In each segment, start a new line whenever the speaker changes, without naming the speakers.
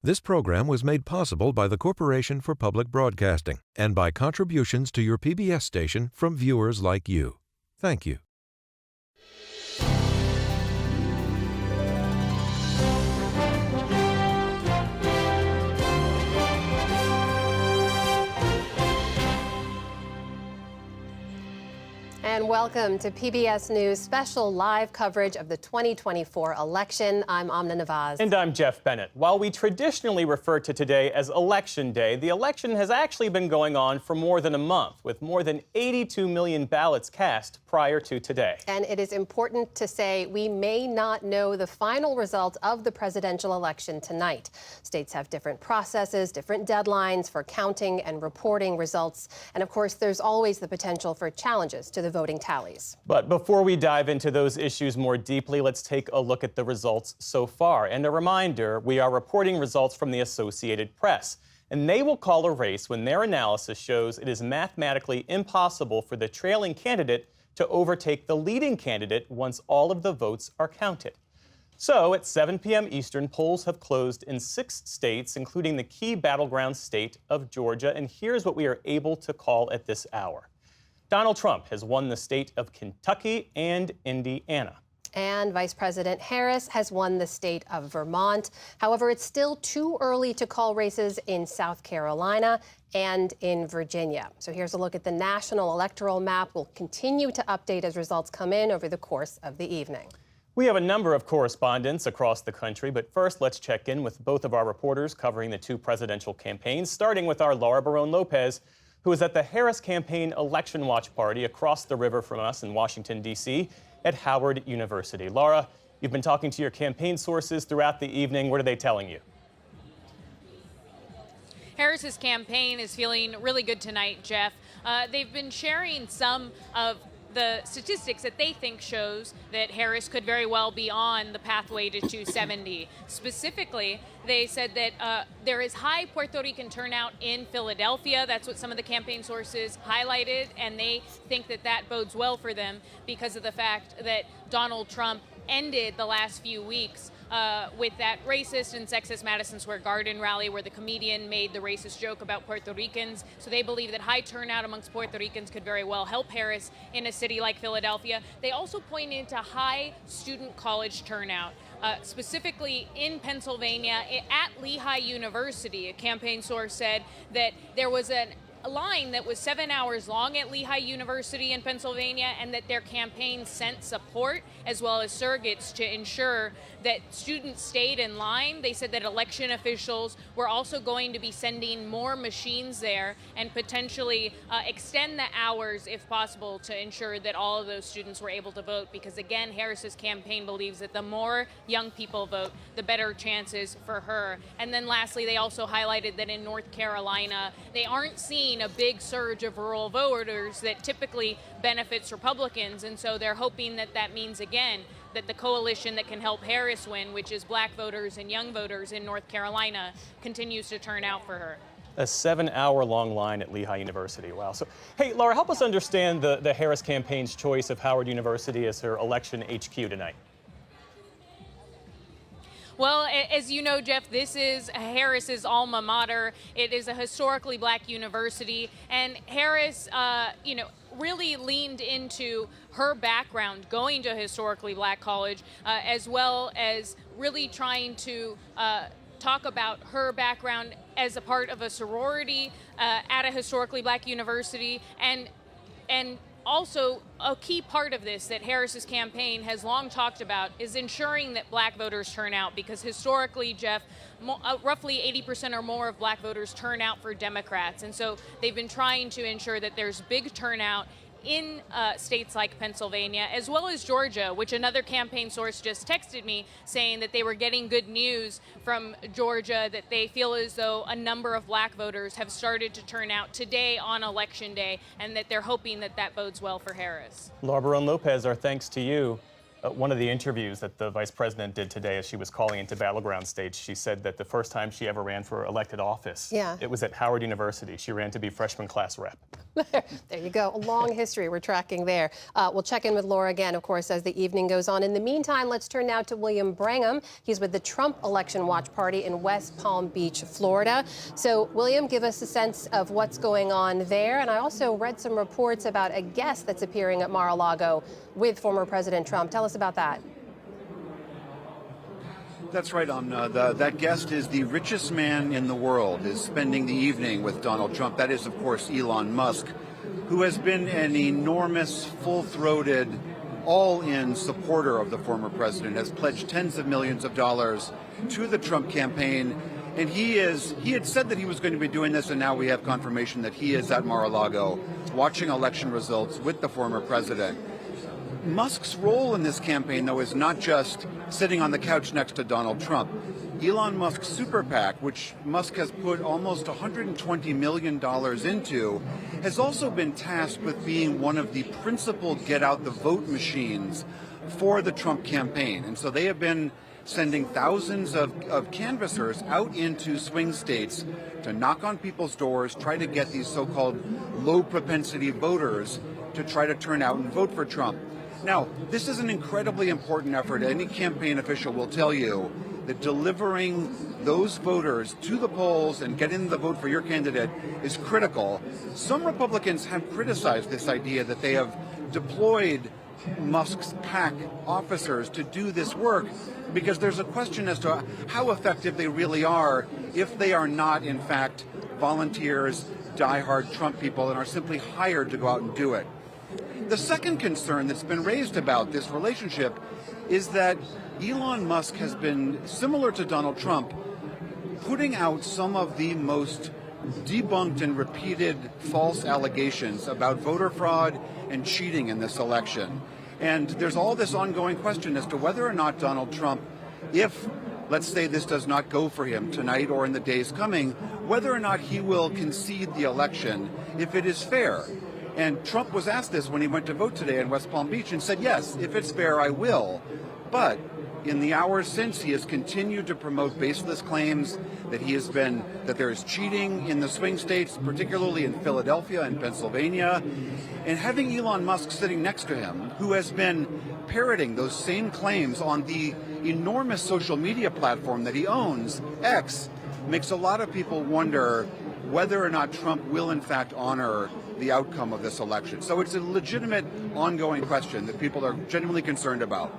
This program was made possible by the Corporation for Public Broadcasting and by contributions to your PBS station from viewers like you. Thank you.
And welcome to PBS News special live coverage of the 2024 election. I'm Amna Nawaz.
And I'm Jeff Bennett. While we traditionally refer to today as Election Day, the election has actually been going on for more than a month, with more than 82 million ballots cast prior to today.
And it is important to say we may not know the final result of the presidential election tonight. States have different processes, different deadlines for counting and reporting results. And of course, there's always the potential for challenges to the voting tallies.
But before we dive into those issues more deeply, let's take a look at the results so far. And a reminder, we are reporting results from the Associated Press, and they will call a race when their analysis shows it is mathematically impossible for the trailing candidate to overtake the leading candidate once all of the votes are counted. So at 7 p.m. Eastern, polls have closed in 6 states, including the key battleground state of Georgia. And here's what we are able to call at this hour. Donald Trump has won the state of Kentucky and Indiana.
And Vice President Harris has won the state of Vermont. However, it's still too early to call races in South Carolina and in Virginia. So here's a look at the national electoral map. We'll continue to update as results come in over the course of the evening.
We have a number of correspondents across the country, but first let's check in with both of our reporters covering the 2 presidential campaigns, starting with our Laura Barone-Lopez, who is at the Harris Campaign Election Watch Party across the river from us in Washington, D.C. at Howard University. Laura, you've been talking to your campaign sources throughout the evening. What are they telling you?
Harris's campaign is feeling really good tonight, Jeff. They've been sharing some of the statistics that they think shows that Harris could very well be on the pathway to 270. Specifically, they said that there is high Puerto Rican turnout in Philadelphia. That's what some of the campaign sources highlighted, and they think that that bodes well for them because of the fact that Donald Trump ended the last few weeks with that racist and sexist Madison Square Garden rally where the comedian made the racist joke about Puerto Ricans. So they believe that high turnout amongst Puerto Ricans could very well help Harris in a city like Philadelphia. They also pointed to high student college turnout. Specifically in Pennsylvania at Lehigh University. A campaign source said that there was a line that was 7 hours long at Lehigh University in Pennsylvania, and that their campaign sent support as well as surrogates to ensure that students stayed in line. They said that election officials were also going to be sending more machines there and potentially extend the hours if possible to ensure that all of those students were able to vote, because again, Harris's campaign believes that the more young people vote, the better chances for her. And then lastly, they also highlighted that in North Carolina, they aren't seeing a big surge of rural voters that typically benefits Republicans, and so they're hoping that that means again that the coalition that can help Harris win, which is black voters and young voters in North Carolina, continues to turn out for her.
A 7-hour-long line at Lehigh University. Wow. So, hey, Laura, help us understand the Harris campaign's choice of Howard University as her election HQ tonight.
Well, as you know, Jeff, this is Harris's alma mater. It is a historically black university, and Harris, really leaned into her background going to a historically black college, as well as really trying to talk about her background as a part of a sorority at a historically black university, and also, a key part of this that Harris's campaign has long talked about is ensuring that black voters turn out, because historically, Jeff, roughly 80% or more of black voters turn out for Democrats. And so they've been trying to ensure that there's big turnout in states like Pennsylvania, as well as Georgia, which another campaign source just texted me saying that they were getting good news from Georgia, that they feel as though a number of black voters have started to turn out today on Election Day, and that they're hoping that that bodes well for Harris.
Laura Barone-Lopez, our thanks to you. One of the interviews that the vice president did today as she was calling into battleground states, she said that the first time she ever ran for elected office, it was at Howard University. She ran to be freshman class rep.
There you go. A long history we're tracking there. We'll check in with Laura again, of course, as the evening goes on. In the meantime, let's turn now to William Brangham. He's with the Trump Election Watch Party in West Palm Beach, Florida. So, William, give us a sense of what's going on there. And I also read some reports about a guest that's appearing at Mar-a-Lago with former President Trump. Tell us about that.
That's right, that guest is the richest man in the world, is spending the evening with Donald Trump. That is, of course, Elon Musk, who has been an enormous, full-throated, all-in supporter of the former president, has pledged tens of millions of dollars to the Trump campaign. And he had said that he was going to be doing this, and now we have confirmation that he is at Mar-a-Lago watching election results with the former president. Musk's role in this campaign, though, is not just sitting on the couch next to Donald Trump. Elon Musk's super PAC, which Musk has put almost $120 million into, has also been tasked with being one of the principal get-out-the-vote machines for the Trump campaign. And so they have been sending thousands of canvassers out into swing states to knock on people's doors, try to get these so-called low-propensity voters to try to turn out and vote for Trump. Now, this is an incredibly important effort. Any campaign official will tell you that delivering those voters to the polls and getting the vote for your candidate is critical. Some Republicans have criticized this idea that they have deployed Musk's PAC officers to do this work because there's a question as to how effective they really are if they are not, in fact, volunteers, diehard Trump people, and are simply hired to go out and do it. The second concern that's been raised about this relationship is that Elon Musk has been, similar to Donald Trump, putting out some of the most debunked and repeated false allegations about voter fraud and cheating in this election. And there's all this ongoing question as to whether or not Donald Trump, if, let's say, this does not go for him tonight or in the days coming, whether or not he will concede the election if it is fair. And Trump was asked this when he went to vote today in West Palm Beach and said, yes, if it's fair, I will. But in the hours since, he has continued to promote baseless claims that there is cheating in the swing states, particularly in Philadelphia and Pennsylvania. And having Elon Musk sitting next to him, who has been parroting those same claims on the enormous social media platform that he owns, X, makes a lot of people wonder whether or not Trump will in fact honor the outcome of this election. So it's a legitimate ongoing question that people are genuinely concerned about.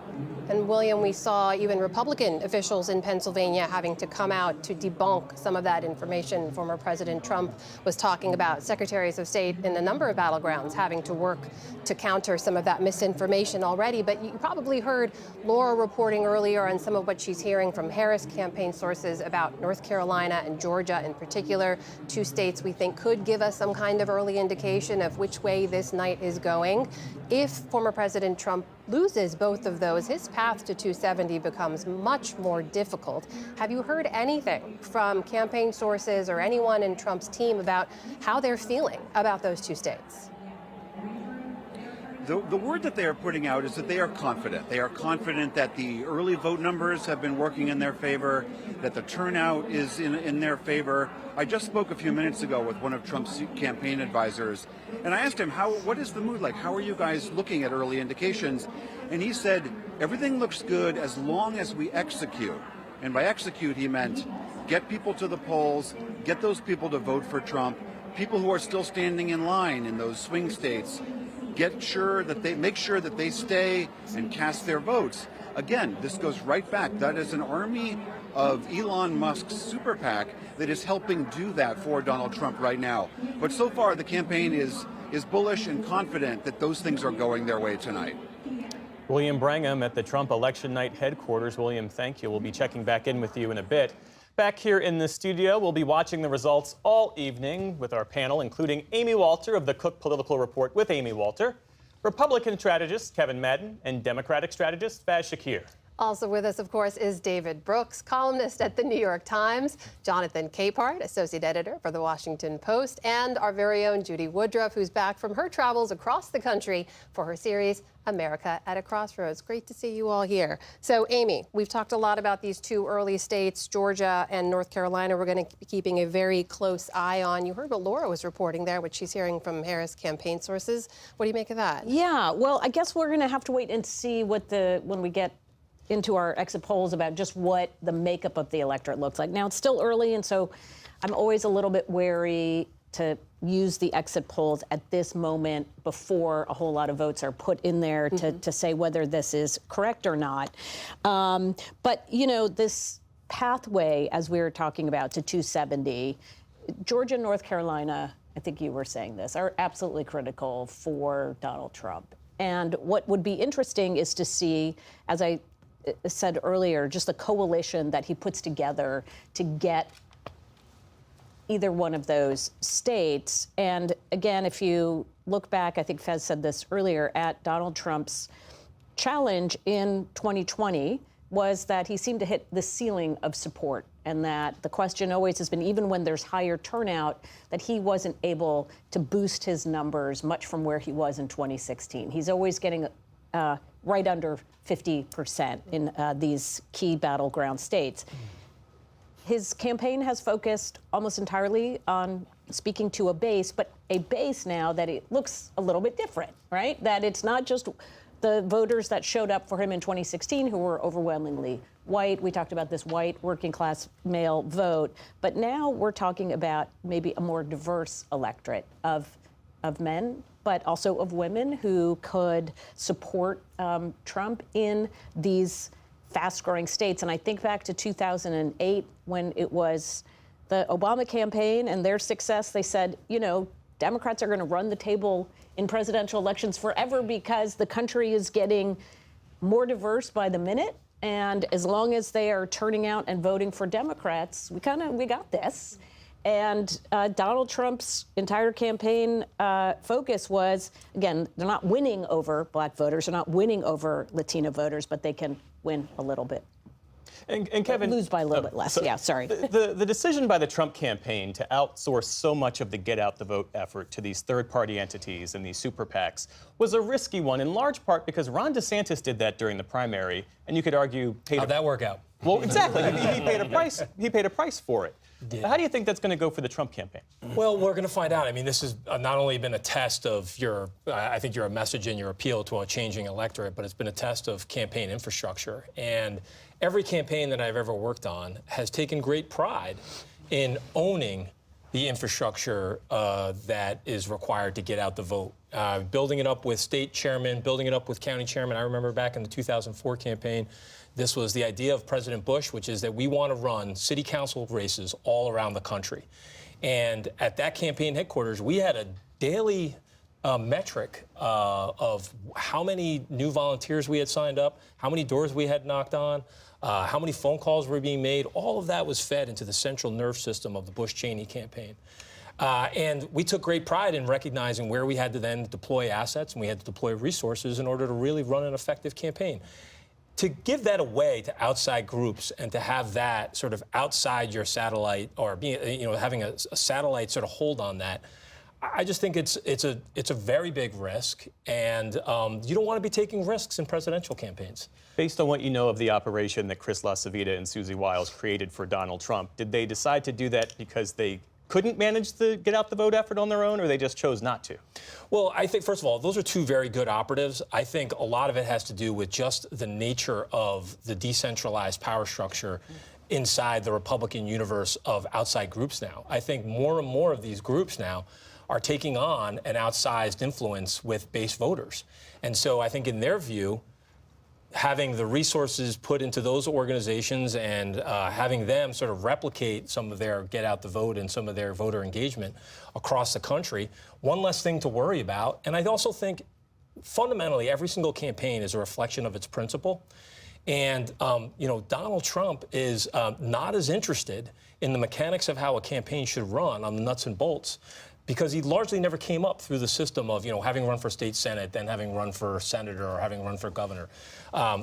And William, we saw even Republican officials in Pennsylvania having to come out to debunk some of that information. Former President Trump was talking about secretaries of state in a number of battlegrounds having to work to counter some of that misinformation already. But you probably heard Laura reporting earlier on some of what she's hearing from Harris campaign sources about North Carolina and Georgia in particular, two states we think could give us some kind of early indication of which way this night is going. If former President Trump loses both of those, his path to 270 becomes much more difficult. Have you heard anything from campaign sources or anyone in Trump's team about how they're feeling about those two states?
The word that they are putting out is that they are confident. They are confident that the early vote numbers have been working in their favor, that the turnout is in their favor. I just spoke a few minutes ago with one of Trump's campaign advisors, and I asked him, what is the mood like? How are you guys looking at early indications? And he said, everything looks good as long as we execute. And by execute, he meant get people to the polls, get those people to vote for Trump, people who are still standing in line in those swing states, make sure that they stay and cast their votes. Again, this goes right back. That is an army of Elon Musk's super PAC that is helping do that for Donald Trump right now. But so far, the campaign is bullish and confident that those things are going their way tonight.
William Brangham at the Trump election night headquarters. William, thank you. We'll be checking back in with you in a bit. Back here in the studio, we'll be watching the results all evening with our panel, including Amy Walter of the Cook Political Report with Amy Walter, Republican strategist Kevin Madden, and Democratic strategist Vaz Shakir.
Also with us, of course, is David Brooks, columnist at the New York Times, Jonathan Capehart, associate editor for the Washington Post, and our very own Judy Woodruff, who's back from her travels across the country for her series, America at a Crossroads. Great to see you all here. So, Amy, we've talked a lot about these two early states, Georgia and North Carolina. We're going to be keeping a very close eye on. You heard what Laura was reporting there, what she's hearing from Harris campaign sources. What do you make of that?
Yeah, well, I guess we're going to have to wait and see when we get into our exit polls about just what the makeup of the electorate looks like. Now, it's still early, and so I'm always a little bit wary to use the exit polls at this moment before a whole lot of votes are put in there to say whether this is correct or not. But, you know, this pathway, as we were talking about, to 270, Georgia and North Carolina, I think you were saying this, are absolutely critical for Donald Trump. And what would be interesting is to see, as I said earlier, just the coalition that he puts together to get either one of those states. And again, if you look back, I think Fez said this earlier, at Donald Trump's challenge in 2020 was that he seemed to hit the ceiling of support, and that the question always has been, even when there's higher turnout, that he wasn't able to boost his numbers much from where he was in 2016. He's always getting right under 50% in these key battleground states. His campaign has focused almost entirely on speaking to a base, but a base now that it looks a little bit different, right? That it's not just the voters that showed up for him in 2016 who were overwhelmingly white. We talked about this white working class male vote, but now we're talking about maybe a more diverse electorate of men, but also of women who could support Trump in these fast-growing states. And I think back to 2008 when it was the Obama campaign and their success. They said, you know, Democrats are going to run the table in presidential elections forever because the country is getting more diverse by the minute. And as long as they are turning out and voting for Democrats, we got this. And Donald Trump's entire campaign focus was, again, they're not winning over black voters, they're not winning over Latino voters, but they can win a little bit.
And Kevin,
lose by a little bit less.
So
yeah, sorry.
The decision by the Trump campaign to outsource so much of the get out the vote effort to these third-party entities and these super PACs was a risky one, in large part because Ron DeSantis did that during the primary, and you could argue
how'd that work out?
Well, exactly. He paid a price. He paid a price for it. How do you think that's going to go for the Trump campaign?
Well, we're going to find out. I mean, this has not only been a test of I think your message and your appeal to a changing electorate, but it's been a test of campaign infrastructure. And every campaign that I've ever worked on has taken great pride in owning the infrastructure that is required to get out the vote. Building it up with state chairmen, building it up with county chairmen. I remember back in the 2004 campaign, this was the idea of President Bush, which is that we want to run city council races all around the country. And at that campaign headquarters, we had a daily metric of how many new volunteers we had signed up, how many doors we had knocked on, how many phone calls were being made. All of that was fed into the central nerve system of the Bush-Cheney campaign. And we took great pride in recognizing where we had to then deploy assets and we had to deploy resources in order to really run an effective campaign. To give that away to outside groups and to have that sort of outside your satellite, or being, having a satellite sort of hold on that, I just think it's a very big risk, and you don't want to be taking risks in presidential campaigns.
Based on what you know of the operation that Chris LaCivita and Susie Wiles created for Donald Trump, did they decide to do that because they couldn't manage the get out the vote effort on their own, or they just chose not to?
Well, I think, first of all, those are two very good operatives. I think a lot of it has to do with just the nature of the decentralized power structure inside the Republican universe of outside groups now. I think more and more of these groups now are taking on an outsized influence with base voters. And so I think in their view, having the resources put into those organizations and having them sort of replicate some of their get out the vote and some of their voter engagement across the country, one less thing to worry about. And I also think fundamentally every single campaign is a reflection of its principle. And, Donald Trump is not as interested in the mechanics of how a campaign should run on the nuts and bolts because he largely never came up through the system of, having run for state senate, then having run for senator, or having run for governor.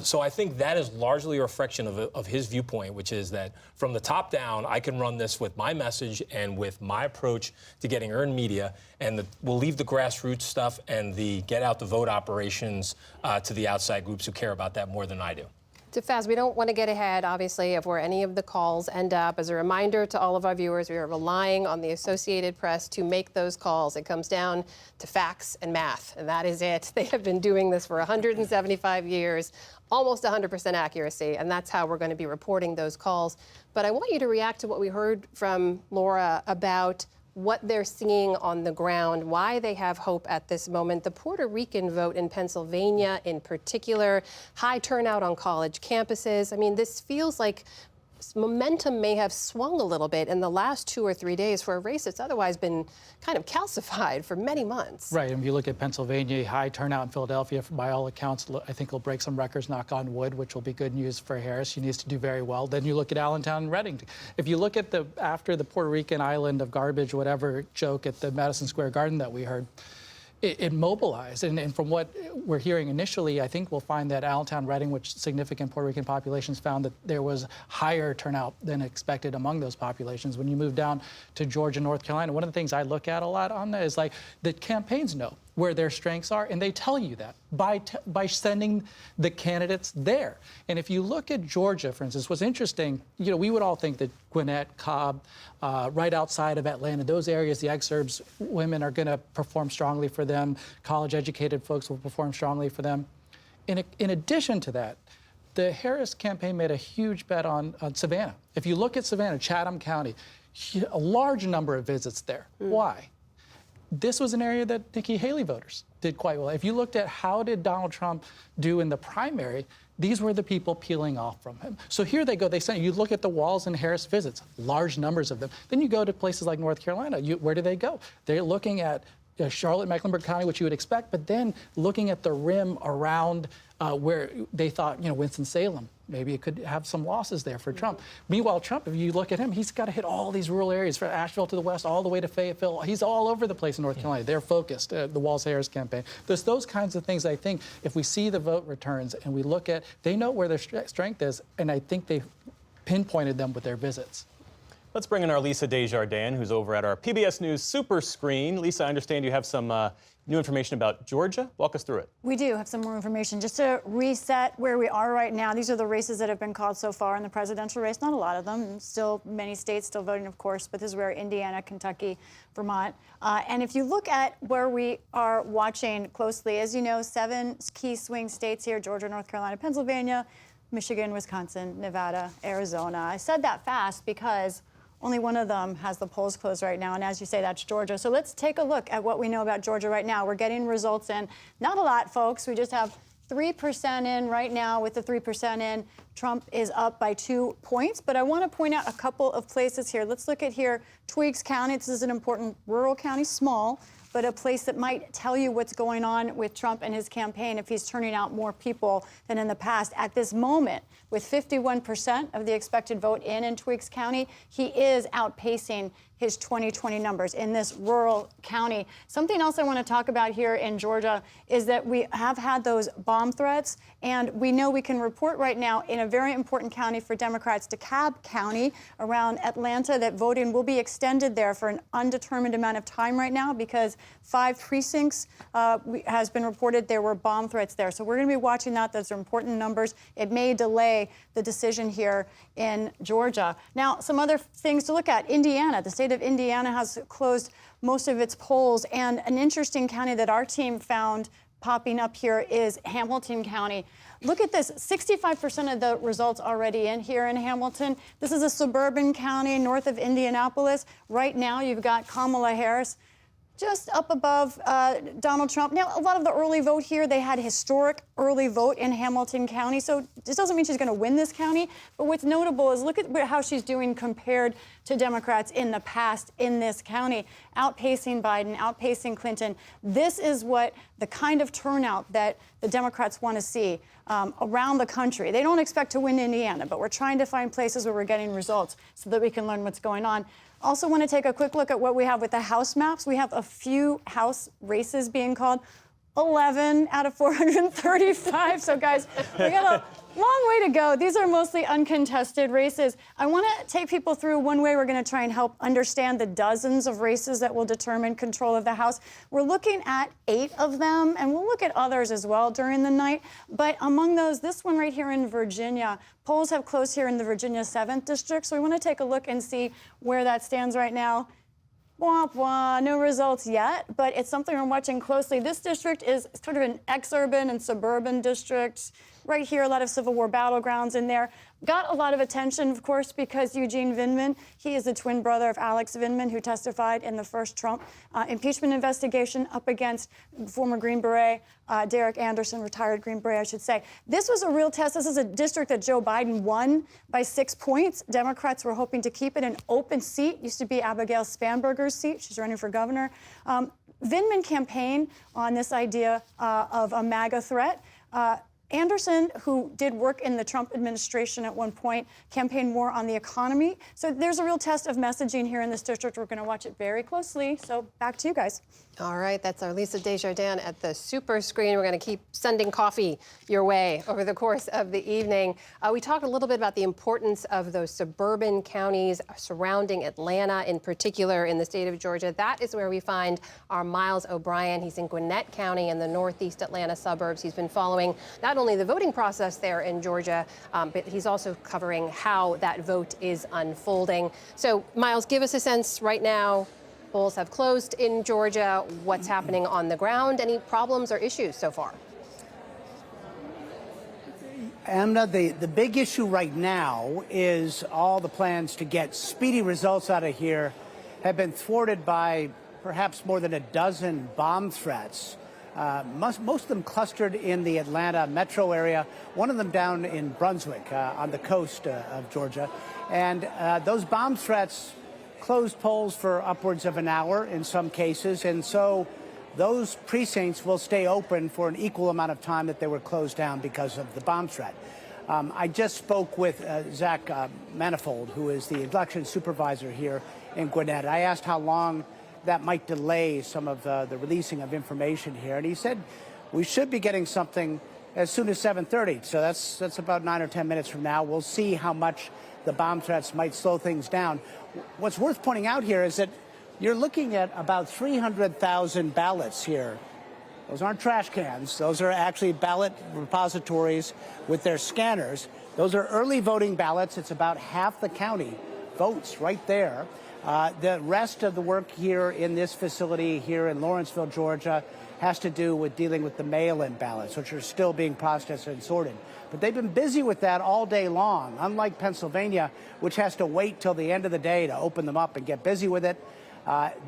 So I think that is largely a reflection of his viewpoint, which is that from the top down, I can run this with my message and with my approach to getting earned media, and we'll leave the grassroots stuff and the get out the vote operations to the outside groups who care about that more than I do.
Too fast. We don't want to get ahead, obviously, of where any of the calls end up. As a reminder to all of our viewers, we are relying on the Associated Press to make those calls. It comes down to facts and math, and that is it. They have been doing this for 175 years, almost 100% accuracy, and that's how we're going to be reporting those calls. But I want you to react to what we heard from Laura about what they're seeing on the ground, why they have hope at this moment. The Puerto Rican vote in Pennsylvania in particular, high turnout on college campuses. I mean, this feels like momentum may have swung a little bit in the last 2 or 3 days for a race that's otherwise been kind of calcified for many months.
Right, and if you look at Pennsylvania, high turnout in Philadelphia, by all accounts, I think he'll break some records, knock on wood, which will be good news for Harris. He needs to do very well. Then you look at Allentown and Reading. If you look at after the Puerto Rican island of garbage, whatever joke at the Madison Square Garden that we heard, it mobilized. And from what we're hearing initially, I think we'll find that Allentown, Reading, which significant Puerto Rican populations, found that there was higher turnout than expected among those populations. When you move down to Georgia, North Carolina, one of the things I look at a lot on that is like the campaigns know where their strengths are, and they tell you that by sending the candidates there. And if you look at Georgia, for instance, what's interesting, we would all think that Gwinnett, Cobb, right outside of Atlanta, those areas, the exurbs, women are going to perform strongly for them. College-educated folks will perform strongly for them. In addition to that, the Harris campaign made a huge bet on Savannah. If you look at Savannah, Chatham County, a large number of visits there. Why? This was an area that Nikki Haley voters did quite well. If you looked at how did Donald Trump do in the primary, these were the people peeling off from him. So here they go. You look at the Walz and Harris visits, large numbers of them. Then you go to places like North Carolina. Where do they go? They're looking at Charlotte, Mecklenburg County, which you would expect, but then looking at the rim around where they thought, Winston-Salem, maybe it could have some losses there for Trump. Meanwhile, Trump, if you look at him, he's got to hit all these rural areas, from Asheville to the west, all the way to Fayetteville. He's all over the place in North Carolina. They're focused, the Walz-Harris campaign. There's those kinds of things, I think, if we see the vote returns and we look at, they know where their strength is, and I think they've pinpointed them with their visits.
Let's bring in our Lisa Desjardins, who's over at our PBS News Super Screen. Lisa, I understand you have some new information about Georgia. Walk us through it.
We do have some more information. Just to reset where we are right now, these are the races that have been called so far in the presidential race. Not a lot of them. Still many states still voting, of course, but this is where Indiana, Kentucky, Vermont. And if you look at where we are watching closely, as you know, 7 key swing states here, Georgia, North Carolina, Pennsylvania, Michigan, Wisconsin, Nevada, Arizona. I said that fast because only one of them has the polls closed right now, and as you say, that's Georgia. So let's take a look at what we know about Georgia right now. We're getting results in. Not a lot, folks. We just have 3% in right now. With the 3% in, Trump is up by 2 points. But I want to point out a couple of places here. Let's look at here, Twiggs County. This is an important rural county, small, but a place that might tell you what's going on with Trump and his campaign if he's turning out more people than in the past. At this moment, with 51% of the expected vote in Twiggs County, he is outpacing his 2020 numbers in this rural county. Something else I want to talk about here in Georgia is that we have had those bomb threats, and we know we can report right now in a very important county for Democrats, DeKalb County, around Atlanta, that voting will be extended there for an undetermined amount of time right now because 5 precincts has been reported there were bomb threats there. So we're going to be watching that. Those are important numbers. It may delay the decision here in Georgia. Now, some other things to look at. Indiana, the state of Indiana has closed most of its polls, and an interesting county that our team found popping up here is Hamilton County. Look at this, 65% of the results already in here in Hamilton. This is a suburban county north of Indianapolis. Right now, you've got Kamala Harris just up above Donald Trump. Now, a lot of the early vote here, they had historic early vote in Hamilton County. So this doesn't mean she's going to win this county. But what's notable is look at how she's doing compared to Democrats in the past in this county, outpacing Biden, outpacing Clinton. This is what the kind of turnout that the the Democrats want to see around the country. They don't expect to win Indiana, but we're trying to find places where we're getting results so that we can learn what's going on. Also want to take a quick look at what we have with the House maps. We have a few House races being called. 11 out of 435. So, guys, we got a long way to go. These are mostly uncontested races. I want to take people through one way we're going to try and help understand the dozens of races that will determine control of the House. We're looking at 8 of them, and we'll look at others as well during the night. But among those, this one right here in Virginia, polls have closed here in the Virginia 7th District. So we want to take a look and see where that stands right now. Wah, wah, no results yet, but it's something we're watching closely. This district is sort of an ex-urban and suburban district. Right here, a lot of Civil War battlegrounds in there. Got a lot of attention, of course, because Eugene Vindman, he is the twin brother of Alex Vindman, who testified in the first Trump impeachment investigation up against former Green Beret, Derek Anderson, retired Green Beret, I should say. This was a real test. This is a district that Joe Biden won by 6 points. Democrats were hoping to keep it an open seat. Used to be Abigail Spanberger's seat. She's running for governor. Vindman campaigned on this idea of a MAGA threat. Anderson, who did work in the Trump administration at one point, campaigned more on the economy. So there's a real test of messaging here in this district. We're going to watch it very closely. So back to you guys.
All right, that's our Lisa Desjardins at the super screen. We're going to keep sending coffee your way over the course of the evening. We talked a little bit about the importance of those suburban counties surrounding Atlanta, in particular in the state of Georgia. That is where we find our Miles O'Brien. He's in Gwinnett County in the northeast Atlanta suburbs. He's been following not only the voting process there in Georgia, but he's also covering how that vote is unfolding. So, Miles, give us a sense right now. Polls have closed in Georgia. What's happening on the ground? Any problems or issues so far?
Amna, the big issue right now is all the plans to get speedy results out of here have been thwarted by perhaps more than a dozen bomb threats. Most of them clustered in the Atlanta metro area, one of them down in Brunswick on the coast of Georgia. And those bomb threats closed polls for upwards of an hour in some cases, and so those precincts will stay open for an equal amount of time that they were closed down because of the bomb threat. I just spoke with Zach Manifold, who is the election supervisor here in Gwinnett. I asked how long that might delay some of the releasing of information here, and he said we should be getting something as soon as 7:30. So that's about 9 or 10 minutes from now. We'll see how much the bomb threats might slow things down. What's worth pointing out here is that you're looking at about 300,000 ballots here. Those aren't trash cans. Those are actually ballot repositories with their scanners. Those are early voting ballots. It's about half the county votes right there. The rest of the work here in this facility here in Lawrenceville, Georgia, has to do with dealing with the mail-in ballots, which are still being processed and sorted. But they've been busy with that all day long, unlike Pennsylvania, which has to wait till the end of the day to open them up and get busy with it.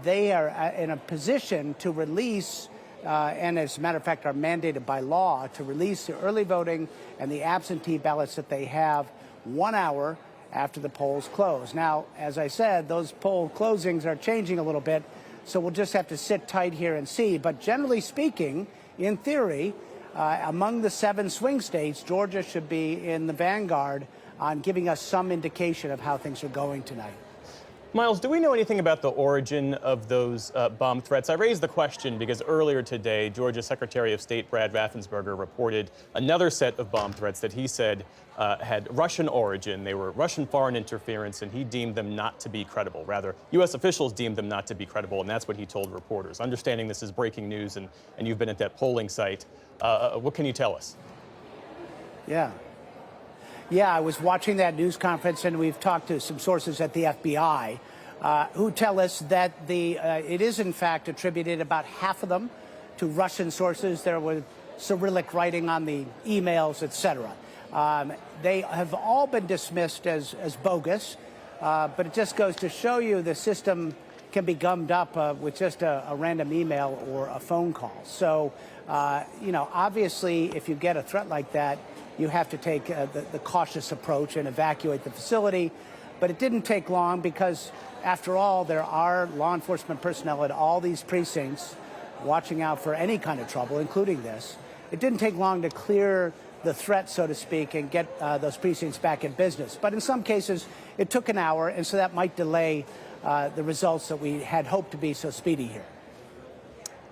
They are in a position to release, and as a matter of fact are mandated by law, to release the early voting and the absentee ballots that they have 1 hour after the polls close. Now, as I said, those poll closings are changing a little bit, so we'll just have to sit tight here and see. But generally speaking, in theory, among the 7 swing states, Georgia should be in the vanguard on giving us some indication of how things are going tonight.
Miles, do we know anything about the origin of those bomb threats? I raised the question because earlier today, Georgia Secretary of State Brad Raffensperger reported another set of bomb threats that he said had Russian origin. They were Russian foreign interference, and he deemed them not to be credible. Rather, U.S. officials deemed them not to be credible, and that's what he told reporters. Understanding this is breaking news, and you've been at that polling site, what can you tell us?
Yeah, I was watching that news conference, and we've talked to some sources at the FBI who tell us that it is, in fact, attributed about half of them to Russian sources. There was Cyrillic writing on the emails, etc. They have all been dismissed as bogus, but it just goes to show you the system can be gummed up with just a random email or a phone call. So, obviously, if you get a threat like that, you have to take the cautious approach and evacuate the facility. But it didn't take long because, after all, there are law enforcement personnel at all these precincts watching out for any kind of trouble, including this. it didn't take long to clear the threat, so to speak, and get those precincts back in business. But in some cases, it took an hour, and so that might delay the results that we had hoped to be so speedy here.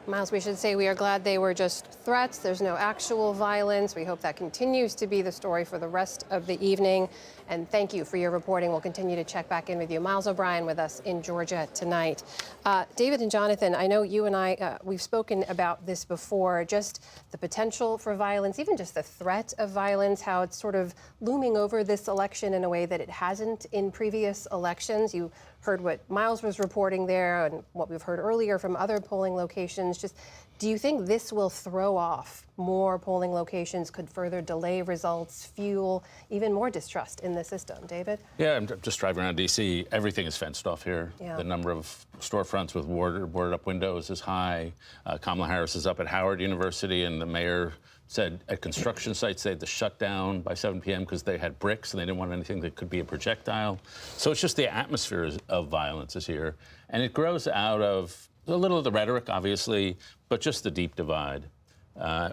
Miles, we should say we are glad they were just threats. There's no actual violence. We hope that continues to be the story for the rest of the evening. And thank you for your reporting. We'll continue to check back in with you. Miles O'Brien with us in Georgia tonight. David and Jonathan, I know you and I, we've spoken about this before, just the potential for violence, even just the threat of violence, how it's sort of looming over this election in a way that it hasn't in previous elections. You heard what Miles was reporting there and what we've heard earlier from other polling locations. Just, do you think this will throw off more polling locations, could further delay results, fuel even more distrust in the system? David?
Yeah, I'm just driving around D.C. Everything is fenced off here.
Yeah.
The number of storefronts with boarded up windows is high. Kamala Harris is up at Howard University, and the mayor said at construction sites they had to shut down by 7 p.m. because they had bricks and they didn't want anything that could be a projectile. So it's just the atmosphere of violence is here. And it grows out of a little of the rhetoric, obviously, but just the deep divide,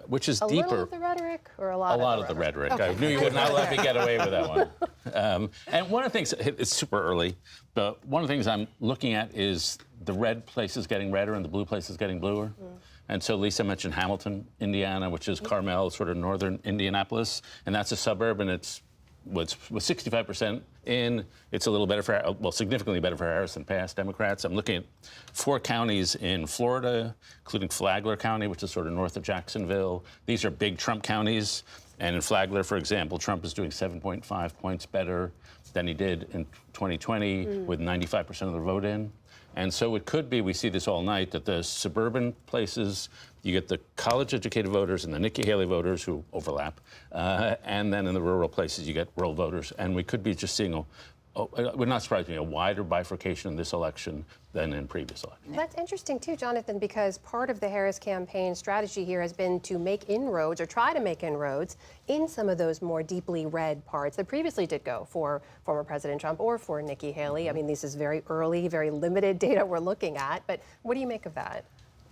which is deeper.
A little of the rhetoric or a lot
of the rhetoric.
Okay.
I knew you would not let me get away with that one. And one of the things, it's super early, but one of the things I'm looking at is the red places getting redder and the blue places getting bluer. And so Lisa mentioned Hamilton, Indiana, which is Carmel, sort of northern Indianapolis, and that's a suburb, and it's with 65% in, it's a little better for, well, significantly better for Harris than past Democrats. I'm looking at 4 counties in Florida, including Flagler County, which is sort of north of Jacksonville. These are big Trump counties, and in Flagler, for example, Trump is doing 7.5 points better than he did in 2020 with 95% of the vote in. And so it could be, we see this all night, that the suburban places, you get the college-educated voters and the Nikki Haley voters who overlap, and then in the rural places you get rural voters. And we could be just seeing, it would not surprise me, a wider bifurcation in this election than in previous elections.
That's interesting, too, Jonathan, because part of the Harris campaign strategy here has been to make inroads or try to make inroads in some of those more deeply red parts that previously did go for former President Trump or for Nikki Haley. I mean, this is very early, very limited data we're looking at, but what do you make of that?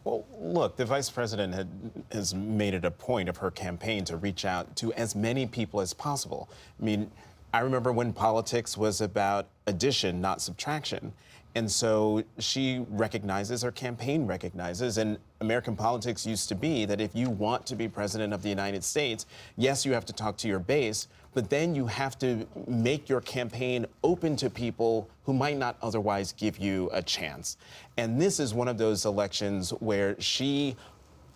Well, look, the vice president has made it a point of her campaign to reach out to as many people as possible. I mean, I remember when politics was about addition, not subtraction. And so she recognizes, her campaign recognizes, and American politics used to be that if you want to be president of the United States, yes, you have to talk to your base, but then you have to make your campaign open to people who might not otherwise give you a chance. And this is one of those elections where she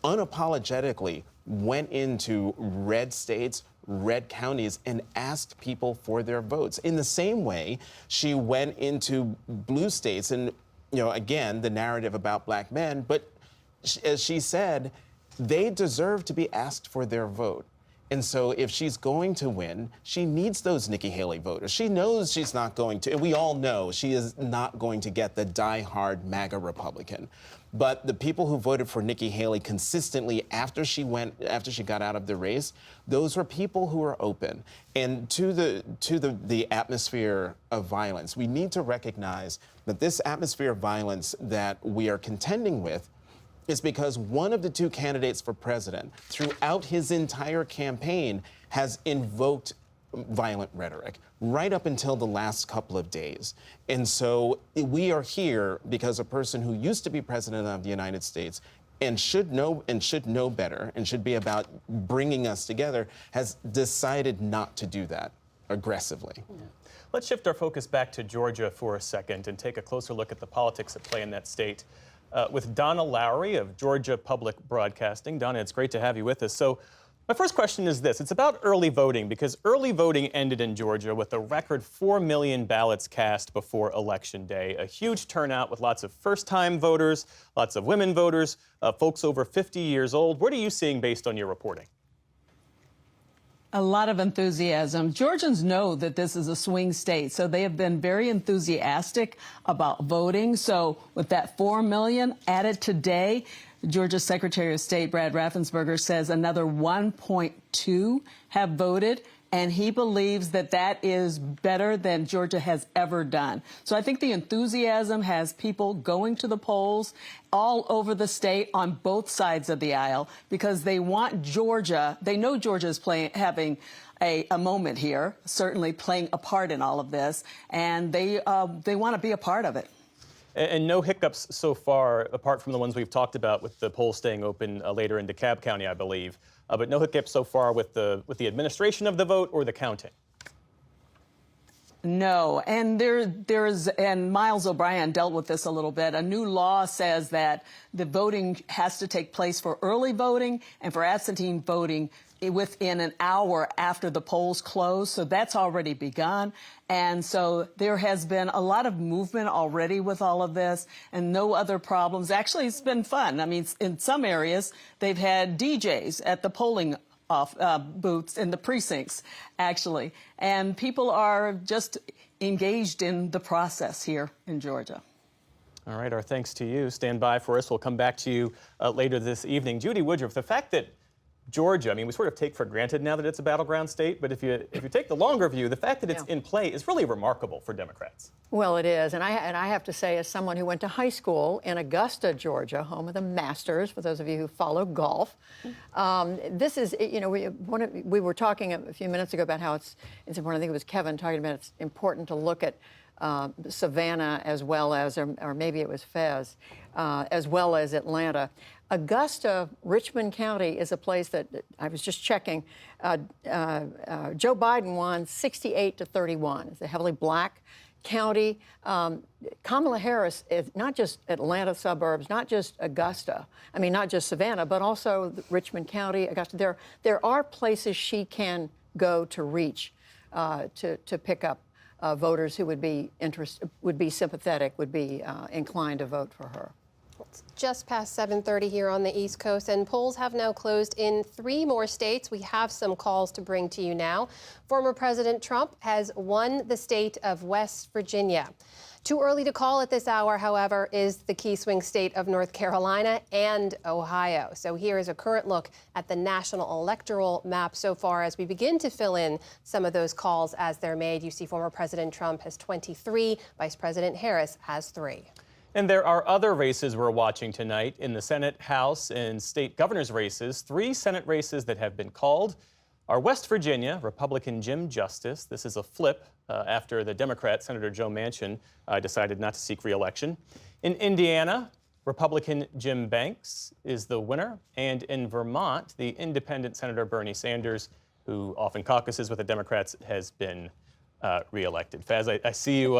unapologetically went into red states, red counties, and asked people for their votes. In the same way, she went into blue states and, you know, again, the narrative about black men, but as she said, they deserve to be asked for their vote. And so if she's going to win, she needs those Nikki Haley voters. She knows she's not going to, and we all know she is not going to get the diehard MAGA Republican. But the people who voted for Nikki Haley consistently after she got out of the race, those were people who are open. And to the atmosphere of violence, we need to recognize that this atmosphere of violence that we are contending with is because one of the 2 candidates for president throughout his entire campaign has invoked violent rhetoric right up until the last couple of days. And so we are here because a person who used to be president of the United States and should know better and should be about bringing us together has decided not to do that aggressively.
Let's shift our focus back to Georgia for a second and take a closer look at the politics at play in that state. With Donna Lowry of Georgia Public Broadcasting. Donna, it's great to have you with us. So my first question is this. It's about early voting, because early voting ended in Georgia with a record 4 million ballots cast before Election Day. A huge turnout with lots of first-time voters, lots of women voters, folks over 50 years old. What are you seeing based on your reporting?
A lot of enthusiasm. Georgians know that this is a swing state, so they have been very enthusiastic about voting. So with that 4 million added today, Georgia's Secretary of State Brad Raffensperger says another 1.2 have voted. And he believes that that is better than Georgia has ever done. So I think the enthusiasm has people going to the polls all over the state on both sides of the aisle because they want Georgia. They know Georgia is having a moment here, certainly playing a part in all of this, and they want to be a part of it.
And no hiccups so far, apart from the ones we've talked about with the polls staying open later in DeKalb County, I believe. But no hiccups so far with the administration of the vote or the counting.
No, and and Miles O'Brien dealt with this a little bit. A new law says that the voting has to take place for early voting and for absentee voting within an hour after the polls close. So that's already begun. And so there has been a lot of movement already with all of this and no other problems. Actually, it's been fun. I mean, in some areas, they've had DJs at the polling booths in the precincts, actually. And people are just engaged in the process here in Georgia.
All right, our thanks to you. Stand by for us. We'll come back to you later this evening. Judy Woodruff, the fact that Georgia, I mean, we sort of take for granted now that it's a battleground state, but if you take the longer view, the fact that it's in play is really remarkable for Democrats.
Well, it is, and I have to say, as someone who went to high school in Augusta, Georgia, home of the Masters, for those of you who follow golf, this is, you know, we were talking a few minutes ago about how it's important. I think it was Kevin talking about it's important to look at Savannah as well as, or maybe it was Fez, as well as Atlanta. Augusta, Richmond County is a place that I was just checking. Joe Biden won 68-31. It's a heavily black county. Kamala Harris is not just Atlanta suburbs, not just Augusta. I mean, not just Savannah, but also Richmond County, Augusta. There are places she can go to reach to pick up voters who would be interested, would be sympathetic, would be inclined to vote for her.
It's just past 7:30 here on the East Coast, and polls have now closed in 3 more states. We have some calls to bring to you now. Former President Trump has won the state of West Virginia. Too early to call at this hour, however, is the key swing state of North Carolina and Ohio. So here is a current look at the national electoral map so far as we begin to fill in some of those calls as they're made. You see former President Trump has 23, Vice President Harris has 3.
And there are other races we're watching tonight in the Senate, House, and state governor's races. 3 Senate races that have been called are West Virginia, Republican Jim Justice. This is a flip after the Democrat, Senator Joe Manchin, decided not to seek re-election. In Indiana, Republican Jim Banks is the winner. And in Vermont, the independent Senator Bernie Sanders, who often caucuses with the Democrats, has been re-elected. Faz, I see you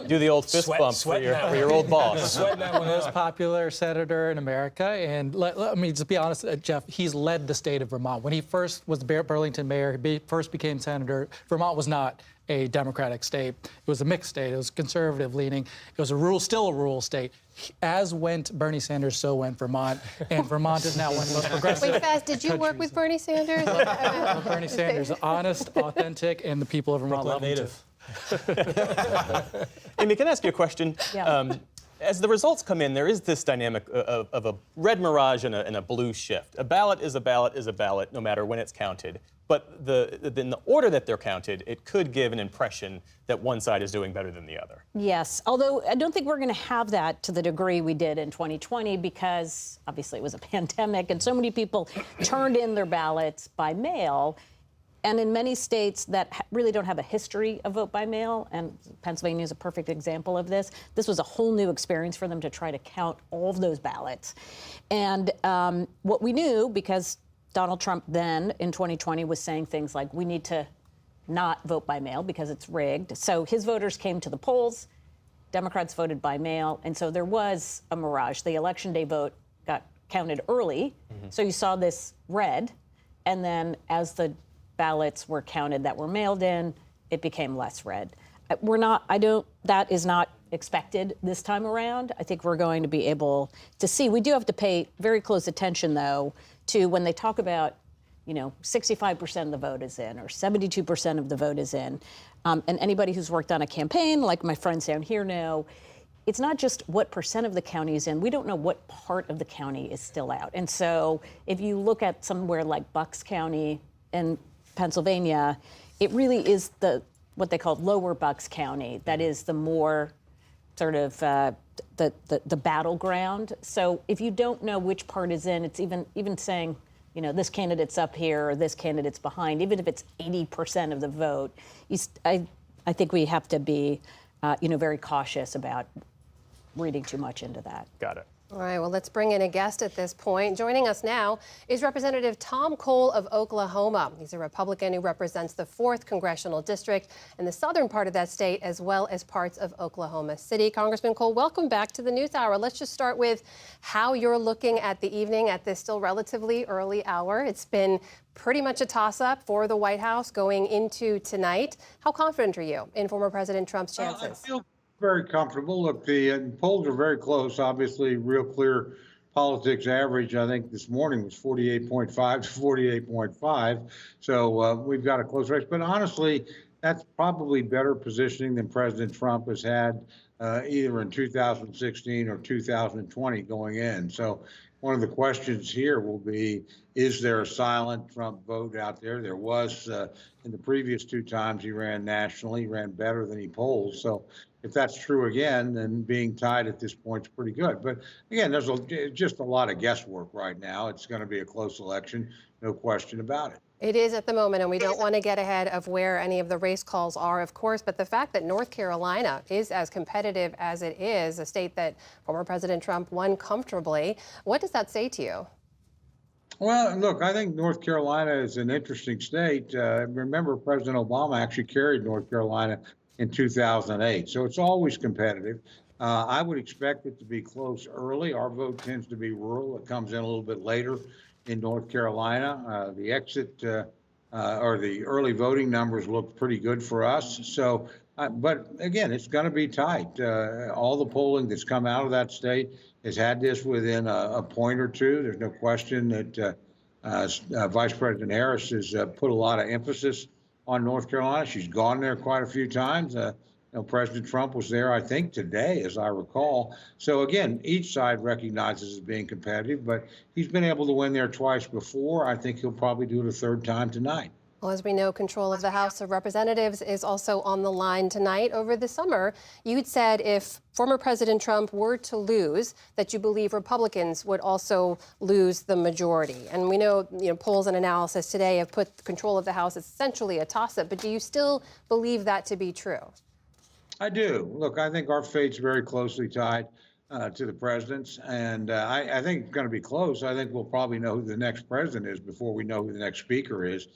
do the old fist bump for your old boss.
Sweating that one. Most popular senator in America. And let me just be honest, Jeff, he's led the state of Vermont. When he first was the Burlington mayor, he first became senator, Vermont was not a Democratic state. It was a mixed state. It was conservative leaning. It was still a rural state. As went Bernie Sanders, so went Vermont. And Vermont is now one of the most progressive.
Wait, Faz, did you work with Bernie Sanders?
Bernie Sanders, honest, authentic, and the people of Vermont love him too.
Amy, can I ask you a question?
Yeah.
As the results come in, there is this dynamic of a red mirage and a blue shift. A ballot is a ballot is a ballot, no matter when it's counted. But in the order that they're counted, it could give an impression that one side is doing better than the other.
Yes, although I don't think we're going to have that to the degree we did in 2020 because obviously it was a pandemic and so many people turned in their ballots by mail. And in many states that really don't have a history of vote by mail, and Pennsylvania is a perfect example of this, this was a whole new experience for them to try to count all of those ballots. And what we knew, because Donald Trump then in 2020 was saying things like, we need to not vote by mail because it's rigged. So his voters came to the polls, Democrats voted by mail, and so there was a mirage. The election day vote got counted early, so you saw this red, and then as the ballots were counted that were mailed in, it became less red. That is not expected this time around. I think we're going to be able to see. We do have to pay very close attention, though, to when they talk about, 65% of the vote is in or 72% of the vote is in. And anybody who's worked on a campaign, like my friends down here know, it's not just what percent of the county is in. We don't know what part of the county is still out. And so if you look at somewhere like Bucks County in Pennsylvania, it really is what they call Lower Bucks County. That is the more sort of the battleground. So if you don't know which part is in, it's even saying, this candidate's up here or this candidate's behind, even if it's 80% of the vote, I think we have to be, very cautious about reading too much into that.
Got it.
All right, well, let's bring in a guest at this point. Joining us now is Representative Tom Cole of Oklahoma. He's a Republican who represents the 4th Congressional District and the southern part of that state, as well as parts of Oklahoma City. Congressman Cole, welcome back to the News Hour. Let's just start with how you're looking at the evening at this still relatively early hour. It's been pretty much a toss-up for the White House going into tonight. How confident are you in former President Trump's chances?
I feel very comfortable. Look, the polls are very close. Obviously, real clear politics average, I think this morning was 48.5 to 48.5. So we've got a close race. But honestly, that's probably better positioning than President Trump has had either in 2016 or 2020 going in. So one of the questions here will be, is there a silent Trump vote out there? There was in the previous 2 times he ran nationally, he ran better than he polls. So if that's true again, then being tied at this point is pretty good. But again, there's just a lot of guesswork right now. It's going to be a close election, no question about it.
It is at the moment, and we don't want to get ahead of where any of the race calls are, of course, but the fact that North Carolina is as competitive as it is, a state that former President Trump won comfortably, what does that say to you?
Well, look, I think North Carolina is an interesting state. Remember, President Obama actually carried North Carolina in 2008, so it's always competitive. I would expect it to be close early. Our vote tends to be rural. It comes in a little bit later in North Carolina. The exit or the early voting numbers look pretty good for us. So, but again, it's going to be tight. All the polling that's come out of that state has had this within a point or two. There's no question that Vice President Harris has put a lot of emphasis on North Carolina. She's gone there quite a few times. President Trump was there, I think, today, as I recall. So again, each side recognizes as being competitive, but he's been able to win there twice before. I think he'll probably do it a third time tonight.
Well, as we know, control of the House of Representatives is also on the line tonight. Over the summer, you'd said if former President Trump were to lose, that you believe Republicans would also lose the majority. And we know, polls and analysis today have put control of the House as essentially a toss-up. But do you still believe that to be true?
I do. Look, I think our fate's very closely tied to the president's, and I think it's going to be close. I think we'll probably know who the next president is before we know who the next speaker is,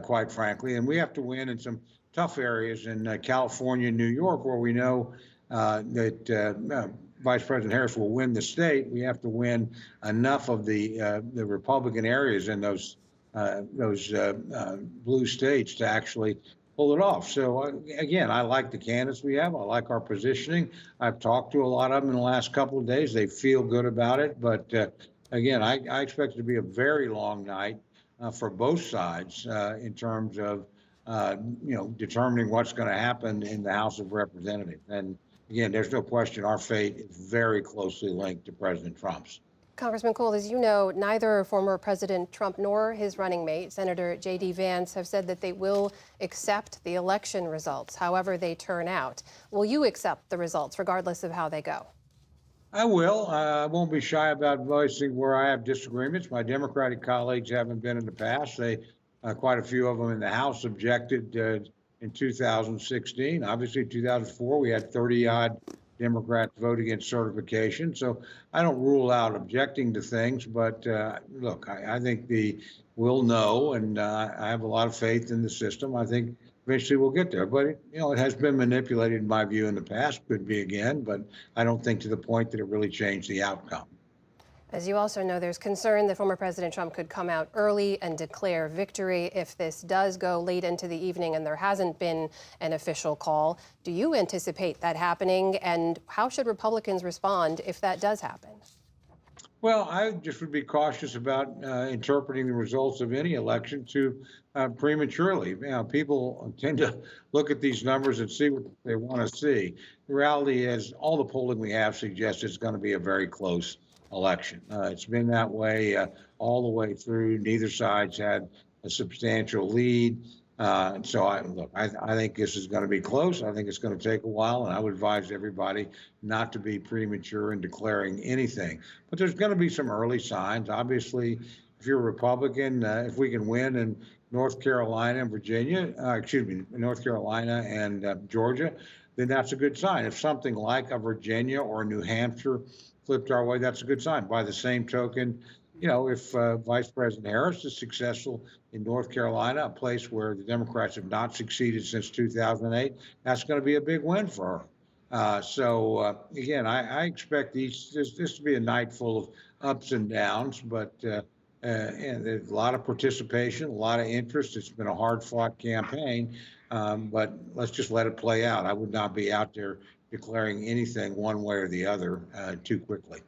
quite frankly. And we have to win in some tough areas in California and New York, where we know that Vice President Harris will win the state. We have to win enough of the Republican areas in those blue states to actually pull it off. So again, I like the candidates we have. I like our positioning. I've talked to a lot of them in the last couple of days. They feel good about it. But again, I expect it to be a very long night for both sides in terms of determining what's going to happen in the House of Representatives. And again, there's no question our fate is very closely linked to President Trump's.
Congressman Cole, as you know, neither former President Trump nor his running mate, Senator J.D. Vance, have said that they will accept the election results, however they turn out. Will you accept the results, regardless of how they go?
I will. I won't be shy about voicing where I have disagreements. My Democratic colleagues haven't been in the past. Quite a few of them in the House objected in 2016. Obviously, in 2004, we had 30-odd Democrats vote against certification. So I don't rule out objecting to things, but look, I think we'll know, and I have a lot of faith in the system. I think eventually we'll get there, but it has been manipulated in my view in the past, could be again, but I don't think to the point that it really changed the outcome.
As you also know, there's concern that former President Trump could come out early and declare victory if this does go late into the evening and there hasn't been an official call. Do you anticipate that happening, and how should Republicans respond if that does happen?
Well, I just would be cautious about interpreting the results of any election too prematurely. People tend to look at these numbers and see what they want to see. The reality is all the polling we have suggests it's going to be a very close election. It's been that way all the way through. Neither side's had a substantial lead. So I think this is going to be close. I think it's going to take a while, and I would advise everybody not to be premature in declaring anything. But there's going to be some early signs. Obviously, if you're a Republican, if we can win in North Carolina and Virginia, North Carolina and Georgia, then that's a good sign. If something like a Virginia or New Hampshire flipped our way, that's a good sign. By the same token, if Vice President Harris is successful in North Carolina, a place where the Democrats have not succeeded since 2008, that's going to be a big win for her. Again, I expect this to be a night full of ups and downs, but and there's a lot of participation, a lot of interest. It's been a hard-fought campaign, but let's just let it play out. I would not be out there declaring anything one way or the other too quickly.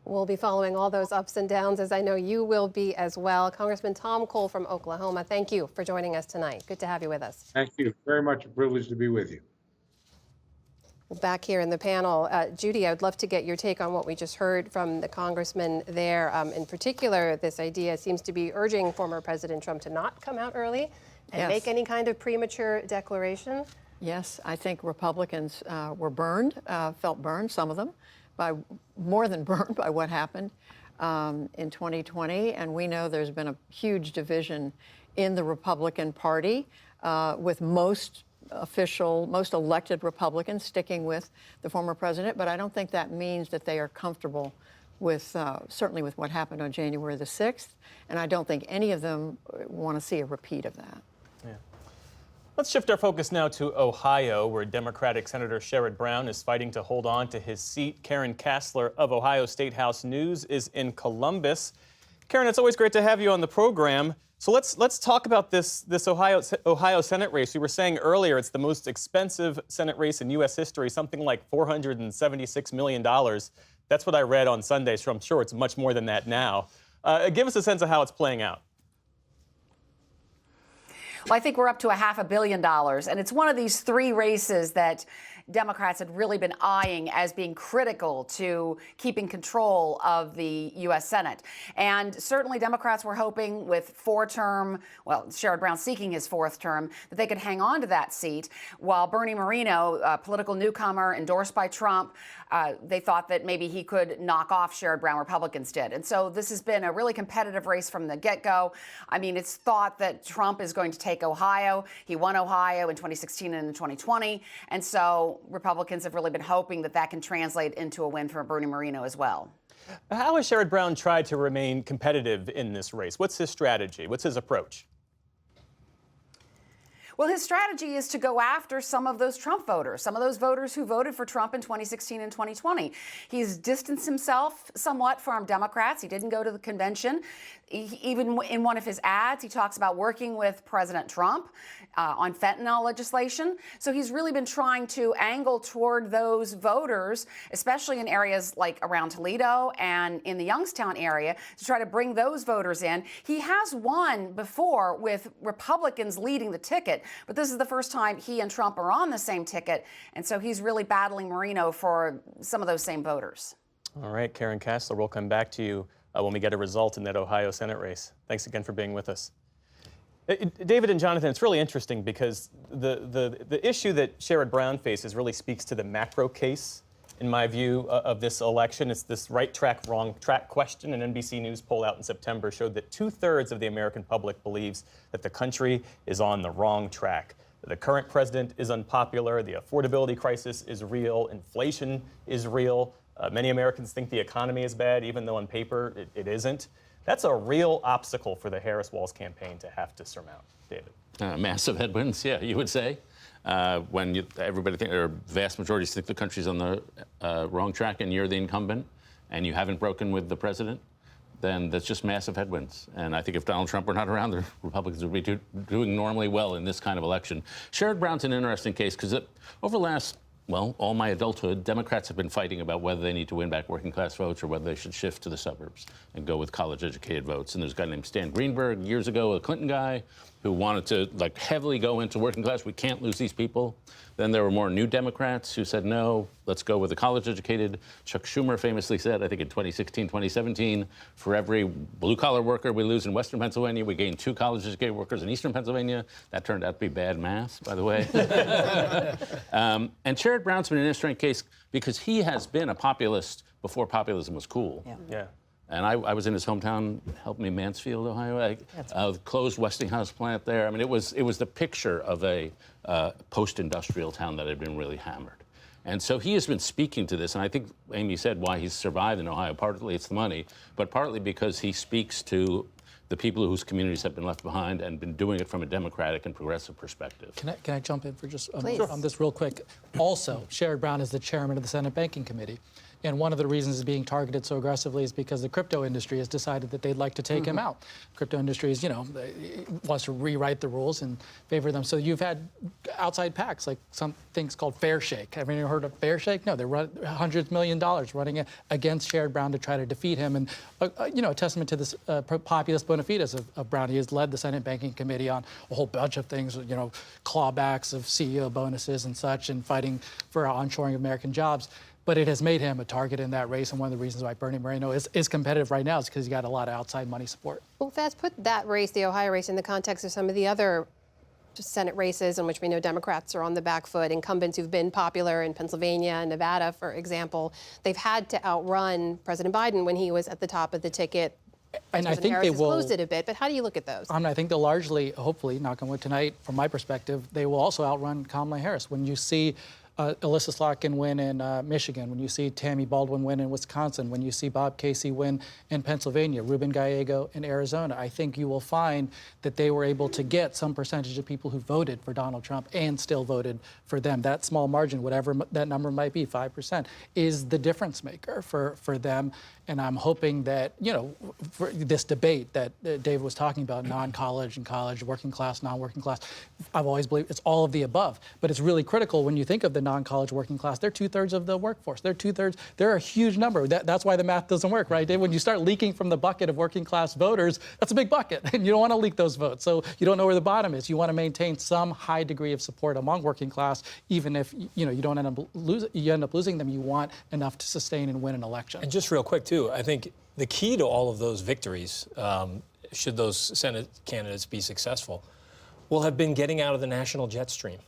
We'll be following all those ups and downs, as I know you will be as well. Congressman Tom Cole from Oklahoma, thank you for joining us tonight. Good to have you with us.
Thank you. Very much a privilege to be with you.
Back here in the panel, Judy, I would love to get your take on what we just heard from the congressman there. In particular, this idea seems to be urging former President Trump to not come out early and make any kind of premature declaration.
Yes, I think Republicans were burned, felt burned, some of them, more than burned by what happened in 2020. And we know there's been a huge division in the Republican Party with most elected Republicans sticking with the former president. But I don't think that means that they are comfortable with, certainly with what happened on January the 6th. And I don't think any of them want to see a repeat of that.
Yeah. Let's shift our focus now to Ohio, where Democratic Senator Sherrod Brown is fighting to hold on to his seat. Karen Kassler of Ohio State House News is in Columbus. Karen, it's always great to have you on the program. So let's talk about this Ohio Senate race. We were saying earlier it's the most expensive Senate race in U.S. history, something like $476 million. That's what I read on Sunday, so I'm sure it's much more than that now. Give us a sense of how it's playing out.
Well, I think we're up to $500 million, and it's one of these three races that Democrats had really been eyeing as being critical to keeping control of the U.S. Senate. And certainly Democrats were hoping with Sherrod Brown seeking his fourth term, that they could hang on to that seat, while Bernie Moreno, a political newcomer endorsed by Trump, they thought that maybe he could knock off Sherrod Brown. Republicans did. And so this has been a really competitive race from the get-go. I mean, it's thought that Trump is going to take Ohio. He won Ohio in 2016 and in 2020. And so Republicans have really been hoping that that can translate into a win for Bernie Moreno as well.
How has Sherrod Brown tried to remain competitive in this race? What's his strategy? What's his approach?
Well, his strategy is to go after some of those Trump voters, some of those voters who voted for Trump in 2016 and 2020. He's distanced himself somewhat from Democrats. He didn't go to the convention. Even in one of his ads, he talks about working with President Trump on fentanyl legislation. So he's really been trying to angle toward those voters, especially in areas like around Toledo and in the Youngstown area, to try to bring those voters in. He has won before with Republicans leading the ticket, but this is the first time he and Trump are on the same ticket. And so he's really battling Moreno for some of those same voters. All right, Karen Kassler, we'll come back to you when we get a result in that Ohio Senate race. Thanks again for being with us. David and Jonathan, it's really interesting because the issue that Sherrod Brown faces really speaks to the macro case, in my view, of this election. It's this right track, wrong track question. An NBC News poll out in September showed that 2/3 of the American public believes that the country is on the wrong track. The current president is unpopular, the affordability crisis is real, inflation is real. Many Americans think the economy is bad, even though on paper it isn't. That's a real obstacle for the Harris-Walz campaign to have to surmount. David.
Massive headwinds, yeah, you would say. When everybody think, or vast majorities think the country's on the wrong track and you're the incumbent and you haven't broken with the president, then that's just massive headwinds. And I think if Donald Trump were not around, the Republicans would be doing normally well in this kind of election. Sherrod Brown's an interesting case because over the last well, all my adulthood, Democrats have been fighting about whether they need to win back working class votes or whether they should shift to the suburbs and go with college educated votes. And there's a guy named Stan Greenberg years ago, a Clinton guy, who wanted to heavily go into working class. We can't lose these people. Then there were more new Democrats who said, no, let's go with the college educated. Chuck Schumer famously said, I think in 2016, 2017, for every blue collar worker we lose in Western Pennsylvania, we gain 2 college educated workers in Eastern Pennsylvania. That turned out to be bad math, by the way. And Sherrod Brown's been an interesting case because he has been a populist before populism was cool.
Yeah.
And I was in his hometown, helped me Mansfield, Ohio. Closed Westinghouse plant there. I mean, it was the picture of a post-industrial town that had been really hammered. And so he has been speaking to this, and I think Amy said why he's survived in Ohio. Partly it's the money, but partly because he speaks to the people whose communities have been left behind and been doing it from a democratic and progressive perspective.
Can I jump in for just on this real quick? Also, Sherrod Brown is the chairman of the Senate Banking Committee. And one of the reasons he's being targeted so aggressively is because the crypto industry has decided that they'd like to take him out. Crypto industry is, wants to rewrite the rules and favor them. So you've had outside PACs, like some things called Fair Shake. Have you heard of Fair Shake? No, they're hundreds of millions of dollars running against Sherrod Brown to try to defeat him. And, a testament to this populist bona fides of Brown. He has led the Senate Banking Committee on a whole bunch of things, clawbacks of CEO bonuses and such, and fighting for onshoring of American jobs. But it has made him a target in that race, and one of the reasons why Bernie Moreno is competitive right now is because he's got a lot of outside money support.
Well, Faz, put that race, the Ohio race, in the context of some of the other Senate races in which we know Democrats are on the back foot. Incumbents who've been popular in Pennsylvania and Nevada, for example, they've had to outrun President Biden when he was at the top of the ticket.
And I think
Harris
they
has
will
closed it a bit, but how do you look at those?
I think they'll largely, hopefully, knock on wood tonight, from my perspective, they will also outrun Kamala Harris. When you see Alyssa Slotkin win in Michigan, when you see Tammy Baldwin win in Wisconsin, when you see Bob Casey win in Pennsylvania, Ruben Gallego in Arizona, I think you will find that they were able to get some percentage of people who voted for Donald Trump and still voted for them. That small margin, whatever that number might be, 5%, is the difference maker for them. And I'm hoping that, for this debate that David was talking about, non-college and college, working class, non-working class, I've always believed it's all of the above. But it's really critical when you think of the non-college working class. They're 2/3 of the workforce. They're 2/3. They're a huge number. That's why the math doesn't work, right, Dave? When you start leaking from the bucket of working class voters, that's a big bucket. And you don't want to leak those votes. So you don't know where the bottom is. You want to maintain some high degree of support among working class, even if, you don't end up losing them. You want enough to sustain and win an election.
And just real quick, too, I think the key to all of those victories, should those Senate candidates be successful, will have been getting out of the national jet stream.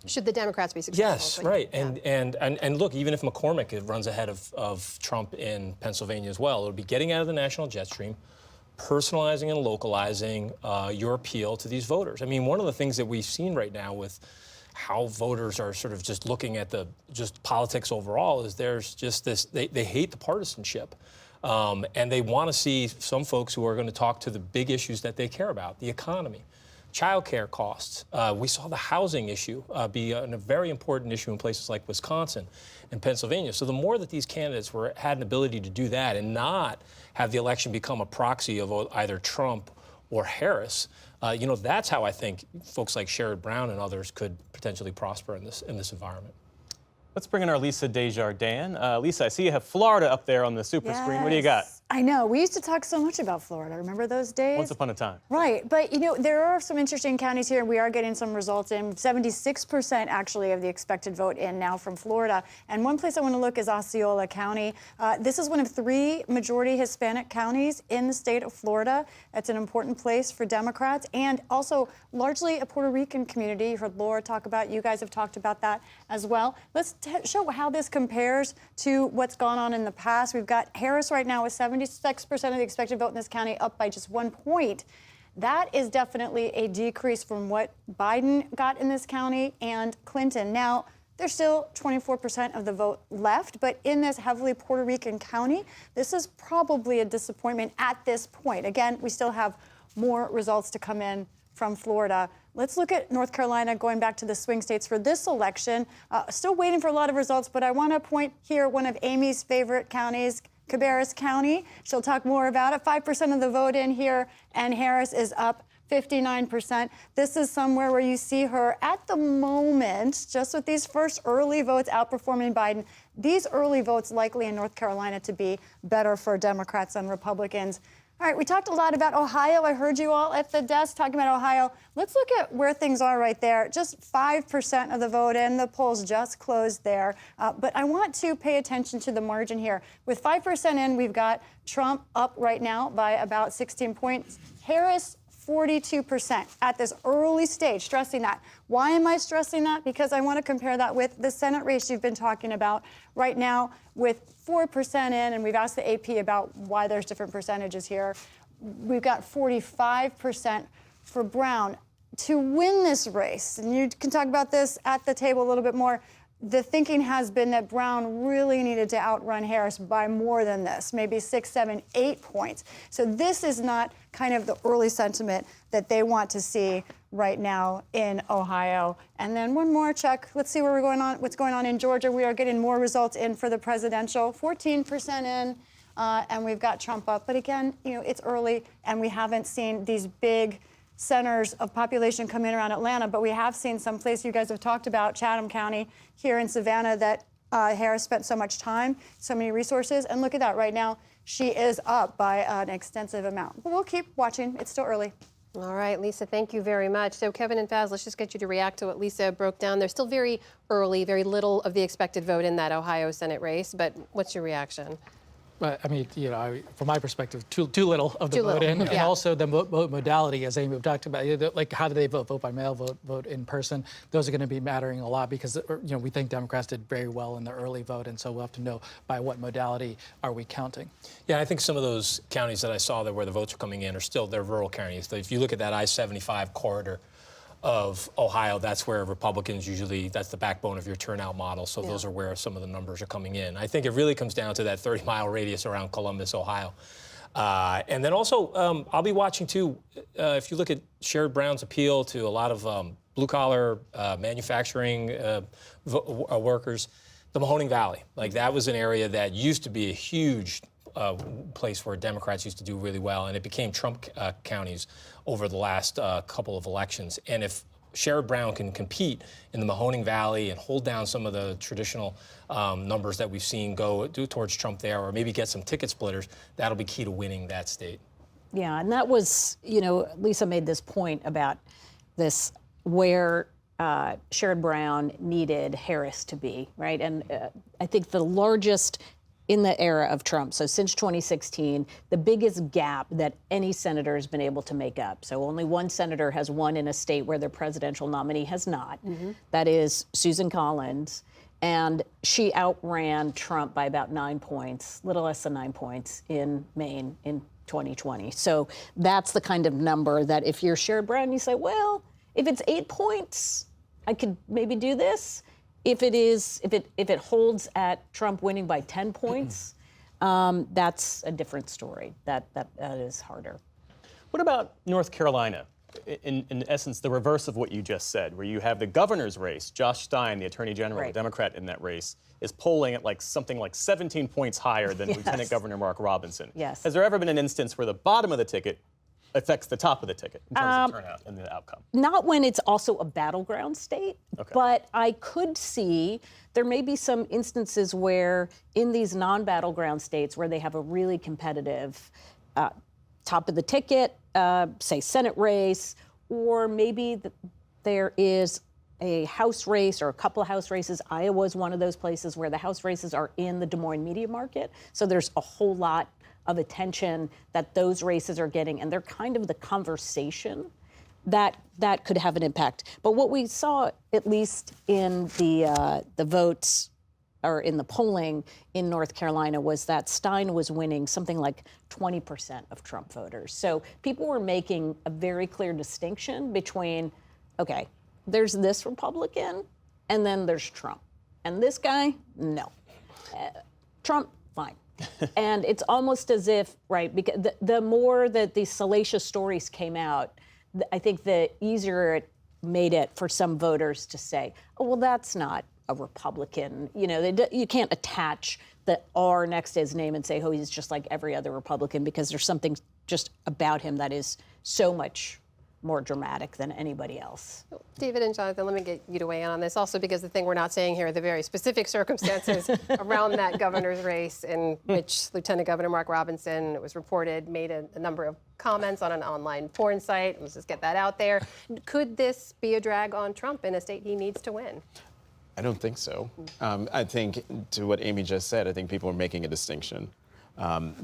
Should the Democrats be successful?
Yes, right. Yeah. And look, even if McCormick runs ahead of Trump in Pennsylvania as well, it'll be getting out of the national jet stream, personalizing and localizing your appeal to these voters. I mean, one of the things that we've seen right now with how voters are sort of just looking at just politics overall is there's just this, they hate the partisanship. And they want to see some folks who are going to talk to the big issues that they care about, the economy, childcare costs. We saw the housing issue be a very important issue in places like Wisconsin and Pennsylvania. So the more that these candidates had an ability to do that and not have the election become a proxy of either Trump or Harris, that's how I think folks like Sherrod Brown and others could potentially prosper in this environment.
Let's bring in our Lisa Desjardins. Lisa, I see you have Florida up there on the super screen. What do you got?
I know. We used to talk so much about Florida. Remember those days?
Once upon a time.
Right. But, there are some interesting counties here, and we are getting some results in. 76% actually of the expected vote in now from Florida. And one place I want to look is Osceola County. This is one of 3 majority Hispanic counties in the state of Florida. It's an important place for Democrats and also largely a Puerto Rican community. You heard Laura talk about it. You guys have talked about that as well. Let's show how this compares to what's gone on in the past. We've got Harris right now with 76% of the expected vote in this county, up by just 1 point. That is definitely a decrease from what Biden got in this county and Clinton. Now, there's still 24% of the vote left, but in this heavily Puerto Rican county, this is probably a disappointment at this point. Again, we still have more results to come in from Florida. Let's look at North Carolina, going back to the swing states for this election. Still waiting for a lot of results, but I want to point here one of Amy's favorite counties, Cabarrus County. She'll talk more about it. 5% of the vote in here, and Harris is up 59%. This is somewhere where you see her at the moment, just with these first early votes outperforming Biden. These early votes likely in North Carolina to be better for Democrats than Republicans. All right, we talked a lot about Ohio. I heard you all at the desk talking about Ohio. Let's look at where things are right there. Just 5% of the vote in. The polls just closed there. But I want to pay attention to the margin here. With 5% in, we've got Trump up right now by about 16 points. Harris, 42% at this early stage, stressing that. Why am I stressing that? Because I want to compare that with the Senate race you've been talking about right now with 4% in, and we've asked the AP about why there's different percentages here. We've got 45% for Brown. To win this race, and you can talk about this at the table a little bit more, the thinking has been that Brown really needed to outrun Harris by more than this, maybe 6, 7, 8 points. So this is not kind of the early sentiment that they want to see right now in Ohio. And then one more, Chuck. Let's see what's going on in Georgia. We are getting more results in for the presidential, 14% in, and we've got Trump up. But again, it's early, and we haven't seen these big centers of population come in around Atlanta, but we have seen some place you guys have talked about, Chatham County here in Savannah, that Harris spent so much time, so many resources. And look at that right now. She is up by an extensive amount. But we'll keep watching. It's still early.
All right, Lisa, thank you very much. So Kevin and Faz, let's just get you to react to what Lisa broke down. There's still very early, very little of the expected vote in that Ohio Senate race, but what's your reaction?
I mean, from my perspective, too little of the vote in, and also the vote modality, as Amy talked about, like how do they vote? Vote by mail, vote in person. Those are going to be mattering a lot because we think Democrats did very well in the early vote, and so we'll have to know by what modality are we counting.
Yeah, I think some of those counties that I saw there where the votes are coming in they're rural counties. If you look at that I-75 corridor of Ohio, that's where Republicans usually, that's the backbone of your turnout model. So those are where some of the numbers are coming in. I think it really comes down to that 30-mile radius around Columbus, Ohio. And then also, I'll be watching too, if you look at Sherrod Brown's appeal to a lot of blue-collar manufacturing workers, the Mahoning Valley, like that was an area that used to be a huge place where Democrats used to do really well, and it became Trump counties over the last couple of elections. And if Sherrod Brown can compete in the Mahoning Valley and hold down some of the traditional numbers that we've seen go towards Trump there, or maybe get some ticket splitters, that'll be key to winning that state.
Yeah, and that was, Lisa made this point about this where Sherrod Brown needed Harris to be, right? And I think the largest in the era of Trump, so since 2016, the biggest gap that any senator has been able to make up. So only one senator has won in a state where their presidential nominee has not. Mm-hmm. That is Susan Collins. And she outran Trump by about 9 points, little less than 9 points in Maine in 2020. So that's the kind of number that if you're Sherrod Brown, you say, well, if it's 8 points, I could maybe do this. If it holds at Trump winning by 10 points, that's a different story. That is harder.
What about North Carolina? In essence, the reverse of what you just said, where you have the governor's race. Josh Stein, the attorney general, the Democrat in that race, is polling at something like 17 points higher than Lieutenant Governor Mark Robinson.
Yes.
Has there ever been an instance where the bottom of the ticket affects the top of the ticket in terms of turnout and the outcome?
Not when it's also a battleground state, but I could see there may be some instances where in these non-battleground states where they have a really competitive top of the ticket, say Senate race, or maybe there is a House race or a couple of House races. Iowa is one of those places where the House races are in the Des Moines media market. So there's a whole lot of attention that those races are getting, and they're kind of the conversation that could have an impact. But what we saw, at least in the votes or in the polling in North Carolina, was that Stein was winning something like 20% of Trump voters. So people were making a very clear distinction between, okay, there's this Republican, and then there's Trump. And this guy, no. Trump, fine. And it's almost as if, right, because the more that these salacious stories came out, I think the easier it made it for some voters to say, oh, well, that's not a Republican. You can't attach the R next to his name and say, oh, he's just like every other Republican, because there's something just about him that is so much more dramatic than anybody else.
David and Jonathan, let me get you to weigh in on this also, because the thing we're not saying here are the very specific circumstances around that governor's race in which Lieutenant Governor Mark Robinson, it was reported, made a number of comments on an online porn site. Let's just get that out there. Could this be a drag on Trump in a state he needs to win?
I don't think so. I think, to what Amy just said, I think people are making a distinction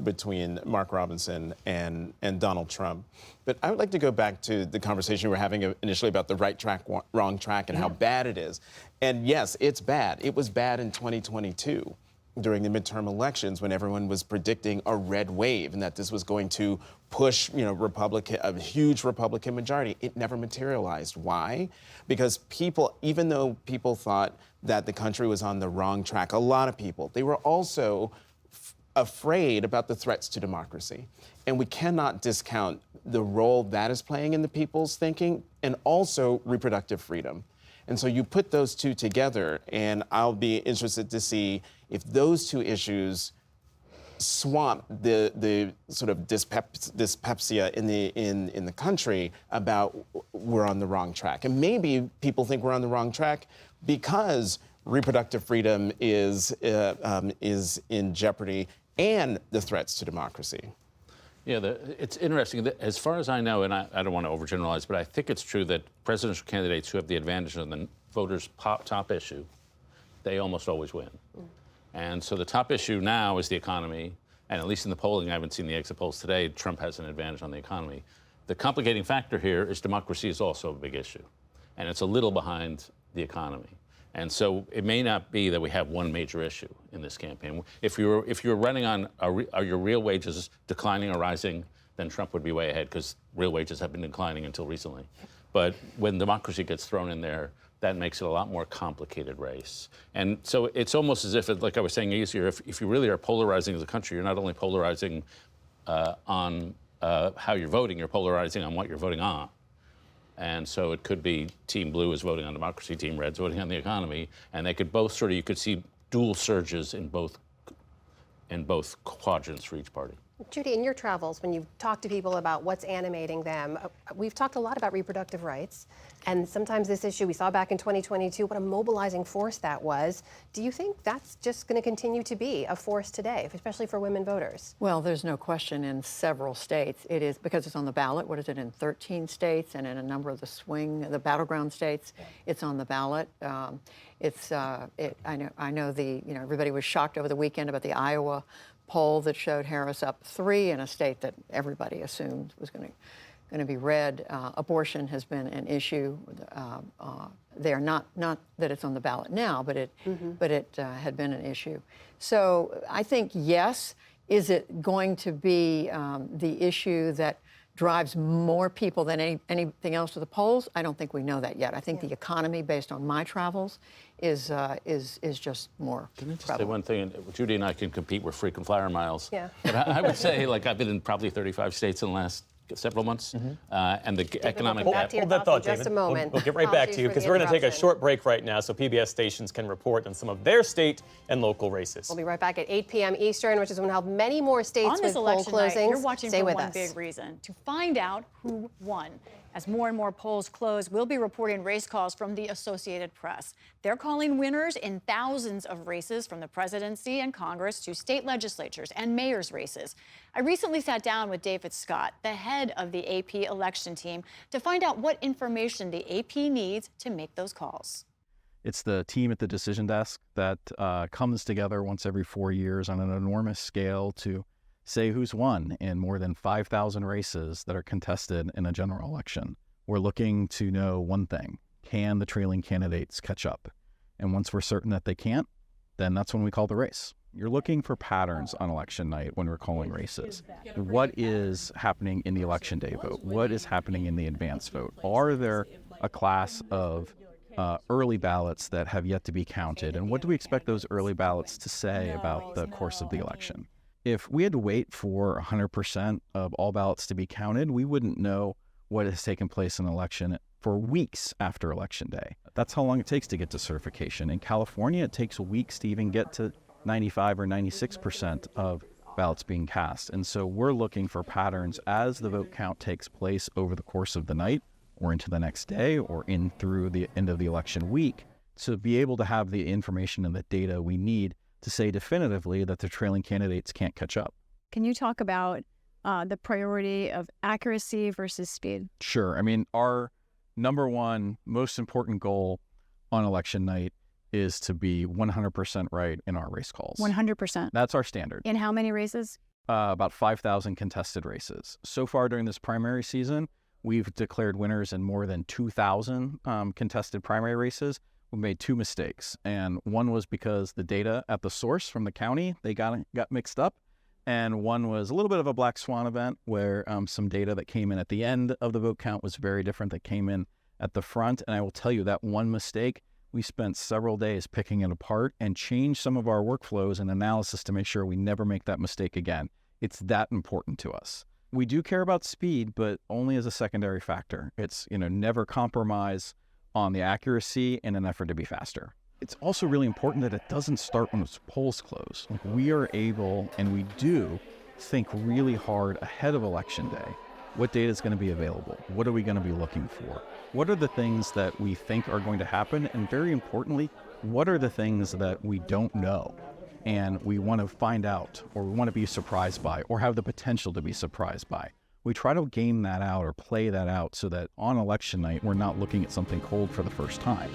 between Mark Robinson and Donald Trump. But I would like to go back to the conversation we were having initially about the right track, wrong track, and how bad it is. And yes, it's bad. It was bad in 2022 during the midterm elections when everyone was predicting a red wave and that this was going to push, a huge Republican majority. It never materialized. Why? Because people, even though people thought that the country was on the wrong track, a lot of people, they were also afraid about the threats to democracy. And we cannot discount the role that is playing in the people's thinking, and also reproductive freedom. And so you put those two together, and I'll be interested to see if those two issues swamp the sort of dyspepsia in the country about we're on the wrong track. And maybe people think we're on the wrong track because reproductive freedom is in jeopardy, and the threats to democracy.
Yeah, it's interesting. As far as I know, and I don't want to overgeneralize, but I think it's true that presidential candidates who have the advantage of the voters' top issue, they almost always win. And so the top issue now is the economy, and at least in the polling, I haven't seen the exit polls today, Trump has an advantage on the economy. The complicating factor here is democracy is also a big issue, and it's a little behind the economy. And so it may not be that we have one major issue in this campaign. If you're running on are your real wages declining or rising, then Trump would be way ahead because real wages have been declining until recently. But when democracy gets thrown in there, that makes it a lot more complicated race. And so it's almost as if, like I was saying earlier, if you really are polarizing as a country, you're not only polarizing on how you're voting, you're polarizing on what you're voting on. And so it could be Team Blue is voting on democracy, Team Red's voting on the economy, and they could both you could see dual surges in both quadrants for each party.
Judy, in your travels, when you talk to people about what's animating them, we've talked a lot about reproductive rights, and sometimes this issue we saw back in 2022, what a mobilizing force that was. Do you think that's just going to continue to be a force today, especially for women voters?
Well, there's no question in several states. It is because it's on the ballot. What is it, in 13 states and in a number of the battleground states, it's on the ballot. I know everybody was shocked over the weekend about the Iowa poll that showed Harris up 3 in a state that everybody assumed was going to be red. Abortion has been an issue there. Not that it's on the ballot now, but it had been an issue. So I think yes. Is it going to be the issue that drives more people than anything else to the polls? I don't think we know that yet. I think the economy, based on my travels, is just more
Can I just
prevalent.
say one thing? Judy and I can compete with frequent flyer miles.
Yeah.
But I would say, I've been in probably 35 states in the last several months, and the economic...
Hold that thought,
David.
Just a moment.
We'll get right back to you because we're going to take a short break right now so PBS stations can report on some of their state and local races.
We'll be right back at 8 p.m. Eastern, which is when we'll have many more states
On
with
this
poll
election
closings.
night, you're watching
Stay
for
with
one
us.
big reason, to find out who won. As more and more polls close, we'll be reporting race calls from the Associated Press. They're calling winners in thousands of races from the presidency and Congress to state legislatures and mayor's races. I recently sat down with David Scott, the head of the AP election team, to find out what information the AP needs to make those calls.
It's the team at the decision desk that comes together once every 4 years on an enormous scale to say who's won in more than 5,000 races that are contested in a general election. We're looking to know one thing: can the trailing candidates catch up? And once we're certain that they can't, then that's when we call the race. You're looking for patterns on election night when we're calling races. What is happening in the election day vote? What is happening in the advance vote? Are there a class of early ballots that have yet to be counted? And what do we expect those early ballots to say about the course of the election? If we had to wait for 100% of all ballots to be counted, we wouldn't know what has taken place in an election for weeks after Election Day. That's how long it takes to get to certification. In California, it takes weeks to even get to 95 or 96% of ballots being cast. And so we're looking for patterns as the vote count takes place over the course of the night or into the next day or in through the end of the election week to be able to have the information and the data we need to say definitively that the trailing candidates can't catch up.
Can you talk about the priority of accuracy versus speed?
Sure. I mean, our number one most important goal on election night is to be 100% right in our race calls.
100%.
That's our standard.
In how many races?
About 5,000 contested races. So far during this primary season, we've declared winners in more than 2,000 contested primary races. We made two mistakes, and one was because the data at the source from the county, they got mixed up, and one was a little bit of a black swan event where some data that came in at the end of the vote count was very different that came in at the front. And I will tell you that one mistake, we spent several days picking it apart and changed some of our workflows and analysis to make sure we never make that mistake again. It's that important to us. We do care about speed, but only as a secondary factor. It's, never compromise on the accuracy in an effort to be faster. It's also really important that it doesn't start when the polls close. Like, we are able, and we do, think really hard ahead of Election Day. What data is going to be available? What are we going to be looking for? What are the things that we think are going to happen? And very importantly, what are the things that we don't know and we want to find out, or we want to be surprised by, or have the potential to be surprised by? We try to game that out or play that out so that on election night, we're not looking at something cold for the first time.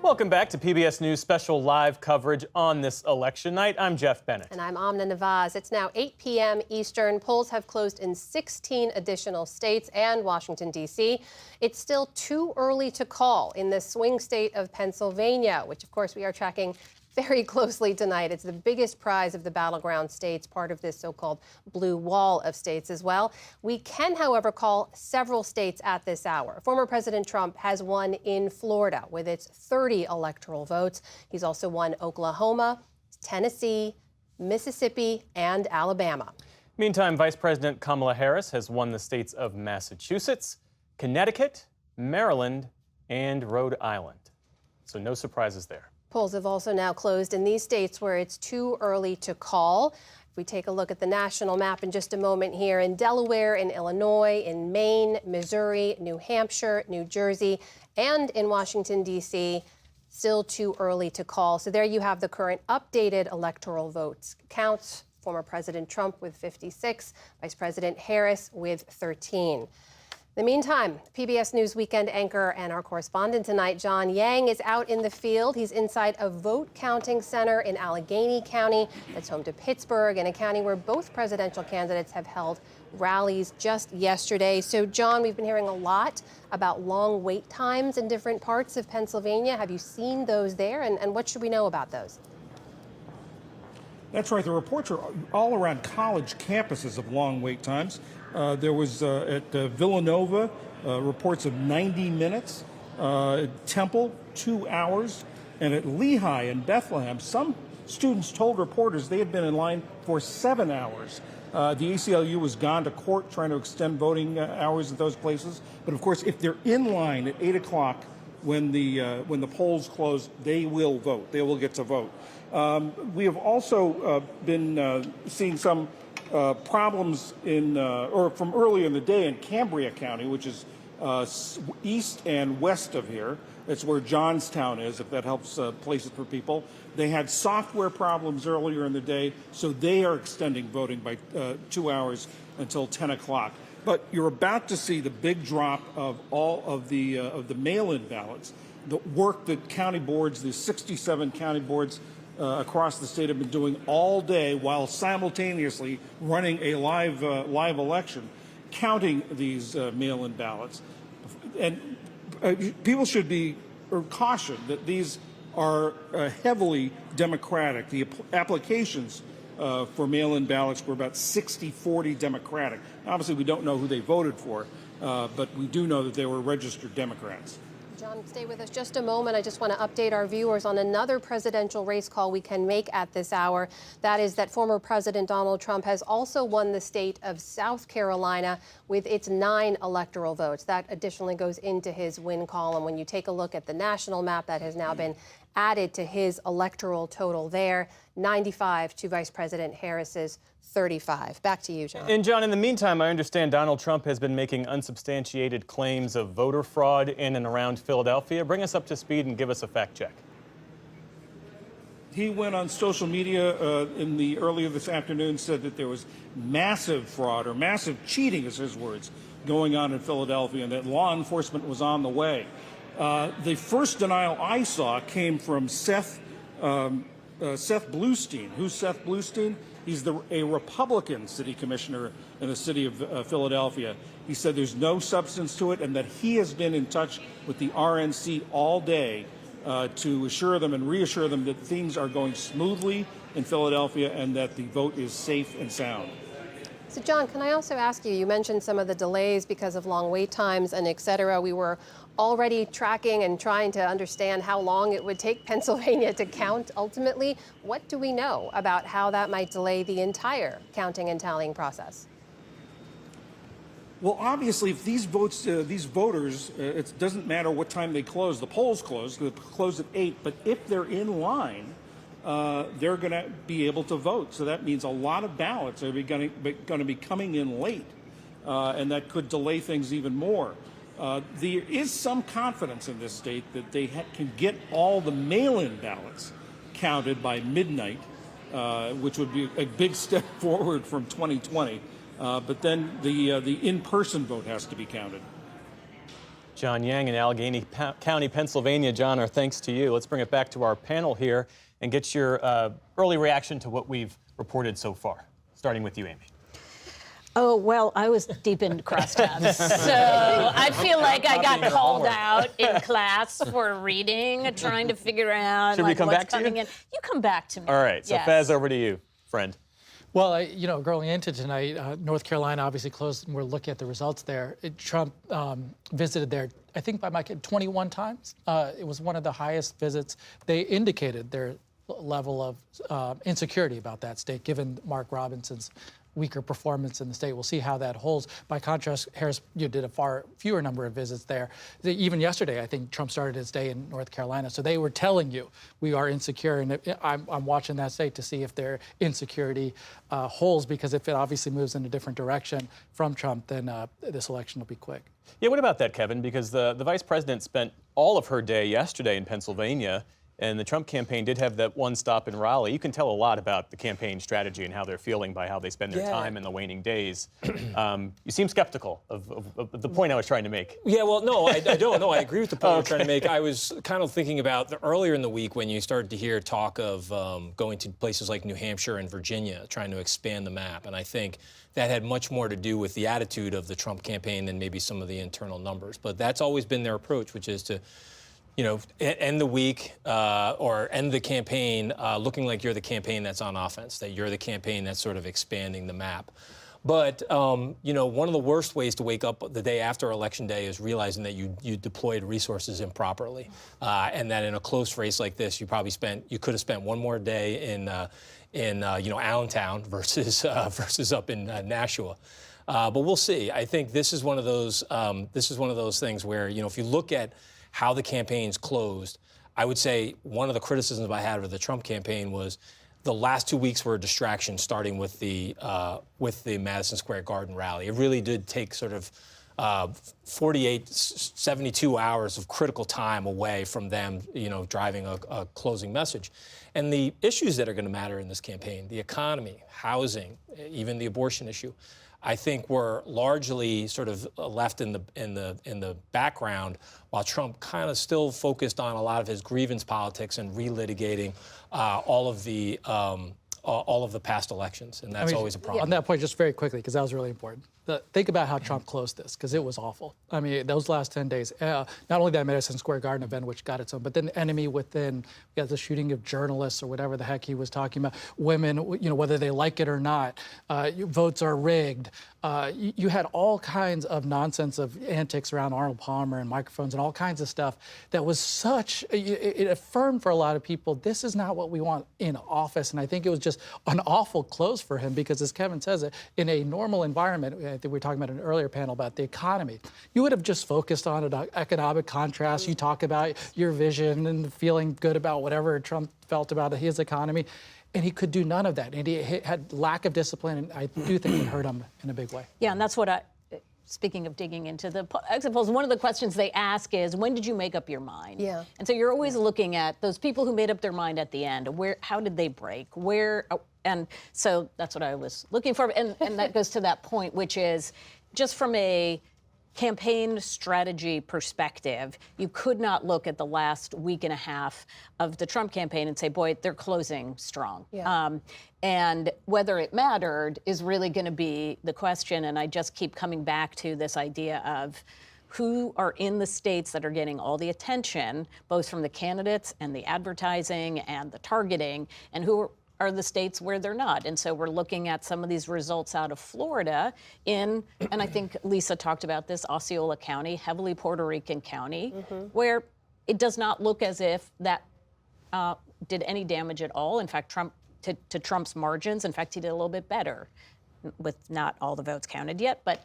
Welcome back to PBS News special live coverage on this election night. I'm Jeff Bennett.
And I'm Amna Navaz. It's now 8 p.m. Eastern. Polls have closed in 16 additional states and Washington, D.C. It's still too early to call in the swing state of Pennsylvania, which, of course, we are tracking very closely tonight. It's the biggest prize of the battleground states, part of this so-called blue wall of states as well. We can, however, call several states at this hour. Former President Trump has won in Florida with its 30 electoral votes. He's also won Oklahoma, Tennessee, Mississippi, and Alabama.
Meantime, Vice President Kamala Harris has won the states of Massachusetts, Connecticut, Maryland, and Rhode Island. So no surprises there.
Polls have also now closed in these states where it's too early to call. If we take a look at the national map in just a moment here, in Delaware, in Illinois, in Maine, Missouri, New Hampshire, New Jersey, and in Washington, D.C., still too early to call. So there you have the current updated electoral votes counts. Former President Trump with 56, Vice President Harris with 13. In the meantime, PBS News weekend anchor and our correspondent tonight, John Yang, is out in the field. He's inside a vote counting center in Allegheny County that's home to Pittsburgh, in a county where both presidential candidates have held rallies just yesterday. So, John, we've been hearing a lot about long wait times in different parts of Pennsylvania. Have you seen those there, and what should we know about those?
That's right. The reports are all around college campuses of long wait times. There was at Villanova reports of 90 minutes, at Temple 2 hours, and at Lehigh in Bethlehem, some students told reporters they had been in line for 7 hours. The ACLU has gone to court trying to extend voting hours at those places. But of course, if they're in line at 8 o'clock when the polls close, they will vote. They will get to vote. We have also been seeing some problems or from earlier in the day in Cambria County, which is east and west of here. That's where Johnstown is, if that helps place it for people. They had software problems earlier in the day, so they are extending voting by 2 hours until 10 o'clock. But you're about to see the big drop of all of the mail-in ballots. The work that county boards, the 67 county boards across the state have been doing all day while simultaneously running a live election, counting these mail-in ballots. And people should be cautioned that these are heavily Democratic. The applications for mail-in ballots were about 60-40 Democratic. Obviously, we don't know who they voted for, but we do know that they were registered Democrats.
John, stay with us just a moment. I just want to update our viewers on another presidential race call we can make at this hour. That is that former President Donald Trump has also won the state of South Carolina with its 9 electoral votes. That additionally goes into his win column. When you take a look at the national map, that has now been added to his electoral total there, 95 to Vice President Harris's 35. Back to you, John.
And John, in the meantime, I understand Donald Trump has been making unsubstantiated claims of voter fraud in and around Philadelphia. Bring us up to speed and give us a fact check.
He went on social media earlier this afternoon, said that there was massive fraud or massive cheating, is his words, going on in Philadelphia, and that law enforcement was on the way. The first denial I saw came from Seth Bluestein. Who's Seth Bluestein? He's a Republican city commissioner in the city of Philadelphia. He said there's no substance to it and that he has been in touch with the RNC all day to assure them and reassure them that things are going smoothly in Philadelphia and that the vote is safe and sound.
So, John, can I also ask you, you mentioned some of the delays because of long wait times and et cetera. We were already tracking and trying to understand how long it would take Pennsylvania to count ultimately. What do we know about how that might delay the entire counting and tallying process?
Well, obviously, if these voters, it doesn't matter what time they close. The polls close. They close at 8. But if they're in line, they're going to be able to vote. So that means a lot of ballots are going to be coming in late, and that could delay things even more. There is some confidence in this state that they can get all the mail-in ballots counted by midnight, which would be a big step forward from 2020. But then the in-person vote has to be counted.
John Yang in Allegheny County, Pennsylvania. John, our thanks to you. Let's bring it back to our panel here and get your early reaction to what we've reported so far, starting with you, Amy.
Oh, well, I was deep in crosstabs, so I feel like I got called out in class for reading, trying to figure out
Should we come
what's
back to
coming
you?
in. You come back to me.
All right, so
Yes.
Faz, over to you, friend.
Well, going into tonight, North Carolina obviously closed, and we're looking at the results there. Trump visited there, I think by my count, 21 times. It was one of the highest visits. They indicated their level of insecurity about that state, given Mark Robinson's weaker performance in the state. We'll see how that holds. By contrast, Harris did a far fewer number of visits there. Even yesterday, I think Trump started his day in North Carolina. So they were telling you we are insecure, and I'm watching that state to see if their insecurity holds, because if it obviously moves in a different direction from Trump, then this election will be quick.
Yeah, what about that, Kevin? Because the vice president spent all of her day yesterday in Pennsylvania, and the Trump campaign did have that one stop in Raleigh. You can tell a lot about the campaign strategy and how they're feeling by how they spend their time in the waning days. You seem skeptical of the point I was trying to make.
Yeah, well, no, I don't. No, I agree with the point you're trying to make. I was kind of thinking about earlier in the week when you started to hear talk of going to places like New Hampshire and Virginia, trying to expand the map. And I think that had much more to do with the attitude of the Trump campaign than maybe some of the internal numbers. But that's always been their approach, which is to end the week or end the campaign looking like you're the campaign that's on offense, that you're the campaign that's sort of expanding the map. But, one of the worst ways to wake up the day after Election Day is realizing that you deployed resources improperly, and that in a close race like this, you could have spent one more day in Allentown versus up in Nashua. But we'll see. I think this is one of those things where, if you look at how the campaigns closed, I would say one of the criticisms I had of the Trump campaign was the last 2 weeks were a distraction, starting with the Madison Square Garden rally. It really did take sort of 48, 72 hours of critical time away from them, driving a closing message. And the issues that are going to matter in this campaign, the economy, housing, even the abortion issue, I think were largely sort of left in the background, while Trump kind of still focused on a lot of his grievance politics and relitigating all of the all of the past elections, and that's always a problem.
On that point, just very quickly, because that was really important. Think about how Trump closed this, because it was awful. I mean, those last 10 days, not only that Madison Square Garden event, which got its own, but then enemy within, we got the shooting of journalists or whatever the heck he was talking about, women, whether they like it or not, votes are rigged. You had all kinds of nonsense of antics around Arnold Palmer and microphones and all kinds of stuff that was it affirmed for a lot of people, this is not what we want in office. And I think it was just an awful close for him because, as Kevin says, in a normal environment, I think we were talking about in an earlier panel about the economy, you would have just focused on an economic contrast. You talk about your vision and feeling good about whatever Trump felt about his economy. And he could do none of that. And he had lack of discipline, and I do think it hurt him in a big way.
Yeah, and that's what speaking of digging into the exit polls, one of the questions they ask is, when did you make up your mind?
Yeah.
And so you're always looking at those people who made up their mind at the end. How did they break? And so that's what I was looking for. And that goes to that point, which is just from a campaign strategy perspective, you could not look at the last week and a half of the Trump campaign and say, boy, they're closing strong.
Yeah.
And whether it mattered is really going to be the question. And I just keep coming back to this idea of who are in the states that are getting all the attention, both from the candidates and the advertising and the targeting, and who are the states where they're not. And so we're looking at some of these results out of Florida and I think Lisa talked about this, Osceola County, heavily Puerto Rican county, where it does not look as if that did any damage at all. In fact, to Trump's margins, in fact, he did a little bit better with not all the votes counted yet, but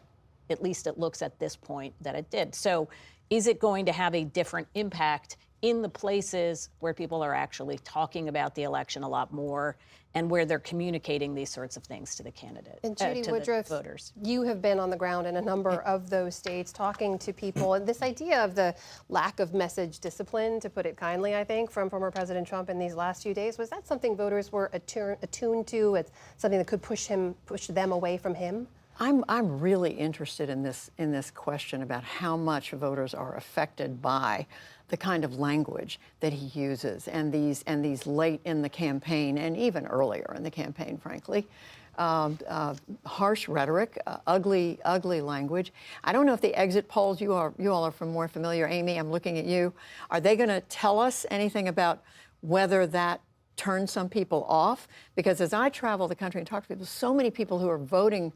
at least it looks at this point that it did. So is it going to have a different impact in the places where people are actually talking about the election a lot more and where they're communicating these sorts of things to the candidate,
and Judy
to
Woodruff,
the voters?
You have been on the ground in a number of those states talking to people. And this idea of the lack of message discipline, to put it kindly, I think, from former President Trump in these last few days, was that something voters were attuned to? It's something that could push them away from him?
I'm really interested in this question about how much voters are affected by the kind of language that he uses, and these late in the campaign and even earlier in the campaign, frankly, harsh rhetoric, ugly language. I don't know if the exit polls, you all are more familiar. Amy, I'm looking at you. Are they going to tell us anything about whether that turned some people off? Because as I travel the country and talk to people, so many people who are voting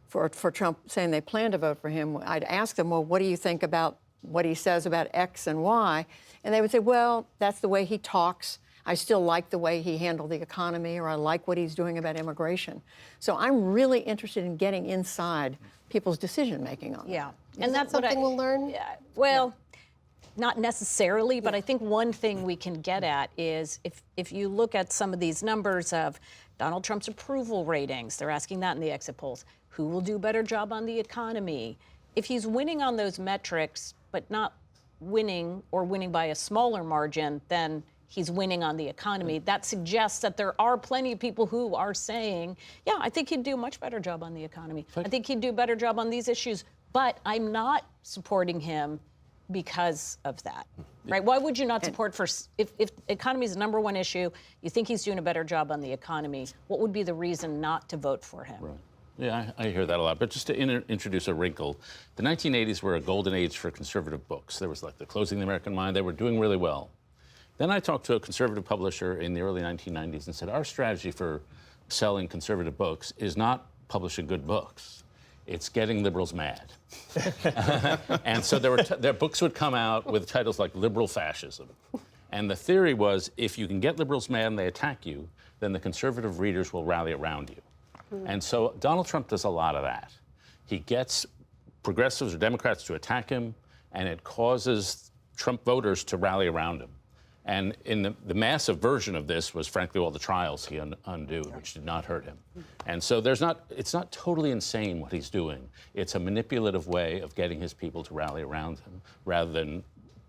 for Trump saying they plan to vote for him, I'd ask them, well, what do you think about what he says about X and Y? And they would say, well, that's the way he talks. I still like the way he handled the economy, or I like what he's doing about immigration. So I'm really interested in getting inside people's decision-making on that.
Yeah.
And that's something we'll learn?
Yeah, well, not necessarily, but I think one thing we can get at is if you look at some of these numbers of Donald Trump's approval ratings, they're asking that in the exit polls, who will do a better job on the economy? If he's winning on those metrics, but not winning or winning by a smaller margin, then he's winning on the economy. That suggests that there are plenty of people who are saying, yeah, I think he'd do a much better job on the economy. I think he'd do a better job on these issues, but I'm not supporting him because of that, right? Why would you not support if economy is the number one issue, you think he's doing a better job on the economy, what would be the reason not to vote for him?
Right. Yeah, I hear that a lot. But just to introduce a wrinkle, the 1980s were a golden age for conservative books. There was like the Closing the American Mind. They were doing really well. Then I talked to a conservative publisher in the early 1990s and said, our strategy for selling conservative books is not publishing good books. It's getting liberals mad. And so their books would come out with titles like Liberal Fascism. And the theory was, if you can get liberals mad and they attack you, then the conservative readers will rally around you. And so Donald Trump does a lot of that. He gets progressives or Democrats to attack him, and it causes Trump voters to rally around him. And in the massive version of this was, frankly, all the trials he undid, which did not hurt him. And so it's not totally insane what he's doing. It's a manipulative way of getting his people to rally around him rather than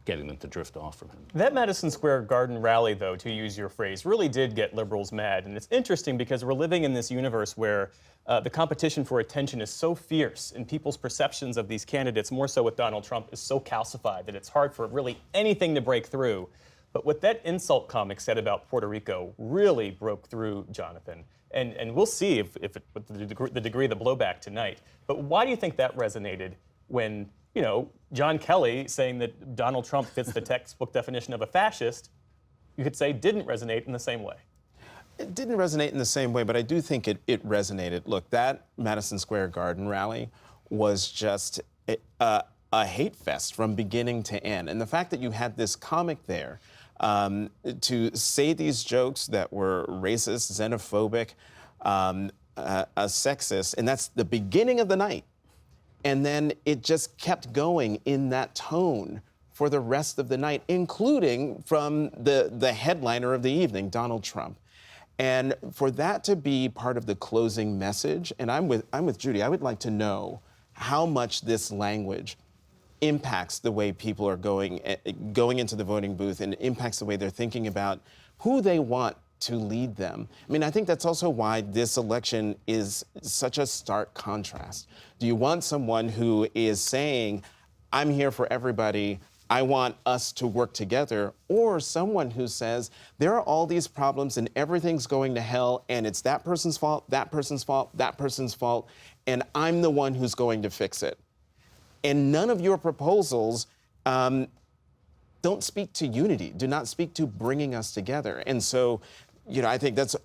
getting them to drift off from him.
That Madison Square Garden rally, though, to use your phrase, really did get liberals mad. And it's interesting because we're living in this universe where the competition for attention is so fierce and people's perceptions of these candidates, more so with Donald Trump, is so calcified that it's hard for really anything to break through. But what that insult comic said about Puerto Rico really broke through, Jonathan. And we'll see if with the degree of the blowback tonight. But why do you think that resonated when, John Kelly saying that Donald Trump fits the textbook definition of a fascist, you could say didn't resonate in the same way?
It didn't resonate in the same way, but I do think it resonated. Look, that Madison Square Garden rally was just a hate fest from beginning to end. And the fact that you had this comic there to say these jokes that were racist, xenophobic, sexist, and that's the beginning of the night. And then it just kept going in that tone for the rest of the night, including from the headliner of the evening, Donald Trump. And for that to be part of the closing message, and I'm with Judy, I would like to know how much this language impacts the way people are going into the voting booth and impacts the way they're thinking about who they want to lead them. I mean, I think that's also why this election is such a stark contrast. Do you want someone who is saying, I'm here for everybody, I want us to work together, or someone who says, there are all these problems and everything's going to hell and it's that person's fault, that person's fault, that person's fault, and I'm the one who's going to fix it? And none of your proposals don't speak to unity, do not speak to bringing us together. And so, I think that's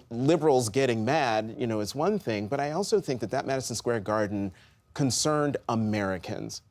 liberals getting mad, is one thing, but I also think that Madison Square Garden concerned Americans.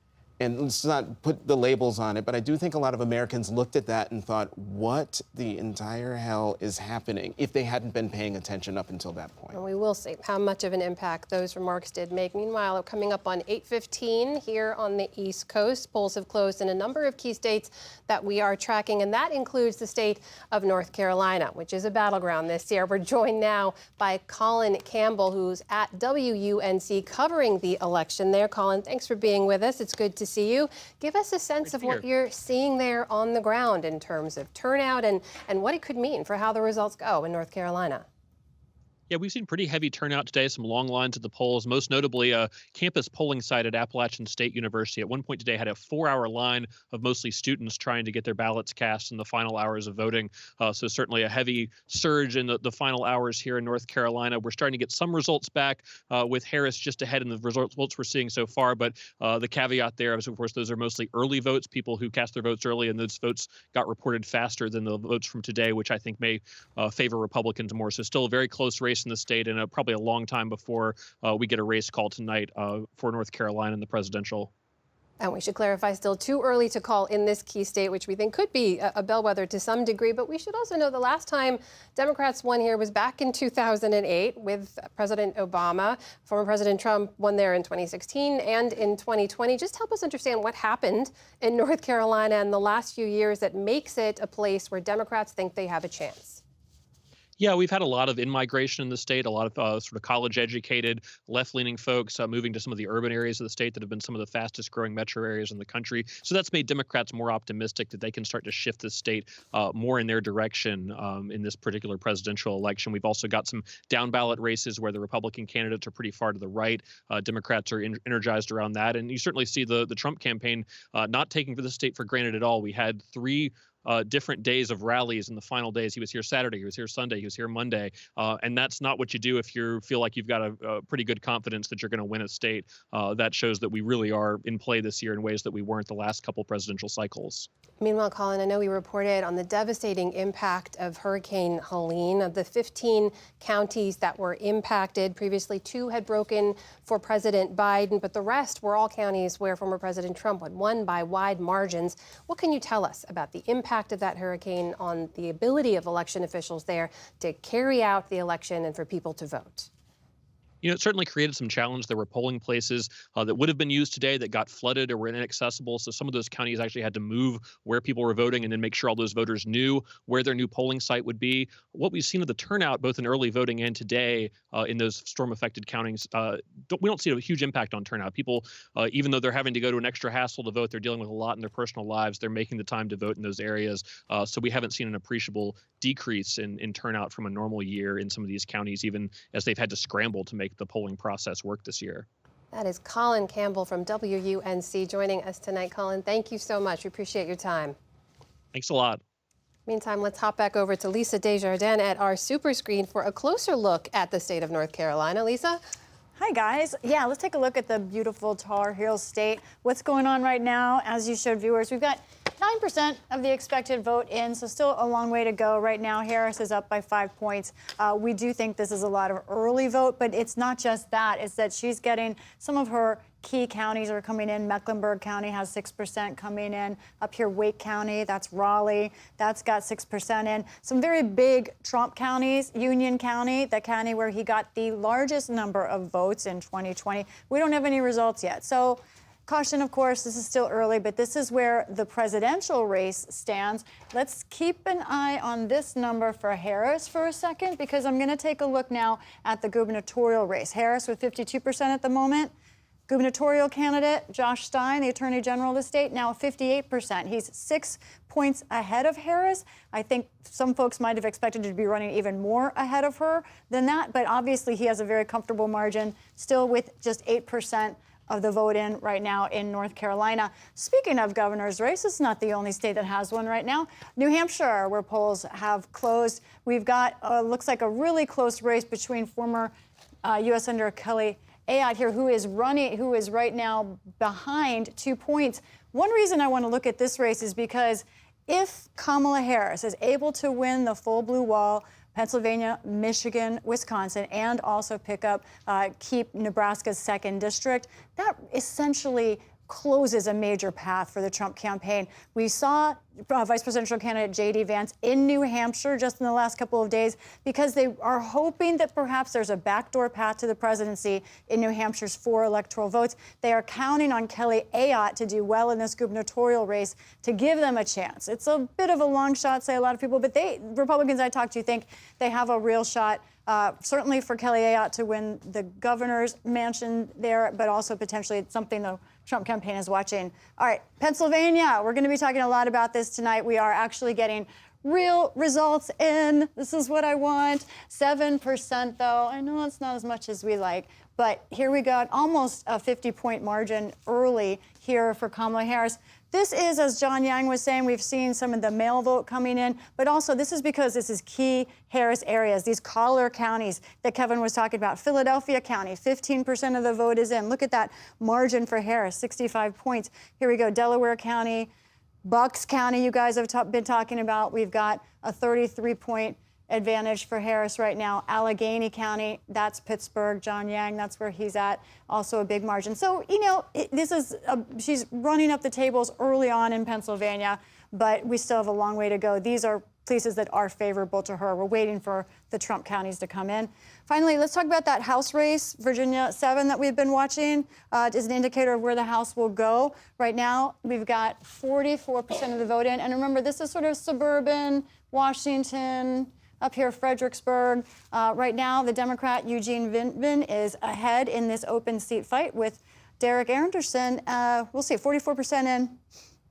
And let's not put the labels on it, but I do think a lot of Americans looked at that and thought, what the entire hell is happening, if they hadn't been paying attention up until that point.
And we will see how much of an impact those remarks did make. Meanwhile, coming up on 8:15 here on the East Coast, polls have closed in a number of key states that we are tracking, and that includes the state of North Carolina, which is a battleground this year. We're joined now by Colin Campbell, who's at WUNC covering the election there. Colin, thanks for being with us. It's good to see you. Give us a sense of what you're seeing there on the ground in terms of turnout and what it could mean for how the results go in North Carolina.
Yeah, we've seen pretty heavy turnout today, some long lines at the polls, most notably a campus polling site at Appalachian State University. At one point today had a 4-hour line of mostly students trying to get their ballots cast in the final hours of voting. So certainly a heavy surge in the final hours here in North Carolina. We're starting to get some results back with Harris just ahead in the results we're seeing so far. But the caveat there is, of course, those are mostly early votes, people who cast their votes early, and those votes got reported faster than the votes from today, which I think may favor Republicans more. So still a very close race in the state, and probably a long time before we get a race call tonight for North Carolina in the presidential.
And we should clarify, still too early to call in this key state, which we think could be a bellwether to some degree. But we should also know the last time Democrats won here was back in 2008 with President Obama. Former President Trump won there in 2016 and in 2020. Just help us understand what happened in North Carolina in the last few years that makes it a place where Democrats think they have a chance.
Yeah, we've had a lot of in-migration in the state, a lot of sort of college-educated, left-leaning folks moving to some of the urban areas of the state that have been some of the fastest-growing metro areas in the country. So that's made Democrats more optimistic that they can start to shift the state more in their direction in this particular presidential election. We've also got some down-ballot races where the Republican candidates are pretty far to the right. Democrats are energized around that. And you certainly see the Trump campaign not taking the state for granted at all. We had 3 different days of rallies in the final days. He was here Saturday, he was here Sunday, he was here Monday. And that's not what you do if you feel like you've got a pretty good confidence that you're going to win a state. That shows that we really are in play this year in ways that we weren't the last couple presidential cycles.
Meanwhile, Colin, I know we reported on the devastating impact of Hurricane Helene. Of the 15 counties that were impacted, previously 2 had broken for President Biden, but the rest were all counties where former President Trump had won by wide margins. What can you tell us about the impact of that hurricane on the ability of election officials there to carry out the election and for people to vote?
It certainly created some challenge. There were polling places that would have been used today that got flooded or were inaccessible. So some of those counties actually had to move where people were voting and then make sure all those voters knew where their new polling site would be. What we've seen of the turnout, both in early voting and today in those storm-affected counties, we don't see a huge impact on turnout. People, even though they're having to go to an extra hassle to vote, they're dealing with a lot in their personal lives. They're making the time to vote in those areas. So we haven't seen an appreciable decrease in turnout from a normal year in some of these counties, even as they've had to scramble to make the polling process work this year.
That is Colin Campbell from WUNC joining us tonight. Colin, thank you so much. We appreciate your time.
Thanks a lot.
Meantime, let's hop back over to Lisa Desjardins at our super screen for a closer look at the state of North Carolina. Lisa?
Hi, guys. Yeah, let's take a look at the beautiful Tar Heel State. What's going on right now, as you showed viewers, we've got 9% of the expected vote in, so still a long way to go. Right now, Harris is up by 5 points. We do think this is a lot of early vote, but it's not just that. It's that she's getting some of her key counties are coming in. Mecklenburg County has 6% coming in. Up here, Wake County, that's Raleigh, that's got 6% in. Some very big Trump counties, Union County, the county where he got the largest number of votes in 2020. We don't have any results yet. So caution, of course, this is still early, but this is where the presidential race stands. Let's keep an eye on this number for Harris for a second, because I'm going to take a look now at the gubernatorial race. Harris with 52% at the moment. Gubernatorial candidate Josh Stein, the Attorney General of the state, now 58%. He's 6 points ahead of Harris. I think some folks might have expected to be running even more ahead of her than that, but obviously he has a very comfortable margin, still with just 8% of the vote in right now in North Carolina. Speaking of governor's race, it's not the only state that has one right now. New Hampshire, where polls have closed, we've got looks like a really close race between former U.S. Senator Kelly Ayotte here, who is right now behind 2 points. One reason I want to look at this race is because if Kamala Harris is able to win the full blue wall, Pennsylvania, Michigan, Wisconsin, and also keep Nebraska's 2nd district, that essentially closes a major path for the Trump campaign. We saw Vice Presidential candidate J.D. Vance in New Hampshire just in the last couple of days because they are hoping that perhaps there's a backdoor path to the presidency in New Hampshire's 4 electoral votes. They are counting on Kelly Ayotte to do well in this gubernatorial race to give them a chance. It's a bit of a long shot, say a lot of people, but Republicans I talk to think they have a real shot. Certainly for Kelly Ayotte to win the governor's mansion there, but also potentially it's something the Trump campaign is watching. All right, Pennsylvania, we're going to be talking a lot about this tonight. We are actually getting real results in. This is what I want. 7% though. I know it's not as much as we like, but here we got almost a 50-point margin early here for Kamala Harris. This is, as John Yang was saying, we've seen some of the mail vote coming in, but also this is because this is key Harris areas, these collar counties that Kevin was talking about. Philadelphia County, 15% of the vote is in. Look at that margin for Harris, 65 points. Here we go, Delaware County, Bucks County, you guys have been talking about. We've got a 33-point advantage for Harris right now. Allegheny County, that's Pittsburgh. John Yang, that's where he's at. Also a big margin. So, she's running up the tables early on in Pennsylvania, but we still have a long way to go. These are places that are favorable to her. We're waiting for the Trump counties to come in. Finally, let's talk about that House race, Virginia 7, that we've been watching. Is an indicator of where the House will go. Right now, we've got 44% of the vote in. And remember, this is sort of suburban Washington, up here, Fredericksburg. Right now, the Democrat Eugene Vindman is ahead in this open seat fight with Derek Anderson. We'll see, 44% in.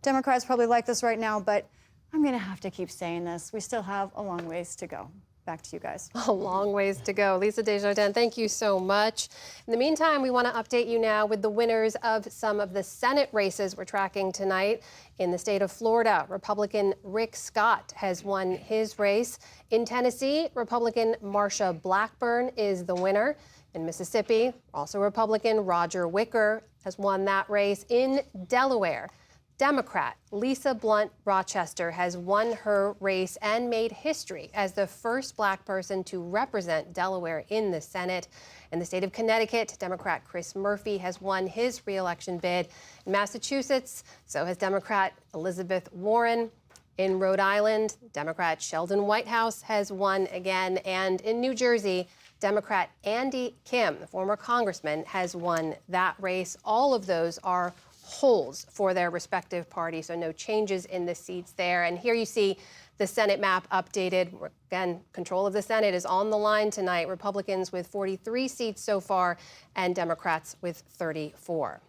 Democrats probably like this right now, but I'm going to have to keep saying this. We still have a long ways to go. Back to you guys.
A long ways to go. Lisa Desjardins, thank you so much. In the meantime, we want to update you now with the winners of some of the Senate races we're tracking tonight. In the state of Florida, Republican Rick Scott has won his race. In Tennessee, Republican Marsha Blackburn is the winner. In Mississippi, also Republican Roger Wicker has won that race. In Delaware, Democrat Lisa Blunt Rochester has won her race and made history as the first Black person to represent Delaware in the Senate. In the state of Connecticut, Democrat Chris Murphy has won his re-election bid. In Massachusetts, so has Democrat Elizabeth Warren. In Rhode Island, Democrat Sheldon Whitehouse has won again. And in New Jersey, Democrat Andy Kim, the former congressman, has won that race. All of those are holds for their respective parties, so no changes in the seats there. And here you see the Senate map updated. Again, control of the Senate is on the line tonight. Republicans with 43 seats so far and Democrats with 34.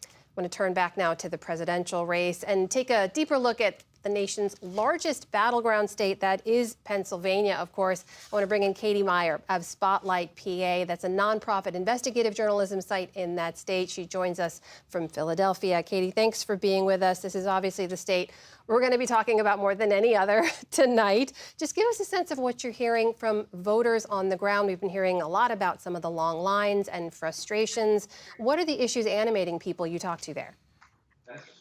I want to turn back now to the presidential race and take a deeper look at the nation's largest battleground state, that is Pennsylvania, of course. I want to bring in Katie Meyer of Spotlight PA. That's a nonprofit investigative journalism site in that state. She joins us from Philadelphia. Katie, thanks for being with us. This is obviously the state we're going to be talking about more than any other tonight. Just give us a sense of what you're hearing from voters on the ground. We've been hearing a lot about some of the long lines and frustrations. What are the issues animating people you talk to there?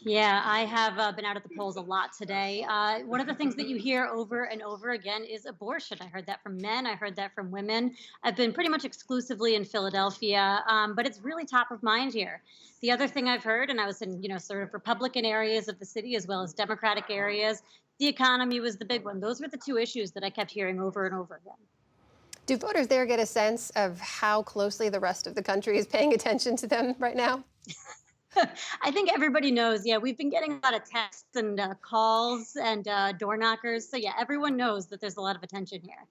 Yeah, I have been out at the polls a lot today. One of the things that you hear over and over again is abortion. I heard that from men. I heard that from women. I've been pretty much exclusively in Philadelphia, but it's really top of mind here. The other thing I've heard, and I was in, sort of Republican areas of the city as well as Democratic areas, the economy was the big one. Those were the two issues that I kept hearing over and over again.
Do voters there get a sense of how closely the rest of the country is paying attention to them right now?
I think everybody knows. Yeah, we've been getting a lot of texts and calls and door knockers. So yeah, everyone knows that there's a lot of attention here.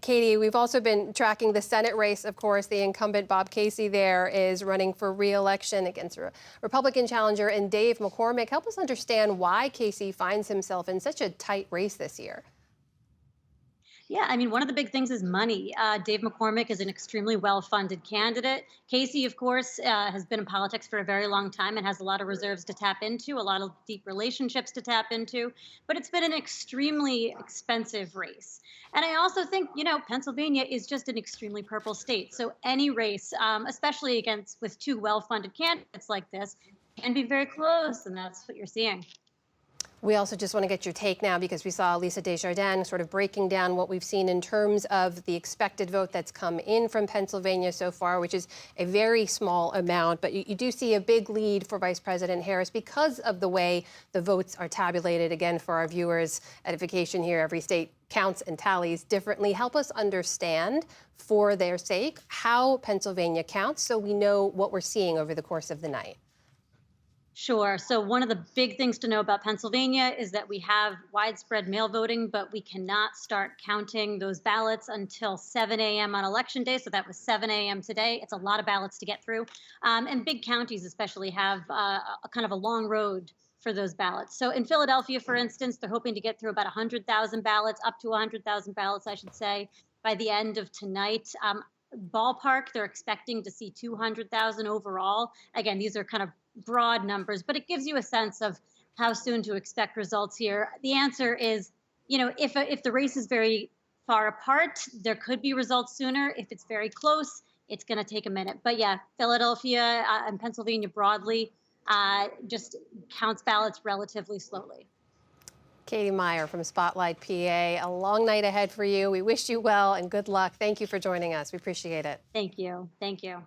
Katie, we've also been tracking the Senate race, of course. The incumbent Bob Casey there is running for re-election against a Republican challenger, and Dave McCormick. Help us understand why Casey finds himself in such a tight race this year.
Yeah, I mean, one of the big things is money. Dave McCormick is an extremely well-funded candidate. Casey, of course, has been in politics for a very long time and has a lot of reserves to tap into, a lot of deep relationships to tap into. But it's been an extremely expensive race. And I also think, Pennsylvania is just an extremely purple state. So any race, especially with two well-funded candidates like this, can be very close, and that's what you're seeing.
We also just want to get your take now, because we saw Lisa Desjardins sort of breaking down what we've seen in terms of the expected vote that's come in from Pennsylvania so far, which is a very small amount. But you do see a big lead for Vice President Harris because of the way the votes are tabulated. Again, for our viewers' edification here, every state counts and tallies differently. Help us understand, for their sake, how Pennsylvania counts so we know what we're seeing over the course of the night.
Sure. So one of the big things to know about Pennsylvania is that we have widespread mail voting, but we cannot start counting those ballots until 7 a.m. on Election Day. So that was 7 a.m. today. It's a lot of ballots to get through. And big counties especially have a kind of a long road for those ballots. So in Philadelphia, for instance, they're hoping to get through about 100,000 ballots, up to 100,000 ballots, I should say, by the end of tonight. Ballpark, they're expecting to see 200,000 overall. Again, these are kind of broad numbers, but it gives you a sense of how soon to expect results here. The answer is, if the race is very far apart, there could be results sooner. If it's very close, it's going to take a minute. But yeah, Philadelphia and Pennsylvania broadly just counts ballots relatively slowly.
Katie Meyer from Spotlight PA. A long night ahead for you. We wish you well and good luck. Thank you for joining us. We appreciate it.
Thank you. Thank you.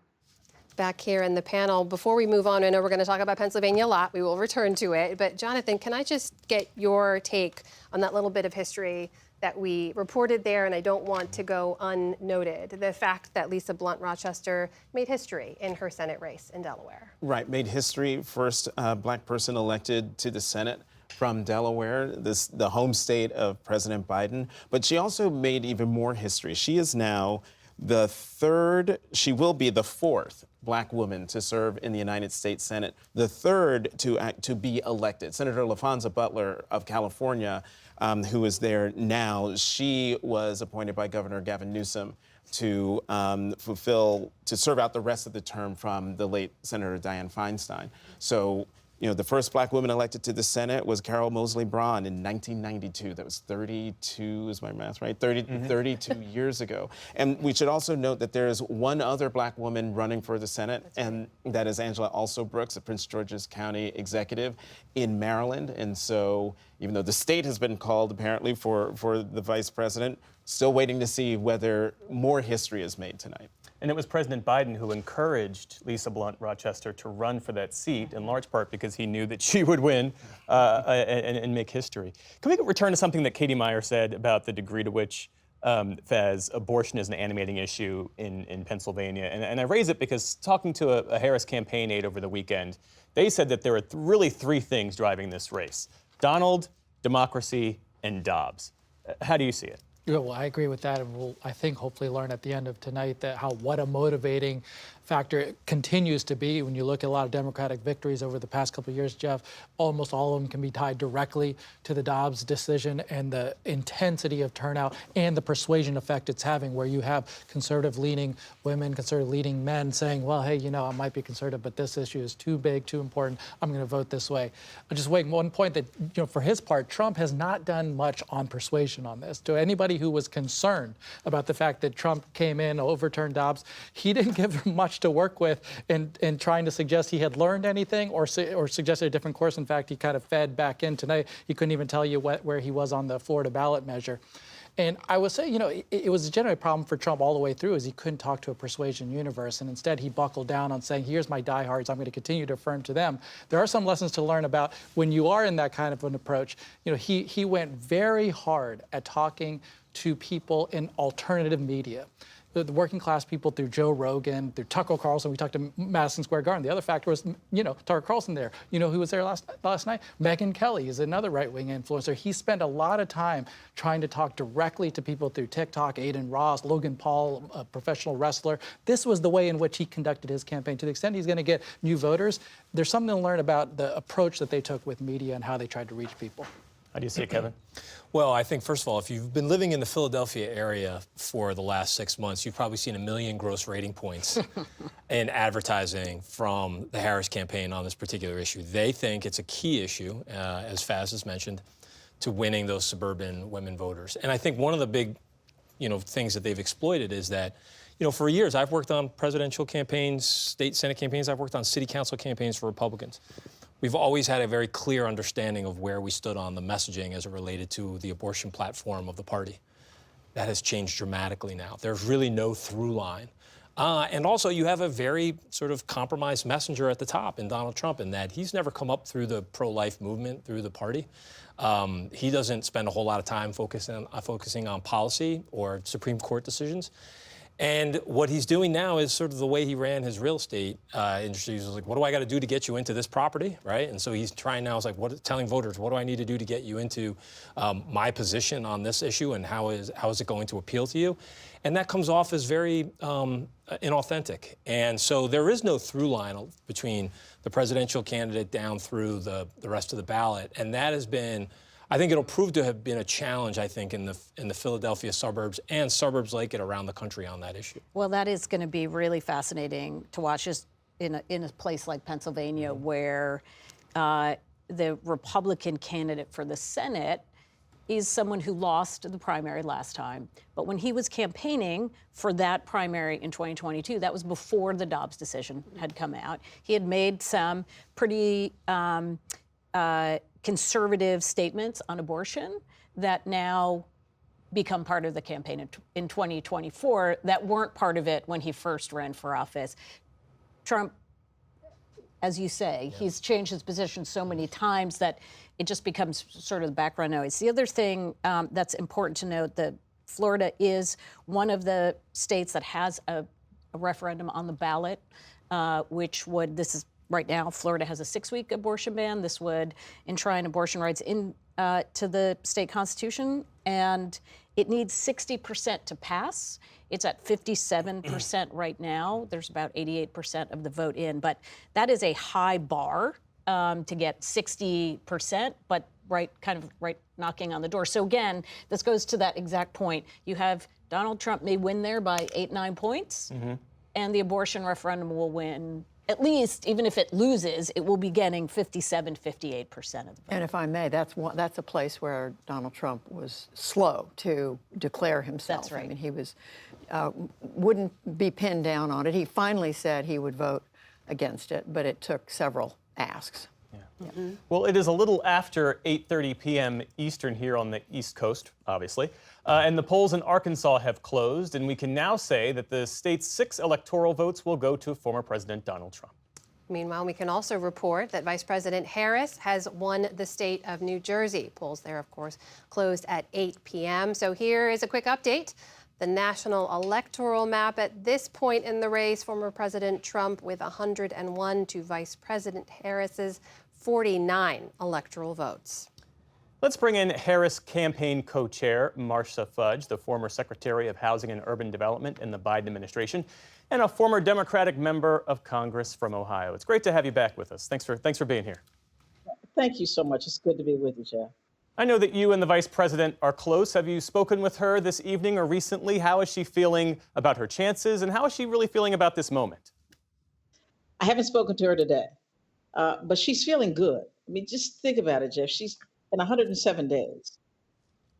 Back here in the panel, before we move on, I know we're going to talk about Pennsylvania a lot. We will return to it. But Jonathan, can I just get your take on that little bit of history that we reported there, and I don't want to go unnoted, the fact that Lisa Blunt Rochester made history in her Senate race in Delaware.
Right, made history, first black person elected to the Senate from Delaware, the home state of President Biden. But she also made even more history. She is now she will be the fourth black woman to serve in the United States Senate, the third to be elected. Senator LaFonza Butler of California, who is there now, she was appointed by Governor Gavin Newsom to serve out the rest of the term from the late Senator Dianne Feinstein. So, the first black woman elected to the Senate was Carol Moseley Braun in 1992. That was 32, is my math right? 32 years ago. And we should also note that there is one other black woman running for the Senate, and that is Angela Also Brooks, a Prince George's County executive in Maryland. And so, even though the state has been called apparently for the vice president, still waiting to see whether more history is made tonight.
And it was President Biden who encouraged Lisa Blunt Rochester to run for that seat, in large part because he knew that she would win and make history. Can we return to something that Katie Meyer said about the degree to which, Faz, abortion is an animating issue in Pennsylvania? And I raise it because talking to a Harris campaign aide over the weekend, they said that there are really three things driving this race: Donald, democracy, and Dobbs. How do you see it?
Yeah, well, I agree with that, and we'll, I think, hopefully learn at the end of tonight that what a motivating factor it continues to be. When you look at a lot of Democratic victories over the past couple of years, Jeff, almost all of them can be tied directly to the Dobbs decision and the intensity of turnout and the persuasion effect it's having, where you have conservative-leaning women, conservative-leaning men saying, well, hey, you know, I might be conservative, but this issue is too big, too important, I'm going to vote this way. I'll just make one point that, you know, for his part, Trump has not done much on persuasion on this. To anybody who was concerned about the fact that Trump came in, overturned Dobbs, he didn't give them much to work with in trying to suggest he had learned anything or suggested a different course. In fact, he kind of fed back in tonight. He couldn't even tell you where he was on the Florida ballot measure. And I would say, you know, it was a general problem for Trump all the way through, is he couldn't talk to a persuasion universe. And instead, he buckled down on saying, here's my diehards, I'm going to continue to affirm to them. There are some lessons to learn about when you are in that kind of an approach. You know, he went very hard at talking to people in alternative media. The working class people through Joe Rogan, through Tucker Carlson. We talked to Madison Square Garden. The other factor was, you know, Tucker Carlson there. You know who was there last night? Megyn Kelly is another right-wing influencer. He spent a lot of time trying to talk directly to people through TikTok, Aiden Ross, Logan Paul, a professional wrestler. This was the way in which he conducted his campaign. To the extent he's going to get new voters, there's something to learn about the approach that they took with media and how they tried to reach people.
How do you see it, Kevin?
Well, I think, first of all, if you've been living in the Philadelphia area for the last 6 months, you've probably seen 1 million gross rating points in advertising from the Harris campaign on this particular issue. They think it's a key issue, as Faz has mentioned, to winning those suburban women voters. And I think one of the big, you know, things that they've exploited is that, you know, for years, I've worked on presidential campaigns, state Senate campaigns. I've worked on city council campaigns for Republicans. We've always had a very clear understanding of where we stood on the messaging as it related to the abortion platform of the party. That has changed dramatically now. There's really no through line. And also, you have a very sort of compromised messenger at the top in Donald Trump, in that he's never come up through the pro-life movement, through the party. He doesn't spend a whole lot of time focusing on policy or Supreme Court decisions. And what he's doing now is sort of the way he ran his real estate industry. He's like, what do I got to do to get you into this property, right? And so he's trying now, is like, telling voters, what do I need to do to get you into my position on this issue, and how is it going to appeal to you? And that comes off as very inauthentic. And so there is no through line between the presidential candidate down through the rest of the ballot. And that has been, I think it'll prove to have been a challenge, I think, in the Philadelphia suburbs and suburbs like it around the country on that issue.
Well, that is going to be really fascinating to watch, just in a place like Pennsylvania, where the Republican candidate for the Senate is someone who lost the primary last time. But when he was campaigning for that primary in 2022, that was before the Dobbs decision had come out. He had made some pretty conservative statements on abortion that now become part of the campaign in 2024 that weren't part of it when he first ran for office. Trump, as you say, he's changed his position so many times that it just becomes sort of the background noise. The other thing that's important to note, that Florida is one of the states that has a referendum on the ballot, which would, this is right now, Florida has a 6-week abortion ban. This would enshrine abortion rights to the state constitution, and it needs 60% to pass. It's at 57% right now. There's about 88% of the vote in, but that is a high bar to get 60%, but right knocking on the door. So again, this goes to that exact point. You have Donald Trump may win there by 8-9 points, and the abortion referendum will win. At least, even if it loses, it will be getting 57, 58% of the vote.
And if I may, that's a place where Donald Trump was slow to declare himself.
That's right.
I mean, he was wouldn't be pinned down on it. He finally said he would vote against it, but it took several asks.
Well, it is a little after 8:30 p.m. Eastern here on the East Coast, obviously. And the polls in Arkansas have closed, and we can now say that the state's 6 electoral votes will go to former President Donald Trump.
Meanwhile, we can also report that Vice President Harris has won the state of New Jersey. Polls there, of course, closed at 8 p.m. So here is a quick update. The national electoral map at this point in the race, former President Trump with 101 to Vice President Harris's 49 electoral votes.
Let's bring in Harris campaign co-chair Marcia Fudge, the former Secretary of Housing and Urban Development in the Biden administration, and a former Democratic member of Congress from Ohio. It's great to have you back with us. Thanks for being here.
Thank you so much. It's good to be with you, Jeff.
I know that you and the Vice President are close. Have you spoken with her this evening or recently? How is she feeling about her chances, and how is she really feeling about this moment?
I haven't spoken to her today, but she's feeling good. I mean, just think about it, Jeff. She's in 107 days.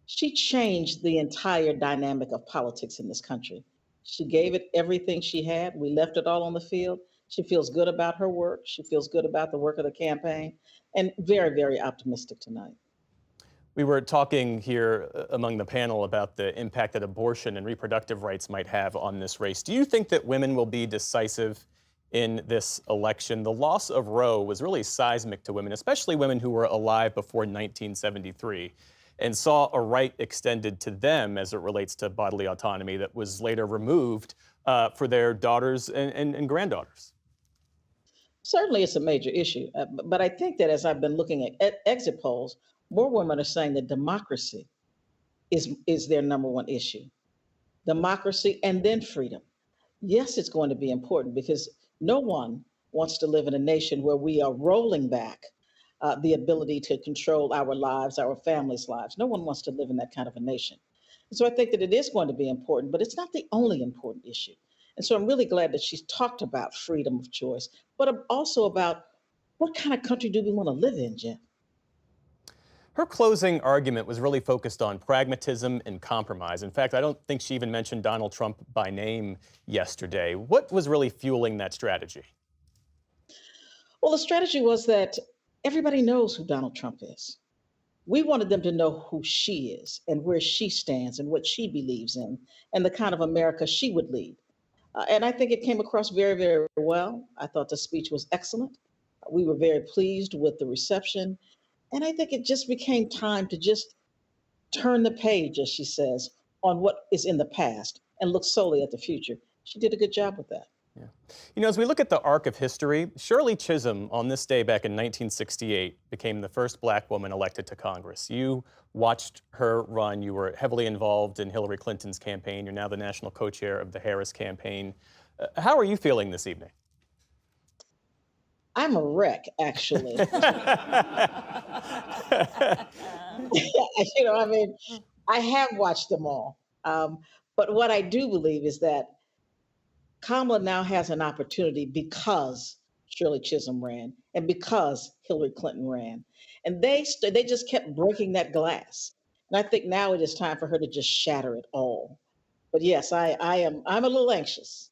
She changed the entire dynamic of politics in this country. She gave it everything she had. We left it all on the field. She feels good about her work. She feels good about the work of the campaign, and very, very optimistic tonight.
We were talking here among the panel about the impact that abortion and reproductive rights might have on this race. Do you think that women will be decisive in this election? The loss of Roe was really seismic to women, especially women who were alive before 1973, and saw a right extended to them as it relates to bodily autonomy that was later removed for their daughters and granddaughters.
Certainly it's a major issue, but I think that as I've been looking at exit polls, more women are saying that democracy is their number one issue. Democracy and then freedom. Yes, it's going to be important because no one wants to live in a nation where we are rolling back the ability to control our lives, our families' lives. No one wants to live in that kind of a nation. And so I think that it is going to be important, but it's not the only important issue. And so I'm really glad that she's talked about freedom of choice, but also about what kind of country do we want to live in, Jeff?
Her closing argument was really focused on pragmatism and compromise. In fact, I don't think she even mentioned Donald Trump by name yesterday. What was really fueling that strategy?
Well, the strategy was that everybody knows who Donald Trump is. We wanted them to know who she is and where she stands and what she believes in and the kind of America she would lead. And I think it came across very, very well. I thought the speech was excellent. We were very pleased with the reception. And I think it just became time to just turn the page, as she says, on what is in the past and look solely at the future. She did a good job with that.
Yeah. You know, as we look at the arc of history, Shirley Chisholm on this day back in 1968 became the first black woman elected to Congress. You watched her run. You were heavily involved in Hillary Clinton's campaign. You're now the national co-chair of the Harris campaign. How are you feeling this evening?
I'm a wreck, actually. I have watched them all. But what I do believe is that Kamala now has an opportunity because Shirley Chisholm ran and because Hillary Clinton ran. And they just kept breaking that glass. And I think now it is time for her to just shatter it all. But yes, I'm a little anxious.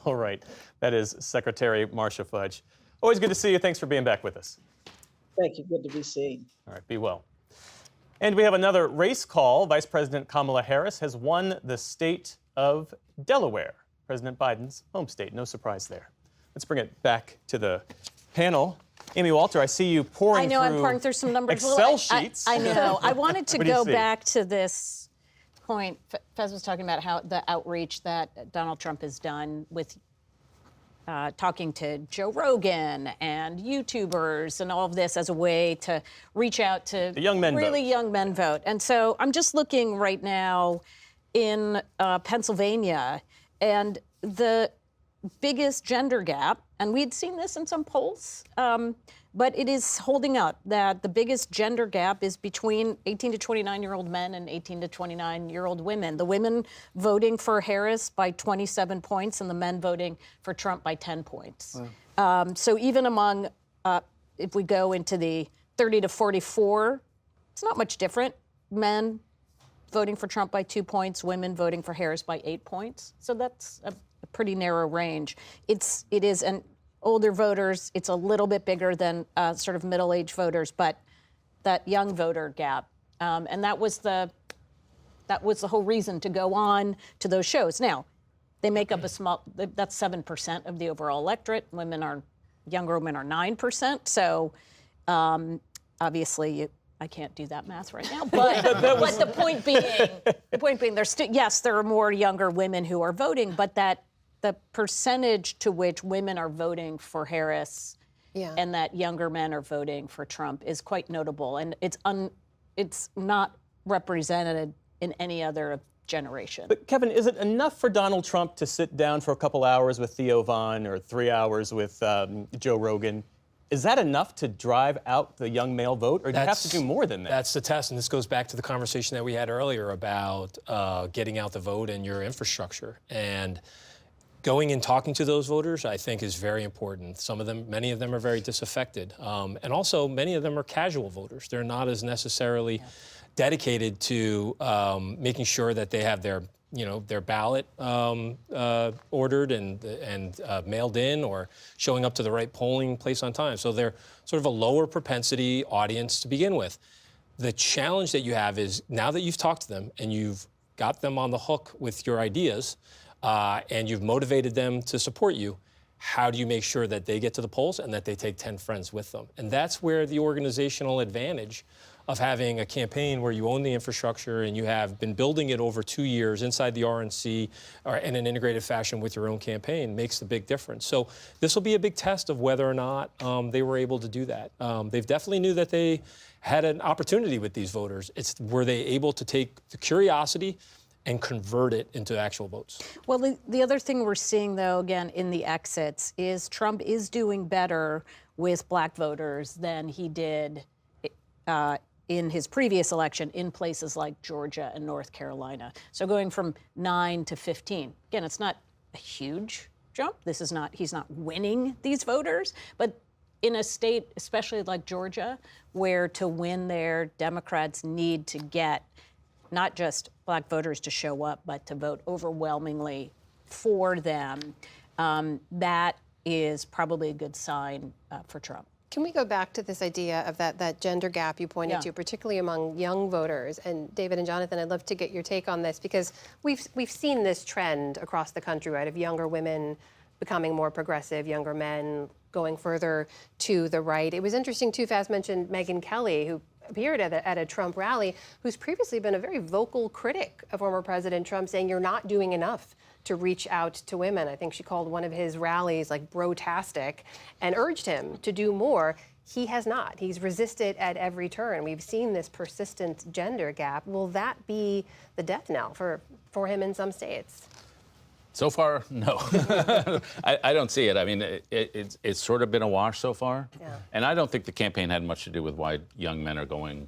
All right. That is Secretary Marcia Fudge. Always good to see you. Thanks for being back with us.
Thank you. Good to be seen.
All right. Be well. And we have another race call. Vice President Kamala Harris has won the state of Delaware, President Biden's home state. No surprise there. Let's bring it back to the panel. Amy Walter, I see you pouring through
I'm pouring through some numbers.
Excel sheets.
I know. I wanted to go
see?
back to this point. Fez was talking about how the outreach that Donald Trump has done with talking to Joe Rogan and YouTubers and all of this as a way to reach out to
the young men
really young men vote. And so I'm just looking right now in Pennsylvania, and the biggest gender gap, and we'd seen this in some polls, but it is holding up that the biggest gender gap is between 18 to 29-year-old men and 18 to 29-year-old women. The women voting for Harris by 27 points and the men voting for Trump by 10 points. Wow. So even among, if we go into the 30 to 44, it's not much different. Men voting for Trump by 2 points, women voting for Harris by 8 points. So that's a pretty narrow range. It is an older voters, it's a little bit bigger than sort of middle-aged voters, but that young voter gap, and that was the whole reason to go on to those shows. Now, they make up that's 7% of the overall electorate. Younger women are 9%. So obviously, I can't do that math right now. But the point being, there are more younger women who are voting, but that the percentage to which women are voting for Harris and that younger men are voting for Trump is quite notable. And it's it's not represented in any other generation.
But Kevin, is it enough for Donald Trump to sit down for a couple hours with Theo Von or 3 hours with Joe Rogan? Is that enough to drive out the young male vote, or do you have to do more than that?
That's the test, and this goes back to the conversation that we had earlier about getting out the vote and your infrastructure. And going and talking to those voters, I think, is very important. Some of them, many of them are very disaffected. And also, many of them are casual voters. They're not as necessarily dedicated to making sure that they have their ballot ordered and mailed in, or showing up to the right polling place on time. So they're sort of a lower propensity audience to begin with. The challenge that you have is, now that you've talked to them and you've got them on the hook with your ideas, and you've motivated them to support you, how do you make sure that they get to the polls and that they take 10 friends with them? And that's where the organizational advantage of having a campaign where you own the infrastructure and you have been building it over 2 years inside the RNC or in an integrated fashion with your own campaign makes the big difference. So this will be a big test of whether or not they were able to do that. They've definitely knew that they had an opportunity with these voters. Were they able to take the curiosity and convert it into actual votes?
Well, the other thing we're seeing, though, again, in the exits, is Trump is doing better with black voters than he did in his previous election in places like Georgia and North Carolina. So going from 9 to 15. Again, it's not a huge jump. He's not winning these voters, but in a state, especially like Georgia, where to win there, Democrats need to get not just black voters to show up, but to vote overwhelmingly for them. That is probably a good sign for Trump.
Can we go back to this idea of that gender gap you pointed
Yeah.
to, particularly among young voters? And David and Jonathan, I'd love to get your take on this, because we've seen this trend across the country, right, of younger women becoming more progressive, younger men going further to the right. It was interesting, too, Faz mentioned Megyn Kelly, who appeared at a Trump rally, who's previously been a very vocal critic of former President Trump, saying you're not doing enough to reach out to women. I think she called one of his rallies like brotastic and urged him to do more. He has not. He's resisted at every turn. We've seen this persistent gender gap. Will that be the death knell for him in some states?
So far, no. I don't see it. I mean, it's sort of been a wash so far.
Yeah.
And I don't think the campaign had much to do with why young men are going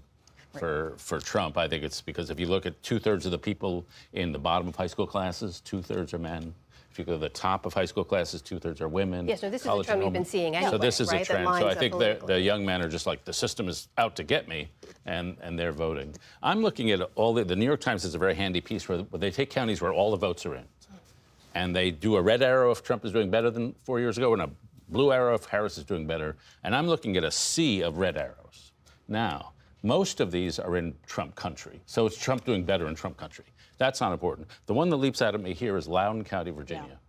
for Trump. I think it's because if you look at 2/3 of the people in the bottom of high school classes, 2/3 are men. If you go to the top of high school classes, 2/3 are women.
Yes, no, this is a
College
trend we've
enrollment.
been seeing anyway,
So this is
right?
a trend.
That
So I
lines
think
up
the
politically.
young men are just like, the system is out to get me, and they're voting. I'm looking at all the New York Times has a very handy piece where they take counties where all the votes are in, and they do a red arrow if Trump is doing better than 4 years ago, and a blue arrow if Harris is doing better. And I'm looking at a sea of red arrows. Now, most of these are in Trump country. So it's Trump doing better in Trump country. That's not important. The one that leaps out at me here is Loudoun County, Virginia,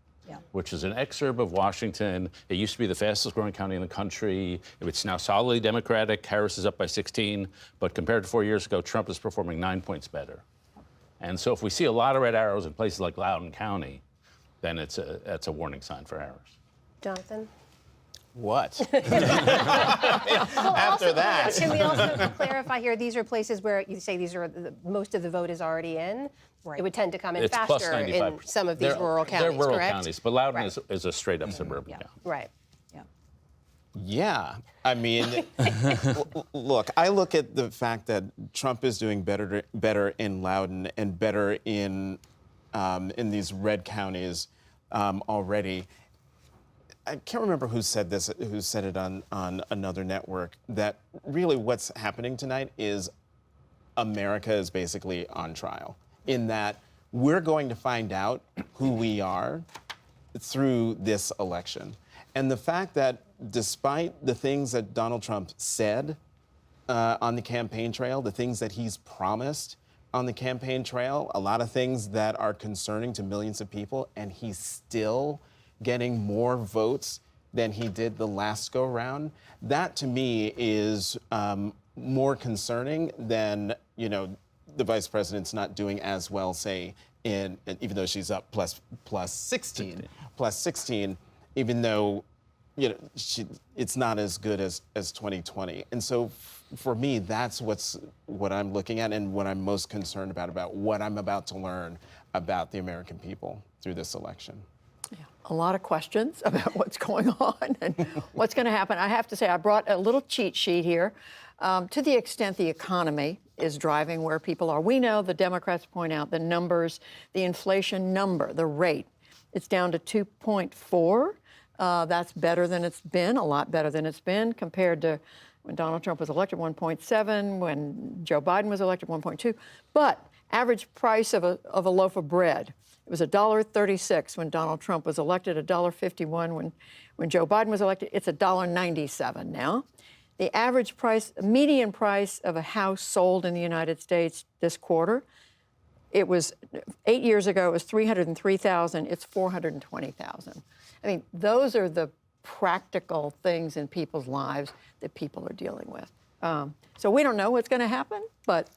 which is an exurb of Washington. It used to be the fastest growing county in the country. It's now solidly Democratic. Harris is up by 16. But compared to 4 years ago, Trump is performing 9 points better. And so if we see a lot of red arrows in places like Loudoun County, then that's a warning sign for Harris.
Jonathan?
What?
After
that.
Can we also clarify here, these are places where you say these are most of the vote is already in? Right. It would tend to come in
It's plus
faster
95%.
in some of these rural counties,
They're rural
correct?
counties, but Loudoun
Right.
is a straight-up suburban county.
Right.
Yeah, I mean, look, I look at the fact that Trump is doing better in Loudoun and better in these red counties already. I can't remember who said this, who said it on another network, that really what's happening tonight is America is basically on trial, in that we're going to find out who we are through this election. And the fact that despite the things that Donald Trump said on the campaign trail, the things that he's promised on the campaign trail, a lot of things that are concerning to millions of people, and he's still getting more votes than he did the last go round, that to me is more concerning than, the vice president's not doing as well, say, even though she's up plus 16, even though it's not as good as 2020. And so for me, that's what I'm looking at and what I'm most concerned about what I'm about to learn about the American people through this election.
A lot of questions about what's going on and what's going to happen. I have to say, I brought a little cheat sheet here. To the extent the economy is driving where people are, we know the Democrats point out the numbers, the inflation number, the rate, it's down to 2.4. That's better than it's been, a lot better than it's been compared to when Donald Trump was elected, 1.7, when Joe Biden was elected, 1.2. But average price of a loaf of bread, it was $1.36 when Donald Trump was elected, $1.51 when Joe Biden was elected. It's $1.97 now. The average price, median price of a house sold in the United States this quarter, it was 8 years ago, it was $303,000. It's $420,000. I mean, those are the practical things in people's lives that people are dealing with. So we don't know what's going to happen, but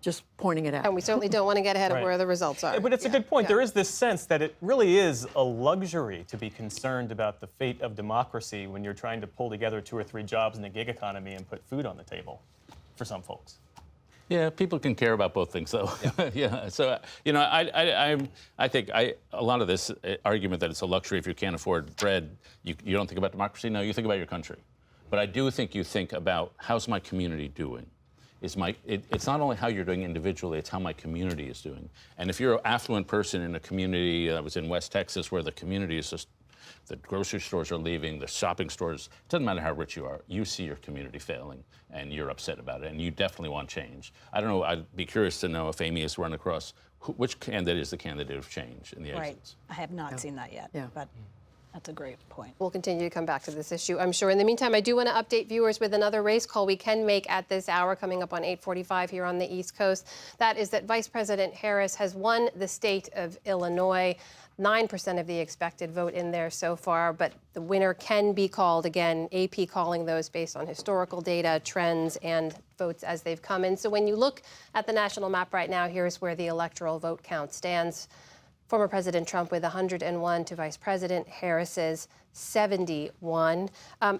just pointing it out.
And we certainly don't want to get ahead of where the results are.
But it's a good point. There is this sense that it really is a luxury to be concerned about the fate of democracy when you're trying to pull together 2 or 3 jobs in the gig economy and put food on the table for some folks.
Yeah, people can care about both things, though. Yeah. So, I think a lot of this argument that it's a luxury if you can't afford bread, you don't think about democracy. No, you think about your country. But I do think you think about how's my community doing. It's not only how you're doing individually, it's how my community is doing. And if you're an affluent person in a community that was in West Texas where the community is just, the grocery stores are leaving, the shopping stores, it doesn't matter how rich you are, you see your community failing and you're upset about it and you definitely want change. I don't know, I'd be curious to know if Amy has run across which candidate is the candidate of change in the exits.
I have not seen that yet, but that's a great point.
We'll continue to come back to this issue, I'm sure. In the meantime, I do want to update viewers with another race call we can make at this hour, coming up on 8:45 here on the East Coast. That is that Vice President Harris has won the state of Illinois. 9% of the expected vote in there so far, but the winner can be called again. AP calling those based on historical data, trends, and votes as they've come in. So when you look at the national map right now, here's where the electoral vote count stands. Former President Trump with 101 to Vice President Harris's 71.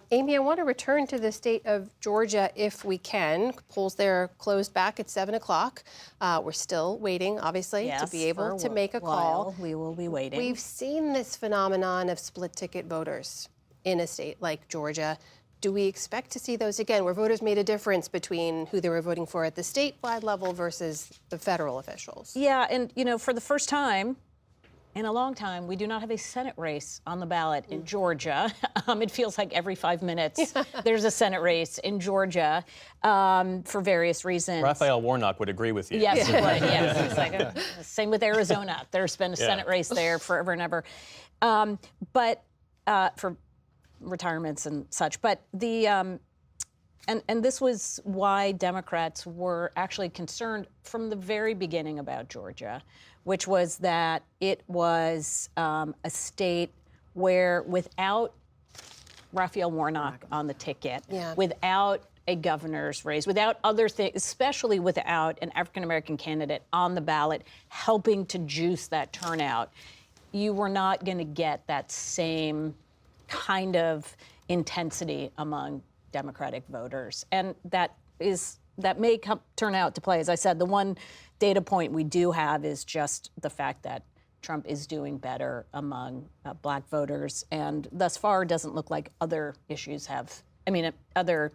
Amy, I want to return to the state of Georgia if we can. Polls there closed back at 7 o'clock. We're still waiting, obviously, to be able to make a call.
We will be waiting.
We've seen this phenomenon of split ticket voters in a state like Georgia. Do we expect to see those again, where voters made a difference between who they were voting for at the statewide level versus the federal officials?
Yeah, and for the first time in a long time, we do not have a Senate race on the ballot in Georgia. It feels like every 5 minutes there's a Senate race in Georgia for various reasons.
Raphael Warnock would agree with you.
Yes, he would. Yes, it's like same with Arizona. There's been a Senate race there forever and ever, but for retirements and such. But the and this was why Democrats were actually concerned from the very beginning about Georgia, which was that it was a state where without Raphael Warnock on the ticket, without a governor's race, without other things, especially without an African-American candidate on the ballot helping to juice that turnout, you were not going to get that same kind of intensity among Democratic voters. And that may turn out to play. As I said, the one data point we do have is just the fact that Trump is doing better among black voters. And thus far, it doesn't look like other issues other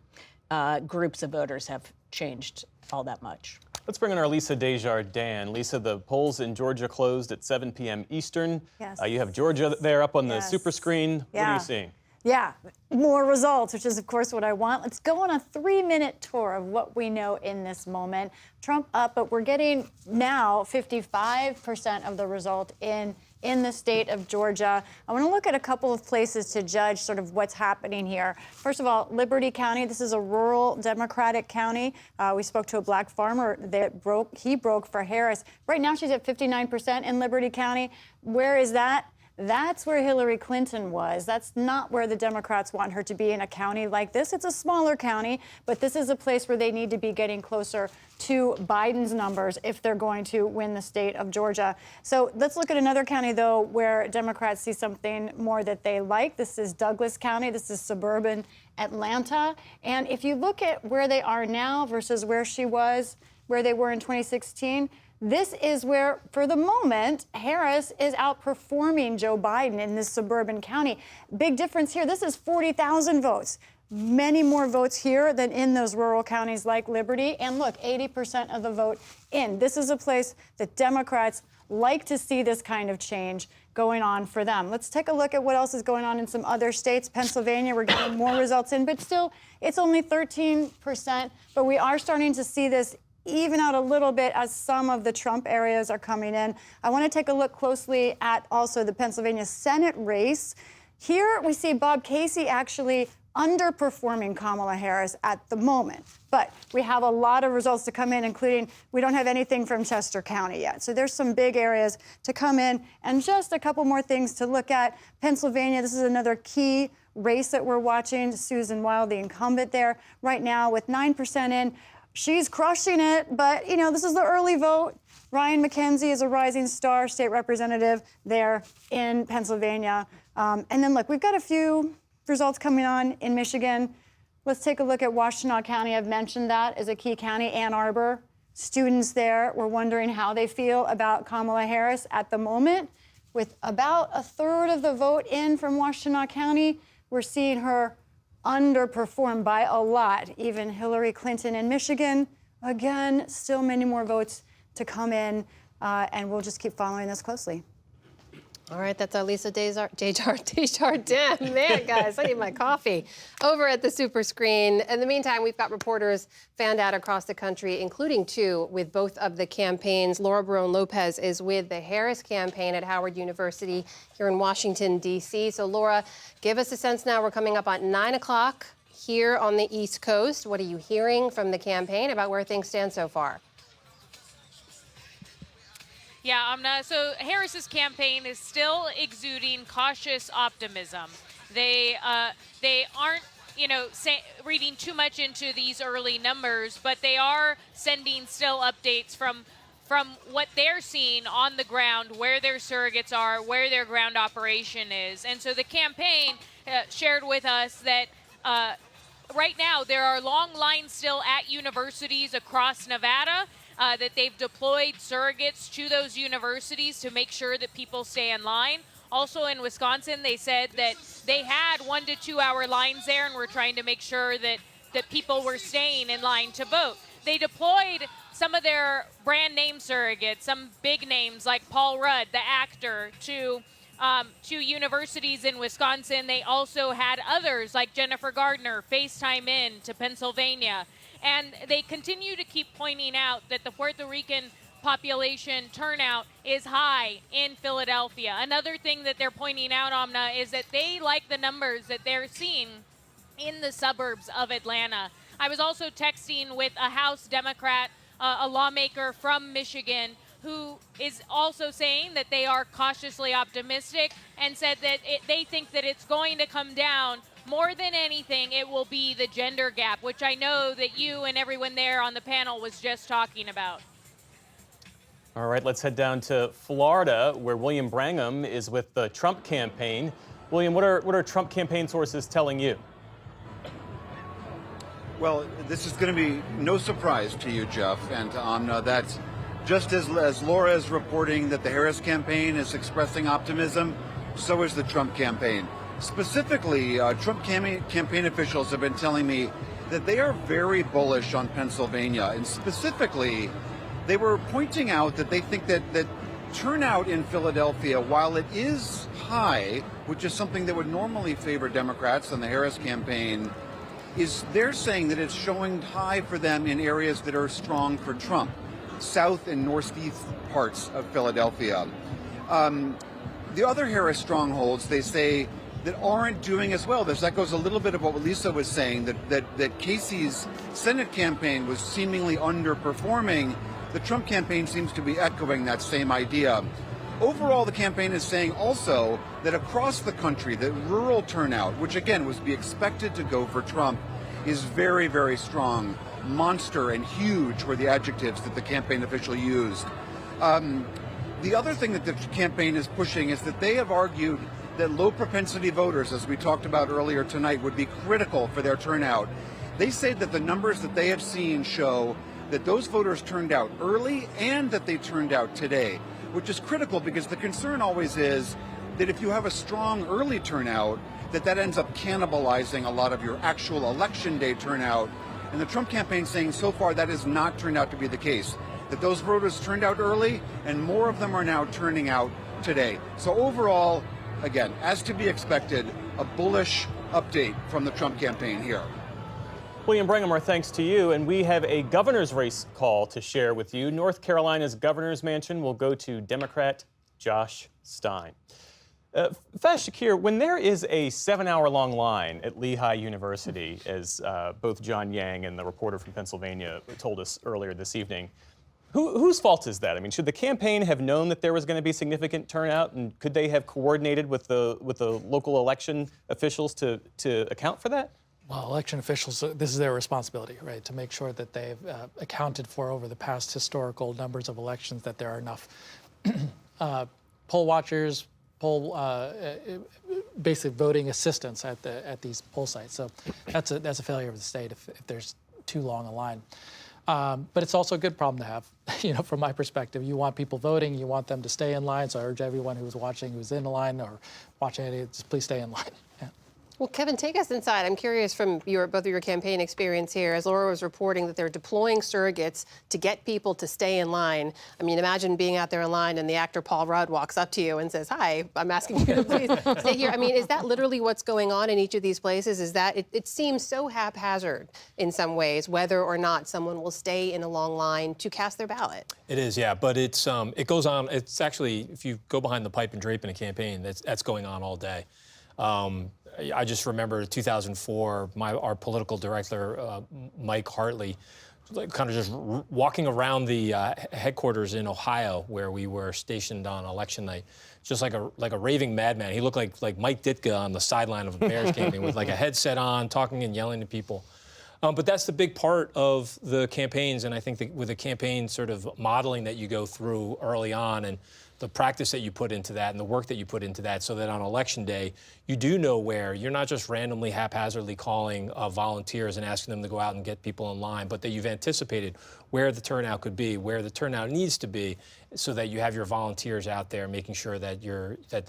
groups of voters have changed all that much.
Let's bring in our Lisa Desjardins. Lisa, the polls in Georgia closed at 7 p.m. Eastern.
Yes.
You have Georgia there up on the super screen. What are you seeing?
Yeah, more results, which is, of course, what I want. Let's go on a 3-minute tour of what we know in this moment. Trump up, but we're getting now 55% of the result in the state of Georgia. I want to look at a couple of places to judge sort of what's happening here. First of all, Liberty County. This is a rural Democratic county. We spoke to a black farmer that he broke for Harris. Right now, she's at 59% in Liberty County. Where is that?
That's where Hillary Clinton was. That's not where the Democrats want her to be in a county like this. It's a smaller county, but this is a place where they need to be getting closer to Biden's numbers if they're going to win the state of Georgia. So let's look at another county, though, where Democrats see something more that they like. This is Douglas County. This is suburban Atlanta. And if you look at where they are now versus where they were in 2016, this is where, for the moment, Harris is outperforming Joe Biden in this suburban county. Big difference here. This is 40,000 votes. Many more votes here than in those rural counties like Liberty. And look, 80% of the vote in. This is a place that Democrats like to see this kind of change going on for them. Let's take a look at what else is going on in some other states. Pennsylvania, we're getting more results in, but still, it's only 13%. But we are starting to see this even out a little bit as some of the Trump areas are coming in. I want to take a look closely at also the Pennsylvania Senate race. Here we see Bob Casey actually underperforming Kamala Harris at the moment. But we have a lot of results to come in, including we don't have anything from Chester County yet. So there's some big areas to come in. And just a couple more things to look at. Pennsylvania, this is another key race that we're watching. Susan Wild, the incumbent there right now with 9% in. She's crushing it, but, you know, this is the early vote. Ryan McKenzie is a rising star state representative there in Pennsylvania. And then, look, we've got a few results coming on in Michigan. Let's take a look at Washtenaw County. I've mentioned that as a key county. Ann Arbor, students there were wondering how they feel about Kamala Harris at the moment. With about a third of the vote in from Washtenaw County, we're seeing her underperformed by a lot. Even Hillary Clinton in Michigan, again, still many more votes to come in, and we'll just keep following this closely.
All right, that's our Lisa Desjardins. Man, guys, I need my coffee. Over at the Super Screen. In the meantime, we've got reporters fanned out across the country, including two with both of the campaigns. Laura Barone Lopez is with the Harris campaign at Howard University here in Washington, D.C. So, Laura, give us a sense now. We're coming up on 9 o'clock here on the East Coast. What are you hearing from the campaign about where things stand so far?
Yeah, Amna, so Harris's campaign is still exuding cautious optimism. They aren't, reading too much into these early numbers, but they are sending still updates from what they're seeing on the ground, where their surrogates are, where their ground operation is. And so the campaign shared with us that right now there are long lines still at universities across Nevada, that they've deployed surrogates to those universities to make sure that people stay in line. Also in Wisconsin, they said that they had 1 to 2 hour lines there and were trying to make sure that people were staying in line to vote. They deployed some of their brand name surrogates, some big names like Paul Rudd, the actor, to universities in Wisconsin. They also had others like Jennifer Gardner FaceTime in to Pennsylvania. And they continue to keep pointing out that the Puerto Rican population turnout is high in Philadelphia. Another thing that they're pointing out, Amna, is that they like the numbers that they're seeing in the suburbs of Atlanta. I was also texting with a House Democrat, a lawmaker from Michigan, who is also saying that they are cautiously optimistic and said that they think that it's going to come down. More than anything, it will be the gender gap, which I know that you and everyone there on the panel was just talking about.
All right, let's head down to Florida, where William Brangham is with the Trump campaign. William, what are Trump campaign sources telling you?
Well, this is going to be no surprise to you, Jeff, and to Amna, that just as Laura is reporting that the Harris campaign is expressing optimism, so is the Trump campaign. Specifically, Trump campaign officials have been telling me that they are very bullish on Pennsylvania. And specifically, they were pointing out that they think that turnout in Philadelphia, while it is high, which is something that would normally favor Democrats and the Harris campaign, they're saying that it's showing high for them in areas that are strong for Trump, south and northeast parts of Philadelphia. The other Harris strongholds, they say, that aren't doing as well. This echoes a little bit of what Lisa was saying, that Casey's Senate campaign was seemingly underperforming. The Trump campaign seems to be echoing that same idea. Overall, the campaign is saying also that across the country, the rural turnout, which again was to be expected to go for Trump, is very, very strong. Monster and huge were the adjectives that the campaign official used. The other thing that the campaign is pushing is that they have argued that low propensity voters, as we talked about earlier tonight, would be critical for their turnout. They say that the numbers that they have seen show that those voters turned out early and that they turned out today, which is critical because the concern always is that if you have a strong early turnout, that ends up cannibalizing a lot of your actual election day turnout. And the Trump campaign saying so far that has not turned out to be the case, that those voters turned out early and more of them are now turning out today. So overall, again, as to be expected, a bullish update from the Trump campaign here.
William Brangham, our thanks to you. And we have a governor's race call to share with you. North Carolina's governor's mansion will go to Democrat Josh Stein. Faiz Shakir, when there is a 7-hour-long line at Lehigh University, as both John Yang and the reporter from Pennsylvania told us earlier this evening, whose fault is that? I mean, should the campaign have known that there was going to be significant turnout, and could they have coordinated with the local election officials to account for that?
Well, election officials, this is their responsibility, right, to make sure that they've accounted for over the past historical numbers of elections that there are enough poll watchers, basically voting assistants at these poll sites. So that's a failure of the state if there's too long a line. But it's also a good problem to have, from my perspective. You want people voting, you want them to stay in line. So I urge everyone who's watching, who's in the line or watching it, just please stay in line. Yeah.
Well, Kevin, take us inside. I'm curious from both of your campaign experience here, as Laura was reporting that they're deploying surrogates to get people to stay in line. I mean, imagine being out there in line and the actor Paul Rudd walks up to you and says, "Hi, I'm asking you to please stay here." I mean, is that literally what's going on in each of these places? Is that it seems so haphazard in some ways, whether or not someone will stay in a long line to cast their ballot?
It is, yeah, but it goes on. It's actually, if you go behind the pipe and drape in a campaign, that's going on all day. I just remember 2004, our political director, Mike Hartley, kind of just walking around the headquarters in Ohio where we were stationed on election night, just like a raving madman. He looked like Mike Ditka on the sideline of a Bears game with like a headset on, talking and yelling to people. But that's the big part of the campaigns, and I think that with the campaign sort of modeling that you go through early on and the practice that you put into that and the work that you put into that so that on election day, you do know where you're not just randomly haphazardly calling volunteers and asking them to go out and get people in line, but that you've anticipated where the turnout could be, where the turnout needs to be, so that you have your volunteers out there making sure that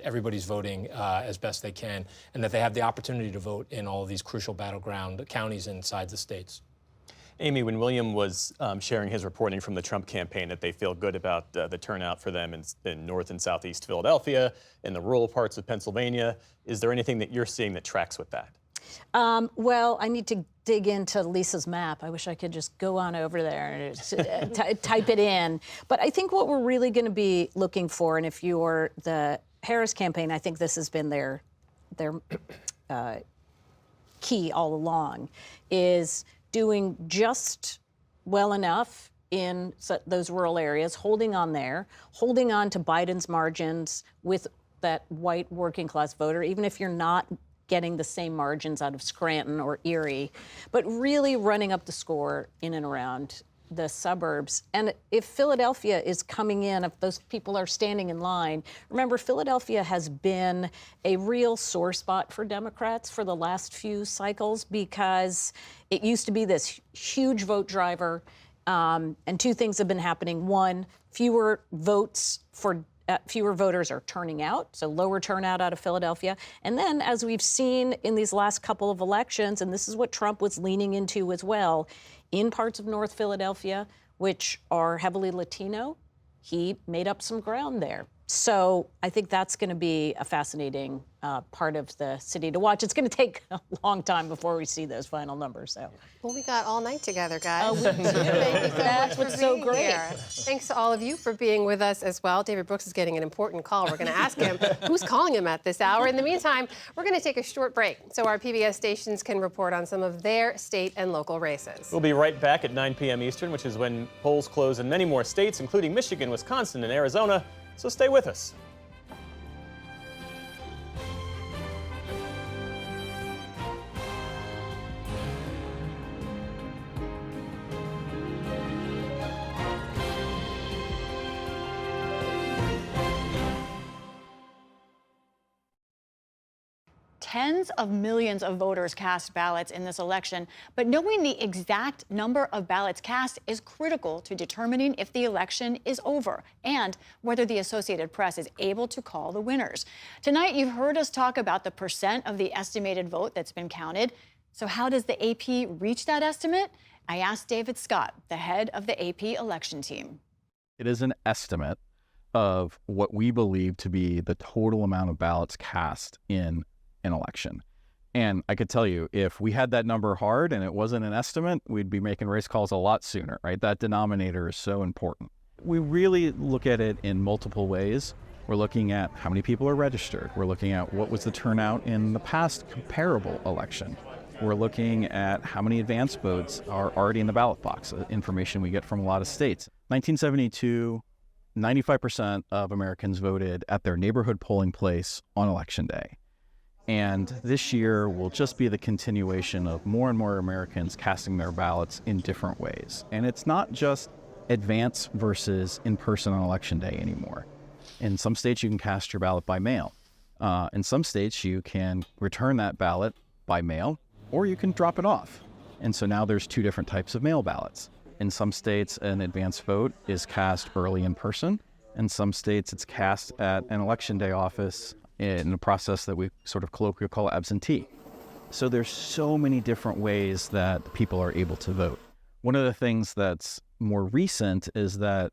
everybody's voting as best they can and that they have the opportunity to vote in all of these crucial battleground counties inside the states.
Amy, when William was sharing his reporting from the Trump campaign that they feel good about the turnout for them in North and Southeast Philadelphia, in the rural parts of Pennsylvania, is there anything that you're seeing that tracks with that?
Well, I need to dig into Lisa's map. I wish I could just go on over there and type it in. But I think what we're really going to be looking for, and if you're the Harris campaign, I think this has been their key all along, is doing just well enough in those rural areas, holding on to Biden's margins with that white working class voter, even if you're not getting the same margins out of Scranton or Erie, but really running up the score in and around the suburbs. And if Philadelphia is coming in, if those people are standing in line, remember, Philadelphia has been a real sore spot for Democrats for the last few cycles because it used to be this huge vote driver. And two things have been happening. One, fewer voters are turning out, so lower turnout out of Philadelphia. And then, as we've seen in these last couple of elections, and this is what Trump was leaning into as well, in parts of North Philadelphia, which are heavily Latino, he made up some ground there. So I think that's going to be a fascinating part of the city to watch. It's going to take a long time before we see those final numbers. So.
Well, we got all night together, guys.
We do.
Thank you so
That's
much
what's
for
so
being
great.
here. Thanks to all of you for being with us as well. David Brooks is getting an important call. We're going to ask him who's calling him at this hour. In the meantime, we're going to take a short break so our PBS stations can report on some of their state and local races.
We'll be right back at 9 p.m. Eastern, which is when polls close in many more states, including Michigan, Wisconsin, and Arizona. So stay with us.
Tens of millions of voters cast ballots in this election, but knowing the exact number of ballots cast is critical to determining if the election is over and whether the Associated Press is able to call the winners. Tonight, you've heard us talk about the percent of the estimated vote that's been counted. So how does the AP reach that estimate? I asked David Scott, the head of the AP election team.
It is an estimate of what we believe to be the total amount of ballots cast in an election. And I could tell you, if we had that number hard and it wasn't an estimate, we'd be making race calls a lot sooner, right? That denominator is so important. We really look at it in multiple ways. We're looking at how many people are registered. We're looking at what was the turnout in the past comparable election. We're looking at how many advance votes are already in the ballot box, information we get from a lot of states. 1972, 95% of Americans voted at their neighborhood polling place on Election Day. And this year will just be the continuation of more and more Americans casting their ballots in different ways. And it's not just advance versus in-person on Election Day anymore. In some states, you can cast your ballot by mail. In some states, you can return that ballot by mail, or you can drop it off. And so now there's two different types of mail ballots. In some states, an advance vote is cast early in person. In some states, it's cast at an Election Day office in a process that we sort of colloquially call absentee. So there's so many different ways that people are able to vote. One of the things that's more recent is that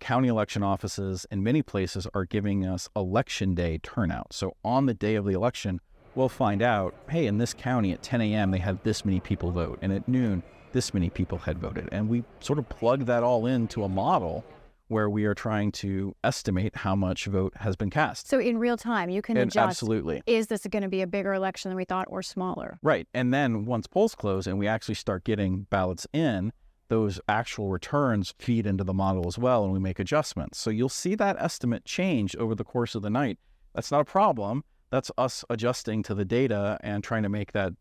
county election offices in many places are giving us Election Day turnout. So on the day of the election, we'll find out, hey, in this county at 10 a.m. they had this many people vote, and at noon, this many people had voted. And we sort of plug that all into a model where we are trying to estimate how much vote has been cast.
So in real time, you can adjust.
Absolutely.
Is this going to be a bigger election than we thought or smaller?
Right. And then once polls close and we actually start getting ballots in, those actual returns feed into the model as well, and we make adjustments. So you'll see that estimate change over the course of the night. That's not a problem. That's us adjusting to the data and trying to make that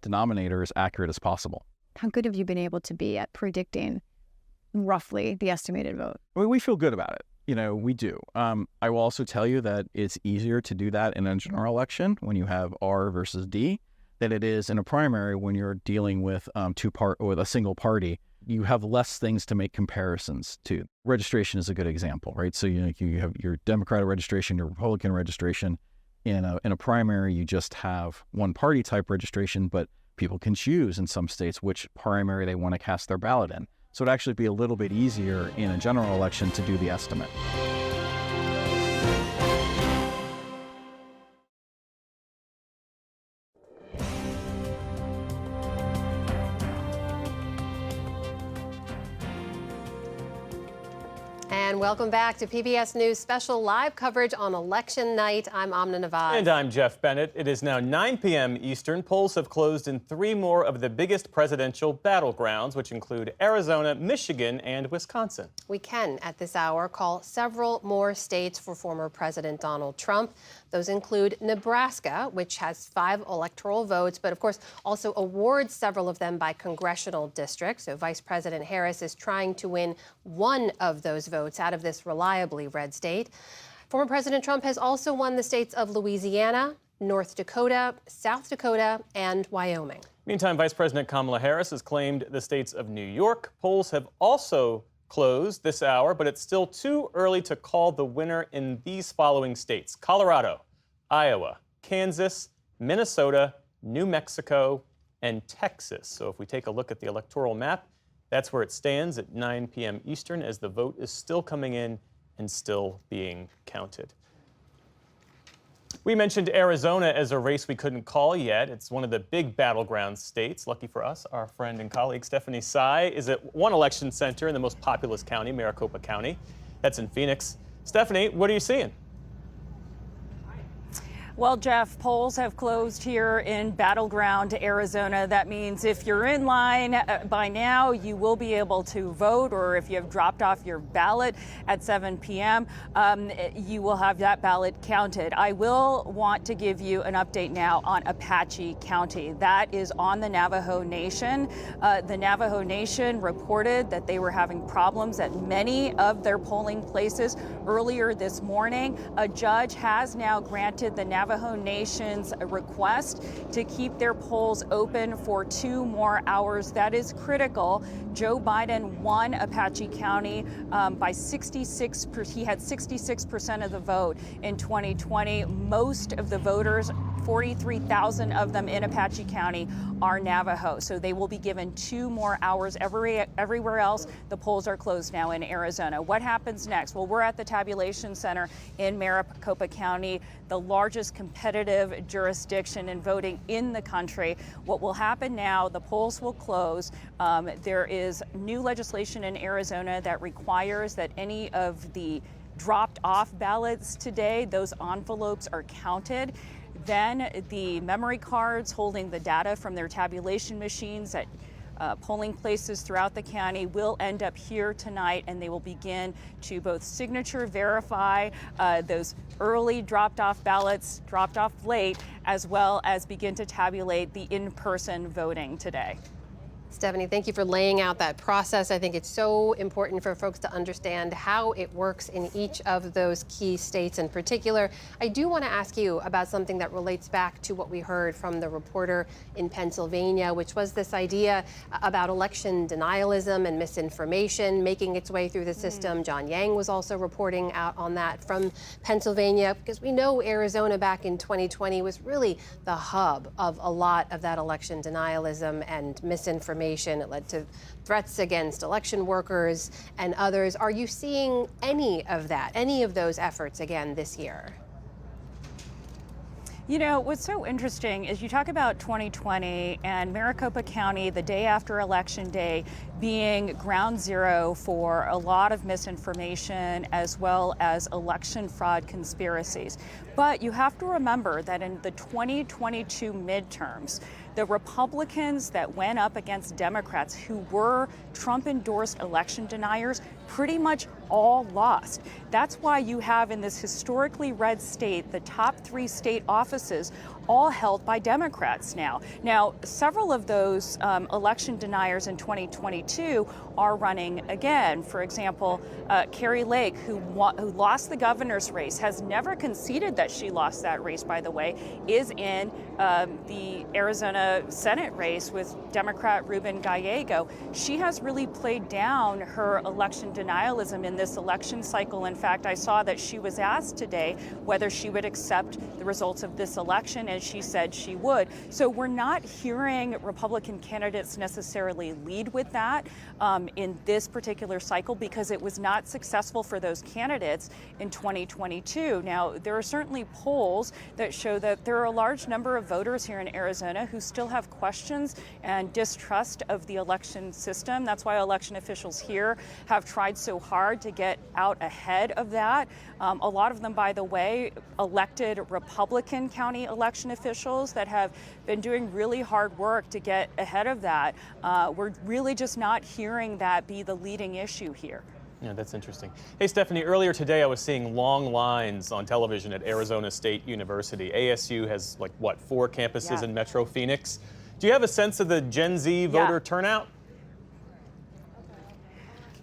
denominator as accurate as possible.
How good have you been able to be at predicting roughly the estimated vote?
Well, we feel good about it. You know, we do. I will also tell you that it's easier to do that in a general election when you have R versus D than it is in a primary when you're dealing with with a single party. You have less things to make comparisons to. Registration is a good example, right? So you have your Democratic registration, your Republican registration. In a primary, you just have one party type registration, but people can choose in some states which primary they want to cast their ballot in. So it'd actually be a little bit easier in a general election to do the estimate.
And welcome back to PBS News special live coverage on election night. I'm Amna Nawaz.
And I'm Jeff Bennett. It is now 9 p.m. Eastern. Polls have closed in 3 more of the biggest presidential battlegrounds, which include Arizona, Michigan, and Wisconsin.
We can, at this hour, call several more states for former President Donald Trump. Those include Nebraska, which has 5 electoral votes, but of course also awards several of them by congressional districts. So Vice President Harris is trying to win one of those votes out of this reliably red state. Former President Trump has also won the states of Louisiana, North Dakota, South Dakota, and Wyoming.
Meantime, Vice President Kamala Harris has claimed the states of New York. Polls have also closed this hour, but it's still too early to call the winner in these following states: Colorado, Iowa, Kansas, Minnesota, New Mexico, and Texas. So if we take a look at the electoral map, that's where it stands at 9 p.m. Eastern as the vote is still coming in and still being counted. We mentioned Arizona as a race we couldn't call yet. It's one of the big battleground states. Lucky for us, our friend and colleague Stephanie Sy is at one election center in the most populous county, Maricopa County. That's in Phoenix. Stephanie, what are you seeing?
Well, Jeff, polls have closed here in Battleground, Arizona. That means if you're in line by now, you will be able to vote, or if you have dropped off your ballot at 7 p.m., you will have that ballot counted. I will want to give you an update now on Apache County. That is on the Navajo Nation. The Navajo Nation reported that they were having problems at many of their polling places earlier this morning. A judge has now granted the Navajo Nation's request to keep their polls open for 2 more hours. That is critical. Joe Biden won Apache County by 66%. He had 66% of the vote in 2020. Most of the voters, 43,000 of them in Apache County, are Navajo. So they will be given 2 more hours. Everywhere else, the polls are closed now in Arizona. What happens next? Well, we're at the tabulation center in Maricopa County, the largest competitive jurisdiction in voting in the country. What will happen now, the polls will close. There is new legislation in Arizona that requires that any of the dropped off ballots today, those envelopes are counted. Then the memory cards holding the data from their tabulation machines at polling places throughout the county will end up here tonight, and they will begin to both signature verify those early dropped off ballots, dropped off late, as well as begin to tabulate the in-person voting today.
Stephanie, thank you for laying out that process. I think it's so important for folks to understand how it works in each of those key states in particular. I do want to ask you about something that relates back to what we heard from the reporter in Pennsylvania, which was this idea about election denialism and misinformation making its way through the system. John Yang was also reporting out on that from Pennsylvania, because we know Arizona back in 2020 was really the hub of a lot of that election denialism and misinformation. It led to threats against election workers and others. Are you seeing any of that, any of those efforts again this year?
You know, what's so interesting is you talk about 2020 and Maricopa County, the day after Election Day, being ground zero for a lot of misinformation as well as election fraud conspiracies. But you have to remember that in the 2022 midterms, the Republicans that went up against Democrats who were Trump-endorsed election deniers pretty much all lost. That's why you have in this historically red state, the top 3 state offices all held by Democrats now. Now, several of those election deniers in 2022 are running again. For example, Kari Lake, who lost the governor's race, has never conceded that she lost that race, by the way, is in the Arizona Senate race with Democrat Ruben Gallego. She has really played down her election denialism in this election cycle. In fact, I saw that she was asked today whether she would accept the results of this election, and she said she would. So we're not hearing Republican candidates necessarily lead with that in this particular cycle, because it was not successful for those candidates in 2022. Now, there are certainly polls that show that there are a large number of voters here in Arizona who still have questions and distrust of the election system. That's why election officials here have tried so hard to get out ahead of that. A lot of them, by the way, elected Republican county election officials that have been doing really hard work to get ahead of that. We're really just not hearing that be the leading issue here.
Yeah, that's interesting. Hey, Stephanie, earlier today I was seeing long lines on television at Arizona State University. ASU has, like, what, 4 campuses in Metro Phoenix. Do you have a sense of the Gen Z voter turnout?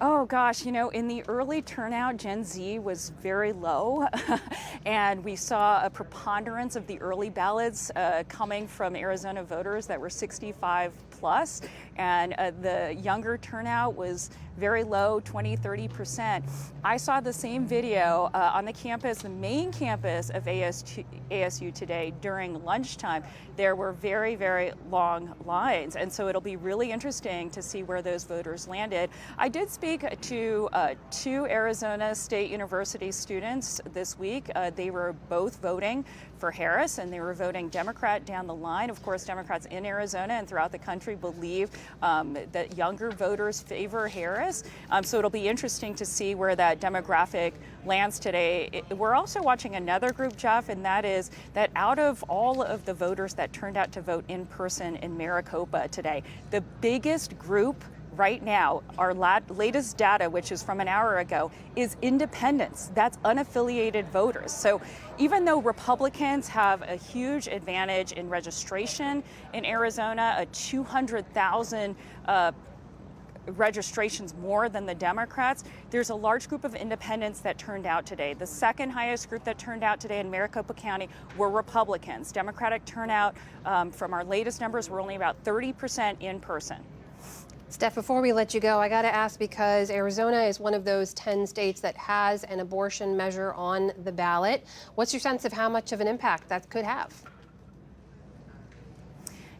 Oh gosh, you know, in the early turnout, Gen Z was very low, and we saw a preponderance of the early ballots coming from Arizona voters that were 65 plus, and the younger turnout was very low, 20-30%. I saw the same video on the campus, the main campus of ASU today during lunchtime. There were very, very long lines, and so it'll be really interesting to see where those voters landed. I did speak to 2 Arizona State University students this week. They were both voting for Harris, and they were voting Democrat down the line. Of course, Democrats in Arizona and throughout the country believe that younger voters favor Harris. So it'll be interesting to see where that demographic lands today. We're also watching another group, Jeff, and that is that out of all of the voters that turned out to vote in person in Maricopa today, the biggest group right now, our latest data, which is from an hour ago, is independents. That's unaffiliated voters. So even though Republicans have a huge advantage in registration in Arizona, 200,000 registrations more than the Democrats, there's a large group of independents that turned out today. The second highest group that turned out today in Maricopa County were Republicans. Democratic turnout from our latest numbers were only about 30% in person.
Steph, before we let you go, I got to ask, because Arizona is one of those 10 states that has an abortion measure on the ballot. What's your sense of how much of an impact that could have?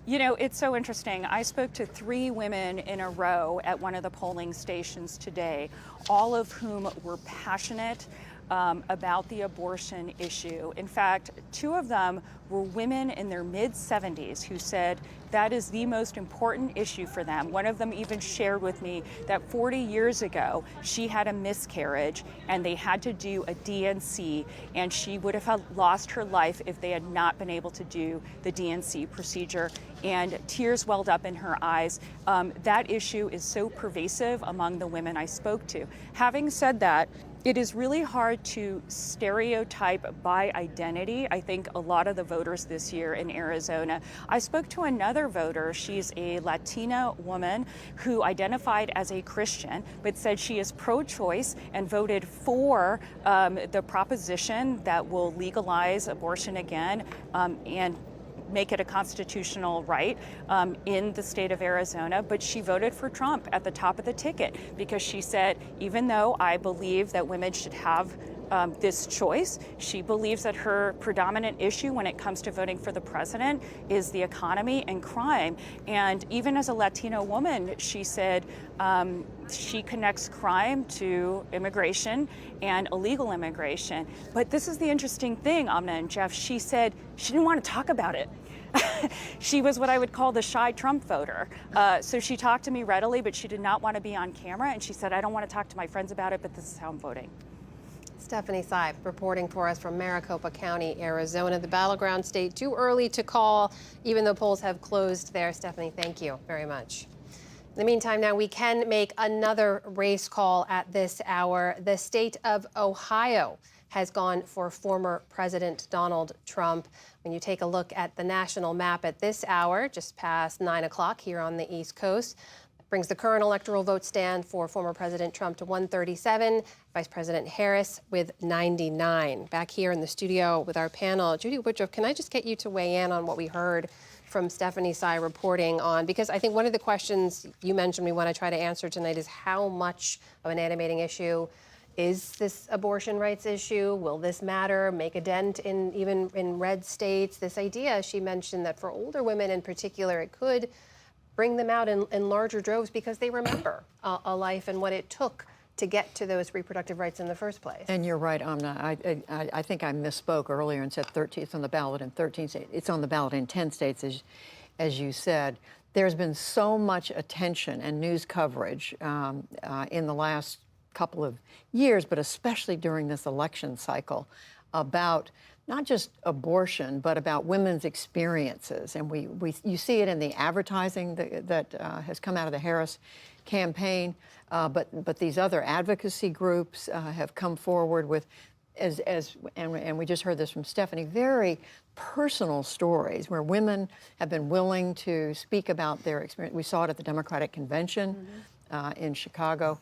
You know, it's so interesting. I spoke to 3 women in a row at one of the polling stations today, all of whom were passionate about the abortion issue. In fact, 2 of them were women in their mid-70s who said that is the most important issue for them. One of them even shared with me that 40 years ago, she had a miscarriage and they had to do a D&C, and she would have lost her life if they had not been able to do the D&C procedure. And tears welled up in her eyes. That issue is so pervasive among the women I spoke to. Having said that, it is really hard to stereotype by identity. I think a lot of the voters this year in Arizona. I spoke to another voter. She's a Latina woman who identified as a Christian, but said she is pro-choice and voted for the proposition that will legalize abortion again and make it a constitutional right in the state of Arizona, but she voted for Trump at the top of the ticket because she said, even though I believe that women should have this choice, she believes that her predominant issue when it comes to voting for the president is the economy and crime. And even as a Latino woman, she said she connects crime to immigration and illegal immigration. But this is the interesting thing, Amna and Jeff. She said she didn't want to talk about it. She was what I would call the shy Trump voter. So she talked to me readily, but she did not want to be on camera. And she said, I don't want to talk to my friends about it, but this is how I'm voting.
Stephanie Sy reporting for us from Maricopa County, Arizona, the battleground state. Too early to call, even though polls have closed there. Stephanie, thank you very much. In the meantime, now we can make another race call at this hour. The state of Ohio has gone for former President Donald Trump. When you take a look at the national map at this hour, just past 9 o'clock here on the East Coast, brings the current electoral vote stand for former President Trump to 137, Vice President Harris with 99. Back here in the studio with our panel, Judy Woodruff, can I just get you to weigh in on what we heard from Stephanie Sy reporting on, because I think one of the questions you mentioned we want to try to answer tonight is how much of an animating issue is this abortion rights issue? Will this matter, make a dent even in red states? This idea, she mentioned that for older women in particular, it could bring them out in larger droves because they remember a life and what it took to get to those reproductive rights in the first place.
And you're right, Amna. I think I misspoke earlier and said 13. It's on the ballot in 13 states. It's on the ballot in 10 states, as you said. There's been so much attention and news coverage in the last couple of years, but especially during this election cycle, about not just abortion, but about women's experiences. And you see it in the advertising that has come out of the Harris campaign, but these other advocacy groups have come forward with, and we just heard this from Stephanie, very personal stories where women have been willing to speak about their experience. We saw it at the Democratic Convention in Chicago.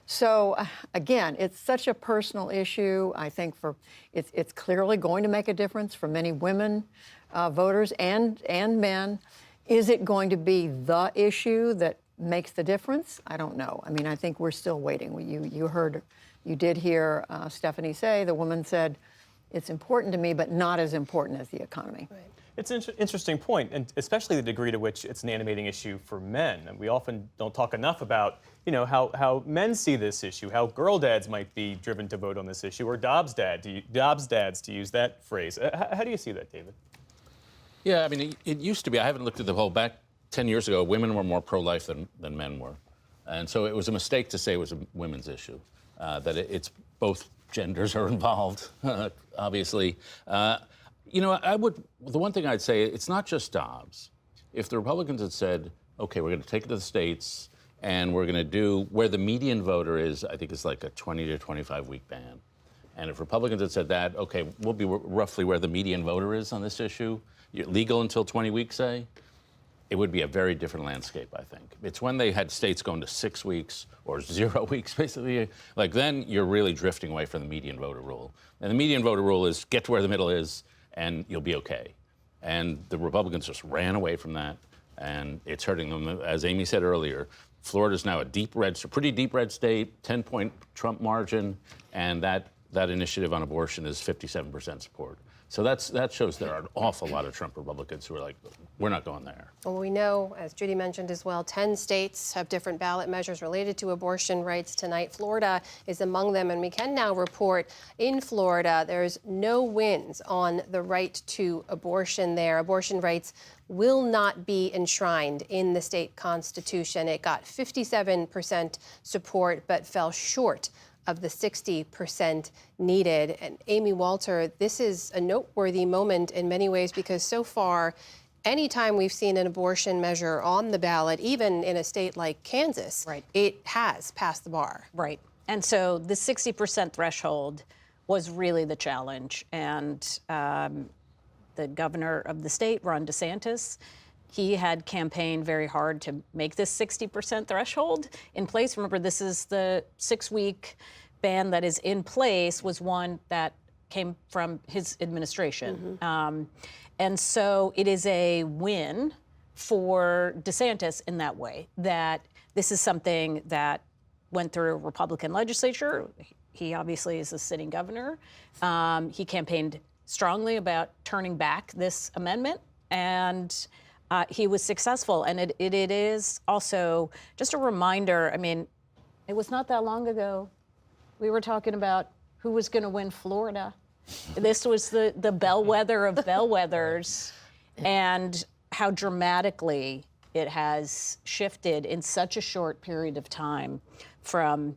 So again, it's such a personal issue. I think it's clearly going to make a difference for many women voters and men. Is it going to be the issue that makes the difference? I don't know. I mean, I think we're still waiting. You did hear Stephanie say, the woman said, it's important to me, but not as important as the economy.
Right. It's an interesting point, and especially the degree to which it's an animating issue for men. And we often don't talk enough about, how men see this issue, how girl dads might be driven to vote on this issue, or Dobbs dads, to use that phrase. How do you see that, David?
Yeah, I mean, it used to be, I haven't looked at the whole back 10 years ago, women were more pro-life than men were. And so it was a mistake to say it was a women's issue, that it's both genders are involved, obviously. The one thing I'd say, it's not just Dobbs. If the Republicans had said, okay, we're going to take it to the states and we're going to do where the median voter is, I think it's like a 20 to 25 week ban. And if Republicans had said that, okay, we'll be roughly where the median voter is on this issue, legal until 20 weeks, say, it would be a very different landscape, I think. It's when they had states going to 6 weeks or 0 weeks, basically. Like, then you're really drifting away from the median voter rule. And the median voter rule is get to where the middle is, and you'll be okay. And the Republicans just ran away from that, and it's hurting them. As Amy said earlier, Florida's now a pretty deep red state, 10-point Trump margin, and that initiative on abortion is 57% support. So that shows there are an awful lot of Trump Republicans who are like, we're not going there.
Well, we know, as Judy mentioned as well, 10 states have different ballot measures related to abortion rights tonight. Florida is among them, and we can now report in Florida there's no wins on the right to abortion there. Abortion rights will not be enshrined in the state constitution. It got 57% support, but fell short of the 60% needed. And Amy Walter, this is a noteworthy moment in many ways because so far, anytime we've seen an abortion measure on the ballot, even in a state like Kansas, it has passed the bar.
Right. And so the 60% threshold was really the challenge. And the governor of the state, Ron DeSantis, he had campaigned very hard to make this 60% threshold in place. Remember, this is the 6-week ban that is in place, was one that came from his administration. And so it is a win for DeSantis in that way, that this is something that went through a Republican legislature. He obviously is a sitting governor. He campaigned strongly about turning back this amendment, and he was successful. And it is also just a reminder, I mean, it was not that long ago we were talking about who was going to win Florida. This was the bellwether of bellwethers, and how dramatically it has shifted in such a short period of time from,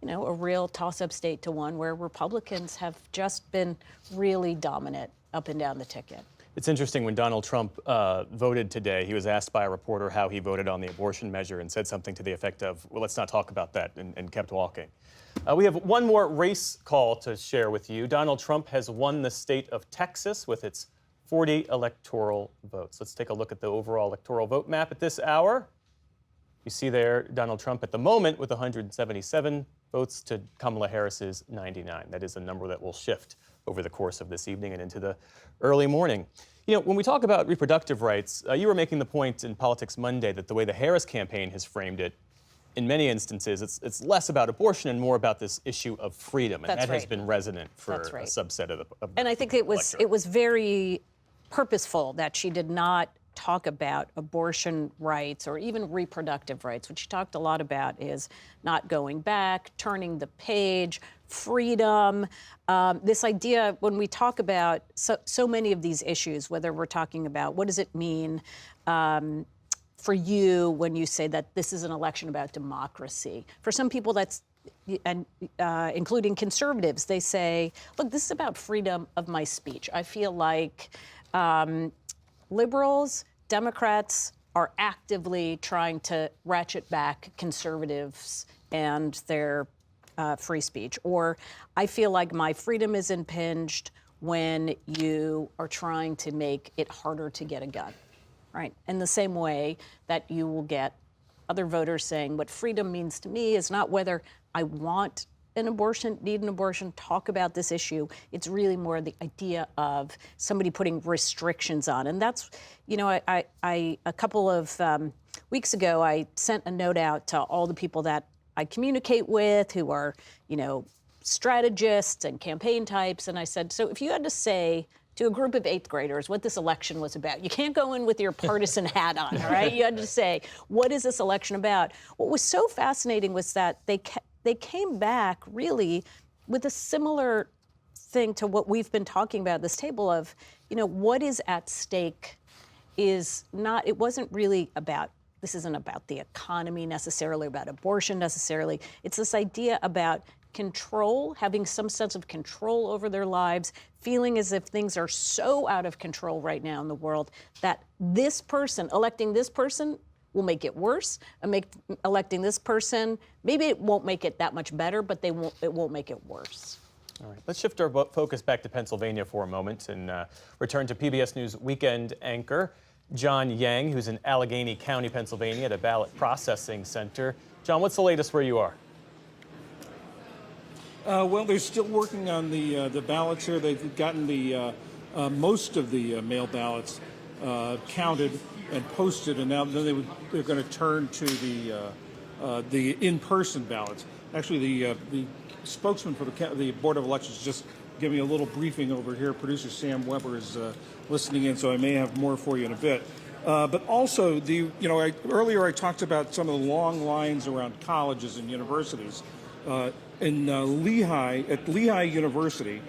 a real toss-up state to one where Republicans have just been really dominant up and down the ticket.
It's interesting, when Donald Trump voted today, he was asked by a reporter how he voted on the abortion measure and said something to the effect of, well, let's not talk about that, and kept walking. We have one more race call to share with you. Donald Trump has won the state of Texas with its 40 electoral votes. Let's take a look at the overall electoral vote map at this hour. You see there Donald Trump at the moment with 177 votes to Kamala Harris's 99. That is a number that will shift over the course of this evening and into the early morning. When we talk about reproductive rights, you were making the point in Politics Monday that the way the Harris campaign has framed it, in many instances, it's less about abortion and more about this issue of freedom, and that has been resonant for a subset of the.
And I think it was very purposeful that she did not talk about abortion rights or even reproductive rights. What she talked a lot about is not going back, turning the page, freedom. This idea, when we talk about so many of these issues, whether we're talking about what does it mean for you when you say that this is an election about democracy. For some people, that's, and including conservatives, they say, look, this is about freedom of my speech. I feel like liberals, Democrats are actively trying to ratchet back conservatives and their free speech. Or I feel like my freedom is impinged when you are trying to make it harder to get a gun. Right. In the same way that you will get other voters saying what freedom means to me is not whether I want an abortion, need an abortion, talk about this issue. It's really more the idea of somebody putting restrictions on. And that's, I a couple of weeks ago, I sent a note out to all the people that I communicate with who are, strategists and campaign types. And I said, so if you had to say to a group of 8th graders what this election was about. You can't go in with your partisan hat on, all right? You had to say, what is this election about? What was so fascinating was that they came back really with a similar thing to what we've been talking about at this table of, what is at stake is not, it wasn't really about, this isn't about the economy necessarily, about abortion necessarily. It's this idea about control, having some sense of control over their lives, feeling as if things are so out of control right now in the world that electing this person will make it worse. Electing this person, maybe it won't make it that much better, but it won't make it worse.
All right, let's shift our focus back to Pennsylvania for a moment and return to PBS News weekend anchor John Yang, who's in Allegheny County, Pennsylvania, at a ballot processing center. John, what's the latest where you are?
Well, they're still working on the ballots here. They've gotten the most of the mail ballots counted and posted, and now they're going to turn to the in-person ballots. Actually, the spokesman for the Board of Elections just gave me a little briefing over here. Producer Sam Weber is listening in, so I may have more for you in a bit. But also, earlier I talked about some of the long lines around colleges and universities. In Lehigh, at Lehigh University,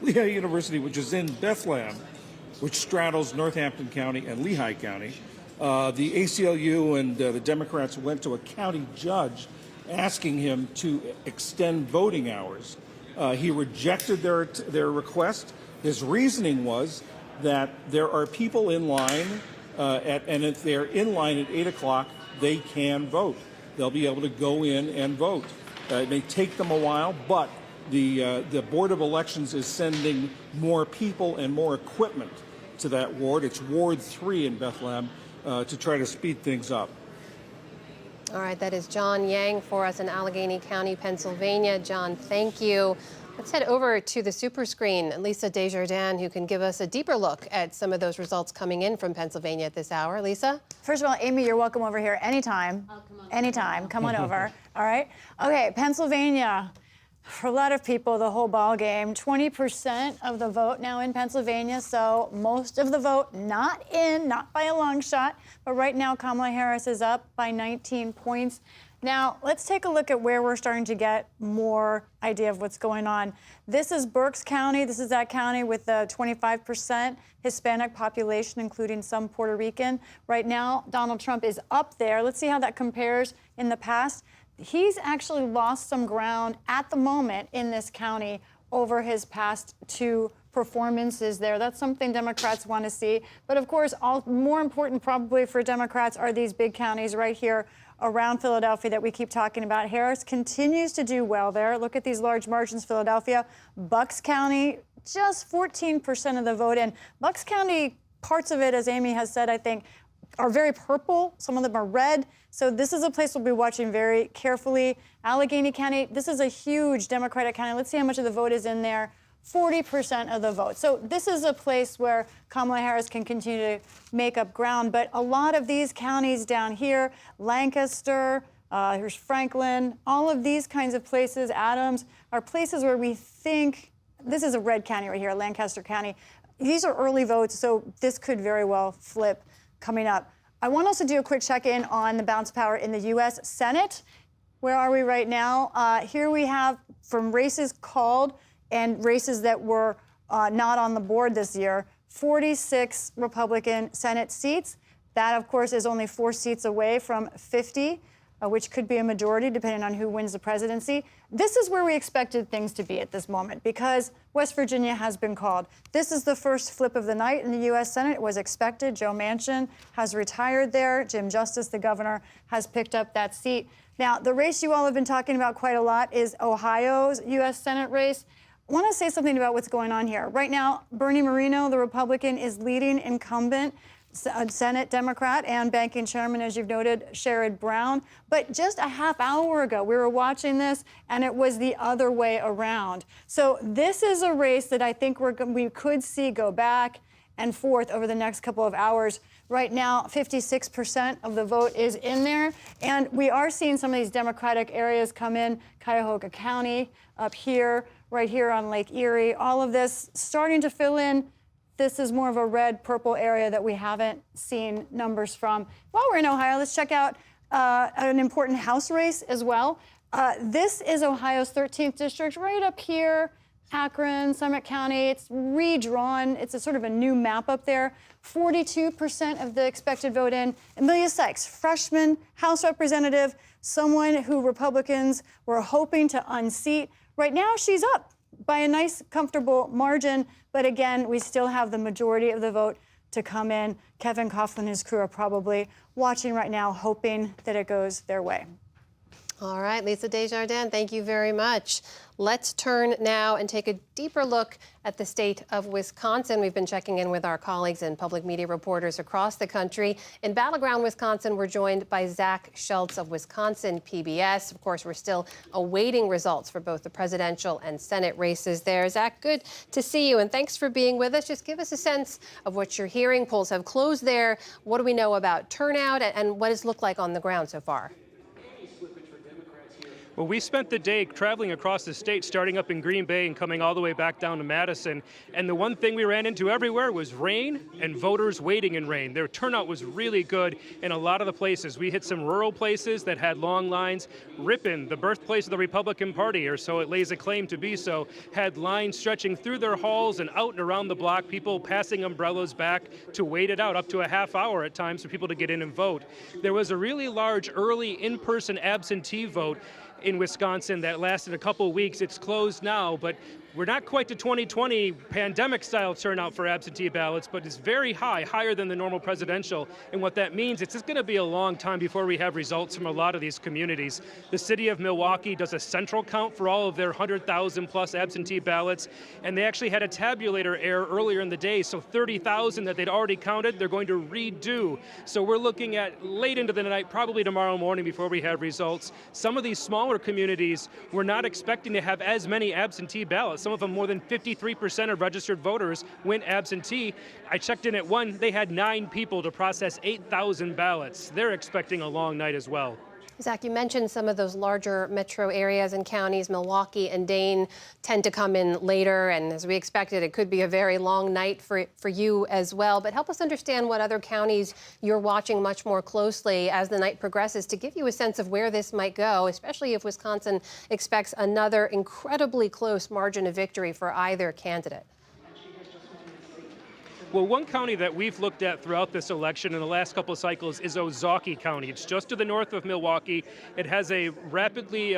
Lehigh University, which is in Bethlehem, which straddles Northampton County and Lehigh County. The ACLU and the Democrats went to a county judge asking him to extend voting hours. He rejected their request. His reasoning was that there are people in line, and if they're in line at 8 o'clock, they can vote. They'll be able to go in and vote. It may take them a while, but the Board of Elections is sending more people and more equipment to that ward. It's Ward 3 in Bethlehem to try to speed things up.
All right, that is John Yang for us in Allegheny County, Pennsylvania. John, thank you. Let's head over to the super screen. Lisa Desjardins, who can give us a deeper look at some of those results coming in from Pennsylvania at this hour. Lisa?
First of all, Amy, you're welcome over here anytime. Anytime. Come on over. All right. Okay, Pennsylvania. For a lot of people, the whole ball game. 20% of the vote now in Pennsylvania, so most of the vote not by a long shot. But right now, Kamala Harris is up by 19 points. Now, let's take a look at where we're starting to get more idea of what's going on. This is Berks County. This is that county with the 25% Hispanic population, including some Puerto Rican. Right now, Donald Trump is up there. Let's see how that compares in the past. He's actually lost some ground at the moment in this county over his past two performances there. That's something Democrats want to see. But of course, more important probably for Democrats are these big counties right here around Philadelphia that we keep talking about. Harris continues to do well there. Look at these large margins, Philadelphia. Bucks County, just 14% of the vote in. Bucks County, parts of it, as Amy has said, I think, are very purple. Some of them are red. So this is a place we'll be watching very carefully. Allegheny County, this is a huge Democratic county. Let's see how much of the vote is in there. 40% of the vote. So this is a place where Kamala Harris can continue to make up ground. But a lot of these counties down here, Lancaster, here's Franklin, all of these kinds of places, Adams, are places where we think, this is a red county right here, Lancaster County. These are early votes, so this could very well flip coming up. I want to also do a quick check-in on the balance of power in the U.S. Senate. Where are we right now? Here we have from races called and races that were not on the board this year, 46 Republican Senate seats. That, of course, is only 4 seats away from 50, which could be a majority depending on who wins the presidency. This is where we expected things to be at this moment because West Virginia has been called. This is the first flip of the night in the U.S. Senate. It was expected. Joe Manchin has retired there. Jim Justice, the governor, has picked up that seat. Now, the race you all have been talking about quite a lot is Ohio's U.S. Senate race. I want to say something about what's going on here. Right now, Bernie Moreno, the Republican, is leading incumbent Senate Democrat and banking chairman, as you've noted, Sherrod Brown. But just a half hour ago, we were watching this, and it was the other way around. So this is a race that I think we could see go back and 4th over the next couple of hours. Right now, 56% of the vote is in there, and we are seeing some of these Democratic areas come in, Cuyahoga County up here, right here on Lake Erie, all of this starting to fill in. This is more of a red-purple area that we haven't seen numbers from. While we're in Ohio, let's check out an important House race as well. This is Ohio's 13th district, right up here, Akron, Summit County. It's redrawn. It's a sort of a new map up there. 42% of the expected vote in. Emilia Sykes, freshman House representative, someone who Republicans were hoping to unseat. Right now, she's up by a nice, comfortable margin. But again, we still have the majority of the vote to come in. Kevin Coughlin and his crew are probably watching right now, hoping that it goes their way.
All right, Lisa Desjardins, thank you very much. Let's turn now and take a deeper look at the state of Wisconsin. We've been checking in with our colleagues and public media reporters across the country. In Battleground, Wisconsin, we're joined by Zach Schultz of Wisconsin PBS. Of course, we're still awaiting results for both the presidential and Senate races there. Zach, good to see you, and thanks for being with us. Just give us a sense of what you're hearing. Polls have closed there. What do we know about turnout, and what does it look like on the ground so far?
Well, we spent the day traveling across the state, starting up in Green Bay and coming all the way back down to Madison. And the one thing we ran into everywhere was rain and voters waiting in rain. Their turnout was really good in a lot of the places. We hit some rural places that had long lines. Ripon, the birthplace of the Republican Party, or so it lays a claim to be so, had lines stretching through their halls and out and around the block, people passing umbrellas back to wait it out, up to a half hour at times for people to get in and vote. There was a really large early in-person absentee vote in Wisconsin that lasted a couple weeks. It's closed now, but we're not quite to 2020 pandemic-style turnout for absentee ballots, but it's very high, higher than the normal presidential. And what that means, it's just going to be a long time before we have results from a lot of these communities. The city of Milwaukee does a central count for all of their 100,000 plus absentee ballots, and they actually had a tabulator error earlier in the day, so 30,000 that they'd already counted, they're going to redo. So we're looking at late into the night, probably tomorrow morning before we have results. Some of these smaller communities were not expecting to have as many absentee ballots. Some of them, more than 53% of registered voters went absentee. I checked in at one, they had 9 people to process 8,000 ballots. They're expecting a long night as well.
Zach, you mentioned some of those larger metro areas and counties. Milwaukee and Dane tend to come in later, and as we expected, it could be a very long night for you as well. But help us understand what other counties you're watching much more closely as the night progresses to give you a sense of where this might go, especially if Wisconsin expects another incredibly close margin of victory for either candidate.
Well, one county that we've looked at throughout this election in the last couple of cycles is Ozaukee County. It's just to the north of Milwaukee. It has a rapidly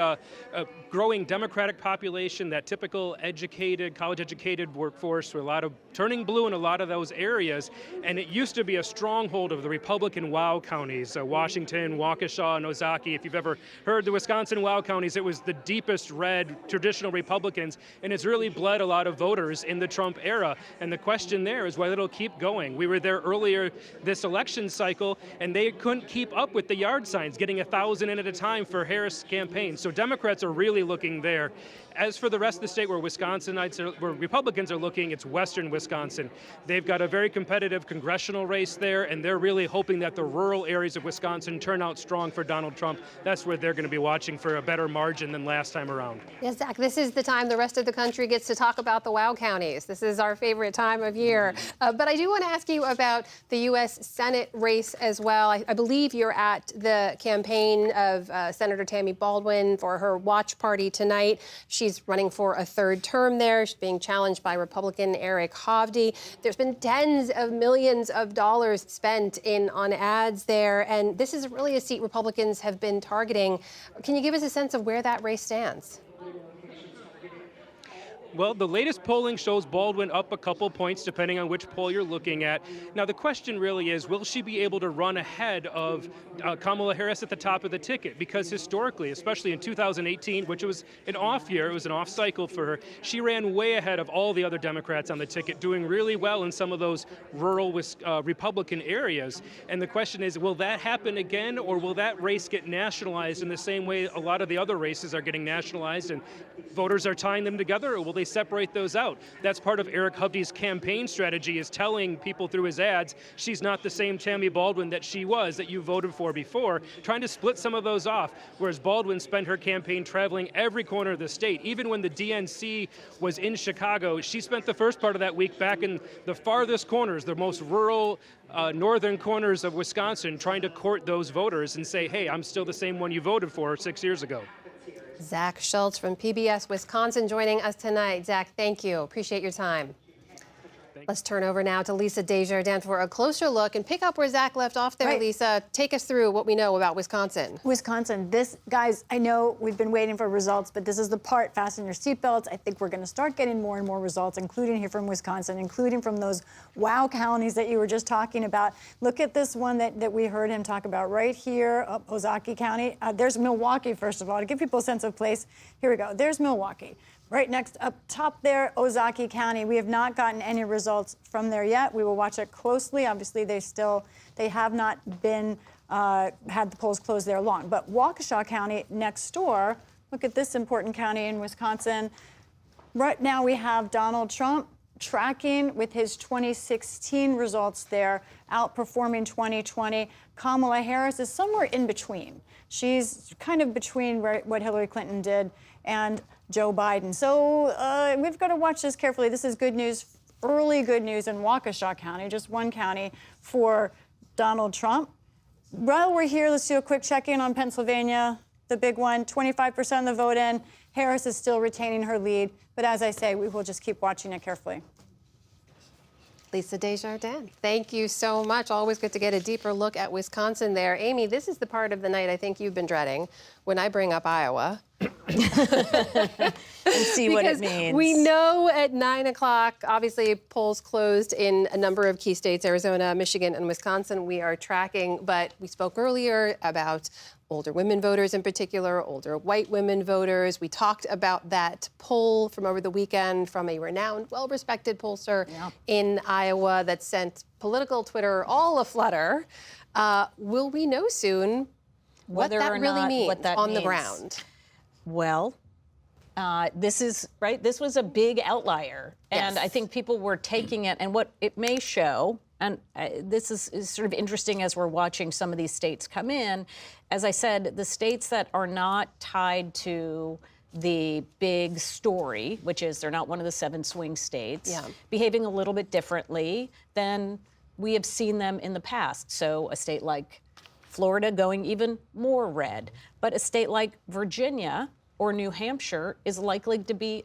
growing Democratic population, that typical educated, college-educated workforce, with a lot of turning blue in a lot of those areas. And it used to be a stronghold of the Republican WOW counties, Washington, Waukesha, and Ozaukee. If you've ever heard the Wisconsin WOW counties, it was the deepest red traditional Republicans, and it's really bled a lot of voters in the Trump era. And the question there is whether it'll keep going. We were there earlier this election cycle, and they couldn't keep up with the yard signs, getting 1,000 in at a time for Harris' campaign. So Democrats are really looking there. As for the rest of the state where where Republicans are looking, it's western Wisconsin. They've got a very competitive congressional race there, and they're really hoping that the rural areas of Wisconsin turn out strong for Donald Trump. That's where they're going to be watching for a better margin than last time around.
Yes, Zach, this is the time the rest of the country gets to talk about the WOW counties. This is our favorite time of year. But I do want to ask you about the U.S. Senate race as well. I believe you're at the campaign of Senator Tammy Baldwin for her watch party tonight. She's running for a third term there. She's being challenged by Republican Eric Hovde. There's been tens of millions of dollars spent on ads there, and this is really a seat Republicans have been targeting. Can you give us a sense of where that race stands?
Well, the latest polling shows Baldwin up a couple points, depending on which poll you're looking at. Now, the question really is, will she be able to run ahead of Kamala Harris at the top of the ticket? Because historically, especially in 2018, which was an off year, it was an off cycle for her, she ran way ahead of all the other Democrats on the ticket, doing really well in some of those rural Republican areas. And the question is, will that happen again, or will that race get nationalized in the same way a lot of the other races are getting nationalized and voters are tying them together, or will they separate those out. That's part of Eric Hovde's campaign strategy, is telling people through his ads she's not the same Tammy Baldwin that she was, that you voted for before, trying to split some of those off, whereas Baldwin spent her campaign traveling every corner of the state. Even when the DNC was in Chicago, she spent the first part of that week back in the farthest corners, the most rural northern corners of Wisconsin, trying to court those voters and say, hey, I'm still the same one you voted for 6 years ago.
Zach Schultz from PBS Wisconsin joining us tonight. Zach, thank you. Appreciate your time. Let's turn over now to Lisa Desjardins for a closer look and pick up where Zach left off there. Right. Lisa, take us through what we know about Wisconsin.
Wisconsin, this, guys, I know we've been waiting for results, but this is the part, fasten your seatbelts. I think we're going to start getting more and more results, including here from Wisconsin, including from those wow counties that you were just talking about. Look at this one that we heard him talk about right here, Ozaukee County. There's Milwaukee, first of all, to give people a sense of place. Here we go. There's Milwaukee. Right next up top there, Ozaukee County. We have not gotten any results from there yet. We will watch it closely. Obviously, they have not been had the polls closed there long. But Waukesha County next door. Look at this important county in Wisconsin. Right now, we have Donald Trump tracking with his 2016 results there, outperforming 2020. Kamala Harris is somewhere in between. She's kind of between what Hillary Clinton did and Joe Biden. So we've got to watch this carefully. This is good news, early good news in Waukesha County, just one county for Donald Trump. While we're here, let's do a quick check-in on Pennsylvania, the big one, 25% of the vote in. Harris is still retaining her lead. But as I say, we will just keep watching it carefully.
Lisa Desjardins, thank you so much. Always good to get a deeper look at Wisconsin there. Amy, this is the part of the night I think you've been dreading when I bring up Iowa.
And see what it means.
We know at 9 o'clock, obviously polls closed in a number of key states, Arizona, Michigan, and Wisconsin. We are tracking, but we spoke earlier about older women voters in particular, older white women voters. We talked about that poll from over the weekend from a renowned, well-respected pollster in Iowa that sent political Twitter all aflutter. Will we know soon what that really means on the ground?
Well, this is, right, this was a big outlier. And
Yes.
I think people were taking it, and what it may show, and this is sort of interesting as we're watching some of these states come in. As I said, the states that are not tied to the big story, which is they're not one of the 7 swing states, behaving a little bit differently than we have seen them in the past. So a state like Florida going even more red, but a state like Virginia or New Hampshire is likely to be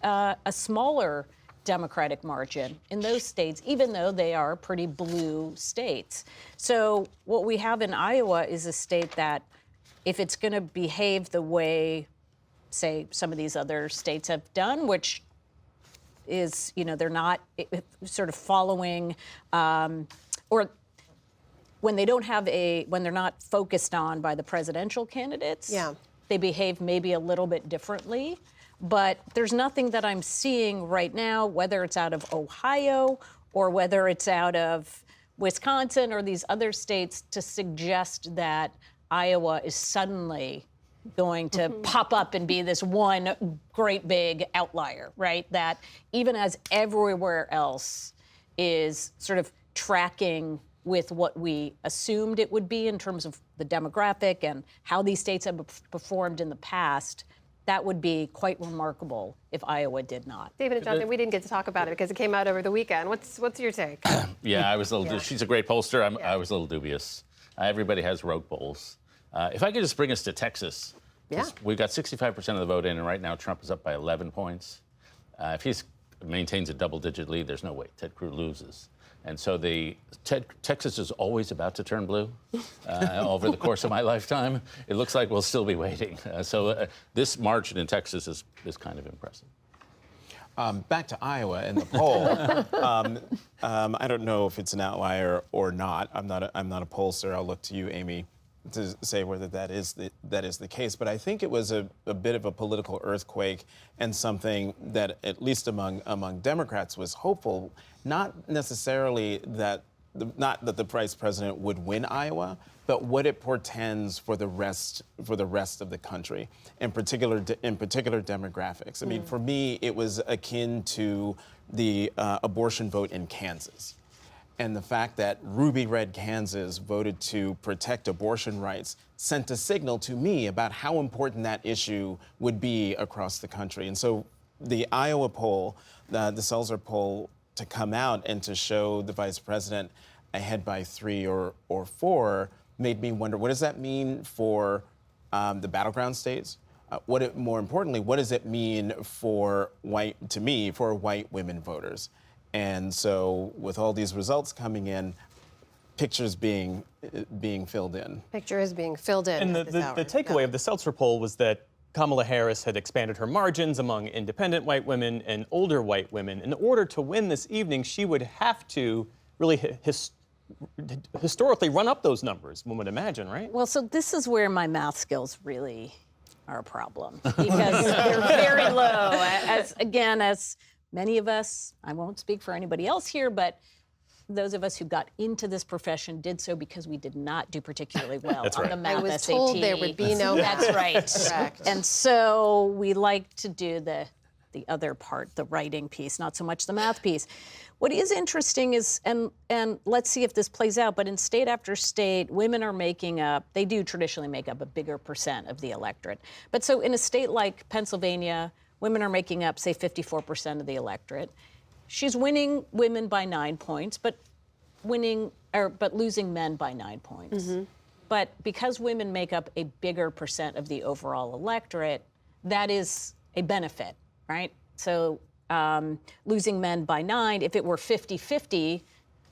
a smaller Democratic margin in those states, even though they are pretty blue states. So what we have in Iowa is a state that, if it's going to behave the way, say, some of these other states have done, which is, you know, they're not sort of following, or when they don't have when they're not focused on by the presidential candidates, they behave maybe a little bit differently. But there's nothing that I'm seeing right now, whether it's out of Ohio or whether it's out of Wisconsin or these other states, to suggest that Iowa is suddenly going to pop up and be this one great big outlier, right? That even as everywhere else is sort of tracking with what we assumed it would be in terms of the demographic and how these states have performed in the past, that would be quite remarkable if Iowa did not.
David and Jonathan, we didn't get to talk about it because it came out over the weekend. What's your take?
Yeah, I was a little. She's a great pollster. I was a little dubious. Everybody has rogue polls. If I could just bring us to Texas, we've got 65% of the vote in, and right now Trump is up by 11 points. If he maintains a double-digit lead, there's no way Ted Cruz loses. And so Texas is always about to turn blue over the course of my lifetime. It looks like we'll still be waiting. So this margin in Texas is kind of impressive.
Back to Iowa and the poll. I don't know if it's an outlier or not. I'm not a pollster. I'll look to you, Amy, to say whether that is the case. But I think it was a bit of a political earthquake and something that, at least among Democrats, was hopeful. Not necessarily that not that the vice president would win Iowa, but what it portends for the rest of the country, in particular demographics. I mean, for me, it was akin to the abortion vote in Kansas. And the fact that Ruby Red Kansas voted to protect abortion rights sent a signal to me about how important that issue would be across the country. And so the Iowa poll, the Selzer poll, to come out and to show the vice president ahead by 3 or 4 made me wonder, what does that mean for the battleground states? More importantly, what does it mean for white women voters? And so with all these results coming in, pictures being filled in.
Picture is being filled in.
And the takeaway of the Seltzer poll was that Kamala Harris had expanded her margins among independent white women and older white women. In order to win this evening, she would have to really historically run up those numbers, one would imagine, right?
Well, so this is where my math skills really are a problem, because they're very low. As many of us, I won't speak for anybody else here, but those of us who got into this profession did so because we did not do particularly well on the math
I was
SAT.
told there would be no math.
That's right.
Correct.
And so we like to do the other part, the writing piece, not so much the math piece. What is interesting is, and let's see if this plays out, but in state after state, women are they do traditionally make up a bigger percent of the electorate. But so in a state like Pennsylvania, women are making up, say, 54% of the electorate. She's winning women by 9 points, but losing men by 9 points. Mm-hmm. But because women make up a bigger percent of the overall electorate, that is a benefit, right? So losing men by 9, if it were 50-50,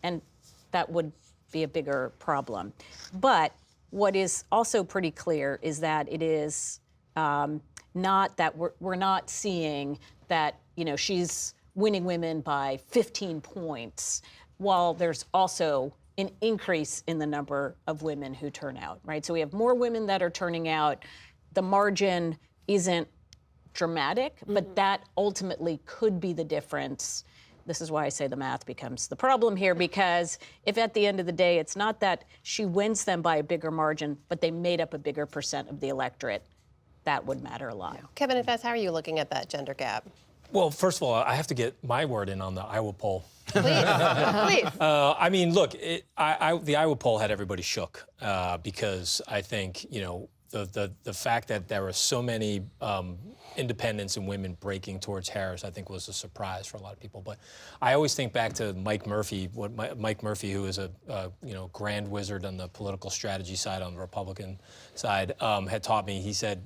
and that would be a bigger problem. But what is also pretty clear is that it is not that we're not seeing that, she's winning women by 15 points, while there's also an increase in the number of women who turn out, right? So we have more women that are turning out. The margin isn't dramatic, but that ultimately could be the difference. This is why I say the math becomes the problem here, because if at the end of the day, it's not that she wins them by a bigger margin, but they made up a bigger percent of the electorate, that would matter a lot.
Kevin and Fess, how are you looking at that gender gap?
Well, first of all, I have to get my word in on the Iowa poll.
Please.
I mean, look, the Iowa poll had everybody shook because I think, the fact that there were so many independents and women breaking towards Harris, I think, was a surprise for a lot of people. But I always think back to Mike Murphy, Mike Murphy, who is a grand wizard on the political strategy side, on the Republican side, had taught me. He said,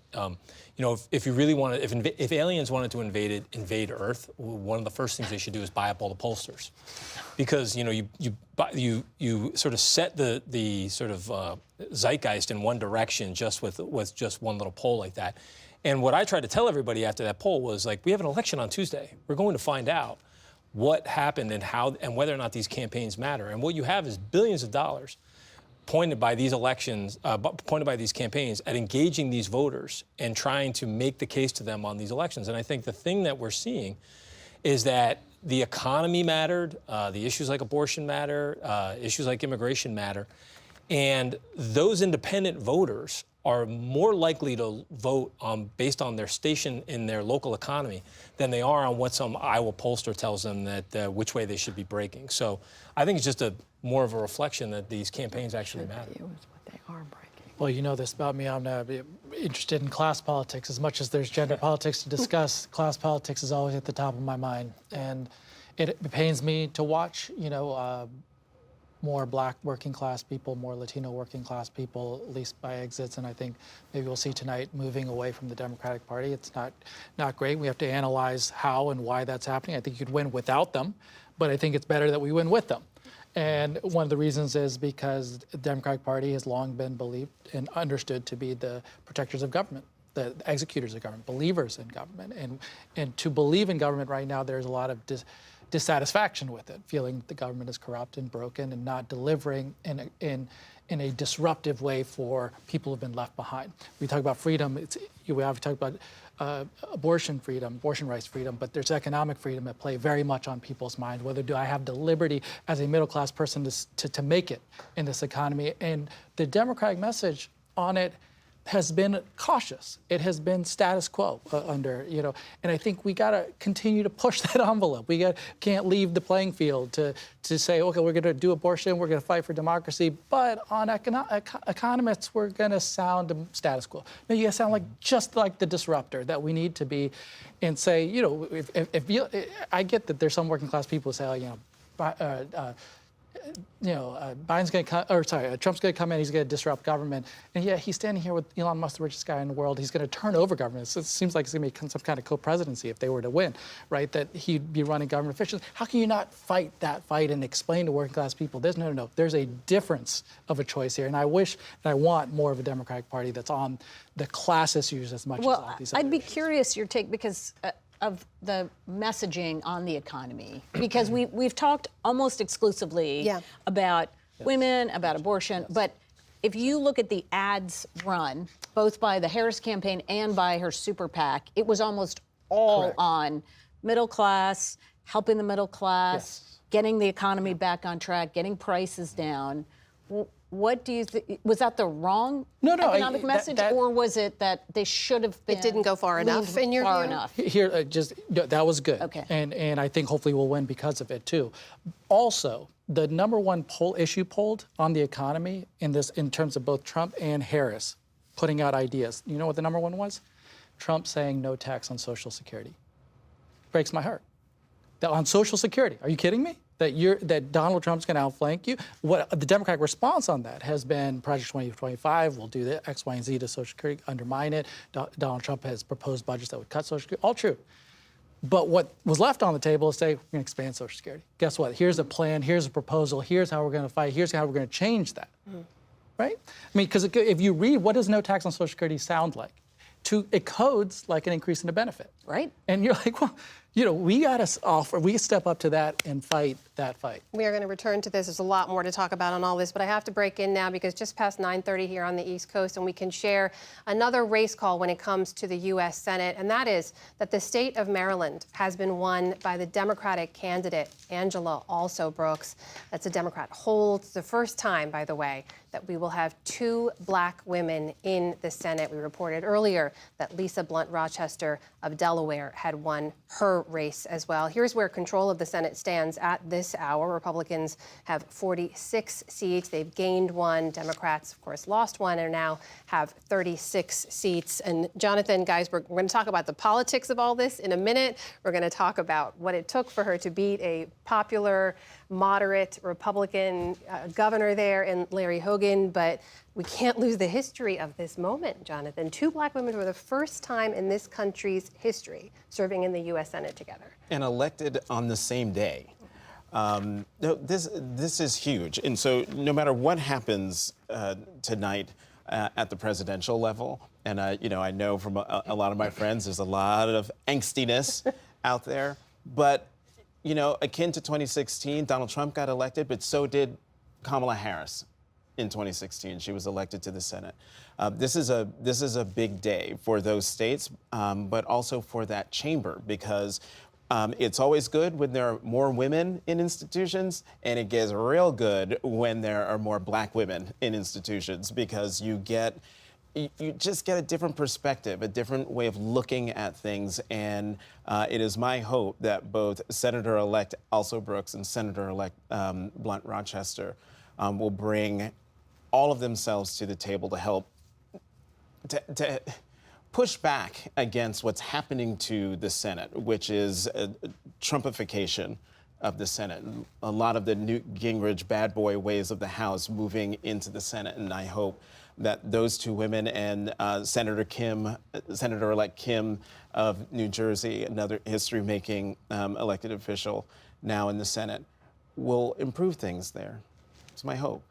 if you really want to, if aliens wanted to invade Earth, one of the first things they should do is buy up all the pollsters, because you sort of set the sort of zeitgeist in one direction just with just one little poll like that. And what I tried to tell everybody after that poll was, like, we have an election on Tuesday. We're going to find out what happened and how and whether or not these campaigns matter. And what you have is billions of dollars pointed by these elections, pointed by these campaigns at engaging these voters and trying to make the case to them on these elections. And I think the thing that we're seeing is that the economy mattered, the issues like abortion matter, issues like immigration matter, and those independent voters are more likely to vote based on their station in their local economy than they are on what some Iowa pollster tells them that which way they should be breaking. So I think it's just more of a reflection that these campaigns actually matter.
Well, you know this about me. I'm interested in class politics. As much as there's gender politics to discuss, class politics is always at the top of my mind. And it pains me to watch, more Black working class people, more Latino working class people, at least by exits. And I think maybe we'll see tonight moving away from the Democratic Party. It's not great. We have to analyze how and why that's happening. I think you could win without them, but I think it's better that we win with them. And one of the reasons is because the Democratic Party has long been believed and understood to be the protectors of government, the executors of government, believers in government. And to believe in government right now, there's a lot of dissatisfaction with it, feeling the government is corrupt and broken and not delivering in a disruptive way for people who've been left behind. We talk about freedom. We have talked about abortion freedom, abortion rights freedom, but there's economic freedom at play very much on people's mind. Whether do I have the liberty as a middle-class person to make it in this economy? And the Democratic message on it has been cautious. It has been status quo and I think we got to continue to push that envelope. We can't leave the playing field to say, okay, we're going to do abortion, we're going to fight for democracy, but on economists, we're going to sound status quo. No, you sound just like the disruptor that we need to be, and say, I get that there's some working class people who say, Biden's going to come, Trump's going to come in, he's going to disrupt government. And yet he's standing here with Elon Musk, the richest guy in the world. He's going to turn over government. So it seems like it's going to be some kind of co-presidency if they were to win, right? That he'd be running government officials. How can you not fight that fight and explain to working class people, no. There's a difference of a choice here. And I wish and I want more of a Democratic Party that's on the class issues as much as all these other
I'd be curious your take because of the messaging on the economy, because we've talked almost exclusively about women, about abortion, but if you look at the ads run, both by the Harris campaign and by her super PAC, it was almost all on middle class, helping the middle class, getting the economy back on track, getting prices down. What do you think? Was that the wrong economic message, or was it that they should have been?
It didn't go far enough in your view?
Enough.
Here, that was good. Okay. And I think hopefully we'll win because of it too. Also, the number one issue polled on the economy in terms of both Trump and Harris putting out ideas. You know what the number one was? Trump saying no tax on Social Security. Breaks my heart. On Social Security, are you kidding me? That Donald Trump's going to outflank you? What the Democratic response on that has been Project 2025 will do the X, Y, and Z to Social Security, undermine it. Donald Trump has proposed budgets that would cut Social Security. All true. But what was left on the table is say, we're going to expand Social Security. Guess what? Here's a plan. Here's a proposal. Here's how we're going to fight. Here's how we're going to change that. Right? I mean, because if you read what does no tax on Social Security sound like? It codes like an increase in the benefit.
Right.
And you're like, well, we got to we step up to that and fight that fight.
We are going to return to this. There's a lot more to talk about on all this, but I have to break in now because just past 9:30 here on the East Coast, and we can share another race call when it comes to the U.S. Senate, and that is that the state of Maryland has been won by the Democratic candidate, Angela Also Brooks. That's a Democrat. Holds the first time, by the way, that we will have 2 black women in the Senate. We reported earlier that Lisa Blunt Rochester of Delaware had won her race as well. Here's where control of the Senate stands at this hour. Republicans have 46 seats. They've gained 1. Democrats, of course, lost 1 and now have 36 seats. And Jonathan Geisberg, we're going to talk about the politics of all this in a minute. We're going to talk about what it took for her to beat a popular, moderate Republican governor there in Larry Hogan. But we can't lose the history of this moment, Jonathan. 2 black women for the first time in this country's history serving in the U.S. Senate together.
And elected on the same day. This is huge. And so no matter what happens tonight at the presidential level, and I know from a lot of my friends, there's a lot of angstiness out there. But, akin to 2016, Donald Trump got elected, but so did Kamala Harris. In 2016, she was elected to the Senate. This is a big day for those states, but also for that chamber, because it's always good when there are more women in institutions, and it gets real good when there are more black women in institutions, because you just get a different perspective, a different way of looking at things. And it is my hope that both Senator-elect Also Brooks and Senator-elect Blunt Rochester will bring all of themselves to the table to help to push back against what's happening to the Senate, which is a Trumpification of the Senate. A lot of the Newt Gingrich bad boy ways of the House moving into the Senate, and I hope that those 2 women and Senator-elect Kim of New Jersey, another history-making elected official now in the Senate, will improve things there. It's my hope.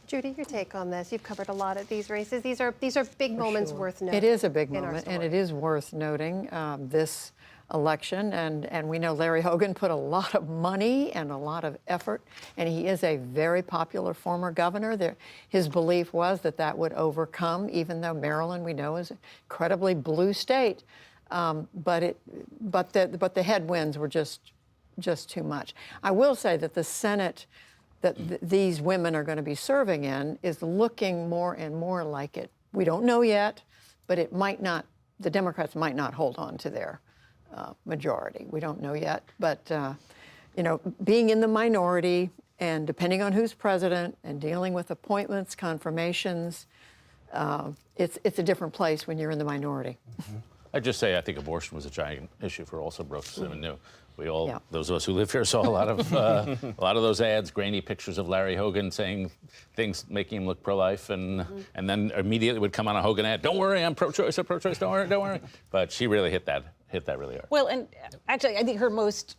Judy, your take on this? You've covered a lot of these races. These are big moments worth noting.
It is a big
in our
moment, and
story.
it is worth noting this election. And we know Larry Hogan put a lot of money and a lot of effort, and he is a very popular former governor. His belief was that that would overcome, even though Maryland, we know, is an incredibly blue state. But the headwinds were just too much. I will say that the Senate that these women are going to be serving in is looking more and more like it. We don't know yet, but it might not. The Democrats might not hold on to their majority. We don't know yet, but you know, being in the minority and depending on who's president and dealing with appointments, confirmations, it's a different place when you're in the minority.
I'd just say I think abortion was a giant issue for also Brooks. I mean, we all, those of us who live here, saw a lot of those ads, grainy pictures of Larry Hogan saying things making him look pro-life, and then immediately would come on a Hogan ad. Don't worry, I'm pro-choice. I'm pro-choice. Don't worry. But she really hit that really hard.
Well, and actually, I think her most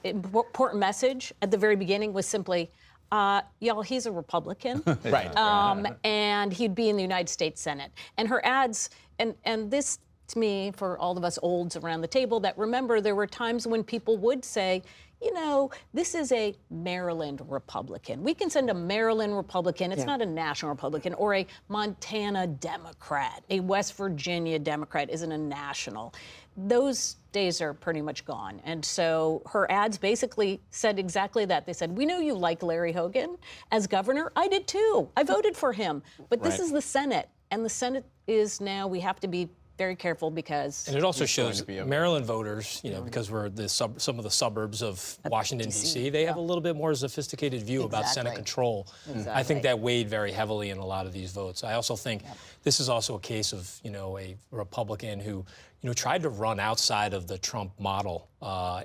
important message at the very beginning was simply, y'all, he's a Republican.
Right.
And he'd be in the United States Senate. And her ads, and this, to me, for all of us olds around the table that remember, there were times when people would say, you know, this is a Maryland Republican. We can send a Maryland Republican. It's not a national Republican, or a Montana Democrat. A West Virginia Democrat isn't a national. Those days are pretty much gone. And so her ads basically said exactly that. They said, we know you like Larry Hogan as governor. I did too. I voted for him. But this is the Senate. And the Senate is now, we have to be very careful because...
And it also shows Maryland voters, you know, because we're some of the suburbs of Washington, D.C., they have a little bit more sophisticated view about Senate control. I think that weighed very heavily in a lot of these votes. I also think this is also a case of, you know, a Republican who, you know, tried to run outside of the Trump model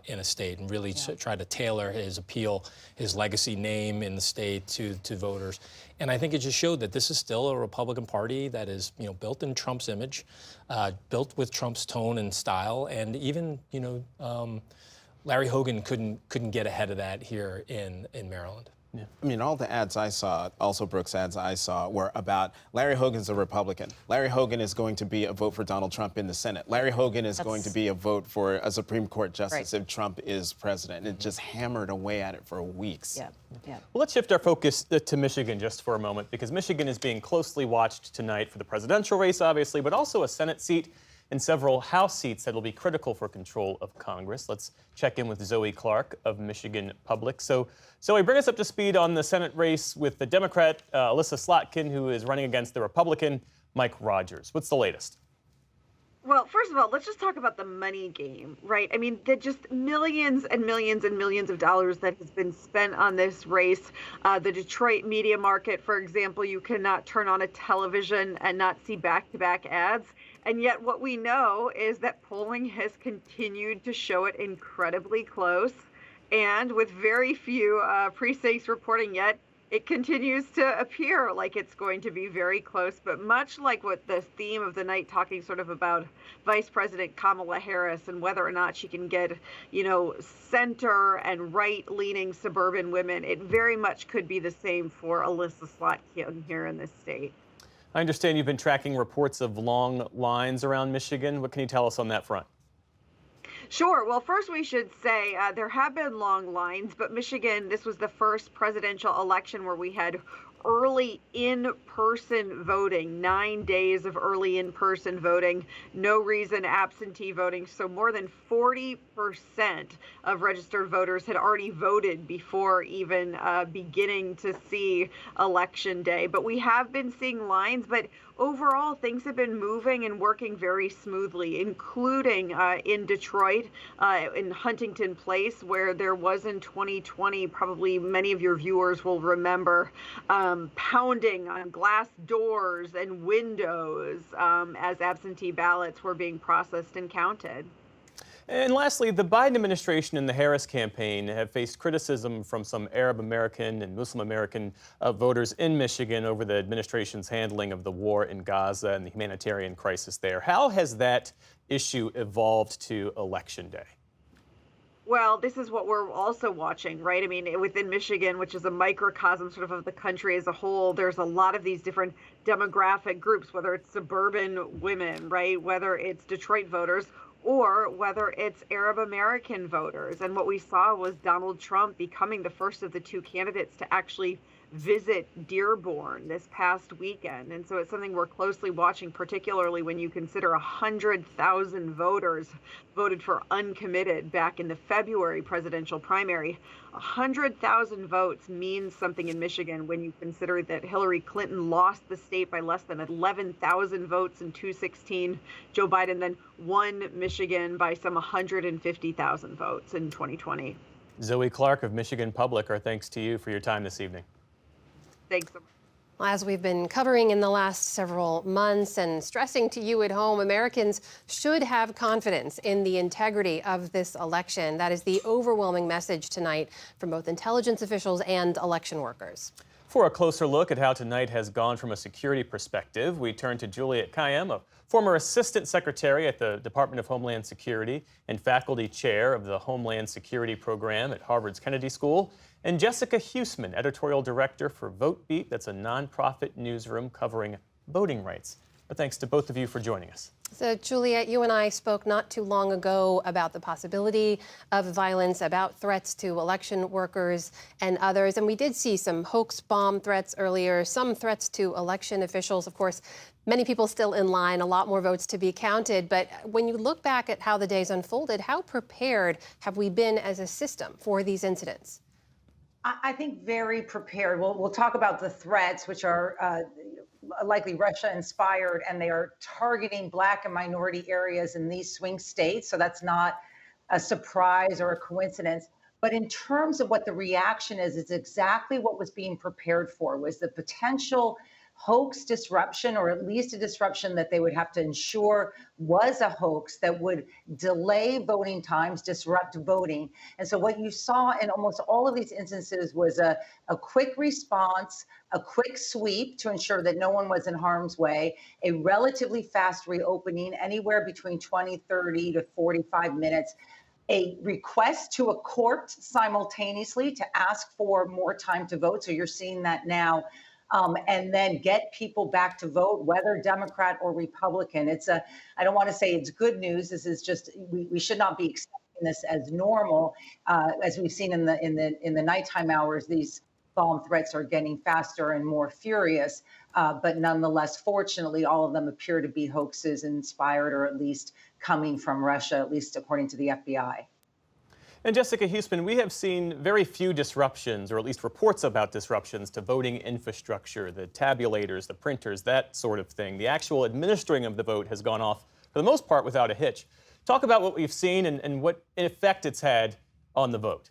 in a state and really tried to tailor his appeal, his legacy name in the state to voters. And I think it just showed that this is still a Republican Party that is, you know, built in Trump's image, built with Trump's tone and style, and even, you know, Larry Hogan couldn't get ahead of that here in Maryland.
Yeah. I mean, all the ads I saw, also Brooks ads I saw, were about Larry Hogan's a Republican. Larry Hogan is going to be a vote for Donald Trump in the Senate. Larry Hogan is going to be a vote for a Supreme Court justice if Trump is president. It just hammered away at it for weeks.
Well, let's shift our focus to Michigan just for a moment, because Michigan is being closely watched tonight for the presidential race, obviously, but also a Senate seat and several House seats that will be critical for control of Congress. Let's check in with Zoe Clark of Michigan Public. So, Zoe, bring us up to speed on the Senate race with the Democrat, Alyssa Slotkin, who is running against the Republican, Mike Rogers. What's the latest?
Well, first of all, let's just talk about the money game, right? I mean, the just millions and millions and millions of dollars that has been spent on this race. The Detroit media market, for example, you cannot turn on a television and not see back-to-back ads. And yet what we know is that polling has continued to show it incredibly close. And with very few precincts reporting yet, it continues to appear like it's going to be very close. But much like what the theme of the night, talking sort of about Vice President Kamala Harris and whether or not she can get, you know, center and right-leaning suburban women, it very much could be the same for Alyssa Slotkin here in this state.
I understand you've been tracking reports of long lines around Michigan. What can you tell us on that front?
Sure. Well, first we should say there have been long lines, but Michigan, this was the first presidential election where we had early in-person voting, 9 days of early in-person voting, no reason absentee voting. So more than 40% of registered voters had already voted before even beginning to see Election Day. But we have been seeing lines, but overall, things have been moving and working very smoothly, including in Detroit, in Huntington Place, where there was in 2020, probably many of your viewers will remember, pounding on glass doors and windows as absentee ballots were being processed and counted.
And lastly, the Biden administration and the Harris campaign have faced criticism from some Arab American and Muslim American voters in Michigan over the administration's handling of the war in Gaza and the humanitarian crisis there. How has that issue evolved to Election Day?
Well, this is what we're also watching, right? I mean, within Michigan, which is a microcosm sort of the country as a whole, there's a lot of these different demographic groups, whether it's suburban women, right? Whether it's Detroit voters or whether it's Arab American voters. And what we saw was Donald Trump becoming the first of the two candidates to actually visit Dearborn this past weekend. And so it's something we're closely watching, particularly when you consider 100,000 voters voted for uncommitted back in the February presidential primary. 100,000 votes means something in Michigan when you consider that Hillary Clinton lost the state by less than 11,000 votes in 2016. Joe Biden then won Michigan by some 150,000 votes in 2020.
Zoe Clark of Michigan Public, our thanks to you for your time this evening.
Thanks so much.
As we've been covering in the last several months and stressing to you at home, Americans should have confidence in the integrity of this election. That is the overwhelming message tonight from both intelligence officials and election workers.
For a closer look at how tonight has gone from a security perspective, we turn to Juliet Kayyem, a former Assistant Secretary at the Department of Homeland Security and Faculty Chair of the Homeland Security Program at Harvard's Kennedy School, and Jessica Huseman, Editorial Director for VoteBeat, that's a nonprofit newsroom covering voting rights. But thanks to both of you for joining us.
So, Juliet, you and I spoke not too long ago about the possibility of violence, about threats to election workers and others. And we did see some hoax bomb threats earlier, some threats to election officials. Of course, many people still in line, a lot more votes to be counted. But when you look back at how the days unfolded, how prepared have we been as a system for these incidents?
I think very prepared. We'll talk about the threats, which are likely Russia inspired, and they are targeting Black and minority areas in these swing states. So that's not a surprise or a coincidence. But in terms of what the reaction is, it's exactly what was being prepared for, was the potential hoax disruption, or at least a disruption that they would have to ensure was a hoax that would delay voting times, disrupt voting. And so what you saw in almost all of these instances was a quick response, a quick sweep to ensure that no one was in harm's way, a relatively fast reopening, anywhere between 20, 30 to 45 minutes, a request to a court simultaneously to ask for more time to vote. So you're seeing that now. And then get people back to vote, whether Democrat or Republican. I don't want to say it's good news. This is just, we should not be accepting this as normal. As we've seen in the nighttime hours, these bomb threats are getting faster and more furious. But nonetheless, fortunately, all of them appear to be hoaxes inspired, or at least coming from Russia, at least according to the FBI.
And Jessica Huseman, we have seen very few disruptions, or at least reports about disruptions to voting infrastructure, the tabulators, the printers, that sort of thing. The actual administering of the vote has gone off, for the most part, without a hitch. Talk about what we've seen and what effect it's had on the vote.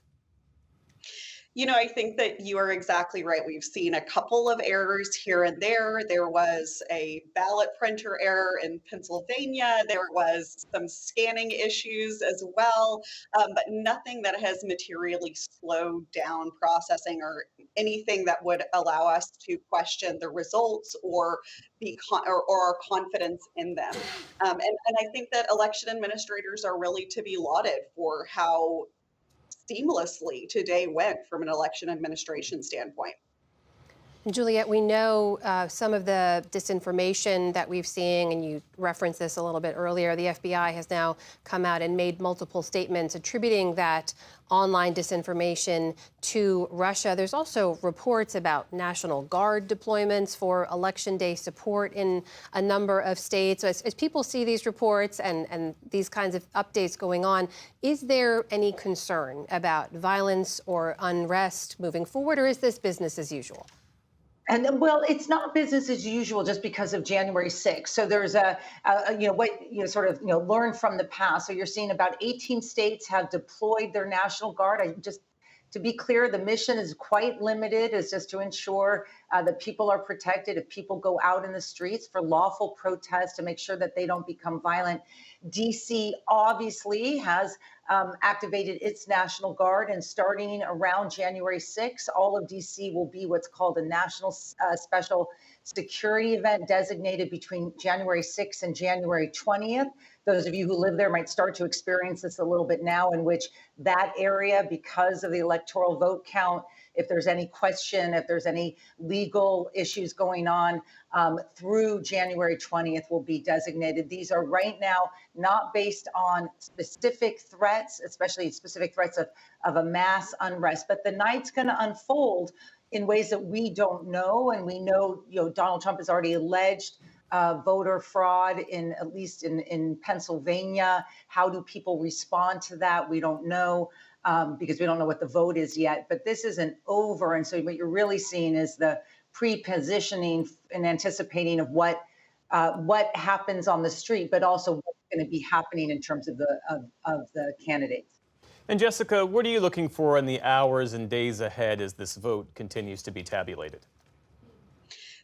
You know, I think that you are exactly right. We've seen a couple of errors here and there. There was a ballot printer error in Pennsylvania. There was some scanning issues as well, but nothing that has materially slowed down processing or anything that would allow us to question the results or or our confidence in them. And I think that election administrators are really to be lauded for how seamlessly today went from an election administration standpoint.
Juliet, we know some of the disinformation that we've seen, and you referenced this a little bit earlier. The FBI has now come out and made multiple statements attributing that online disinformation to Russia. There's also reports about National Guard deployments for Election Day support in a number of states. So as people see these reports and these kinds of updates going on, is there any concern about violence or unrest moving forward, or is this business as usual?
And well, it's not business as usual just because of January 6th. So there's learn from the past. So you're seeing about 18 states have deployed their National Guard. To be clear, the mission is quite limited. It's just to ensure that people are protected if people go out in the streets for lawful protest to make sure that they don't become violent. DC obviously has activated its National Guard, and starting around January 6th, all of DC will be what's called a national special security event designated between January 6th and January 20th. Those of you who live there might start to experience this a little bit now, in which that area, because of the electoral vote count, if there's any question, if there's any legal issues going on, through January 20th will be designated. These are right now not based on specific threats, especially specific threats of a mass unrest, but the night's going to unfold in ways that we don't know. And we know, Donald Trump has already alleged voter fraud at least in Pennsylvania. How do people respond to that? We don't know. Because we don't know what the vote is yet, but this isn't over. And so what you're really seeing is the pre-positioning and anticipating of what happens on the street, but also what's going to be happening in terms of the candidates.
And Jessica, what are you looking for in the hours and days ahead as this vote continues to be tabulated?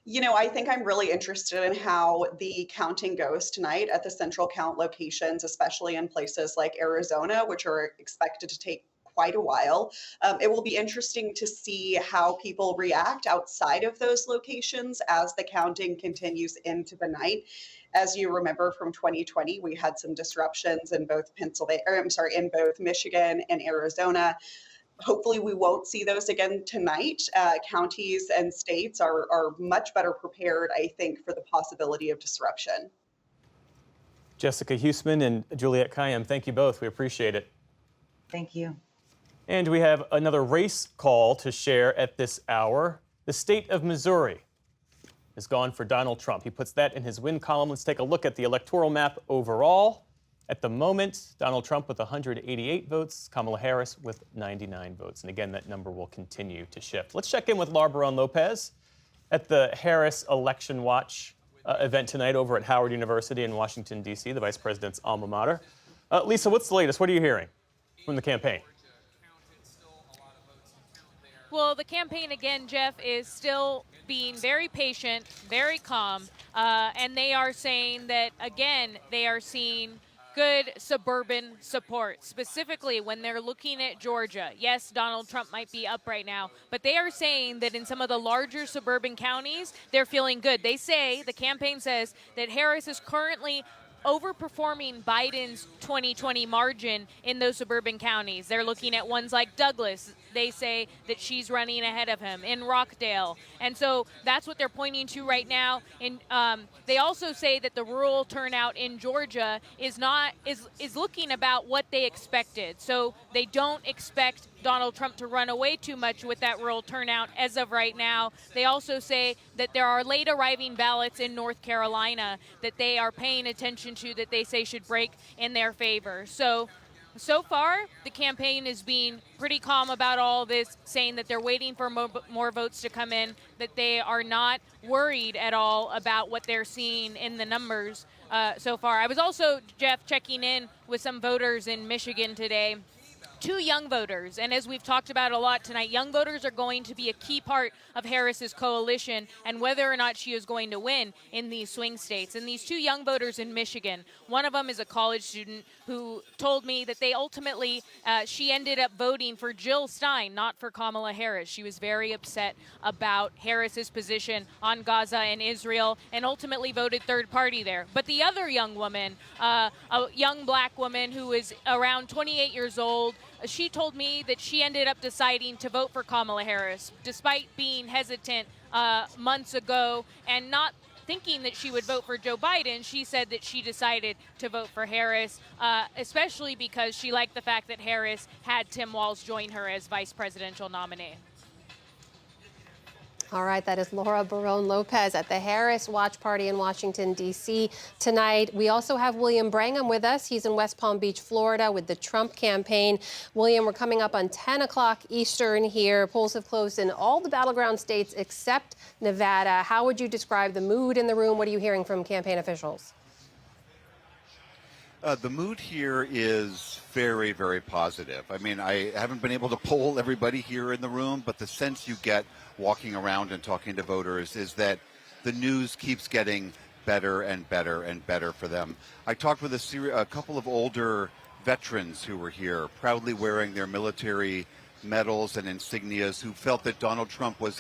I think I'm really interested in how the counting goes tonight at the central count locations, especially in places like Arizona, which are expected to take quite a while. It will be interesting to see how people react outside of those locations as the counting continues into the night. As you remember from 2020, we had some disruptions in both in both Michigan and Arizona. Hopefully we won't see those again tonight. Counties and states are much better prepared, I think, for the possibility of disruption.
Jessica Huseman and Juliette Kayyem, thank you both. We appreciate it.
Thank you.
And we have another race call to share at this hour. The state of Missouri has gone for Donald Trump. He puts that in his win column. Let's take a look at the electoral map overall. At the moment, Donald Trump with 188 votes, Kamala Harris with 99 votes. And again, that number will continue to shift. Let's check in with Laura Barone-Lopez at the Harris Election Watch event tonight over at Howard University in Washington, D.C., the vice president's alma mater. Lisa, what's the latest? What are you hearing from the campaign?
Well, the campaign, again, Jeff, is still being very patient, very calm, and they are saying that, again, they are seeing good suburban support, specifically when they're looking at Georgia. Yes, Donald Trump might be up right now, but they are saying that in some of the larger suburban counties, they're feeling good. They say, the campaign says, that Harris is currently overperforming Biden's 2020 margin in those suburban counties. They're looking at ones like Douglas. They say that she's running ahead of him in Rockdale. And so that's what they're pointing to right now. And they also say that the rural turnout in Georgia is looking about what they expected. So they don't expect Donald Trump to run away too much with that rural turnout as of right now. They also say that there are late arriving ballots in North Carolina that they are paying attention to, that they say should break in their favor. So far, the campaign is being pretty calm about all this, saying that they're waiting for more votes to come in, that they are not worried at all about what they're seeing in the numbers so far. I was also, Jeff, checking in with some voters in Michigan today. 2 young voters, and as we've talked about a lot tonight, young voters are going to be a key part of Harris's coalition and whether or not she is going to win in these swing states. And these 2 young voters in Michigan, one of them is a college student who told me that they ultimately, she ended up voting for Jill Stein, not for Kamala Harris. She was very upset about Harris's position on Gaza and Israel and ultimately voted third party there. But the other young woman, a young black woman who is around 28 years old, she told me that she ended up deciding to vote for Kamala Harris, despite being hesitant months ago and not thinking that she would vote for Joe Biden. She said that she decided to vote for Harris, especially because she liked the fact that Harris had Tim Walz join her as vice presidential nominee.
All right, that is Laura Barone-Lopez at the Harris Watch Party in Washington, D.C. tonight. We also have William Brangham with us. He's in West Palm Beach, Florida, with the Trump campaign. William, we're coming up on 10 o'clock Eastern here. Polls have closed in all the battleground states except Nevada. How would you describe the mood in the room? What are you hearing from campaign officials?
The mood here is very, very positive. I mean, I haven't been able to poll everybody here in the room, but the sense you get walking around and talking to voters is that the news keeps getting better and better and better for them. I talked with a couple of older veterans who were here, proudly wearing their military medals and insignias, who felt that Donald Trump was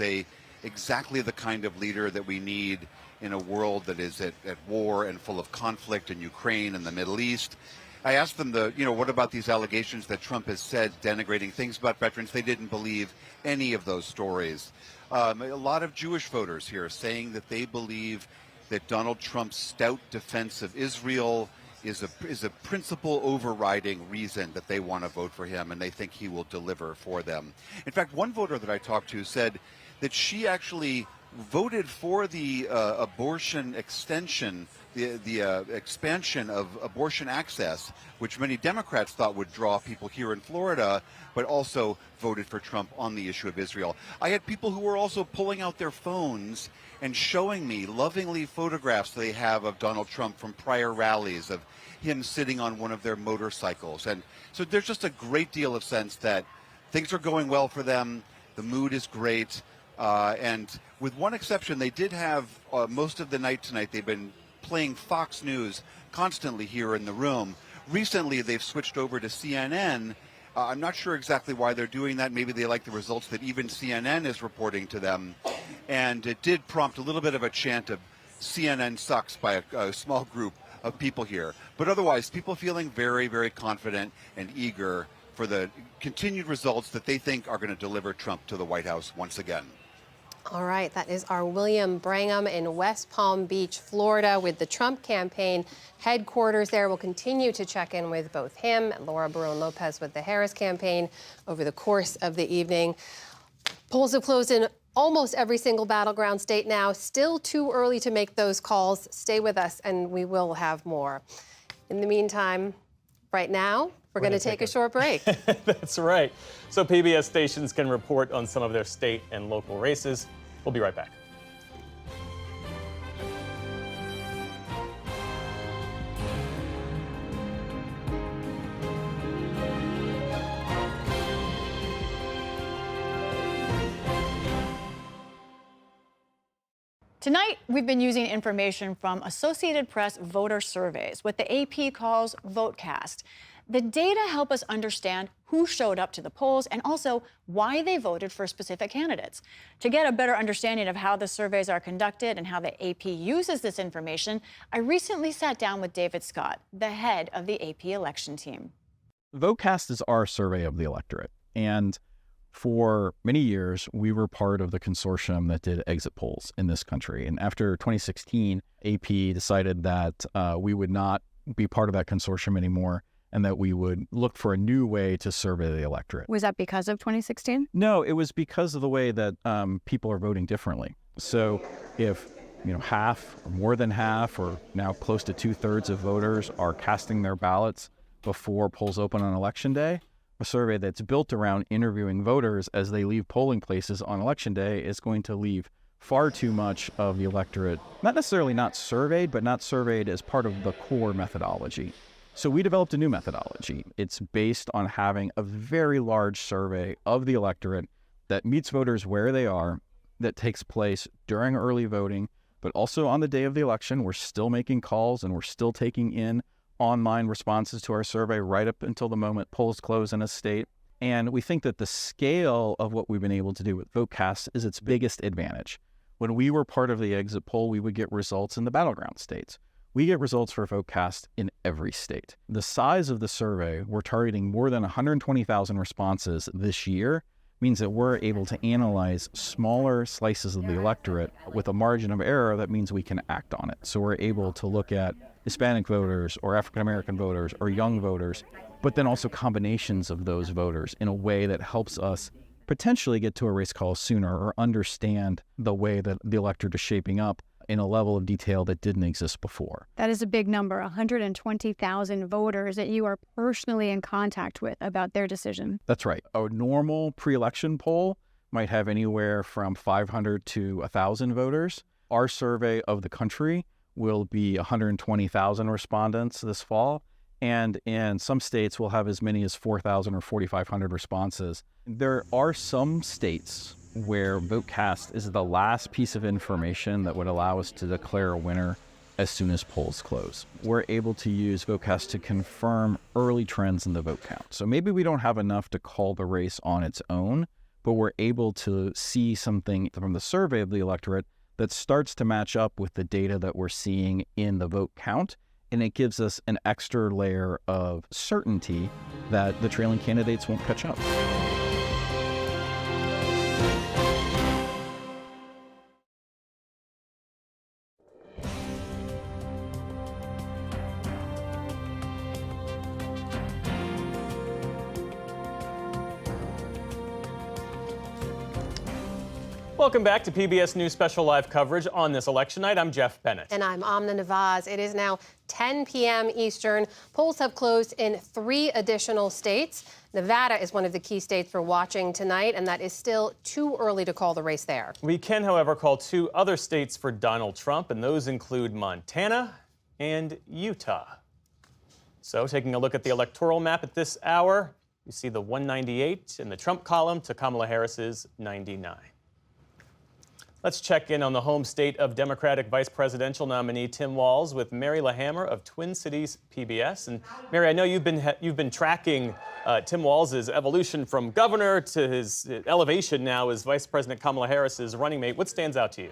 exactly the kind of leader that we need in a world that is at war and full of conflict in Ukraine and the Middle East. I asked them, what about these allegations that Trump has said denigrating things about veterans? They didn't believe any of those stories. A lot of Jewish voters here saying that they believe that Donald Trump's stout defense of Israel is a principle overriding reason that they want to vote for him, and they think he will deliver for them. In fact, one voter that I talked to said that she actually voted for the abortion extension, the expansion of abortion access, which many Democrats thought would draw people here in Florida, but also voted for Trump on the issue of Israel. I had people who were also pulling out their phones and showing me lovingly photographs they have of Donald Trump from prior rallies, of him sitting on one of their motorcycles. And so there's just a great deal of sense that things are going well for them. The mood is great. And with one exception, they did have most of the night tonight, they've been playing Fox News constantly here in the room. Recently, they've switched over to CNN. I'm not sure exactly why they're doing that. Maybe they like the results that even CNN is reporting to them. And it did prompt a little bit of a chant of CNN sucks by a small group of people here. But otherwise, people feeling very, very confident and eager for the continued results that they think are going to deliver Trump to the White House once again.
All right, that is our William Brangham in West Palm Beach, Florida, with the Trump campaign headquarters there. We'll continue to check in with both him and Laura Barron Lopez with the Harris campaign over the course of the evening. Polls have closed in almost every single battleground state now. Still too early to make those calls. Stay with us, and we will have more. In the meantime, right now, we're going to take a short break.
That's right. So PBS stations can report on some of their state and local races. We'll be right back.
Tonight, we've been using information from Associated Press voter surveys, what the AP calls VoteCast. The data help us understand who showed up to the polls and also why they voted for specific candidates. To get a better understanding of how the surveys are conducted and how the AP uses this information, I recently sat down with David Scott, the head of the AP election team.
VoteCast is our survey of the electorate. And for many years, we were part of the consortium that did exit polls in this country. And after 2016, AP decided that we would not be part of that consortium anymore, and that we would look for a new way to survey the electorate.
Was that because of 2016?
No, it was because of the way that people are voting differently. So if half or more than half or now close to 2/3 of voters are casting their ballots before polls open on Election Day, a survey that's built around interviewing voters as they leave polling places on Election Day is going to leave far too much of the electorate, not necessarily not surveyed, but not surveyed as part of the core methodology. So we developed a new methodology. It's based on having a very large survey of the electorate that meets voters where they are, that takes place during early voting, but also on the day of the election. We're still making calls and we're still taking in online responses to our survey right up until the moment polls close in a state. And we think that the scale of what we've been able to do with VoteCast is its biggest advantage. When we were part of the exit poll, we would get results in the battleground states. We get results for VoteCast in every state. The size of the survey, we're targeting more than 120,000 responses this year, means that we're able to analyze smaller slices of the electorate with a margin of error that means we can act on it. So we're able to look at Hispanic voters or African-American voters or young voters, but then also combinations of those voters in a way that helps us potentially get to a race call sooner or understand the way that the electorate is shaping up in a level of detail that didn't exist before.
That is a big number, 120,000 voters that you are personally in contact with about their decision.
That's right. A normal pre-election poll might have anywhere from 500 to 1,000 voters. Our survey of the country will be 120,000 respondents this fall, And in some states, we'll have as many as 4,000 or 4,500 responses. There are some states where VoteCast is the last piece of information that would allow us to declare a winner as soon as polls close. We're able to use VoteCast to confirm early trends in the vote count. So maybe we don't have enough to call the race on its own, but we're able to see something from the survey of the electorate that starts to match up with the data that we're seeing in the vote count. And it gives us an extra layer of certainty that the trailing candidates won't catch up.
Welcome back to PBS News Special Live coverage on this election night. I'm Jeff Bennett.
And I'm Amna Nawaz. It is now 10 p.m. Eastern. Polls have closed in 3 additional states. Nevada is one of the key states we're watching tonight, and that is still too early to call the race there.
We can, however, call 2 other states for Donald Trump, and those include Montana and Utah. So taking a look at the electoral map at this hour, you see the 198 in the Trump column to Kamala Harris's 99. Let's check in on the home state of Democratic vice presidential nominee Tim Walz with Mary LaHammer of Twin Cities PBS. And Mary, I know you've been tracking Tim Walz's evolution from governor to his elevation now as Vice President Kamala Harris's running mate. What stands out to you?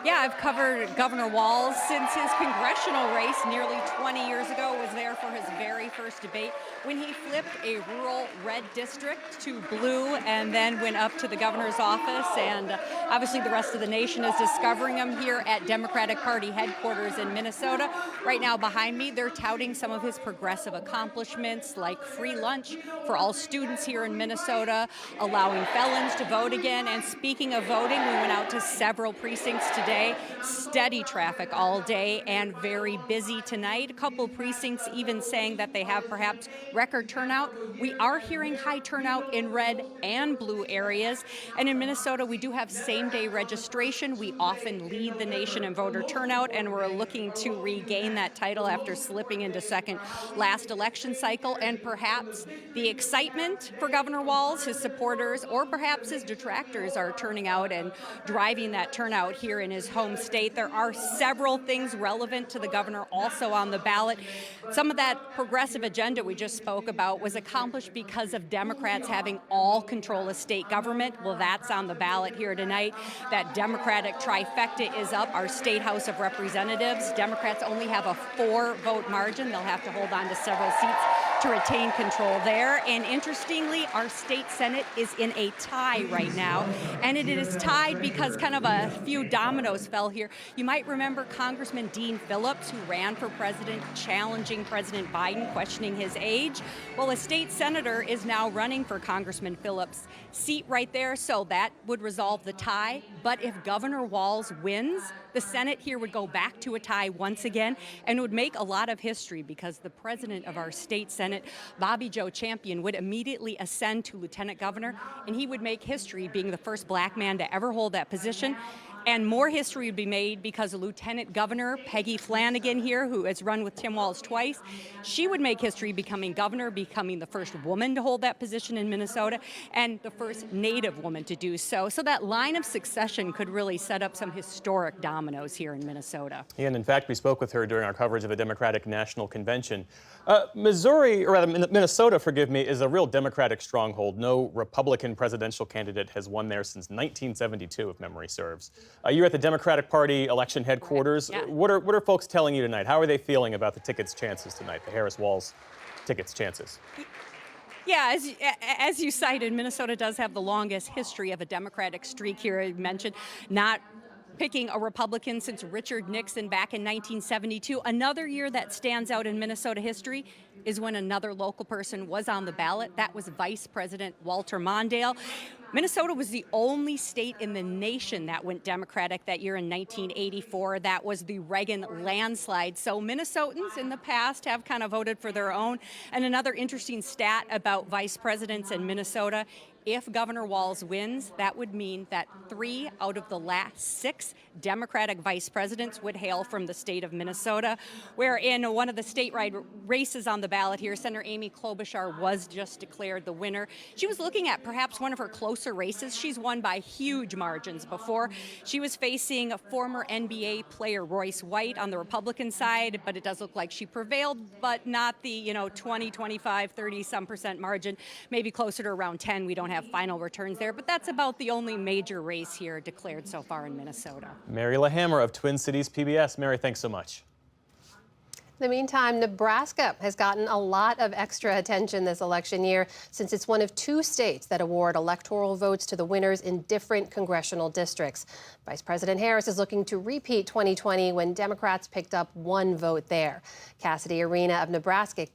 Yeah, I've covered Governor Walz since his congressional race nearly 20 years ago. Was there for his very first debate when he flipped a rural red district to blue and then went up to the governor's office. And obviously the rest of the nation is discovering him here at Democratic Party headquarters in Minnesota. Right now behind me, they're touting some of his progressive accomplishments like free lunch for all students here in Minnesota, allowing felons to vote again. And speaking of voting, we went out to several precincts today. Steady traffic all day and very busy tonight. A couple precincts even saying that they have perhaps record turnout. We are hearing high turnout in red and blue areas. And in Minnesota, we do have same-day registration. We often lead the nation in voter turnout, and we're looking to regain that title after slipping into second last election cycle. And perhaps the excitement for Governor Walz, his supporters, or perhaps his detractors are turning out and driving that turnout here in his home state. There are several things relevant to the governor also on the ballot. Some of that progressive agenda we just spoke about was accomplished because of Democrats having all control of state government. Well, that's on the ballot here tonight. That Democratic trifecta is up. Our State House of Representatives, Democrats only have a 4-vote margin. They'll have to hold on to several seats to retain control there. And interestingly, our state Senate is in a tie right now. And it is tied because kind of a few dominoes fell here. You might remember Congressman Dean Phillips, who ran for president, challenging President Biden, questioning his age. Well, a state senator is now running for Congressman Phillips' seat right there, so that would resolve the tie. But if Governor Walz wins, the Senate here would go back to a tie once again, and it would make a lot of history because the president of our state Senate, Bobby Joe Champion, would immediately ascend to lieutenant governor, and he would make history being the first black man to ever hold that position. And more history would be made because Lieutenant Governor Peggy Flanagan here, who has run with Tim Walz twice, she would make history becoming governor, becoming the first woman to hold that position in Minnesota, and the first Native woman to do so. So that line of succession could really set up some historic dominoes here in Minnesota.
And in fact, we spoke with her during our coverage of the Democratic National Convention. Minnesota, is a real Democratic stronghold. No Republican presidential candidate has won there since 1972, if memory serves. You're at the Democratic Party election headquarters.
Yeah.
What are folks telling you tonight? How are they feeling about the ticket's chances tonight, the Harris-Walz ticket's chances?
Yeah, as you cited, Minnesota does have the longest history of a Democratic streak here. I mentioned not picking a Republican since Richard Nixon back in 1972. Another year that stands out in Minnesota history is when another local person was on the ballot. That was Vice President Walter Mondale. Minnesota was the only state in the nation that went Democratic that year in 1984. That was the Reagan landslide. So Minnesotans in the past have kind of voted for their own. And another interesting stat about vice presidents in Minnesota, if Governor Walz wins, that would mean that 3 out of the last 6 Democratic vice presidents would hail from the state of Minnesota, where in one of the statewide races on the ballot here, Senator Amy Klobuchar was just declared the winner. She was looking at perhaps one of her closer races. She's won by huge margins before. She was facing a former NBA player Royce White on the Republican side, but it does look like she prevailed, but not the 20, 25, 30-some% margin, maybe closer to around 10. We don't have final returns there, but that's about the only major race here declared so far in Minnesota.
Mary LaHammer of Twin Cities PBS. Mary, thanks so much.
In the meantime, Nebraska has gotten a lot of extra attention this election year since it's one of 2 states that award electoral votes to the winners in different congressional districts. Vice President Harris is looking to repeat 2020 when Democrats picked up 1 vote there. Cassidy Arena of Nebraska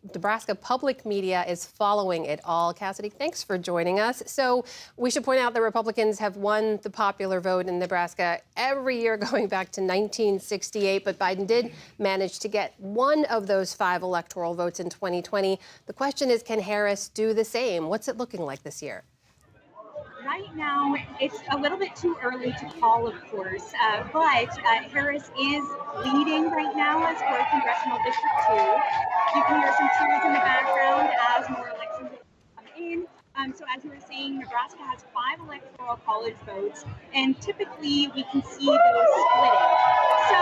Public Media is following it all. Cassidy, thanks for joining us. So we should point out the Republicans have won the popular vote in Nebraska every year going back to 1968, but Biden did manage to get 1 of those 5 electoral votes in 2020. The question is, can Harris do the same? What's it looking like this year?
Right now, it's a little bit too early to call, of course, but Harris is leading right now as for Congressional District 2. You can hear some cheers in the background as more elections come in. So as you were saying, Nebraska has 5 electoral college votes, and typically we can see those splitting. So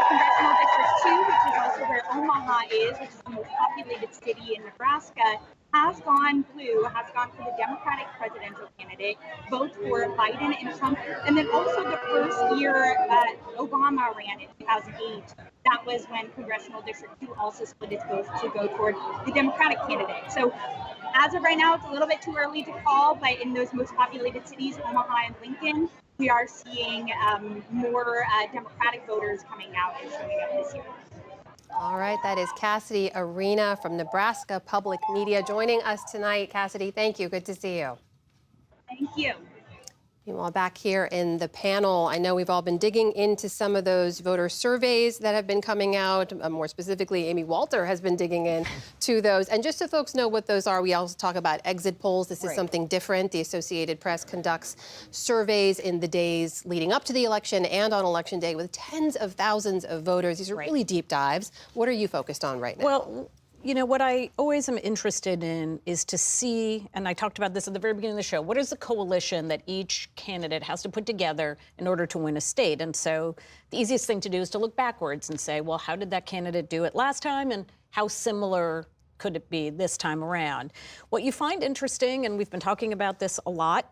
Congressional District 2, which is also where Omaha is, which is the most populated city in Nebraska, has gone blue, has gone for the Democratic presidential candidate, both for Biden and Trump. And then also the first year Obama ran in 2008, that was when Congressional District 2 also split its votes to go toward the Democratic candidate. So as of right now, it's a little bit too early to call, but in those most populated cities, Omaha and Lincoln, we are seeing more Democratic voters coming out and showing up this year.
All right, that is Cassidy Arena from Nebraska Public Media joining us tonight. Cassidy, thank you. Good to see you.
Thank you.
Meanwhile, back here in the panel, I know we've all been digging into some of those voter surveys that have been coming out. More specifically, Amy Walter has been digging into those. And just so folks know what those are, we also talk about exit polls. This is something different. The Associated Press conducts surveys in the days leading up to the election and on Election Day with tens of thousands of voters. These are really deep dives. What are you focused on right now?
Well, you know, what I always am interested in is to see, and I talked about this at the very beginning of the show, what is the coalition that each candidate has to put together in order to win a state? And so the easiest thing to do is to look backwards and say, well, how did that candidate do it last time, and how similar could it be this time around? What you find interesting, and we've been talking about this a lot,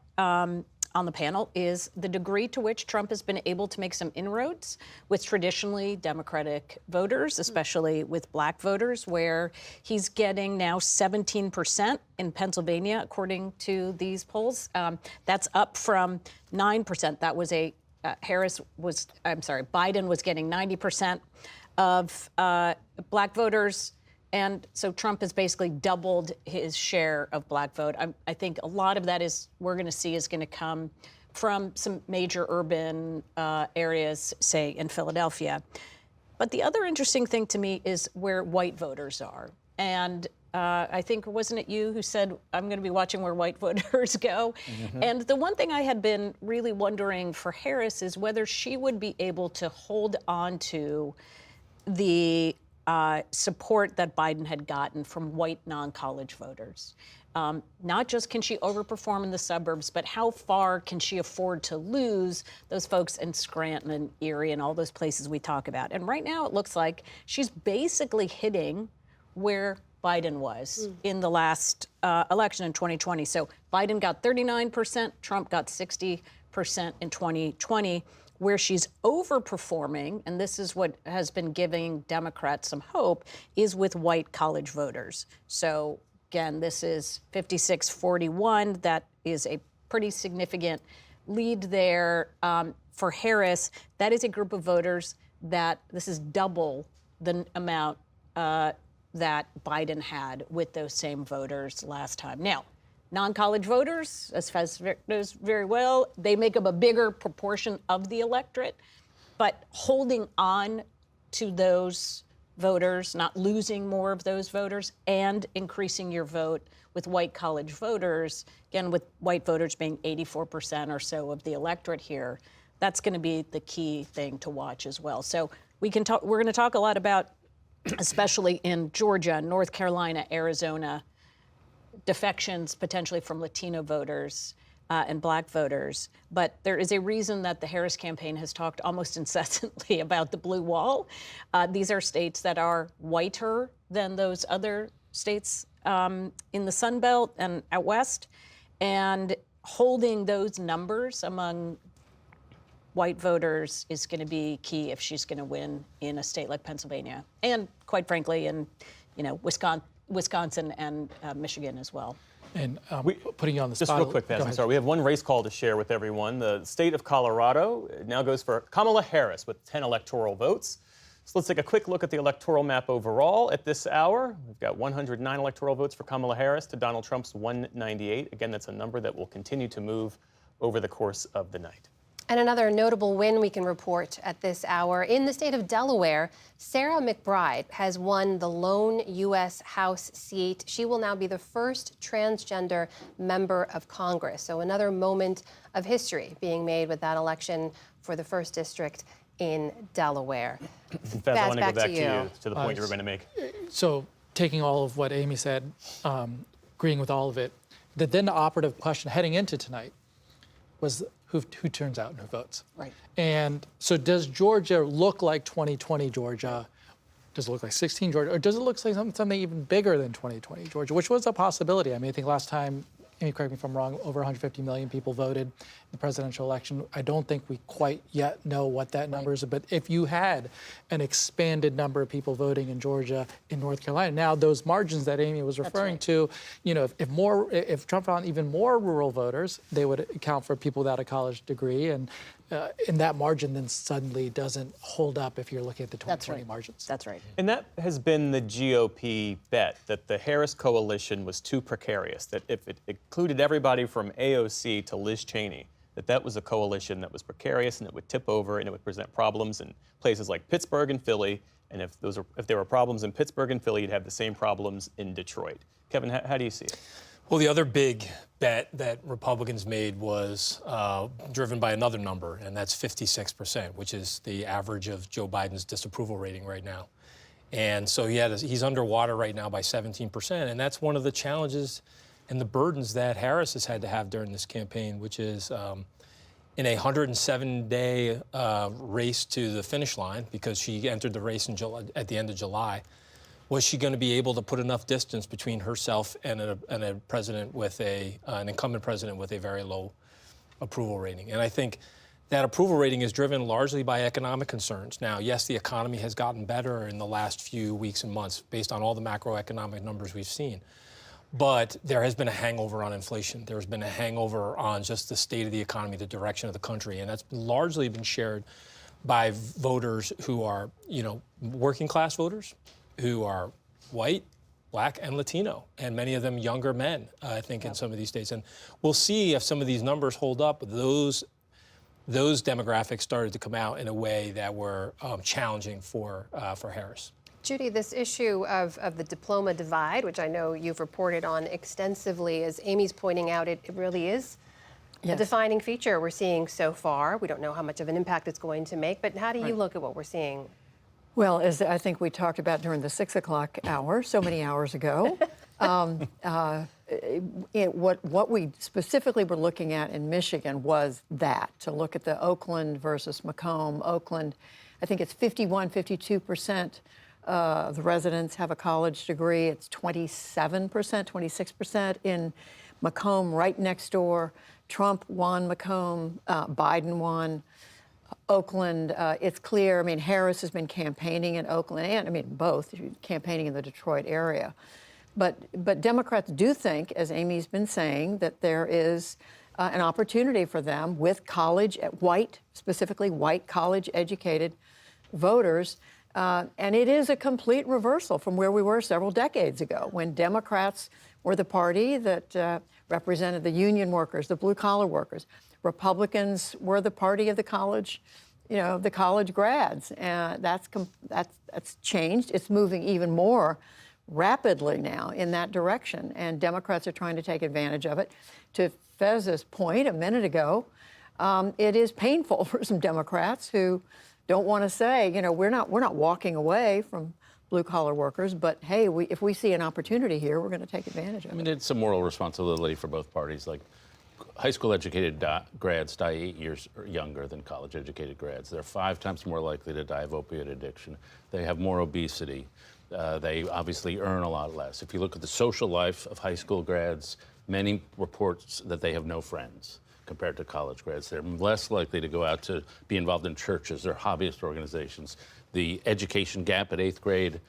on the panel, is the degree to which Trump has been able to make some inroads with traditionally Democratic voters, especially with Black voters, where he's getting now 17% in Pennsylvania, according to these polls. That's up from 9%. That was Biden was getting 90% of Black voters. And so Trump has basically doubled his share of Black vote. I think a lot of that we're going to see is going to come from some major urban areas, say in Philadelphia. But the other interesting thing to me is where white voters are. And I think, wasn't it you who said, I'm going to be watching where white voters go? Mm-hmm. And the one thing I had been really wondering for Harris is whether she would be able to hold on to the support that Biden had gotten from white non-college voters. Not just can she overperform in the suburbs, but how far can she afford to lose those folks in Scranton and Erie and all those places we talk about? And right now it looks like she's basically hitting where Biden was in the last election in 2020. So Biden got 39%, Trump got 60% in 2020. Where she's overperforming, and this is what has been giving Democrats some hope, is with white college voters. So again, this is 56-41. That is a pretty significant lead there for Harris. That is a group of voters that this is double the amount that Biden had with those same voters last time. Now, non-college voters, as Fez knows very well, they make up a bigger proportion of the electorate, but holding on to those voters, not losing more of those voters, and increasing your vote with white college voters, again, with white voters being 84% or so of the electorate here, that's going to be the key thing to watch as well. So we're going to talk a lot about, especially in Georgia, North Carolina, Arizona, defections potentially from Latino voters and black voters. But there is a reason that the Harris campaign has talked almost incessantly about the blue wall. These are states that are whiter than those other states in the Sun Belt and out west. And holding those numbers among white voters is going to be key if she's going to win in a state like Pennsylvania. And quite frankly, in Wisconsin and Michigan as well.
And putting you on the
Just
spot.
real quick, Pat, I'm sorry. We have one race call to share with everyone. The state of Colorado now goes for Kamala Harris with 10 electoral votes. So let's take a quick look at the electoral map overall at this hour. We've got 109 electoral votes for Kamala Harris to Donald Trump's 198. Again, that's a number that will continue to move over the course of the night.
And another notable win we can report at this hour. In the state of Delaware, Sarah McBride has won the lone U.S. House seat. She will now be the first transgender member of Congress. So another moment of history being made with that election for the 1st District in Delaware.
Faz, I want to go back to you, to the point
Nice.
you were going to make.
So taking all of what Amy said, agreeing with all of it, then the operative question heading into tonight was who turns out and who votes.
Right.
And so does Georgia look like 2020 Georgia? Does it look like 16 Georgia? Or does it look like something even bigger than 2020 Georgia, which was a possibility? I mean, I think last time, Amy, correct me if I'm wrong, over 150 million people voted in the presidential election. I don't think we quite yet know what that number is, but if you had an expanded number of people voting in Georgia, in North Carolina, now those margins that Amy was referring to, if Trump found even more rural voters, they would account for people without a college degree, and in that margin then suddenly doesn't hold up if you're looking at the 2020 margins.
That's right.
And that has been the GOP bet, that the Harris coalition was too precarious, that if it included everybody from AOC to Liz Cheney, that was a coalition that was precarious and it would tip over and it would present problems in places like Pittsburgh and Philly. And if there were problems in Pittsburgh and Philly, you'd have the same problems in Detroit. Kevin, how do you see it?
Well, the other big bet that Republicans made was driven by another number, and that's 56%, which is the average of Joe Biden's disapproval rating right now. And so he's underwater right now by 17%, and that's one of the challenges and the burdens that Harris has had to have during this campaign, which is in a 107-day race to the finish line, because she entered the race at the end of July. Was she going to be able to put enough distance between herself and a president with an incumbent president with a very low approval rating? And I think that approval rating is driven largely by economic concerns. Now, yes, the economy has gotten better in the last few weeks and months based on all the macroeconomic numbers we've seen. But there has been a hangover on inflation. There's been a hangover on just the state of the economy, the direction of the country. And that's largely been shared by voters who are, working class voters, who are white, black, and Latino, and many of them younger men, I think, in some of these states. And we'll see if some of these numbers hold up. Those demographics started to come out in a way that were challenging for Harris.
Judy, this issue of the diploma divide, which I know you've reported on extensively, as Amy's pointing out, it really is a defining feature we're seeing so far. We don't know how much of an impact it's going to make, but how do you look at what we're seeing?
Well, as I think we talked about during the 6 o'clock hour, so many hours ago, what we specifically were looking at in Michigan was to look at the Oakland versus Macomb. Oakland, I think it's 52% of the residents have a college degree. It's 27%, 26% in Macomb, right next door. Trump won Macomb, Biden won Oakland. It's clear. I mean, Harris has been campaigning in Oakland, and both campaigning in the Detroit area. But Democrats do think, as Amy's been saying, that there is an opportunity for them with specifically white college-educated voters. And it is a complete reversal from where we were several decades ago, when Democrats were the party that represented the union workers, the blue-collar workers. Republicans were the party of the college you know, the college grads. That's changed. It's moving even more rapidly now in that direction, and Democrats are trying to take advantage of it. To Fez's point a minute ago, it is painful for some Democrats who don't want to say, you know, we're not walking away from blue-collar workers, but hey, if we see an opportunity here, we're going to take advantage of it.
I mean, it's a moral responsibility for both parties. Like, high school-educated grads die 8 years younger than college-educated grads. They're 5 times more likely to die of opioid addiction. They have more obesity. They obviously earn a lot less. If you look at the social life of high school grads, many reports that they have no friends compared to college grads. They're less likely to go out to be involved in churches or hobbyist organizations. The education gap at 8th grade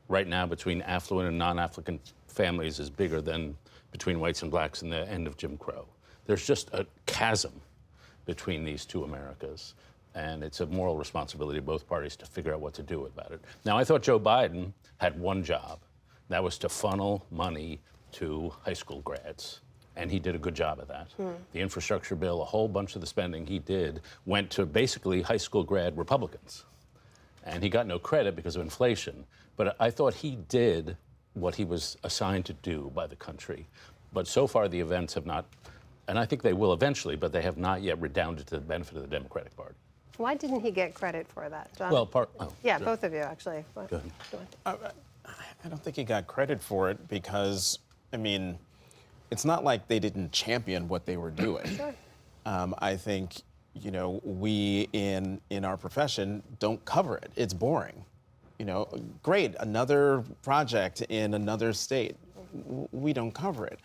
right now between affluent and non-affluent families is bigger than between whites and blacks in the end of Jim Crow. There's just a chasm between these two Americas, and it's a moral responsibility of both parties to figure out what to do about it. Now, I thought Joe Biden had one job. That was to funnel money to high school grads, and he did a good job of that. The infrastructure bill, a whole bunch of the spending he did went to basically high school grad Republicans, and he got no credit because of inflation. But I thought he did what he was assigned to do by the country. But so far, the events have not, and I think they will eventually, but they have not yet redounded to the benefit of the Democratic Party.
Why didn't he get credit for that, John?
Well,
yeah, both of you, actually.
Go ahead.
I don't think he got credit for it because, I mean, it's not like they didn't champion what they were doing.
Sure.
I think, you know, we in our profession don't cover it. It's boring. You know, great, another project in another state. We don't cover it.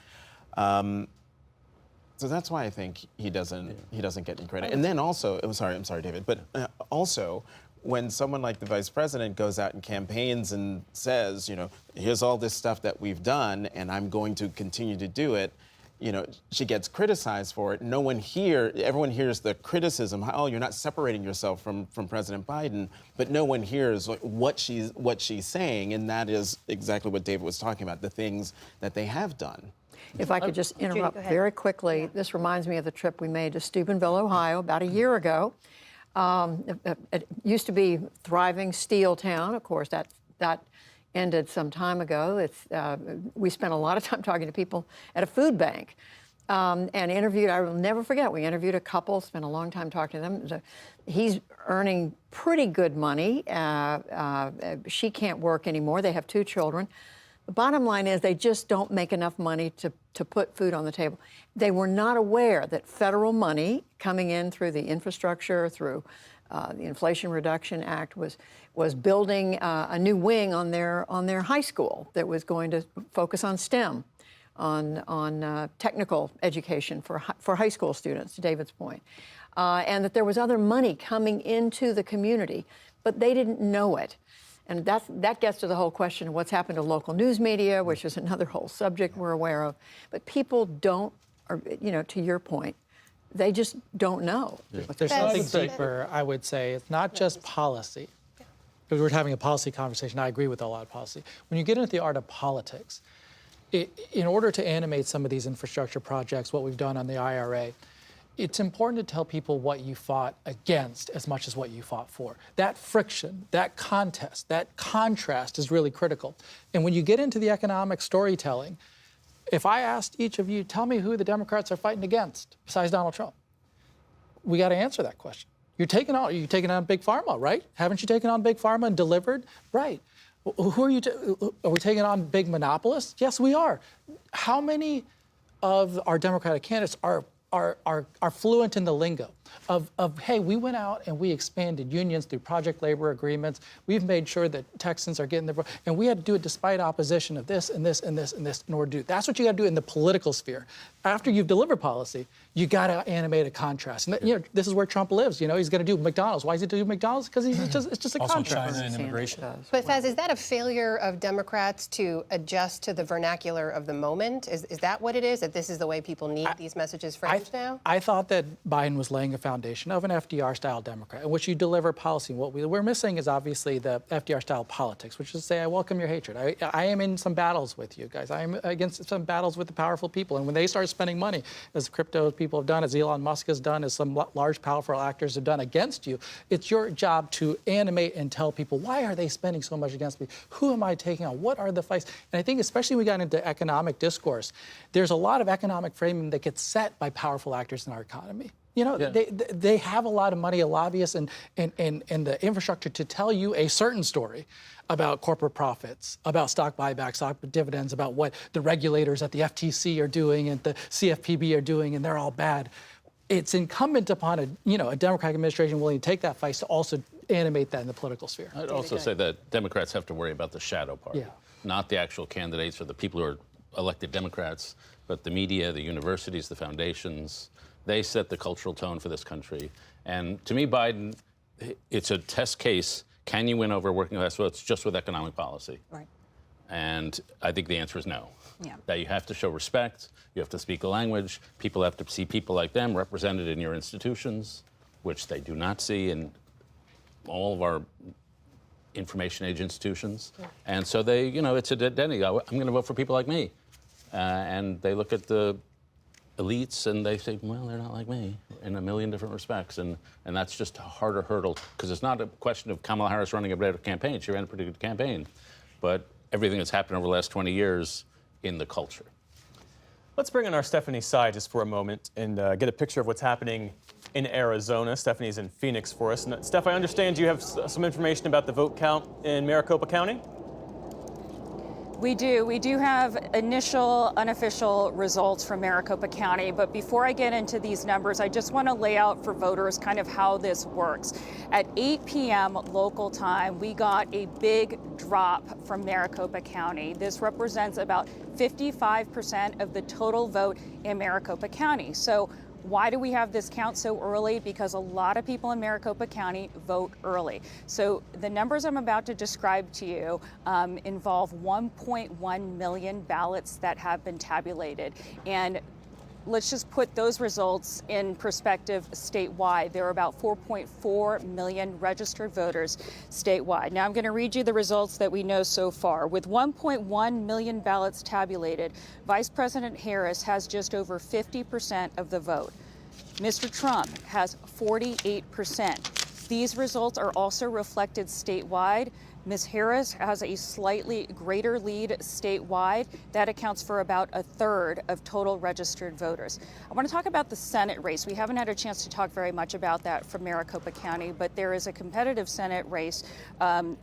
So that's why I think he doesn't get any credit. And then also, I'm sorry, David, but also when someone like the vice president goes out and campaigns and says, you know, here's all this stuff that we've done and I'm going to continue to do it, you know, she gets criticized for it. Everyone hears the criticism, oh, you're not separating yourself from President Biden, but no one hears what she's saying, and that is exactly what David was talking about, the things that they have done.
If I could just interrupt very quickly, this reminds me of the trip we made to Steubenville, Ohio, about a year ago. It used to be thriving steel town. Of course, that ended some time ago. We spent a lot of time talking to people at a food bank and interviewed, I will never forget, we interviewed a couple, spent a long time talking to them. He's earning pretty good money. She can't work anymore. They have 2 children. The bottom line is they just don't make enough money to put food on the table. They were not aware that federal money coming in through the infrastructure, through the Inflation Reduction Act was building a new wing on their high school that was going to focus on STEM, on technical education for high school students, to David's point, and that there was other money coming into the community, but they didn't know it. And that gets to the whole question of what's happened to local news media, which is another whole subject we're aware of. But people don't, you know, to your point, they just don't know.
Yeah. There's something deeper, I would say. It's not just policy. Because we're having a policy conversation. I agree with a lot of policy. When you get into the art of politics, in order to animate some of these infrastructure projects, what we've done on the IRA, it's important to tell people what you fought against as much as what you fought for. That friction, that contest, that contrast is really critical. And when you get into the economic storytelling, if I asked each of you, tell me who the Democrats are fighting against besides Donald Trump, we got to answer that question. You're taking on Big Pharma, right? Haven't you taken on Big Pharma and delivered? Right. Who are you? Are we taking on big monopolists? Yes, we are. How many of our Democratic candidates are fluent in the lingo of, hey, we went out and we expanded unions through project labor agreements. We've made sure that Texans are getting their, and we had to do it despite opposition of this and this and this and this in order to do it. That's what you got to do in the political sphere. After you've delivered policy, you got to animate a contrast. And you know, this is where Trump lives. You know, he's going to do McDonald's. Why is he doing McDonald's? Because it's just a
also
contrast.
China and immigration.
But Fez, is that a failure of Democrats to adjust to the vernacular of the moment? Is that what it is? That this is the way people need these messages framed now?
I thought that Biden was laying a foundation of an FDR-style Democrat in which you deliver policy. What we're missing is obviously the FDR-style politics, which is to say, I welcome your hatred. I am in some battles with you guys. I am against some battles with the powerful people. And when they start spending money, as crypto people have done, as Elon Musk has done, as some large, powerful actors have done against you, it's your job to animate and tell people, why are they spending so much against me? Who am I taking on? What are the fights? And I think especially when we got into economic discourse, there's a lot of economic framing that gets set by powerful actors in our economy. You know, they have a lot of money, a lobbyists, and the infrastructure to tell you a certain story about corporate profits, about stock buybacks, stock dividends, about what the regulators at the FTC are doing and the CFPB are doing, and they're all bad. It's incumbent upon a Democratic administration willing to take that fight to also animate that in the political sphere.
I'd also say that Democrats have to worry about the shadow party, not the actual candidates or the people who are elected Democrats, but the media, the universities, the foundations. They set the cultural tone for this country. And to me, Biden, it's a test case. Can you win over working class votes just with economic policy?
Right.
And I think the answer is no.
Yeah.
That you have to show respect, you have to speak the language, people have to see people like them represented in your institutions, which they do not see in all of our information age institutions. Yeah. And so they, it's a identity. I'm going to vote for people like me. And they look at the elites and they say, well, they're not like me in a million different respects. And that's just a harder hurdle, because it's not a question of Kamala Harris running a better campaign. She ran a pretty good campaign. But everything that's happened over the last 20 years in the culture.
Let's bring in our Stephanie Sy just for a moment and get a picture of what's happening in Arizona. Stephanie's in Phoenix for us. And Steph, I understand you have some information about the vote count in Maricopa County?
We do. We do have initial unofficial results from Maricopa County. But before I get into these numbers, I just want to lay out for voters kind of how this works. At 8 p.m. local time, we got a big drop from Maricopa County. This represents about 55% of the total vote in Maricopa County. So why do we have this count so early? Because a lot of people in Maricopa County vote early. So the numbers I'm about to describe to you involve 1.1 million ballots that have been tabulated. And let's just put those results in perspective statewide. There are about 4.4 million registered voters statewide. Now I'm going to read you the results that we know so far. With 1.1 million ballots tabulated, Vice President Harris has just over 50% of the vote. Mr. Trump has 48%. These results are also reflected statewide. Ms. Harris has a slightly greater lead statewide. That accounts for about a third of total registered voters. I want to talk about the Senate race. We haven't had a chance to talk very much about that from Maricopa County, but there is a competitive Senate race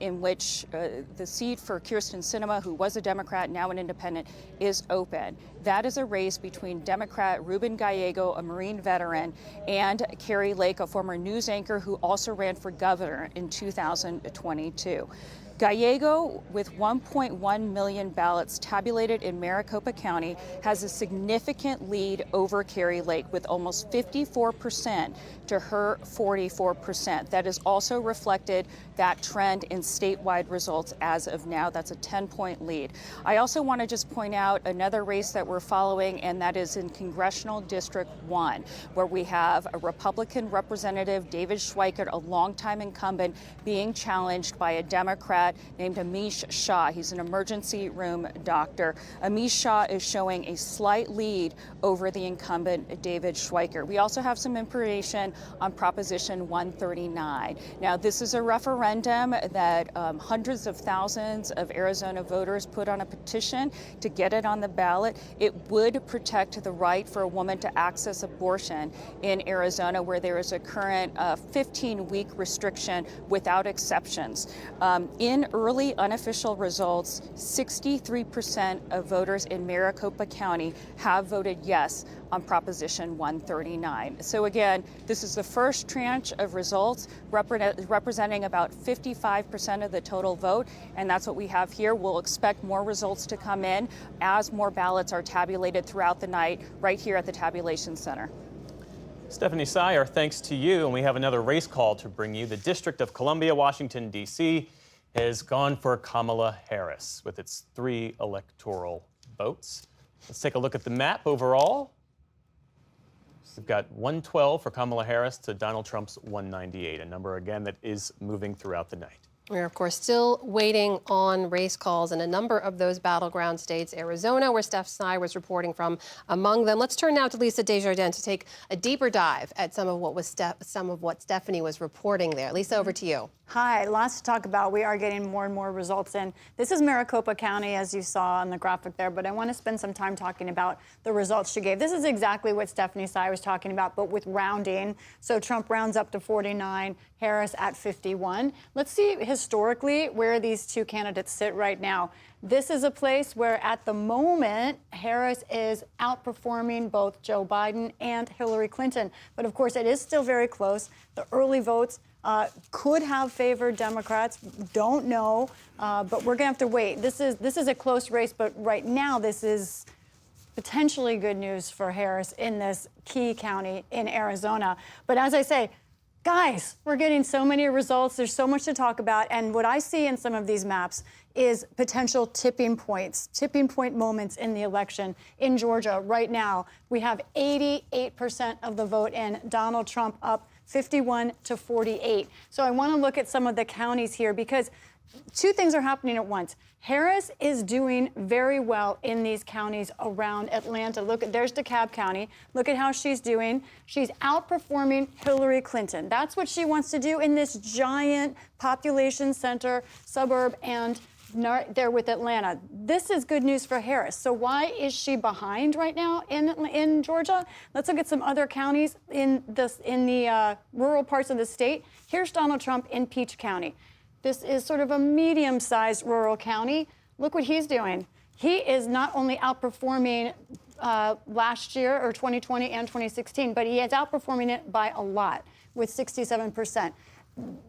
in which the seat for Kyrsten Sinema, who was a Democrat, now an independent, is open. That is a race between Democrat Ruben Gallego, a Marine veteran, and Kari Lake, a former news anchor who also ran for governor in 2022. Gallego, with 1.1 million ballots tabulated in Maricopa County, has a significant lead over Kari Lake with almost 54% to her 44%. That is also reflected, that trend, in statewide results as of now. That's a 10-point lead. I also want to just point out another race that we're following, and that is in Congressional District 1, where we have a Republican representative, David Schweikert, a longtime incumbent, being challenged by a Democrat named Amish Shah. He's an emergency room doctor. Amish Shah is showing a slight lead over the incumbent, David Schweikert. We also have some information on Proposition 139. Now, this is a referendum that hundreds of thousands of Arizona voters put on a petition to get it on the ballot. It would protect the right for a woman to access abortion in Arizona, where there is a current 15-week restriction without exceptions. In early unofficial results, 63% of voters in Maricopa County have voted yes on Proposition 139. So again, this is the first tranche of results representing about 55% of the total vote, and that's what we have here. We'll expect more results to come in as more ballots are tabulated throughout the night right here at the tabulation center.
Stephanie Sy, our thanks to you, and we have another race call to bring you. The District of Columbia, Washington, D.C. has gone for Kamala Harris with its 3 electoral votes. Let's take a look at the map overall. We've got 112 for Kamala Harris to Donald Trump's 198, a number, again, that is moving throughout the night.
We're, of course, still waiting on race calls in a number of those battleground states. Arizona, where Steph Tsai was reporting from, among them. Let's turn now to Lisa Desjardins to take a deeper dive at some of what Stephanie was reporting there. Lisa, over to you.
Hi, lots to talk about. We are getting more and more results in. This is Maricopa County, as you saw on the graphic there, but I want to spend some time talking about the results she gave. This is exactly what Stephanie Tsai was talking about, but with rounding. So Trump rounds up to 49, Harris at 51. Let's see historically where these two candidates sit right now. This is a place where, at the moment, Harris is outperforming both Joe Biden and Hillary Clinton. But of course, it is still very close. The early votes could have favored Democrats. Don't know, but we're gonna have to wait. This is a close race, but right now this is potentially good news for Harris in this key county in Arizona. But as I say, guys, we're getting so many results. There's so much to talk about. And what I see in some of these maps is potential tipping points, tipping point moments in the election. In Georgia right now, we have 88% of the vote in, Donald Trump up 51 to 48. So I want to look at some of the counties here because two things are happening at once. Harris is doing very well in these counties around Atlanta. Look, there's DeKalb County. Look at how she's doing. She's outperforming Hillary Clinton. That's what she wants to do in this giant population center, suburb, and there with Atlanta. This is good news for Harris. So why is she behind right now in Georgia? Let's look at some other counties in the rural parts of the state. Here's Donald Trump in Peach County. This is sort of a medium-sized rural county. Look what he's doing. He is not only outperforming last year, or 2020 and 2016, but he is outperforming it by a lot with 67%.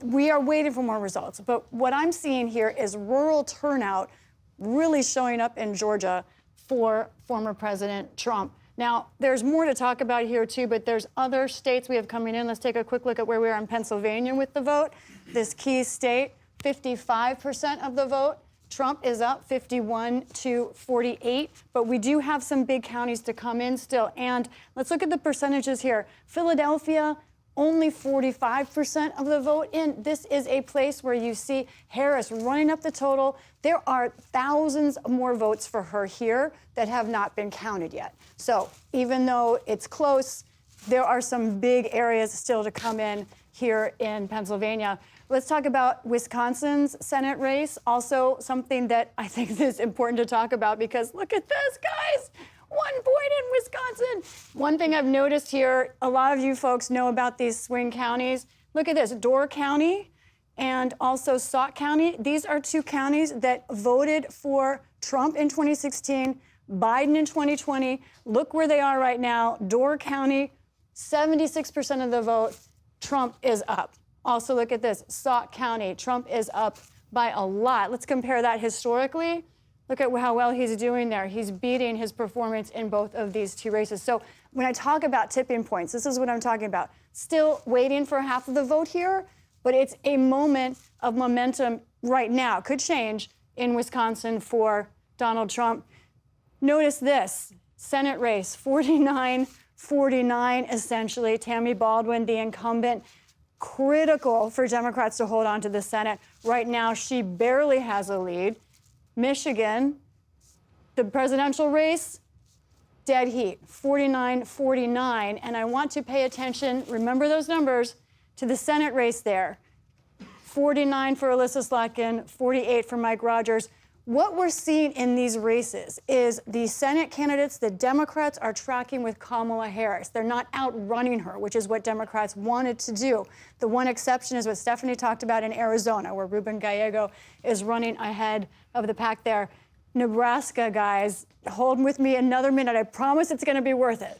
We are waiting for more results, but what I'm seeing here is rural turnout really showing up in Georgia for former President Trump. Now, there's more to talk about here too, but there's other states we have coming in. Let's take a quick look at where we are in Pennsylvania with the vote. This key state, 55% of the vote. Trump is up 51 to 48, but we do have some big counties to come in still. And let's look at the percentages here. Philadelphia, only 45% of the vote in. This is a place where you see Harris running up the total. There are thousands more votes for her here that have not been counted yet. So even though it's close, there are some big areas still to come in here in Pennsylvania. Let's talk about Wisconsin's Senate race. Also something that I think is important to talk about because look at this, guys. 1 point in Wisconsin. One thing I've noticed here, a lot of you folks know about these swing counties. Look at this, Door County and also Sauk County. These are two counties that voted for Trump in 2016, Biden in 2020. Look where they are right now. Door County, 76% of the vote. Trump is up. Also look at this, Sauk County. Trump is up by a lot. Let's compare that historically. Look at how well he's doing there. He's beating his performance in both of these two races. So when I talk about tipping points, this is what I'm talking about. Still waiting for half of the vote here, but it's a moment of momentum right now. Could change in Wisconsin for Donald Trump. Notice this, Senate race, 49-49 essentially. Tammy Baldwin, the incumbent, critical for Democrats to hold on to the Senate. Right now, she barely has a lead. Michigan, the presidential race, dead heat, 49-49. And I want to pay attention, remember those numbers, to the Senate race there. 49 for Alyssa Slotkin, 48 for Mike Rogers. What we're seeing in these races is the Senate candidates, the Democrats are tracking with Kamala Harris. They're not outrunning her, which is what Democrats wanted to do. The one exception is what Stephanie talked about in Arizona, where Ruben Gallego is running ahead of the pack there. Nebraska, guys, hold with me another minute. I promise it's going to be worth it.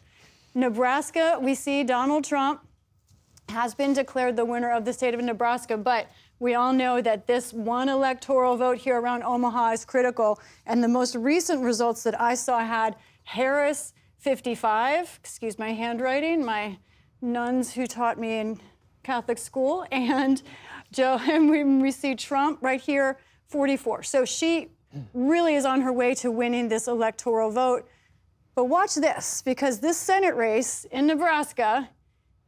Nebraska, we see Donald Trump has been declared the winner of the state of Nebraska, but we all know that this one electoral vote here around Omaha is critical. And the most recent results that I saw had Harris 55, excuse my handwriting, my nuns who taught me in Catholic school, and we see Trump right here, 44. So she really is on her way to winning this electoral vote. But watch this, because this Senate race in Nebraska,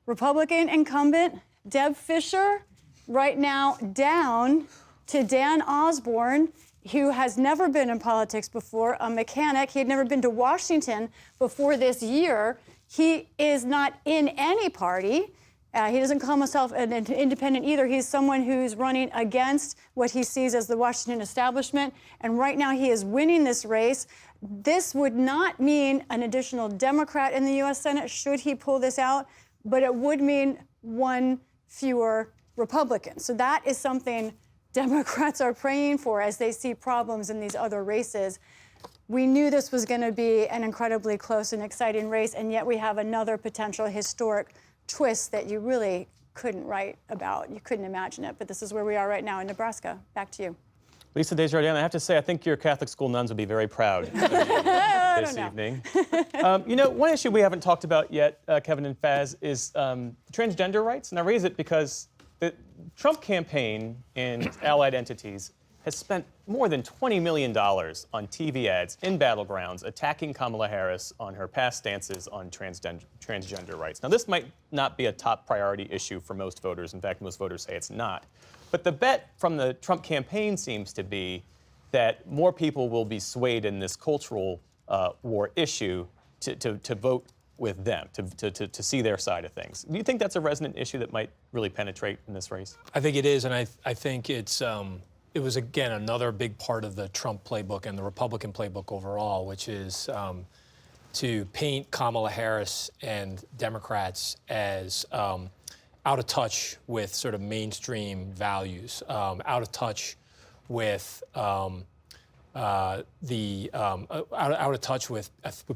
Republican incumbent Deb Fischer, right now down to Dan Osborne, who has never been in politics before, a mechanic. He had never been to Washington before this year. He is not in any party. He doesn't call himself an independent either. He's someone who's running against what he sees as the Washington establishment. And right now he is winning this race. This would not mean an additional Democrat in the U.S. Senate should he pull this out, but it would mean one fewer Republican. So that is something Democrats are praying for as they see problems in these other races. We knew this was going to be an incredibly close and exciting race, and yet we have another potential historic twist that you really couldn't write about. You couldn't imagine it, but this is where we are right now in Nebraska. Back to you.
Lisa Desjardins, I have to say, I think your Catholic school nuns would be very proud of you this evening. You know, one issue we haven't talked about yet, Kevin and Faz, is transgender rights. And I raise it because the Trump campaign and allied entities has spent more than $20 million on TV ads in battlegrounds attacking Kamala Harris on her past stances on transgender rights. Now, this might not be a top priority issue for most voters. In fact, most voters say it's not. But the bet from the Trump campaign seems to be that more people will be swayed in this cultural war issue to vote with them, to see their side of things. Do you think that's a resonant issue that might really penetrate in this race?
I think it is, and I think it's it was, again, another big part of the Trump playbook and the Republican playbook overall, which is to paint Kamala Harris and Democrats as out of touch with sort of mainstream values, out of touch with out of touch with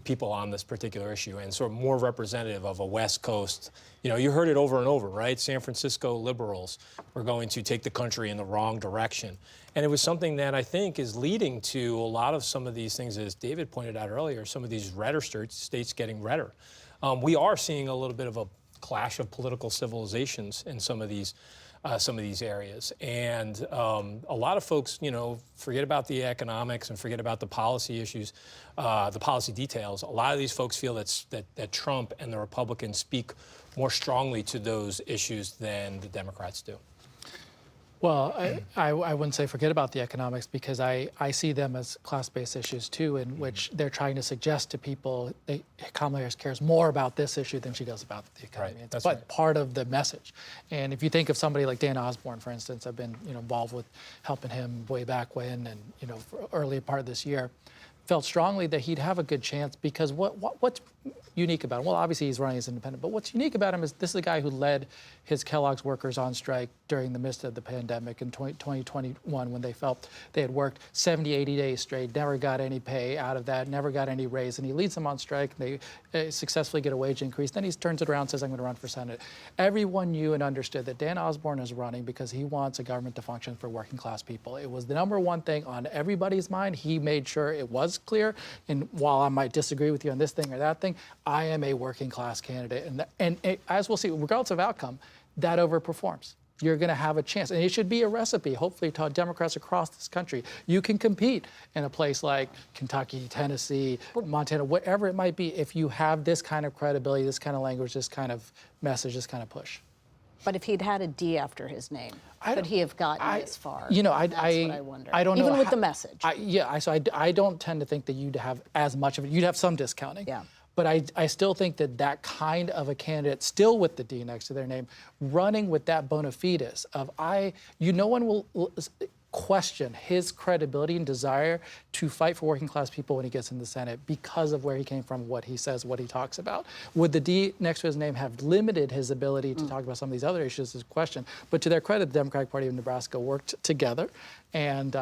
people on this particular issue, and sort of more representative of a West Coast. You know, you heard it over and over, right? San Francisco liberals were going to take the country in the wrong direction. And it was something that I think is leading to a lot of some of these things, as David pointed out earlier, some of these redder states getting redder. We are seeing a little bit of a clash of political civilizations in some of these areas. And a lot of folks, you know, forget about the economics and forget about the policy issues, the policy details. A lot of these folks feel that Trump and the Republicans speak more strongly to those issues than the Democrats do.
Well, I wouldn't say forget about the economics, because I see them as class-based issues too, in which they're trying to suggest to people that Kamala Harris cares more about this issue than she does about the economy.
Right.
It's part of the message. And if you think of somebody like Dan Osborne, for instance, I've been involved with helping him way back when, and for early part of this year, felt strongly that he'd have a good chance, because what's unique about him? Well, obviously he's running as independent, but what's unique about him is this is the guy who led his Kellogg's workers on strike during the midst of the pandemic in 2021, when they felt they had worked 70, 80 days straight, never got any pay out of that, never got any raise, and he leads them on strike, and they successfully get a wage increase. Then he turns it around and says, I'm going to run for Senate. Everyone knew and understood that Dan Osborne is running because he wants a government to function for working class people. It was the number one thing on everybody's mind. He made sure it was clear, and while I might disagree with you on this thing or that thing, I am a working class candidate. And as we'll see, regardless of outcome, that overperforms. You're going to have a chance. And it should be a recipe, hopefully, to Democrats across this country. You can compete in a place like Kentucky, Tennessee, Montana, whatever it might be, if you have this kind of credibility, this kind of language, this kind of message, this kind of push.
But if he'd had a D after his name, could he have gotten this far?
You know,
That's what I wonder.
I don't know.
Even with the message.
I don't tend to think that you'd have as much of it. You'd have some discounting.
Yeah.
But I still think that kind of a candidate, still with the D next to their name, running with that bona fides of no one will question his credibility and desire to fight for working class people when he gets in the Senate because of where he came from, what he says, what he talks about. Would the D next to his name have limited his ability to talk about some of these other issues is a question. But to their credit, the Democratic Party of Nebraska worked together, and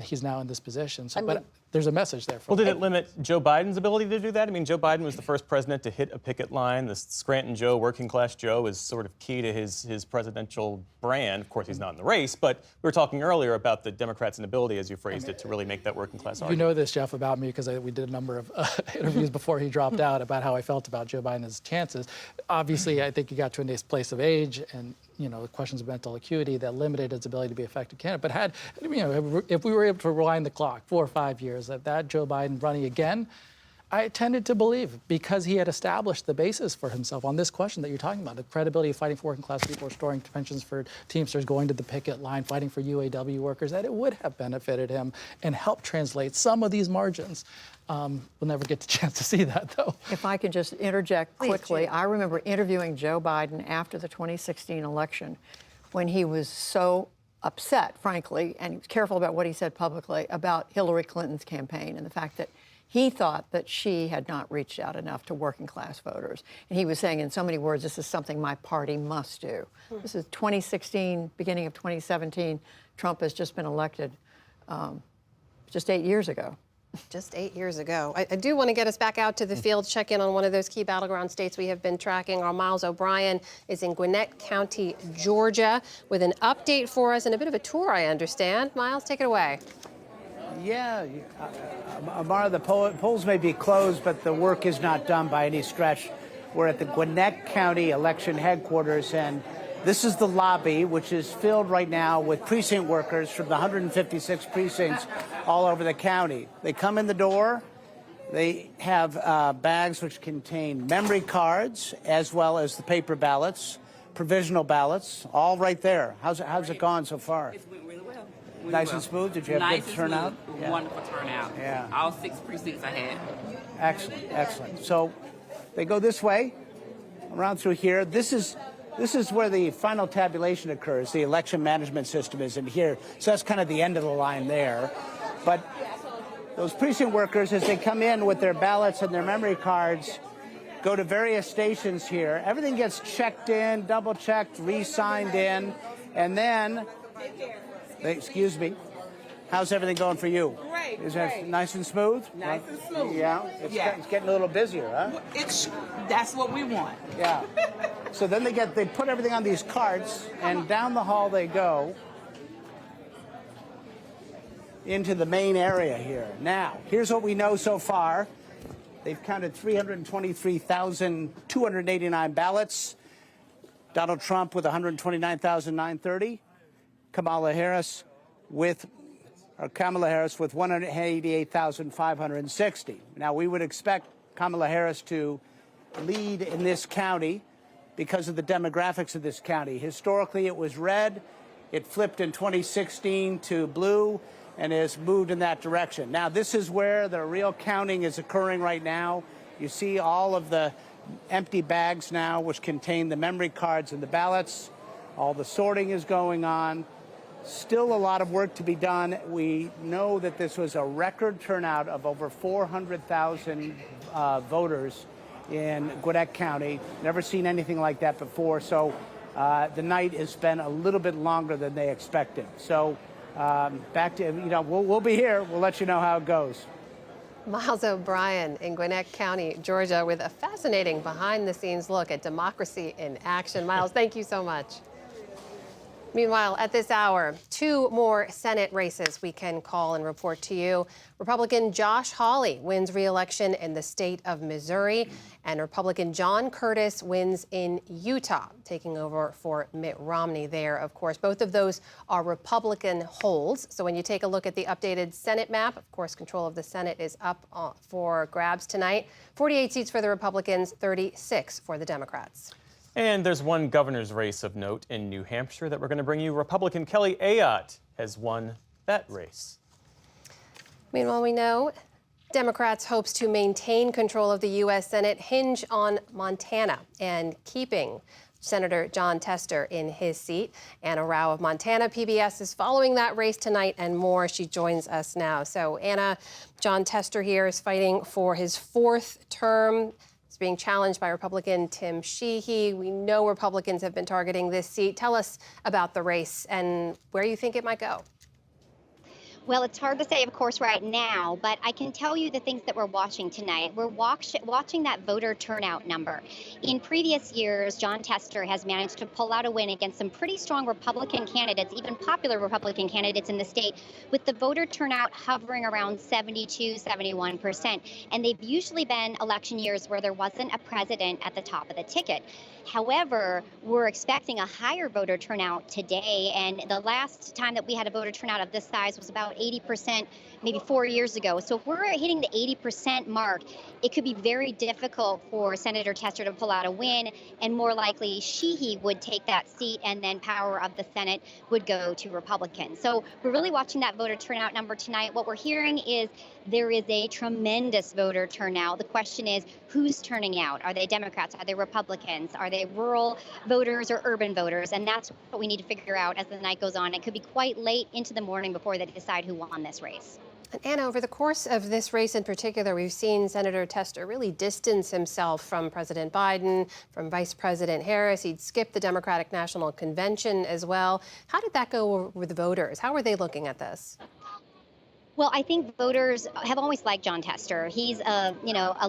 he's now in this position. So, but there's a message there.
Well, did it limit Joe Biden's ability to do that? I mean, Joe Biden was the first president to hit a picket line. The Scranton Joe, working class Joe, is sort of key to his presidential brand. Of course, he's not in the race, but we were talking earlier about the Democrats' inability, as you phrased it, to really make that working class argument.
You know this, Jeff, about me, because we did a number of interviews before he dropped out about how I felt about Joe Biden's chances. Obviously, I think he got to a place of age and questions of mental acuity that limited his ability to be an effective candidate. But if we were able to rewind the clock 4 or 5 years, that Joe Biden running again, I tended to believe, because he had established the basis for himself on this question that you're talking about, the credibility of fighting for working class people, restoring pensions for Teamsters, going to the picket line, fighting for UAW workers, that it would have benefited him and helped translate some of these margins. We'll never get the chance to see that, though.
If I could just interject quickly, I remember interviewing Joe Biden after the 2016 election when he was so upset, frankly, and he was careful about what he said publicly about Hillary Clinton's campaign and the fact that he thought that she had not reached out enough to working class voters. And he was saying in so many words, this is something my party must do. This is 2016, beginning of 2017. Trump has just been elected just 8 years ago.
Just 8 years ago. I do want to get us back out to the field, check in on one of those key battleground states we have been tracking. Our Miles O'Brien is in Gwinnett County, Georgia, with an update for us and a bit of a tour, I understand. Miles, take it away.
Yeah, Amara, the polls may be closed, but the work is not done by any stretch. We're at the Gwinnett County election headquarters, and this is the lobby, which is filled right now with precinct workers from the 156 precincts all over the county. They come in the door. They have bags which contain memory cards as well as the paper ballots, provisional ballots, all right there. How's it gone so far?
It's went really well.
Nice and smooth? Did you have good turnout?
Yeah. Wonderful turnout.
Yeah.
All 6 precincts I had.
Excellent, excellent. So they go this way, around through here. This is where the final tabulation occurs. The election management system is in here. So that's kind of the end of the line there. But those precinct workers, as they come in with their ballots and their memory cards, go to various stations here. Everything gets checked in, double-checked, re-signed in, and then, excuse me, how's everything going for you?
Great.
Is that nice and smooth?
Nice and smooth.
Yeah? It's getting a little busier, huh?
That's what we want.
Yeah. So then they put everything on these carts, and down the hall they go into the main area here. Now, here's what we know so far. They've counted 323,289 ballots. Donald Trump with 129,930. Kamala Harris with 188,560. Now, we would expect Kamala Harris to lead in this county because of the demographics of this county. Historically, it was red. It flipped in 2016 to blue and has moved in that direction. Now, this is where the real counting is occurring right now. You see all of the empty bags now, which contain the memory cards and the ballots. All the sorting is going on. Still a lot of work to be done. We know that this was a record turnout of over 400,000 voters in Gwinnett County. Never seen anything like that before. So the night has been a little bit longer than they expected. So back to, we'll be here. We'll let you know how it goes.
Miles O'Brien in Gwinnett County, Georgia, with a fascinating behind-the-scenes look at democracy in action. Miles, thank you so much. Meanwhile, at this hour, 2 more Senate races we can call and report to you. Republican Josh Hawley wins re-election in the state of Missouri, and Republican John Curtis wins in Utah, taking over for Mitt Romney there, of course. Both of those are Republican holds. So when you take a look at the updated Senate map, of course, control of the Senate is up for grabs tonight. 48 seats for the Republicans, 36 for the Democrats.
And there's one governor's race of note in New Hampshire that we're going to bring you. Republican Kelly Ayotte has won that race.
Meanwhile, we know Democrats' hopes to maintain control of the U.S. Senate hinge on Montana and keeping Senator Jon Tester in his seat. Anna Rao of Montana PBS is following that race tonight and more. She joins us now. So, Anna, Jon Tester here is fighting for his 4th term. It's being challenged by Republican Tim Sheehy. We know Republicans have been targeting this seat. Tell us about the race and where you think it might go.
Well, it's hard to say, of course, right now, but I can tell you the things that we're watching tonight. We're watching that voter turnout number. In previous years, Jon Tester has managed to pull out a win against some pretty strong Republican candidates, even popular Republican candidates in the state, with the voter turnout hovering around 72, 71%. And they've usually been election years where there wasn't a president at the top of the ticket. However, we're expecting a higher voter turnout today, and the last time that we had a voter turnout of this size was about about 80% maybe 4 years ago. So if we're hitting the 80% mark, it could be very difficult for Senator Tester to pull out a win, and more likely Sheehy would take that seat, and then power of the Senate would go to Republicans. So we're really watching that voter turnout number tonight. What we're hearing is there is a tremendous voter turnout. The question is, who's turning out? Are they Democrats? Are they Republicans? Are they rural voters or urban voters? And that's what we need to figure out as the night goes on. It could be quite late into the morning before they decide who won this race.
And Anna, over the course of this race in particular, we've seen Senator Tester really distance himself from President Biden, from Vice President Harris. He'd skipped the Democratic National Convention as well. How did that go with the voters? How were they looking at this?
Well, I think voters have always liked Jon Tester. He's a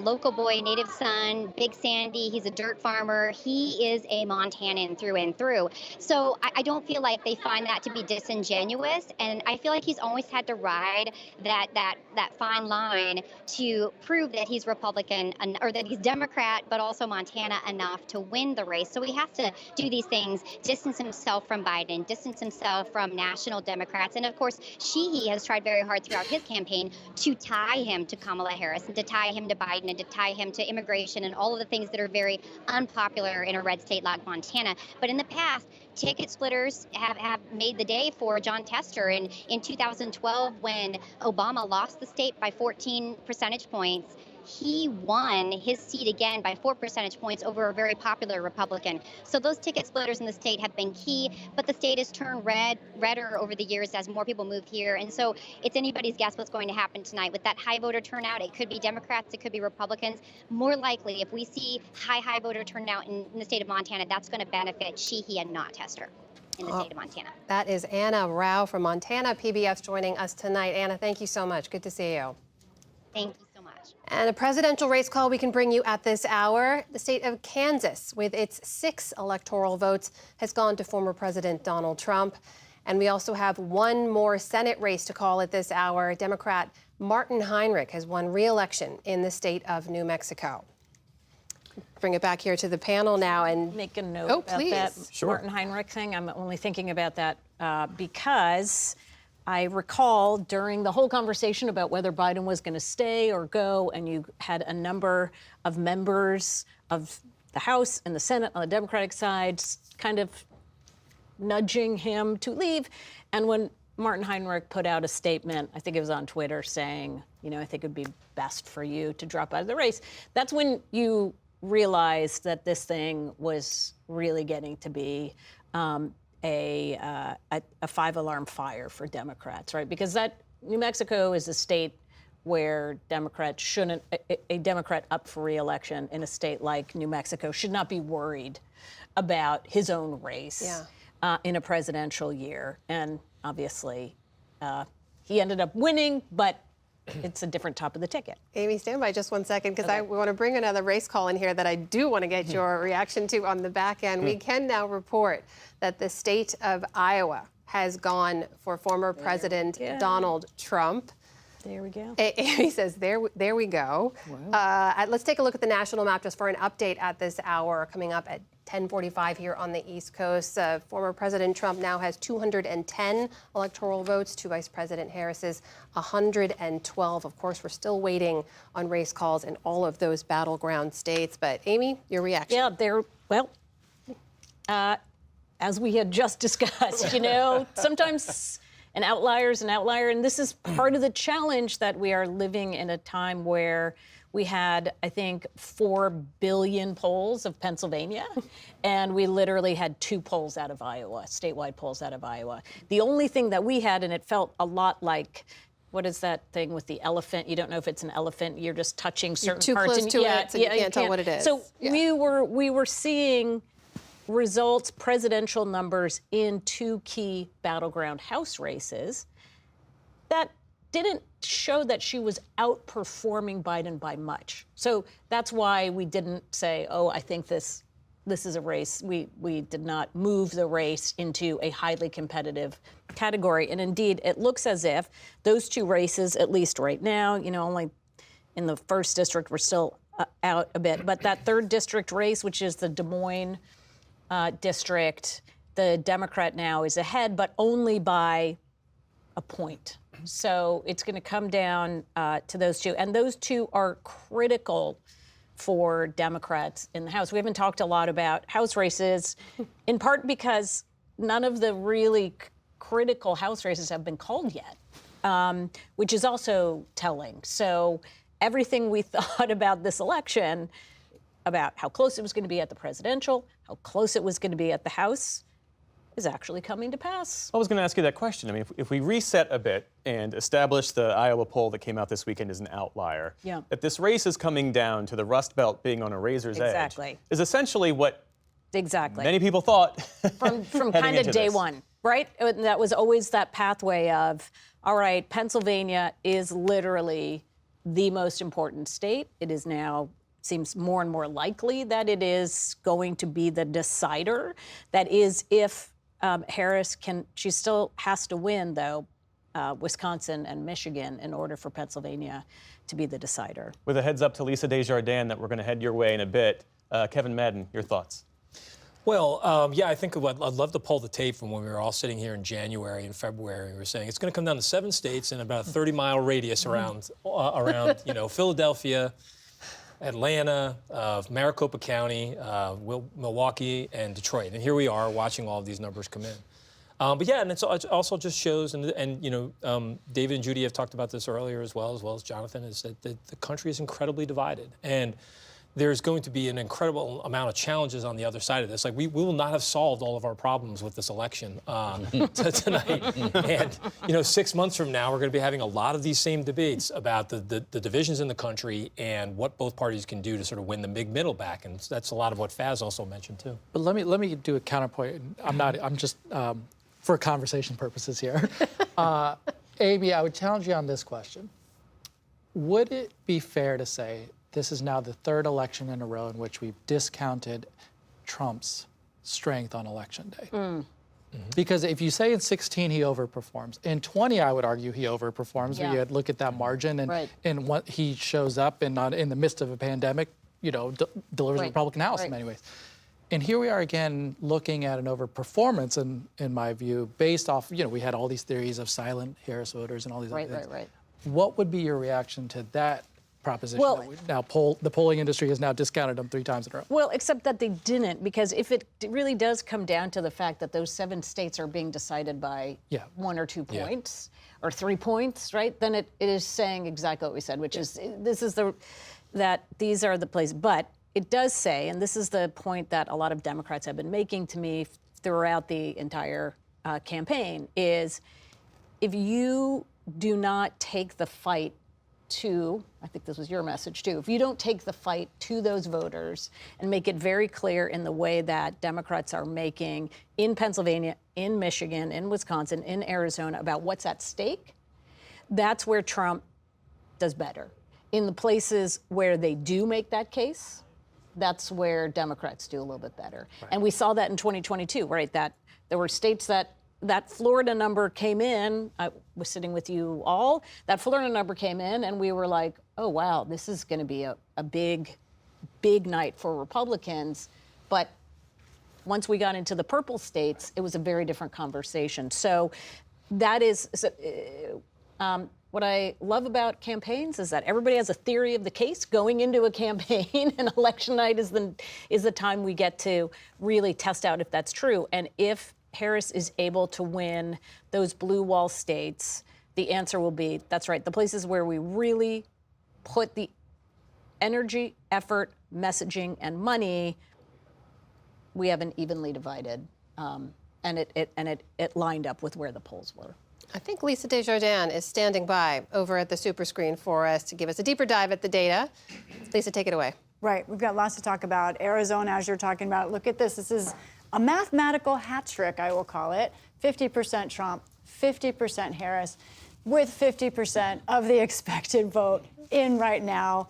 local boy, native son, Big Sandy. He's a dirt farmer. He is a Montanan through and through. So I don't feel like they find that to be disingenuous. And I feel like he's always had to ride that fine line to prove that he's Republican or that he's Democrat, but also Montana enough to win the race. So he has to do these things, distance himself from Biden, distance himself from national Democrats. And of course, Sheehy has tried very hard throughout his campaign to tie him to Kamala Harris and to tie him to Biden and to tie him to immigration and all of the things that are very unpopular in a red state like Montana. But in the past, ticket splitters have made the day for Jon Tester. And in 2012, when Obama lost the state by 14 percentage points, he won his seat again by 4 percentage points over a very popular Republican. So those ticket splitters in the state have been key, but the state has turned redder over the years as more people move here. And so it's anybody's guess what's going to happen tonight. With that high voter turnout, it could be Democrats, it could be Republicans. More likely, if we see high voter turnout in the state of Montana, that's going to benefit Sheehy and not Tester in the state of Montana.
That is Anna Rao from Montana PBS joining us tonight. Anna, thank you so much. Good to see you.
Thank you.
And a presidential race call we can bring you at this hour. The state of Kansas, with its 6 electoral votes, has gone to former President Donald Trump. And we also have one more Senate race to call at this hour. Democrat Martin Heinrich has won re-election in the state of New Mexico. Bring it back here to the panel now and
make a note about that Martin Heinrich thing. I'm only thinking about that because I recall during the whole conversation about whether Biden was going to stay or go, and you had a number of members of the House and the Senate on the Democratic side kind of nudging him to leave. And when Martin Heinrich put out a statement, I think it was on Twitter, saying, I think it would be best for you to drop out of the race. That's when you realized that this thing was really getting to be a 5-alarm fire for Democrats, right? Because that New Mexico is a state where Democrats shouldn't, a Democrat up for re-election in a state like New Mexico should not be worried about his own race in a presidential year. And obviously, he ended up winning, but it's a different top of the ticket.
Amy, stand by just 1 second, because I want to bring another race call in here that I do want to get your reaction to on the back end. We can now report that the state of Iowa has gone for former President Donald Trump.
There we go.
Amy says, there we go. Wow. Let's take a look at the national map just for an update at this hour, coming up at 10:45 here on the East Coast. Former President Trump now has 210 electoral votes to Vice President Harris's 112. Of course, we're still waiting on race calls in all of those battleground states. But Amy, your reaction?
Yeah, as we had just discussed, sometimes an outlier is an outlier. And this is part of the challenge that we are living in a time where we had, I think, 4 billion polls of Pennsylvania, and we literally had 2 polls out of Iowa, statewide polls out of Iowa. The only thing that we had, and it felt a lot like, what is that thing with the elephant? You don't know if it's an elephant. You're just touching certain
too
parts.
Close to it, so you can't tell what it is.
So we were seeing results, presidential numbers in 2 key battleground House races that didn't show that she was outperforming Biden by much. So that's why we didn't say, I think this is a race. We did not move the race into a highly competitive category. And indeed, it looks as if those 2 races, at least right now, only in the 1st district, we're still out a bit. But that 3rd district race, which is the Des Moines district, the Democrat now is ahead, but only by a point. So it's going to come down to those two. And those two are critical for Democrats in the House. We haven't talked a lot about House races, in part because none of the really critical House races have been called yet, which is also telling. So everything we thought about this election, about how close it was going to be at the presidential, how close it was going to be at the House, is actually coming to pass.
I was going to ask you that question. I mean, if we reset a bit and establish the Iowa poll that came out this weekend as an outlier, that this race is coming down to the Rust Belt being on a razor's edge, is essentially what many people thought
from kind of day one, right? That was always that pathway of, all right, Pennsylvania is literally the most important state. It is now seems more and more likely that it is going to be the decider. That is, if Harris she still has to win, though, Wisconsin and Michigan in order for Pennsylvania to be the decider.
With a heads up to Lisa Desjardins that we're going to head your way in a bit, Kevin Madden, your thoughts?
Well, yeah, I think I'd love to pull the tape from when we were all sitting here in January and February. We were saying it's going to come down to 7 states in about a 30-mile radius around Philadelphia, Atlanta, Maricopa County, Milwaukee, and Detroit. And here we are watching all of these numbers come in. But yeah, and it also just shows, and David and Judy have talked about this earlier as well as Jonathan, is that the country is incredibly divided. And there's going to be an incredible amount of challenges on the other side of this. Like, we will not have solved all of our problems with this election tonight. And, 6 months from now, we're going to be having a lot of these same debates about the divisions in the country and what both parties can do to sort of win the middle back. And that's a lot of what Faz also mentioned, too.
But let me do a counterpoint. I'm just, for conversation purposes here. Amy, I would challenge you on this question. Would it be fair to say this is now the 3rd election in a row in which we've discounted Trump's strength on Election Day? Because if you say in 16 he overperforms, in 20 I would argue he overperforms.
Yeah.
Where you look at that margin and what he shows up and not in the midst of a pandemic, delivers the Republican House in many ways. And here we are again looking at an overperformance, in my view, based off, we had all these theories of silent Harris voters and all these other things.
Right.
What would be your reaction to that proposition?
Well,
The polling industry has now discounted them 3 times in a row.
Well, except that they didn't, because if it really does come down to the fact that those 7 states are being decided by 1 or 2 points or 3 points, right? Then it is saying exactly what we said, which is that these are the places. But it does say, and this is the point that a lot of Democrats have been making to me throughout the entire campaign, is if you do not take the fight to, I think this was your message too, if you don't take the fight to those voters and make it very clear in the way that Democrats are making in Pennsylvania, in Michigan, in Wisconsin, in Arizona about what's at stake, that's where Trump does better. In the places where they do make that case, that's where Democrats do a little bit better. Right. And we saw that in 2022, right? That there were states that Florida number came in. I was sitting with you all. That Florida number came in, and we were like, oh, wow, this is going to be a big, big night for Republicans. But once we got into the purple states, it was a very different conversation. So that is what I love about campaigns is that everybody has a theory of the case going into a campaign, and election night is the time we get to really test out if that's true. And if Harris is able to win those blue wall states, the answer will be, that's right, the places where we really put the energy, effort, messaging, and money, we have an evenly divided, and it lined up with where the polls were.
I think Lisa Desjardins is standing by over at the super screen for us to give us a deeper dive at the data. Lisa, take it away.
Right, we've got lots to talk about. Arizona, as you're talking about, look at this. This is a mathematical hat trick, I will call it. 50% Trump, 50% Harris, with 50% of the expected vote in right now.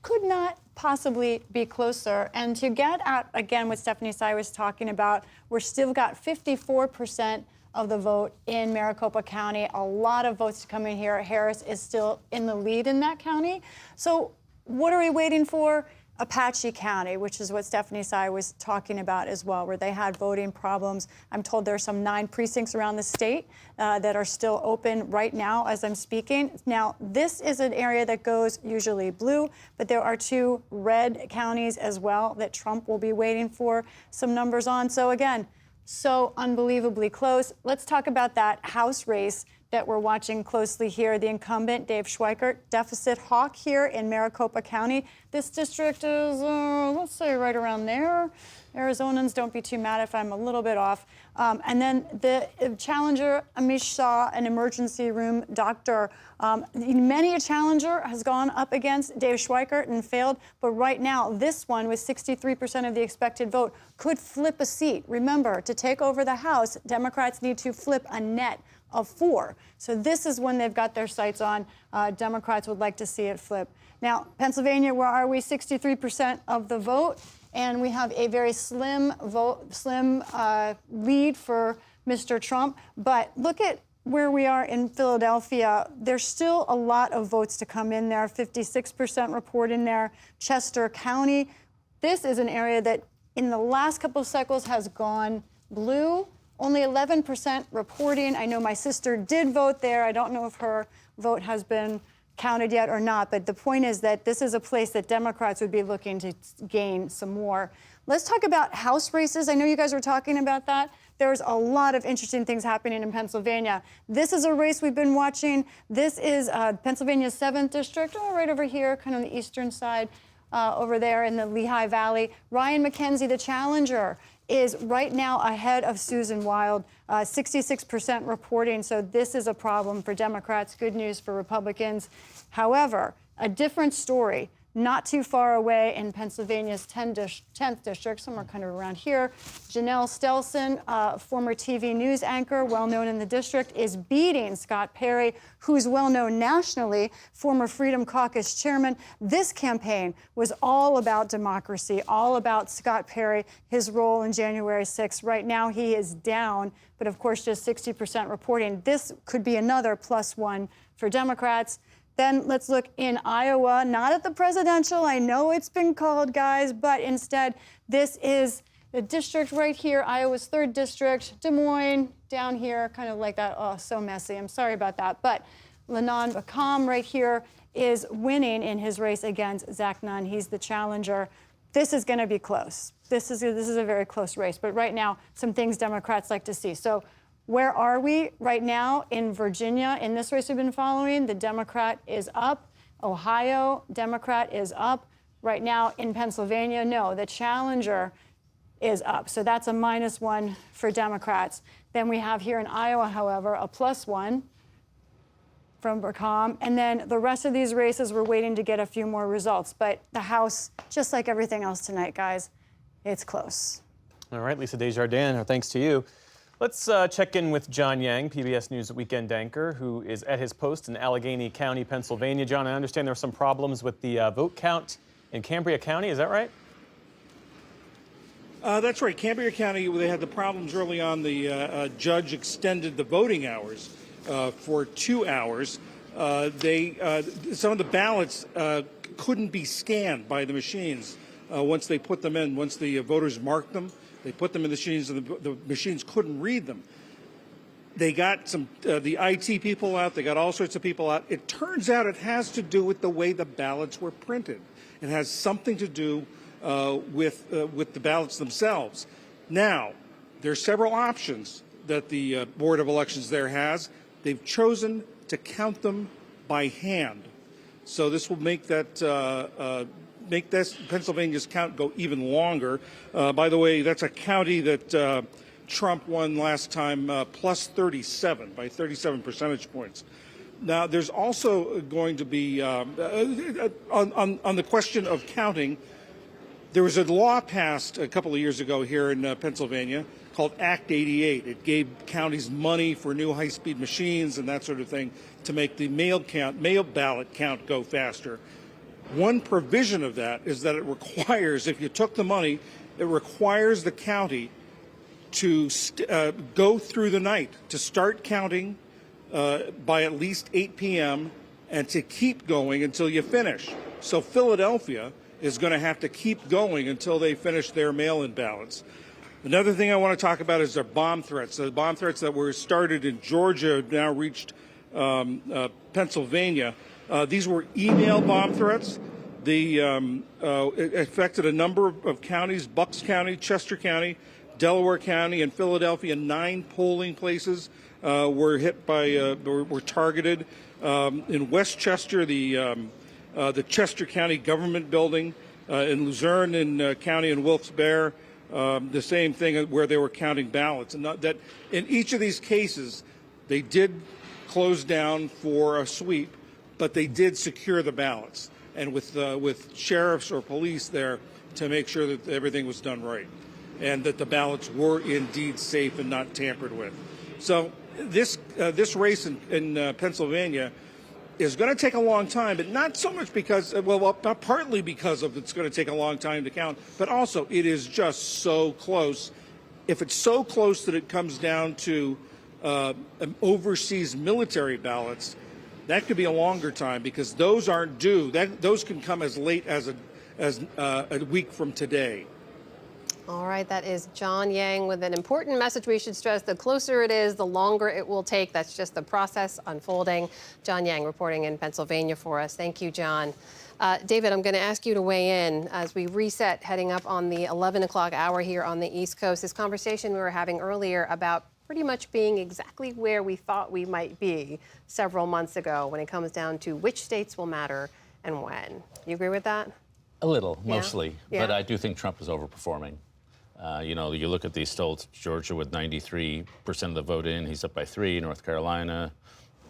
Could not possibly be closer. And to get at, again, what Stephanie Tsai was talking about, we're still got 54% of the vote in Maricopa County. A lot of votes to come in here. Harris is still in the lead in that county. So what are we waiting for? Apache County, which is what Stephanie Sy was talking about as well, where they had voting problems. I'm told there's some 9 precincts around the state that are still open right now as I'm speaking. Now, this is an area that goes usually blue, but there are 2 red counties as well that Trump will be waiting for some numbers on. So again, so unbelievably close. Let's talk about that House race that we're watching closely here. The incumbent, Dave Schweikert, deficit hawk here in Maricopa County. This district is, let's say, right around there. Arizonans, don't be too mad if I'm a little bit off. And then the challenger, Amish Shah, an emergency room doctor. Many a challenger has gone up against Dave Schweikert and failed, but right now, this one with 63% of the expected vote could flip a seat. Remember, to take over the House, Democrats need to flip a net of 4. So this is when they've got their sights on. Democrats would like to see it flip. Now, Pennsylvania, where are we? 63% of the vote. And we have a very slim lead for Mr. Trump. But look at where we are in Philadelphia. There's still a lot of votes to come in there. 56% report in there. Chester County. This is an area that in the last couple of cycles has gone blue. Only 11% reporting. I know my sister did vote there. I don't know if her vote has been counted yet or not, but the point is that this is a place that Democrats would be looking to gain some more. Let's talk about House races. I know you guys were talking about that. There's a lot of interesting things happening in Pennsylvania. This is a race we've been watching. This is Pennsylvania's 7th district, right over here, kind of on the eastern side, over there in the Lehigh Valley. Ryan McKenzie, the challenger, is right now ahead of Susan Wild, 66% reporting. So this is a problem for Democrats, good news for Republicans. However, a different story, not too far away in Pennsylvania's 10th district, somewhere kind of around here. Janelle Stelson, former TV news anchor, well-known in the district, is beating Scott Perry, who's well-known nationally, former Freedom Caucus chairman. This campaign was all about democracy, all about Scott Perry, his role in January 6th. Right now, he is down, but of course, just 60% reporting. This could be another +1 for Democrats. Then let's look in Iowa, not at the presidential. I know it's been called, guys, but instead, this is the district right here, Iowa's 3rd district, Des Moines, down here, kind of like that. Oh, so messy. I'm sorry about that. But Lenon Bacom right here is winning in his race against Zach Nunn. He's the challenger. This is going to be close. This is a very close race. But right now, some things Democrats like to see. So where are we right now in Virginia? In this race we've been following, the Democrat is up. Ohio, Democrat is up. Right now in Pennsylvania, no, the challenger is up. So that's a -1 for Democrats. Then we have here in Iowa, however, a +1 from Bacom. And then the rest of these races, we're waiting to get a few more results. But the House, just like everything else tonight, guys, it's close.
All right, Lisa Desjardins, our thanks to you. Let's check in with John Yang, PBS News Weekend anchor, who is at his post in Allegheny County, Pennsylvania. John, I understand there are some problems with the vote count in Cambria County. Is that right?
That's right. Cambria County, they had the problems early on. The judge extended the voting hours for 2 hours. Some of the ballots couldn't be scanned by the machines once they put them in. Once the voters marked them, they put them in the machines, and the machines couldn't read them. They got some the IT people out. They got all sorts of people out. It turns out it has to do with the way the ballots were printed. It has something to do with the ballots themselves. Now, there are several options that the Board of Elections there has. They've chosen to count them by hand. So this will make that Pennsylvania's count go even longer. By the way, that's a county that Trump won last time plus 37 by 37 percentage points. Now, there's also going to be, on the question of counting, there was a law passed a couple of years ago here in Pennsylvania called Act 88. It gave counties money for new high-speed machines and that sort of thing to make the mail ballot count go faster. One provision of that is that it requires, if you took the money, it requires the county to go through the night, to start counting by at least 8 p.m. and to keep going until you finish. So Philadelphia is going to have to keep going until they finish their mail-in ballots. Another thing I want to talk about is their bomb threats. The bomb threats that were started in Georgia have now reached Pennsylvania. These were email bomb threats. It affected a number of counties: Bucks County, Chester County, Delaware County, and Philadelphia. 9 polling places were hit by were targeted. In Westchester, the Chester County Government Building, in Luzerne County and Wilkes-Barre, the same thing where they were counting ballots. And that in each of these cases, they did close down for a sweep, but they did secure the ballots, and with sheriffs or police there to make sure that everything was done right, and that the ballots were indeed safe and not tampered with. So this race in Pennsylvania is going to take a long time, but not so much because, partly because of it's going to take a long time to count, but also it is just so close. If it's so close that it comes down to overseas military ballots, that could be a longer time because those aren't due. Those can come as late as a week from today.
All right, that is John Yang with an important message we should stress. The closer it is, the longer it will take. That's just the process unfolding. John Yang reporting in Pennsylvania for us. Thank you, John. David, I'm going to ask you to weigh in as we reset heading up on the 11 o'clock hour here on the East Coast. This conversation we were having earlier about pretty much being exactly where we thought we might be several months ago when it comes down to which states will matter and when. You agree with that?
A little,
Yeah.
mostly.
Yeah.
But I do think Trump is overperforming. You look at these stilts, Georgia with 93% of the vote in, he's up by 3. North Carolina,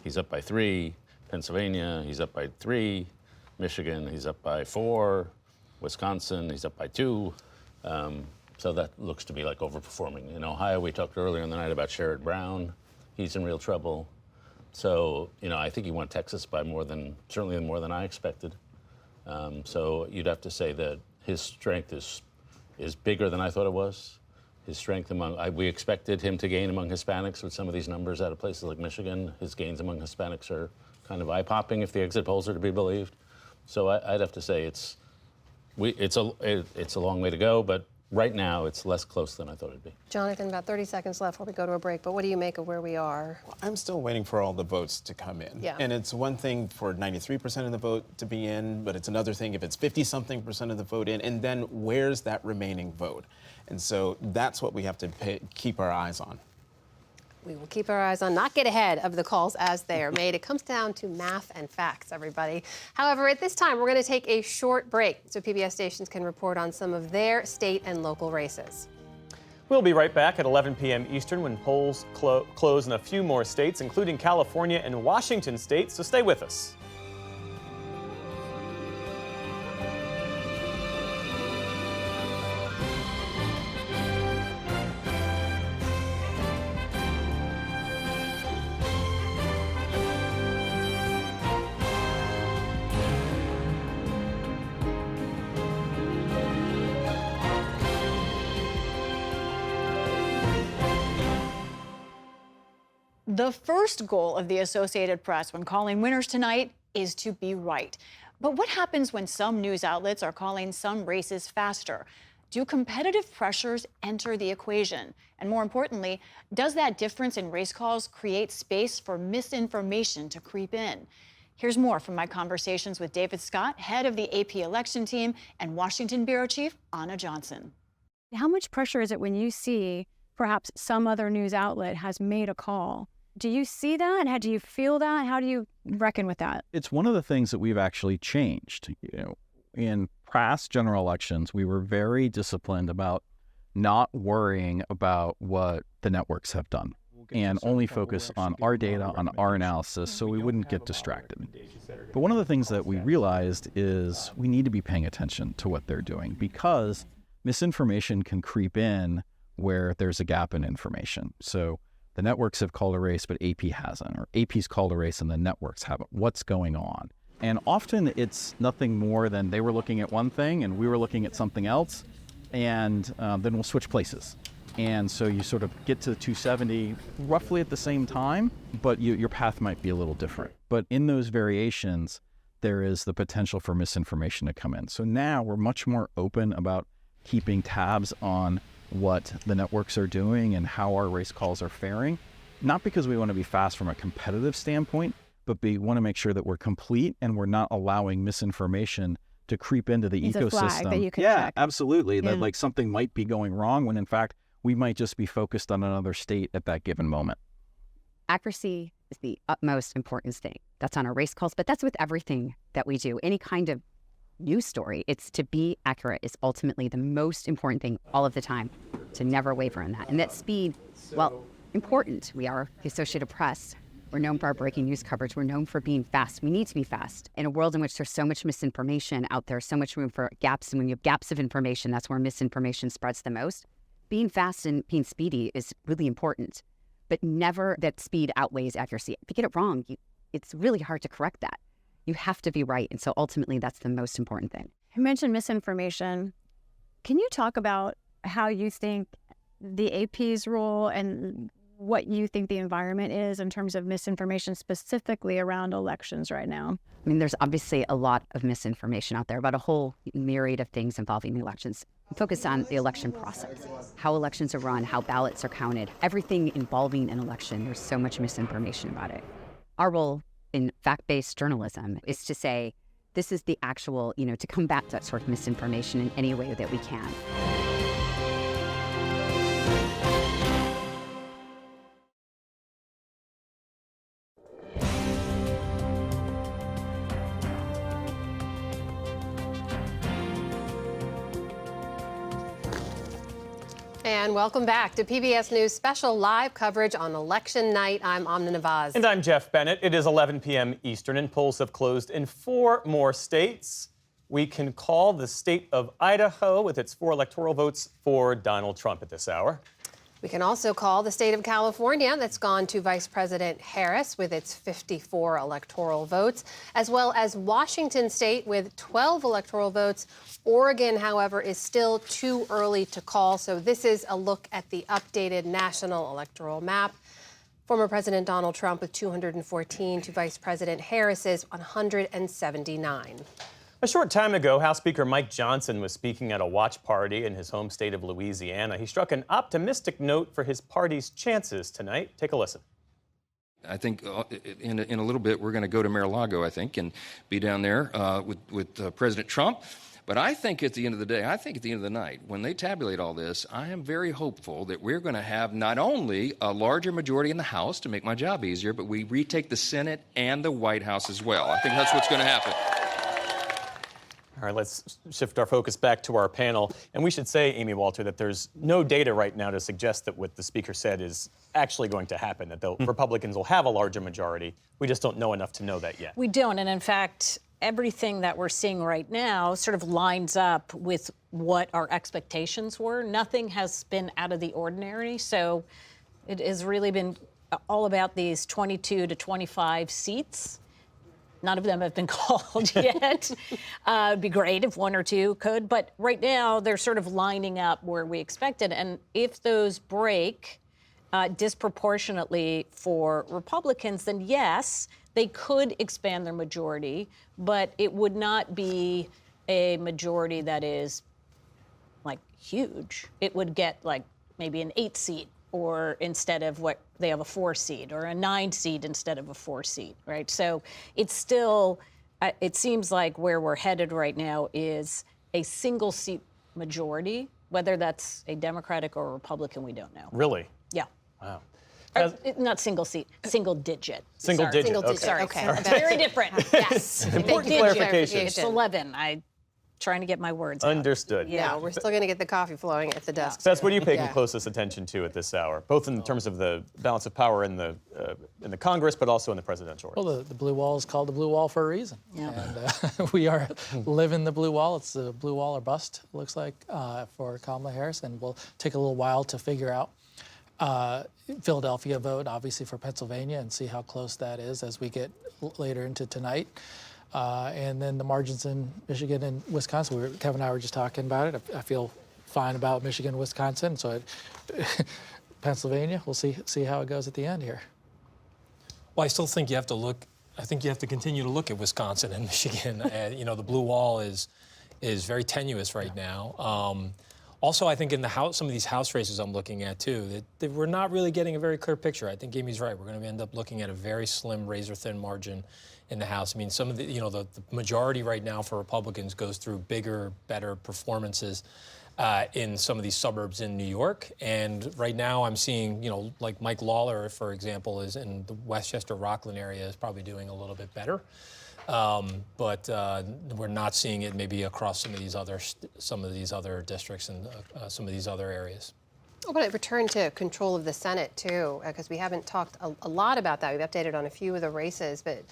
he's up by 3. Pennsylvania, he's up by 3. Michigan, he's up by 4. Wisconsin, he's up by 2. So that looks to be like overperforming. In Ohio, we talked earlier in the night about Sherrod Brown. He's in real trouble. So, I think he won Texas by certainly more than I expected. So you'd have to say that his strength is bigger than I thought it was. His strength we expected him to gain among Hispanics with some of these numbers out of places like Michigan. His gains among Hispanics are kind of eye-popping if the exit polls are to be believed. So I'd have to say it's a long way to go, but right now it's less close than I thought it'd be.
Jonathan, about 30 seconds left before we go to a break, but what do you make of where we are?
Well, I'm still waiting for all the votes to come in.
Yeah.
And it's one thing for 93% of the vote to be in, but it's another thing if it's 50-something% of the vote in, and then where's that remaining vote? And so that's what we have to keep our eyes on.
We will keep our eyes on, not get ahead of the calls as they are made. It comes down to math and facts, everybody. However, at this time, we're going to take a short break so PBS stations can report on some of their state and local races.
We'll be right back at 11 p.m. Eastern when polls close in a few more states, including California and Washington state, so stay with us.
The first goal of the Associated Press when calling winners tonight is to be right. But what happens when some news outlets are calling some races faster? Do competitive pressures enter the equation? And more importantly, does that difference in race calls create space for misinformation to creep in? Here's more from my conversations with David Scott, head of the AP election team, and Washington bureau chief Anna Johnson.
How much pressure is it when you see perhaps some other news outlet has made a call? Do you see that? How do you feel that? How do you reckon with that?
It's one of the things that we've actually changed. In past general elections, we were very disciplined about not worrying about what the networks have done and only focus on our data, on our analysis, so we wouldn't get distracted. But one of the things that we realized is we need to be paying attention to what they're doing because misinformation can creep in where there's a gap in information. So the networks have called a race, but AP hasn't, or AP's called a race and the networks haven't. What's going on? And often it's nothing more than they were looking at one thing and we were looking at something else, and then we'll switch places. And so you sort of get to 270 roughly at the same time, but your path might be a little different. But in those variations, there is the potential for misinformation to come in. So now we're much more open about keeping tabs on what the networks are doing and how our race calls are faring, not because we want to be fast from a competitive standpoint, but we want to make sure that we're complete and we're not allowing misinformation to creep into the
It's
ecosystem.
a flag that you can
yeah,
check.
absolutely.
Yeah.
That like something might be going wrong when in fact we might just be focused on another state at that given moment.
Accuracy is the utmost important thing. That's on our race calls, but that's with everything that we do. Any kind of news story, it's to be accurate is ultimately the most important thing all of the time, to never waver in that. And that speed, well, important. We are the Associated Press. We're known for our breaking news coverage. We're known for being fast. We need to be fast. In a world in which there's so much misinformation out there, so much room for gaps, and when you have gaps of information, that's where misinformation spreads the most. Being fast and being speedy is really important, but never that speed outweighs accuracy. If you get it wrong, it's really hard to correct that. You have to be right, and so ultimately that's the most important thing.
You mentioned misinformation. Can you talk about how you think the AP's role and what you think the environment is in terms of misinformation specifically around elections right now?
I mean, there's obviously a lot of misinformation out there about a whole myriad of things involving elections. Focus on the election process, how elections are run, how ballots are counted, everything involving an election. There's so much misinformation about it. Our role in fact-based journalism is to say, this is the actual, to combat that sort of misinformation in any way that we can.
And welcome back to PBS News special live coverage on election night. I'm Amna Nawaz.
And I'm Jeff Bennett. It is 11 p.m. Eastern, and polls have closed in 4 more states. We can call the state of Idaho with its 4 electoral votes for Donald Trump at this hour.
We can also call the state of California that's gone to Vice President Harris with its 54 electoral votes, as well as Washington state with 12 electoral votes. Oregon, however, is still too early to call. So this is a look at the updated national electoral map. Former President Donald Trump with 214 to Vice President Harris's 179.
A short time ago, House Speaker Mike Johnson was speaking at a watch party in his home state of Louisiana. He struck an optimistic note for his party's chances tonight. Take a listen.
I think in a little bit we're going to go to Mar-a-Lago, I think, and be down there with President Trump. But I think at the end of the day, at the end of the night, when they tabulate all this, I am very hopeful that we're going to have not only a larger majority in the House to make my job easier, but we retake the Senate and the White House as well. I think that's what's going to happen.
All right, let's shift our focus back to our panel. And we should say, Amy Walter, that there's no data right now to suggest that what the speaker said is actually going to happen, that the Republicans will have a larger majority. We just don't know enough to know that yet.
We don't. And in fact, everything that we're seeing right now sort of lines up with what our expectations were. Nothing has been out of the ordinary. So it has really been all about these 22 to 25 seats. None of them have been called yet. It'd be great if 1 or 2 could. But right now, they're sort of lining up where we expected. And if those break disproportionately for Republicans, then yes, they could expand their majority. But it would not be a majority that is, like, huge. It would get, like, maybe an 8-seat. Or instead of what they have a 4-seat, or a 9-seat instead of a 4-seat, right? So it's still, it seems like where we're headed right now is a single-seat majority. Whether that's a Democratic or a Republican, we don't know.
Really?
Yeah.
Wow.
Not single seat, single digit.
Single digit.
Single digit.
Sorry.
Okay.
It's very different. Yes.
Important clarification.
It's 11. Trying to get my words out.
Understood.
Yeah, we're still going to get the coffee flowing at the desk.
Seth, what are you paying
Yeah.
closest attention to at this hour, both in terms of the balance of power in the Congress, but also in the presidential race?
Well, the blue wall is called the blue wall for a reason.
Yeah.
And we are living the blue wall. It's the blue wall or bust, looks like, for Kamala Harris. And we'll take a little while to figure out Philadelphia vote, obviously, for Pennsylvania, and see how close that is as we get later into tonight. And then the margins in Michigan and Wisconsin. Kevin and I were just talking about it. I feel fine about Michigan and Wisconsin. So Pennsylvania, we'll see how it goes at the end here.
Well, I still think you have to look I think you have to continue to look at Wisconsin and Michigan. The blue wall is very tenuous right now. Also, I think in the House, some of these House races I'm looking at too, that we're not really getting a very clear picture. I think Amy's right. We're going to end up looking at a very slim, razor-thin margin in the House. I mean, some of the the majority right now for Republicans goes through bigger, better performances in some of these suburbs in New York. And right now I'm seeing, like Mike Lawler, for example, is in the Westchester, Rockland area is probably doing a little bit better. But we're not seeing it maybe across some of these other districts and some of these other areas.
I want to return to control of the Senate, too, because we haven't talked a lot about that. We've updated on a few of the races. But,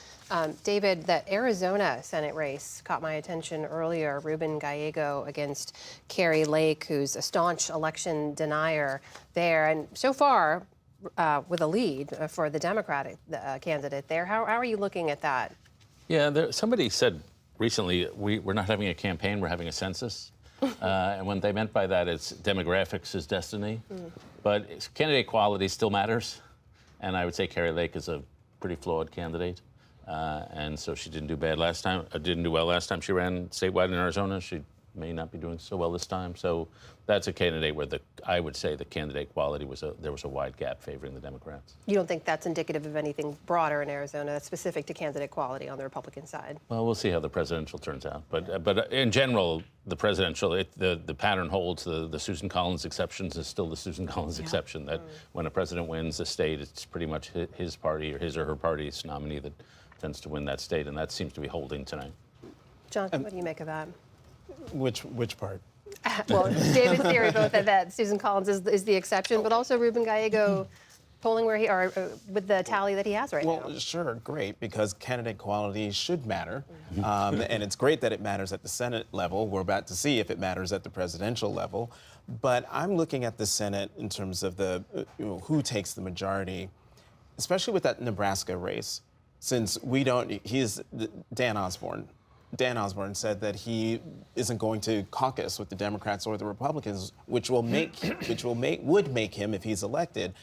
David, the Arizona Senate race caught my attention earlier. Ruben Gallego against Kari Lake, who's a staunch election denier there. And so far, with a lead for the Democratic candidate there. How are you looking at that?
Yeah, somebody said recently, we're not having a campaign, we're having a census. And what they meant by that is demographics is destiny. But candidate quality still matters. And I would say Kari Lake is a pretty flawed candidate. And so she didn't do well last time she ran statewide in Arizona. She may not be doing so well this time. So that's a candidate where I would say the candidate quality there was a wide gap favoring the Democrats.
You don't think that's indicative of anything broader in Arizona that's specific to candidate quality on the Republican side?
Well, we'll see how the presidential turns out. But in general, the presidential, the pattern holds. The Susan Collins exceptions is still the Susan Collins exception, that when a president wins a state, it's pretty much his party or his or her party's nominee that tends to win that state. And that seems to be holding tonight.
John, what do you make of that?
Which part?
Well, David's theory both that Susan Collins is the exception, but also Ruben Gallego polling with the tally that he has right now.
Well, sure, great, because candidate quality should matter. And it's great that it matters at the Senate level. We're about to see if it matters at the presidential level. But I'm looking at the Senate in terms of who takes the majority, especially with that Nebraska race, since Dan Osborne. Dan Osborne said that he isn't going to caucus with the Democrats or the Republicans, which would make him, if he's elected,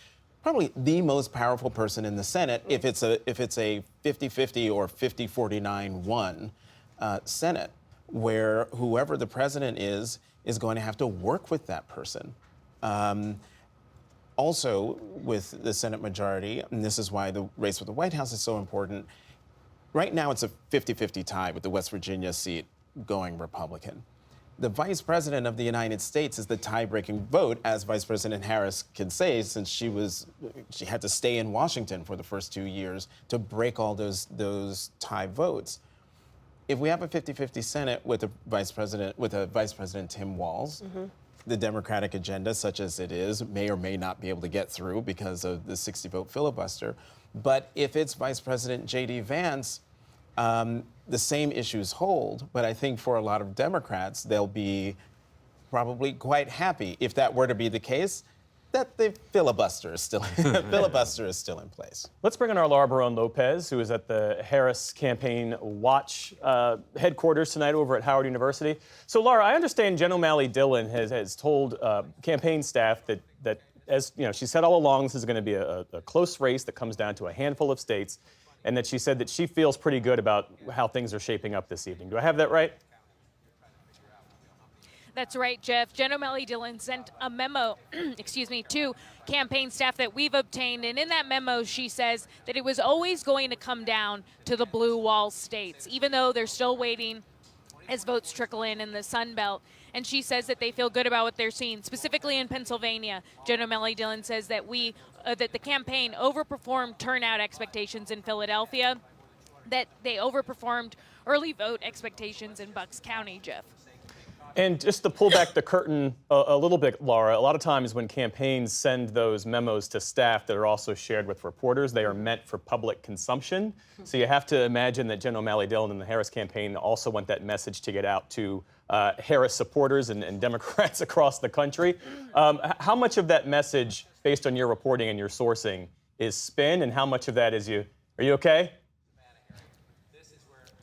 probably the most powerful person in the Senate if it's a 50-50 or 50-49-1 Senate, where whoever the president is going to have to work with that person. Also, with the Senate majority, and this is why the race with the White House is so important. Right now, it's a 50-50 tie with the West Virginia seat going Republican. The Vice President of the United States is the tie-breaking vote, as Vice President Harris can say, since she had to stay in Washington for the first 2 years to break all those tie votes. If we have a 50-50 Senate with a Vice President Tim Walz, the Democratic agenda, such as it is, may or may not be able to get through because of the 60-vote filibuster. But if it's Vice President J.D. Vance, the same issues hold. But I think for a lot of Democrats, they'll be probably quite happy, if that were to be the case, that the filibuster is still in place.
Let's bring in our Laura Barone-Lopez, who is at the Harris Campaign Watch headquarters tonight over at Howard University. So, Laura, I understand Jen O'Malley Dillon has told campaign staff that as you know, she said all along, this is going to be a close race that comes down to a handful of states, and that she said that she feels pretty good about how things are shaping up this evening. Do I have that right?
That's right, Jeff. Jen O'Malley Dillon sent a memo, to campaign staff that we've obtained. And in that memo, she says that it was always going to come down to the blue wall states, even though they're still waiting as votes trickle in the Sun Belt. And she says that they feel good about what they're seeing. Specifically in Pennsylvania, Jen O'Malley Dillon says that that the campaign overperformed turnout expectations in Philadelphia, that they overperformed early vote expectations in Bucks County, Jeff.
And just to pull back the curtain a little bit, Laura, a lot of times when campaigns send those memos to staff that are also shared with reporters, they are meant for public consumption. So you have to imagine that Jen O'Malley Dillon and the Harris campaign also want that message to get out to Harris supporters and Democrats across the country. How much of that message, based on your reporting and your sourcing, is spin, and how much of that is are you okay?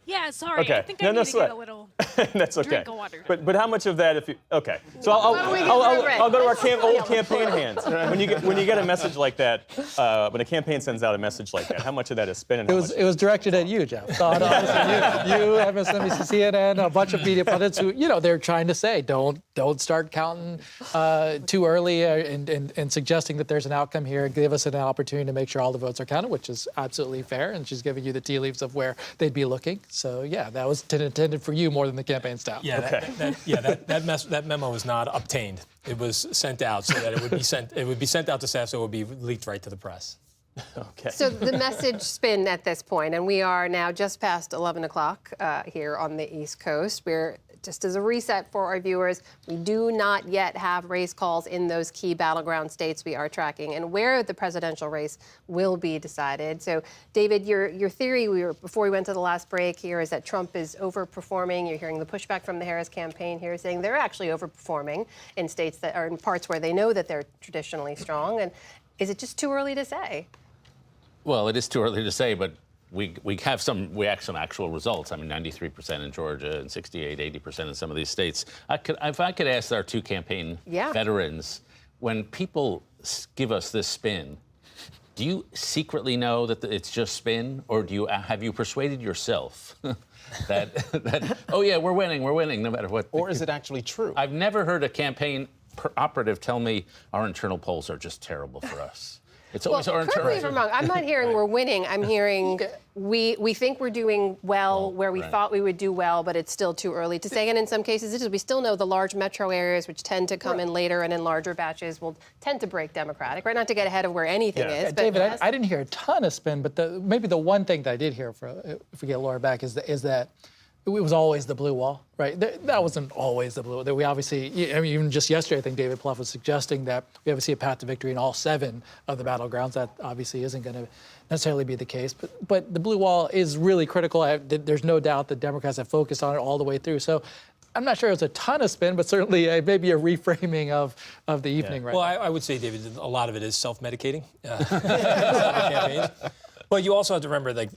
Yeah, sorry.
Okay.
I think
No,
I
no
need to get
sweat.
a little
That's okay.
drink of water.
But how much of that if you okay? So
we get
I'll go to our
Rick.
old campaign hands. When you get a message like that, when a campaign sends out a message like that, how much of that is spin? And how much
It was directed at you, Jeff. Thought, honestly, you, MSNBC, CNN, a bunch of media pundits who, they're trying to say, don't start counting too early and suggesting that there's an outcome here. Give us an opportunity to make sure all the votes are counted, which is absolutely fair. And she's giving you the tea leaves of where they'd be looking. So yeah, that was intended for you more than the campaign staff.
Yeah, that memo was not obtained. It was sent out so that it would be sent. It would be sent out to staff, so it would be leaked right to the press.
Okay.
So the message spin at this point, and we are now just past 11 o'clock here on the East Coast. We're just as a reset for our viewers, we do not yet have race calls in those key battleground states we are tracking and where the presidential race will be decided. So, David, your theory before we went to the last break here is that Trump is overperforming. You're hearing the pushback from the Harris campaign here saying they're actually overperforming in states that are in parts where they know that they're traditionally strong. And is it just too early to say?
Well, it is too early to say, but we have some actual results. I mean, 93% in Georgia and 68, 80% in some of these states. If I could ask our two campaign veterans, when people give us this spin, do you secretly know that it's just spin, or have you persuaded yourself that oh yeah, we're winning no matter what?
Or is it actually true?
I've never heard a campaign operative tell me our internal polls are just terrible for us. It's always our internal.
Correct me if I'm wrong. I'm not hearing we're winning. I'm hearing we think we're doing well where we thought we would do well, but it's still too early to say. And in some cases, it is. We still know the large metro areas, which tend to come in later and in larger batches, will tend to break Democratic. Right? Not to get ahead of where anything is. But
David, I didn't hear a ton of spin, but maybe the one thing that I did hear, if we get Laura back, is that it was always the blue wall, right? That wasn't always the blue wall. We obviously, I mean, even just yesterday, I think David Plouffe was suggesting that we obviously a path to victory in all 7 of the battlegrounds. That obviously isn't going to necessarily be the case. But the blue wall is really critical. There's no doubt that Democrats have focused on it all the way through. So I'm not sure it's a ton of spin, but certainly maybe a reframing of the evening right
now.
Well,
I would say, David, a lot of it is self-medicating. Campaigns. But you also have to remember, like,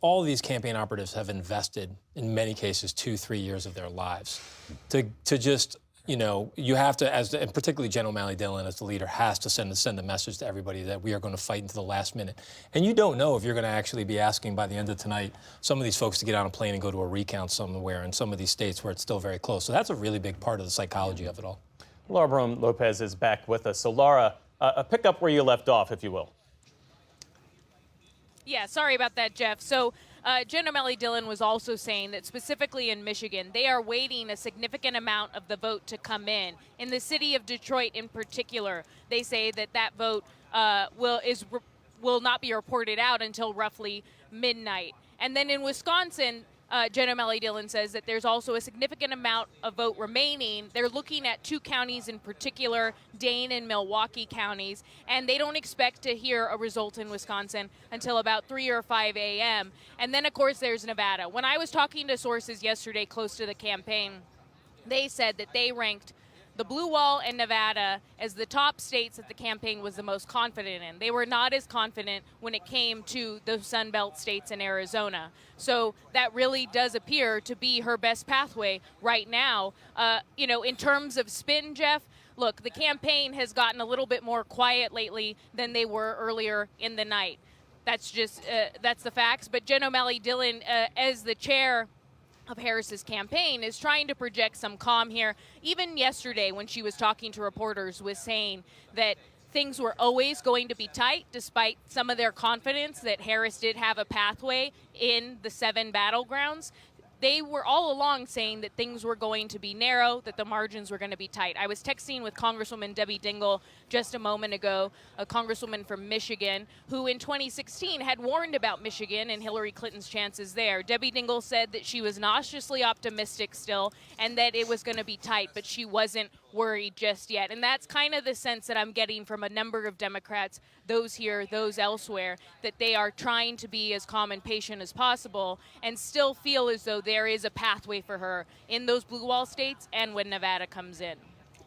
all of these campaign operatives have invested, in many cases, 2-3 years of their lives to just, you have to, and particularly Jen O'Malley Dillon as the leader, has to send a message to everybody that we are going to fight until the last minute. And you don't know if you're going to actually be asking by the end of tonight some of these folks to get on a plane and go to a recount somewhere in some of these states where it's still very close. So that's a really big part of the psychology of it all.
Laura Barone Lopez is back with us. So, Laura, pick up where you left off, if you will.
Yeah, sorry about that, Jeff. So Jen O'Malley Dillon was also saying that specifically in Michigan, they are waiting a significant amount of the vote to come in. In the city of Detroit in particular, they say that vote will not be reported out until roughly midnight. And then in Wisconsin, Jen O'Malley Dillon says that there's also a significant amount of vote remaining. They're looking at 2 counties in particular, Dane and Milwaukee counties, and they don't expect to hear a result in Wisconsin until about 3 or 5 a.m. And then, of course, there's Nevada. When I was talking to sources yesterday close to the campaign, they said that they ranked the Blue Wall and Nevada as the top states that the campaign was the most confident in. They were not as confident when it came to the Sun Belt states and Arizona. So that really does appear to be her best pathway right now. In terms of spin, Jeff, look, the campaign has gotten a little bit more quiet lately than they were earlier in the night. That's just, that's the facts. But Jen O'Malley Dillon, as the chair of Harris's campaign, is trying to project some calm here. Even yesterday when she was talking to reporters was saying that things were always going to be tight despite some of their confidence that Harris did have a pathway in the 7 battlegrounds. They were all along saying that things were going to be narrow, that the margins were going to be tight. I was texting with Congresswoman Debbie Dingell just a moment ago, a congresswoman from Michigan, who in 2016 had warned about Michigan and Hillary Clinton's chances there. Debbie Dingell said that she was nauseously optimistic still and that it was going to be tight, but she wasn't worried just yet. And that's kind of the sense that I'm getting from a number of Democrats, those here, those elsewhere, that they are trying to be as calm and patient as possible and still feel as though there is a pathway for her in those blue wall states and when Nevada comes in.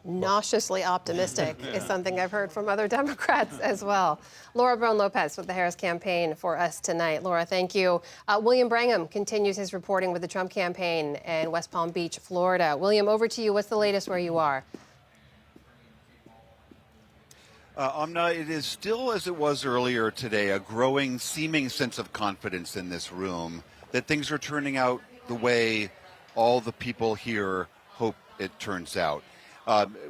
Nauseously optimistic is something I've heard from other Democrats as well. Laura Brown-Lopez with the Harris campaign for us tonight. Laura, thank you. William Brangham continues his reporting with the Trump campaign in West Palm Beach, Florida. William, over to you. What's the latest where you are?
Amna, it is still as it was earlier today, a growing, seeming sense of confidence in this room that things are turning out the way all the people here hope it turns out.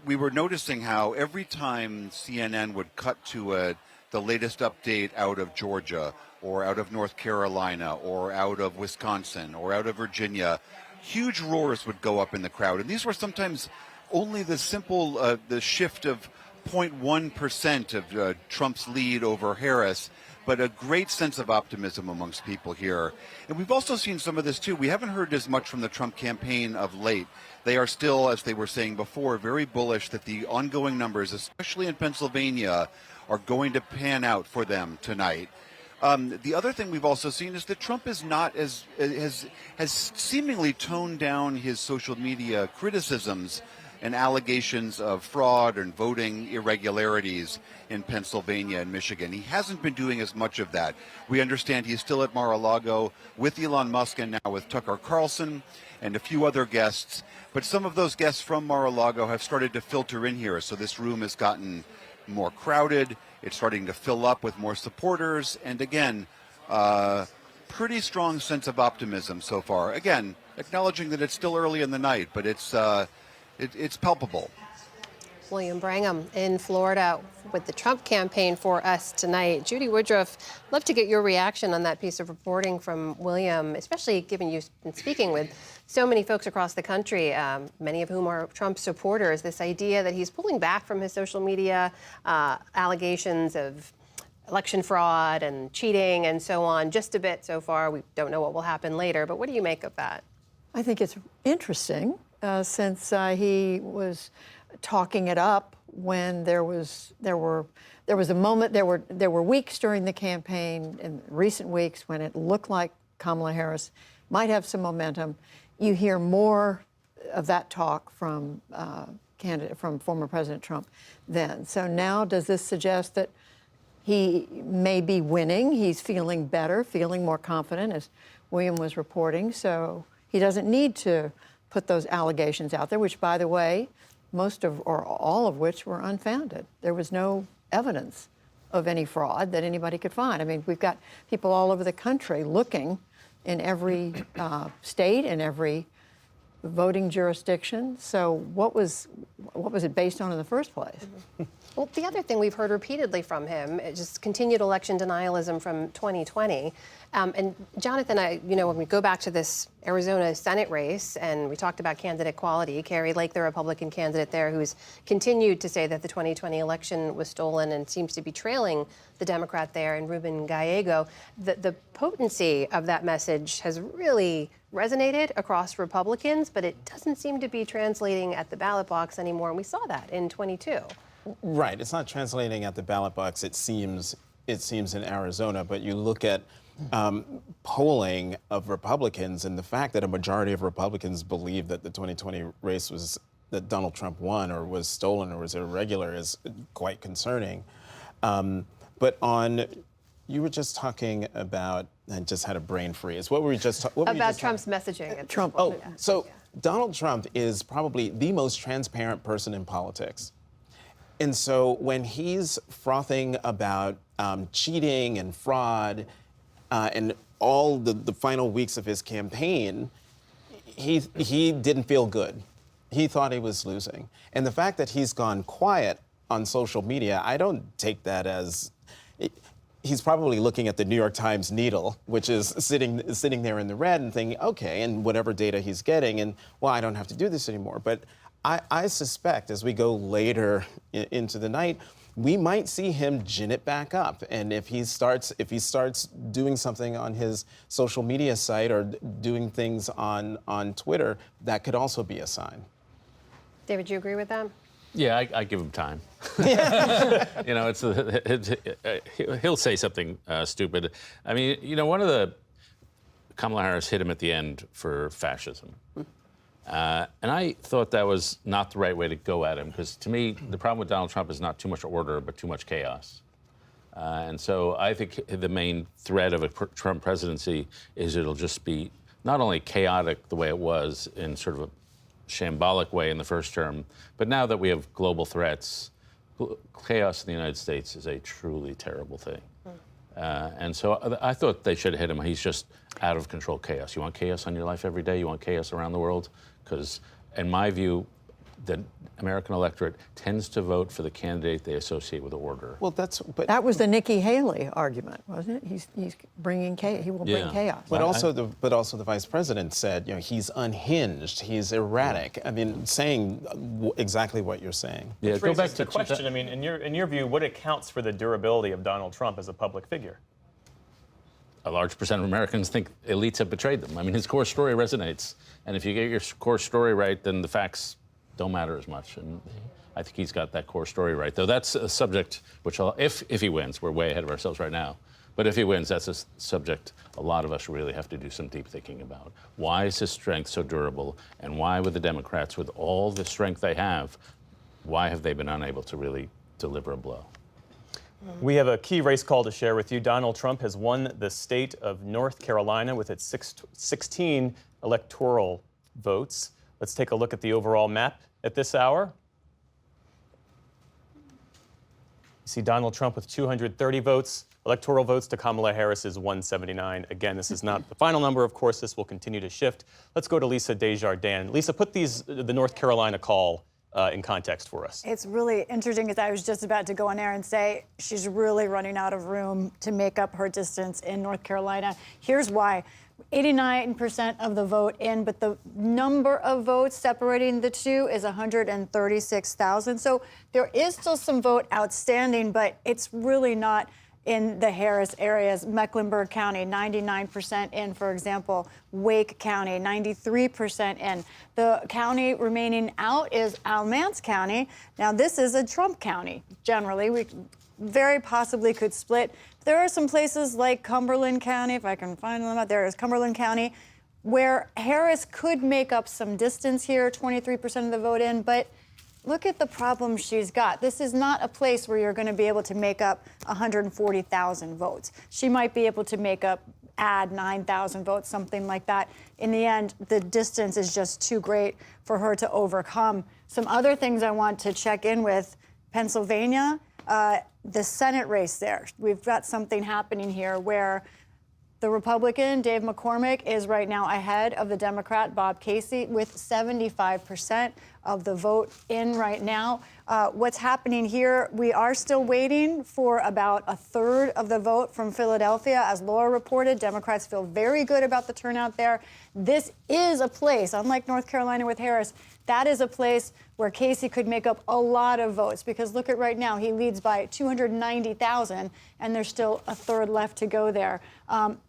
We were noticing how every time CNN would cut to the latest update out of Georgia or out of North Carolina or out of Wisconsin or out of Virginia, huge roars would go up in the crowd. And these were sometimes only the simple, the shift of 0.1% of Trump's lead over Harris, but a great sense of optimism amongst people here. And we've also seen some of this too. We haven't heard as much from the Trump campaign of late. They are still, as they were saying before, very bullish that the ongoing numbers, especially in Pennsylvania, are going to pan out for them tonight. The other thing we've also seen is that Trump is not has seemingly toned down his social media criticisms and allegations of fraud and voting irregularities in Pennsylvania and Michigan. He hasn't been doing as much of that. We understand he's still at Mar-a-Lago with Elon Musk and now with Tucker Carlson and a few other guests. But some of those guests from Mar-a-Lago have started to filter in here. So this room has gotten more crowded. It's starting to fill up with more supporters. And again, pretty strong sense of optimism so far. Again, acknowledging that it's still early in the night, but it's palpable.
William Brangham in Florida with the Trump campaign for us tonight. Judy Woodruff, love to get your reaction on that piece of reporting from William, especially given you've been speaking with so many folks across the country, many of whom are Trump supporters. This idea that he's pulling back from his social media allegations of election fraud and cheating and so on, just a bit so far. We don't know what will happen later, but what do you make of that?
I think it's interesting since he was talking it up when there was a moment, there were weeks during the campaign, in recent weeks, when it looked like Kamala Harris might have some momentum. You hear more of that talk from former President Trump then. So now, does this suggest that he may be winning? He's feeling better, feeling more confident, as William was reporting. So he doesn't need to put those allegations out there, which, by the way, most of or all of which were unfounded. There was no evidence of any fraud that anybody could find. I mean, we've got people all over the country looking in every state and every voting jurisdiction. So what was it based on in the first place?
Mm-hmm. Well, the other thing we've heard repeatedly from him is just continued election denialism from 2020. And Jonathan, when we go back to this Arizona Senate race, and we talked about candidate quality, Kari Lake, the Republican candidate there, who's continued to say that the 2020 election was stolen and seems to be trailing the Democrat there, and Ruben Gallego. The potency of that message has really resonated across Republicans, but it doesn't seem to be translating at the ballot box anymore. And we saw that in 22.
Right. It's not translating at the ballot box, it seems in Arizona. But you look at polling of Republicans, and the fact that a majority of Republicans believe that the 2020 race that Donald Trump won or was stolen or was irregular is quite concerning. But you were just talking about, I just had a brain freeze. What were we just talking about?
About Trump's messaging. At
Trump. Oh, so Donald Trump is probably the most transparent person in politics. And so when he's frothing about cheating and fraud and all the final weeks of his campaign, he didn't feel good. He thought he was losing. And the fact that he's gone quiet on social media, I don't take that as... He's probably looking at the New York Times needle, which is sitting there in the red and thinking, okay, and whatever data he's getting, and, well, I don't have to do this anymore. But I suspect as we go later into the night, we might see him gin it back up. And if he starts doing something on his social media site or doing things on Twitter, that could also be a sign.
David, do you agree with that?
Yeah, I give him time. He'll say something stupid. I mean, Kamala Harris hit him at the end for fascism. And I thought that was not the right way to go at him, because to me, the problem with Donald Trump is not too much order, but too much chaos. And so I think the main threat of a Trump presidency is it'll just be not only chaotic the way it was in sort of a shambolic way in the first term, but now that we have global threats, chaos in the United States is a truly terrible thing. And so I thought they should have hit him. He's just out of control chaos. You want chaos on your life every day? You want chaos around the world? Because in my view, the American electorate tends to vote for the candidate they associate with order.
Well,
that was the Nikki Haley argument, wasn't it? He's bringing chaos. He will bring chaos.
But also the vice president said, he's unhinged, he's erratic. I mean, saying exactly what you're saying.
Yeah, go back to the question. I mean, in your view, what accounts for the durability of Donald Trump as a public figure?
A large percent of Americans think elites have betrayed them. I mean, his core story resonates, and if you get your core story right, then the facts don't matter as much. And I think he's got that core story right. Though that's a subject which, if he wins, we're way ahead of ourselves right now. But if he wins, that's a subject a lot of us really have to do some deep thinking about. Why is his strength so durable? And why, with the Democrats, with all the strength they have, why have they been unable to really deliver a blow?
We have a key race call to share with you. Donald Trump has won the state of North Carolina with its 16 electoral votes. Let's take a look at the overall map at this hour. You see Donald Trump with 230 votes. Electoral votes to Kamala Harris is 179. Again, this is not the final number. Of course, this will continue to shift. Let's go to Lisa Desjardins. Lisa, put the North Carolina call in context for us.
It's really interesting, because I was just about to go on air and say she's really running out of room to make up her distance in North Carolina. Here's why. 89% of the vote in, but the number of votes separating the two is 136,000. So there is still some vote outstanding, but it's really not in the Harris areas. Mecklenburg County, 99% in, for example. Wake County, 93% in. The county remaining out is Alamance County. Now, this is a Trump county, generally. We very possibly could split. There are some places like Cumberland County, if I can find them out there, is Cumberland County, where Harris could make up some distance here, 23% of the vote in, but look at the problem she's got. This is not a place where you're going to be able to make up 140,000 votes. She might be able to add 9,000 votes, something like that. In the end, the distance is just too great for her to overcome. Some other things I want to check in with: Pennsylvania, the Senate race there. We've got something happening here where the Republican, Dave McCormick, is right now ahead of the Democrat, Bob Casey, with 75% of the vote in right now. What's happening here, we are still waiting for about a third of the vote from Philadelphia. As Laura reported, Democrats feel very good about the turnout there. This is a place, unlike North Carolina with Harris, that is a place where Casey could make up a lot of votes, because look at right now, he leads by 290,000, and there's still a third left to go there.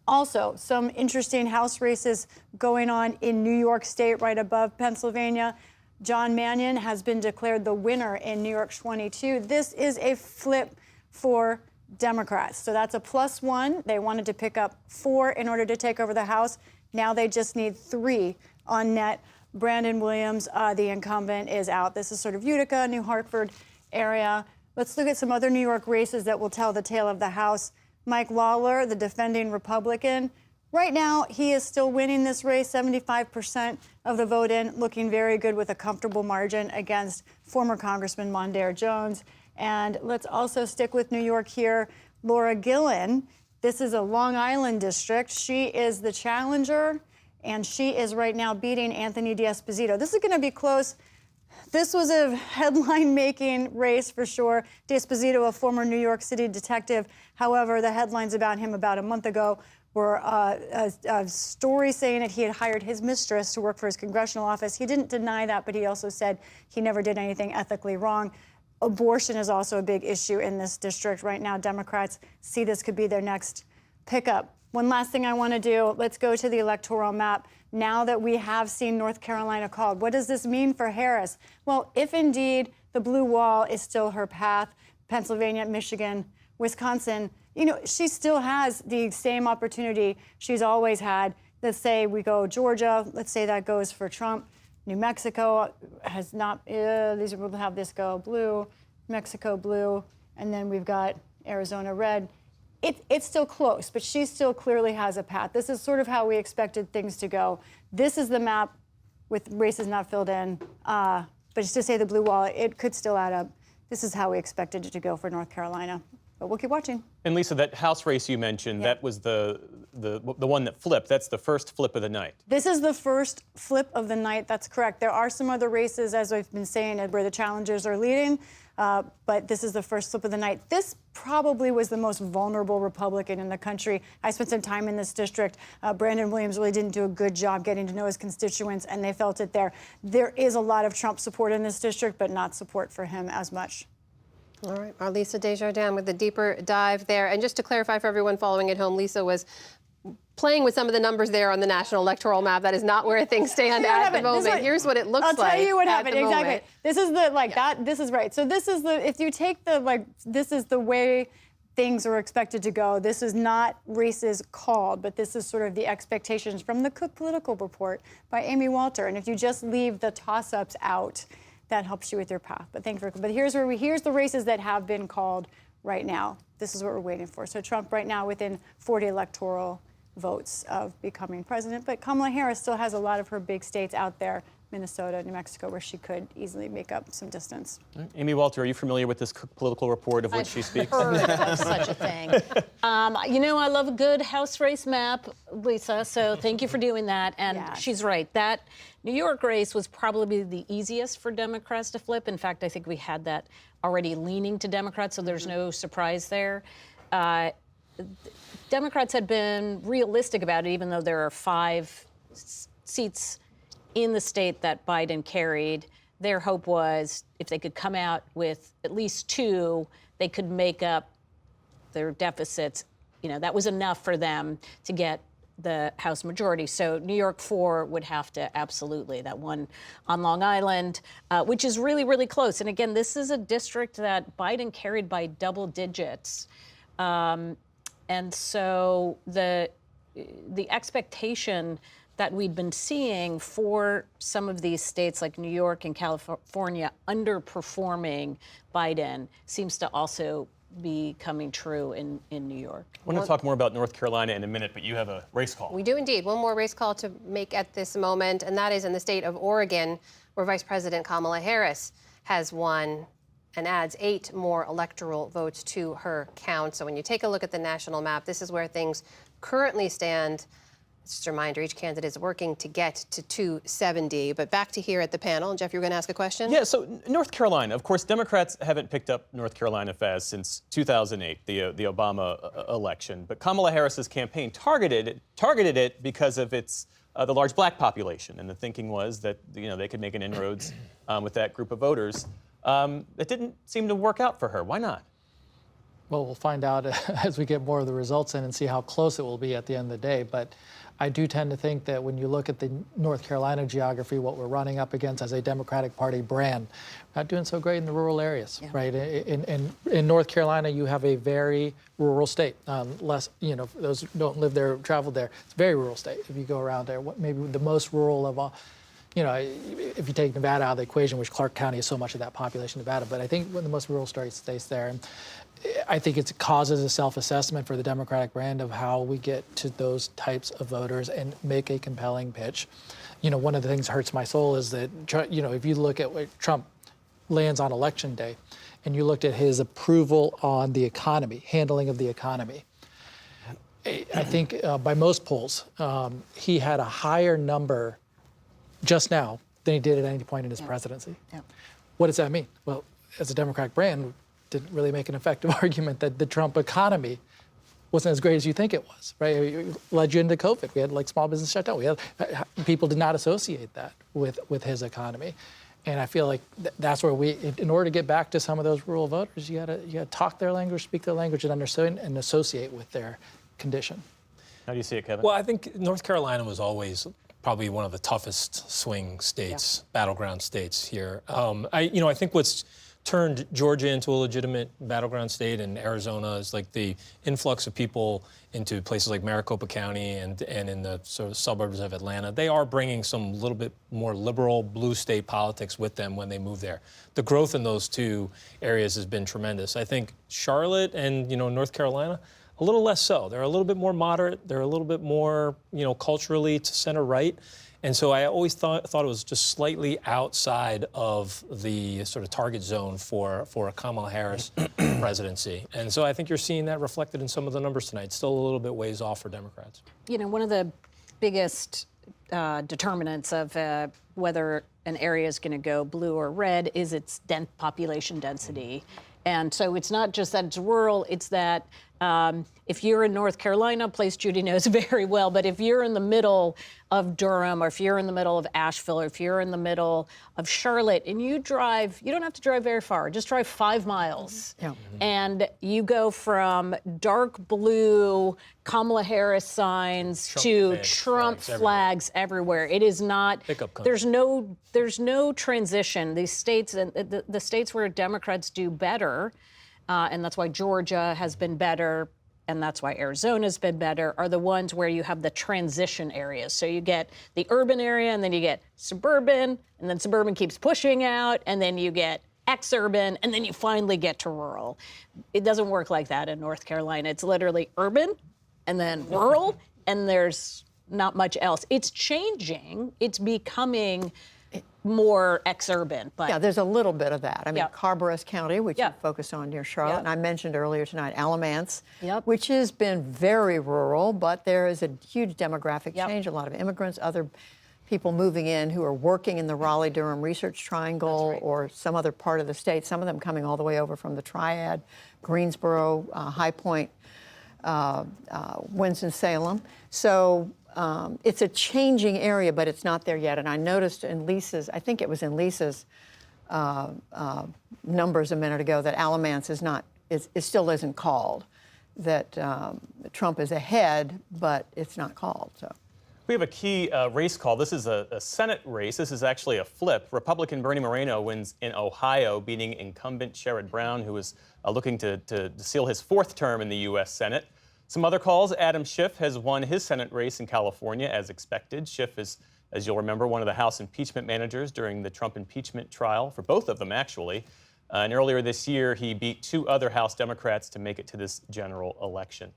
Also, some interesting House races going on in New York State, right above Pennsylvania. John Mannion has been declared the winner in New York 22. This is a flip for Democrats. So that's a +1. They wanted to pick up 4 in order to take over the House. Now they just need 3 on net. Brandon Williams, the incumbent, is out. This is sort of Utica, New Hartford area. Let's look at some other New York races that will tell the tale of the House. Mike Lawler, the defending Republican. Right now, he is still winning this race, 75% of the vote in, looking very good with a comfortable margin against former Congressman Mondaire Jones. And let's also stick with New York here. Laura Gillen, this is a Long Island district. She is the challenger, and she is right now beating Anthony D'Esposito. This is going to be close. This was a headline-making race for sure. D'Esposito, a former New York City detective. However, the headlines about him about a month ago were a story saying that he had hired his mistress to work for his congressional office. He didn't deny that, but he also said he never did anything ethically wrong. Abortion is also a big issue in this district right now. Democrats see this could be their next pickup. One last thing I want to do, let's go to the electoral map. Now that we have seen North Carolina called, what does this mean for Harris? Well, if indeed the blue wall is still her path, Pennsylvania, Michigan, Wisconsin, she still has the same opportunity she's always had. Let's say we go Georgia, let's say that goes for Trump. New Mexico has not, these will have this go blue, Mexico blue, and then we've got Arizona red. It's still close, but she still clearly has a path. This is sort of how we expected things to go. This is the map with races not filled in, but just to say the blue wall, it could still add up. This is how we expected it to go for North Carolina, but we'll keep watching.
And Lisa, that House race you mentioned, that was the one that flipped. That's the first flip of the night.
This is the first flip of the night. That's correct. There are some other races, as I've been saying, where the challengers are leading, but this is the first flip of the night. This probably was the most vulnerable Republican in the country. I spent some time in this district. Brandon Williams really didn't do a good job getting to know his constituents, and they felt it there. There is a lot of Trump support in this district, but not support for him as much.
All right, our Lisa Desjardins with the deeper dive there. And just to clarify for everyone following at home, Lisa was playing with some of the numbers there on the national electoral map. That is not where things stand at the moment. Here's what it looks like.
I'll tell you what happened. Exactly.
Moment.
This is the that. This is right. So this is the if you take the this is the way things are expected to go. This is not races called, but this is sort of the expectations from the Cook Political Report by Amy Walter. And if you just leave the toss-ups out, that helps you with your path. But here's the races that have been called right now. This is what we're waiting for. So Trump right now within 40 electoral votes of becoming president, but Kamala Harris still has a lot of her big states out there, Minnesota, New Mexico, where she could easily make up some distance.
Right. Amy Walter, are you familiar with this Political Report of which she speaks?
I've heard of such a thing. You know, I love a good House race map, Lisa, so thank you for doing that. And she's right. That New York race was probably the easiest for Democrats to flip. In fact, I think we had that already leaning to Democrats, so there's no surprise there. Democrats had been realistic about it, even though there are 5 seats in the state that Biden carried. Their hope was if they could come out with at least 2, they could make up their deficits. You know, that was enough for them to get the House majority. So New York 4 would have to absolutely, that one on Long Island, which is really, really close. And again, this is a district that Biden carried by double digits. And so the expectation that we'd been seeing for some of these states like New York and California underperforming Biden seems to also be coming true in New York.
I want to talk more about North Carolina in a minute, but you have a race call.
We do indeed. One more race call to make at this moment, and that is in the state of Oregon, where Vice President Kamala Harris has won and adds 8 more electoral votes to her count. So when you take a look at the national map, this is where things currently stand. Just a reminder, each candidate is working to get to 270. But back to here at the panel. Jeff, you were going to ask a question?
Yeah, so North Carolina, of course, Democrats haven't picked up North Carolina fast since 2008, the Obama election. But Kamala Harris's campaign targeted it because of its the large black population. And the thinking was that, you know, they could make an inroads with that group of voters. It didn't seem to work out for her. Why not?
Well, we'll find out as we get more of the results in and see how close it will be at the end of the day. But I do tend to think that when you look at the North Carolina geography, what we're running up against as a Democratic Party brand, not doing so great in the rural areas, right? In North Carolina, you have a very rural state. Less, you know, those who don't live there, travel there, it's a very rural state. If you go around there, maybe the most rural of all. You know, if you take Nevada out of the equation, which Clark County is so much of that population, Nevada, but I think one of the most rural states there. And I think it causes a self-assessment for the Democratic brand of how we get to those types of voters and make a compelling pitch. You know, one of the things that hurts my soul is that, you know, if you look at what Trump lands on Election Day and you looked at his approval on the economy, handling of the economy, I think by most polls, he had a higher number just now than he did at any point in his presidency. What does that mean? Well, as a Democratic brand, didn't really make an effective argument that the Trump economy wasn't as great as you think it was, right? It led you into COVID. We had like small business shutdown. We had people did not associate that with his economy. And I feel like that's where in order to get back to some of those rural voters, you gotta talk their language, speak their language, and understand and associate with their condition.
How do you see it, Kevin?
Well, I think North Carolina was always probably one of the toughest swing states, battleground states here. I think what's turned Georgia into a legitimate battleground state, and Arizona is like the influx of people into places like Maricopa County and in the sort of suburbs of Atlanta. They are bringing some little bit more liberal blue state politics with them when they move there. The growth in those two areas has been tremendous. I think Charlotte and North Carolina, a little less so. They're a little bit more moderate. They're a little bit more culturally to center right. And so I always thought it was just slightly outside of the sort of target zone for a Kamala Harris presidency. And so I think you're seeing that reflected in some of the numbers tonight. Still a little bit ways off for Democrats.
One of the biggest determinants of whether an area is going to go blue or red is its population density. And so it's not just that it's rural, it's that if you're in North Carolina, a place Judy knows very well, but if you're in the middle of Durham, or if you're in the middle of Asheville, or if you're in the middle of Charlotte, and you don't have to drive very far, just drive 5 miles.
Yeah.
And you go from dark blue Kamala Harris signs to Trump flags everywhere. It is not, there's no transition. These states, the states where Democrats do better, and that's why Georgia has been better, and that's why Arizona's been better, are the ones where you have the transition areas. So you get the urban area, and then you get suburban, and then suburban keeps pushing out, and then you get exurban, and then you finally get to rural. It doesn't work like that in North Carolina. It's literally urban, and then rural, and there's not much else. It's changing. It's becoming more exurban. But
yeah, there's a little bit of that. I mean, Carbureau County, which you focus on near Charlotte, and I mentioned earlier tonight, Alamance, which has been very rural, but there is a huge demographic change, a lot of immigrants, other people moving in who are working in the Raleigh-Durham Research Triangle or some other part of the state, some of them coming all the way over from the Triad, Greensboro, High Point, Winston-Salem. So it's a changing area, but it's not there yet. And I noticed in Lisa's, I think it was in Lisa's numbers a minute ago, that Alamance it still isn't called, that Trump is ahead, but it's not called. So
we have a key race call. This is a Senate race. This is actually a flip. Republican Bernie Moreno wins in Ohio, beating incumbent Sherrod Brown, who is looking to seal his 4th term in the U.S. Senate. Some other calls. Adam Schiff has won his Senate race in California, as expected. Schiff is, as you'll remember, one of the House impeachment managers during the Trump impeachment trial, for both of them, actually. And earlier this year, he beat 2 other House Democrats to make it to this general election.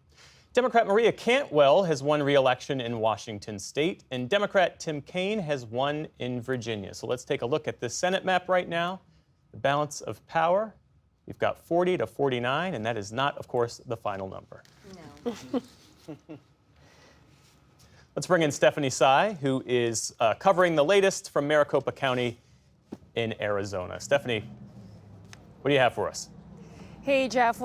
Democrat Maria Cantwell has won re-election in Washington state, and Democrat Tim Kaine has won in Virginia. So let's take a look at the Senate map right now. The balance of power. We've got 40 to 49, and that is not, of course, the final number. No. Let's bring in Stephanie Sy, who is covering the latest from Maricopa County in Arizona. Stephanie, what do you have for us?
Hey, Jeff.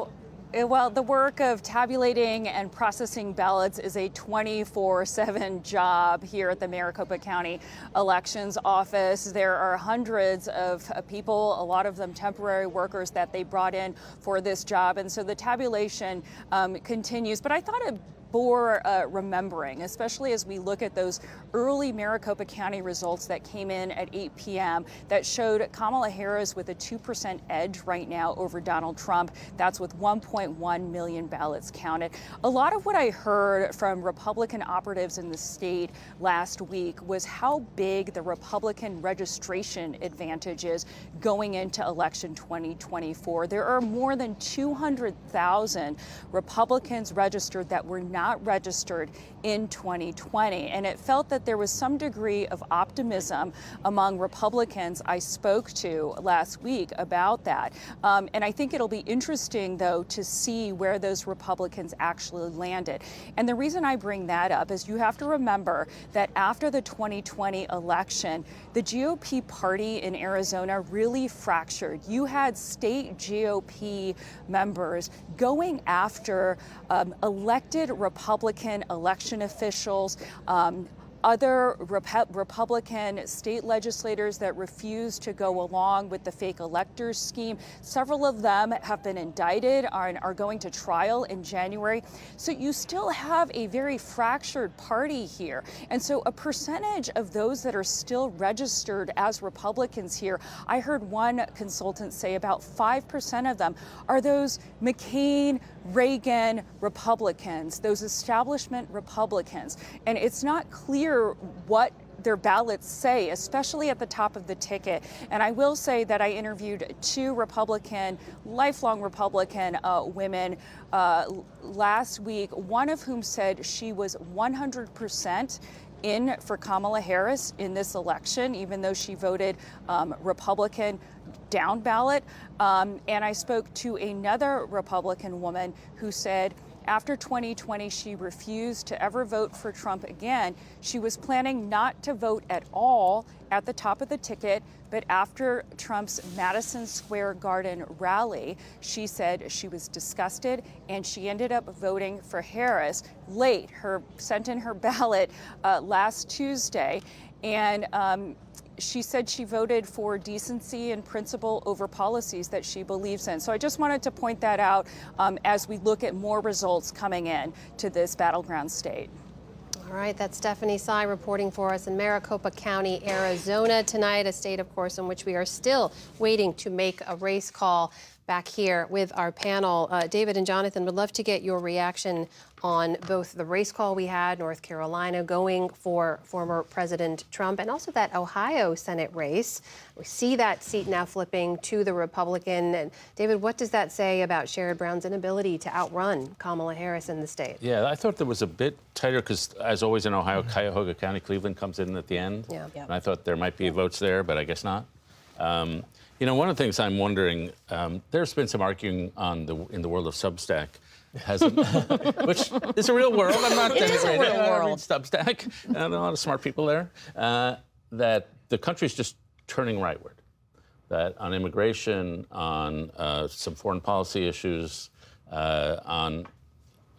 Well, the work of tabulating and processing ballots is a 24/7 job here at the Maricopa County Elections Office. There are hundreds of people, a lot of them temporary workers that they brought in for this job. And so the tabulation continues. But I thought it bore remembering, especially as we look at those early Maricopa County results that came in at 8 p.m. that showed Kamala Harris with a 2% edge right now over Donald Trump. That's with 1.1 million ballots counted. A lot of what I heard from Republican operatives in the state last week was how big the Republican registration advantage is going into election 2024. There are more than 200,000 Republicans registered that were not registered in 2020. And it felt that there was some degree of optimism among Republicans I spoke to last week about that. And I think it'll be interesting, though, to see where those Republicans actually landed. And the reason I bring that up is you have to remember that after the 2020 election, the GOP party in Arizona really fractured. You had state GOP members going after elected Republican election officials, other Republican state legislators that refuse to go along with the fake electors scheme. Several of them have been indicted and are going to trial in January. So you still have a very fractured party here. And so a percentage of those that are still registered as Republicans here, I heard one consultant say about 5% of them are those McCain, Reagan Republicans, those establishment Republicans. And it's not clear what their ballots say, especially at the top of the ticket. And I will say that I interviewed two lifelong Republican women last week, one of whom said she was 100% in for Kamala Harris in this election, even though she voted Republican down ballot. And I spoke to another Republican woman who said after 2020, she refused to ever vote for Trump again. She was planning not to vote at all at the top of the ticket, but after Trump's Madison Square Garden rally, she said she was disgusted and she ended up voting for Harris late, sent in her ballot last Tuesday. And she said she voted for decency and principle over policies that she believes in. So I just wanted to point that out as we look at more results coming in to this battleground state.
All right, that's Stephanie Sy reporting for us in Maricopa County, Arizona tonight, a state, of course, in which we are still waiting to make a race call. Back here with our panel, David and Jonathan, would love to get your reaction on both the race call we had, North Carolina going for former President Trump, and also that Ohio Senate race. We see that seat now flipping to the Republican. And David, what does that say about Sherrod Brown's inability to outrun Kamala Harris in the state?
Yeah, I thought there was a bit tighter because, as always in Ohio, Cuyahoga County, Cleveland comes in at the end.
Yeah.
And I thought there might be votes there, but I guess not. You know, one of the things I'm wondering, there's been some arguing in the world of Substack, which is a real world. I'm not denigrating it. I read Substack. And a lot of smart people there. That the country's just turning rightward. That on immigration, on some foreign policy issues, on,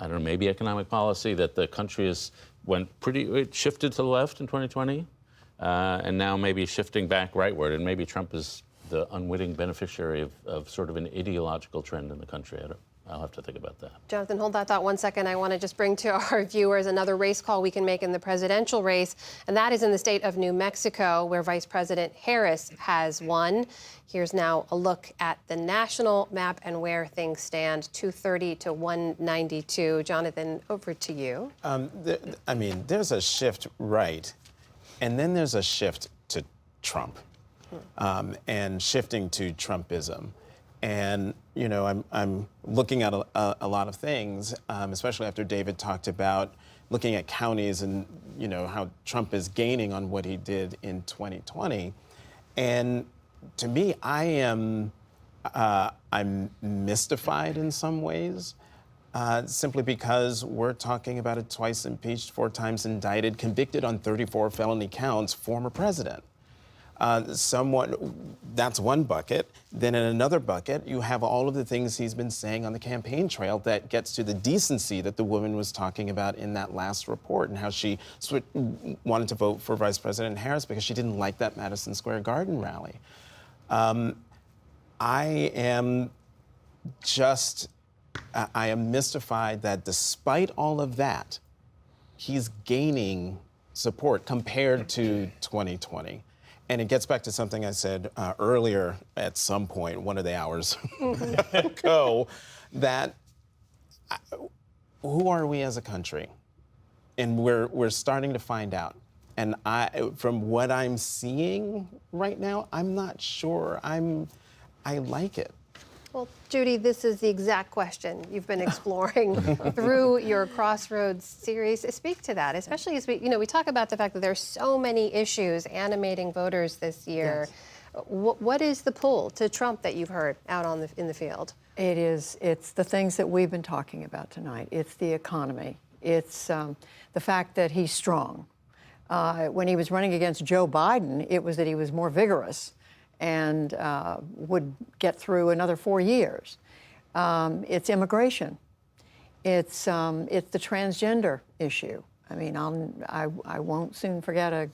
I don't know, maybe economic policy, that the country it shifted to the left in 2020, and now maybe shifting back rightward, and maybe Trump is the unwitting beneficiary of sort of an ideological trend in the country. I'll have to think about that.
Jonathan, hold that thought 1 second. I want to just bring to our viewers another race call we can make in the presidential race, and that is in the state of New Mexico, where Vice President Harris has won. Here's now a look at the national map and where things stand, 230 to 192. Jonathan, over to you.
There's a shift right, and then there's a shift to Trump. And shifting to Trumpism. And, you know, I'm looking at a lot of things, especially after David talked about looking at counties and, you know, how Trump is gaining on what he did in 2020. And to me, I'm mystified in some ways, simply because we're talking about a twice impeached, 4 times indicted, convicted on 34 felony counts, former president. That's one bucket. Then in another bucket, you have all of the things he's been saying on the campaign trail that gets to the decency that the woman was talking about in that last report, and how she wanted to vote for Vice President Harris because she didn't like that Madison Square Garden rally. I am mystified that despite all of that, he's gaining support compared to 2020. And it gets back to something I said earlier at some point, one of the hours ago, that who are we as a country? And we're starting to find out. And from what I'm seeing right now, I'm not sure I like it.
Well, Judy, this is the exact question you've been exploring through your Crossroads series. Speak to that, especially as we talk about the fact that there's so many issues animating voters this year. Yes. What is the pull to Trump that you've heard out in the field?
It's the things that we've been talking about tonight. It's the economy. It's the fact that he's strong. When he was running against Joe Biden, it was that he was more vigorous and would get through another 4 years. It's immigration. It's the transgender issue. I mean, I won't soon forget a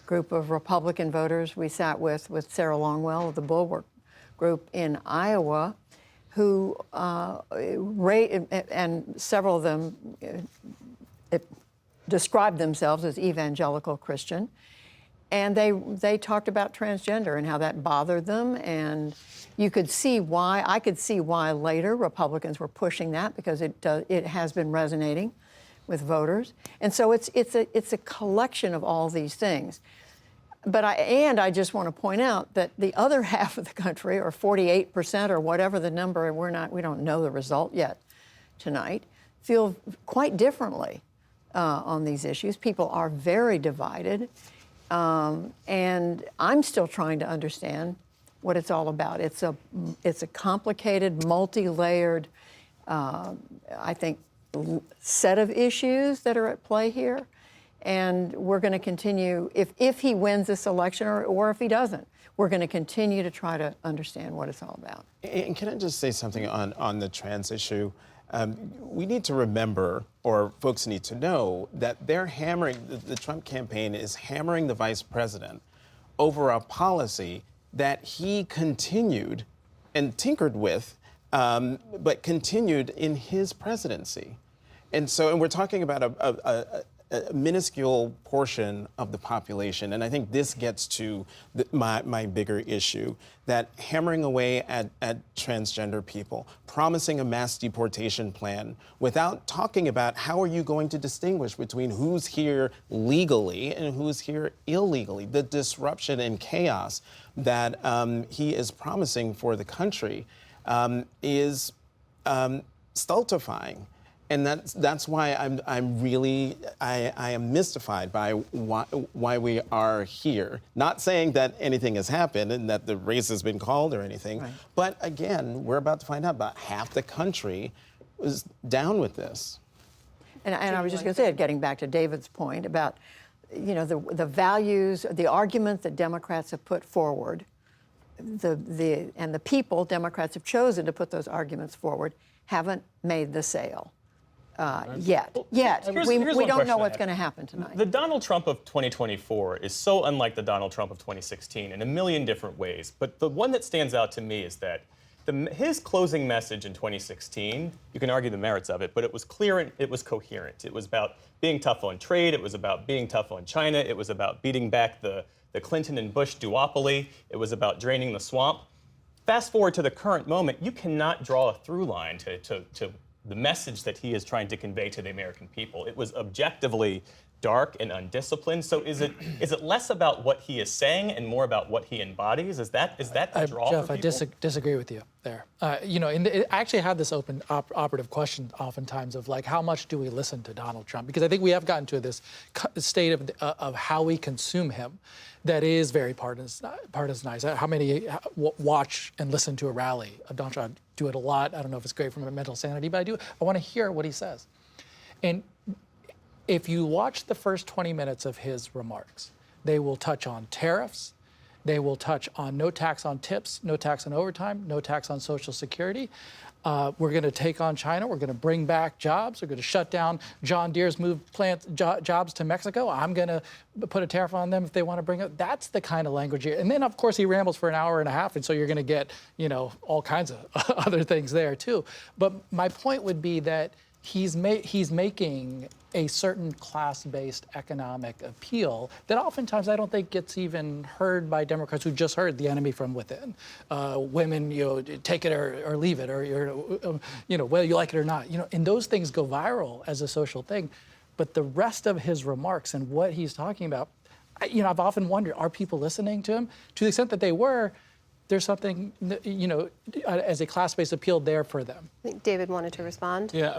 group of Republican voters we sat with Sarah Longwell of the Bulwark Group in Iowa, who and several of them described themselves as evangelical Christian, and they talked about transgender and how that bothered them, and you could see why. I could see why later Republicans were pushing that, because it has been resonating with voters, and so it's a collection of all these things. But I just want to point out that the other half of the country, or 48% or whatever the number, we don't know the result yet tonight, feel quite differently on these issues. People are very divided, and I'm still trying to understand what it's all about. It's a complicated, multi-layered, I think, set of issues that are at play here. And we're going to continue, if he wins this election or if he doesn't, we're going to continue to try to understand what it's all about.
And can I just say something on the trans issue? We need to remember, or folks need to know, that they're hammering, the Trump campaign is hammering the vice president over a policy that he continued and tinkered with, but continued in his presidency. And we're talking about a minuscule portion of the population, and I think this gets to my bigger issue, that hammering away at transgender people, promising a mass deportation plan without talking about how are you going to distinguish between who's here legally and who's here illegally. The disruption and chaos that he is promising for the country is stultifying. And that's why I'm really I am mystified by why we are here. Not saying that anything has happened and that the race has been called or anything, right. But again, we're about to find out about half the country is down with this.
And I was just going to say, getting back to David's point about, the values, the argument that Democrats have put forward, and the people Democrats have chosen to put those arguments forward haven't made the sale. Yet. We don't know what's going to happen tonight.
The Donald Trump of 2024 is so unlike the Donald Trump of 2016 in a million different ways. But the one that stands out to me is that his closing message in 2016, you can argue the merits of it, but it was clear and it was coherent. It was about being tough on trade. It was about being tough on China. It was about beating back the Clinton and Bush duopoly. It was about draining the swamp. Fast forward to the current moment, you cannot draw a through line to the message that he is trying to convey to the American people. It was objectively dark and undisciplined. So is it less about what he is saying and more about what he embodies? Is that the draw
Jeff,
for people?
I disagree with you there. I actually had this open operative question oftentimes of how much do we listen to Donald Trump? Because I think we have gotten to this state of how we consume him that is very partisanized. How many watch and listen to a rally of Donald Trump? I do it a lot. I don't know if it's great for my mental sanity, but I want to hear what he says. And if you watch the first 20 minutes of his remarks, they will touch on tariffs. They will touch on no tax on tips, no tax on overtime, no tax on Social Security. We're going to take on China. We're going to bring back jobs. We're going to shut down John Deere's jobs to Mexico. I'm going to put a tariff on them if they want to bring it. That's the kind of language here. And then, of course, he rambles for an hour and a half, and so you're going to get, all kinds of other things there, too. But my point would be that he's making a certain class-based economic appeal that oftentimes I don't think gets even heard by Democrats who just heard the enemy from within. Women, take it or leave it, or whether you like it or not. And those things go viral as a social thing. But the rest of his remarks and what he's talking about, I've often wondered, are people listening to him? To the extent that they were, there's something, as a class-based appeal there for them.
I think David wanted to respond.
Yeah,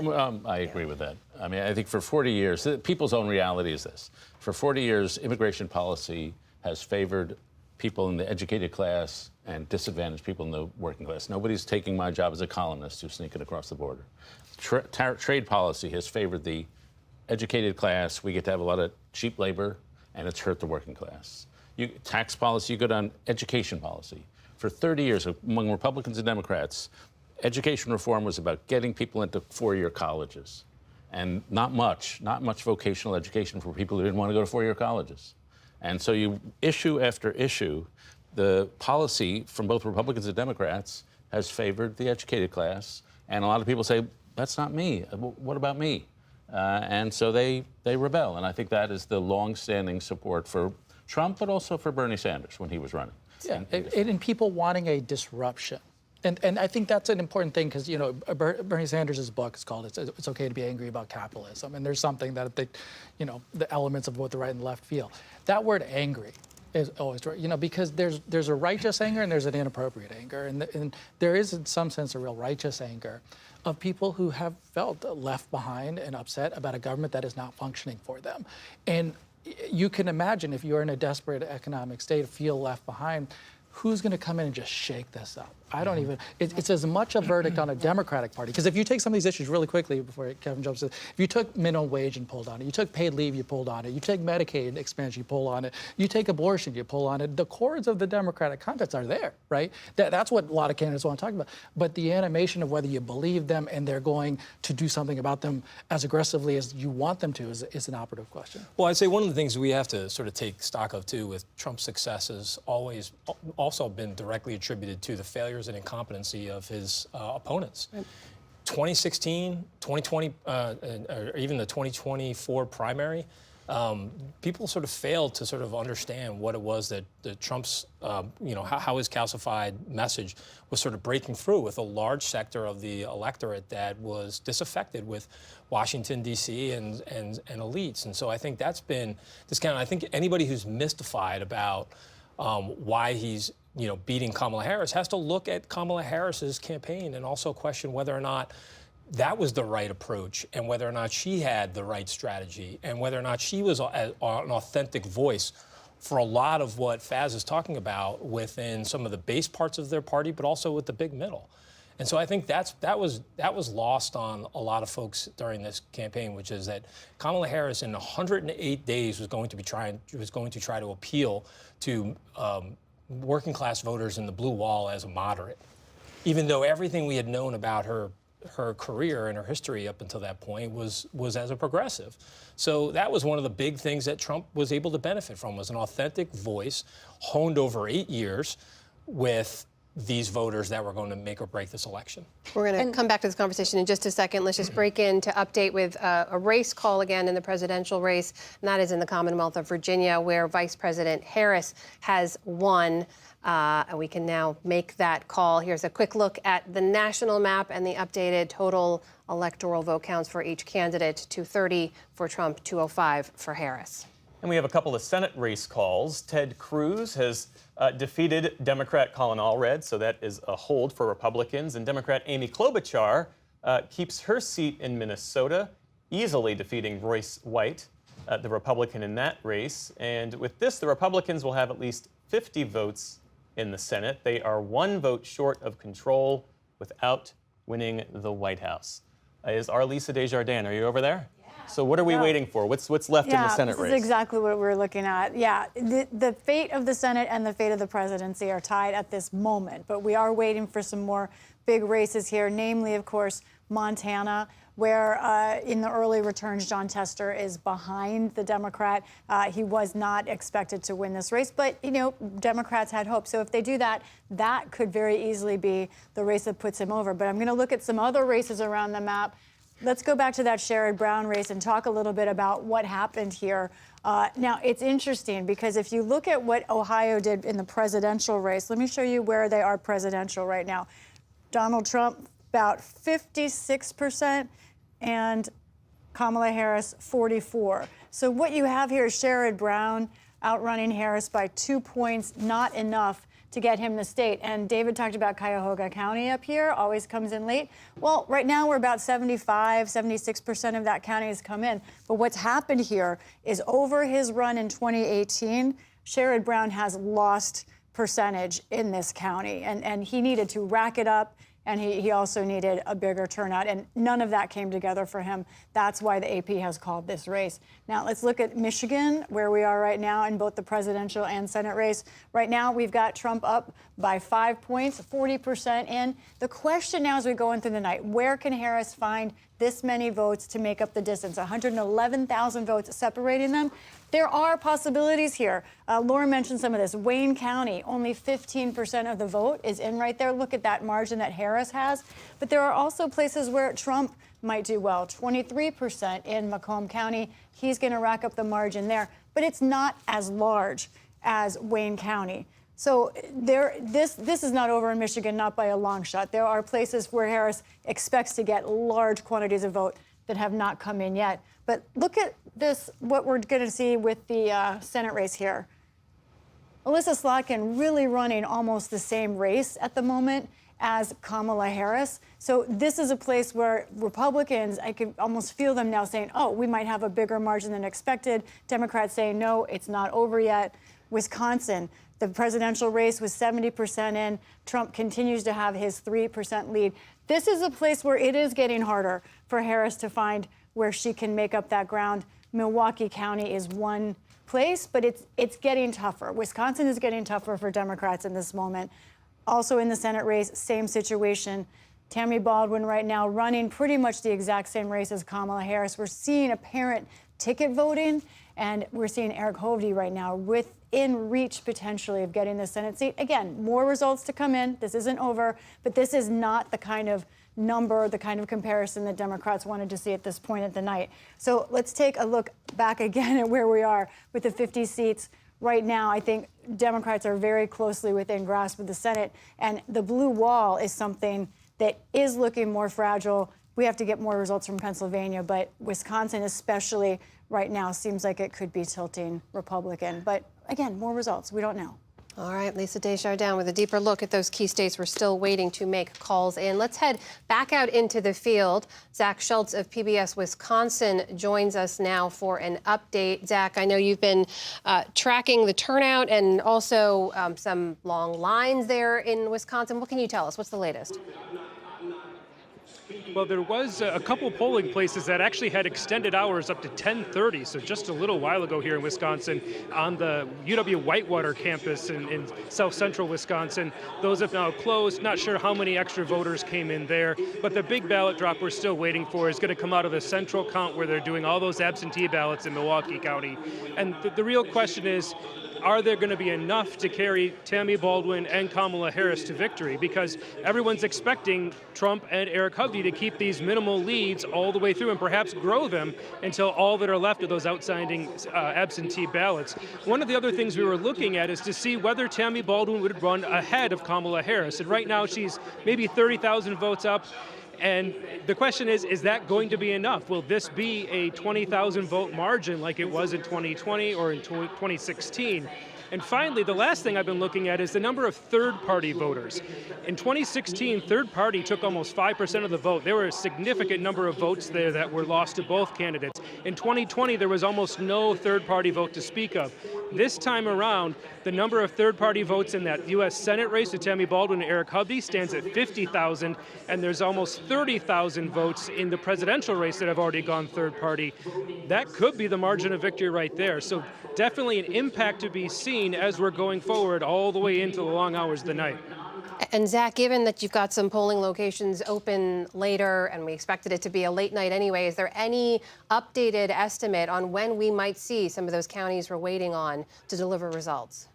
I agree with that. I mean, I think for 40 years, people's own reality is this. For 40 years, immigration policy has favored people in the educated class and disadvantaged people in the working class. Nobody's taking my job as a columnist who's sneaking across the border. Trade policy has favored the educated class. We get to have a lot of cheap labor, and it's hurt the working class. Tax policy, you go down education policy. For 30 years, among Republicans and Democrats, education reform was about getting people into four-year colleges. and not much vocational education for people who didn't want to go to four-year colleges. And so you issue after issue, the policy from both Republicans and Democrats has favored the educated class. And a lot of people say, that's not me. What about me? And so they rebel. And I think that is the long-standing support for Trump, but also for Bernie Sanders when he was running.
Yeah, and people wanting a disruption. And I think that's an important thing because, you know, Bernie Sanders' book is called It's Okay to Be Angry About Capitalism. And there's something that, you know, the elements of what the right and the left feel. That word angry is always, you know, because there's a righteous anger and there's an inappropriate anger. And there is, in some sense, a real righteous anger of people who have felt left behind and upset about a government that is not functioning for them. And you can imagine if you're in a desperate economic state, feel left behind, who's going to come in and just shake this up? I don't even, it's as much a verdict on a Democratic Party. Because if you take some of these issues really quickly before Kevin jumps in, if you took minimum wage and pulled on it, you took paid leave, you pulled on it, you take Medicaid expansion, you pull on it, you take abortion, you pull on it, the chords of the Democratic contest are there, right? That's what a lot of candidates want to talk about. But the animation of whether you believe them and they're going to do something about them as aggressively as you want them to is an operative question.
Well, I'd say one of the things we have to sort of take stock of, too, with Trump's success has always also been directly attributed to the failures and incompetency of his opponents. 2016, 2020, or even the 2024 primary, people sort of failed to sort of understand what it was that Trump's, you know, how his calcified message was sort of breaking through with a large sector of the electorate that was disaffected with Washington, D.C. and elites. And so I think that's been discounted. I think anybody who's mystified about why he's, you know, beating Kamala Harris has to look at Kamala Harris's campaign and also question whether or not that was the right approach and whether or not she had the right strategy and whether or not she was an authentic voice for a lot of what Faz is talking about within some of the base parts of their party, but also with the big middle. And so I think that was lost on a lot of folks during this campaign, which is that Kamala Harris in 108 days was going to try to appeal to working class voters in the blue wall as a moderate, even though everything we had known about her career and her history up until that point was as a progressive. So that was one of the big things that Trump was able to benefit from, was an authentic voice honed over 8 years with these voters that were going to make or break this election.
We're going to come back to this conversation in just a second. Let's just break in to update with a race call again in the presidential race, and that is in the Commonwealth of Virginia, where Vice President Harris has won. And we can now make that call. Here's a quick look at the national map and the updated total electoral vote counts for each candidate: 230 for Trump, 205 for Harris.
And we have a couple of Senate race calls. Ted Cruz has defeated Democrat Colin Allred, so that is a hold for Republicans. And Democrat Amy Klobuchar keeps her seat in Minnesota, easily defeating Royce White, the Republican in that race. And with this, the Republicans will have at least 50 votes in the Senate. They are one vote short of control without winning the White House. Is our Lisa Desjardins, are you over there? So what are we waiting for? What's left in the Senate race?
This is exactly what we're looking at. Yeah, the fate of the Senate and the fate of the presidency are tied at this moment, but we are waiting for some more big races here, namely, of course, Montana, where in the early returns, Jon Tester is behind the Democrat. He was not expected to win this race, but, you know, Democrats had hope. So if they do that, that could very easily be the race that puts him over. But I'm going to look at some other races around the map. Let's go back to that Sherrod Brown race and talk a little bit about what happened here. Now, it's interesting because if you look at what Ohio did in the presidential race, let me show you where they are presidential right now. Donald Trump, about 56%, and Kamala Harris, 44%. So what you have here is Sherrod Brown outrunning Harris by 2 points, not enough to get him the state. And David talked about Cuyahoga County up here, always comes in late. Well, right now we're about 76% of that county has come in. But what's happened here is over his run in 2018, Sherrod Brown has lost percentage in this county. And he needed to rack it up and he also needed a bigger turnout, and none of that came together for him. That's why the AP has called this race. Now let's look at Michigan, where we are right now in both the presidential and Senate race. Right now we've got Trump up by 5 points, 40% in. The question now as we go in through the night, where can Harris find this many votes to make up the distance? 111,000 votes separating them. There are possibilities here. Laura mentioned some of this. Wayne County, only 15% of the vote is in right there. Look at that margin that Harris has. But there are also places where Trump might do well. 23% in Macomb County. He's going to rack up the margin there. But it's not as large as Wayne County. So this is not over in Michigan, not by a long shot. There are places where Harris expects to get large quantities of vote that have not come in yet. But look at this, what we're going to see with the Senate race here. Alyssa Slotkin really running almost the same race at the moment as Kamala Harris. So this is a place where Republicans, I can almost feel them now saying, oh, we might have a bigger margin than expected. Democrats saying, no, it's not over yet. Wisconsin, the presidential race was 70% in. Trump continues to have his 3% lead. This is a place where it is getting harder for Harris to find where she can make up that ground. Milwaukee County is one place, but it's getting tougher. Wisconsin is getting tougher for Democrats in this moment. Also in the Senate race, same situation. Tammy Baldwin right now running pretty much the exact same race as Kamala Harris. We're seeing apparent ticket voting, and we're seeing Eric Hovde right now within reach potentially of getting the Senate seat. Again, more results to come in. This isn't over, but this is not the kind of number, the kind of comparison that Democrats wanted to see at this point of the night. So let's take a look back again at where we are with the 50 seats. Right now, I think Democrats are very closely within grasp of the Senate, and the blue wall is something that is looking more fragile. We have to get more results from Pennsylvania, but Wisconsin especially right now seems like it could be tilting Republican. But again, more results. We don't know.
All right, Lisa Desjardins with a deeper look at those key states. We're still waiting to make calls in. Let's head back out into the field. Zach Schultz of PBS Wisconsin joins us now for an update. Zach, I know you've been tracking the turnout and also some long lines there in Wisconsin. What can you tell us? What's the latest?
Well, there was a couple polling places that actually had extended hours up to 10:30, so just a little while ago here in Wisconsin on the UW-Whitewater campus in south central Wisconsin. Those have now closed. Not sure how many extra voters came in there, but the big ballot drop we're still waiting for is going to come out of the central count where they're doing all those absentee ballots in Milwaukee County. And the real question is, are there going to be enough to carry Tammy Baldwin and Kamala Harris to victory? Because everyone's expecting Trump and Eric Hovde to keep these minimal leads all the way through and perhaps grow them until all that are left are those outstanding absentee ballots. One of the other things we were looking at is to see whether Tammy Baldwin would run ahead of Kamala Harris. And right now she's maybe 30,000 votes up. And the question is that going to be enough? Will this be a 20,000 vote margin like it was in 2020 or in 2016? And finally, the last thing I've been looking at is the number of third-party voters. In 2016, third party took almost 5% of the vote. There were a significant number of votes there that were lost to both candidates. In 2020, there was almost no third-party vote to speak of. This time around, the number of third-party votes in that U.S. Senate race with Tammy Baldwin and Eric Hovde stands at 50,000, and there's almost 30,000 votes in the presidential race that have already gone third-party. That could be the margin of victory right there. So definitely an impact to be seen as we're going forward all the way into the long hours of the night.
And Zach, given that you've got some polling locations open later, and we expected it to be a late night anyway, is there any updated estimate on when we might see some of those counties we're waiting on to deliver results?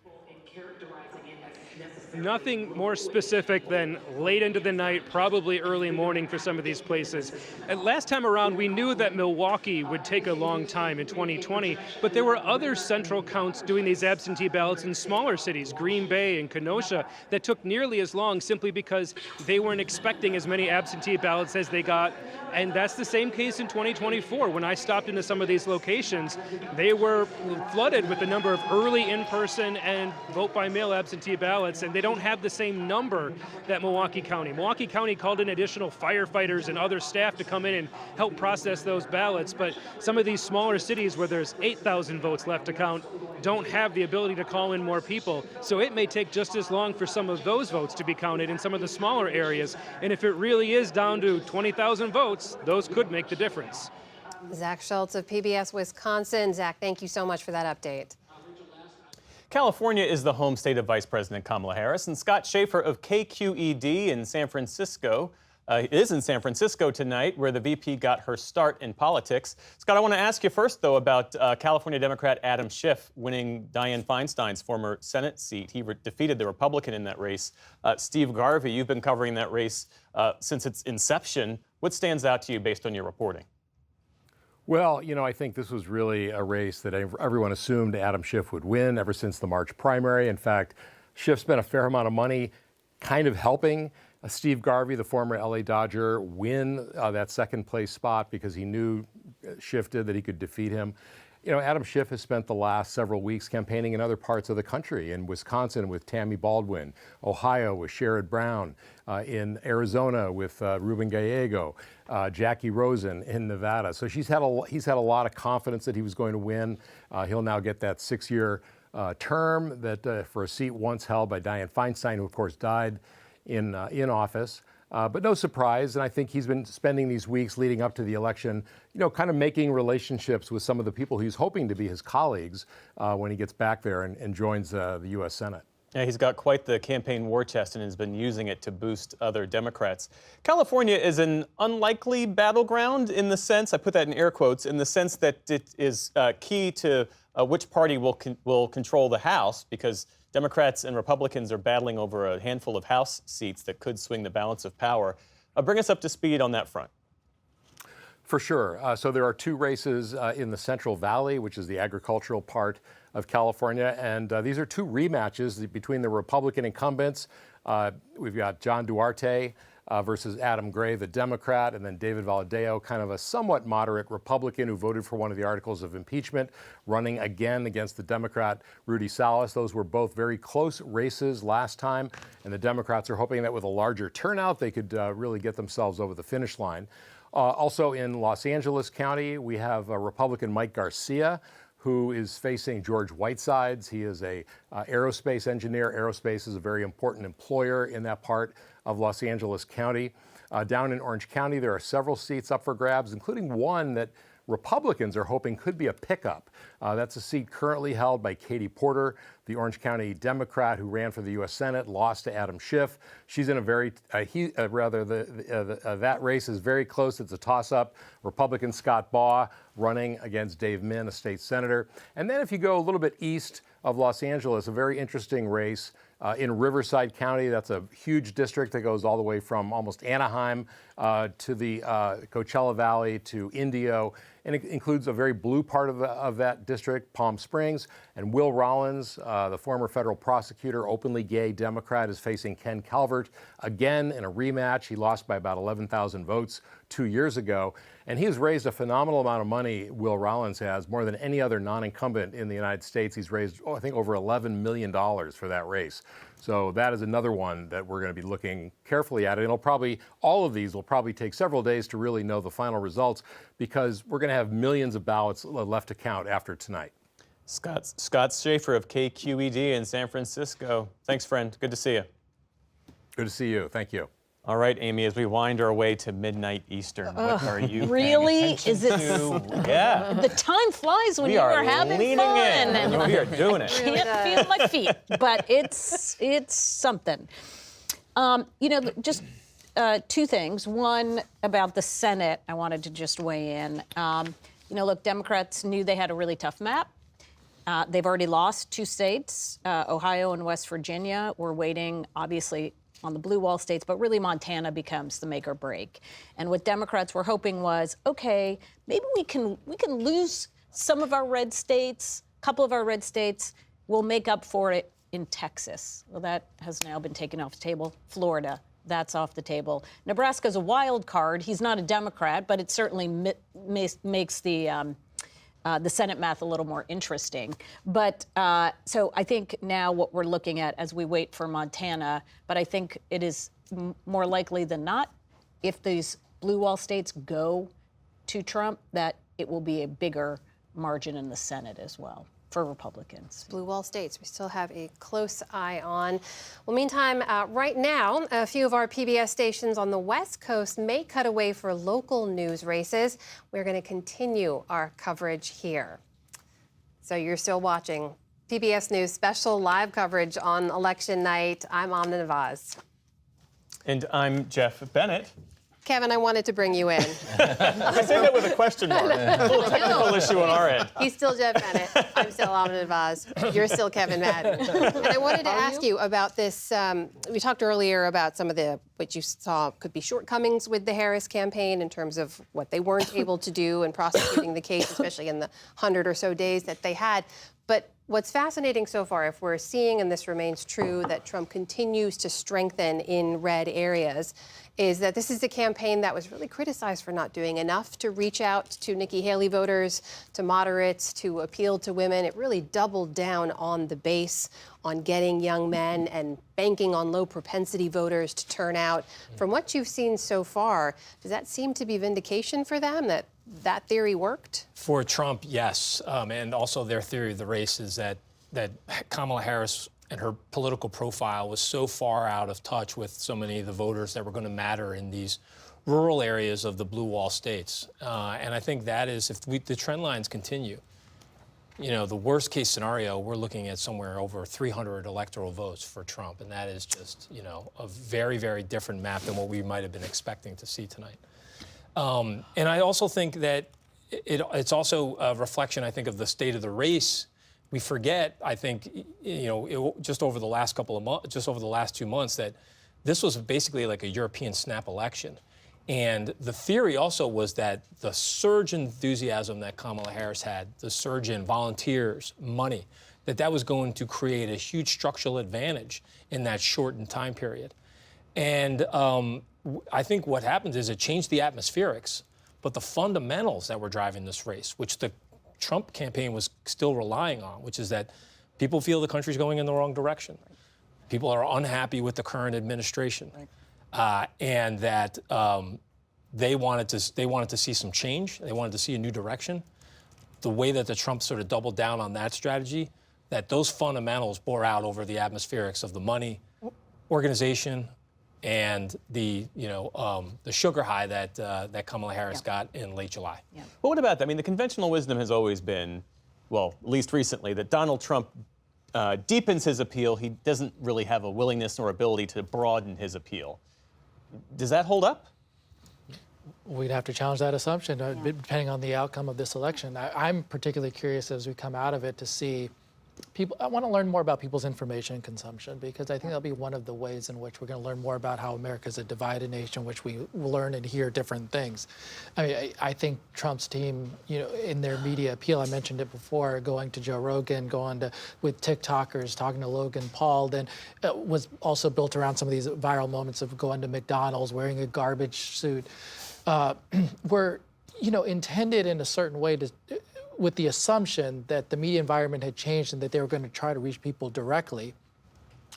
Nothing more specific than late into the night, probably early morning for some of these places. And last time around, we knew that Milwaukee would take a long time in 2020, but there were other central counts doing these absentee ballots in smaller cities, Green Bay and Kenosha, that took nearly as long simply because they weren't expecting as many absentee ballots as they got. And that's the same case in 2024. When I stopped into some of these locations, they were flooded with the number of early in-person and vote-by-mail absentee ballots, and they don't have the same number that Milwaukee County. Milwaukee County called in additional firefighters and other staff to come in and help process those ballots, but some of these smaller cities where there's 8,000 votes left to count don't have the ability to call in more people. So it may take just as long for some of those votes to be counted in some of the smaller areas. And if it really is down to 20,000 votes, those could make the difference.
Zach Schultz of PBS Wisconsin. Zach, thank you so much for that update.
California is the home state of Vice President Kamala Harris, and Scott Schaefer of KQED in San Francisco is in San Francisco tonight, where the VP got her start in politics. Scott, I want to ask you first, though, about California Democrat Adam Schiff winning Dianne Feinstein's former Senate seat. He defeated the Republican in that race. Steve Garvey, you've been covering that race since its inception. What stands out to you based on your reporting?
Well, you know, I think this was really a race that everyone assumed Adam Schiff would win ever since the March primary. In fact, Schiff spent a fair amount of money kind of helping Steve Garvey, the former LA Dodger, win that second place spot because he knew Schiff did that he could defeat him. You know, Adam Schiff has spent the last several weeks campaigning in other parts of the country, in Wisconsin with Tammy Baldwin, Ohio with Sherrod Brown, in Arizona with Ruben Gallego, Jackie Rosen in Nevada. So he's had a lot of confidence that he was going to win. He'll now get that 6-year term that for a seat once held by Dianne Feinstein, who of course died in office. But no surprise, and I think he's been spending these weeks leading up to the election, you know, kind of making relationships with some of the people he's hoping to be his colleagues when he gets back there and joins the U.S. Senate.
Yeah, he's got quite the campaign war chest and has been using it to boost other Democrats. California is an unlikely battleground in the sense, I put that in air quotes, in the sense that it is key to which party will control the House, because Democrats and Republicans are battling over a handful of House seats that could swing the balance of power. Bring us up to speed on that front.
For sure. So there are 2 races in the Central Valley, which is the agricultural part of California. And these are 2 rematches between the Republican incumbents. We've got John Duarte versus Adam Gray, the Democrat, and then David Valadao, kind of a somewhat moderate Republican who voted for one of the articles of impeachment, running again against the Democrat Rudy Salas. Those were both very close races last time, and the Democrats are hoping that with a larger turnout, they could really get themselves over the finish line. Also in Los Angeles County, we have Republican Mike Garcia, who is facing George Whitesides. He is a aerospace engineer. Aerospace is a very important employer in that part of Los Angeles County. Down in Orange County, there are several seats up for grabs, including one that Republicans are hoping could be a pickup. That's a seat currently held by Katie Porter, the Orange County Democrat who ran for the U.S. Senate, lost to Adam Schiff. She's in a very, that race is very close. It's a toss-up. Republican Scott Baugh running against Dave Min, a state senator. And then if you go a little bit east of Los Angeles, a very interesting race in Riverside County. That's a huge district that goes all the way from almost Anaheim to the Coachella Valley to Indio. And it includes a very blue part of that district, Palm Springs. And Will Rollins, the former federal prosecutor, openly gay Democrat, is facing Ken Calvert again in a rematch. He lost by about 11,000 votes 2 years ago. And he has raised a phenomenal amount of money, Will Rollins has, more than any other non-incumbent in the United States. He's raised, I think, over $11 million for that race. So that is another one that we're going to be looking carefully at. And all of these will probably take several days to really know the final results, because we're going to have millions of ballots left to count after tonight.
Scott Schaefer of KQED in San Francisco. Thanks, friend. Good to see you.
Good to see you. Thank you.
All right, Amy, as we wind our way to midnight Eastern, what are you
really? Is it?
Yeah.
The time flies when you are having
leaning
fun.
In. We are doing it.
Can't feel my feet, but it's something. Just 2 things. One about the Senate, I wanted to just weigh in. Look, Democrats knew they had a really tough map. They've already lost 2 states, Ohio and West Virginia. We're waiting, obviously, on the blue wall states, but really Montana becomes the make or break. And what Democrats were hoping was, okay, maybe we can lose some of our red states, a couple of our red states. We'll make up for it in Texas. Well, that has now been taken off the table. Florida, that's off the table. Nebraska's a wild card. He's not a Democrat, but it certainly makes the the Senate math a little more interesting. But so I think now what we're looking at as we wait for Montana, but I think it is more likely than not, if these blue wall states go to Trump, that it will be a bigger margin in the Senate as well for Republicans.
Blue wall states we still have a close eye on. Well, meantime, right now, a few of our PBS stations on the West Coast may cut away for local news races. We're going to continue our coverage here. So you're still watching PBS News special live coverage on election night. I'm Amna Nawaz.
And I'm Jeff Bennett.
Kevin, I wanted to bring you in.
I say that with a question mark. A little technical issue on our end.
He's still Jeff Bennett. I'm still Amna Nawaz. You're still Kevin Madden. And I wanted to ask you about this. We talked earlier about some of what you saw could be shortcomings with the Harris campaign in terms of what they weren't able to do in prosecuting the case, especially in the 100 or so days that they had. But what's fascinating so far, if we're seeing, and this remains true, that Trump continues to strengthen in red areas, is that this is a campaign that was really criticized for not doing enough to reach out to Nikki Haley voters, to moderates, to appeal to women. It really doubled down on the base, on getting young men and banking on low propensity voters to turn out. From what you've seen so far, does that seem to be vindication for them, that that theory worked?
For Trump, yes. And also their theory of the race is that Kamala Harris and her political profile was so far out of touch with so many of the voters that were going to matter in these rural areas of the blue wall states. And I think that is, if the trend lines continue, the worst case scenario, we're looking at somewhere over 300 electoral votes for Trump. And that is just, a very, very different map than what we might have been expecting to see tonight. And I also think that it's also a reflection, I think, of the state of the race. We forget, I think, just over the last couple of months, just over the last 2 months, that this was basically like a European snap election. And the theory also was that the surge in enthusiasm that Kamala Harris had, the surge in volunteers, money, that was going to create a huge structural advantage in that shortened time period. And I think what happened is it changed the atmospherics, but the fundamentals that were driving this race, which the Trump campaign was still relying on, which is that people feel the country's going in the wrong direction. People are unhappy with the current administration, and that they wanted to see some change. They wanted to see a new direction. The way that the Trump sort of doubled down on that strategy, that those fundamentals bore out over the atmospherics of the money, organization, and the sugar high that Kamala Harris got in late July.
Yeah. But what about that? I mean, the conventional wisdom has always been, well, at least recently, that Donald Trump deepens his appeal. He doesn't really have a willingness or ability to broaden his appeal. Does that hold up?
We'd have to challenge that assumption, depending on the outcome of this election. I'm particularly curious as we come out of it to see people. I want to learn more about people's information consumption, because I think that'll be one of the ways in which we're going to learn more about how America's a divided nation, which we learn and hear different things. I mean, I think Trump's team, in their media appeal, I mentioned it before, going to Joe Rogan, with TikTokers, talking to Logan Paul, then was also built around some of these viral moments of going to McDonald's, wearing a garbage suit, were, intended in a certain way with the assumption that the media environment had changed and that they were going to try to reach people directly.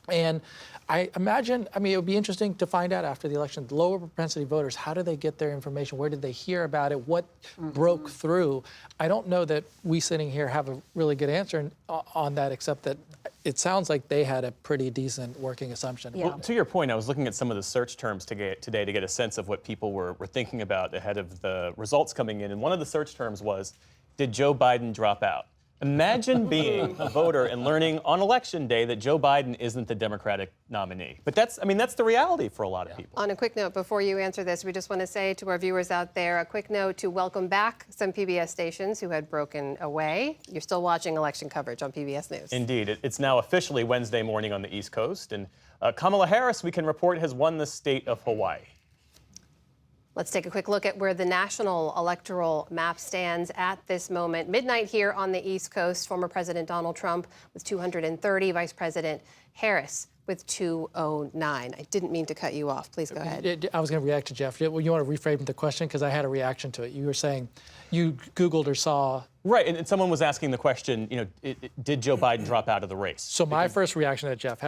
And I imagine, it would be interesting to find out after the election, lower propensity voters, how do they get their information? Where did they hear about it? What broke through? I don't know that we sitting here have a really good answer on that, except that it sounds like they had a pretty decent working assumption.
Yeah. Well, to your point, I was looking at some of the search terms today to get a sense of what people were thinking about ahead of the results coming in. And one of the search terms was, did Joe Biden drop out? Imagine being a voter and learning on election day that Joe Biden isn't the Democratic nominee. But that's the reality for a lot of people.
On a quick note, before you answer this, we just want to say to our viewers out there, a quick note to welcome back some PBS stations who had broken away. You're still watching election coverage on PBS News.
Indeed. It's now officially Wednesday morning on the East Coast. And Kamala Harris, we can report, has won the state of Hawaii.
Let's take a quick look at where the national electoral map stands at this moment. Midnight here on the East Coast, former President Donald Trump with 230, Vice President Harris with 209. I didn't mean to cut you off. Please go ahead.
I was going to react to Jeff. You want to reframe the question, because I had a reaction to it. You were saying you Googled or saw
Right, and someone was asking the question, did Joe Biden drop out of the race?
So my first reaction to Jeff,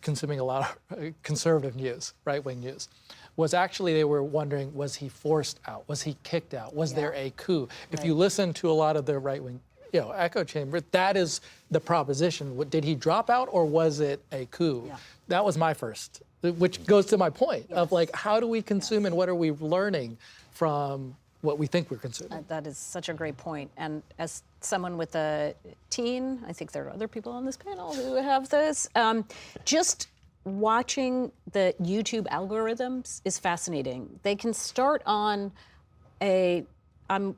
consuming a lot of conservative news, right-wing news, was actually they were wondering, was he forced out? Was he kicked out? Was there a coup? If you listen to a lot of the right-wing echo chamber, that is the proposition. Did he drop out or was it a coup? Yeah. That was my first, which goes to my point of like, how do we consume and what are we learning from what we think we're consuming?
That is such a great point. And as someone with a teen, I think there are other people on this panel who have this, just watching the YouTube algorithms is fascinating. They can start on I'm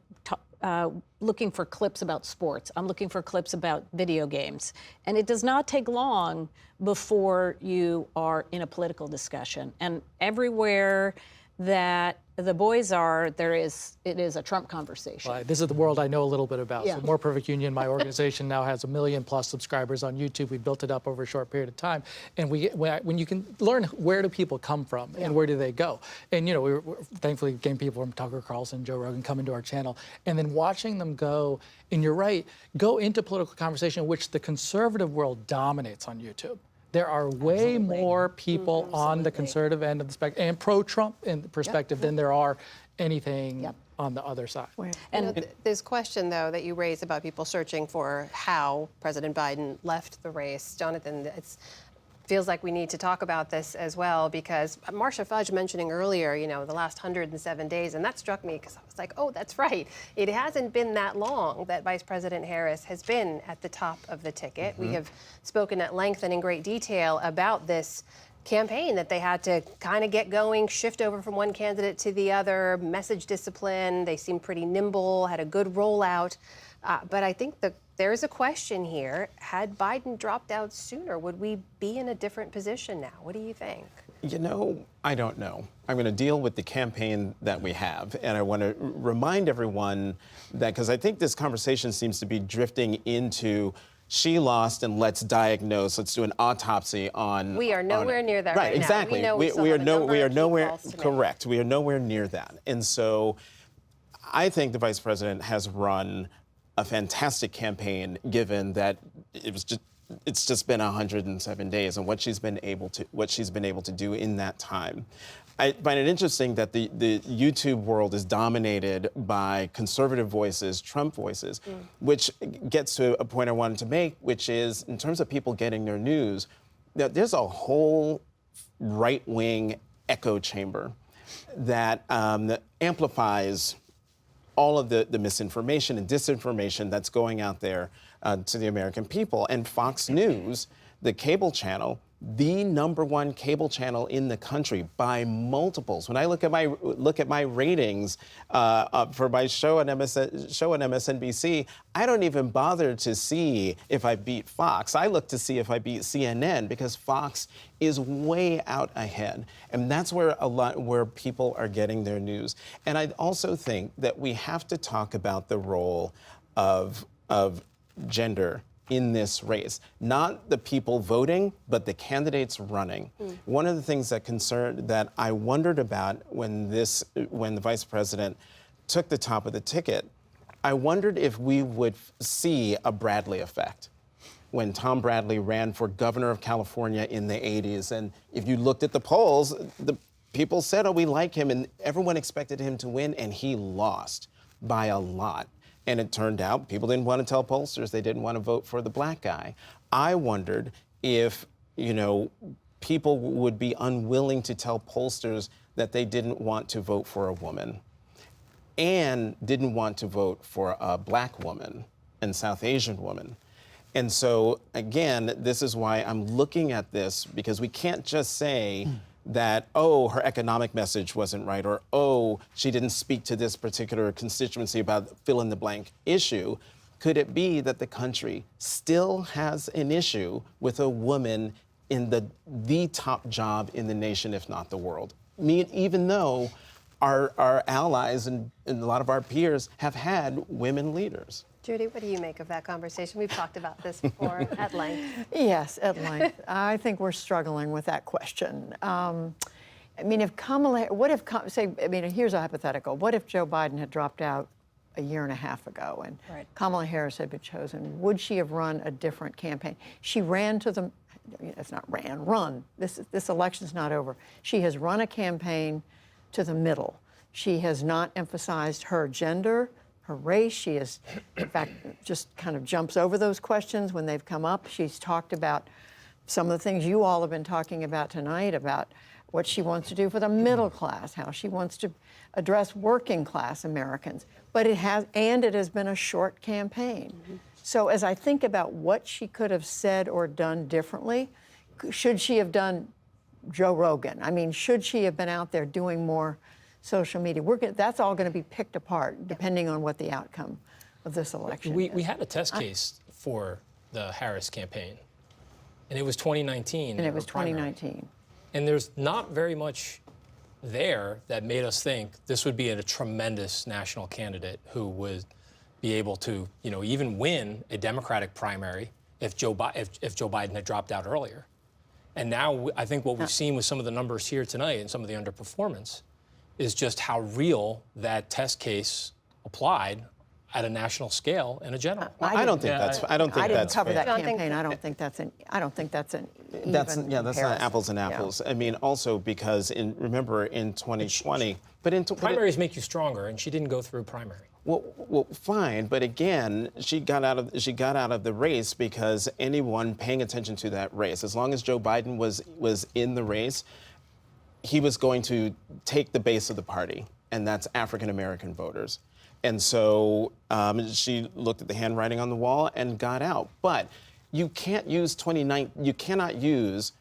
looking for clips about sports. I'm looking for clips about video games. And it does not take long before you are in a political discussion. And everywhere that the boys are, it is a Trump conversation.
Well, this is the world I know a little bit about.
Yeah.
So More Perfect Union, my organization, now has 1 million+ subscribers on YouTube. We built it up over a short period of time. And when you can learn where do people come from and where do they go. And we thankfully getting people from Tucker Carlson, Joe Rogan come into our channel. And then watching them go, and you're right, go into political conversation, which the conservative world dominates on YouTube. There are way more people on the conservative end of the spectrum and pro-Trump in the perspective than there are anything on the other side.
And this question, though, that you raised about people searching for how President Biden left the race, Jonathan, it feels like we need to talk about this as well, because Marcia Fudge mentioning earlier, the last 107 days, and that struck me because I was like, oh, that's right. It hasn't been that long that Vice President Harris has been at the top of the ticket. We have spoken at length and in great detail about this campaign that they had to kind of get going, shift over from one candidate to the other, message discipline. They seemed pretty nimble, had a good rollout. But I think there is a question here. Had Biden dropped out sooner, would we be in a different position now? What do you think?
I don't know. I'm going to deal with the campaign that we have. And I want to remind everyone that, because I think this conversation seems to be drifting into she lost and let's diagnose, let's do an autopsy on.
We are nowhere near that right now.
Exactly. We are nowhere, correct. We are nowhere near that. And so I think the vice president has run a fantastic campaign, given that it's just been 107 days and what she's been able to do in that time. I find it interesting that the YouTube world is dominated by conservative voices, Trump voices, which gets to a point I wanted to make, which is in terms of people getting their news, there's a whole right-wing echo chamber that amplifies all of the misinformation and disinformation that's going out there to the American people. And Fox News, the cable channel, the #1 cable channel in the country by multiples. When I look at my ratings for my show on MSNBC, I don't even bother to see if I beat Fox. I look to see if I beat CNN, because Fox is way out ahead, and that's where people are getting their news. And I also think that we have to talk about the role of gender in this race, not the people voting, but the candidates running. One of the things that I wondered about when the vice president took the top of the ticket, I wondered if we would see a Bradley effect. When Tom Bradley ran for governor of California in the 80s, and if you looked at the polls, the people said, oh, we like him, and everyone expected him to win, and he lost by a lot. And it turned out people didn't want to tell pollsters they didn't want to vote for the black guy. I wondered if, people would be unwilling to tell pollsters that they didn't want to vote for a woman and didn't want to vote for a black woman and South Asian woman. And so, again, this is why I'm looking at this, because we can't just say that, oh, her economic message wasn't right, or, oh, she didn't speak to this particular constituency about fill-in-the-blank issue. Could it be that the country still has an issue with a woman in the top job in the nation, if not the world? Even though our allies and a lot of our peers have had women leaders.
Judy, what do you make of that conversation? We've talked about this before at length.
Yes, at length. I think we're struggling with that question. If Kamala, here's a hypothetical. What if Joe Biden had dropped out a year and a half ago, and Kamala Harris had been chosen, would she have run a different campaign? She ran to the, it's not ran, run. This election's not over. She has run a campaign to the middle. She has not emphasized her gender, her race. She has, in fact, just kind of jumps over those questions when they've come up. She's talked about some of the things you all have been talking about tonight, about what she wants to do for the middle class, how she wants to address working class Americans. But it has been a short campaign. So as I think about what she could have said or done differently, should she have done Joe Rogan? I mean, should she have been out there doing more social media? That's all going to be picked apart depending on what the outcome of this election is.
We had a test case for the Harris campaign, and it was 2019.
And it was 2019.
And there's not very much there that made us think this would be a tremendous national candidate who would be able to, even win a Democratic primary if Joe Biden had dropped out earlier. And now I think what we've seen with some of the numbers here tonight and some of the underperformance is just how real that test case applied at a national scale in a general.
I don't think that's. I don't think
I didn't
that's
cover
fair.
that campaign. I don't think that's an. Even
That's not
comparison.
apples and apples. I mean, also because remember in 2020, but in
primaries make you stronger, and she didn't go through primary.
Well, fine, but again, she got out of the race because anyone paying attention to that race, as long as Joe Biden was in the race, he was going to take the base of the party, and that's African American voters. And so she looked at the handwriting on the wall and got out. But you can't use 2019. You cannot use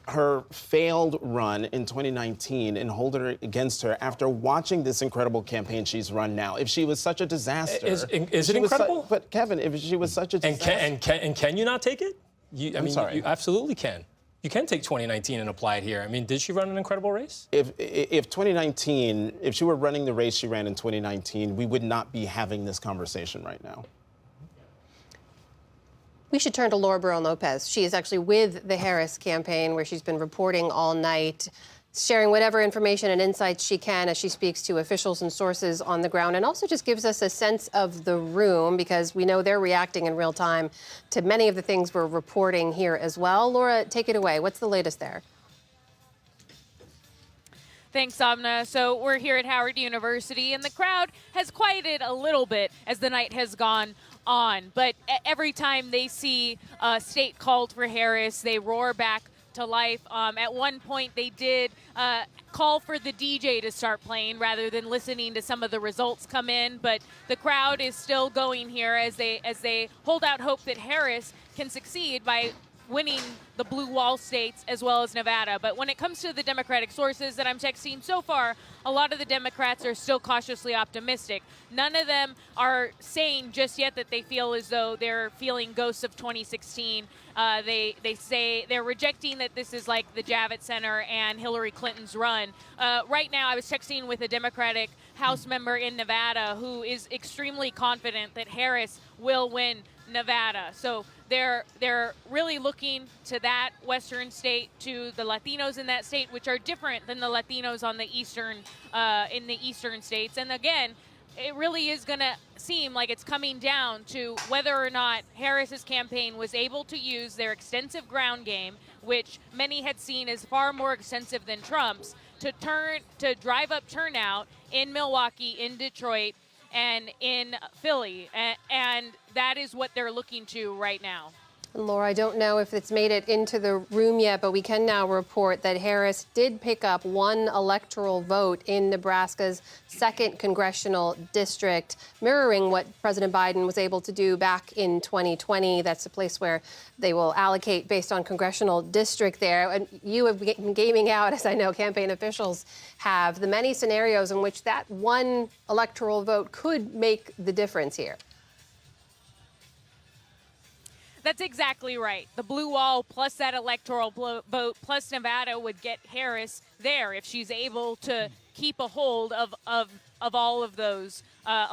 her failed run in 2019 and hold it against her after watching this incredible campaign she's run now. If she was such a disaster,
Is it incredible?
But Kevin, if she was such a disaster,
and can you not take it?
I'm sorry.
You absolutely can. You can take 2019 and apply it here. I mean, did she run an incredible race?
If 2019, if she were running the race she ran in 2019, we would not be having this conversation right now.
We should turn to Laura Barron-Lopez. She is actually with the Harris campaign, where she's been reporting all night, sharing whatever information and insights she can as she speaks to officials and sources on the ground, and also just gives us a sense of the room, because we know they're reacting in real time to many of the things we're reporting here as well. Laura, take it away. What's the latest there?
Thanks, Amna. So we're here at Howard University, and the crowd has quieted a little bit as the night has gone on. But every time they see a state called for Harris, they roar back to life. At one point, they did call for the DJ to start playing rather than listening to some of the results come in. But the crowd is still going here as they hold out hope that Harris can succeed by winning the blue wall states as well as Nevada. But when it comes to the Democratic sources that I'm texting so far, a lot of the Democrats are still cautiously optimistic. None of them are saying just yet that they feel as though they're feeling ghosts of 2016. They say they're rejecting that this is like the Javits Center and Hillary Clinton's run. Right now, I was texting with a Democratic House member in Nevada who is extremely confident that Harris will win Nevada. So they're really looking to that western state, to the Latinos in that state, which are different than the Latinos on the eastern in the eastern states. And again, it really is going to seem like it's coming down to whether or not Harris's campaign was able to use their extensive ground game, which many had seen as far more extensive than Trump's, to drive up turnout in Milwaukee, in Detroit, and in Philly, and that is what they're looking to right now.
Laura, I don't know if it's made it into the room yet, but we can now report that Harris did pick up one electoral vote in Nebraska's 2nd congressional district, mirroring what President Biden was able to do back in 2020. That's a place where they will allocate based on congressional district there. And you have been gaming out, as I know campaign officials have, the many scenarios in which that one electoral vote could make the difference here.
That's exactly right. The blue wall plus that electoral vote plus Nevada would get Harris there if she's able to keep a hold of all of those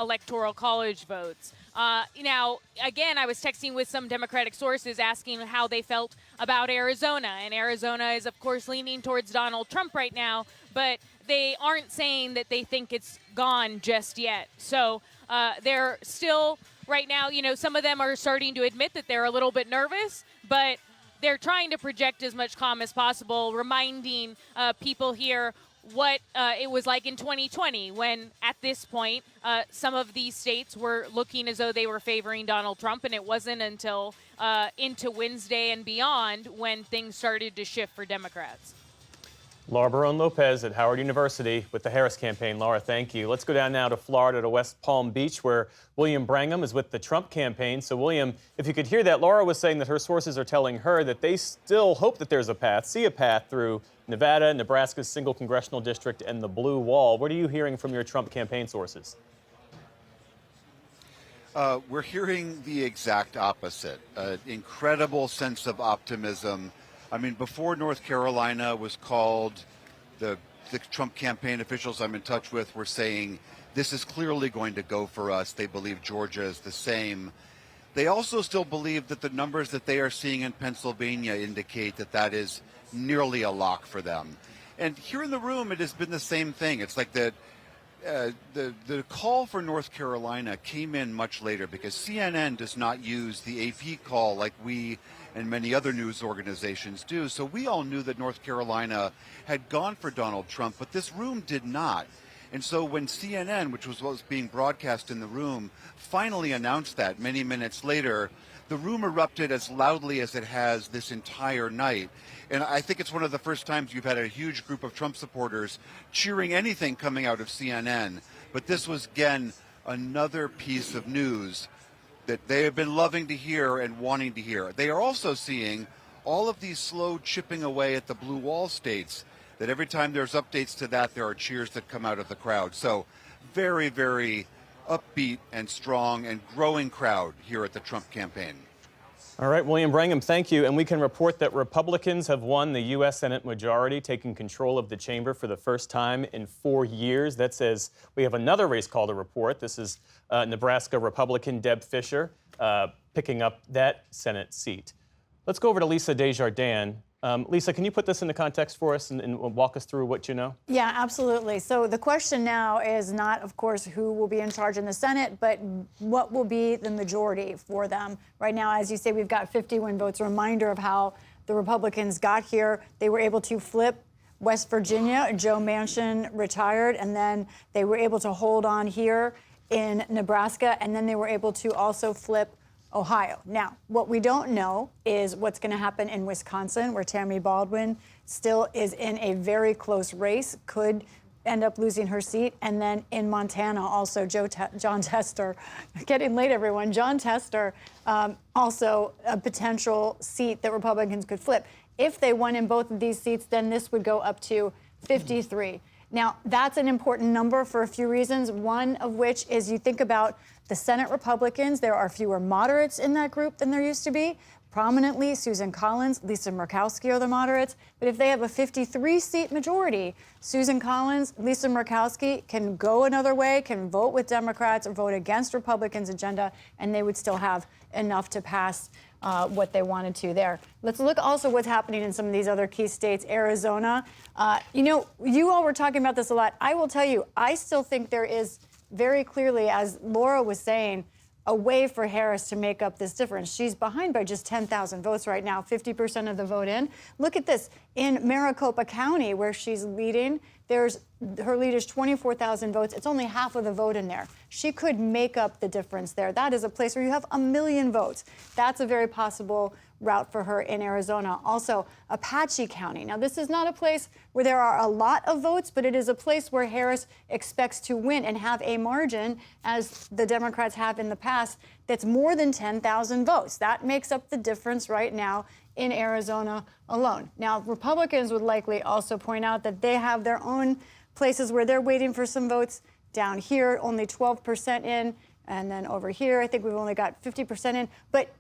electoral college votes. Now, again, I was texting with some Democratic sources asking how they felt about Arizona. And Arizona is, of course, leaning towards Donald Trump right now, but they aren't saying that they think it's gone just yet. So they're still right now, some of them are starting to admit that they're a little bit nervous, but they're trying to project as much calm as possible, reminding people here what it was like in 2020 when, at this point, some of these states were looking as though they were favoring Donald Trump, and it wasn't until into Wednesday and beyond when things started to shift for Democrats.
Laura Barone-Lopez at Howard University with the Harris campaign. Laura, thank you. Let's go down now to Florida, to West Palm Beach, where William Brangham is with the Trump campaign. So, William, if you could hear that, Laura was saying that her sources are telling her that they still hope that there's a path, see a path through Nevada, Nebraska's single congressional district, and the blue wall. What are you hearing from your Trump campaign sources?
We're hearing the exact opposite. Incredible sense of optimism. I mean, before North Carolina was called, the Trump campaign officials I'm in touch with were saying, this is clearly going to go for us. They believe Georgia is the same. They also still believe that the numbers that they are seeing in Pennsylvania indicate that that is nearly a lock for them. And here in the room, it has been the same thing. It's like the call for North Carolina came in much later because CNN does not use the AP call like we and many other news organizations do. So we all knew that North Carolina had gone for Donald Trump, but this room did not. And so when CNN, which was what was being broadcast in the room, finally announced that many minutes later, the room erupted as loudly as it has this entire night. And I think it's one of the first times you've had a huge group of Trump supporters cheering anything coming out of CNN. But this was, again, another piece of news that they have been loving to hear and wanting to hear. They are also seeing all of these slow chipping away at the blue wall states, that every time there's updates to that, there are cheers that come out of the crowd. So very, very upbeat and strong and growing crowd here at the Trump campaign.
All right, William Brangham, thank you. And we can report that Republicans have won the U.S. Senate majority, taking control of the chamber for the first time in 4 years. That says we have another race call to report. This is Nebraska Republican Deb Fischer picking up that Senate seat. Let's go over to Lisa Desjardins. Lisa, can you put this into context for us and walk us through what you know?
Yeah, absolutely. So the question now is not, of course, who will be in charge in the Senate, but what will be the majority for them. Right now, as you say, we've got 51 votes. A reminder of how the Republicans got here. They were able to flip West Virginia. Joe Manchin retired, and then they were able to hold on here in Nebraska, and then they were able to also flip Ohio. Now, what we don't know is what's going to happen in Wisconsin, where Tammy Baldwin still is in a very close race, could end up losing her seat. And then in Montana, also John Tester, getting late, everyone. John Tester, also a potential seat that Republicans could flip. If they won in both of these seats, then this would go up to 53. Now, that's an important number for a few reasons, one of which is you think about the Senate Republicans. There are fewer moderates in that group than there used to be. Prominently, Susan Collins, Lisa Murkowski are the moderates. But if they have a 53-seat majority, Susan Collins, Lisa Murkowski can go another way, can vote with Democrats or vote against Republicans' agenda, and they would still have enough to pass what they wanted to there. Let's look also what's happening in some of these other key states. Arizona, you all were talking about this a lot. I will tell you, I still think there is very clearly, as Laura was saying, a way for Harris to make up this difference. She's behind by just 10,000 votes right now, 50% of the vote in. Look at this. In Maricopa County, where she's leading, her lead is 24,000 votes. It's only half of the vote in there. She could make up the difference there. That is a place where you have 1 million votes. That's a very possible route for her in Arizona. Also, Apache County. Now, this is not a place where there are a lot of votes, but it is a place where Harris expects to win and have a margin, as the Democrats have in the past, that's more than 10,000 votes. That makes up the difference right now in Arizona alone. Now, Republicans would likely also point out that they have their own places where they're waiting for some votes. Down here, only 12% in. And then over here, I think we've only got 50% in. But,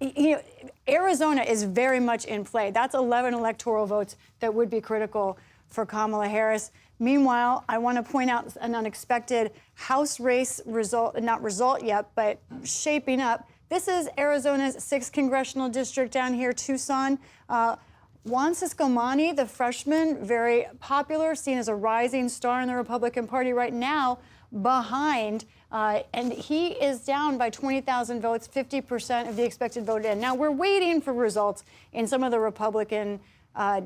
Arizona is very much in play. That's 11 electoral votes that would be critical for Kamala Harris. Meanwhile, I want to point out an unexpected House race result, not result yet, but shaping up. This is Arizona's 6th congressional district down here, Tucson. Juan Ciscomani, the freshman, very popular, seen as a rising star in the Republican Party right now, behind And he is down by 20,000 votes, 50% of the expected vote in. Now, we're waiting for results in some of the Republican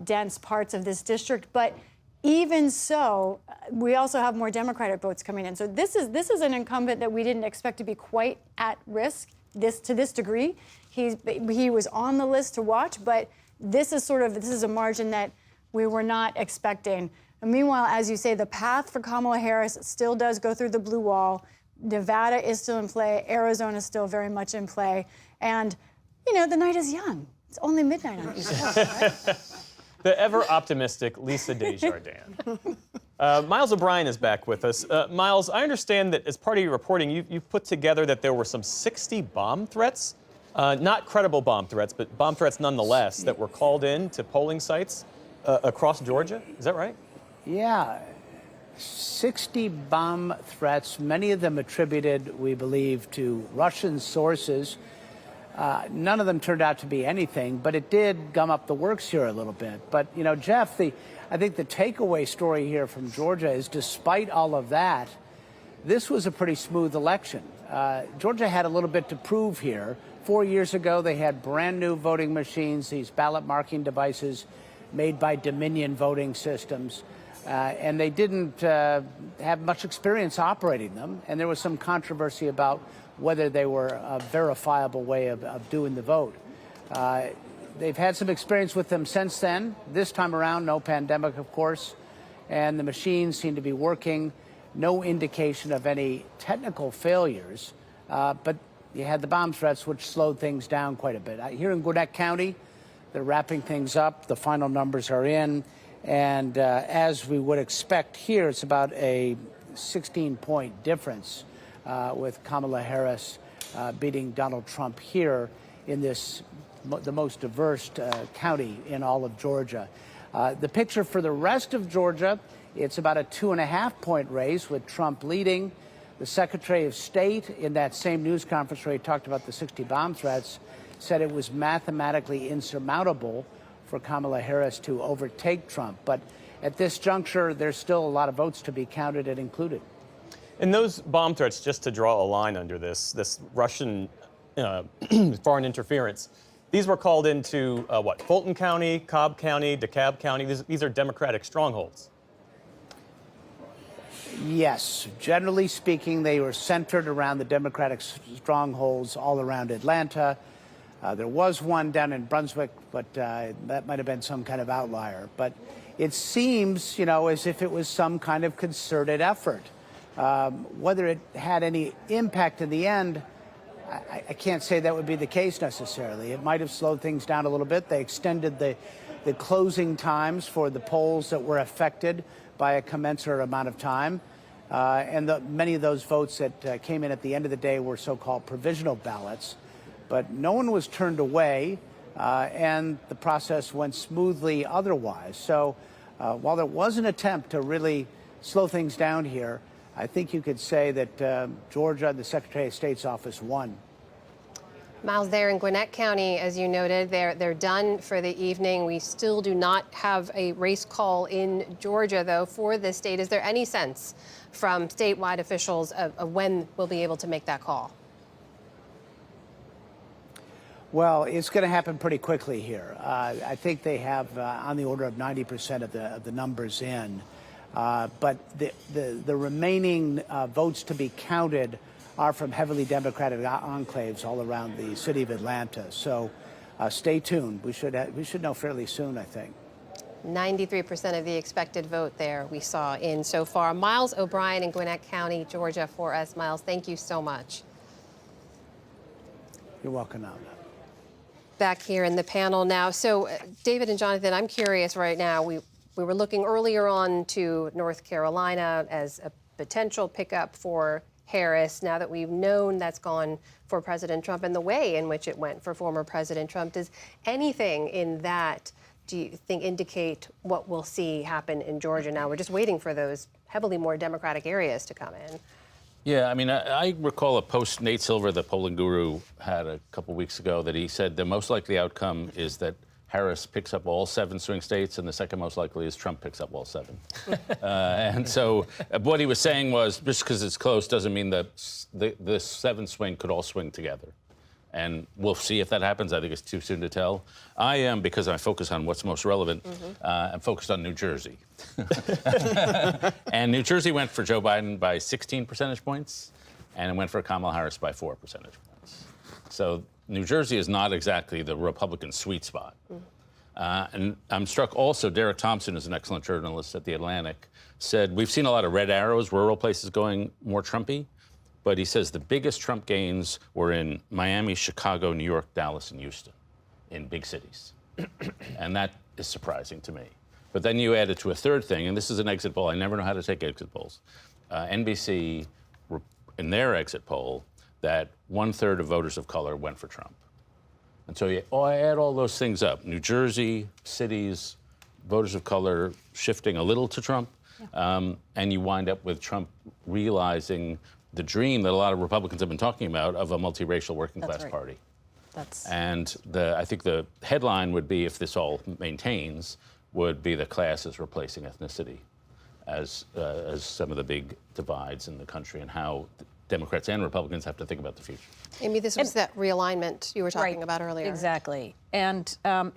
dense parts of this district, but even so, we also have more Democratic votes coming in. So this is an incumbent that we didn't expect to be quite at risk to this degree. He was on the list to watch, but this is a margin that we were not expecting. And meanwhile, as you say, the path for Kamala Harris still does go through the blue wall. Nevada is still in play. Arizona is still very much in play. And, the night is young. It's only midnight on East Coast, right?
The ever-optimistic Lisa Desjardins. Miles O'Brien is back with us. Miles, I understand that as part of your reporting, you've put together that there were some 60 bomb threats, not credible bomb threats, but bomb threats nonetheless, that were called in to polling sites across Georgia. Is that right?
Yeah. 60 bomb threats, many of them attributed, we believe, to Russian sources. None of them turned out to be anything, but it did gum up the works here a little bit. But, Jeff, I think the takeaway story here from Georgia is despite all of that, this was a pretty smooth election. Georgia had a little bit to prove here. 4 years ago, they had brand new voting machines, these ballot marking devices made by Dominion Voting Systems. And they didn't have much experience operating them. And there was some controversy about whether they were a verifiable way of doing the vote. They've had some experience with them since then. This time around, no pandemic, of course. And the machines seem to be working. No indication of any technical failures. But you had the bomb threats, which slowed things down quite a bit. Here in Gwinnett County, they're wrapping things up. The final numbers are in. And as we would expect here, it's about a 16-point difference with Kamala Harris beating Donald Trump here in the most diverse county in all of Georgia. The picture for the rest of Georgia, it's about a 2.5-point race with Trump leading. The Secretary of State in that same news conference where he talked about the 60 bomb threats said it was mathematically insurmountable for Kamala Harris to overtake Trump. But at this juncture, there's still a lot of votes to be counted and included.
And those bomb threats, just to draw a line under this Russian foreign interference, these were called into, Fulton County, Cobb County, DeKalb County. These are Democratic strongholds.
Yes. Generally speaking, they were centered around the Democratic strongholds all around Atlanta. There was one down in Brunswick, but that might have been some kind of outlier. But it seems, as if it was some kind of concerted effort. Whether it had any impact in the end, I can't say that would be the case necessarily. It might have slowed things down a little bit. They extended the closing times for the polls that were affected by a commensurate amount of time. And many of those votes that came in at the end of the day were so-called provisional ballots. But no one was turned away, and the process went smoothly otherwise. So while there was an attempt to really slow things down here, I think you could say that Georgia, the Secretary of State's office, won.
Miles, there in Gwinnett County, as you noted, they're done for the evening. We still do not have a race call in Georgia, though, for this state. Is there any sense from statewide officials of when we'll be able to make that call?
Well, it's going to happen pretty quickly here. I think they have on the order of 90% of the numbers in. But the remaining votes to be counted are from heavily Democratic enclaves all around the city of Atlanta. So stay tuned. We should know fairly soon, I think.
93% of the expected vote there we saw in so far. Miles O'Brien in Gwinnett County, Georgia for us. Miles, thank you so much.
You're welcome, Alma.
Back here in the panel now. So, David and Jonathan, I'm curious right now. We were looking earlier on to North Carolina as a potential pickup for Harris. Now that we've known that's gone for President Trump and the way in which it went for former President Trump, does anything in that, do you think, indicate what we'll see happen in Georgia now? We're just waiting for those heavily more Democratic areas to come in.
Yeah, I mean, I recall a post Nate Silver, the polling guru, had a couple weeks ago that he said the most likely outcome is that Harris picks up all 7 swing states, and the second most likely is Trump picks up all 7. And so what he was saying was, just because it's close doesn't mean that the 7 swing could all swing together. And we'll see if that happens. I think it's too soon to tell. I am, because I focus on what's most relevant, I'm focused on New Jersey. And New Jersey went for Joe Biden by 16 percentage points, and it went for Kamala Harris by 4 percentage points. So New Jersey is not exactly the Republican sweet spot. And I'm struck also, Derek Thompson is an excellent journalist at The Atlantic, said, we've seen a lot of red arrows, rural places going more Trumpy. But he says the biggest Trump gains were in Miami, Chicago, New York, Dallas, and Houston, in big cities. And that is surprising to me. But then you add it to a third thing, and this is an exit poll. I never know how to take exit polls. NBC, in their exit poll, that 1/3 of voters of color went for Trump. And so you add all those things up. New Jersey, cities, voters of color shifting a little to Trump, and you wind up with Trump realizing the dream that a lot of Republicans have been talking about of a multiracial working class party. And I think the headline would be, if this all maintains, would be the class is replacing ethnicity as some of the big divides in the country, and how Democrats and Republicans have to think about the future.
Amy, this was that realignment you were talking about earlier.
Exactly. And I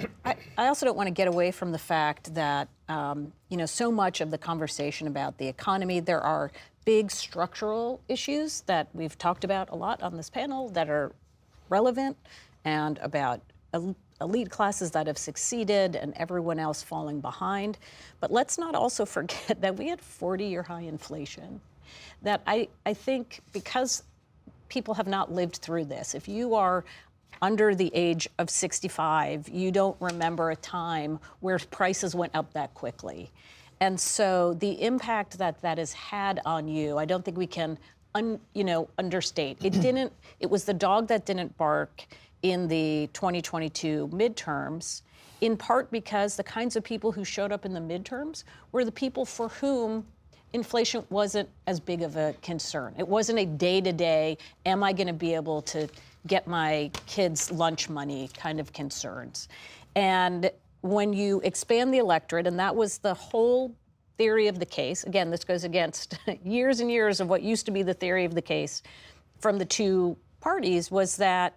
also don't want to get away from the fact that, so much of the conversation about the economy, there are big structural issues that we've talked about a lot on this panel that are relevant, and about elite classes that have succeeded and everyone else falling behind. But let's not also forget that we had 40-year high inflation. That I think, because people have not lived through this, if you are under the age of 65, you don't remember a time where prices went up that quickly. And so the impact that has had on you, I don't think we can, understate. It was the dog that didn't bark in the 2022 midterms, in part because the kinds of people who showed up in the midterms were the people for whom inflation wasn't as big of a concern. It wasn't a day-to-day, am I going to be able to get my kids' lunch money kind of concerns. And when you expand the electorate, and that was the whole theory of the case, again, this goes against years and years of what used to be the theory of the case from the two parties, was that,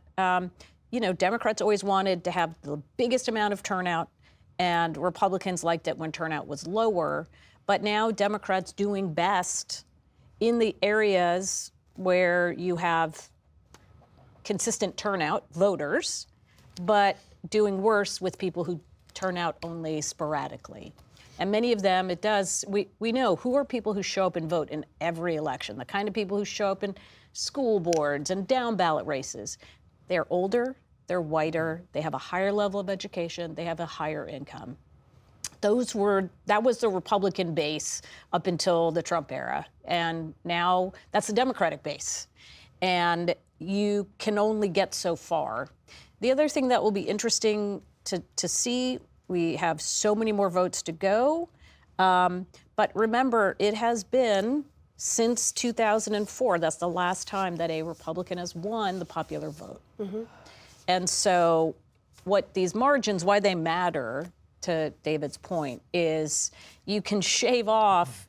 Democrats always wanted to have the biggest amount of turnout, and Republicans liked it when turnout was lower. But now Democrats doing best in the areas where you have consistent turnout, voters, but doing worse with people who turn out only sporadically. And many of them, we know who are people who show up and vote in every election, the kind of people who show up in school boards and down ballot races. They're older, they're whiter, they have a higher level of education, they have a higher income. That was the Republican base up until the Trump era. And now that's the Democratic base. And you can only get so far. The other thing that will be interesting to see, we have so many more votes to go. But remember, it has been since 2004, that's the last time that a Republican has won the popular vote. And so what these margins, why they matter, to David's point, is you can shave off,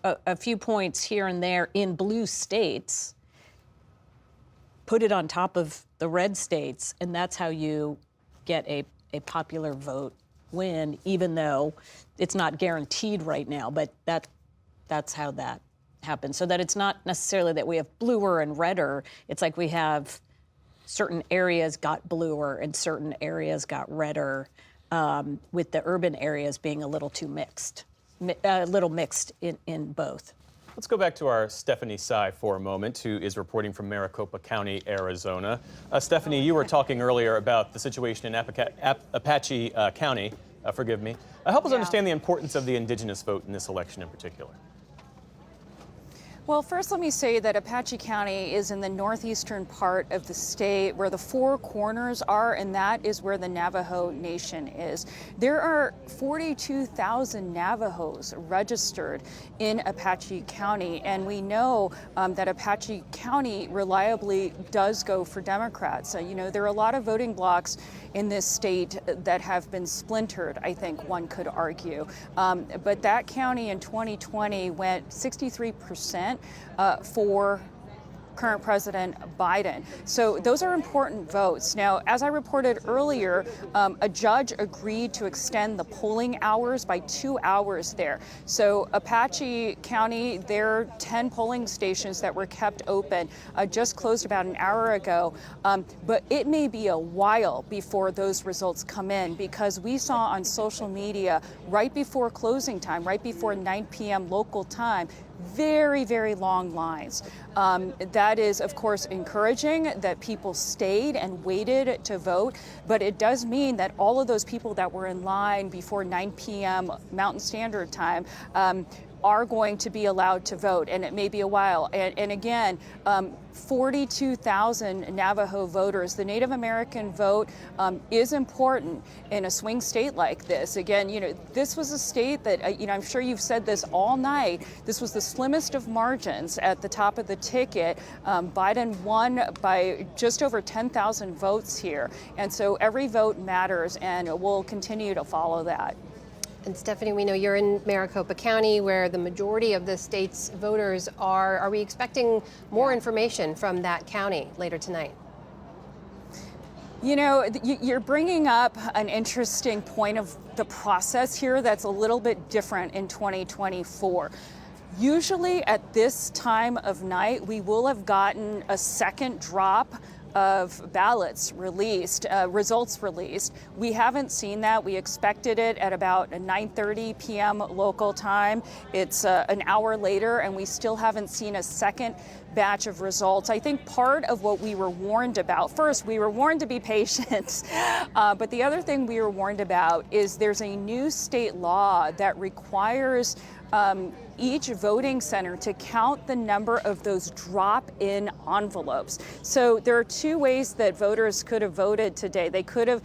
a few points here and there in blue states, put it on top of the red states, and that's how you get a popular vote win, even though it's not guaranteed right now, but that's how that happens. So that it's not necessarily that we have bluer and redder, it's like we have certain areas got bluer and certain areas got redder, with the urban areas being a little too mixed, in both.
Let's go back to our Stephanie Sy for a moment, who is reporting from Maricopa County, Arizona. Stephanie, you were talking earlier about the situation in Apache County. Forgive me. Help us understand the importance of the indigenous vote in this election in particular.
Well, first, let me say that Apache County is in the northeastern part of the state where the Four Corners are, and that is where the Navajo Nation is. There are 42,000 Navajos registered in Apache County, and we know that Apache County reliably does go for Democrats. You know, there are a lot of voting blocks in this state that have been splintered, I think one could argue. But that county in 2020 went 63% for current President Biden. So those are important votes. Now, as I reported earlier, a judge agreed to extend the polling hours by 2 hours there. So Apache County, there are 10 polling stations that were kept open, just closed about an hour ago. But it may be a while before those results come in, because we saw on social media right before closing time, right before 9 p.m. local time, very, very long lines. That is, of course, encouraging that people stayed and waited to vote, but it does mean that all of those people that were in line before 9 p.m. Mountain Standard Time are going to be allowed to vote, and it may be a while. And again, 42,000 Navajo voters. The Native American vote is important in a swing state like this. Again, you know, this was a state that, you know, I'm sure you've said this all night. This was the slimmest of margins at the top of the ticket. Biden won by just over 10,000 votes here. And so every vote matters, and we'll continue to follow that.
And Stephanie, we know you're in Maricopa County, where the majority of the state's voters are. Are we expecting more information from that county later tonight?
You know, you're bringing up an interesting point of the process here that's a little bit different in 2024. Usually at this time of night, we will have gotten a second drop of ballots released, results released. We haven't seen that. We expected it at about 9:30 p.m. local time. It's an hour later, and we still haven't seen a second batch of results. I think part of what we were warned about, first, we were warned to be patient, but the other thing we were warned about is there's a new state law that requires each voting center to count the number of those drop-in envelopes. So there are two ways that voters could have voted today. They could have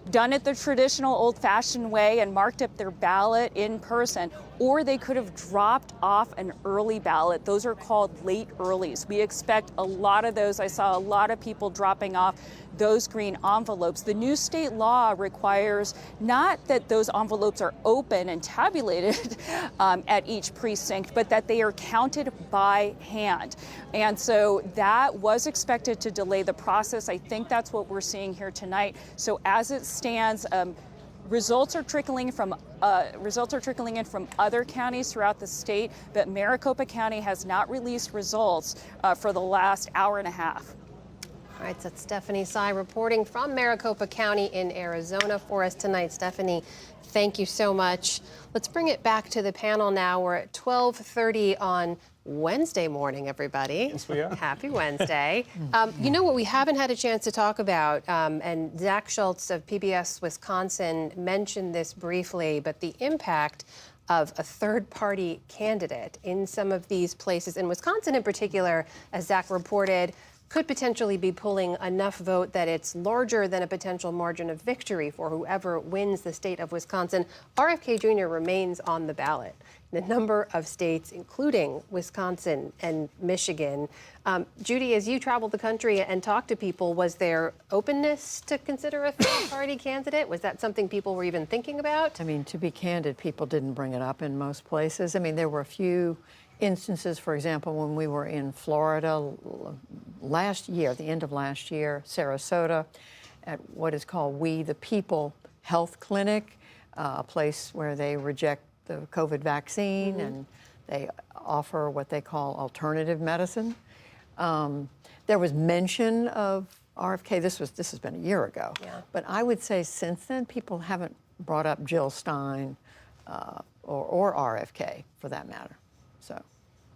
done it the traditional old-fashioned way and marked up their ballot in person, or they could have dropped off an early ballot. Those are called late earlies. We expect a lot of those. I saw a lot of people dropping off those green envelopes. The new state law requires not that those envelopes are open and tabulated at each precinct, but that they are counted by hand. And so that was expected to delay the process. I think that's what we're seeing here tonight. So as it stands, results are trickling in from other counties throughout the state, but Maricopa County has not released results for the last hour and a half.
All right, so that's Stephanie Sy reporting from Maricopa County in Arizona for us tonight. Stephanie, thank you so much. Let's bring it back to the panel now. We're at 12:30 on Wednesday morning, everybody.
Yes, we are.
Happy Wednesday. You know what we haven't had a chance to talk about, and Zach Schultz of PBS Wisconsin mentioned this briefly, but the impact of a third-party candidate in some of these places, in Wisconsin in particular, as Zach reported, could potentially be pulling enough vote that it's larger than a potential margin of victory for whoever wins the state of Wisconsin. RFK Jr. remains on the ballot in a number of states, including Wisconsin and Michigan. Judy, as you traveled the country and talked to people, was there openness to consider a third-party candidate? Was that something people were even thinking about?
I mean, to be candid, people didn't bring it up in most places. I mean, there were a few instances, for example, when we were in Florida last year, the end of last year, Sarasota, at what is called We the People Health Clinic, a place where they reject the COVID vaccine and they offer what they call alternative medicine. There was mention of RFK. This has been a year ago.
Yeah.
But I would say since then, people haven't brought up Jill Stein or RFK for that matter. So,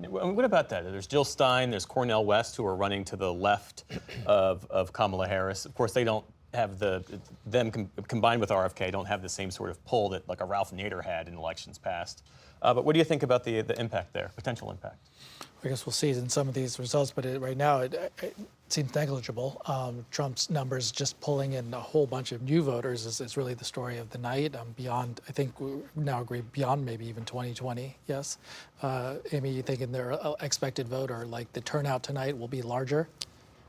what about that? There's Jill Stein, there's Cornel West, who are running to the left of Kamala Harris. Of course, they don't have combined with RFK, don't have the same sort of pull that like a Ralph Nader had in elections past. But what do you think about the impact there, potential impact?
I guess we'll see in some of these results, but right now it seems negligible. Trump's numbers just pulling in a whole bunch of new voters is really the story of the night. Beyond, I think we now agree, beyond maybe even 2020, yes. Amy, you think in their expected vote or like the turnout tonight will be larger?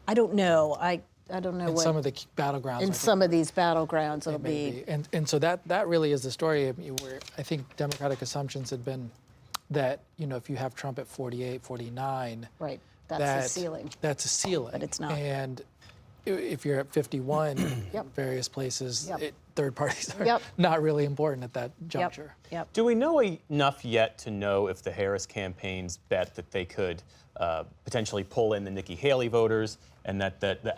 I don't know. I don't know
in
what.
some of the battlegrounds.
In some of these battlegrounds, it'll be.
And so that really is the story. Where I think Democratic assumptions had been that, if you have Trump at 48, 49.
Right, that's the ceiling.
That's a ceiling.
But it's not.
And if you're at 51, various places, third parties are not really important at that juncture.
Do we know enough yet to know if the Harris campaigns bet that they could potentially pull in the Nikki Haley voters and that the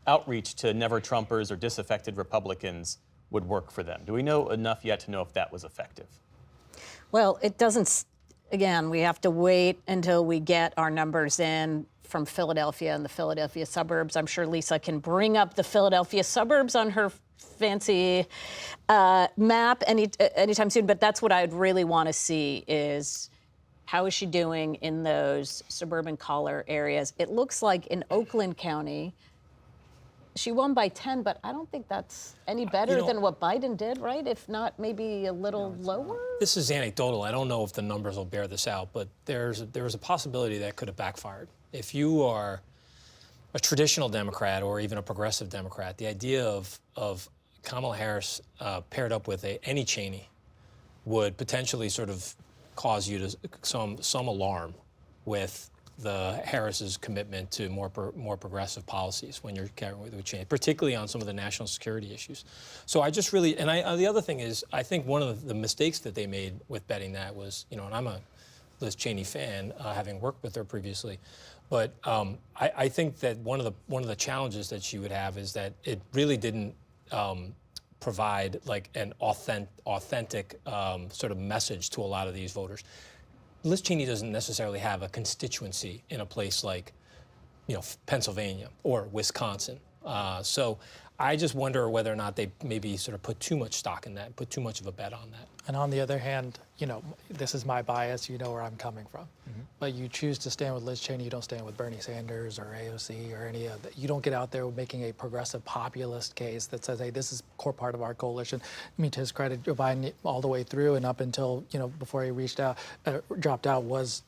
outreach to never-Trumpers or disaffected Republicans would work for them? Do we know enough yet to know if that was effective?
Well, it doesn't. Again, we have to wait until we get our numbers in from Philadelphia and the Philadelphia suburbs. I'm sure Lisa can bring up the Philadelphia suburbs on her fancy map anytime soon. But that's what I'd really want to see is how is she doing in those suburban collar areas. It looks like in Oakland County, she won by 10, but I don't think that's any better than what Biden did, right? If not, maybe a little lower?
This is anecdotal. I don't know if the numbers will bear this out, but there's a possibility that could have backfired. If you are a traditional Democrat or even a progressive Democrat, the idea of Kamala Harris paired up with any Cheney would potentially sort of cause you to some alarm with the Harris's commitment to more progressive policies when you're carrying with Cheney, particularly on some of the national security issues. So I just really, and the other thing is, I think one of the mistakes that they made with betting that was, and I'm a Liz Cheney fan, having worked with her previously, but I think that one of the challenges that she would have is that it really didn't provide like an authentic sort of message to a lot of these voters. Liz Cheney doesn't necessarily have a constituency in a place like, Pennsylvania or Wisconsin. So I just wonder whether or not they maybe sort of put too much stock in that, put too much of a bet on that.
And on the other hand, this is my bias, where I'm coming from. But you choose to stand with Liz Cheney, you don't stand with Bernie Sanders or AOC or any of that. You don't get out there making a progressive populist case that says, hey, this is core part of our coalition. I mean, to his credit, Joe Biden all the way through and up until, before he dropped out was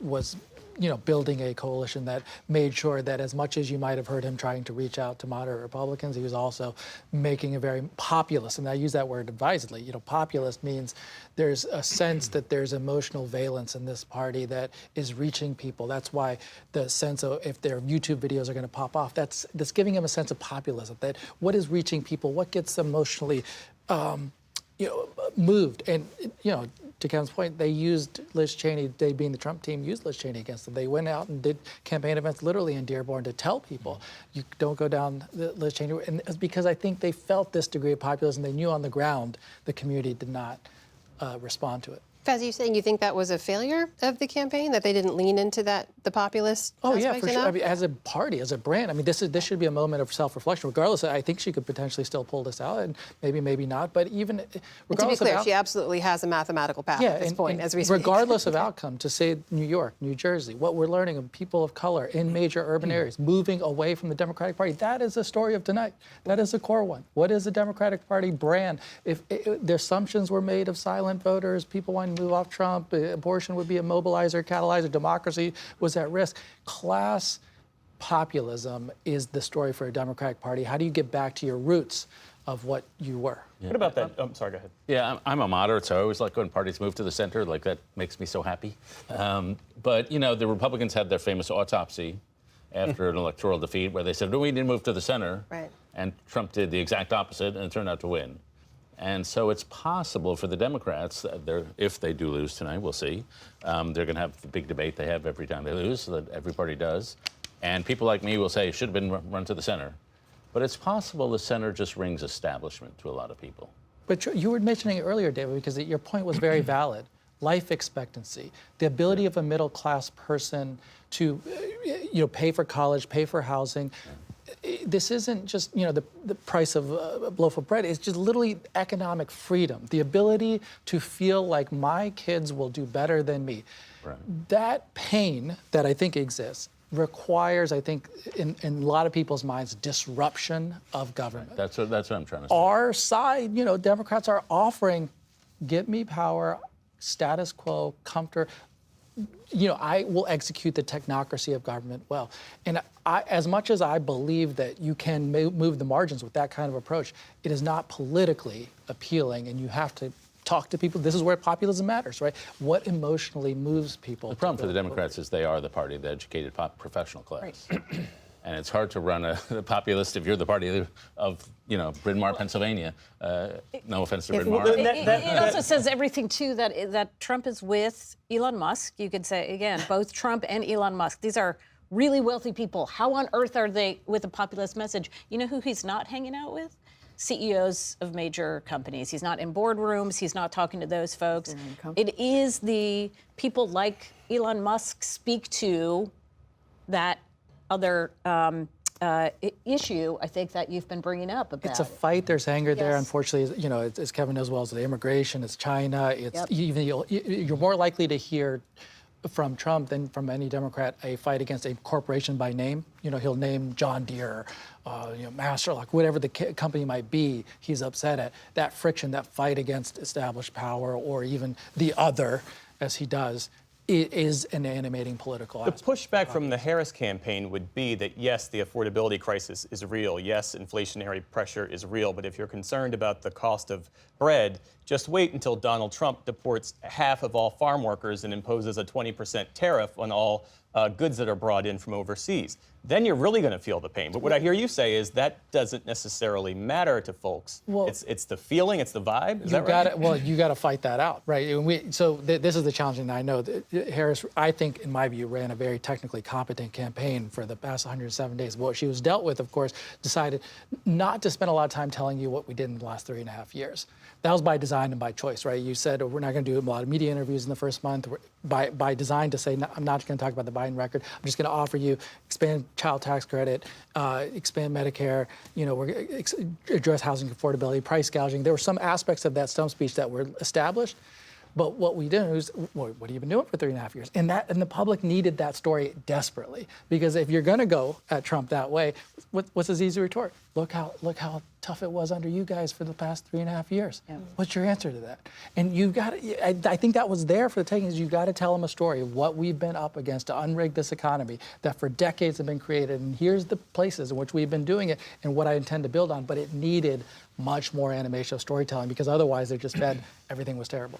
building a coalition that made sure that as much as you might have heard him trying to reach out to moderate Republicans, he was also making a very populist, and I use that word advisedly. Populist means there's a sense that there's emotional valence in this party that is reaching people. That's why the sense of if their YouTube videos are going to pop off, that's giving him a sense of populism, that what is reaching people, what gets them emotionally moved. And, to Kevin's point, they used Liz Cheney, they being the Trump team, used Liz Cheney against them. They went out and did campaign events literally in Dearborn to tell people, you don't go down the Liz Cheney. And it's because I think they felt this degree of populism. They knew on the ground the community did not respond to it.
Faz, are you saying you think that was a failure of the campaign, that they didn't lean into the populist aspect
for
enough?
sure. I mean, as a party, as a brand, this should be a moment of self-reflection. Regardless, I think she could potentially still pull this out, and maybe not. But even regardless,
to be clear, she absolutely has a mathematical path at this point, as we speak.
Regardless of outcome, to say New York, New Jersey, what we're learning of people of color in major urban areas moving away from the Democratic Party, that is the story of tonight. That is the core one. What is the Democratic Party brand? If the assumptions were made of silent voters, people wanting to move off Trump, abortion would be a mobilizer, catalyzer, democracy was at risk. Class populism is the story for a Democratic Party. How do you get back to your roots of what you were?
What about that? I'm sorry, go ahead.
Yeah, I'm a moderate, so I always like when parties move to the center. Like, that makes me so happy. But, the Republicans had their famous autopsy after an electoral defeat where they said, no, we need to move to the center.
Right.
And Trump did the exact opposite and turned out to win. And so it's possible for the Democrats, if they do lose tonight, we'll see, they're going to have the big debate they have every time they lose, so that every party does. And people like me will say it should have been run to the center. But it's possible the center just rings establishment to a lot of people.
But you were mentioning it earlier, David, because your point was very valid. Life expectancy, the ability of a middle-class person to pay for college, pay for housing. This isn't just, the price of a loaf of bread. It's just literally economic freedom, the ability to feel like my kids will do better than me. That pain that I think exists requires, I think, in a lot of people's minds, disruption of government.
That's what I'm trying to say.
Our side, Democrats are offering, give me power, status quo, comfort. I will execute the technocracy of government well. And as much as I believe that you can move the margins with that kind of approach, it is not politically appealing, and you have to talk to people. This is where populism matters, right? What emotionally moves people?
The problem for the Democrats is they are the party of the educated professional class. Right. And it's hard to run a populist if you're the party of Bryn Mawr, Pennsylvania. No offense to Bryn Mawr.
It also says everything, too, that Trump is with Elon Musk. You could say, again, both Trump and Elon Musk. These are really wealthy people. How on earth are they with a populist message? You know who he's not hanging out with? CEOs of major companies. He's not in boardrooms. He's not talking to those folks. It is the people like Elon Musk speak to that other issue, I think, that you've been bringing up about.
It's a fight. There's anger there.
Yes.
Unfortunately, as Kevin knows well, it's the immigration, it's China. It's even you're more likely to hear from Trump than from any Democrat a fight against a corporation by name. He'll name John Deere, Masterlock, whatever the company might be. He's upset at that friction, that fight against established power, or even the other, as he does. It is an animating political aspect.
The pushback from the Harris campaign would be that, yes, the affordability crisis is real. Yes, inflationary pressure is real. But if you're concerned about the cost of bread, just wait until Donald Trump deports half of all farm workers and imposes a 20% tariff on all goods that are brought in from overseas. Then you're really going to feel the pain. But what I hear you say is that doesn't necessarily matter to folks. Well, it's the feeling, it's the vibe. Is that right?
Well, you got to fight that out, right? This is the challenge, and I know that Harris, I think, in my view, ran a very technically competent campaign for the past 107 days. What she was dealt with, of course, decided not to spend a lot of time telling you what we did in the last 3.5 years. That was by design and by choice, right? You said we're not going to do a lot of media interviews in the first month. By design to say, no, I'm not going to talk about the Biden record. I'm just going to offer you expand child tax credit, expand Medicare, we're going to address housing affordability, price gouging. There were some aspects of that stump speech that were established. But what we did was, what have you been doing for 3.5 years? And the public needed that story desperately, because if you're going to go at Trump that way, what's his easy retort? Look how tough it was under you guys for the past 3.5 years. Yeah. What's your answer to that? And you've got to, I think that was there for the taking. Is you've got to tell them a story of what we've been up against to unrig this economy that for decades have been created. And here's the places in which we've been doing it and what I intend to build on. But it needed much more animation of storytelling, because otherwise they just fed everything was terrible.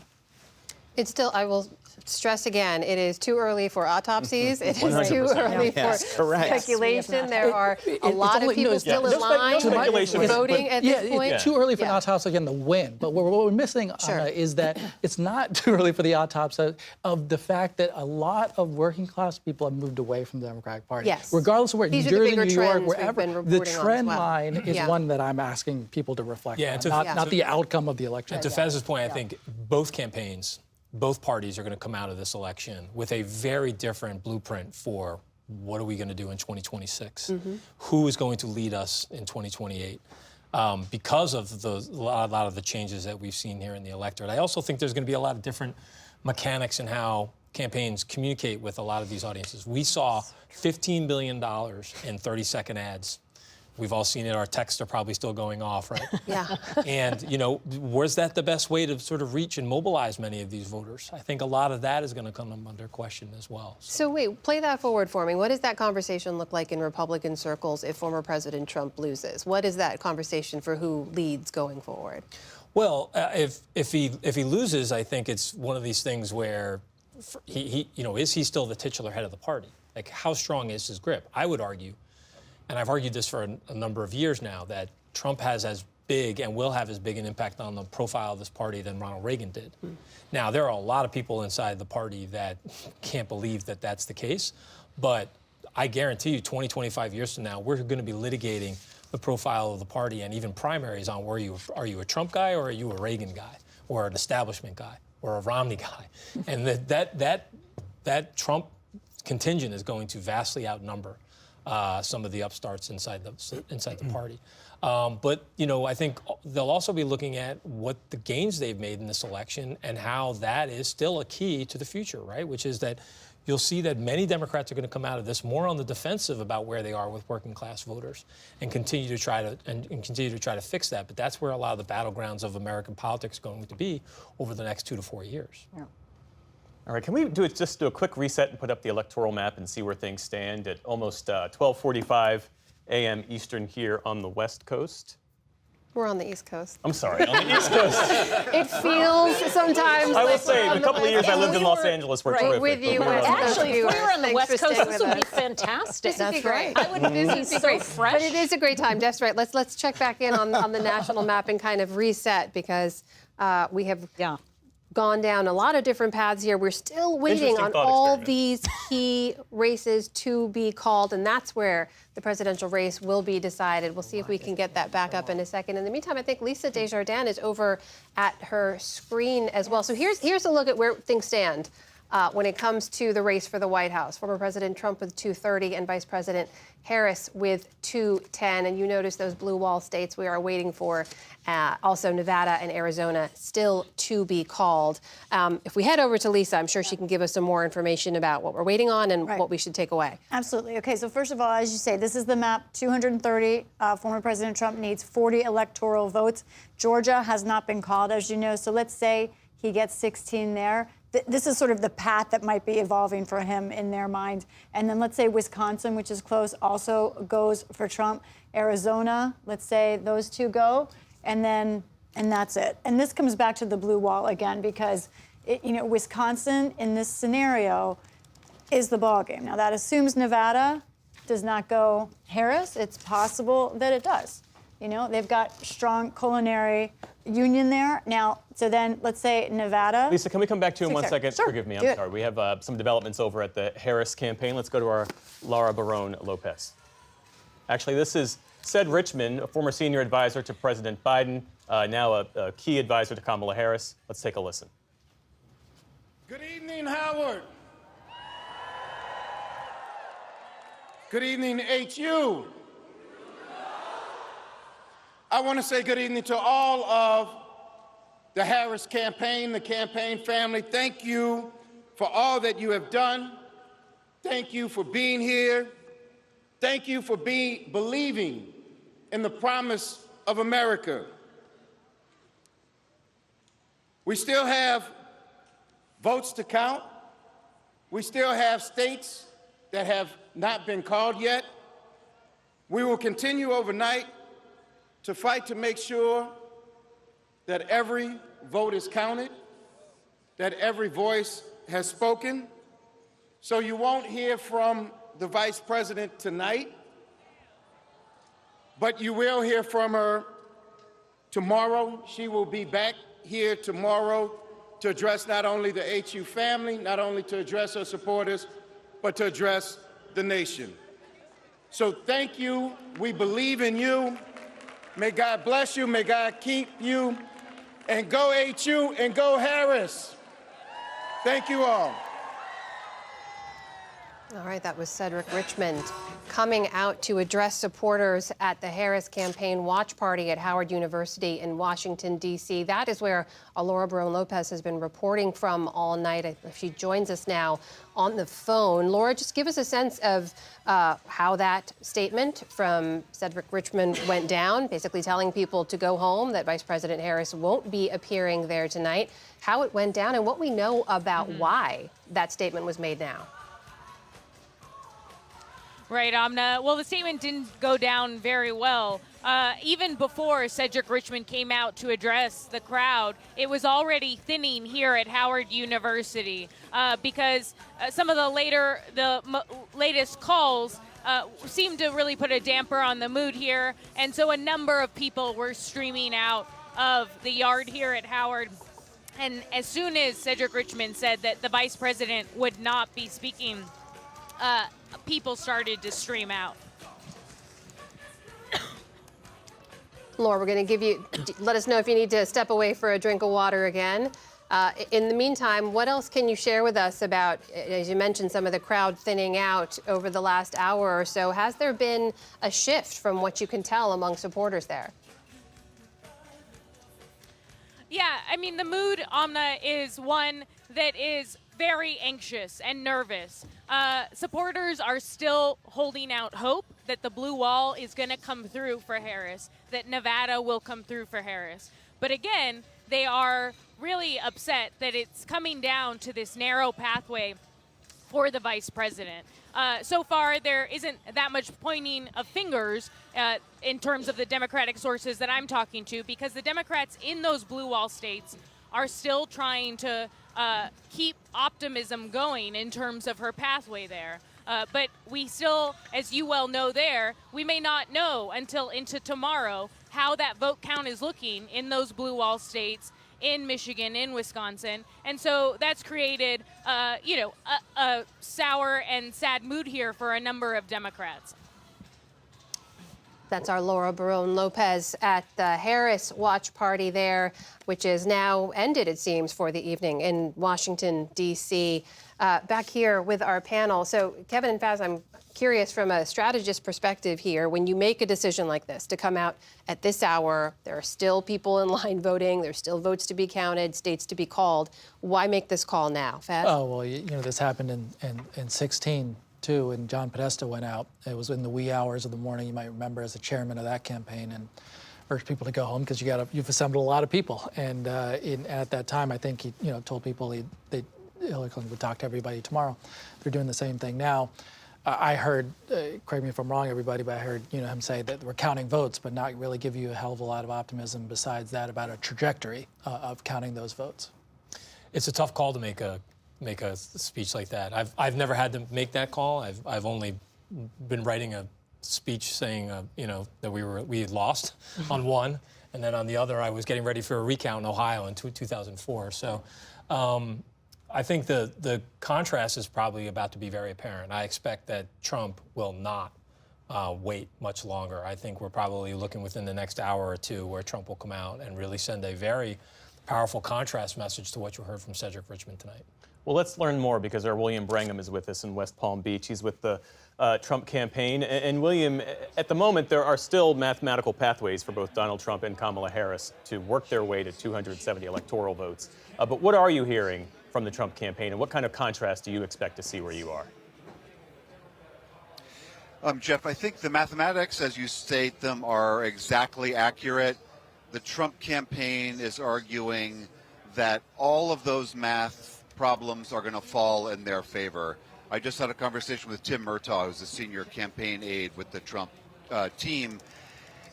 It's still, I will stress again, it is too early for autopsies. It is too early for speculation. There are a lot of people still in line voting at this point.
It's too early for an autopsy again to win. But what we're missing is that it's not too early for the autopsy of the fact that a lot of working class people have moved away from the Democratic Party.
Yes.
Regardless of where, New Jersey, New York, wherever, the trend line is one that I'm asking people to reflect on, not the outcome of the election.
And to Fez's point, I think both campaigns, both parties are going to come out of this election with a very different blueprint for what are we going to do in 2026? Who is going to lead us in 2028? Because of a lot of the changes that we've seen here in the electorate. I also think there's going to be a lot of different mechanics in how campaigns communicate with a lot of these audiences. We saw $15 billion in 30-second ads. We've all seen it. Our texts are probably still going off, right?
Yeah.
And, was that the best way to sort of reach and mobilize many of these voters? I think a lot of that is going to come under question as well.
So wait, play that forward for me. What does that conversation look like in Republican circles if former President Trump loses? What is that conversation for who leads going forward?
Well, if he loses, I think it's one of these things where is he still the titular head of the party? Like, how strong is his grip? I would argue, and I've argued this for a number of years now, that Trump has as big and will have as big an impact on the profile of this party than Ronald Reagan did. Now, there are a lot of people inside the party that can't believe that that's the case, but I guarantee you 20, 25 years from now, we're going to be litigating the profile of the party and even primaries on are you a Trump guy or are you a Reagan guy or an establishment guy or a Romney guy? And that Trump contingent is going to vastly outnumber some of the upstarts inside the party. But I think they'll also be looking at what the gains they've made in this election and how that is still a key to the future, right? Which is that you'll see that many Democrats are going to come out of this more on the defensive about where they are with working class voters and continue to try to fix that. But that's where a lot of the battlegrounds of American politics are going to be over the next 2 to 4 years.
Yeah.
All right, can we just do a quick reset and put up the electoral map and see where things stand at almost 12:45 a.m. Eastern here on the West Coast?
We're on the East Coast.
I'm sorry, on the East Coast.
It feels sometimes.
I will
like
say,
we're on
a couple of years I lived in Los
were
Angeles were
right
terrific.
with you.
Actually, if we were on the
Thanks
West
for
Coast,
staying
this
with
would be
us.
fantastic.
This would be great.
I would be so fresh.
But it is a great time. That's right. Let's check back in on the national map and kind of reset because we have gone down a lot of different paths here. We're still waiting on all these key races to be called, and that's where the presidential race will be decided. We'll see if we can get that back up in a second. In the meantime, I think Lisa Desjardins is over at her screen as well. So here's a look at where things stand when it comes to the race for the White House. Former President Trump with 230 and Vice President Harris with 210. And you notice those blue wall states we are waiting for. Also Nevada and Arizona still to be called. If we head over to Lisa, I'm sure she can give us some more information about what we're waiting on and what we should take away.
Absolutely. Okay, so first of all, as you say, this is the map, 230. Former President Trump needs 40 electoral votes. Georgia has not been called, as you know. So let's say he gets 16 there. This is sort of the path that might be evolving for him in their mind. And then let's say Wisconsin, which is close, also goes for Trump. Arizona, let's say those two go. And that's it. And this comes back to the blue wall again, because Wisconsin in this scenario is the ballgame. Now that assumes Nevada does not go Harris. It's possible that it does. They've got strong culinary union there. Now, so then let's say Nevada.
Lisa, can we come back to you in 1 second?
Sure.
Forgive me, I'm sorry. We have some developments over at the Harris campaign. Let's go to our Laura Barone Lopez. Actually, this is Ced Richmond, a former senior advisor to President Biden, now a key advisor to Kamala Harris. Let's take a listen.
Good evening, Howard. Good evening, HU. I want to say good evening to all of the Harris campaign, the campaign family. Thank you for all that you have done. Thank you for being here. Thank you for believing in the promise of America. We still have votes to count. We still have states that have not been called yet. We will continue overnight to fight to make sure that every vote is counted, that every voice has spoken. So you won't hear from the Vice President tonight, but you will hear from her tomorrow. She will be back here tomorrow to address not only the HU family, not only to address her supporters, but to address the nation. So thank you. We believe in you. May God bless you. May God keep you. And go HU and go Harris. Thank you all.
All right, that was Cedric Richmond coming out to address supporters at the Harris campaign watch party at Howard University in Washington, D.C. That is where Laura Barone Lopez has been reporting from all night. She joins us now on the phone. Laura, just give us a sense of how that statement from Cedric Richmond went down, basically telling people to go home, that Vice President Harris won't be appearing there tonight, how it went down, and what we know about why that statement was made now.
Right, Amna. Well, the statement didn't go down very well. Even before Cedric Richmond came out to address the crowd, it was already thinning here at Howard University because some of the latest calls seemed to really put a damper on the mood here. And so a number of people were streaming out of the yard here at Howard. And as soon as Cedric Richmond said that the vice president would not be speaking, people started to stream out.
Laura, we're going to give you, let us know if you need to step away for a drink of water again. In the meantime, what else can you share with us about, as you mentioned, some of the crowd thinning out over the last hour or so? Has there been a shift from what you can tell among supporters there?
Yeah, I mean, the mood, Amna, is one that is very anxious and nervous. Supporters are still holding out hope that the blue wall is going to come through for Harris, that Nevada will come through for Harris. But again, they are really upset that it's coming down to this narrow pathway for the vice president. So far, there isn't that much pointing of fingers in terms of the Democratic sources that I'm talking to, because the Democrats in those blue wall states are still trying to keep optimism going in terms of her pathway there. But we still, as you well know there, we may not know until into tomorrow how that vote count is looking in those blue wall states, in Michigan, in Wisconsin. And so that's created, a sour and sad mood here for a number of Democrats.
That's our Laura Barone Lopez at the Harris Watch Party there, which is now ended, it seems, for the evening in Washington, D.C. Back here with our panel. So, Kevin and Faz, I'm curious from a strategist perspective here, when you make a decision like this to come out at this hour, there are still people in line voting, there's still votes to be counted, states to be called. Why make this call now, Faz?
Oh, well, this happened in 16, too, and John Podesta went out. It was in the wee hours of the morning, you might remember, as the chairman of that campaign, and urged people to go home because you've assembled a lot of people. And at that time, I think he told people Hillary Clinton would talk to everybody tomorrow. They're doing the same thing now. I heard, correct me if I'm wrong, everybody, but I heard him say that we're counting votes, but not really give you a hell of a lot of optimism besides that about a trajectory of counting those votes.
It's a tough call to make a speech like that. I've never had to make that call. I've only been writing a speech saying that we had lost on one, and then on the other I was getting ready for a recount in Ohio in 2004. So. I think the contrast is probably about to be very apparent. I expect that Trump will not wait much longer. I think we're probably looking within the next hour or two where Trump will come out and really send a very powerful contrast message to what you heard from Cedric Richmond tonight.
Well, let's learn more because our William Brangham is with us in West Palm Beach. He's with the Trump campaign. And William, at the moment, there are still mathematical pathways for both Donald Trump and Kamala Harris to work their way to 270 electoral votes. But what are you hearing from the Trump campaign, and what kind of contrast do you expect to see where you are?
Jeff, I think the mathematics, as you state them, are exactly accurate. The Trump campaign is arguing that all of those math problems are going to fall in their favor. I just had a conversation with Tim Murtaugh, who's a senior campaign aide with the Trump team,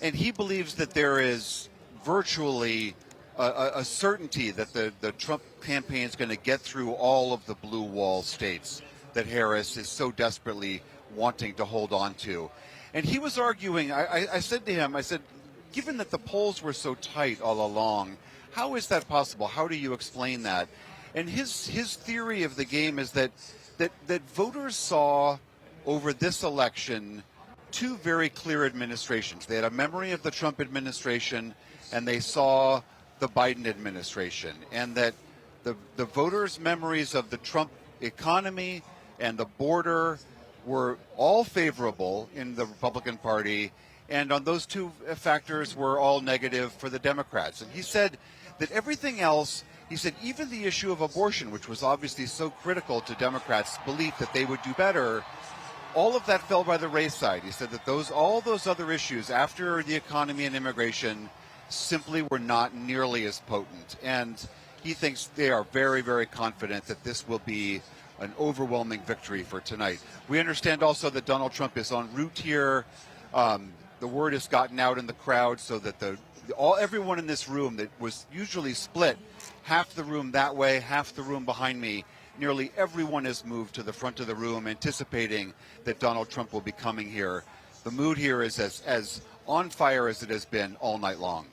and he believes that there is virtually a certainty that the Trump campaign is going to get through all of the blue wall states that Harris is so desperately wanting to hold on to. And he was arguing, I said to him, given that the polls were so tight all along, how is that possible? How do you explain that? And his theory of the game is that voters saw over this election two very clear administrations. They had a memory of the Trump administration, and they saw the Biden administration, and that the voters' memories of the Trump economy and the border were all favorable in the Republican Party, and on those two factors were all negative for the Democrats. And he said that everything else, he said even the issue of abortion, which was obviously so critical to Democrats' belief that they would do better, all of that fell by the wayside. He said that all those other issues after the economy and immigration simply were not nearly as potent. And he thinks they are very, very confident that this will be an overwhelming victory for tonight. We understand also that Donald Trump is en route here. The word has gotten out in the crowd so that everyone in this room that was usually split, half the room that way, half the room behind me, nearly everyone has moved to the front of the room anticipating that Donald Trump will be coming here. The mood here is as on fire as it has been all night long.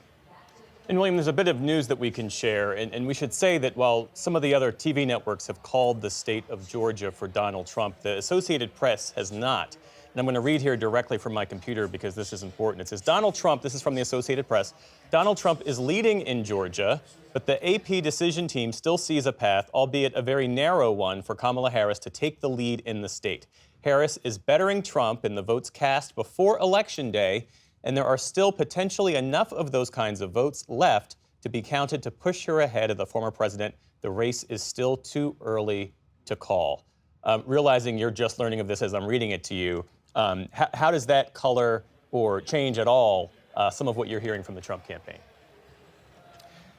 And William, there's a bit of news that we can share, and we should say that while some of the other TV networks have called the state of Georgia for Donald Trump, the Associated Press has not. And I'm going to read here directly from my computer because this is important. It says, Donald Trump, this is from the Associated Press, Donald Trump is leading in Georgia, but the AP decision team still sees a path, albeit a very narrow one, for Kamala Harris to take the lead in the state. Harris is bettering Trump in the votes cast before Election Day, and there are still potentially enough of those kinds of votes left to be counted to push her ahead of the former president. The race is still too early to call. Realizing you're just learning of this as I'm reading it to you, how does that color or change at all some of what you're hearing from the Trump campaign?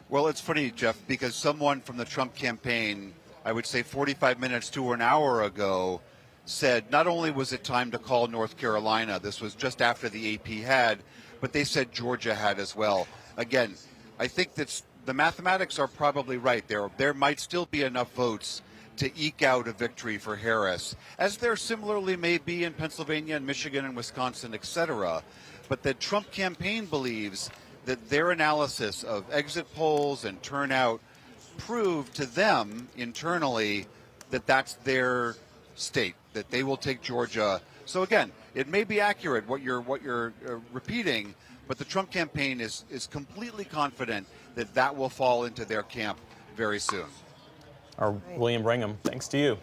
Well, it's funny, Jeff, because someone from the Trump campaign, I would say 45 minutes to an hour ago, said not only was it time to call North Carolina, this was just after the AP had, but they said Georgia had as well. Again, I think that the mathematics are probably right. There might still be enough votes to eke out a victory for Harris, as there similarly may be in Pennsylvania and Michigan and Wisconsin, etc. But the Trump campaign believes that their analysis of exit polls and turnout proved to them internally that that's their state, that they will take Georgia. So again, it may be accurate what you're repeating, but the Trump campaign is completely confident that that will fall into their camp very soon.
William Brigham, thanks to you.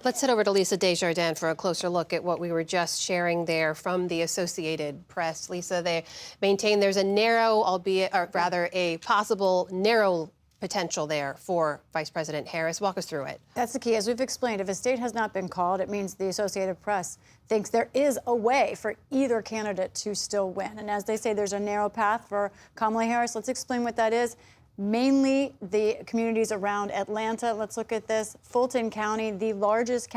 Let's head over to Lisa Desjardins for a closer look at what we were just sharing there from the Associated Press. Lisa, they maintain there's a narrow, albeit, or rather a possible narrow potential there for Vice President Harris. Walk us through it.
That's the key. As we've explained, if a state has not been called, it means the Associated Press thinks there is a way for either candidate to still win. And as they say, there's a narrow path for Kamala Harris. Let's explain what that is. Mainly the communities around Atlanta. Let's look at this. Fulton County, the largest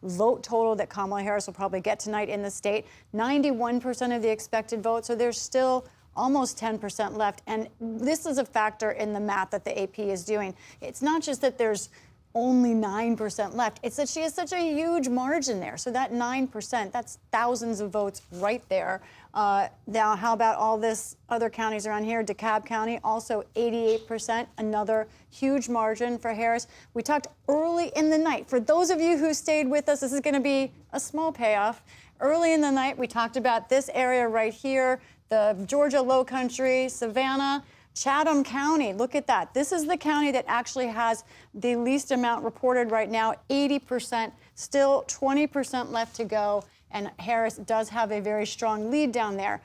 vote total that Kamala Harris will probably get tonight in the state. 91% of the expected vote. So there's still almost 10% left. And this is a factor in the math that the AP is doing. It's not just that there's only 9% left. It's that she has such a huge margin there. So that 9%, that's thousands of votes right there. Now, how about all this other counties around here? DeKalb County, also 88%, another huge margin for Harris. We talked early in the night. For those of you who stayed with us, this is going to be a small payoff. Early in the night, we talked about this area right here, the Georgia Lowcountry, Savannah, Chatham County. Look at that. This is the county that actually has the least amount reported right now, 80%, still 20% left to go. And Harris does have a very strong lead down there.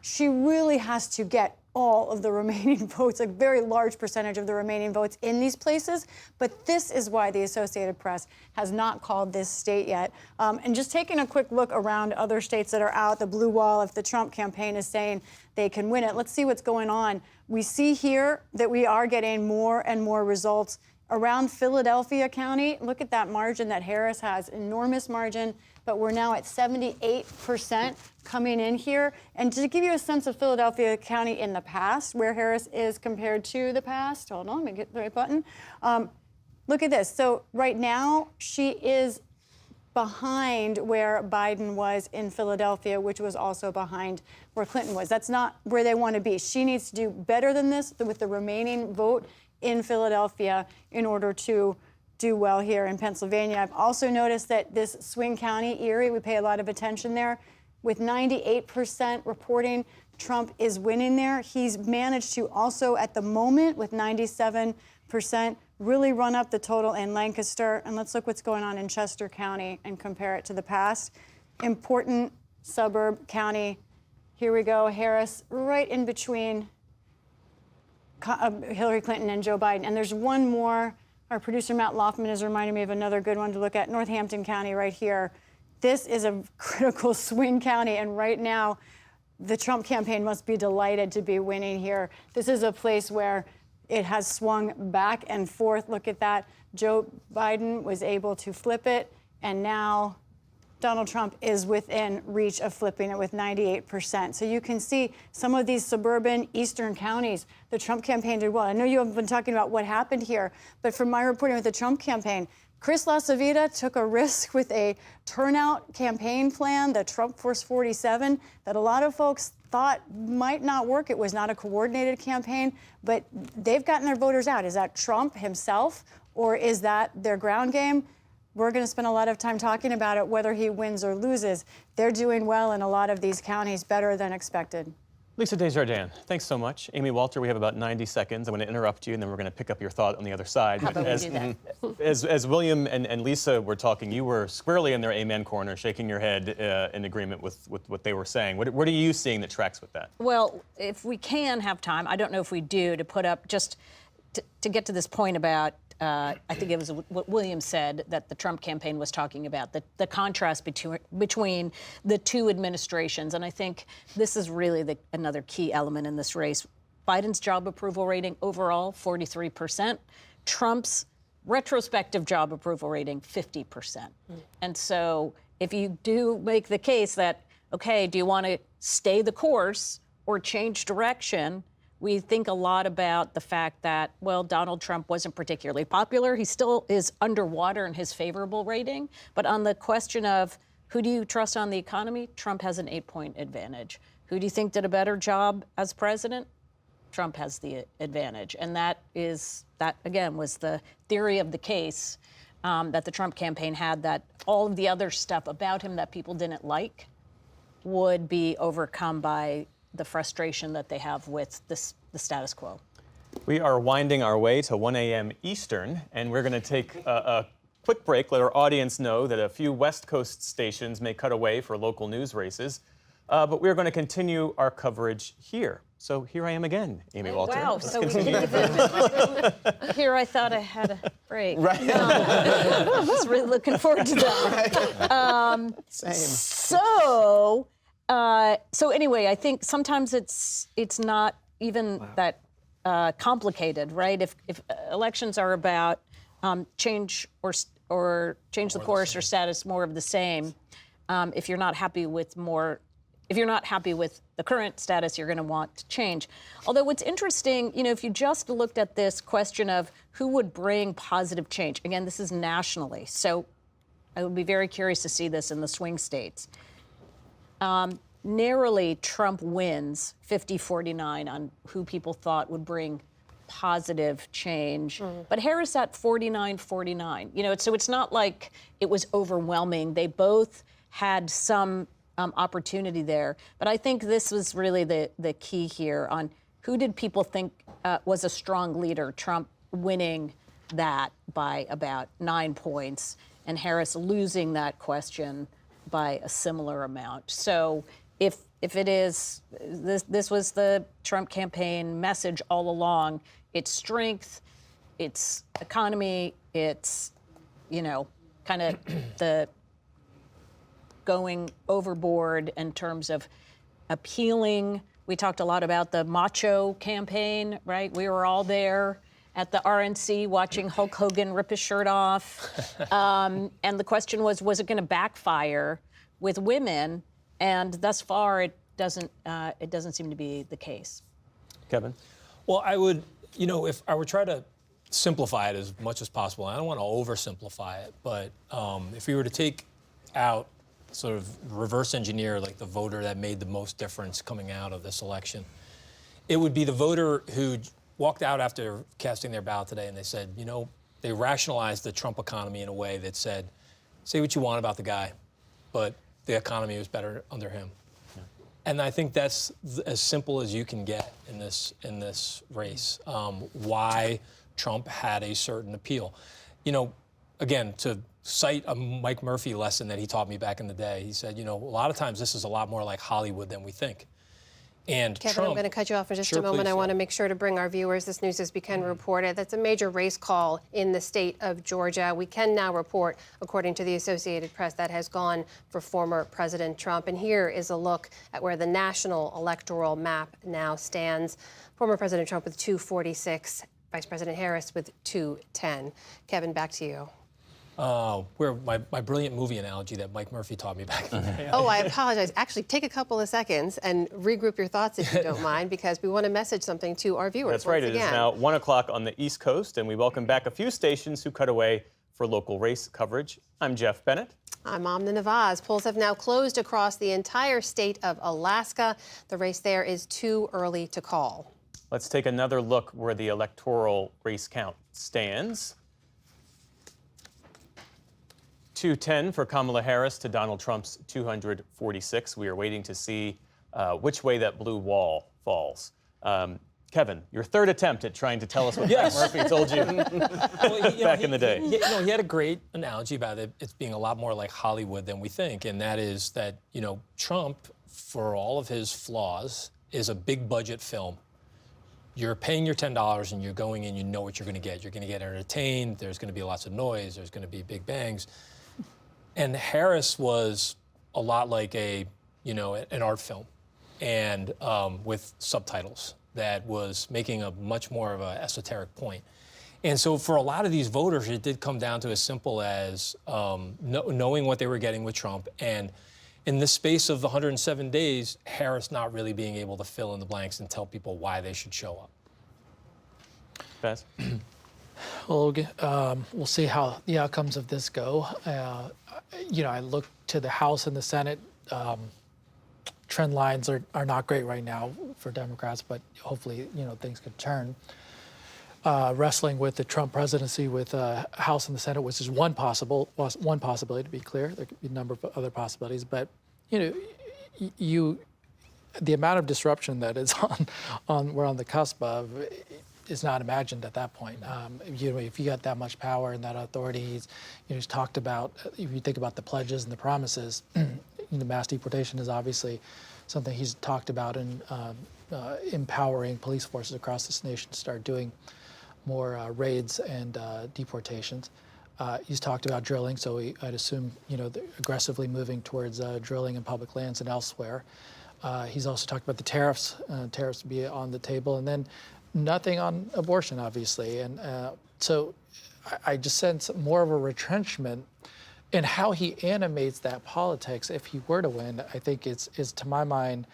She really has to get all of the remaining votes, a very large percentage of the remaining votes in these places. But this is why the Associated Press has not called this state yet. And just taking a quick look around other states that are out, the blue wall, if the Trump campaign is saying they can win it, let's see what's going on. We see here that we are getting more and more results around Philadelphia County. Look at that margin that Harris has, enormous margin. But we're now at 78% coming in here. And to give you a sense of Philadelphia County in the past, where Harris is compared to the past, hold on, let me get the right button. Look at this. So right now, she is behind where Biden was in Philadelphia, which was also behind where Clinton was. That's not where they want to be. She needs to do better than this with the remaining vote in Philadelphia in order to do well here in Pennsylvania. I've also noticed that this swing county, Erie, we pay a lot of attention there. With 98% reporting Trump is winning there, he's managed to also, at the moment, with 97%, really run up the total in Lancaster. And let's look what's going on in Chester County and compare it to the past. Important suburb county. Here we go. Harris right in between Hillary Clinton and Joe Biden. And there's one more. Our producer, Matt Loffman, is reminding me of another good one to look at, Northampton County right here. This is a critical swing county, and right now, the Trump campaign must be delighted to be winning here. This is a place where it has swung back and forth. Look at that. Joe Biden was able to flip it, and now Donald Trump is within reach of flipping it with 98%. So you can see some of these suburban eastern counties, the Trump campaign did well. I know you haven't been talking about what happened here, but from my reporting with the Trump campaign, Chris LaCivita took a risk with a turnout campaign plan, the Trump Force 47, that a lot of folks thought might not work. It was not a coordinated campaign, but they've gotten their voters out. Is that Trump himself, or is that their ground game? we're going to spend a lot of time talking about it, whether he wins or loses. They're doing well in a lot of these counties, better than expected.
Lisa Desjardins, thanks so much. Amy Walter, we have about 90 seconds. I'm going to interrupt you, and then we're going to pick up your thought on the other side.
How about we do that?
As William and Lisa were talking, you were squarely in their amen corner, shaking your head in agreement with what they were saying. What are you seeing that tracks with that?
Well, if we can have time, I don't know if we do, to put up just to get to this point about, I think it was what William said that the Trump campaign was talking about, the contrast between the two administrations. And I think this is really another key element in this race. Biden's job approval rating overall, 43%. Trump's retrospective job approval rating, 50%. And so if you do make the case that, okay, do you want to stay the course or change direction? We think a lot about the fact that, well, Donald Trump wasn't particularly popular. He still is underwater in his favorable rating. But on the question of who do you trust on the economy, Trump has an 8-point advantage. Who do you think did a better job as president? Trump has the advantage. And that, again, was the theory of the case that the Trump campaign had, that all of the other stuff about him that people didn't like would be overcome by the frustration that they have with the status quo.
We are winding our way to 1 a.m. Eastern, and we're going to take a quick break, let our audience know that a few West Coast stations may cut away for local news races, but we're going to continue our coverage here. So here I am again, Amy Walter.
Wow,
Let's
so
continue.
here I thought I had a break.
Right.
I was really looking forward to that.
Same.
So anyway, I think sometimes it's not even that complicated, right? If elections are about change or change the course or status, more of the same. If you're not happy with the current status, you're going to want to change. Although what's interesting, if you just looked at this question of who would bring positive change, again, this is nationally, so I would be very curious to see this in the swing states. Narrowly, Trump wins 50-49 on who people thought would bring positive change. But Harris at 49-49. So it's not like it was overwhelming. They both had some opportunity there. But I think this was really the key here on who did people think was a strong leader. Trump winning that by about 9 points, and Harris losing that question by a similar amount. So if it is, this was the Trump campaign message all along, its strength, its economy, its, kind of the going overboard in terms of appealing. We talked a lot about the macho campaign, right? We were all there at the RNC watching Hulk Hogan rip his shirt off. And the question was it going to backfire with women? And thus far, it doesn't seem to be the case.
Kevin?
Well, I would, if I were trying to simplify it as much as possible, I don't want to oversimplify it, but if we were to take out, sort of reverse engineer, like the voter that made the most difference coming out of this election, it would be the voter who walked out after casting their ballot today and they said, they rationalized the Trump economy in a way that said, say what you want about the guy, but the economy was better under him. Yeah. And I think that's as simple as you can get in this race. Why Trump had a certain appeal. Again, to cite a Mike Murphy lesson that he taught me back in the day, he said, a lot of times this is a lot more like Hollywood than we think. And
Kevin,
Trump,
I'm going to cut you off for just
Sure,
a moment.
please,
I want to
yeah.
make sure to bring our viewers this news as we can report it. That's a major race call in the state of Georgia. We can now report, according to the Associated Press, that has gone for former President Trump. And here is a look at where the national electoral map now stands. Former President Trump with 246, Vice President Harris with 210. Kevin, back to you.
Where my brilliant movie analogy that Mike Murphy taught me back in the day.
Oh, I apologize. Actually, take a couple of seconds and regroup your thoughts if you don't mind, because we want to message something to our viewers.
That's right.
Once
It is
again.
now 1 o'clock on the East Coast, and we welcome back a few stations who cut away for local race coverage. I'm Jeff Bennett.
I'm Amna Nawaz. Polls have now closed across the entire state of Alaska. The race there is too early to call.
Let's take another look where the electoral race count stands. 210 for Kamala Harris to Donald Trump's 246. We are waiting to see which way that blue wall falls. Kevin, your third attempt at trying to tell us what Pat Murphy told you back in the day.
He had a great analogy about it. It's being a lot more like Hollywood than we think, and that is that, Trump, for all of his flaws, is a big budget film. You're paying your $10 and you're going in, you know what you're going to get. You're going to get entertained. There's going to be lots of noise. There's going to be big bangs. And Harris was a lot like an art film, and with subtitles that was making a much more of an esoteric point. And so for a lot of these voters, it did come down to as simple as knowing what they were getting with Trump, and in the space of the 107 days, Harris not really being able to fill in the blanks and tell people why they should show up.
Bess?
Well, we'll see how the outcomes of this go. I look to the House and the Senate. Trend lines are not great right now for Democrats, but hopefully, things could turn. Wrestling with the Trump presidency with House and the Senate, which is one possibility, to be clear. There could be a number of other possibilities, but the amount of disruption that is we're on the cusp of is not imagined at that point. If you got that much power and that authority, he's talked about. If you think about the pledges and the promises, mass deportation is obviously something he's talked about, and empowering police forces across this nation to start doing more raids and deportations. He's talked about drilling, so I'd assume aggressively moving towards drilling in public lands and elsewhere. He's also talked about the tariffs to be on the table, and then nothing on abortion, obviously. And so I just sense more of a retrenchment in how he animates that politics. If he were to win, I think is to my mind,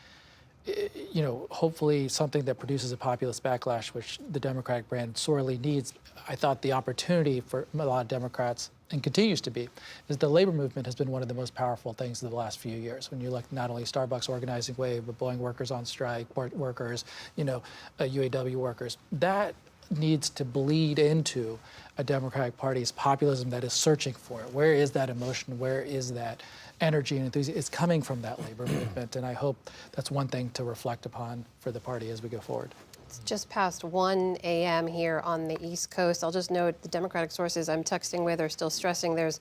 hopefully something that produces a populist backlash, which the Democratic brand sorely needs. I thought the opportunity for a lot of Democrats, and continues to be, is the labor movement has been one of the most powerful things of the last few years. When you look not only Starbucks organizing wave, but Boeing workers on strike, port workers, UAW workers, that needs to bleed into a Democratic Party's populism that is searching for it. Where is that emotion? Where is that energy and enthusiasm? It's coming from that labor movement, and I hope that's one thing to reflect upon for the party as we go forward.
It's just past 1 a.m. here on the East Coast. I'll just note the Democratic sources I'm texting with are still stressing there's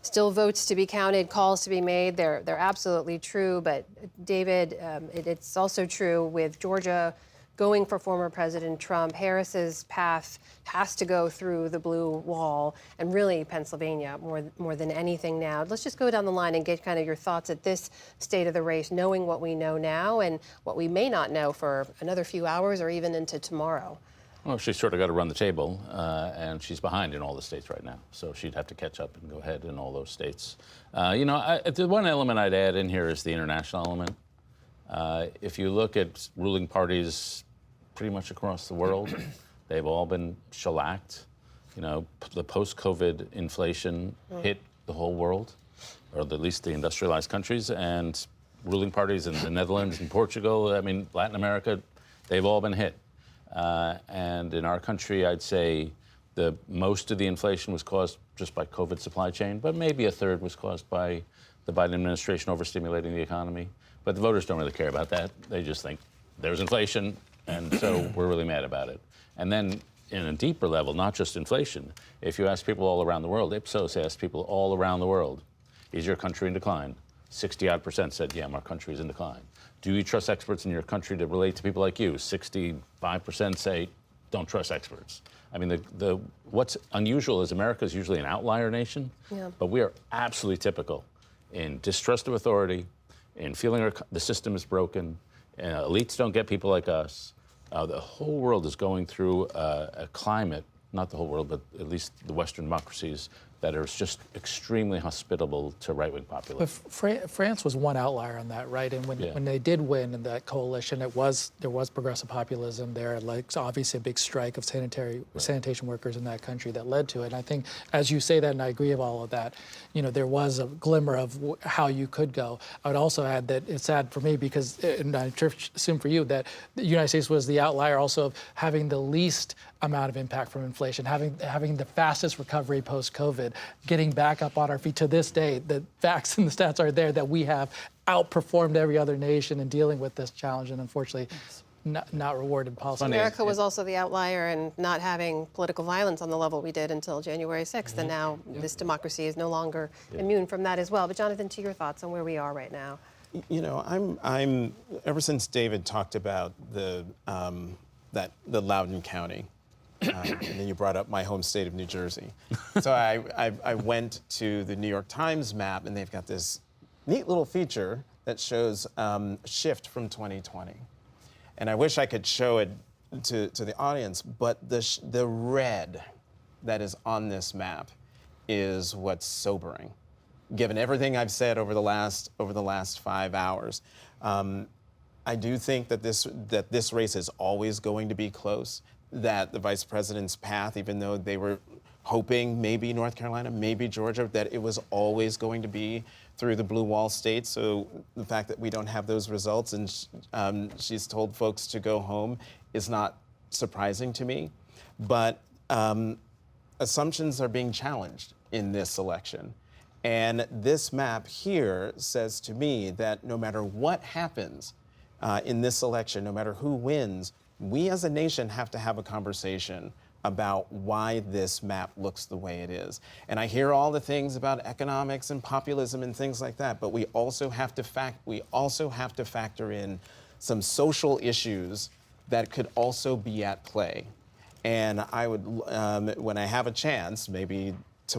still votes to be counted, calls to be made. They're absolutely true, but David, it's also true with Georgia going for former President Trump. Harris's path has to go through the blue wall, and really Pennsylvania more than anything now. Let's just go down the line and get kind of your thoughts at this state of the race, knowing what we know now and what we may not know for another few hours or even into tomorrow.
Well, she's sort of got to run the table, and she's behind in all the states right now. So she'd have to catch up and go ahead in all those states. The one element I'd add in here is the international element. If you look at ruling parties pretty much across the world, they've all been shellacked. The post-COVID inflation hit the whole world, or at least the industrialized countries, and ruling parties in the Netherlands and Portugal, Latin America, they've all been hit. And in our country, I'd say most of the inflation was caused just by COVID supply chain, but maybe a third was caused by the Biden administration overstimulating the economy. But the voters don't really care about that. They just think there's inflation, and so we're really mad about it. And then in a deeper level, not just inflation, if you ask people all around the world, Ipsos asked people all around the world, is your country in decline? 60-odd% said, yeah, our country is in decline. Do you trust experts in your country to relate to people like you? 65% say, don't trust experts. What's unusual is America is usually an outlier nation, but we are absolutely typical in distrust of authority, in feeling the system is broken. Elites don't get people like us. The whole world is going through a climate, not the whole world, but at least the Western democracies, that are just extremely hospitable to right-wing populism.
But France was one outlier on that, right? And when they did win in that coalition, there was progressive populism there, obviously a big strike of sanitation workers in that country that led to it. And I think, as you say that, and I agree with all of that, there was a glimmer of how you could go. I would also add that it's sad for me because, and I assume for you, that the United States was the outlier also of having the least amount of impact from inflation, having the fastest recovery post-COVID. COVID, getting back up on our feet. To this day, the facts and the stats are there that we have outperformed every other nation in dealing with this challenge, and unfortunately, not rewarded policy.
America was also the outlier in not having political violence on the level we did until January 6th, and now this democracy is no longer immune from that as well. But Jonathan, to your thoughts on where we are right now?
You know, I'm ever since David talked about the Loudoun County, and then you brought up my home state of New Jersey. So I went to the New York Times map, and they've got this neat little feature that shows shift from 2020. And I wish I could show it to the audience, but the red that is on this map is what's sobering. Given everything I've said over the last 5 hours, I do think that this race is always going to be close. That the vice president's path, even though they were hoping maybe North Carolina, maybe Georgia, that it was always going to be through the blue wall states. So the fact that we don't have those results and she's told folks to go home is not surprising to me. But assumptions are being challenged in this election. And this map here says to me that no matter what happens in this election, no matter who wins, we as a nation have to have a conversation about why this map looks the way it is. And I hear all the things about economics and populism and things like that, but we also have to factor in some social issues that could also be at play. And I would, when I have a chance, maybe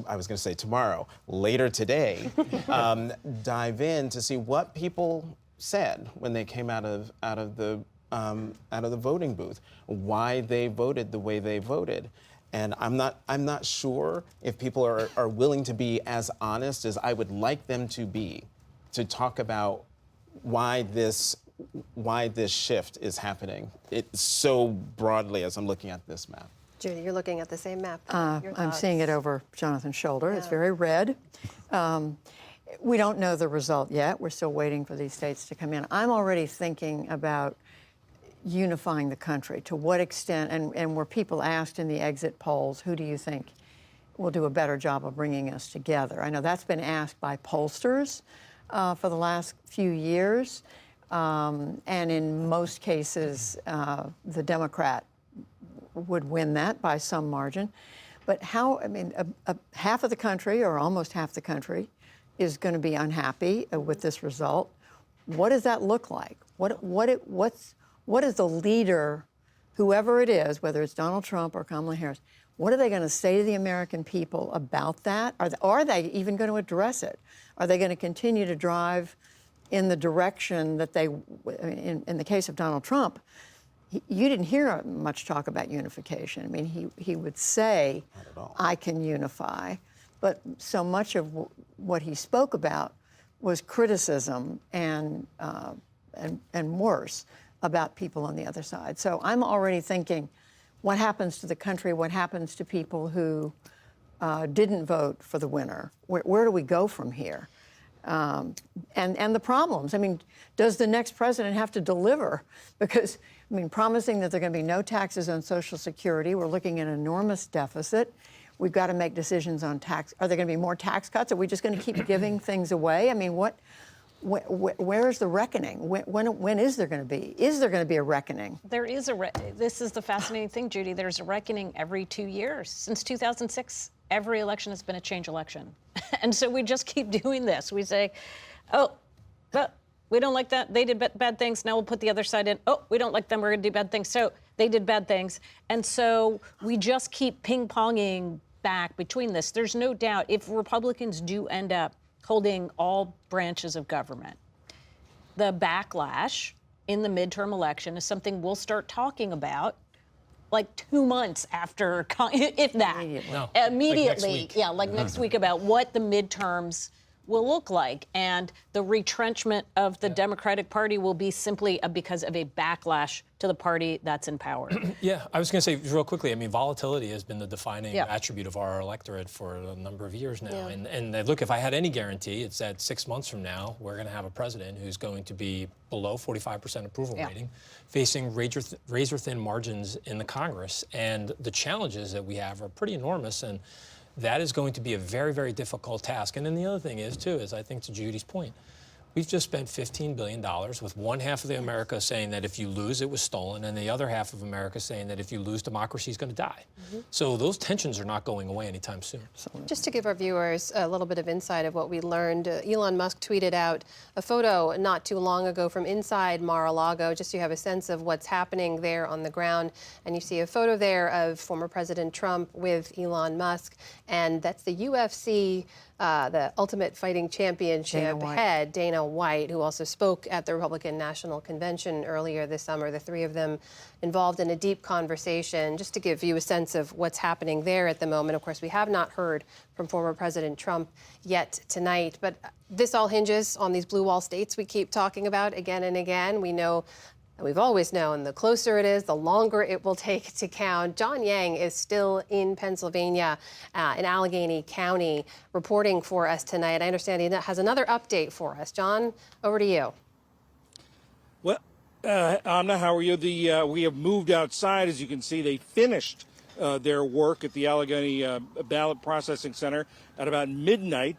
I was going to say tomorrow, later today, dive in to see what people said when they came out of the voting booth, why they voted the way they voted. And I'm not sure if people are willing to be as honest as I would like them to be, to talk about why this shift is happening. It's so broadly as I'm looking at this map.
Judy, you're looking at the same map.
I'm seeing it over Jonathan's shoulder. Yeah. It's very red. We don't know the result yet. We're still waiting for these states to come in. I'm already thinking about unifying the country. To what extent, and were people asked in the exit polls, who do you think will do a better job of bringing us together? I know that's been asked by pollsters for the last few years. And in most cases, the Democrat would win that by some margin. But half of the country, or almost half the country, is going to be unhappy with this result. What does that look like? What is the leader, whoever it is, whether it's Donald Trump or Kamala Harris, what are they going to say to the American people about that? Are they even going to address it? Are they going to continue to drive in the direction that they, in the case of Donald Trump, you didn't hear much talk about unification. I mean, he would say, I can unify, but so much of what he spoke about was criticism and worse about people on the other side. So I'm already thinking, what happens to the country? What happens to people who didn't vote for the winner? Where do we go from here? And the problems. I mean, does the next president have to deliver? Because, I mean, promising that there are going to be no taxes on Social Security, we're looking at an enormous deficit. We've got to make decisions on tax. Are there going to be more tax cuts? Are we just going to keep giving things away? I mean, where's the reckoning? When is there going to be? Is there going to be a reckoning?
There is this is the fascinating thing, Judy. There's a reckoning every 2 years. Since 2006, every election has been a change election. And so we just keep doing this. We say, oh, but we don't like that. They did bad things. Now we'll put the other side in. Oh, we don't like them. We're going to do bad things. So they did bad things. And so we just keep ping-ponging back between this. There's no doubt if Republicans do end up holding all branches of government, the backlash in the midterm election is something we'll start talking about like 2 months after, if that. Immediately. Like next week about what the midterms will look like. And the retrenchment of the Democratic Party will be simply because of a backlash to the party that's in power.
Yeah, I was going to say real quickly, I mean, volatility has been the defining attribute of our electorate for a number of years now. And look, if I had any guarantee, it's that 6 months from now, we're going to have a president who's going to be below 45% approval rating, facing razor-thin margins in the Congress. And the challenges that we have are pretty enormous. And that is going to be a very, very difficult task. And then the other thing is, too, is I think to Judy's point, we've just spent $15 billion with one half of the America saying that if you lose, it was stolen, and the other half of America saying that if you lose, democracy is going to die. So those tensions are not going away anytime soon.
Just to give our viewers a little bit of insight of what we learned, Elon Musk tweeted out a photo not too long ago from inside Mar-a-Lago, just so you have a sense of what's happening there on the ground. And you see a photo there of former President Trump with Elon Musk, and that's the UFC, the Ultimate Fighting Championship head, Dana White, who also spoke at the Republican National Convention earlier this summer. The three of them involved in a deep conversation, just to give you a sense of what's happening there at the moment. Of course, we have not heard from former President Trump yet tonight, but this all hinges on these blue wall states we keep talking about again and again. We know, and we've always known, the closer it is, the longer it will take to count. John Yang is still in Pennsylvania, in Allegheny County, reporting for us tonight. I understand he has another update for us. John, over to you.
Well, Amna, how are you? We have moved outside. As you can see, they finished their work at the Allegheny Ballot Processing Center at about midnight,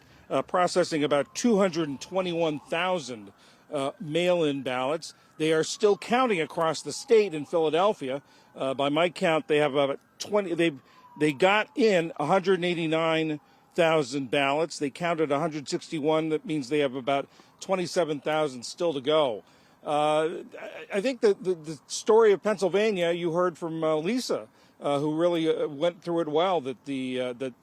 processing about 221,000 mail-in ballots. They are still counting across the state in Philadelphia. By my count, they have about 20. They got in 189,000 ballots. They counted 161. That means they have about 27,000 still to go. I think the story of Pennsylvania, you heard from Lisa, who really went through it well, that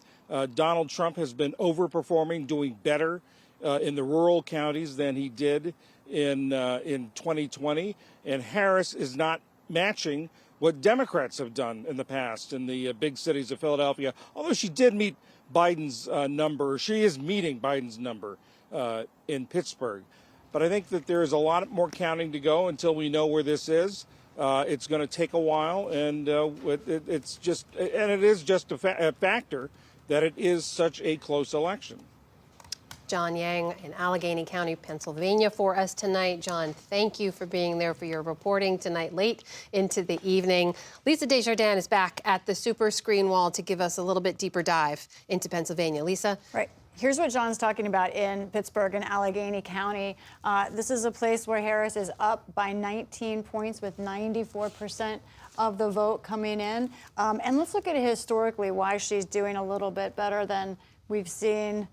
Donald Trump has been overperforming, doing better in the rural counties than he did in 2020, and Harris is not matching what Democrats have done in the past in the big cities of Philadelphia. Although she did meet Biden's number, she is meeting Biden's number in Pittsburgh. But I think that there is a lot more counting to go until we know where this is. It's going to take a while, and it is just a factor that it is such a close election.
John Yang in Allegheny County, Pennsylvania for us tonight. John, thank you for being there for your reporting tonight late into the evening. Lisa Desjardins is back at the super screen wall to give us a little bit deeper dive into Pennsylvania. Lisa?
Right. Here's what John's talking about in Pittsburgh and Allegheny County. This is a place where Harris is up by 19 points with 94% of the vote coming in. And let's look at it historically, why she's doing a little bit better than we've seen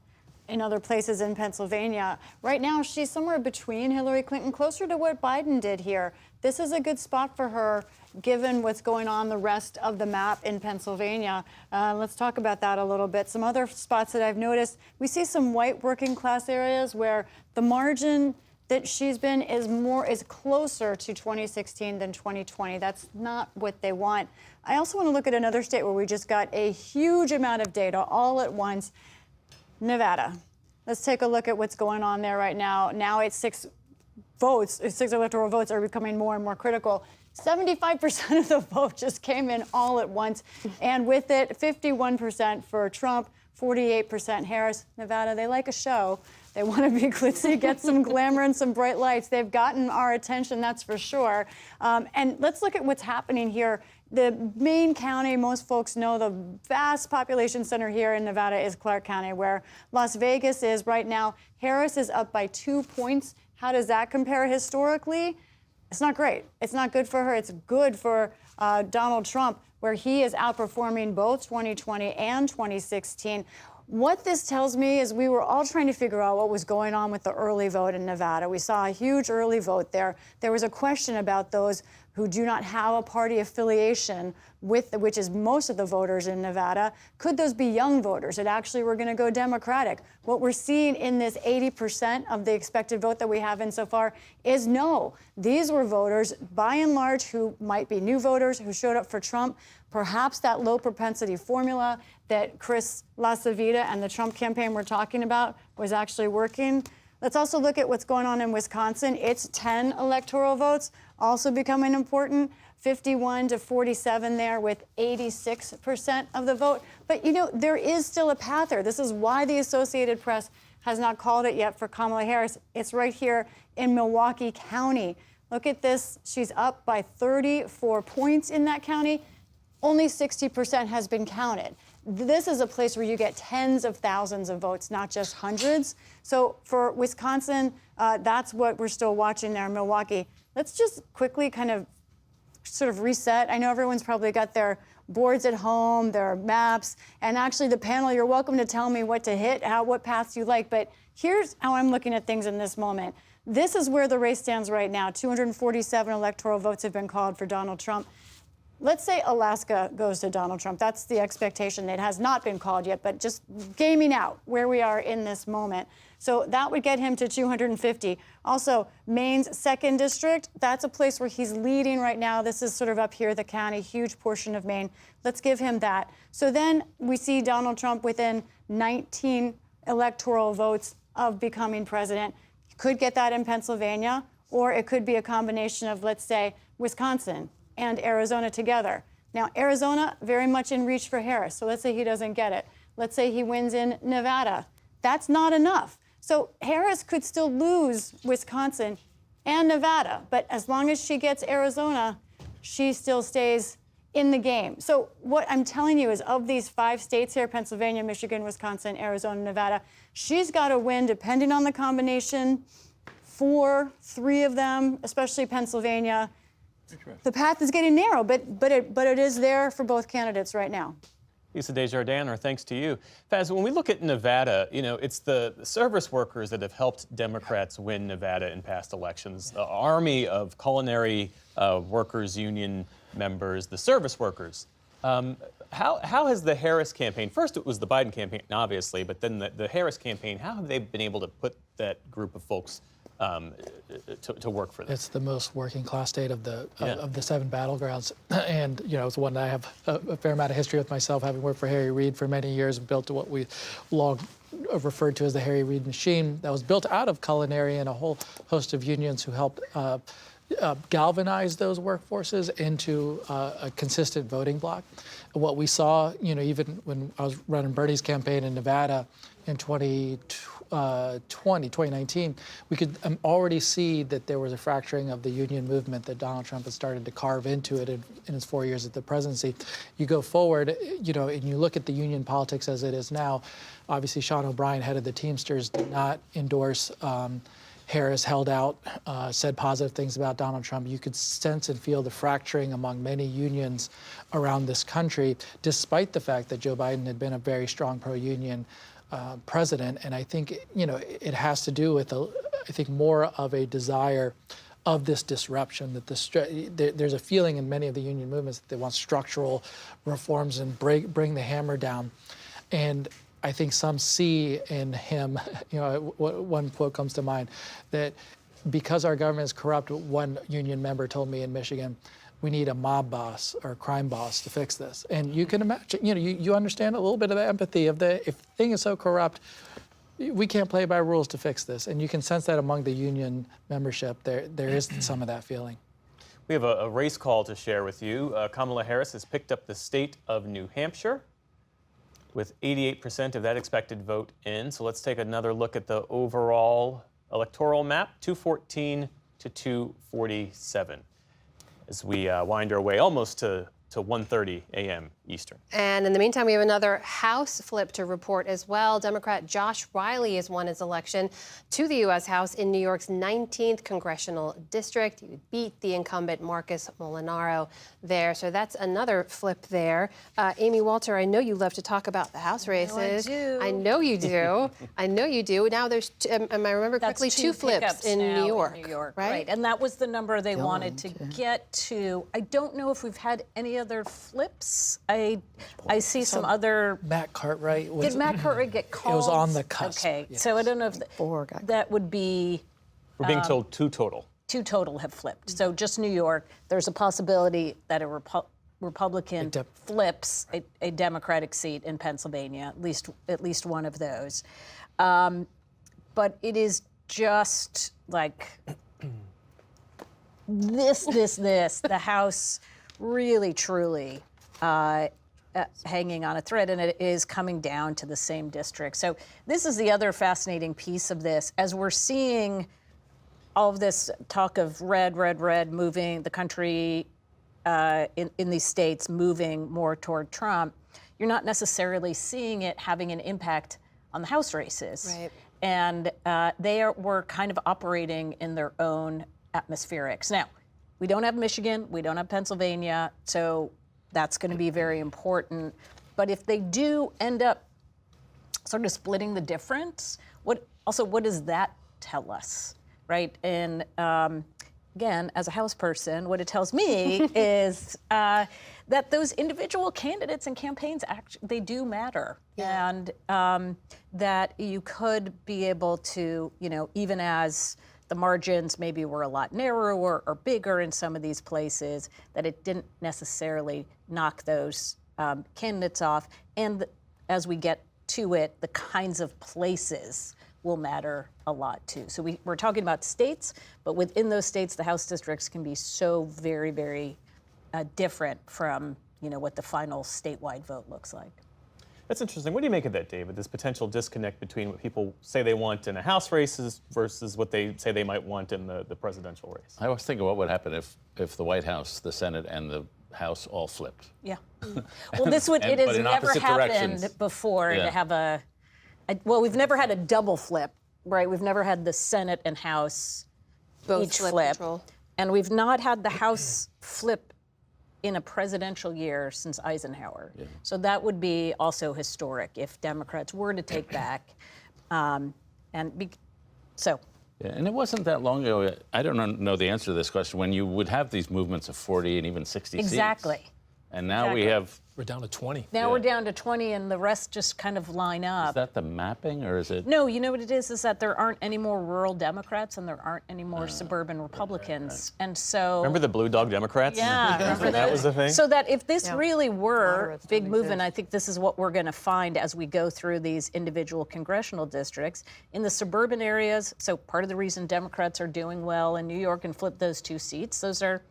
in other places in Pennsylvania. Right now, she's somewhere between Hillary Clinton, closer to what Biden did here. This is a good spot for her, given what's going on the rest of the map in Pennsylvania. Let's talk about that a little bit. Some other spots that I've noticed, we see some white working class areas where the margin that she's been is closer to 2016 than 2020. That's not what they want. I also want to look at another state where we just got a huge amount of data all at once. Nevada. Let's take a look at what's going on there right now. Now it's 6 electoral votes are becoming more and more critical. 75% of the vote just came in all at once. And with it, 51% for Trump, 48% Harris. Nevada, they like a show. They want to be glitzy, get some glamour and some bright lights. They've gotten our attention, that's for sure. And let's look at what's happening here. The main county, most folks know, the vast population center here in Nevada is Clark County, where Las Vegas is right now. Harris is up by 2 points. How does that compare historically? It's not great. It's not good for her. It's good for Donald Trump, where he is outperforming both 2020 and 2016. What this tells me is we were all trying to figure out what was going on with the early vote in Nevada. We saw a huge early vote there. There was a question about those who do not have a party affiliation with, which is most of the voters in Nevada. Could those be young voters that actually were going to go Democratic? What we're seeing in this 80% of the expected vote that we have in so far is no. These were voters, by and large, who might be new voters who showed up for Trump. Perhaps that low propensity formula that Chris LaCivita and the Trump campaign were talking about was actually working. Let's also look at what's going on in Wisconsin. It's 10 electoral votes, also becoming important. 51 to 47 there with 86% of the vote. But, you know, there is still a path there. This is why the Associated Press has not called it yet for Kamala Harris. It's right here in Milwaukee County. Look at this. She's up by 34 points in that county. only 60% has been counted. This is a place where you get tens of thousands of votes, not just hundreds. So for Wisconsin, that's what we're still watching there in Milwaukee. Let's just quickly kind of sort of reset. I know everyone's probably got their boards at home, their maps, and actually the panel, you're welcome to tell me what to hit, what paths you like, but here's how I'm looking at things in this moment. This is where the race stands right now. 247 electoral votes have been called for Donald Trump. Let's say Alaska goes to Donald Trump. That's the expectation. It has not been called yet, but just gaming out where we are in this moment. So that would get him to 250. Also, Maine's 2nd district, that's a place where he's leading right now. This is sort of up here, the county, huge portion of Maine. Let's give him that. So then we see Donald Trump within 19 electoral votes of becoming president. He could get that in Pennsylvania, or it could be a combination of, let's say, Wisconsin and Arizona together. Now, Arizona, very much in reach for Harris. So let's say he doesn't get it. Let's say he wins in Nevada. That's not enough. So Harris could still lose Wisconsin and Nevada, but as long as she gets Arizona, she still stays in the game. So what I'm telling you is, of these 5 states here, Pennsylvania, Michigan, Wisconsin, Arizona, Nevada, she's got to win, depending on the combination, 3 of them, especially Pennsylvania. The path is getting narrow, but it is there for both candidates right now.
Lisa Desjardins, our thanks to you. Faz, when we look at Nevada, it's the service workers that have helped Democrats win Nevada in past elections. The army of culinary workers union members, the service workers. How has the Harris campaign, first it was the Biden campaign, obviously, but then the Harris campaign, how have they been able to put that group of folks to work for them?
It's the most working class state of the 7 battlegrounds, and it's one that I have a fair amount of history with myself, having worked for Harry Reid for many years and built what we long referred to as the Harry Reid machine. That was built out of culinary and a whole host of unions who helped galvanize those workforces into a consistent voting bloc. What we saw, even when I was running Bernie's campaign in Nevada in 2019, we could already see that there was a fracturing of the union movement that Donald Trump had started to carve into it in his 4 years at the presidency. You go forward, and you look at the union politics as it is now. Obviously, Sean O'Brien, head of the Teamsters, did not endorse Harris, held out, said positive things about Donald Trump. You could sense and feel the fracturing among many unions around this country, despite the fact that Joe Biden had been a very strong pro-union president. And I think, it has to do with, more of a desire of this disruption, that there's a feeling in many of the union movements that they want structural reforms and bring the hammer down. And I think some see in him, one quote comes to mind, that because our government is corrupt, one union member told me in Michigan, we need a mob boss or a crime boss to fix this. And you can imagine, you understand a little bit of the empathy of if the thing is so corrupt, we can't play by rules to fix this. And you can sense that among the union membership. There is some of that feeling.
We have a race call to share with you. Kamala Harris has picked up the state of New Hampshire with 88% of that expected vote in. So let's take another look at the overall electoral map, 214 to 247, as we wind our way almost to 1:30 a.m. Eastern.
And in the meantime, we have another House flip to report as well. Democrat Josh Riley has won his election to the U.S. House in New York's 19th congressional district. He beat the incumbent Marcus Molinaro there. So that's another flip there. Amy Walter, I know you love to talk about the House races.
I
know you do. I know you do. Now there's, am I remember correctly, two flips in New York.
Right? And that was the number they wanted to get to. I don't know if we've had any other flips. I see some other.
Matt Cartwright.
Did Matt Cartwright get called?
It was on the cusp.
Okay,
yes.
so I don't know if that would be.
We're being told 2 total.
2 total have flipped. So just New York. There's a possibility that a Republican flips a Democratic seat in Pennsylvania. At least one of those. But it is just like this. The House really, truly hanging on a thread, and it is coming down to the same district. So this is the other fascinating piece of this. As we're seeing all of this talk of red moving the country in these states moving more toward Trump, you're not necessarily seeing it having an impact on the House races.
Right.
And were kind of operating in their own atmospherics. Now, we don't have Michigan, we don't have Pennsylvania, so that's going to be very important. But if they do end up sort of splitting the difference, what does that tell us, right? And again, as a House person, what it tells me is that those individual candidates and campaigns, they do matter. Yeah. And that you could be able to, even as the margins maybe were a lot narrower or bigger in some of these places, that it didn't necessarily knock those candidates off. And as we get to it, the kinds of places will matter a lot too. So we're talking about states, but within those states, the House districts can be so very, very different from what the final statewide vote looks like.
That's interesting. What do you make of that, David? This potential disconnect between what people say they want in a House race versus what they say they might want in the presidential race.
I was thinking what would happen if the White House, the Senate, and the House all flipped.
Yeah. Well, it has never happened before to have well, we've never had a double flip, right? We've never had the Senate and House
both
each
flip
flip.
control.
And we've not had the House flip in a presidential year since Eisenhower. Yeah. So that would be also historic if Democrats were to take back.
Yeah, and it wasn't that long ago, I don't know the answer to this question, when you would have these movements of 40 and even 60 seats.
Exactly.
And now we're
down to 20.
Now we're down to 20, and the rest just kind of line up.
Is that the mapping, or is it?
No, you know what it is that there aren't any more rural Democrats and there aren't any more suburban Republicans. Right. And so...
Remember the Blue Dog Democrats?
Yeah. Remember
that was the thing?
So that if this really were big movement, I think this is what we're going to find as we go through these individual congressional districts. In the suburban areas, so part of the reason Democrats are doing well in New York and flip those 2 seats, those are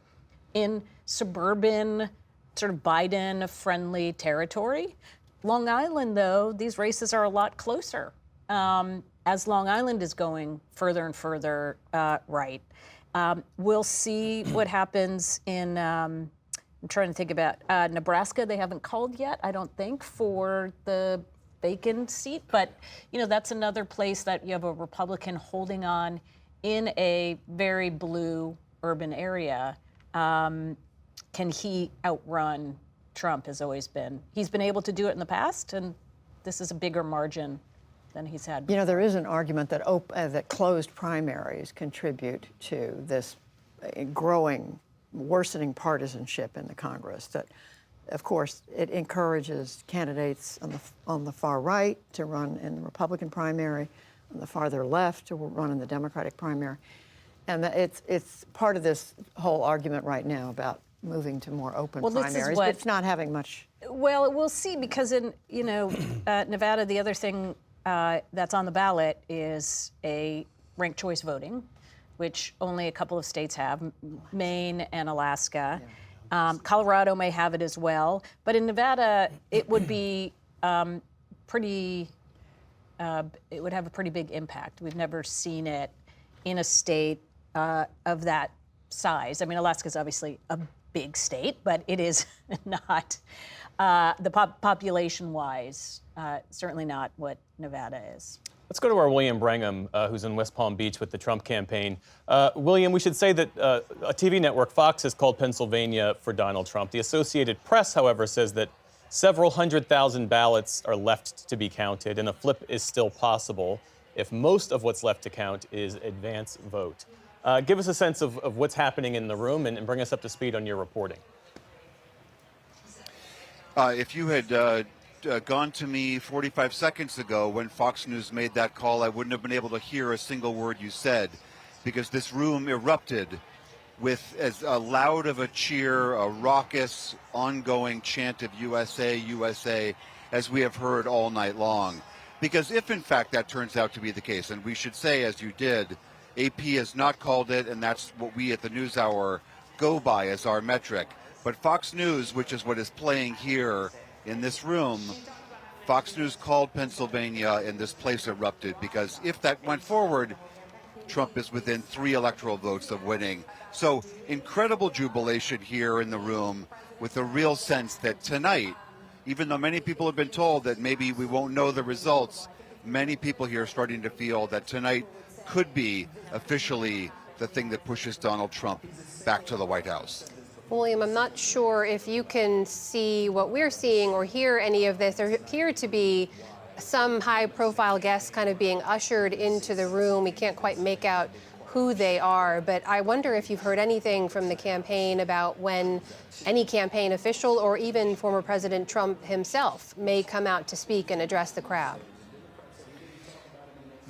in suburban, sort of Biden-friendly territory. Long Island, though, these races are a lot closer as Long Island is going further and further right. We'll see what happens in, I'm trying to think about Nebraska. They haven't called yet, I don't think, for the Bacon seat, but that's another place that you have a Republican holding on in a very blue urban area. Can he outrun Trump? Has always been. He's been able to do it in the past, and this is a bigger margin than he's had before.
There is an argument that that closed primaries contribute to this growing, worsening partisanship in the Congress. That, of course, it encourages candidates on the far right to run in the Republican primary, on the farther left to run in the Democratic primary. And it's part of this whole argument right now about moving to more open primaries, but it's not having much.
Well, we'll see, because in Nevada, the other thing that's on the ballot is a ranked choice voting, which only a couple of states have, Maine and Alaska. Colorado may have it as well, but in Nevada, it would be it would have a pretty big impact. We've never seen it in a state of that size. I mean, Alaska's obviously a big state, but it is not, population-wise, certainly not what Nevada is.
Let's go to our William Brangham, who's in West Palm Beach with the Trump campaign. William, we should say that a TV network, Fox, has called Pennsylvania for Donald Trump. The Associated Press, however, says that several 100,000 ballots are left to be counted, and a flip is still possible if most of what's left to count is advance vote. Give us a sense of what's happening in the room and bring us up to speed on your reporting.
If you had gone to me 45 seconds ago when Fox News made that call, I wouldn't have been able to hear a single word you said, because this room erupted with as loud of a cheer, a raucous, ongoing chant of USA, USA, as we have heard all night long. Because if, in fact, that turns out to be the case, and we should say, as you did, AP has not called it, and that's what we at the NewsHour go by as our metric. But Fox News, which is what is playing here in this room, Fox News called Pennsylvania, and this place erupted, because if that went forward, Trump is within 3 electoral votes of winning. So incredible jubilation here in the room, with a real sense that tonight, even though many people have been told that maybe we won't know the results, many people here are starting to feel that tonight could be officially the thing that pushes Donald Trump back to the White House.
William, I'm not sure if you can see what we're seeing or hear any of this. There appear to be some high-profile guests kind of being ushered into the room. We can't quite make out who they are, but I wonder if you've heard anything from the campaign about when any campaign official or even former President Trump himself may come out to speak and address the crowd.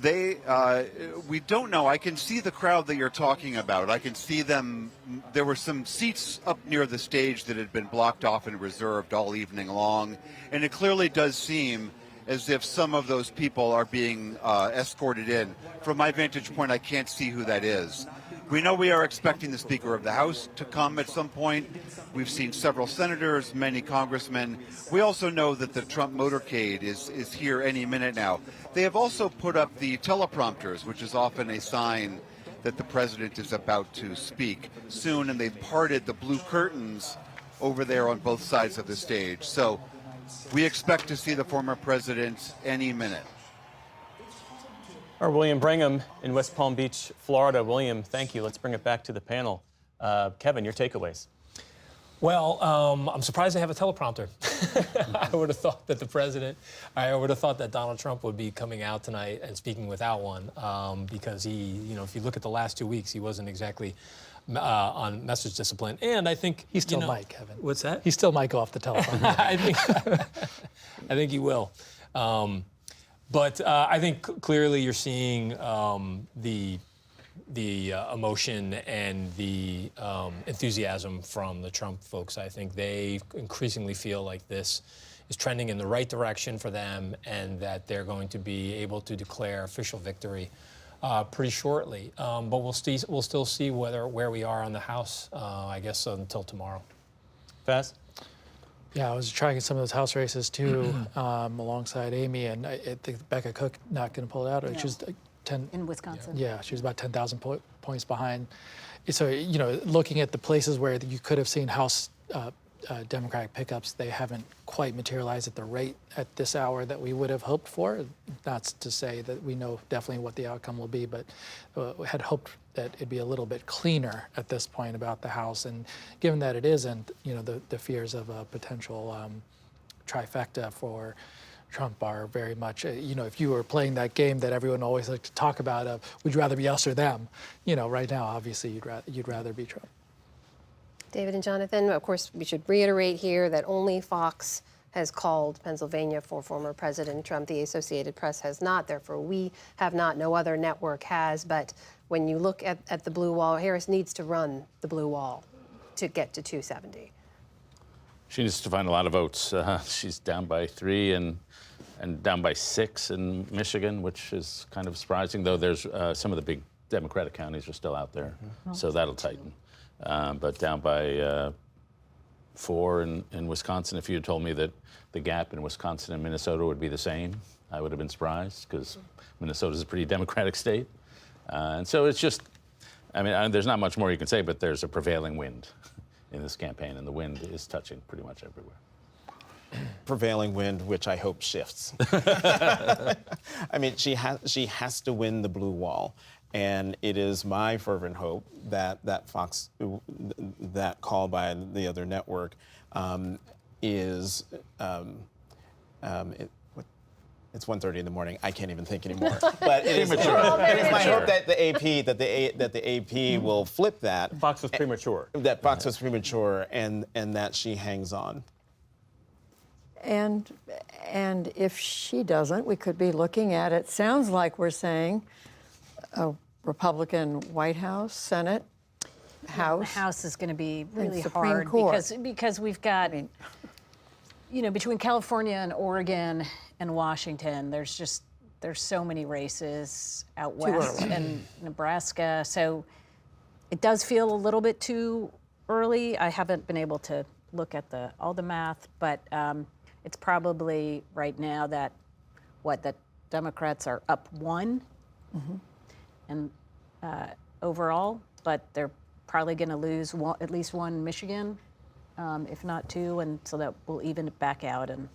We don't know. I can see the crowd that you're talking about. I can see them. There were some seats up near the stage that had been blocked off and reserved all evening long, and it clearly does seem as if some of those people are being escorted in. From my vantage point, I can't see who that is. We know we are expecting the Speaker of the House to come at some point. We've seen several senators, many congressmen. We also know that the Trump motorcade is here any minute now. They have also put up the teleprompters, which is often a sign that the president is about to speak soon, and they've parted the blue curtains over there on both sides of the stage. So we expect to see the former president any minute.
Our William Brigham in West Palm Beach, Florida. William, thank you. Let's bring it back to the panel. Kevin, your takeaways.
Well, I'm surprised they have a teleprompter. I would have thought that I would have thought that Donald Trump would be coming out tonight and speaking without one, because he, if you look at the last 2 weeks, he wasn't exactly on message discipline. And I think
he still might, Kevin.
What's that?
He still might go off the telephone.
I think he will. But I think clearly you're seeing the emotion and the enthusiasm from the Trump folks. I think they increasingly feel like this is trending in the right direction for them, and that they're going to be able to declare official victory pretty shortly. But we'll still see where we are on the House, I guess, until tomorrow.
Faz?
Yeah, I was tracking some of those House races too, alongside Amy, and I think Becca Cook not going to pull it out.
No.
She was 10
in Wisconsin.
Yeah, she was about 10,000 points behind. So looking at the places where you could have seen House Democratic pickups, they haven't quite materialized at the rate at this hour that we would have hoped for. Not to say that we know definitely what the outcome will be, but we had hoped that it'd be a little bit cleaner at this point about the House. And given that it isn't, the fears of a potential trifecta for Trump are very much, if you were playing that game that everyone always likes to talk about of, would you rather be us or them? Right now, obviously, you'd rather be Trump.
David and Jonathan, of course, we should reiterate here that only Fox has called Pennsylvania for former President Trump. The Associated Press has not. Therefore, we have not. No other network has. But when you look at the blue wall, Harris needs to run the blue wall to get to 270.
She needs to find a lot of votes. She's down by 3 and down by 6 in Michigan, which is kind of surprising, though there's some of the big Democratic counties are still out there, so that'll tighten. But down by 4 in Wisconsin. If you had told me that the gap in Wisconsin and Minnesota would be the same, I would have been surprised, because Minnesota's a pretty Democratic state. And so it's just, there's not much more you can say, but there's a prevailing wind in this campaign, and the wind is touching pretty much everywhere.
Prevailing wind, which I hope shifts. She has to win the blue wall. And it is my fervent hope that Fox, that call by the other network, is it's 1:30 in the morning. I can't even think anymore. But it is my hope that the AP will flip that.
Fox was premature.
That Fox was premature, and that she hangs on.
And if she doesn't, we could be looking at it. Sounds like we're saying a Republican White House, Senate, House.
The House is going to be really
Supreme
hard
Court.
because we've got, between California and Oregon and Washington, there's so many races out west and Nebraska. So it does feel a little bit too early. I haven't been able to look at all the math, but it's probably right now that the Democrats are up 1. Mm-hmm. And overall, but they're probably going to lose at least one Michigan, if not two, and so that will even it back out. And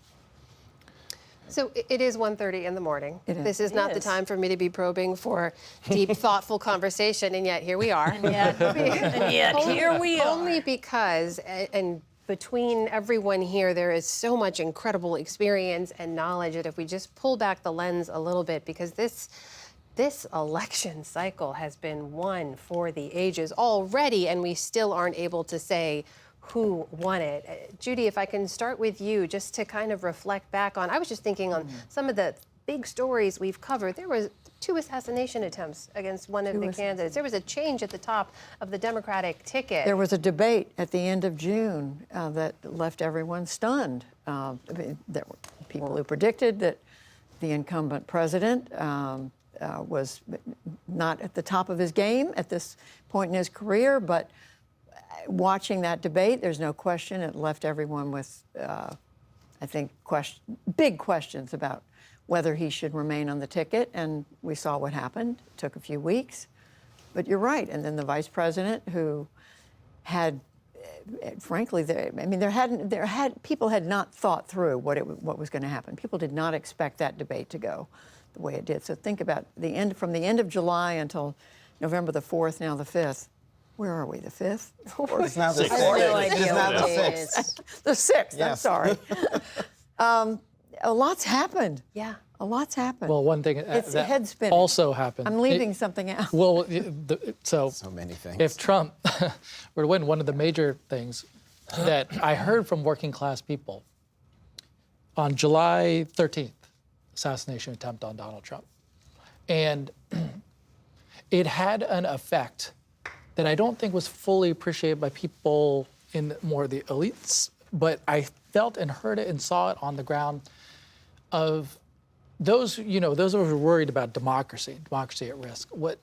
so it is 1:30 in the morning. This is
It
not the
is.
time for me to be probing for deep, thoughtful conversation, and yet here we are.
And yet here we are.
Only because, and between everyone here, there is so much incredible experience and knowledge that if we just pull back the lens a little bit, because this election cycle has been one for the ages already, and we still aren't able to say who won it. Judy, if I can start with you, just to kind of reflect back on, I was just thinking on some of the big stories we've covered. There was 2 assassination attempts against one of the candidates. There was a change at the top of the Democratic ticket.
There was a debate at the end of June that left everyone stunned. I mean, there were people who predicted that the incumbent president was not at the top of his game at this point in his career, but watching that debate, there's no question it left everyone with, I think, big questions about whether he should remain on the ticket, and we saw what happened. It took a few weeks, but you're right. And then the vice president, who had, frankly, people had not thought through what was going to happen. People did not expect that debate to go the way it did. So think about from the end of July until November the 4th, now the 5th. Where are we? The 5th?
It's now the 6th.
It's now the 6th. The 6th. I'm
Yes.
sorry. A lot's happened.
Yeah.
A lot's happened.
Well, one thing
It's
that
head spinning.
also happened.
I'm leaving something out.
Well, so
many things.
If Trump were to win, one of the major things that I heard from working class people on July 13th, assassination attempt on Donald Trump, and it had an effect that I don't think was fully appreciated by people in more of the elites, but I felt and heard it and saw it on the ground of those who were worried about democracy at risk. What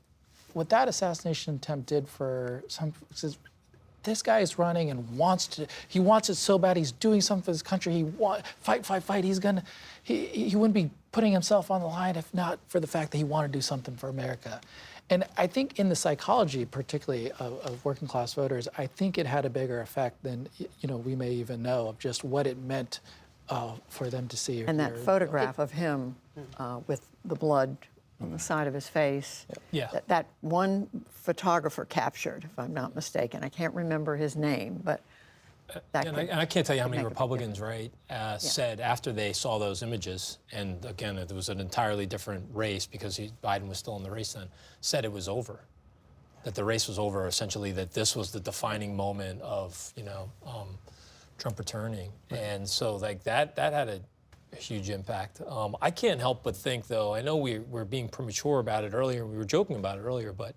that assassination attempt did for some folks is this guy is running and wants it so bad. He's doing something for this country. He fight. He wouldn't be putting himself on the line if not for the fact that he wanted to do something for America. And I think in the psychology, particularly of working class voters, I think it had a bigger effect than we may even know of just what it meant for them to see.
And that photograph of him with the blood on the side of his face, that one photographer captured, if I'm not mistaken. I can't remember his name, but
I can't tell you how many Republicans, said after they saw those images, and again, it was an entirely different race because Biden was still in the race then, said it was over, that the race was over, essentially, that this was the defining moment of, Trump returning. And so, like, that had a huge impact. I can't help but think, though, I know we're being premature about it earlier, we were joking about it earlier, but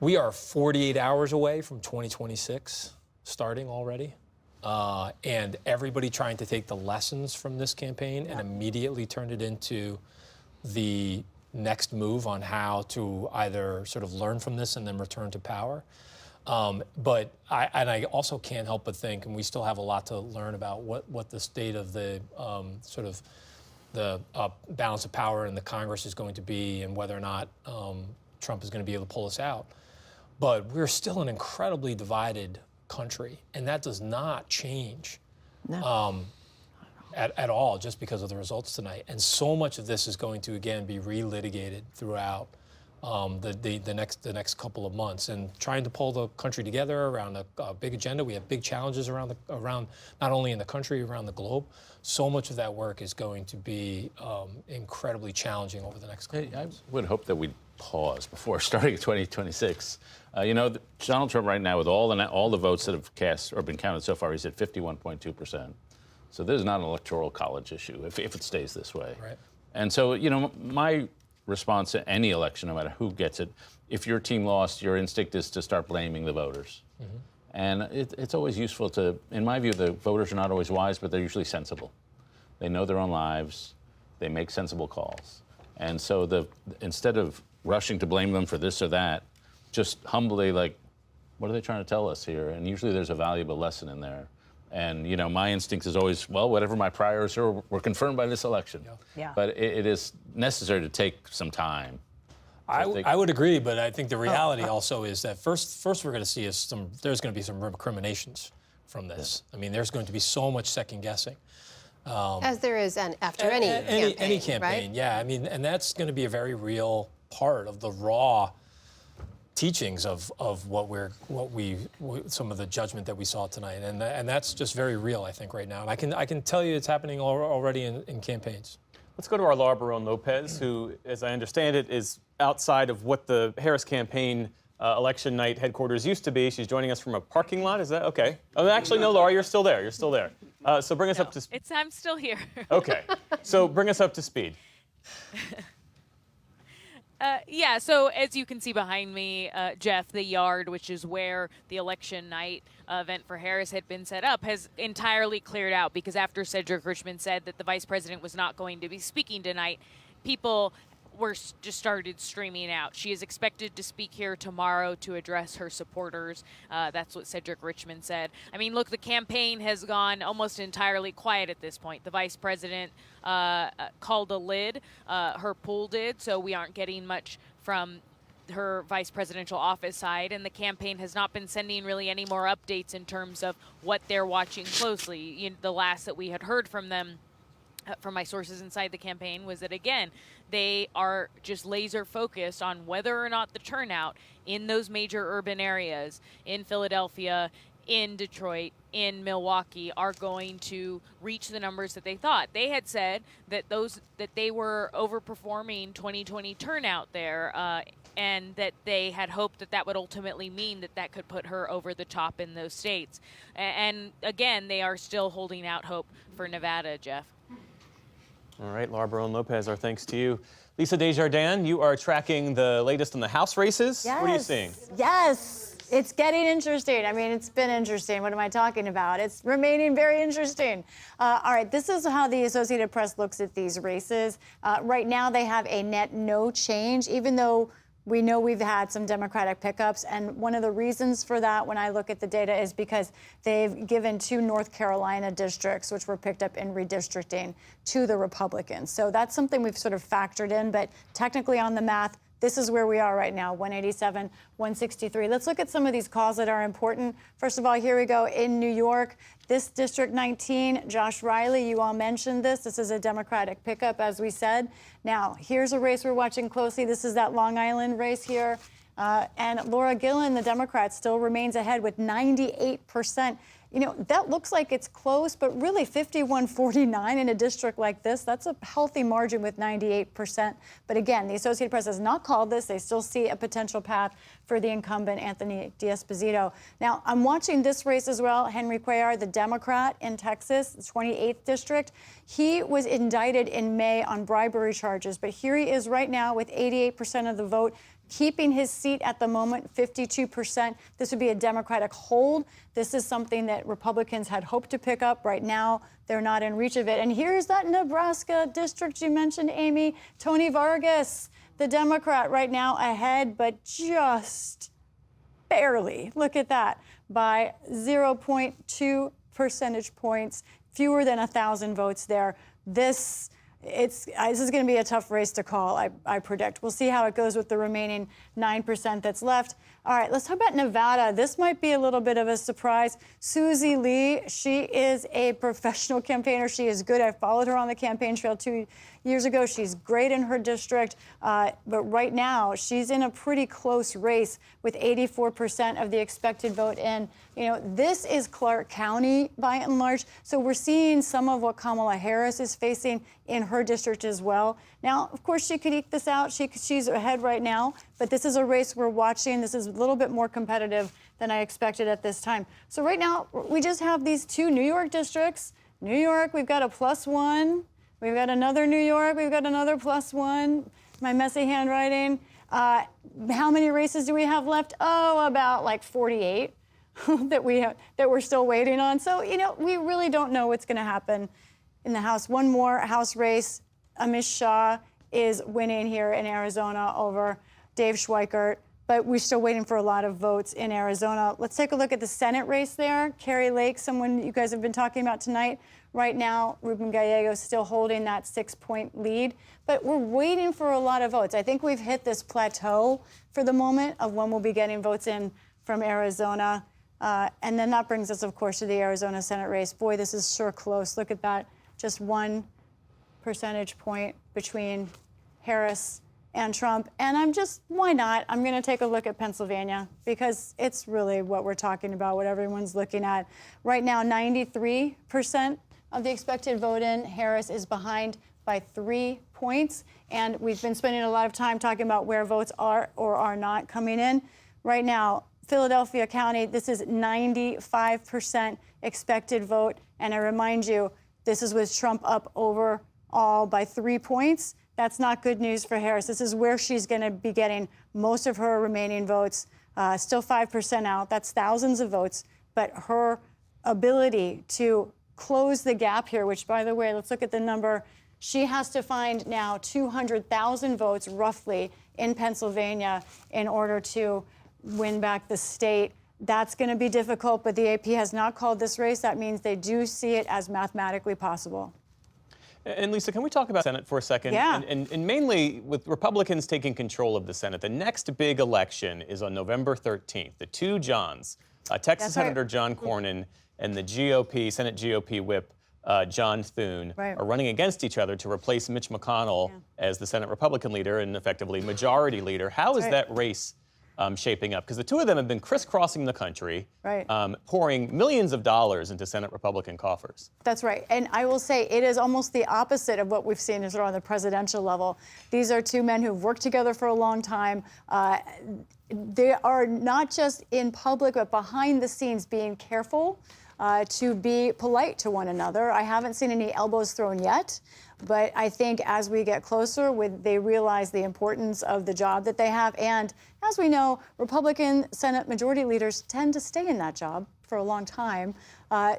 we are 48 hours away from 2026. Starting already, and everybody trying to take the lessons from this campaign and immediately turn it into the next move on how to either sort of learn from this and then return to power. But I also can't help but think, and we still have a lot to learn about what the state of the the balance of power in the Congress is going to be, and whether or not Trump is going to be able to pull us out. But we're still an incredibly divided country, and that does not change at all just because of the results tonight. And so much of this is going to again be relitigated throughout the next couple of months, and trying to pull the country together around a big agenda. We have big challenges around not only in the country, around the globe. So much of that work is going to be incredibly challenging over the next couple of months.
I would hope that we'd pause before starting 2026. Donald Trump right now, with all the votes that have cast or been counted so far, he's at 51.2%. So this is not an electoral college issue if it stays this way.
Right.
And so, my response to any election, no matter who gets it, if your team lost, your instinct is to start blaming the voters. Mm-hmm. And it's always useful to, in my view, the voters are not always wise, but they're usually sensible. They know their own lives. They make sensible calls. And so instead of rushing to blame them for this or that, just humbly, what are they trying to tell us here? And usually there's a valuable lesson in there. And, my instinct is always, well, whatever my priors are were confirmed by this election.
Yeah.
But it is necessary to take some time
I would agree, but I think the reality also is that first we're going to see there's going to be some recriminations from this. I mean, there's going to be so much second guessing.
As there is after any
campaign,
right?
Yeah. I mean, and that's going to be a very real part of the raw teachings of some of the judgment that we saw tonight, and that's just very real, I think, right now. And I can tell you it's happening already in campaigns.
Let's go to our Laura Barone-Lopez, who, as I understand it, is outside of what the Harris campaign election night headquarters used to be. She's joining us from a parking lot. Is that okay? Oh, actually, no, Laura, you're still there. You're still there. So bring us up to speed.
I'm still here.
Okay. So bring us up to speed.
Yeah, so as you can see behind me, Jeff, the yard, which is where the election night event for Harris had been set up, has entirely cleared out because after Cedric Richmond said that the vice president was not going to be speaking tonight, people just started streaming out. She is expected to speak here tomorrow to address her supporters. That's what Cedric Richmond said. I mean, look, the campaign has gone almost entirely quiet at this point. The vice president called a lid. Her pool did, so we aren't getting much from her vice presidential office side, and the campaign has not been sending really any more updates in terms of what they're watching closely. The last that we had heard from them, from my sources inside the campaign, was that, again, they are just laser focused on whether or not the turnout in those major urban areas, in Philadelphia, in Detroit, in Milwaukee, are going to reach the numbers that they thought. They had said that they were overperforming 2020 turnout there, and that they had hoped that would ultimately mean that could put her over the top in those states. And again, they are still holding out hope for Nevada, Jeff.
All right, Laura Barone-Lopez, our thanks to you. Lisa Desjardins, you are tracking the latest in the House races.
Yes.
What are you seeing?
Yes, it's getting interesting. I mean, it's been interesting. What am I talking about? It's remaining very interesting. All right, this is how the Associated Press looks at these races. Right now, they have a net no change, even though we know we've had some Democratic pickups, and one of the reasons for that when I look at the data is because they've given 2 North Carolina districts, which were picked up in redistricting, to the Republicans. So that's something we've sort of factored in, but technically on the math, this is where we are right now, 187, 163. Let's look at some of these calls that are important. First of all, here we go in New York. This District 19, Josh Riley, you all mentioned this. This is a Democratic pickup, as we said. Now, here's a race we're watching closely. This is that Long Island race here. And Laura Gillen, the Democrat, still remains ahead with 98%. You know, that looks like it's close, but really 51-49 in a district like this, that's a healthy margin with 98%. But again, the Associated Press has not called this. They still see a potential path for the incumbent, Anthony D'Esposito. Now, I'm watching this race as well. Henry Cuellar, the Democrat in Texas, the 28th district. He was indicted in May on bribery charges, but here he is right now with 88% of the vote, keeping his seat at the moment, 52%. This would be a Democratic hold. This is something that Republicans had hoped to pick up. Right now, they're not in reach of it. And here's that Nebraska district you mentioned, Amy. Tony Vargas, the Democrat, right now ahead, but just barely. Look at that, by 0.2 percentage points, fewer than 1,000 votes there. This is going to be a tough race to call, I predict. We'll see how it goes with the remaining 9% that's left. All right, let's talk about Nevada. This might be a little bit of a surprise. Susie Lee, she is a professional campaigner. She is good. I followed her on the campaign trail 2 years ago. She's great in her district. But right now, she's in a pretty close race with 84% of the expected vote in. You know, this is Clark County by and large. So we're seeing some of what Kamala Harris is facing in her district as well. Now, of course, she could eke this out. She's ahead right now. But this is a race we're watching. This is a little bit more competitive than I expected at this time. So right now, we just have these 2 New York districts. New York, we've got a +1. We've got another New York. We've got another +1. My messy handwriting. How many races do we have left? Oh, about like 48 that we're still waiting on. So, you know, we really don't know what's going to happen in the House. One more House race. Amish Shah is winning here in Arizona over Dave Schweikert, but we're still waiting for a lot of votes in Arizona. Let's take a look at the Senate race there. Kari Lake, someone you guys have been talking about tonight, Right now, Ruben Gallegos still holding that 6-point lead, but we're waiting for a lot of votes. I think we've hit this plateau for the moment of when we'll be getting votes in from Arizona. And then that brings us, of course, to the Arizona Senate race. Boy, this is sure close. Look at that. Just 1 percentage point between Harris and Trump. And why not? I'm going to take a look at Pennsylvania because it's really what we're talking about, what everyone's looking at. Right now, 93% of the expected vote in. Harris is behind by 3 points. And we've been spending a lot of time talking about where votes are or are not coming in. Right now, Philadelphia County, this is 95% expected vote. And I remind you, this is with Trump up overall by 3 points. That's not good news for Harris. This is where she's going to be getting most of her remaining votes. Still 5% out. That's thousands of votes. But her ability to close the gap here, which, by the way, let's look at the number. She has to find now 200,000 votes roughly in Pennsylvania in order to win back the state. That's going to be difficult, but the AP has not called this race. That means they do see it as mathematically possible.
And Lisa, can we talk about Senate for a second?
Yeah.
And mainly with Republicans taking control of the Senate, the next big election is on November 13th. The two Johns, Texas Senator John Cornyn and the Senate GOP whip, John Thune, are running against each other to replace Mitch McConnell as the Senate Republican leader and effectively majority leader. How is that race shaping up? Because the two of them have been crisscrossing the country, pouring millions of dollars into Senate Republican coffers.
That's right. And I will say it is almost the opposite of what we've seen on the presidential level. These are two men who've worked together for a long time. They are not just in public, but behind the scenes being careful to be polite to one another. I haven't seen any elbows thrown yet. But I think as we get closer, they realize the importance of the job that they have. And as we know, Republican Senate majority leaders tend to stay in that job for a long time.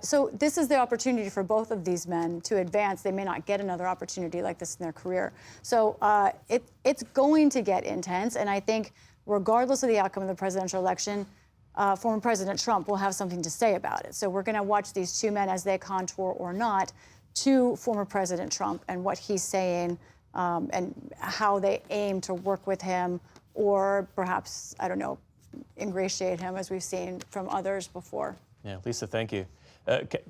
So this is the opportunity for both of these men to advance. They may not get another opportunity like this in their career. So it's going to get intense. And I think regardless of the outcome of the presidential election, former President Trump will have something to say about it. So we're going to watch these two men as they contour or not to former President Trump and what he's saying and how they aim to work with him or perhaps, I don't know, ingratiate him as we've seen from others before.
Yeah, Lisa, thank you.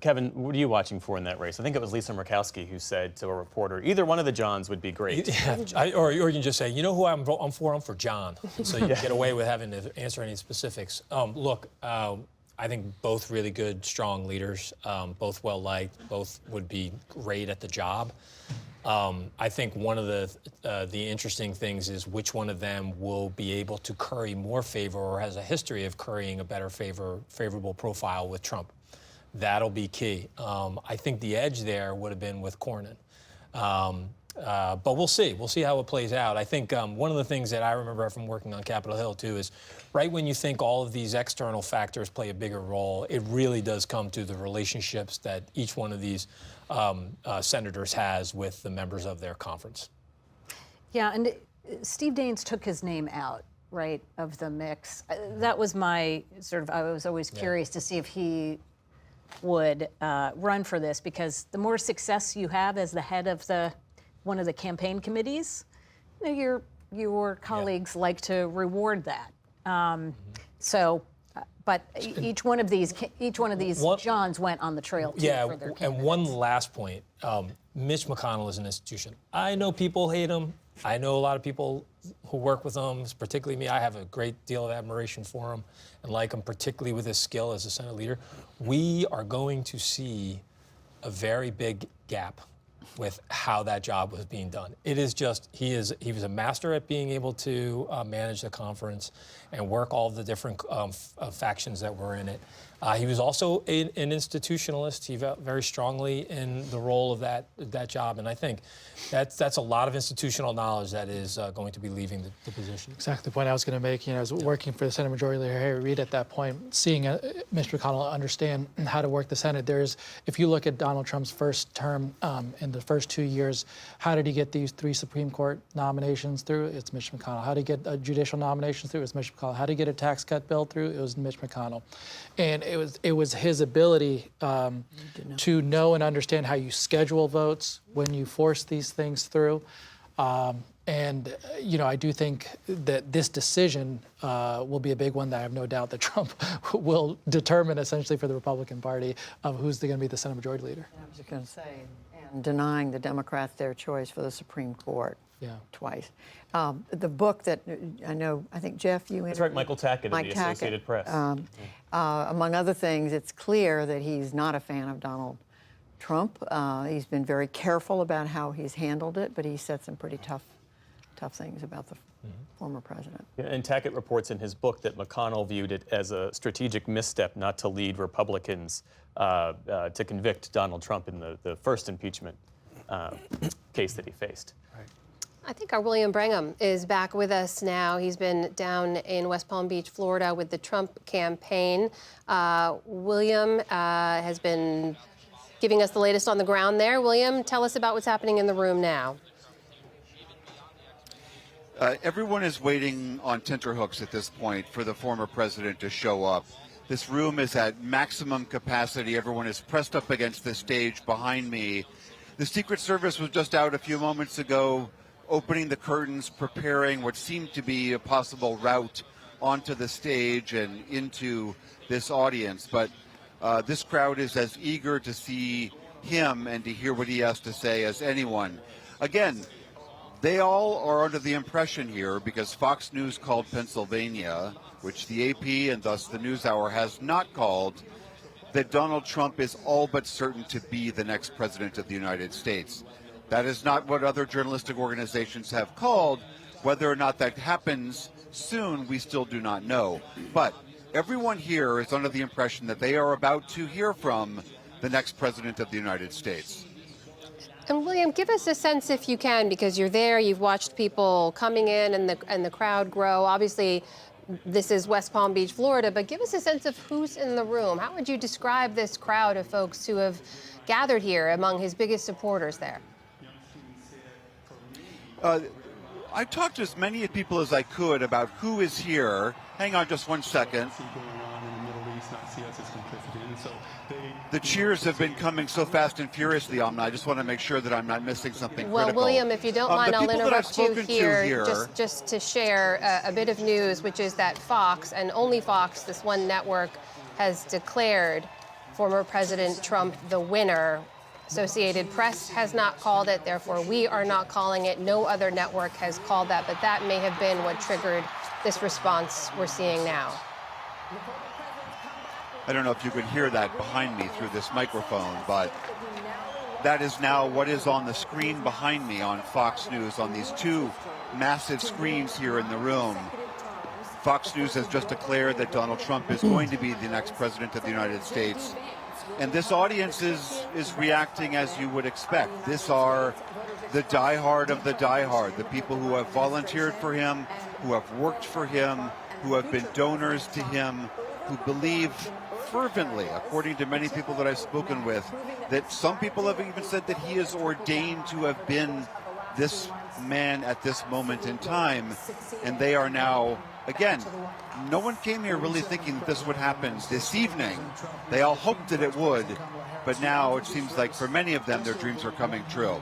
Kevin, what are you watching for in that race? I think it was Lisa Murkowski who said to a reporter, either one of the Johns would be great.
Yeah, or you can just say, you know who I'm for? I'm for John. So you can get away with having to answer any specifics. Look, I think both really good, strong leaders, both well-liked, both would be great at the job. I think one of the interesting things is which one of them will be able to curry more favor or has a history of currying a better favorable profile with Trump. That'll be key. I think the edge there would have been with Cornyn. But we'll see. We'll see how it plays out. I think one of the things that I remember from working on Capitol Hill, too, is right when you think all of these external factors play a bigger role, it really does come to the relationships that each one of these senators has with the members of their conference.
Yeah, and Steve Daines took his name out, right, of the mix. That was my I was always curious to see if he would run for this, because the more success you have as the head of one of the campaign committees, your colleagues like to reward that. But each one of these Johns went on the trail too, for their candidates.
And one last point: Mitch McConnell is an institution. I know people hate him. I know a lot of people who work with him, particularly me. I have a great deal of admiration for him and like him, particularly with his skill as a Senate leader. We are going to see a very big gap with how that job was being done. It is just, he was a master at being able to manage the conference and work all of the different factions that were in it. He was also an institutionalist. He felt very strongly in the role of that job, and I think that's a lot of institutional knowledge that is going to be leaving the position.
Exactly the point I was going to make. I was working for the Senate Majority Leader Harry Reid at that point, seeing Mitch McConnell understand how to work the Senate. If you look at Donald Trump's first term in the first 2 years, how did he get these 3 Supreme Court nominations through? It's Mitch McConnell. How did he get judicial nominations through? It's Mitch McConnell. How did he get a tax cut bill through? It was Mitch McConnell. And it was his ability to know and understand how you schedule votes when you force these things through. And I do think that this decision will be a big one that I have no doubt that Trump will determine essentially for the Republican Party of who's going to be the Senate Majority Leader.
I was just going to say, and denying the Democrats their choice for the Supreme Court twice. The book that I think, Jeff, you
That's right, Michael Tackett of the Associated Press.
Among other things, it's clear that he's not a fan of Donald Trump. He's been very careful about how he's handled it, but he said some pretty tough things about the former president.
Yeah, and Tackett reports in his book that McConnell viewed it as a strategic misstep not to lead Republicans to convict Donald Trump in the first impeachment case that he faced.
I think our William Brangham is back with us now. He's been down in West Palm Beach, Florida with the Trump campaign. William has been giving us the latest on the ground there. William, tell us about what's happening in the room now.
Everyone is waiting on tenterhooks at this point for the former president to show up. This room is at maximum capacity. Everyone is pressed up against the stage behind me. The Secret Service was just out a few moments ago, opening the curtains, preparing what seemed to be a possible route onto the stage and into this audience. But this crowd is as eager to see him and to hear what he has to say as anyone. Again, they all are under the impression here, because Fox News called Pennsylvania, which the AP and thus the NewsHour has not called, that Donald Trump is all but certain to be the next president of the United States. That is not what other journalistic organizations have called. Whether or not that happens soon, we still do not know. But everyone here is under the impression that they are about to hear from the next president of the United States.
And William, give us a sense, if you can, because you're there, you've watched people coming in and the crowd grow. Obviously, this is West Palm Beach, Florida, but give us a sense of who's in the room. How would you describe this crowd of folks who have gathered here among his biggest supporters there?
I talked to as many people as I could about who is here. Hang on just one second. The cheers have been coming so fast and furiously, Amna. I just want to make sure that I'm not missing something
well,
critical.
William, if you don't mind, I'll interrupt you here,
here
just to share a bit of news, which is that Fox, and only Fox, this one network, has declared former President Trump the winner. Associated Press has not called it, therefore we are not calling it. No other network has called that, but that may have been what triggered this response we're seeing now.
I don't know if you could hear that behind me through this microphone, but that is now what is on the screen behind me on Fox News, on these two massive screens here in the room. Fox News has just declared that Donald Trump is going to be the next president of the United States. And this audience is reacting as you would expect. These are the diehard of the diehard, the people who have volunteered for him, who have worked for him, who have been donors to him, who believe fervently, according to many people that I've spoken with, that some people have even said that he is ordained to have been this man at this moment in time. And they are now, again, no one came here really thinking that this would happen this evening. They all hoped that it would, but now it seems like for many of them, their dreams are coming true.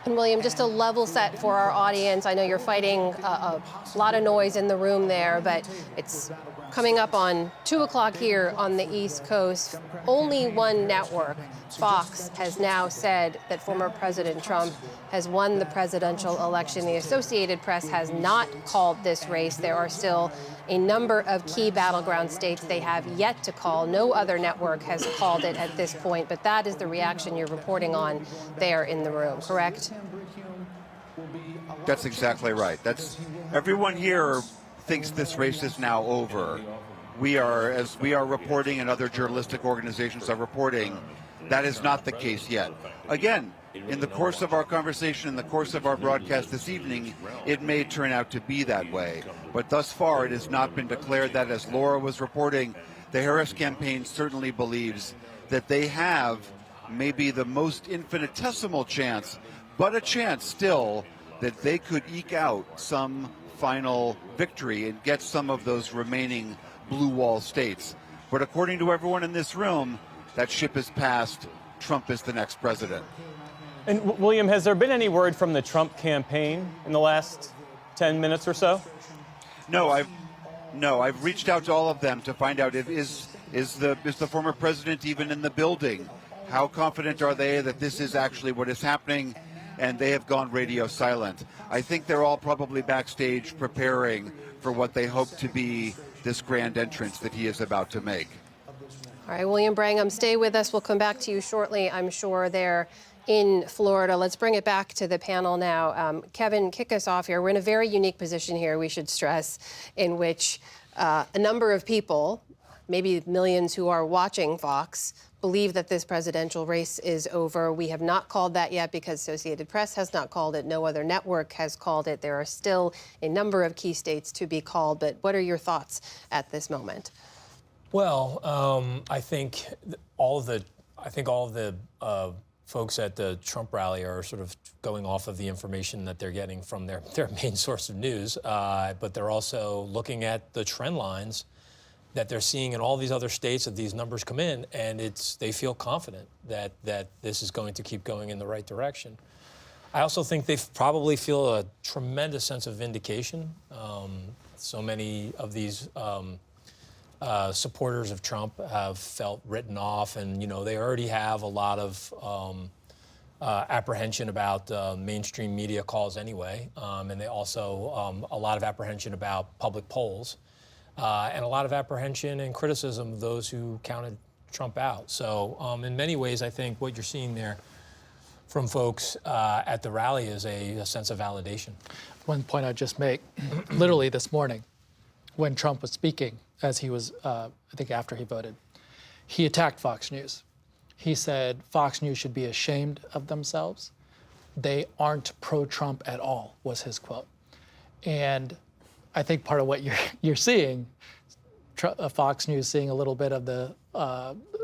And William, just a level set for our audience. I know you're fighting a lot of noise in the room there, but it's coming up on 2 o'clock here on the East Coast. Only one network, Fox, has now said that former President Trump has won the presidential election. The Associated Press has not called this race. There are still a number of key battleground states they have yet to call. No other network has called it at this point, but that is the reaction you're reporting on there in the room, correct?
That's exactly right. That's everyone here thinks this race is now over. We are, as we are reporting and other journalistic organizations are reporting, that is not the case yet. Again, in the course of our conversation, in the course of our broadcast this evening, it may turn out to be that way. But thus far, it has not been declared that. As Laura was reporting, the Harris campaign certainly believes that they have maybe the most infinitesimal chance, but a chance still, that they could eke out some final victory and get some of those remaining blue wall states. But according to everyone in this room, that ship has passed. Trump is the next president.
And William, has there been any word from the Trump campaign in the last 10 minutes or so?
No, I've reached out to all of them to find out if is the former president even in the building? How confident are they that this is actually what is happening? And they have gone radio silent. I think they're all probably backstage preparing for what they hope to be this grand entrance that he is about to make.
All right, William Brangham, stay with us. We'll come back to you shortly, I'm sure, there in Florida. Let's bring it back to the panel now. Kevin, kick us off here. We're in a very unique position here, we should stress, in which a number of people, maybe millions who are watching Fox, believe that this presidential race is over. We have not called that yet because Associated Press has not called it. No other network has called it. There are still a number of key states to be called. But what are your thoughts at this moment?
Well, I think all of the folks at the Trump rally are sort of going off of the information that they're getting from their main source of news, but they're also looking at the trend lines that they're seeing in all these other states that these numbers come in, and they feel confident that this is going to keep going in the right direction. I also think they probably feel a tremendous sense of vindication. So many of these supporters of Trump have felt written off, and they already have a lot of apprehension about mainstream media calls anyway, and they also a lot of apprehension about public polls. And a lot of apprehension and criticism of those who counted Trump out. So in many ways, I think what you're seeing there from folks at the rally is a sense of validation.
One point I'd just make, literally this morning, when Trump was speaking, as he was, I think after he voted, he attacked Fox News. He said Fox News should be ashamed of themselves. They aren't pro-Trump at all, was his quote. And I think part of what you're seeing, Fox News seeing a little bit of the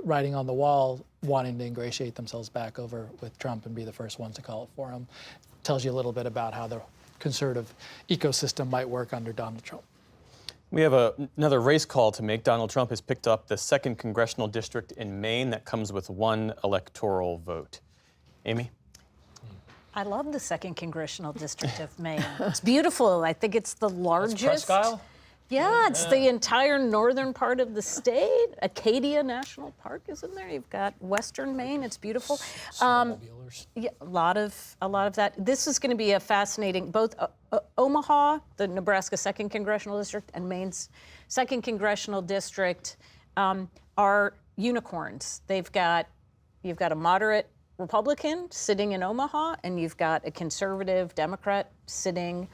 writing on the wall, wanting to ingratiate themselves back over with Trump and be the first ones to call it for him, tells you a little bit about how the conservative ecosystem might work under Donald Trump.
We have another race call to make. Donald Trump has picked up the 2nd Congressional District in Maine that comes with 1 electoral vote. Amy?
I love the 2nd Congressional District of Maine. It's beautiful. I think it's the largest.
That's Presque Isle?
Yeah, it's the entire northern part of the state. Acadia National Park is in there. You've got Western Maine. It's beautiful. Yeah, a lot of that. This is going to be a fascinating. Both Omaha, the Nebraska 2nd Congressional District, and Maine's 2nd Congressional District are unicorns. You've got a moderate Republican sitting in Omaha, and you've got a conservative Democrat sitting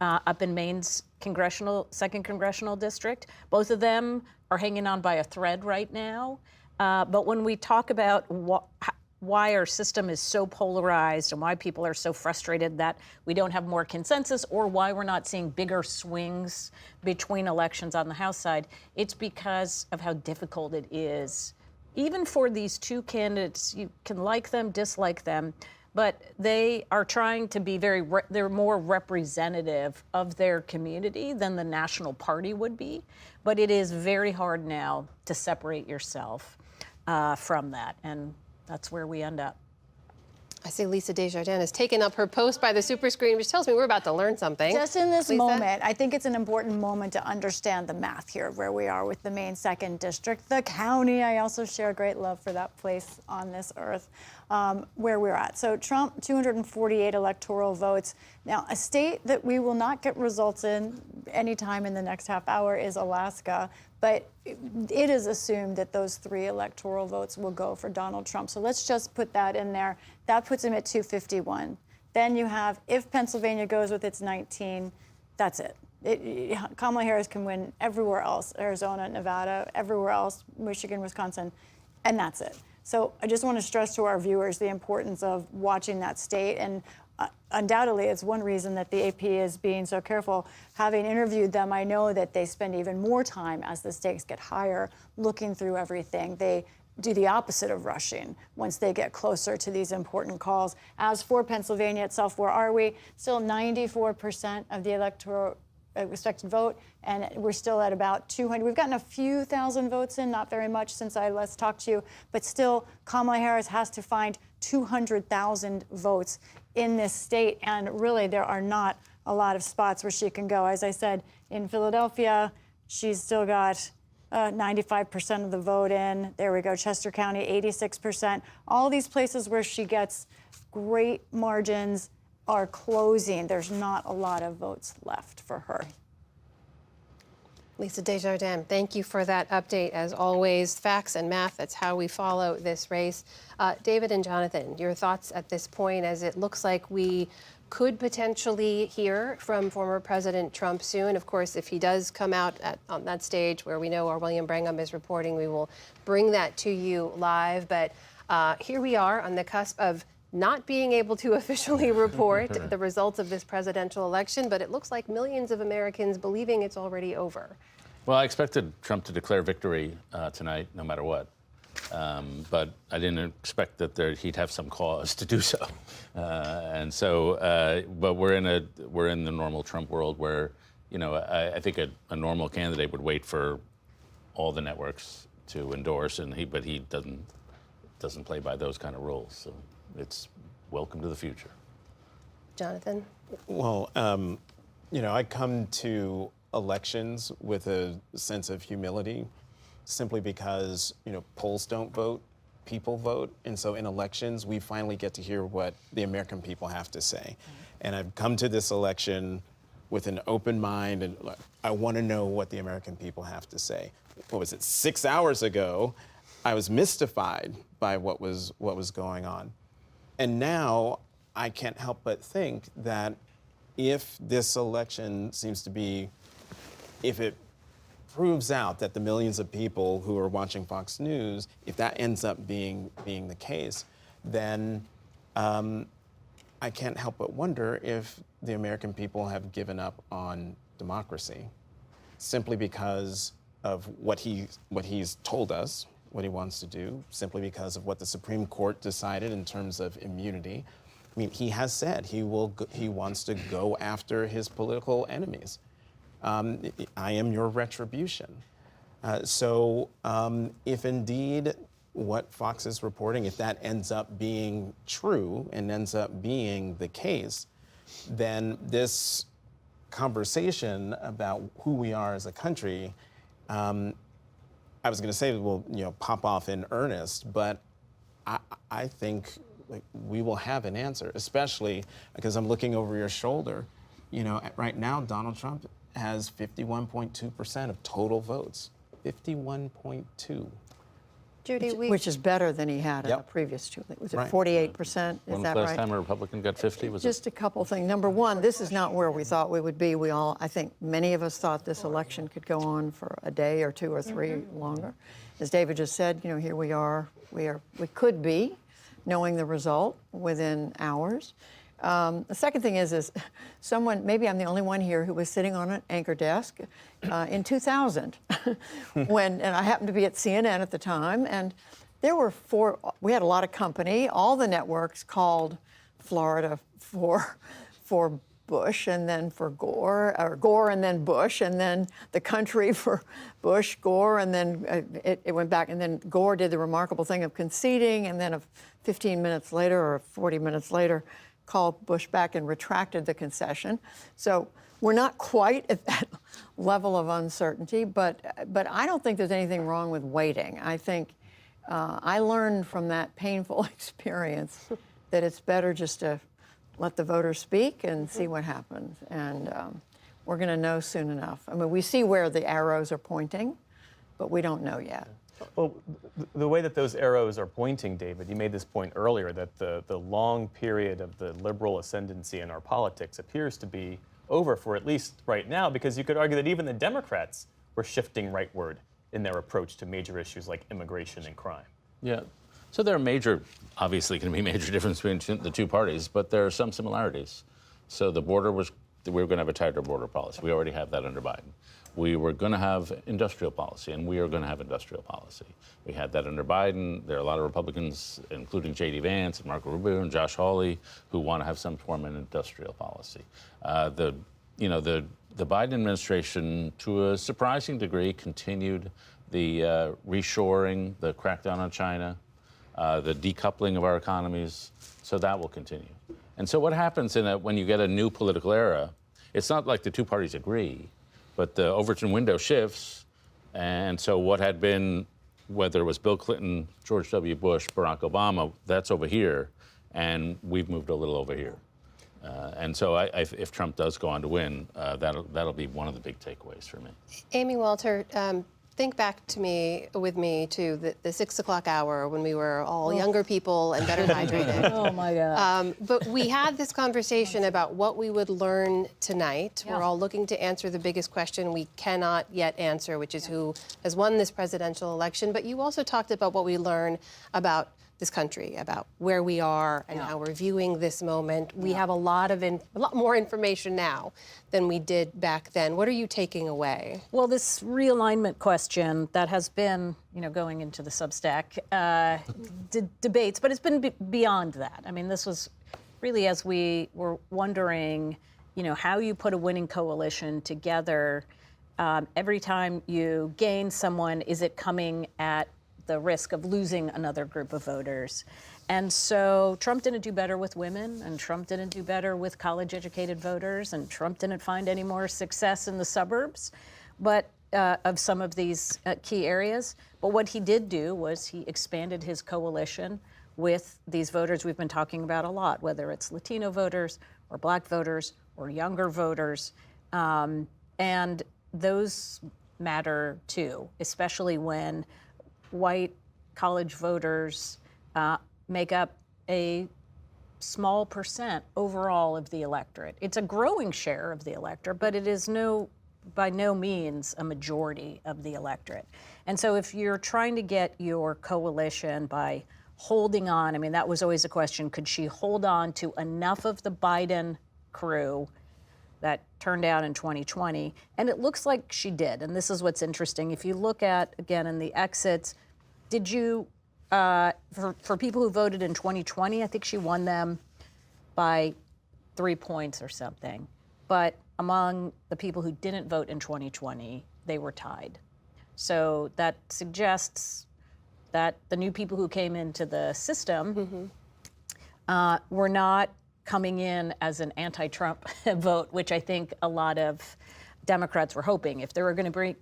up in Maine's 2nd Congressional District. Both of them are hanging on by a thread right now. But when we talk about why our system is so polarized and why people are so frustrated that we don't have more consensus, or why we're not seeing bigger swings between elections on the House side, it's because of how difficult it is. Even for these two candidates, you can like them, dislike them, but they are trying to be they're more representative of their community than the national party would be. But it is very hard now to separate yourself from that, and that's where we end up.
I see Lisa Desjardins has taken up her post by the super screen, which tells me we're about to learn something.
Just in this
Lisa?
moment, I think it's an important moment to understand the math here of where we are with the Maine 2nd District, the county. I also share a great love for that place on this earth, where we're at. So Trump, 248 electoral votes. Now, a state that we will not get results in anytime in the next half hour is Alaska. But it is assumed that those 3 electoral votes will go for Donald Trump. So let's just put that in there. That puts him at 251. Then you have, if Pennsylvania goes with its 19, that's it. Kamala Harris can win everywhere else, Arizona, Nevada, everywhere else, Michigan, Wisconsin, and that's it. So I just want to stress to our viewers the importance of watching that state. And undoubtedly, it's one reason that the AP is being so careful. Having interviewed them, I know that they spend even more time as the stakes get higher looking through everything. They do the opposite of rushing once they get closer to these important calls. As for Pennsylvania itself, where are we? Still 94% of the expected vote, and we're still at about 200. We've gotten a few thousand votes in, not very much since I last talked to you, but still Kamala Harris has to find 200,000 votes in this state, and really there are not a lot of spots where she can go. As I said, in Philadelphia, she's still got 95% of the vote in. There we go. Chester County, 86%. All these places where she gets great margins are closing. There's not a lot of votes left for her.
Lisa Desjardins, thank you for that update. As always, facts and math, that's how we follow this race. David and Jonathan, your thoughts at this point, as it looks like we could potentially hear from former President Trump soon. Of course, if he does come out on that stage where we know our William Brangham is reporting, we will bring that to you live. But here we are on the cusp of not being able to officially report the results of this presidential election, but it looks like millions of Americans believing it's already over.
Well, I expected Trump to declare victory tonight, no matter what. But I didn't expect that he'd have some cause to do so. But we're in the normal Trump world where, I think a normal candidate would wait for all the networks to endorse, but he doesn't play by those kind of rules. So it's welcome to the future.
Jonathan?
Well, I come to elections with a sense of humility, simply because, polls don't vote, people vote. And so in elections, we finally get to hear what the American people have to say. And I've come to this election with an open mind, and I want to know what the American people have to say. What was it, 6 hours ago, I was mystified by what was going on. And now I can't help but think that if this election seems to be, if it proves out that the millions of people who are watching Fox News, if that ends up being the case, then I can't help but wonder if the American people have given up on democracy, simply because of what he's told us, what he wants to do, simply because of what the Supreme Court decided in terms of immunity. I mean, he has said he wants to go after his political enemies. I am your retribution. So if indeed what Fox is reporting, if that ends up being true and ends up being the case, then this conversation about who we are as a country, I was going to say will pop off in earnest, but I think we will have an answer, especially because I'm looking over your shoulder. Right now, Donald Trump has 51.2% of total votes. 51.2.
Judy,
which is better than he had in the previous two. Was it 48%? Is that right?
When was the last time a Republican got 50?
Just a couple things. Number one, this is not where we thought we would be. I think many of us thought this election could go on for a day or two or three longer. As David just said, here we are. We could be knowing the result within hours. The second thing is someone, maybe I'm the only one here who was sitting on an anchor desk in 2000 and I happened to be at CNN at the time, and there were we had a lot of company. All the networks called Florida for Bush and then for Gore, or Gore and then Bush, and then the country for Bush, Gore, and then it went back, and then Gore did the remarkable thing of conceding, and then 15 minutes later or 40 minutes later, called Bush back and retracted the concession. So we're not quite at that level of uncertainty, but I don't think there's anything wrong with waiting. I think I learned from that painful experience that it's better just to let the voters speak and see what happens. And we're going to know soon enough. I mean, we see where the arrows are pointing, but we don't know yet.
Well, the way that those arrows are pointing, David, you made this point earlier, that the long period of the liberal ascendancy in our politics appears to be over for at least right now, because you could argue that even the Democrats were shifting rightward in their approach to major issues like immigration and crime.
Yeah. So there are obviously going to be major differences between the two parties, but there are some similarities. So we were going to have a tighter border policy. We already have that under Biden. We were going to have industrial policy, and we are going to have industrial policy. We had that under Biden. There are a lot of Republicans, including J.D. Vance and Marco Rubio and Josh Hawley, who want to have some form of industrial policy. The you know, the Biden administration, to a surprising degree, continued the reshoring, the crackdown on China, the decoupling of our economies. So that will continue. And so what happens when you get a new political era, it's not like the two parties agree, but the Overton window shifts. And so what had been, whether it was Bill Clinton, George W. Bush, Barack Obama, that's over here, and we've moved a little over here. And so if Trump does go on to win, that'll be one of the big takeaways for me.
Amy Walter, think back with me to the 6 o'clock hour when we were all younger people and better hydrated.
Oh my God.
But we had this conversation about what we would learn tonight.
Yeah.
We're all looking to answer the biggest question we cannot yet answer, which is who has won this presidential election. But you also talked about what we learn about this country, about where we are and how we're viewing this moment. We have a lot more information now than we did back then. What are you taking away?
Well, this realignment question that has been, going into the Substack debates, but it's been beyond that. I mean, this was really as we were wondering, how you put a winning coalition together. Every time you gain someone, is it coming at the risk of losing another group of voters? And so Trump didn't do better with women, and Trump didn't do better with college-educated voters, and Trump didn't find any more success in the suburbs, but of some of these key areas. But what he did do was he expanded his coalition with these voters we've been talking about a lot, whether it's Latino voters or Black voters or younger voters. And those matter too, especially when white college voters make up a small percent overall of the electorate. It's a growing share of the electorate, but it is by no means a majority of the electorate. And so if you're trying to get your coalition by holding on, I mean, that was always a question, could she hold on to enough of the Biden crew that turned out in 2020? And it looks like she did. And this is what's interesting. If you look at, again, in the exits, did you, for people who voted in 2020, I think she won them by 3 points or something. But among the people who didn't vote in 2020, they were tied. So that suggests that the new people who came into the system were not coming in as an anti-Trump vote, which I think a lot of Democrats were hoping. If there were going to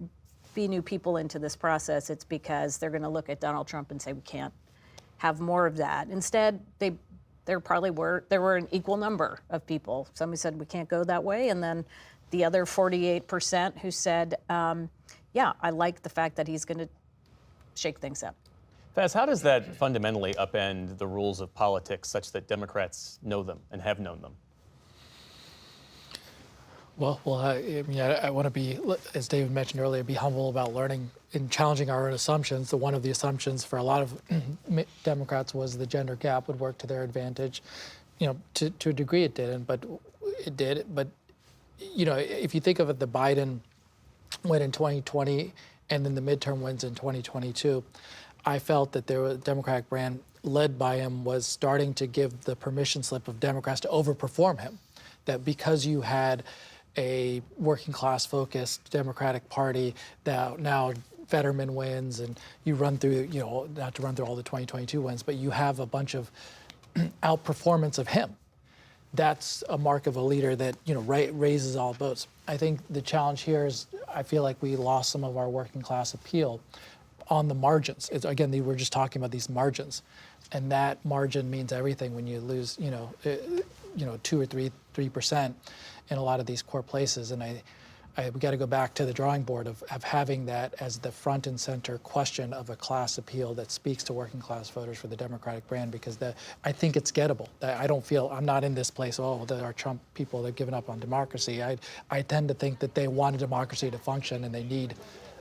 be new people into this process, it's because they're going to look at Donald Trump and say, we can't have more of that. Instead, there were an equal number of people. Somebody said, we can't go that way. And then the other 48% who said, yeah, I like the fact that he's going to shake things up.
Faz, how does that fundamentally upend the rules of politics such that Democrats know them and have known them?
Well, I want to be, as David mentioned earlier, be humble about learning and challenging our own assumptions. One of the assumptions for a lot of Democrats was the gender gap would work to their advantage. To a degree it didn't, but it did. But, if you think of it, the Biden win in 2020 and then the midterm wins in 2022, I felt that the Democratic brand led by him was starting to give the permission slip of Democrats to overperform him. That because you had a working class focused Democratic Party that now Fetterman wins and you run through, not to run through all the 2022 wins, but you have a bunch of outperformance of him. That's a mark of a leader that, raises all boats. I think the challenge here is I feel like we lost some of our working class appeal on the margins. Again, we're just talking about these margins, and that margin means everything when you lose, 2 or 3% in a lot of these core places. And we got to go back to the drawing board of having that as the front and center question of a class appeal that speaks to working class voters for the Democratic brand, because I think it's gettable. I'm not in this place, there are Trump people that have given up on democracy. I tend to think that they want a democracy to function and they need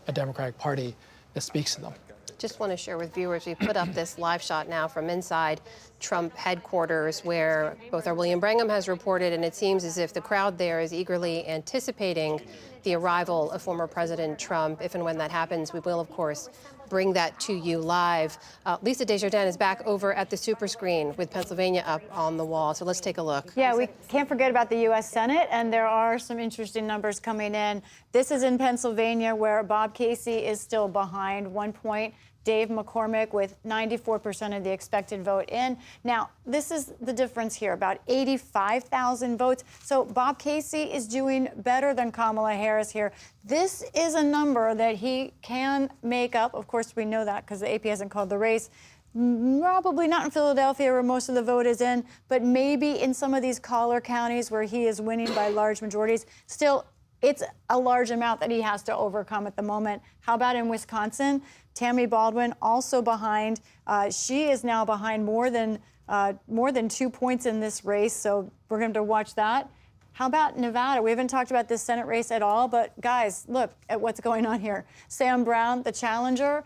a Democratic Party that speaks to them.
Just want to share with viewers, we put up this live shot now from inside Trump headquarters where both our William Brangham has reported, and it seems as if the crowd there is eagerly anticipating the arrival of former President Trump. If and when that happens, we will, of course, bring that to you live. Lisa Desjardins is back over at the super screen with Pennsylvania up on the wall. So let's take a look.
Yeah, we can't forget about the U.S. Senate, and there are some interesting numbers coming in. This is in Pennsylvania, where Bob Casey is still behind 1 point. Dave McCormick with 94% of the expected vote in. Now, this is the difference here, about 85,000 votes. So Bob Casey is doing better than Kamala Harris here. This is a number that he can make up. Of course, we know that because the AP hasn't called the race. Probably not in Philadelphia, where most of the vote is in, but maybe in some of these collar counties where he is winning by large majorities. Still, it's a large amount that he has to overcome at the moment. How about in Wisconsin? Tammy Baldwin also behind. She is now behind more than 2 points in this race, so we're going to watch that. How about Nevada? We haven't talked about this Senate race at all, but guys, look at what's going on here. Sam Brown, the challenger,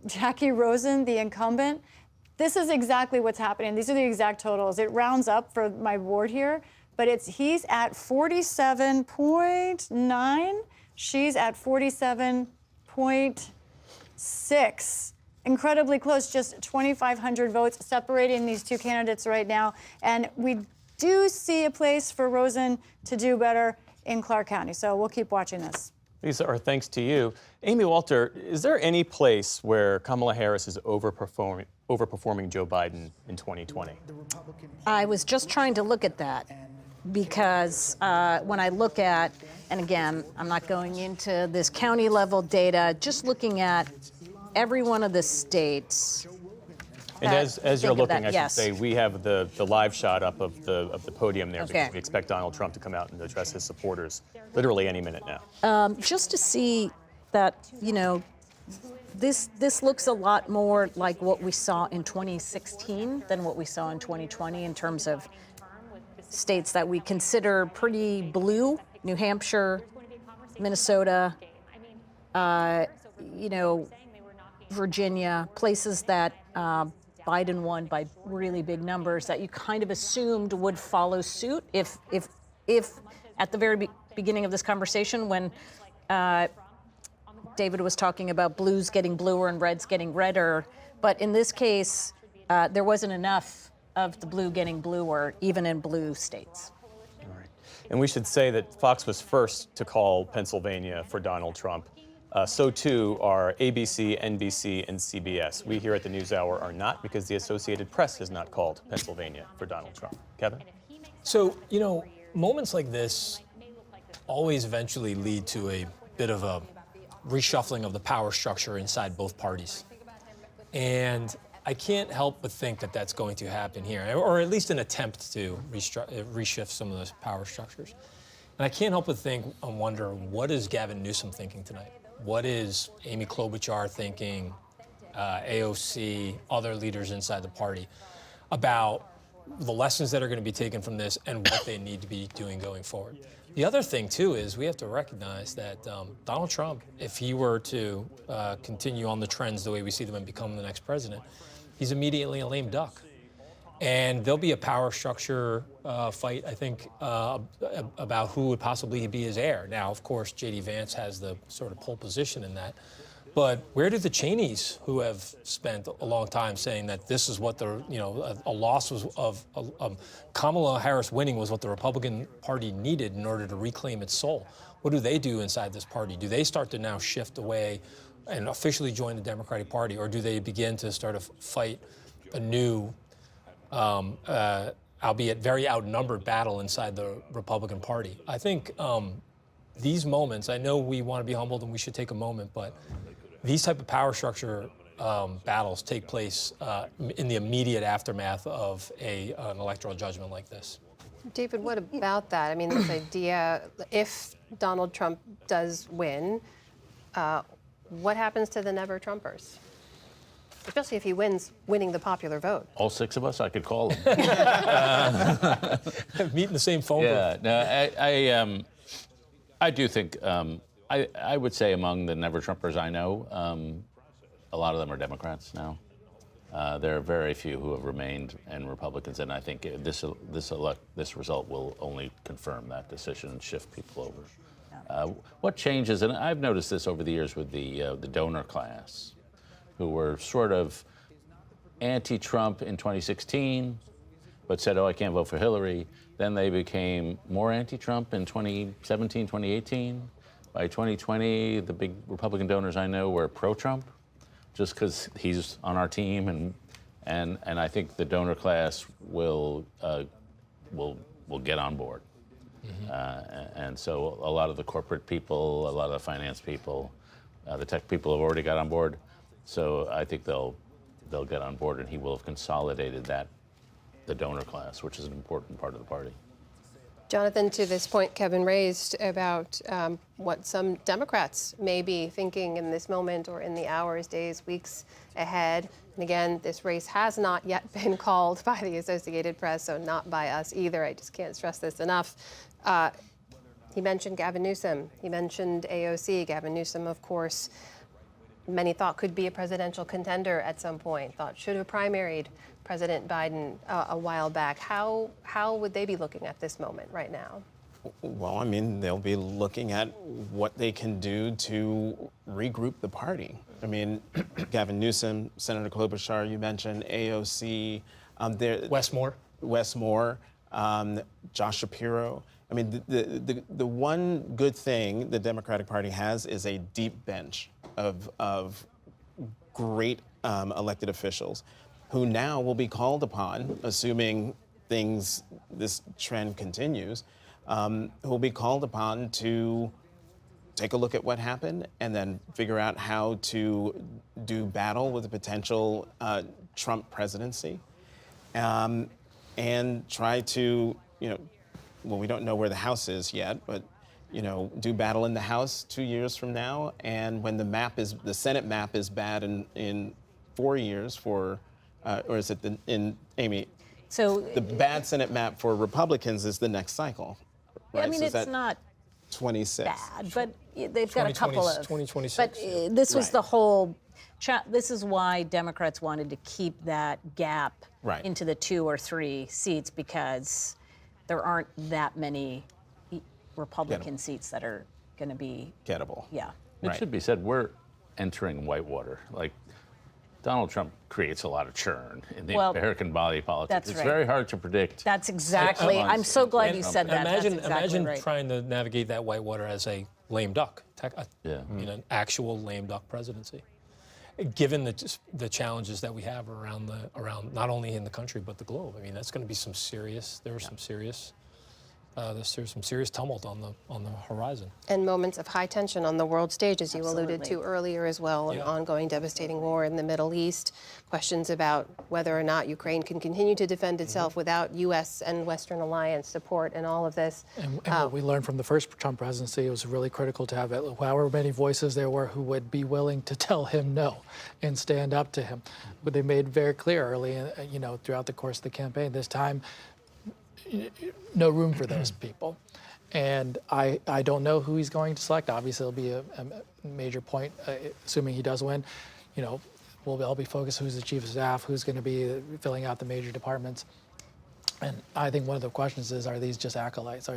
Jackie Rosen, the incumbent. This is exactly what's happening. These are the exact totals. It rounds up for my board here, but he's at 47.9. She's at 47.6. Incredibly close, just 2,500 votes separating these two candidates right now. And we do see a place for Rosen to do better in Clark County. So we'll keep watching this.
Lisa, our thanks to you. Amy Walter, is there any place where Kamala Harris is overperforming Joe Biden in 2020?
I was just trying to look at that because when I look at, and again, I'm not going into this county level data, just looking at every one of the states.
And as you're looking, I should
yes.
say, we have the live shot up of the podium there
Okay.
because we expect Donald Trump to come out and address his supporters literally any minute now.
Just to see that, this looks a lot more like what we saw in 2016 than what we saw in 2020 in terms of states that we consider pretty blue: New Hampshire, Minnesota, Virginia, places that Biden won by really big numbers that you kind of assumed would follow suit if at the very beginning of this conversation when David was talking about blues getting bluer and reds getting redder. But in this case, there wasn't enough of the blue getting bluer, even in blue states.
And we should say that Fox was first to call Pennsylvania for Donald Trump. So too are ABC, NBC, and CBS. We here at the NewsHour are not because the Associated Press has not called Pennsylvania for Donald Trump. Kevin?
So, moments like this always eventually lead to a bit of a reshuffling of the power structure inside both parties. And I can't help but think that that's going to happen here, or at least an attempt to reshift some of those power structures. And I can't help but think and wonder, what is Gavin Newsom thinking tonight? What is Amy Klobuchar thinking, AOC, other leaders inside the party, about the lessons that are going to be taken from this and what they need to be doing going forward? The other thing, too, is we have to recognize that Donald Trump, if he were to continue on the trends the way we see them and become the next president, he's immediately a lame duck. And there'll be a power structure fight, I think, about who would possibly be his heir. Now, of course, J.D. Vance has the sort of pole position in that. But where do the Cheneys, who have spent a long time saying that this is what a loss was of Kamala Harris winning was what the Republican Party needed in order to reclaim its soul? What do they do inside this party? Do they start to now shift away and officially join the Democratic Party, or do they begin to start to fight a new, albeit very outnumbered battle inside the Republican Party? I think these moments, I know we want to be humbled and we should take a moment, but these type of power structure battles take place in the immediate aftermath of an electoral judgment like this.
David, what about that? I mean, this idea, if Donald Trump does win, what happens to the Never Trumpers? Especially if he winning the popular vote.
All six of us, I could call them.
Meet in the same phone booth.
No, I do think, I would say among the Never Trumpers I know, a lot of them are Democrats now. There are very few who have remained and Republicans, and I think this result will only confirm that decision and shift people over. What changes, and I've noticed this over the years with the donor class, who were sort of anti-Trump in 2016, but said, oh, I can't vote for Hillary. Then they became more anti-Trump in 2017, 2018. By 2020, the big Republican donors I know were pro-Trump, just because he's on our team, and I think the donor class will get on board. And so a lot of the corporate people, a lot of the finance people, the tech people have already got on board. So I think they'll get on board, and he will have consolidated the donor class, which is an important part of the party.
Jonathan, to this point Kevin raised about what some Democrats may be thinking in this moment or in the hours, days, weeks ahead. And again, this race has not yet been called by the Associated Press, so not by us either. I just can't stress this enough. He mentioned Gavin Newsom. He mentioned AOC. Gavin Newsom, of course, many thought could be a presidential contender at some point, thought should have primaried President Biden a while back. How would they be looking at this moment right now?
Well, I mean, they'll be looking at what they can do to regroup the party. I mean, Gavin Newsom, Senator Klobuchar, you mentioned, AOC. Wes Moore, Josh Shapiro. I mean, the one good thing the Democratic Party has is a deep bench of great elected officials who now will be called upon, assuming this trend continues, who will be called upon to take a look at what happened and then figure out how to do battle with a potential Trump presidency, and try to, well, we don't know where the House is yet, but do battle in the House 2 years from now, and when the Senate map is bad in 4 years for. Or is it Amy?
So
the bad Senate map for Republicans is the next cycle. Right?
I mean,
so
it's not
26
bad, but they've got a couple of
2026.
But this was the whole. This is why Democrats wanted to keep that gap into the 2 or 3 seats, because there aren't that many Republican seats that are going to be
gettable.
Yeah.
It should be said, we're entering whitewater. Like, Donald Trump creates a lot of churn in the American body politics. It's very hard to predict.
That's exactly. I'm so glad you said that.
Imagine trying to navigate that whitewater as a lame duck, an actual lame duck presidency. Given the challenges that we have around not only in the country but the globe, I mean, that's going to be some serious. There's some serious tumult on the horizon.
And moments of high tension on the world stage, as you alluded to earlier as well, an ongoing devastating war in the Middle East, questions about whether or not Ukraine can continue to defend itself without U.S. and Western alliance support and all of this.
And what we learned from the first Trump presidency, it was really critical to have however many voices there were who would be willing to tell him no and stand up to him. But they made very clear early, throughout the course of the campaign, this time, no room for those people. And I don't know who he's going to select. Obviously, it'll be a major point, assuming he does win. We'll all be focused who's the chief of staff, who's going to be filling out the major departments. And I think one of the questions is, are these just acolytes?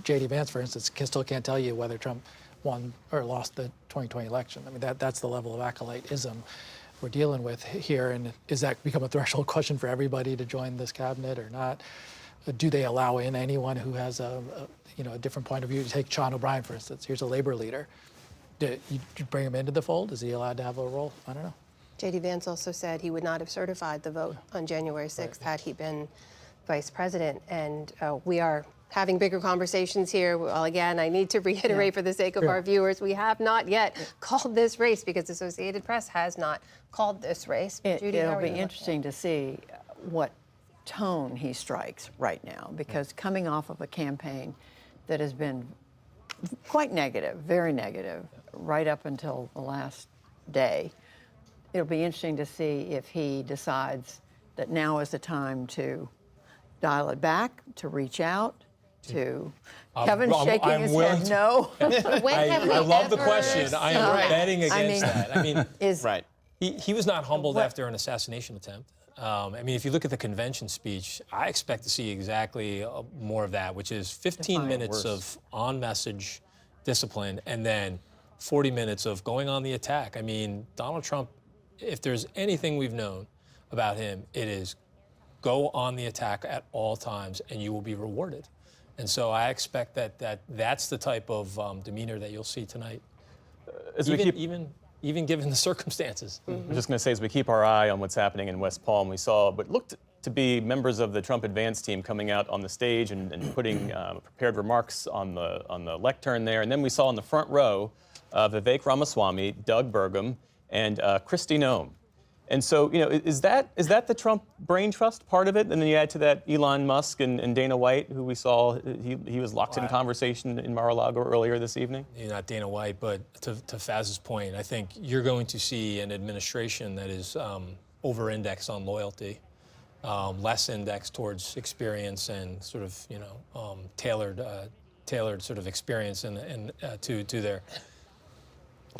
J.D. Vance, for instance, still can't tell you whether Trump won or lost the 2020 election. I mean, that's the level of acolyteism we're dealing with here. And is that become a threshold question for everybody to join this cabinet or not? Do they allow in anyone who has a different point of view? Take Sean O'Brien, for instance. Here's a labor leader. Do you bring him into the fold? Is he allowed to have a role? I don't know.
J.D. Vance also said he would not have certified the vote on January 6th had he been vice president. And we are having bigger conversations here. Well, again, I need to reiterate for the sake of our viewers, we have not yet called this race because the Associated Press has not called this race. Judy,
it'll be interesting to see what tone he strikes right now, because coming off of a campaign that has been quite negative, very negative, right up until the last day, it'll be interesting to see if he decides that now is the time to dial it back, to reach out, to Kevin shaking his head no.
I love the question. I am betting against that. I mean, he was not humbled after an assassination attempt. I mean, if you look at the convention speech, I expect to see exactly more of that, which is 15 minutes of on-message discipline and then 40 minutes of going on the attack. I mean, Donald Trump if there's anything we've known about him, it is go on the attack at all times and you will be rewarded. And so I expect that's the type of demeanor that you'll see tonight, even given the circumstances.
I was just going to say, as we keep our eye on what's happening in West Palm, we saw what looked to be members of the Trump advance team coming out on the stage and putting prepared remarks on the lectern there. And then we saw in the front row Vivek Ramaswamy, Doug Burgum, and Kristi Noem. And so, is that the Trump brain trust part of it? And then you add to that Elon Musk and Dana White, who we saw, he was locked in conversation in Mar-a-Lago earlier this evening?
Not Dana White, but to Faz's point, I think you're going to see an administration that is over-indexed on loyalty, less indexed towards experience and sort of, tailored sort of experience and to their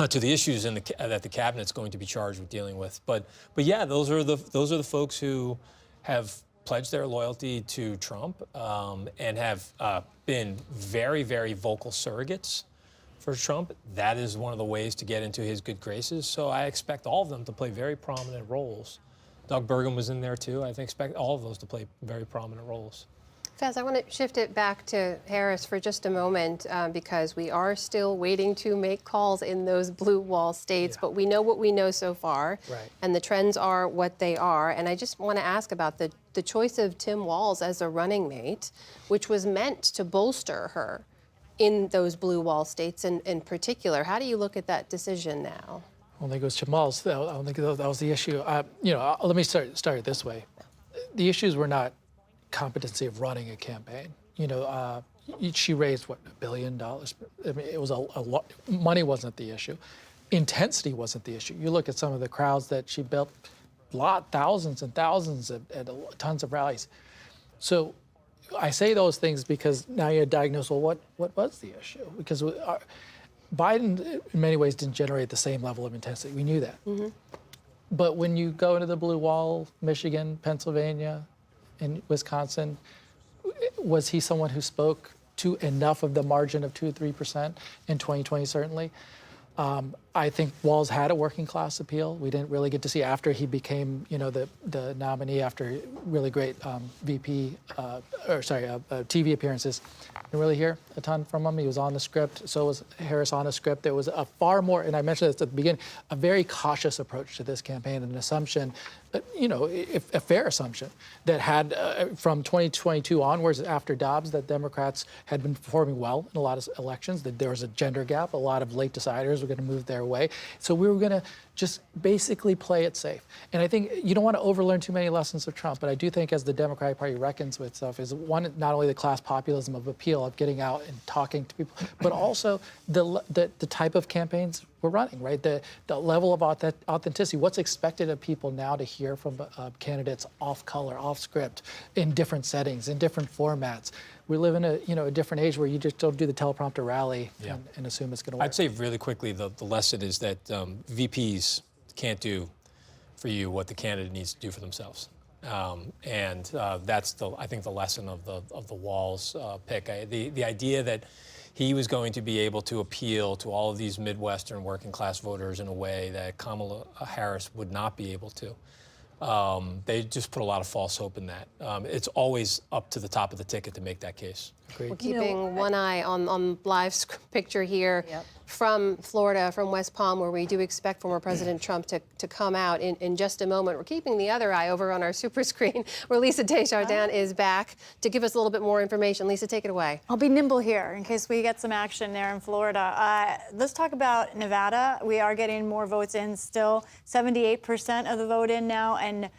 to the issues that the cabinet's going to be charged with dealing with. But yeah, those are the folks who have pledged their loyalty to Trump and have been very, very vocal surrogates for Trump. That is one of the ways to get into his good graces. So I expect all of them to play very prominent roles. Doug Burgum was in there too. I expect all of those to play very prominent roles.
Faz, I want to shift it back to Harris for just a moment because we are still waiting to make calls in those blue wall states, but we know what we know so far, and the trends are what they are. And I just want to ask about the choice of Tim Walz as a running mate, which was meant to bolster her in those blue wall states in particular. How do you look at that decision now?
I don't think it was Tim Walz. I don't think that was the issue. Let me start it this way. The issues were not competency of running a campaign. She raised $1 billion. I mean, it was a lot. Money wasn't the issue. Intensity wasn't the issue. You look at some of the crowds that she built, thousands and thousands at tons of rallies. So I say those things because now you're diagnosed, well, what was the issue? Because Biden, in many ways, didn't generate the same level of intensity. We knew that. Mm-hmm. But when you go into the blue wall, Michigan, Pennsylvania, in Wisconsin, was he someone who spoke to enough of the margin of 2-3% in 2020, certainly? I think Walz had a working class appeal. We didn't really get to see after he became, the nominee after really great TV appearances. Didn't really hear a ton from him. He was on the script. So was Harris on the script. There was a far more, and I mentioned this at the beginning, a very cautious approach to this campaign, an assumption, a fair assumption that had from 2022 onwards after Dobbs that Democrats had been performing well in a lot of elections, that there was a gender gap, a lot of late deciders were going to move their way. So we were going to just basically play it safe. And I think you don't want to overlearn too many lessons of Trump, but I do think as the Democratic Party reckons with stuff is one, not only the class populism of appeal of getting out and talking to people, but also the type of campaigns we're running, right? The level of authenticity. What's expected of people now to hear from candidates off color, off script, in different settings, in different formats. We live in a different age where you just don't do the teleprompter rally and assume it's going to work.
I'd say really quickly the lesson is that VPs can't do for you what the candidate needs to do for themselves. That's I think the lesson of the Walz pick. The idea that he was going to be able to appeal to all of these Midwestern working class voters in a way that Kamala Harris would not be able to. They just put a lot of false hope in that. It's always up to the top of the ticket to make that case.
We're keeping one eye on live picture here from Florida, from West Palm, where we do expect former President Trump to come out in just a moment. We're keeping the other eye over on our super screen, where Lisa Desjardins is back to give us a little bit more information. Lisa, take it away.
I'll be nimble here in case we get some action there in Florida. Let's talk about Nevada. We are getting more votes in still, 78% of the vote in now, and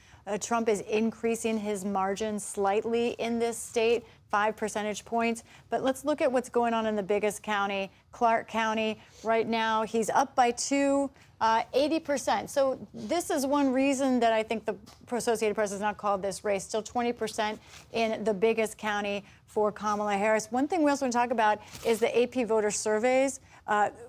Trump is increasing his margin slightly in this state, 5 percentage points. But let's look at what's going on in the biggest county, Clark County. Right now, he's up by 80%. So this is one reason that I think the Associated Press has not called this race. Still 20% in the biggest county for Kamala Harris. One thing we also want to talk about is the AP voter surveys.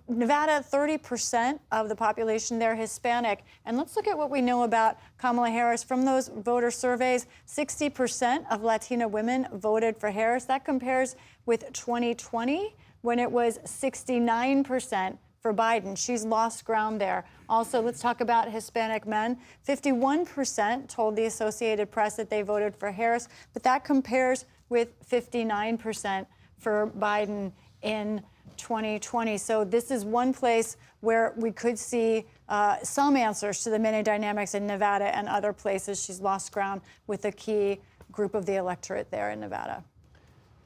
Nevada, 30% of the population there Hispanic. And let's look at what we know about Kamala Harris. From those voter surveys, 60% of Latina women voted for Harris. That compares with 2020, when it was 69% for Biden. She's lost ground there. Also, let's talk about Hispanic men. 51% told the Associated Press that they voted for Harris, but that compares with 59% for Biden in 2020. So this is one place where we could see some answers to the many dynamics in Nevada and other places. She's lost ground with a key group of the electorate there in Nevada.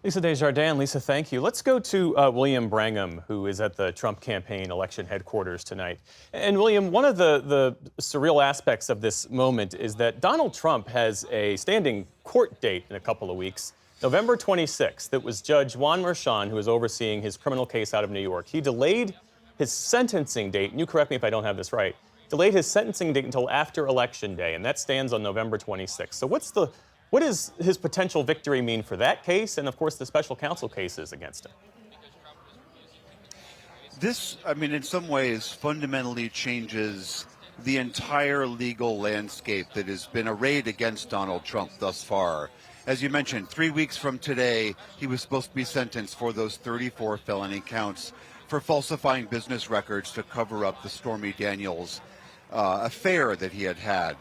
Lisa Desjardins. Lisa, thank you. Let's go to William Brangham, who is at the Trump campaign election headquarters tonight. And William, one of the surreal aspects of this moment is that Donald Trump has a standing court date in a couple of weeks, November 26th. It was Judge Juan Merchan who is overseeing his criminal case out of New York. He delayed his sentencing date, and you correct me if I don't have this right, delayed his sentencing date until after Election Day, and that stands on November 26th. So what does his potential victory mean for that case and, of course, the special counsel cases against him?
This, I mean, in some ways, fundamentally changes the entire legal landscape that has been arrayed against Donald Trump thus far. As you mentioned, 3 weeks from today, he was supposed to be sentenced for those 34 felony counts for falsifying business records to cover up the Stormy Daniels affair that he had had.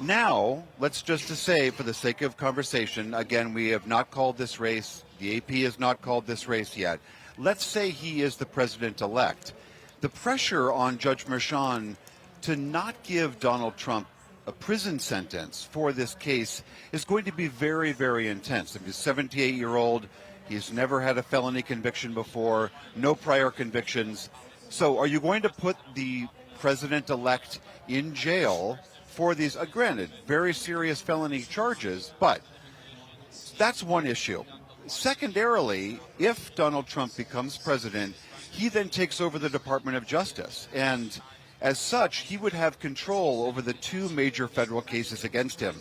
Now, let's just to say, for the sake of conversation, again, we have not called this race. The AP has not called this race yet. Let's say he is the president-elect. The pressure on Judge Merchan to not give Donald Trump a prison sentence for this case is going to be very, very intense. He's a 78-year-old. He's never had a felony conviction before, no prior convictions. So are you going to put the president-elect in jail for these, granted, very serious felony charges, but that's one issue. Secondarily, if Donald Trump becomes president, he then takes over the Department of Justice. And as such, he would have control over the two major federal cases against him.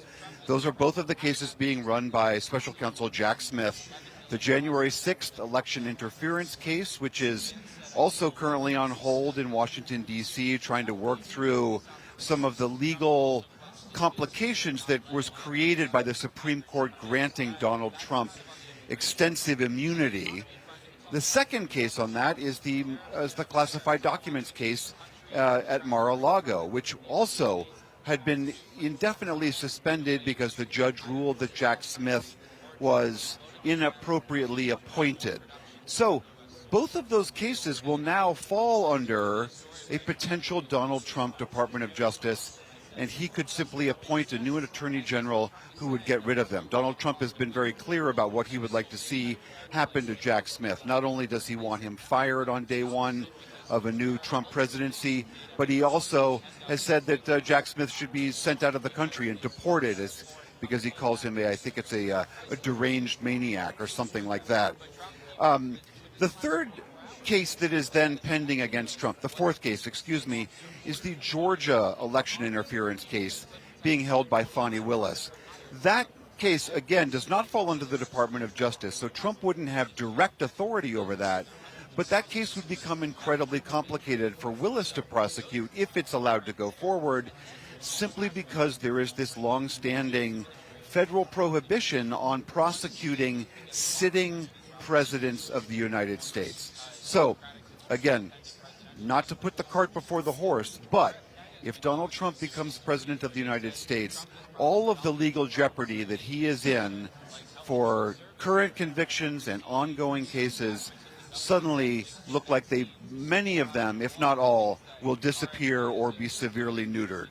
Those are both of the cases being run by Special Counsel Jack Smith. The January 6th election interference case, which is also currently on hold in Washington, D.C., trying to work through some of the legal complications that was created by the Supreme Court granting Donald Trump extensive immunity. The second case on that is the classified documents case at Mar-a-Lago, which also had been indefinitely suspended because the judge ruled that Jack Smith was inappropriately appointed. So both of those cases will now fall under a potential Donald Trump Department of Justice, and he could simply appoint a new attorney general who would get rid of them. Donald Trump has been very clear about what he would like to see happen to Jack Smith. Not only does he want him fired on day one of a new Trump presidency, but he also has said that Jack Smith should be sent out of the country and deported because he calls him a deranged maniac or something like that. The third case that is then pending against Trump, the fourth case, is the Georgia election interference case being held by Fani Willis. That case, again, does not fall under the Department of Justice, so Trump wouldn't have direct authority over that, but that case would become incredibly complicated for Willis to prosecute if it's allowed to go forward, simply because there is this long-standing federal prohibition on prosecuting sitting presidents of the United States. So, again, not to put the cart before the horse, but if Donald Trump becomes president of the United States, all of the legal jeopardy that he is in for current convictions and ongoing cases suddenly look like many of them, if not all, will disappear or be severely neutered.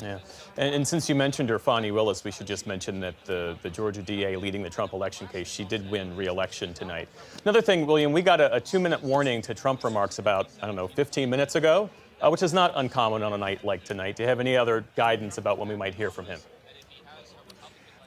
Yeah. And since you mentioned her, Fani Willis, we should just mention that the Georgia DA leading the Trump election case, she did win re-election tonight. Another thing, William, we got a 2-minute warning to Trump remarks about, 15 minutes ago, which is not uncommon on a night like tonight. Do you have any other guidance about when we might hear from him?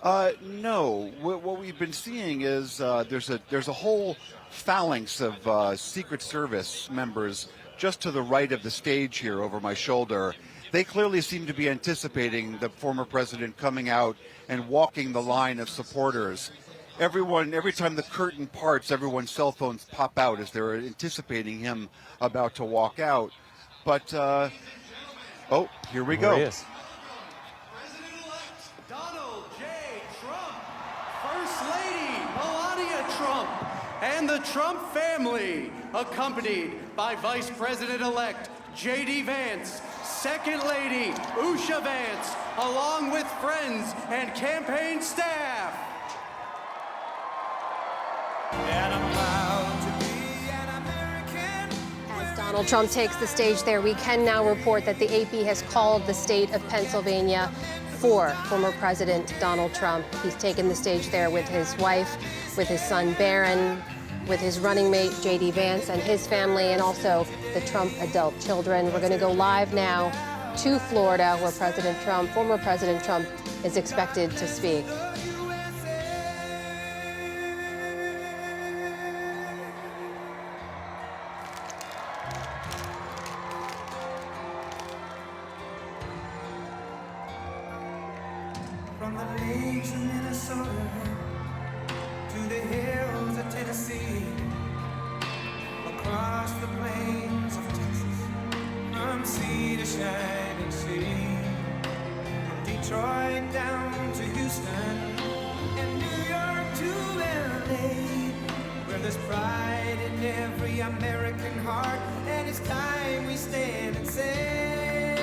No. What we've been seeing is there's a whole phalanx of Secret Service members just to the right of the stage here over my shoulder. They clearly seem to be anticipating the former president coming out and walking the line of supporters. Every time the curtain parts, everyone's cell phones pop out as they're anticipating him about to walk out. But, here we go.
He is.
Donald J. Trump, First Lady Melania Trump, and the Trump family, accompanied by Vice President-elect J.D. Vance, Second Lady Usha Vance, along with friends and campaign staff. And I'm proud to be an American.
As Donald Trump takes the stage there, we can now report that the AP has called the state of Pennsylvania for former President Donald Trump. He's taken the stage there with his wife, with his son Barron, with his running mate J.D. Vance and his family, and also the Trump adult children. We're going to go live now to Florida, where former President Trump is expected to speak.
From the lakes of Minnesota to the hills of Tennessee, across the plains of Texas, from sea to shining sea, from Detroit down to Houston, and New York to LA, where there's pride in every American heart, and it's time we stand and say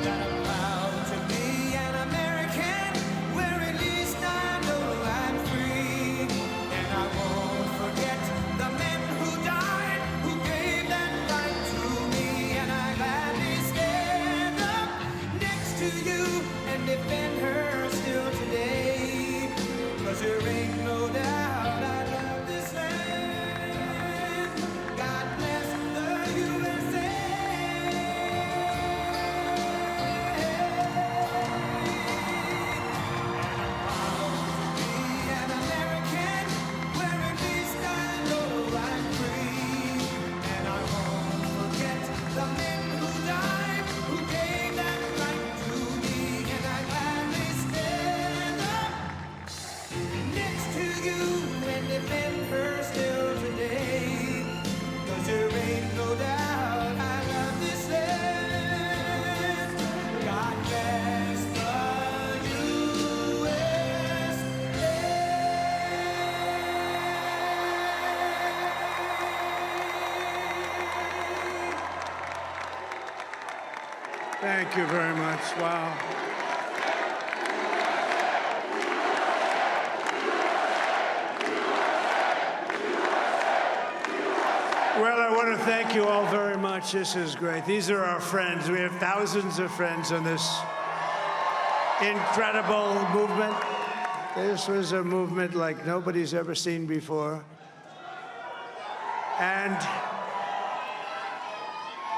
that I'm proud to be an American, where at least I know I'm free, and I won't forget the men who died, who gave that right to me, and I gladly stand up next to you and defend her still today, 'cause there ain't no doubt I love this land. God bless the USA. An American, where at least I know I'm free, and I won't forget the men who died, who gave that right to me, and I gladly stand up next to you and defend her still today, 'cause there ain't no doubt I love this land. God bless the USA.
Thank you very much. Wow. Well, I want to thank you all very much. This is great. These are our friends. We have thousands of friends on this incredible movement. This was a movement like nobody's ever seen before. And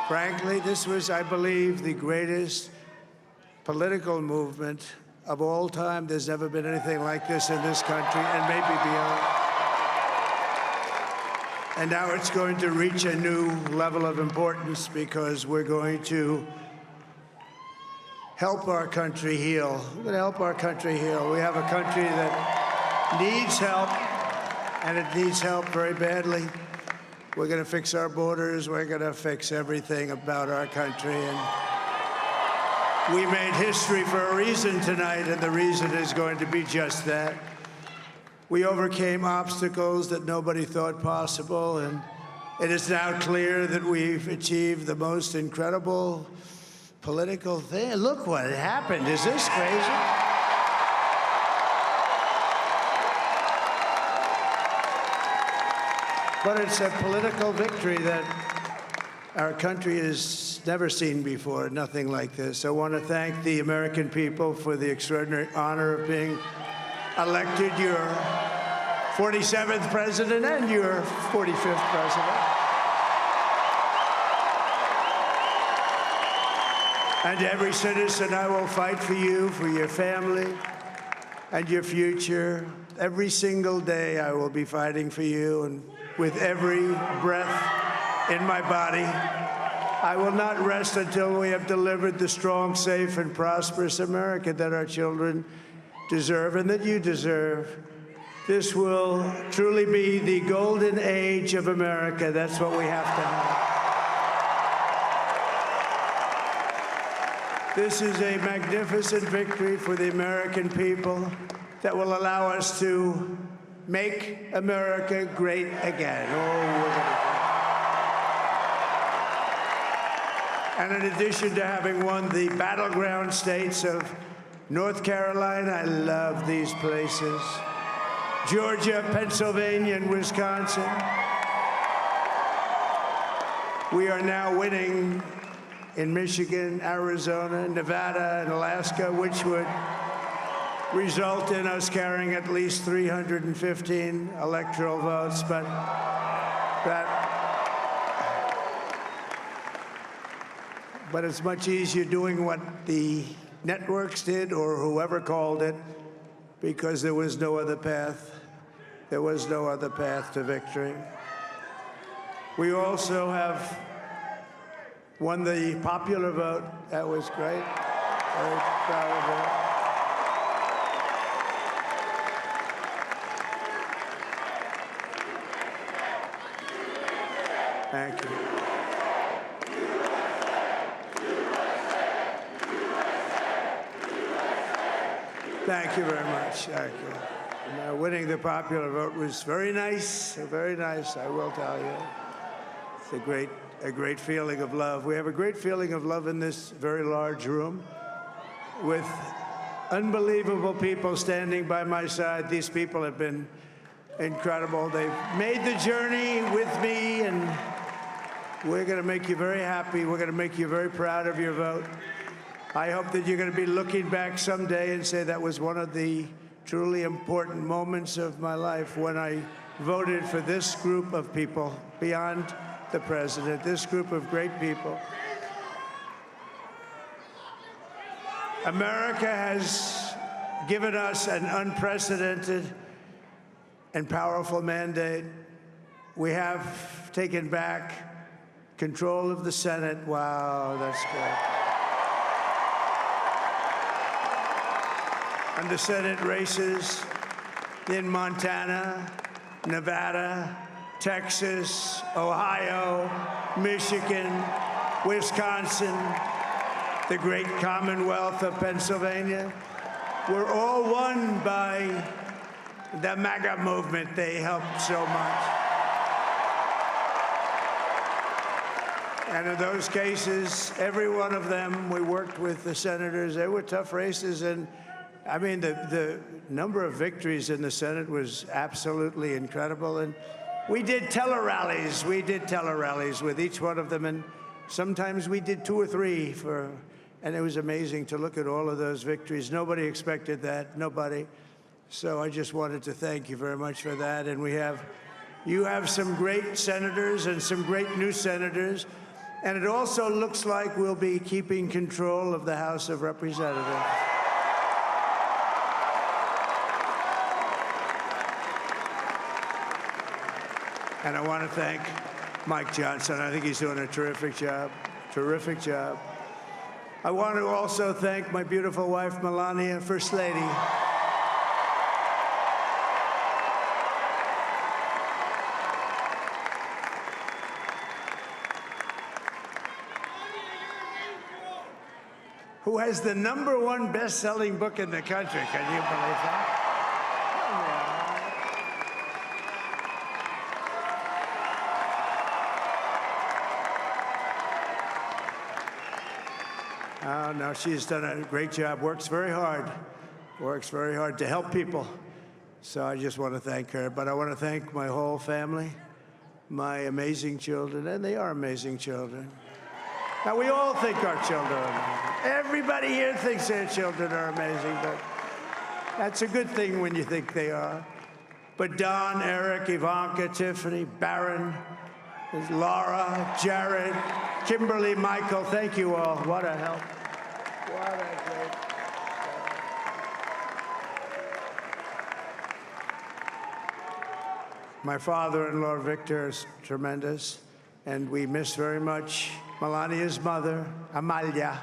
frankly, this was, I believe, the greatest political movement of all time. There's never been anything like this in this country, and maybe beyond. And now it's going to reach a new level of importance because we're going to help our country heal. We're going to help our country heal. We have a country that needs help, and it needs help very badly. We're going to fix our borders. We're going to fix everything about our country. And we made history for a reason tonight, and the reason is going to be just that. We overcame obstacles that nobody thought possible, and it is now clear that we've achieved the most incredible political thing. Look what happened. Is this crazy? But it's a political victory that our country has never seen before, nothing like this. I want to thank the American people for the extraordinary honor of being elected your 47th president and your 45th president. And every citizen, I will fight for you, for your family, and your future. Every single day, I will be fighting for you, and with every breath in my body, I will not rest until we have delivered the strong, safe, and prosperous America that our children deserve and that you deserve. This will truly be the golden age of America. That's what we have to have. This is a magnificent victory for the American people. that will allow us to make America great again. Oh, we're gonna And in addition to having won the battleground states of North Carolina, I love these places, Georgia, Pennsylvania, and Wisconsin, we are now winning in Michigan, Arizona, Nevada, and Alaska, which would result in us carrying at least 315 electoral votes, but it's much easier doing what the networks did or whoever called it, because there was no other path. There was no other path to victory. We also have won the popular vote. That was great. Very proud of that. Thank you. Thank you very much. Thank you. And, winning the popular vote was very nice, I will tell you. It's a great feeling of love. We have a great feeling of love in this very large room with unbelievable people standing by my side. These people have been incredible. They've made the journey with me, and we're going to make you very happy. We're going to make you very proud of your vote. I hope that you're going to be looking back someday and say that was one of the truly important moments of my life when I voted for this group of people beyond the president, this group of great people. America has given us an unprecedented and powerful mandate. We have taken back control of the Senate. Wow, that's good. And the Senate races in Montana, Nevada, Texas, Ohio, Michigan, Wisconsin, the great Commonwealth of Pennsylvania, were all won by the MAGA movement. They helped so much. And in those cases, every one of them, we worked with the senators. They were tough races, and I mean, the number of victories in the Senate was absolutely incredible. And we did tele-rallies. We did tele-rallies with each one of them. And sometimes we did 2 or 3 and it was amazing to look at all of those victories. Nobody expected that, nobody. So I just wanted to thank you very much for that. And you have some great senators and some great new senators. And it also looks like we'll be keeping control of the House of Representatives. And I want to thank Mike Johnson. I think he's doing a terrific job. Terrific job. I want to also thank my beautiful wife, Melania, First Lady. Who has the #1 best-selling book in the country. Can you believe that? Oh, no, she's done a great job, works very hard to help people. So I just want to thank her. But I want to thank my whole family, my amazing children, and they are amazing children. Now, we all think our children are amazing. Everybody here thinks their children are amazing, but that's a good thing when you think they are. But Don, Eric, Ivanka, Tiffany, Barron, Laura, Jared, Kimberly, Michael, thank you all. What a help. What a great. My father-in-law, Victor, is tremendous, and we miss very much Melania's mother, Amalia.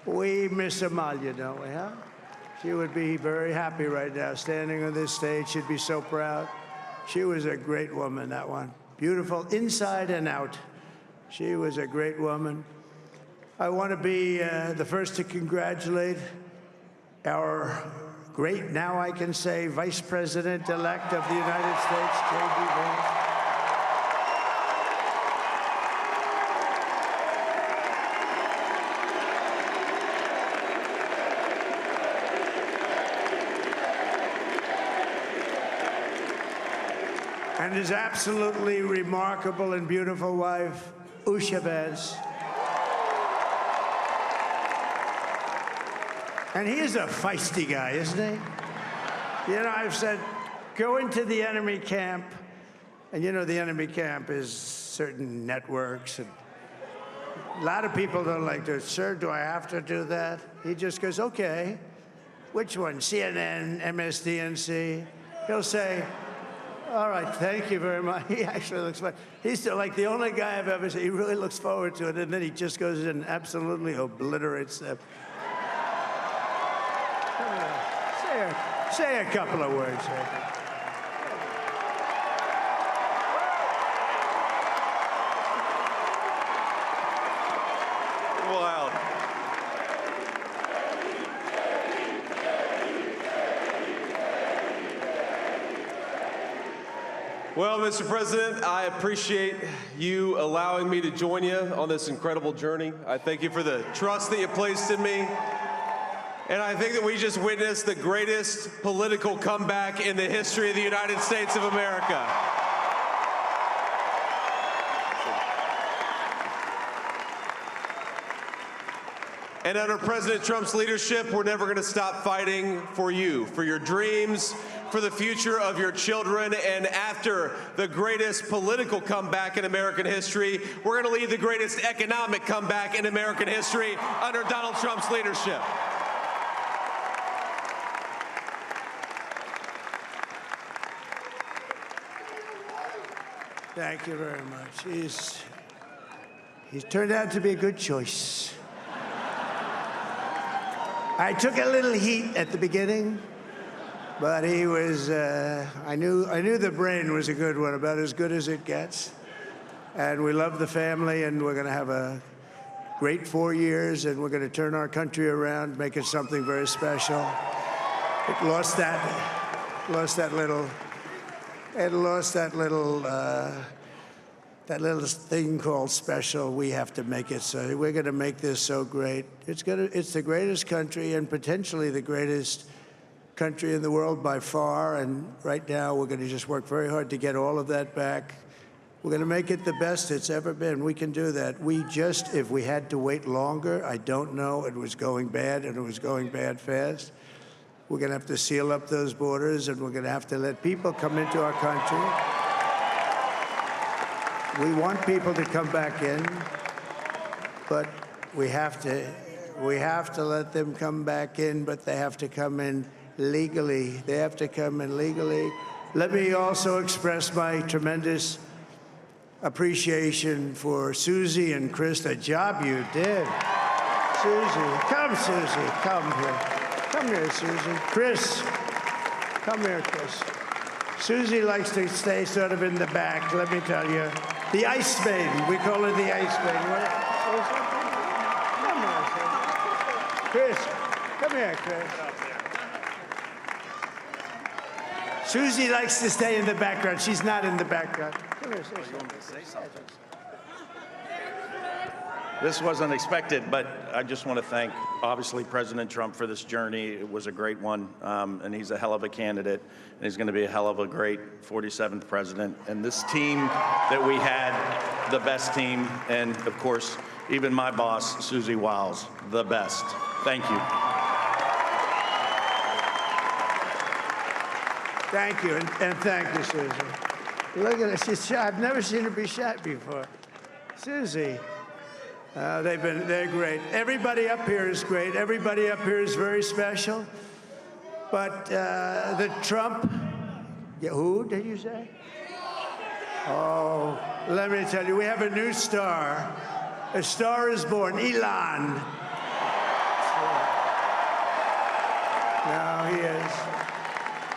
We miss Amalia, don't we, huh? She would be very happy right now, standing on this stage. She'd be so proud. She was a great woman, that one. Beautiful inside and out. She was a great woman. I want to be the first to congratulate our great, now I can say, Vice President-elect of the United States, J.D. Vance. And his absolutely remarkable and beautiful wife, Usha Vance. And he is a feisty guy, isn't he? You know, I've said, go into the enemy camp, and you know the enemy camp is certain networks, and a lot of people don't like to, sir, do I have to do that? He just goes, okay, which one, CNN, MSDNC? He'll say, all right, thank you very much. He actually looks fine. He's still like the only guy I've ever seen. He really looks forward to it, and then he just goes in and absolutely obliterates them. Say a couple of words.
Wow. Well, Mr. President, I appreciate you allowing me to join you on this incredible journey. I thank you for the trust that you placed in me. And I think that we just witnessed the greatest political comeback in the history of the United States of America. And under President Trump's leadership, we're never going to stop fighting for you, for your dreams, for the future of your children. And after the greatest political comeback in American history, we're going to lead the greatest economic comeback in American history under Donald Trump's leadership.
Thank you very much. He's turned out to be a good choice. I took a little heat at the beginning, but he was, I knew the brain was a good one, about as good as it gets. And we love the family, and we're going to have a great 4 years, and we're going to turn our country around, make it something very special. It lost that little thing called special. We have to make it so. We're going to make this so great. It's the greatest country and potentially the greatest country in the world by far. And right now, we're going to just work very hard to get all of that back. We're going to make it the best it's ever been. We can do that. If we had to wait longer, I don't know. It was going bad, and it was going bad fast. We're going to have to seal up those borders, and we're going to have to let people come into our country. We want people to come back in, but we have to let them come back in, but they have to come in legally. They have to come in legally. Let me also express my tremendous appreciation for Susie and Chris, the job you did. Susie, come here. Come here, Susie. Chris, come here, Chris. Susie likes to stay sort of in the back, let me tell you. The Ice Maiden, we call her the Ice Maiden. Come here, Chris, come here, Chris. Susie likes to stay in the background. She's not in the background. Come here, say something.
This wasn't expected, but I just want to thank, obviously, President Trump for this journey. It was a great one, and he's a hell of a candidate, and he's going to be a hell of a great 47th president. And this team that we had, the best team, and, of course, even my boss, Susie Wiles, the best. Thank you.
Thank you, and thank you, Susie. Look at her, she's shy. I've never seen her be shy before. Susie. They're great. Everybody up here is great. Everybody up here is very special. But the Trump, who did you say? Oh, let me tell you, we have a new star. A star is born, Elon. Now he is.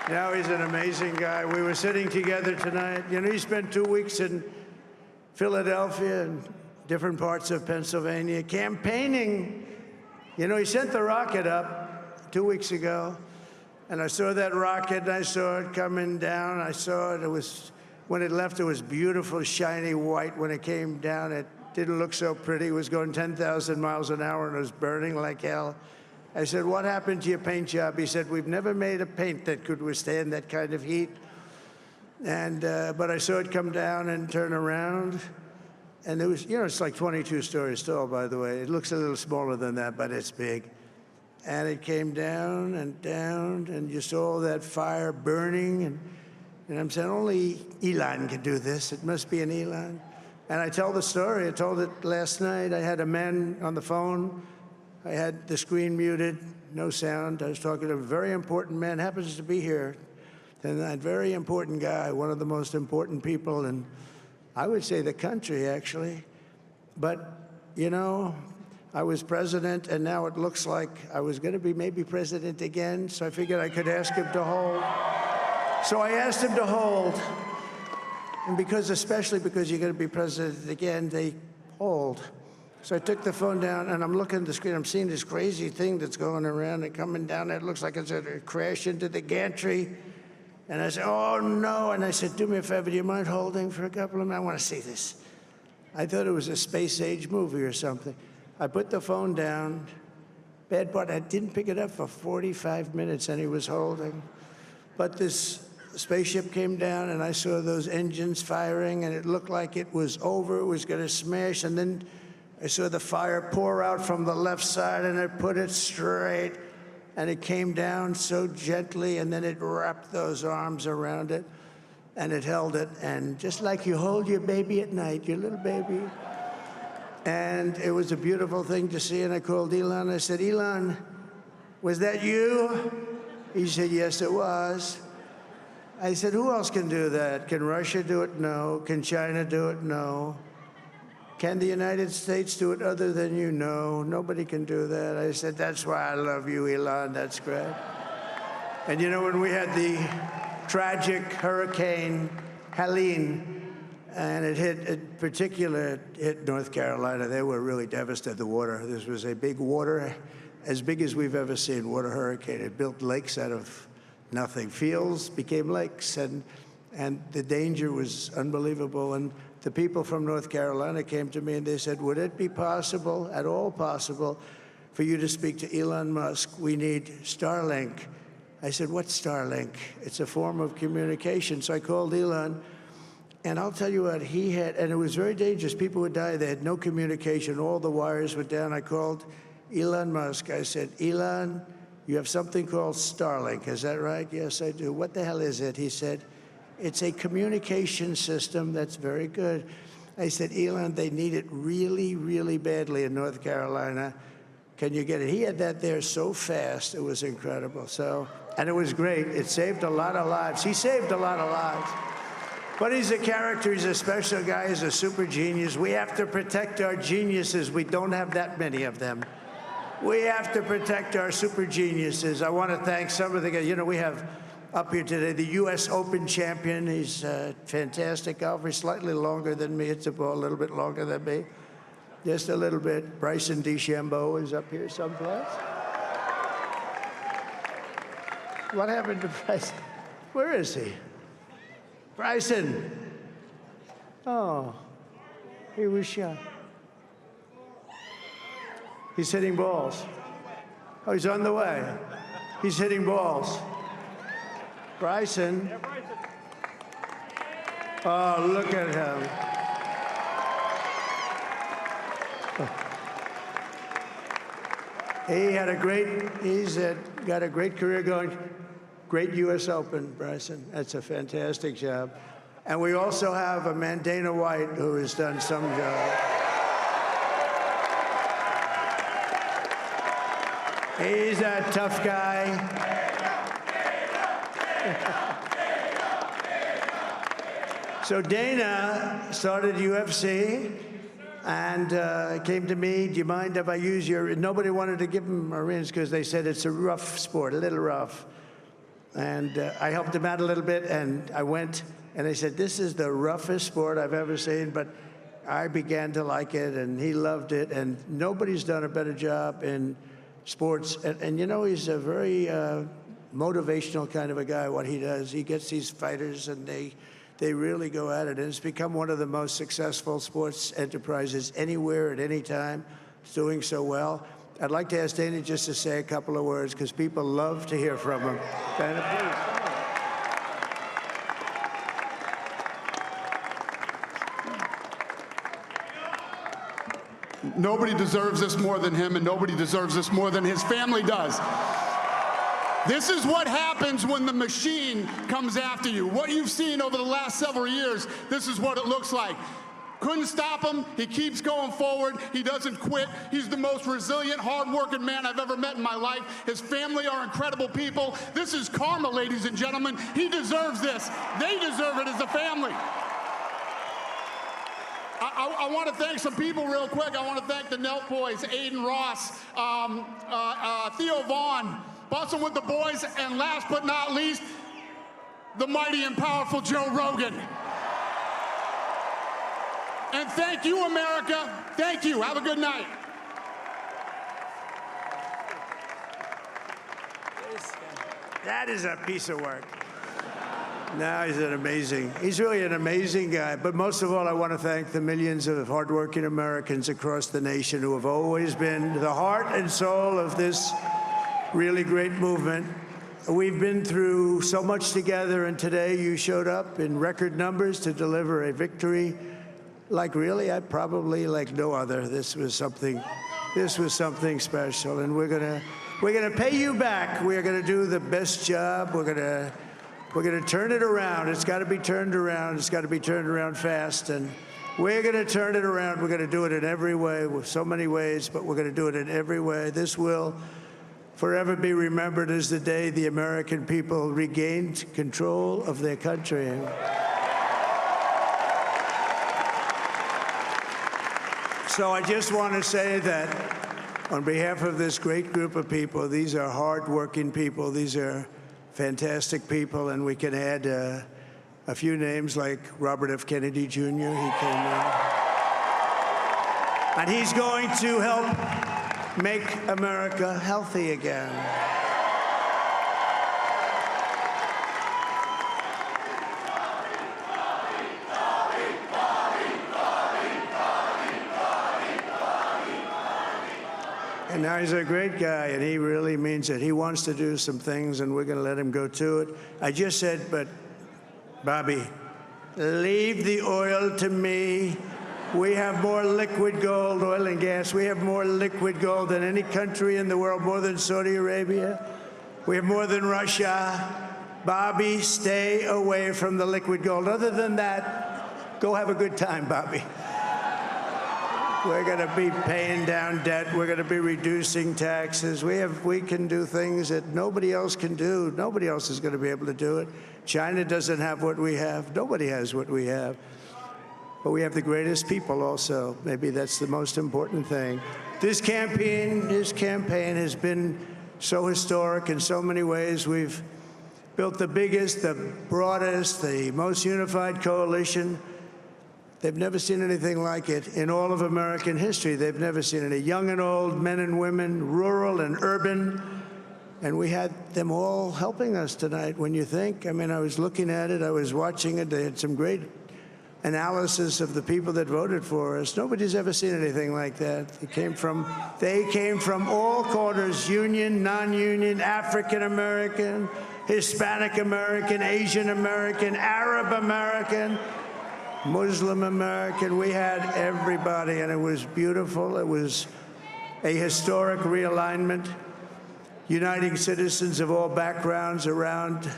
Now he's an amazing guy. We were sitting together tonight. You know, he spent 2 weeks in Philadelphia and different parts of Pennsylvania, campaigning. You know, he sent the rocket up 2 weeks ago, And I saw that rocket, and I saw it coming down. I saw it. It was, when it left, it was beautiful, shiny white. When it came down, it didn't look so pretty. It was going 10,000 miles an hour, and it was burning like hell. I said, what happened to your paint job? He said, we've never made a paint that could withstand that kind of heat. And, but I saw it come down and turn around. And it was, you know, it's like 22 stories tall, by the way. It looks a little smaller than that, but it's big. And it came down, and you saw all that fire burning. And I'm saying, only Elon can do this. It must be an Elon. And I tell the story. I told it last night. I had a man on the phone. I had the screen muted, no sound. I was talking to a very important man, happens to be here. And that very important guy, one of the most important people in, I would say, the country, actually. But, you know, I was president, and now it looks like I was going to be maybe president again, so I figured I could ask him to hold. So I asked him to hold. And because, especially because you're going to be president again, they hold. So I took the phone down, and I'm looking at the screen. I'm seeing this crazy thing that's going around and coming down. It looks like it's going to crash into the gantry. And I said, oh, no. And I said, do me a favor, do you mind holding for a couple of minutes? I want to see this. I thought it was a space-age movie or something. I put the phone down. Bad part, I didn't pick it up for 45 minutes, and he was holding. But this spaceship came down, and I saw those engines firing, and it looked like it was over. It was going to smash, and then I saw the fire pour out from the left side, and it put it straight, and it came down so gently, and then it wrapped those arms around it, and it held it, and just like you hold your baby at night, your little baby. And it was a beautiful thing to see, and I called Elon. I said, Elon, was that you? He said, yes, it was. I said, who else can do that? Can Russia do it? No. Can China do it? No. Can the United States do it other than you? No, nobody can do that. I said, that's why I love you, Elon. That's great. And you know, when we had the tragic Hurricane Helene, and it hit North Carolina, they were really devastated, the water. This was a big water, as big as we've ever seen, water hurricane. It built lakes out of nothing. Fields became lakes, and the danger was unbelievable. And the people from North Carolina came to me and they said, would it be possible, at all possible, for you to speak to Elon Musk? We need Starlink. I said, what's Starlink? It's a form of communication. So I called Elon, and I'll tell you what, he had, and it was very dangerous. People would die. They had no communication. All the wires were down. I called Elon Musk. I said, Elon, you have something called Starlink. Is that right? Yes, I do. What the hell is it? He said, it's a communication system that's very good. I said, Elon, they need it really, really badly in North Carolina. Can you get it? He had that there so fast, it was incredible. So, and it was great. It saved a lot of lives. He saved a lot of lives. But he's a character, he's a special guy, he's a super genius. We have to protect our geniuses. We don't have that many of them. We have to protect our super geniuses. I want to thank some of the guys. You know, we have up here today the U.S. Open champion. He's a fantastic golfer, slightly longer than me. It's a ball, a little bit longer than me. Just a little bit. Bryson DeChambeau is up here someplace. What happened to Bryson? Where is he? Bryson. Oh, he was shot. He's hitting balls. Oh, he's on the way. He's hitting balls. Bryson. Oh, look at him. He's got a great career going. Great U.S. Open, Bryson. That's a fantastic job. And we also have a man, Dana White, who has done some job. He's a tough guy. So Dana started UFC and came to me, do you mind if I use your, nobody wanted to give him a rinse because they said it's a rough sport, a little rough. And I helped him out a little bit, and I went, and I said, this is the roughest sport I've ever seen, but I began to like it, and he loved it, and nobody's done a better job in sports. And you know, he's a very motivational kind of a guy, what he does. He gets these fighters and they really go at it. And it's become one of the most successful sports enterprises anywhere at any time. It's doing so well. I'd like to ask Dana just to say a couple of words because people love to hear from him. Dana, please.
Nobody deserves this more than him, and nobody deserves this more than his family does. This is what happens when the machine comes after you. What you've seen over the last several years, this is what it looks like. Couldn't stop him. He keeps going forward. He doesn't quit. He's the most resilient, hard-working man I've ever met in my life. His family are incredible people. This is karma, ladies and gentlemen. He deserves this. They deserve it as a family. I want to thank some people real quick. I want to thank the Nelk boys, Aiden Ross, Theo Vaughn, Bussin' with the Boys, and last but not least, the mighty and powerful Joe Rogan. And thank you, America. Thank you. Have a good night.
That is a piece of work. No, he's really an amazing guy. But most of all, I want to thank the millions of hardworking Americans across the nation who have always been the heart and soul of this really great movement. We've been through so much together, and today you showed up in record numbers to deliver a victory like probably like no other. This was something special, and we're gonna pay you back. We're gonna do the best job. We're gonna turn it around. It's got to be turned around. It's got to be turned around fast, and we're gonna turn it around. We're gonna do it in every way, with so many ways, but we're gonna do it in every way. This will forever be remembered as the day the American people regained control of their country. So I just want to say that on behalf of this great group of people, these are hard-working people. These are fantastic people, and we can add a few names like Robert F. Kennedy Jr. He came in. And he's going to help make America healthy again. And now he's a great guy, and he really means it. He wants to do some things, and we're going to let him go to it. I just said, but Bobby, leave the oil to me. We have more liquid gold, oil and gas. We have more liquid gold than any country in the world, more than Saudi Arabia. We have more than Russia. Bobby, stay away from the liquid gold. Other than that, go have a good time, Bobby. We're going to be paying down debt. We're going to be reducing taxes. We can do things that nobody else can do. Nobody else is going to be able to do it. China doesn't have what we have. Nobody has what we have. But we have the greatest people also. Maybe that's the most important thing. This campaign has been so historic in so many ways. We've built the biggest, the broadest, the most unified coalition. They've never seen anything like it in all of American history. They've never seen it. Young and old, men and women, rural and urban. And we had them all helping us tonight. When you think, I mean, I was looking at it, I was watching it. They had some great analysis of the people that voted for us. Nobody's ever seen anything like that. They came from all corners, union, non-union, African American, Hispanic American, Asian American, Arab American, Muslim American. We had everybody, and it was beautiful. It was a historic realignment, uniting citizens of all backgrounds around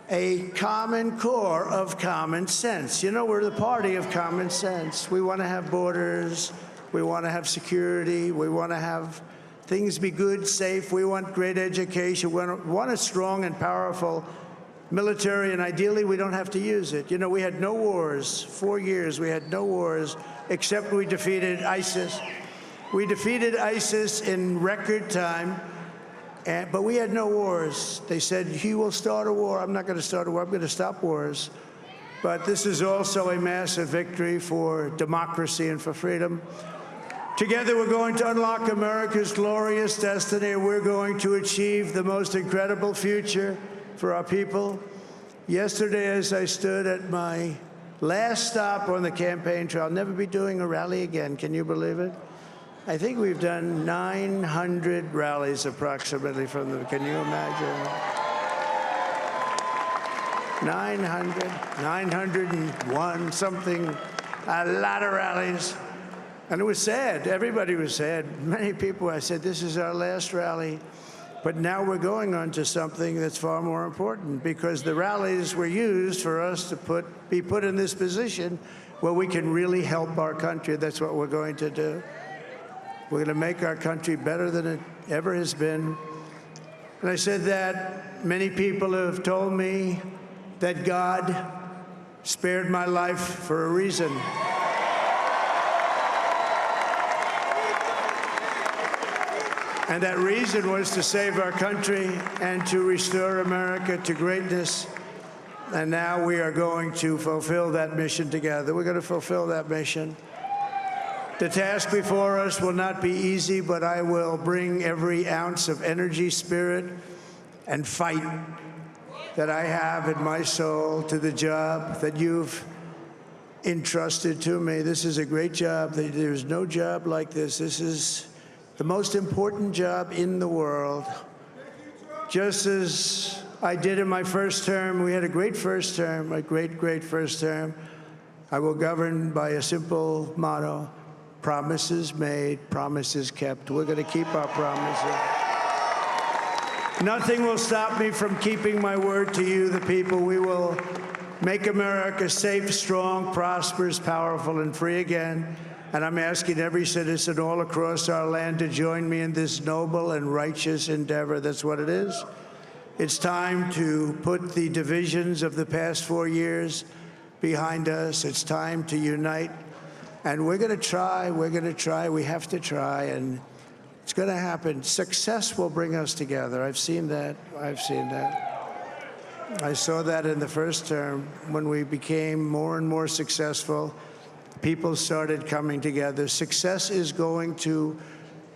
a common core of common sense. You know, we're the party of common sense. We want to have borders. We want to have security. We want to have things be good, safe. We want great education. We want a strong and powerful military, and ideally we don't have to use it. You know, we had no wars. 4 years we had no wars, except we defeated ISIS. We defeated ISIS in record time, but we had no wars. They said, he will start a war. I'm not going to start a war. I'm going to stop wars. But this is also a massive victory for democracy and for freedom. Together, we're going to unlock America's glorious destiny, and we're going to achieve the most incredible future for our people. Yesterday, as I stood at my last stop on the campaign trail, I'll never be doing a rally again. Can you believe it? I think we've done 900 rallies approximately from them. Can you imagine? 901, something, a lot of rallies. And it was sad. Everybody was sad. Many people, I said, this is our last rally. But now we're going on to something that's far more important, because the rallies were used for us to be put in this position where we can really help our country. That's what we're going to do. We're going to make our country better than it ever has been. And I said that many people have told me that God spared my life for a reason. And that reason was to save our country and to restore America to greatness. And now we are going to fulfill that mission together. We're going to fulfill that mission. The task before us will not be easy, but I will bring every ounce of energy, spirit, and fight that I have in my soul to the job that you've entrusted to me. This is a great job. There's no job like this. This is the most important job in the world. Just as I did in my first term, we had a great first term, a great first term. I will govern by a simple motto: promises made, promises kept. We're going to keep our promises. Nothing will stop me from keeping my word to you, the people. We will make America safe, strong, prosperous, powerful, and free again. And I'm asking every citizen all across our land to join me in this noble and righteous endeavor. That's what it is. It's time to put the divisions of the past 4 years behind us. It's time to unite. And we're going to try. We have to try. And it's going to happen. Success will bring us together. I've seen that. I saw that in the first term when we became more and more successful. People started coming together. Success is going to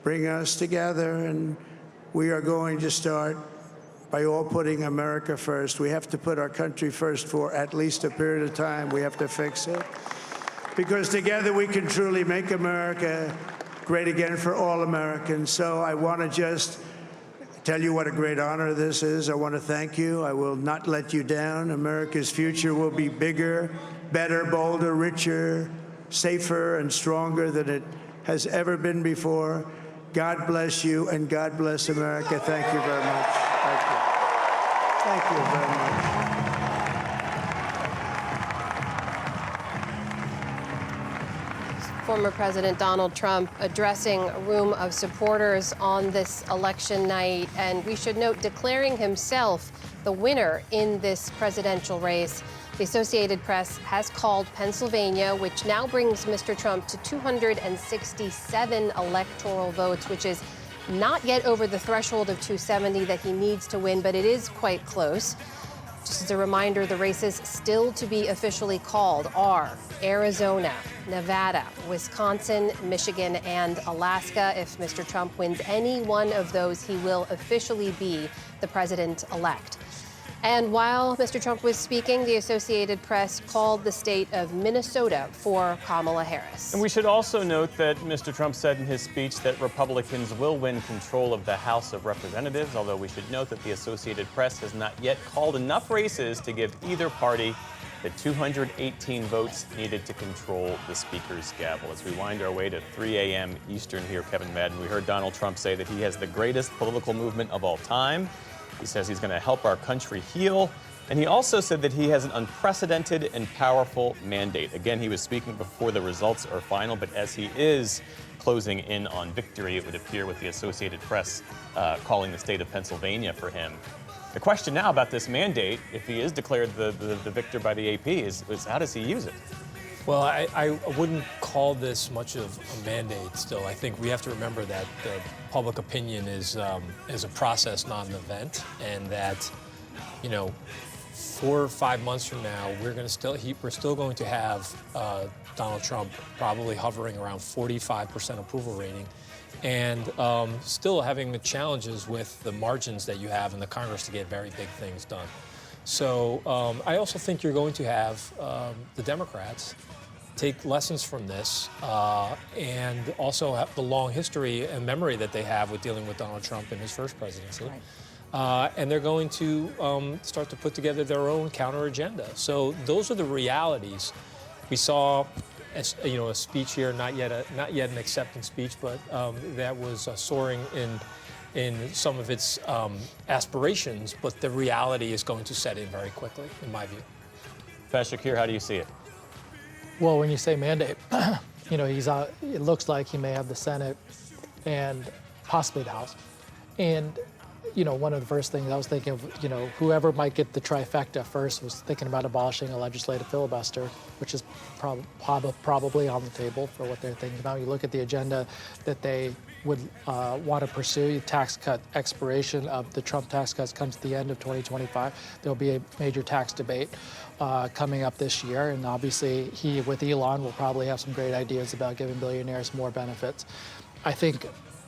bring us together, and we are going to start by all putting America first. We have to put our country first for at least a period of time. We have to fix it. Because together we can truly make America great again for all Americans. So I want to just tell you what a great honor this is. I want to thank you. I will not let you down. America's future will be bigger, better, bolder, richer, safer, and stronger than it has ever been before. God bless you, and God bless America. Thank you very much. Thank you. Thank you very much.
Former President Donald Trump addressing a room of supporters on this election night, and we should note, declaring himself the winner in this presidential race. The Associated Press has called Pennsylvania, which now brings Mr. Trump to 267 electoral votes, which is not yet over the threshold of 270 that he needs to win, but it is quite close. Just as a reminder, the races still to be officially called are Arizona, Nevada, Wisconsin, Michigan, and Alaska. If Mr. Trump wins any one of those, he will officially be the president-elect. And while Mr. Trump was speaking, the Associated Press called the state of Minnesota for Kamala Harris.
And we should also note that Mr. Trump said in his speech that Republicans will win control of the House of Representatives, although we should note that the Associated Press has not yet called enough races to give either party the 218 votes needed to control the Speaker's gavel. As we wind our way to 3 a.m. Eastern here, Kevin Madden, we heard Donald Trump say that he has the greatest political movement of all time. He says he's going to help our country heal. And he also said that he has an unprecedented and powerful mandate. Again, he was speaking before the results are final, but as he is closing in on victory, it would appear, with the Associated Press calling the state of Pennsylvania for him. The question now about this mandate, if he is declared the victor by the AP, is how does he use it?
Well, I wouldn't call this much of a mandate still. I think we have to remember that the public opinion is a process, not an event, and that, 4 or 5 months from now, we're still going to have Donald Trump probably hovering around 45% approval rating, and still having the challenges with the margins that you have in the Congress to get very big things done. So I also think you're going to have the Democrats take lessons from this and also have the long history and memory that they have with dealing with Donald Trump in his first presidency. Right. And they're going to start to put together their own counter agenda. So those are the realities. We saw, a speech here, not yet an acceptance speech, but that was soaring in some of its aspirations. But the reality is going to set in very quickly, in my view.
Shakir, how do you see it?
Well, when you say mandate, it looks like he may have the Senate and possibly the House. And, one of the first things I was thinking of, whoever might get the trifecta first was thinking about abolishing a legislative filibuster, which is probably on the table for what they're thinking about. You look at the agenda that they would want to pursue, tax cut expiration of the Trump tax cuts comes at the end of 2025. There'll be a major tax debate coming up this year, and obviously he, with Elon, will probably have some great ideas about giving billionaires more benefits. I think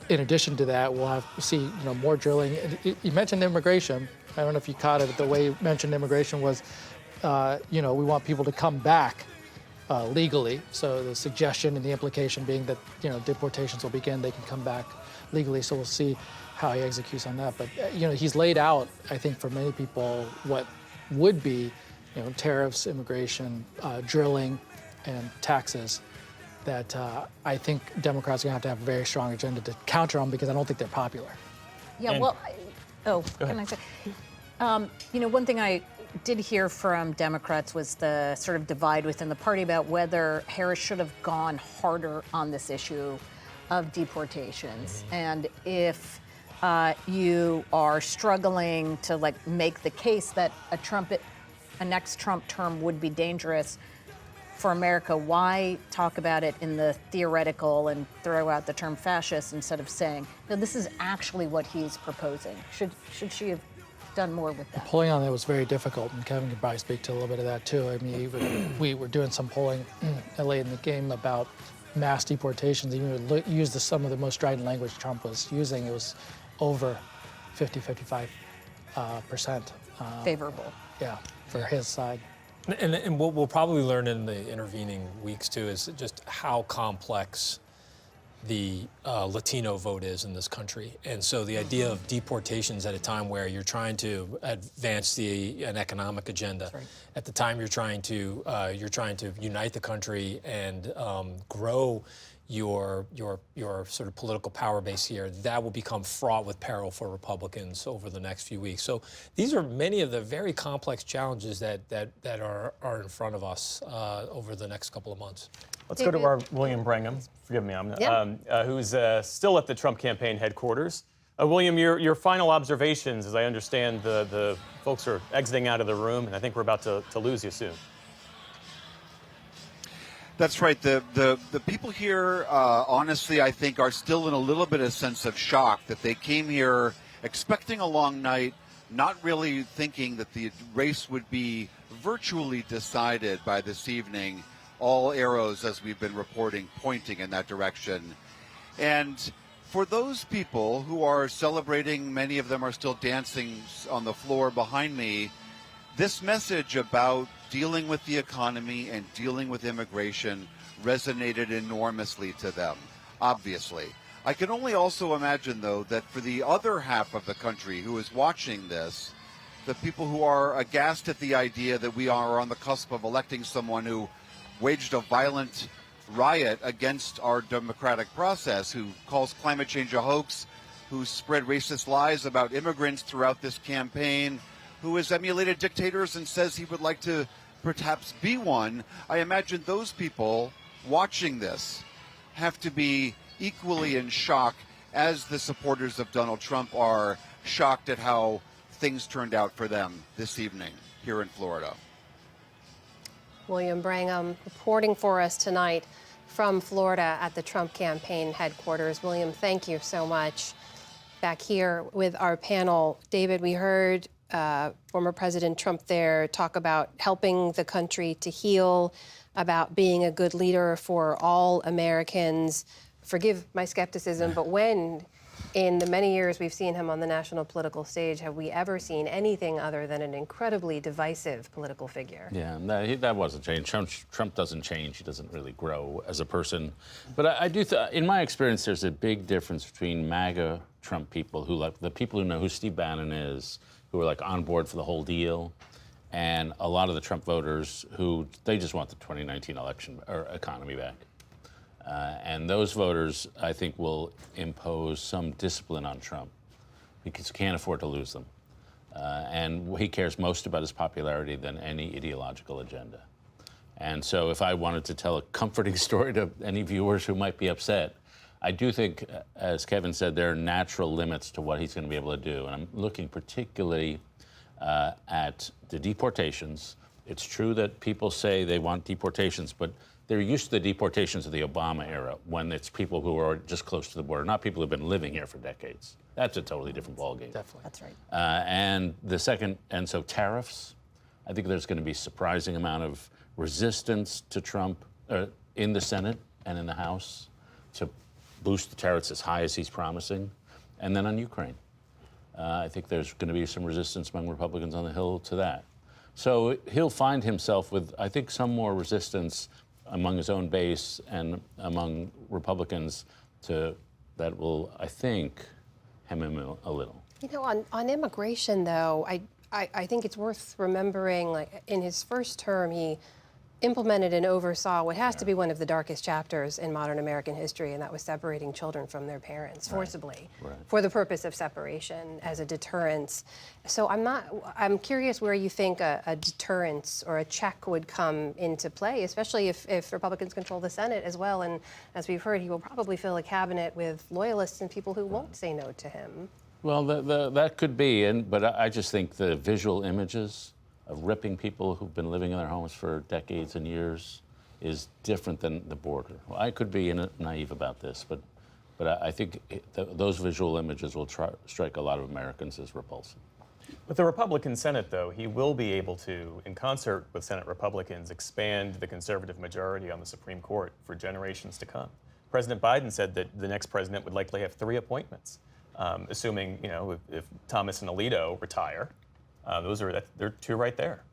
in addition to that, we'll see more drilling. You mentioned immigration. I don't know if you caught it, but the way you mentioned immigration was, we want people to come back legally. So the suggestion and the implication being that, deportations will begin, they can come back legally. So we'll see how he executes on that. But, he's laid out, I think, for many people what would be, tariffs, immigration, drilling, and taxes that I think Democrats are going to have a very strong agenda to counter them because I don't think they're popular.
Yeah, can I say? One thing I did hear from Democrats was the sort of divide within the party about whether Harris should have gone harder on this issue of deportations. And if you are struggling to make the case that a next Trump term would be dangerous for America, why talk about it in the theoretical and throw out the term fascist instead of saying, no, this is actually what he's proposing? Should she have done more with that?
Polling on that was very difficult, and Kevin can probably speak to a little bit of that too. I mean, we were doing some polling late in the game about mass deportations. Even used some of the most strident language Trump was using. It was over 55%.
Favorable.
Yeah, for his side.
And what we'll probably learn in the intervening weeks, too, is just how complex the Latino vote is in this country. And so the idea of deportations at a time where you're trying to advance an economic agenda, at the time you're trying to unite the country and grow your sort of political power base here, that will become fraught with peril for Republicans over the next few weeks. So these are many of the very complex challenges that are in front of us over the next couple of months.
Let's go to our William Brangham. Forgive me, who's still at the Trump campaign headquarters. William, your final observations, as I understand the folks are exiting out of the room, and I think we're about to lose you soon.
That's right. The people here, honestly, I think, are still in a little bit of sense of shock that they came here expecting a long night, not really thinking that the race would be virtually decided by this evening. All arrows, as we've been reporting, pointing in that direction. And for those people who are celebrating, many of them are still dancing on the floor behind me, this message about dealing with the economy and dealing with immigration resonated enormously to them, obviously. I can only also imagine, though, that for the other half of the country who is watching this, the people who are aghast at the idea that we are on the cusp of electing someone who waged a violent riot against our democratic process, who calls climate change a hoax, who spread racist lies about immigrants throughout this campaign, who has emulated dictators and says he would like to perhaps be one. I imagine those people watching this have to be equally in shock as the supporters of Donald Trump are shocked at how things turned out for them this evening here in Florida.
William Brangham reporting for us tonight from Florida at the Trump campaign headquarters. William, thank you so much. Back here with our panel, David, we heard former President Trump there talk about helping the country to heal, about being a good leader for all Americans. Forgive my skepticism, but when, in the many years we've seen him on the national political stage, have we ever seen anything other than an incredibly divisive political figure?
Yeah, that wasn't change. Trump doesn't change. He doesn't really grow as a person. But I do, in my experience, there's a big difference between MAGA Trump people, who like the people who know who Steve Bannon is, who are like on board for the whole deal, and a lot of the Trump voters who they just want the 2019 election or economy back. And those voters, I think, will impose some discipline on Trump because he can't afford to lose them. And he cares most about his popularity than any ideological agenda. And so if I wanted to tell a comforting story to any viewers who might be upset, I do think, as Kevin said, there are natural limits to what he's going to be able to do. And I'm looking particularly at the deportations. It's true that people say they want deportations, but they're used to the deportations of the Obama era, when it's people who are just close to the border, not people who've been living here for decades. That's a totally different ballgame.
Definitely.
That's right.
And the second, and so tariffs, I think there's going to be a surprising amount of resistance to Trump in the Senate and in the House to boost the tariffs as high as he's promising. And then on Ukraine, I think there's going to be some resistance among Republicans on the Hill to that. So he'll find himself with, I think, some more resistance among his own base and among Republicans that will, I think, hem him a little.
You know, on immigration, though, I think it's worth remembering, like, in his first term, he implemented and oversaw what has to be one of the darkest chapters in modern American history, and that was separating children from their parents forcibly for the purpose of separation as a deterrence. So I'm curious where you think a deterrence or a check would come into play, especially if Republicans control the Senate as well. And as we've heard, he will probably fill a cabinet with loyalists and people who won't say no to him.
Well, that could be, but I just think the visual images of ripping people who've been living in their homes for decades and years is different than the border. Well, I could be naive about this, but I think those visual images will strike a lot of Americans as repulsive.
With the Republican Senate, though, he will be able to, in concert with Senate Republicans, expand the conservative majority on the Supreme Court for generations to come. President Biden said that the next president would likely have 3 appointments, assuming, you know, if Thomas and Alito retire. They're 2 right there.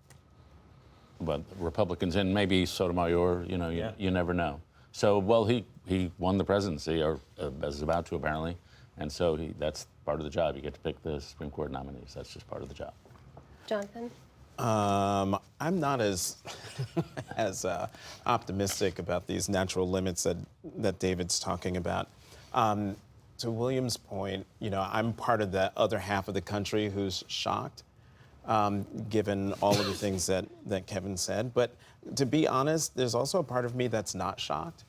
But Republicans and maybe Sotomayor, you know, you never know. So, well, he won the presidency, or is about to apparently, and so that's part of the job. You get to pick the Supreme Court nominees. That's just part of the job.
Jonathan?
I'm not as optimistic about these natural limits that David's talking about. To William's point, you know, I'm part of that other half of the country who's shocked. Given all of the things that Kevin said. But to be honest, there's also a part of me that's not shocked.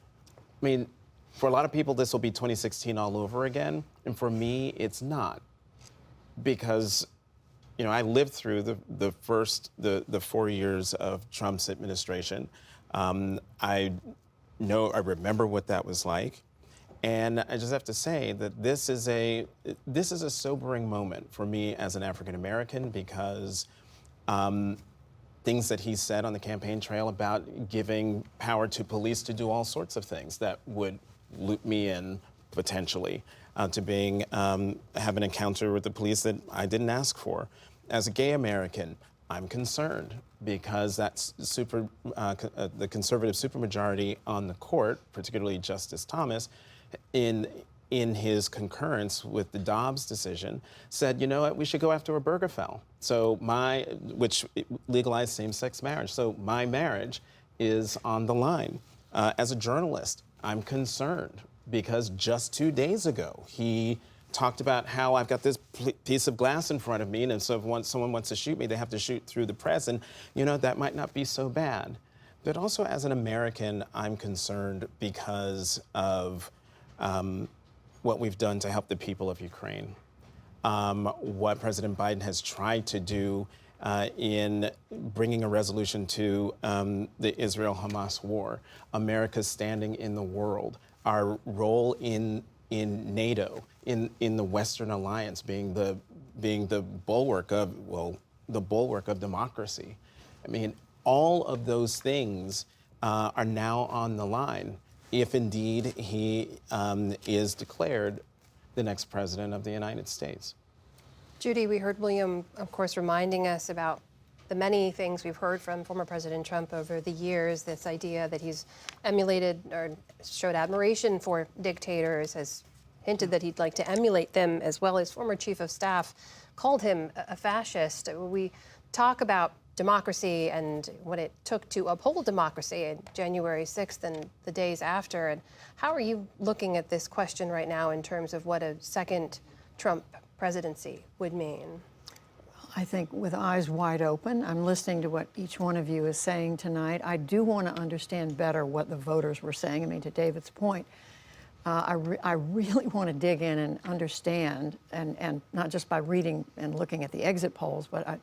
I mean, for a lot of people, this will be 2016 all over again. And for me, it's not. Because, you know, I lived through the 4 years of Trump's administration. I remember what that was like. And I just have to say that this is a sobering moment for me as an African American, because things that he said on the campaign trail about giving power to police to do all sorts of things that would loop me in potentially to have an encounter with the police that I didn't ask for. As a gay American, I'm concerned because that's the conservative supermajority on the court, particularly Justice Thomas, in his concurrence with the Dobbs decision, said, you know what, we should go after Obergefell. So which legalized same-sex marriage. So my marriage is on the line. As a journalist, I'm concerned because just 2 days ago, he talked about how I've got this piece of glass in front of me, and so if someone wants to shoot me, they have to shoot through the press, and you know, that might not be so bad. But also as an American, I'm concerned because of what we've done to help the people of Ukraine. What President Biden has tried to do in bringing a resolution to the Israel-Hamas war, America's standing in the world, our role in NATO, in the Western Alliance, being the bulwark of, well, the bulwark of democracy. I mean, all of those things are now on the line if indeed he is declared the next president of the United States.
Judy, we heard William, of course, reminding us about the many things we've heard from former President Trump over the years, this idea that he's emulated or showed admiration for dictators, has hinted that he'd like to emulate them, as well as former chief of staff called him a fascist. We talk about democracy and what it took to uphold democracy on January 6th and the days after. And how are you looking at this question right now in terms of what a second Trump presidency would mean?
I think with eyes wide open, I'm listening to what each one of you is saying tonight. I do want to understand better what the voters were saying. I mean, to David's point, I really want to dig in and understand, and not just by reading and looking at the exit polls, but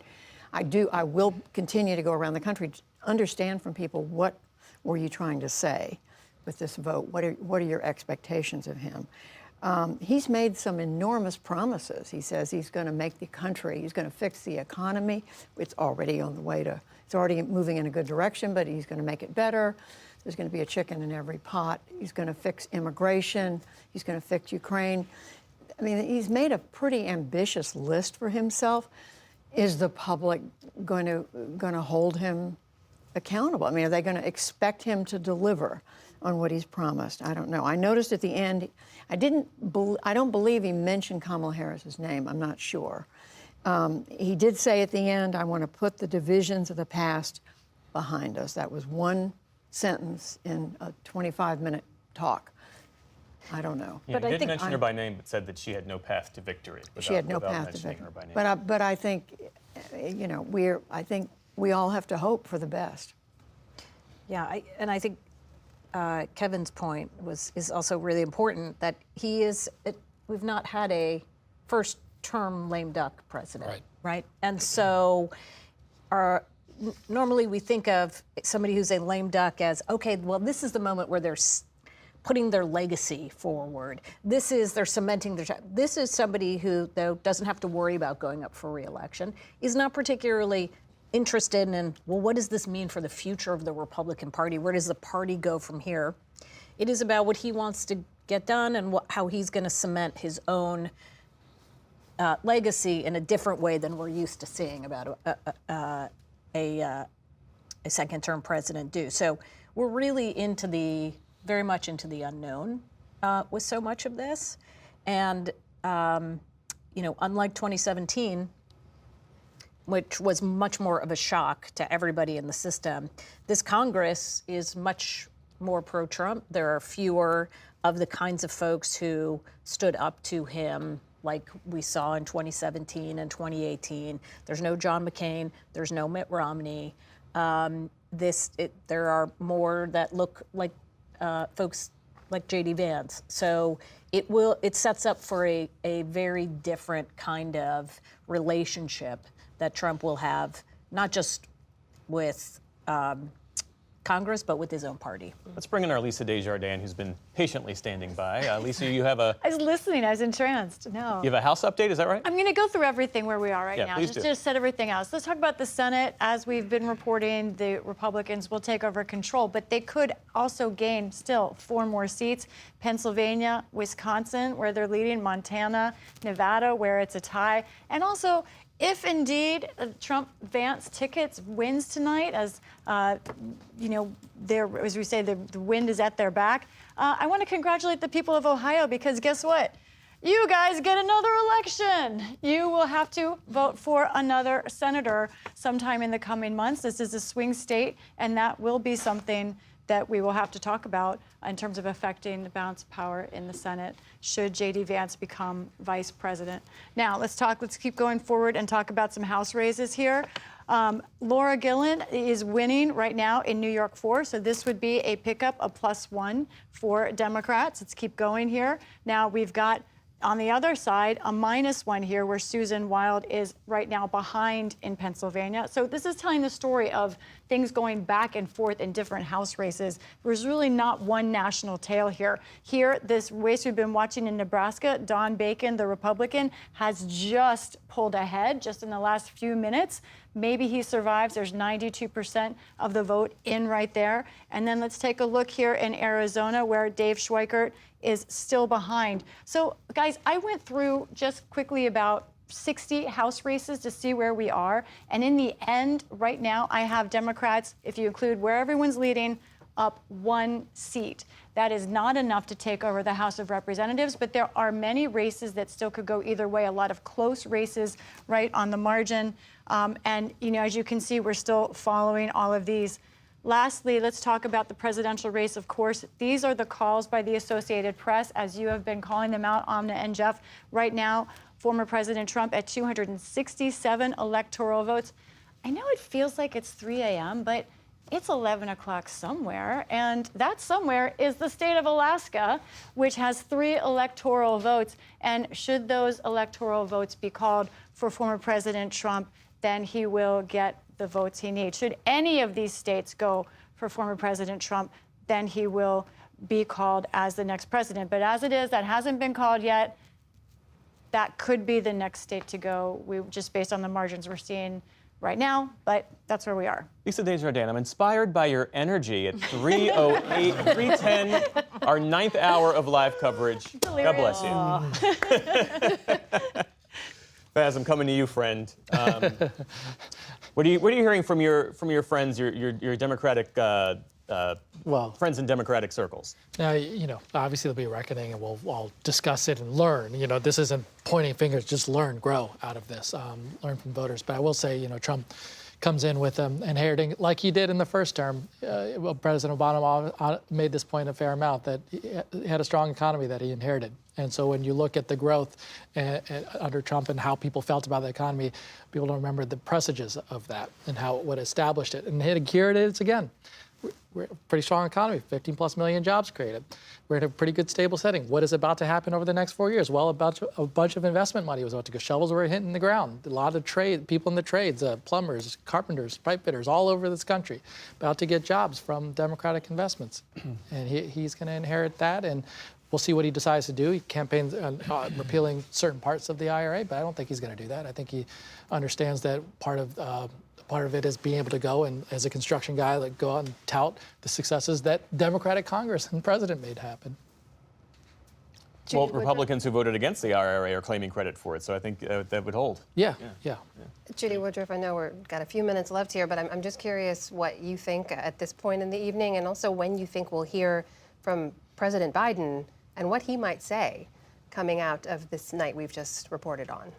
I will continue to go around the country to understand from people, what were you trying to say with this vote? What are your expectations of him? He's made some enormous promises. He says he's going to make the country, he's going to fix the economy. It's already on the way to, it's already moving in a good direction, but he's going to make it better. There's going to be a chicken in every pot. He's going to fix immigration. He's going to fix Ukraine. I mean, he's made a pretty ambitious list for himself. Is the public going to hold him accountable? I mean, are they going to expect him to deliver on what he's promised? I don't know. I noticed at the end, I don't believe he mentioned Kamala Harris's name. I'm not sure. He did say at the end, I want to put the divisions of the past behind us. That was one sentence in a 25-minute talk. I don't know.
Yeah, he didn't mention her by name, but said that she had no path to victory.
She had no path to victory. But I think, you know, I think we all have to hope for the best.
Yeah, I think Kevin's point is also really important, that we've not had a first-term lame duck president, right? And so normally we think of somebody who's a lame duck as, okay, well, this is the moment where they're putting their legacy forward. They're cementing this is somebody who, though, doesn't have to worry about going up for re-election, is not particularly interested in, well, what does this mean for the future of the Republican Party? Where does the party go from here? It is about what he wants to get done and how he's going to cement his own legacy in a different way than we're used to seeing about a second-term president do. So we're really very much into the unknown with so much of this. And, you know, unlike 2017, which was much more of a shock to everybody in the system, this Congress is much more pro-Trump. There are fewer of the kinds of folks who stood up to him like we saw in 2017 and 2018. There's no John McCain. There's no Mitt Romney. There are more that look like folks like J.D. Vance. So it sets up for a very different kind of relationship that Trump will have, not just with Congress, but with his own party.
Let's bring in our Lisa Desjardins, who's been patiently standing by. Lisa, you have a...
I was listening. I was entranced. No.
You have a House update, is that right?
I'm going to go through everything where we are right now, just to set everything else. Let's talk about the Senate. As we've been reporting, the Republicans will take over control, but they could also gain still 4 more seats. Pennsylvania, Wisconsin, where they're leading, Montana, Nevada, where it's a tie, and also, if indeed Trump-Vance tickets wins tonight, as you know, as we say, the wind is at their back, I want to congratulate the people of Ohio, because guess what? You guys get another election. You will have to vote for another senator sometime in the coming months. This is a swing state, and that will be something that we will have to talk about in terms of affecting the balance of power in the Senate should J.D. Vance become vice president. Now, let's keep going forward and talk about some House races here. Laura Gillen is winning right now in New York 4, so this would be a pickup, a +1 for Democrats. Let's keep going here. Now, we've got, on the other side, a -1 here where Susan Wild is right now behind in Pennsylvania. So this is telling the story of things going back and forth in different House races. There's really not one national tale here. Here, this race we've been watching in Nebraska, Don Bacon, the Republican, has just pulled ahead just in the last few minutes. Maybe he survives. There's 92% of the vote in right there. And then let's take a look here in Arizona, where Dave Schweikert is still behind. So, guys, I went through just quickly about 60 House races to see where we are. And in the end, right now, I have Democrats, if you include where everyone's leading, up 1 seat. That is not enough to take over the House of Representatives, but there are many races that still could go either way, a lot of close races right on the margin. And, you know, as you can see, we're still following all of these. Lastly, let's talk about the presidential race. Of course, these are the calls by the Associated Press, as you have been calling them out, Amna and Jeff. Right now, former President Trump at 267 electoral votes. I know it feels like it's 3 a.m., but it's 11 o'clock somewhere, and that somewhere is the state of Alaska, which has 3 electoral votes. And should those electoral votes be called for former President Trump, then he will get the votes he needs. Should any of these states go for former President Trump, then he will be called as the next president. But as it is, that hasn't been called yet. That could be the next state to go, just based on the margins we're seeing right now, but that's where we are.
Lisa Desjardins, I'm inspired by your energy at 3:08, 3:10, our 9th hour of live coverage. God bless you. Faz, I'm coming to you, friend. What are you hearing from your friends, your Democratic friends in Democratic circles?
Now, you know, obviously there'll be a reckoning, and we'll all discuss it and learn. You know, this isn't pointing fingers, just learn, grow out of this, learn from voters. But I will say, you know, Trump comes in with inheriting, like he did in the first term. President Obama made this point a fair amount, that he had a strong economy that he inherited. And so when you look at the growth under Trump and how people felt about the economy, people don't remember the presages of that and how what established it. And here it is again. We're a pretty strong economy, 15+ million jobs created. We're in a pretty good stable setting. What is about to happen over the next 4 years? Well, a bunch of investment money was about to go. Shovels were hitting the ground. A lot of people in the trades, plumbers, carpenters, pipe fitters, all over this country, about to get jobs from Democratic investments. And he's going to inherit that, and we'll see what he decides to do. He campaigns on repealing certain parts of the IRA, but I don't think he's going to do that. I think he understands that part of it is being able to go and, as a construction guy, like go out and tout the successes that Democratic Congress and president made happen.
Well, Republicans who voted against the IRA are claiming credit for it, so I think that would hold.
Yeah.
Judy Woodruff, I know we've got a few minutes left here, but I'm just curious what you think at this point in the evening, and also when you think we'll hear from President Biden and what he might say coming out of this night we've just reported on.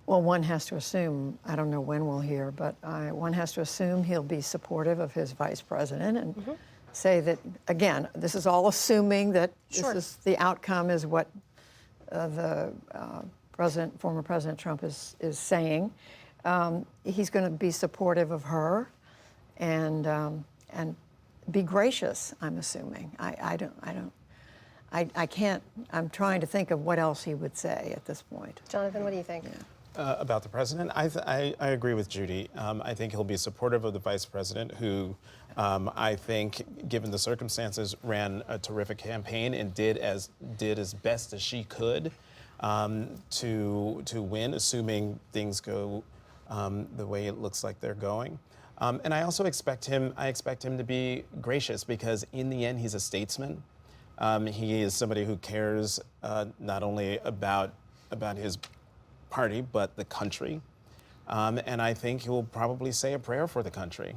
Well, one has to assume, I don't know when we'll hear, but one has to assume he'll be supportive of his vice president and say that, again, this is all assuming that the outcome is what former President Trump is saying. He's going to be supportive of her and be gracious, I'm assuming. I can't, I'm trying to think of what else he would say at this point.
Jonathan, what do you think?
About the president, I agree with Judy. I think he'll be supportive of the vice president, who I think, given the circumstances, ran a terrific campaign and did as best as she could to win, assuming things go the way it looks like they're going. And I also expect him to be gracious, because in the end, he's a statesman. He is somebody who cares not only about his party, but the country. And I think he will probably say a prayer for the country.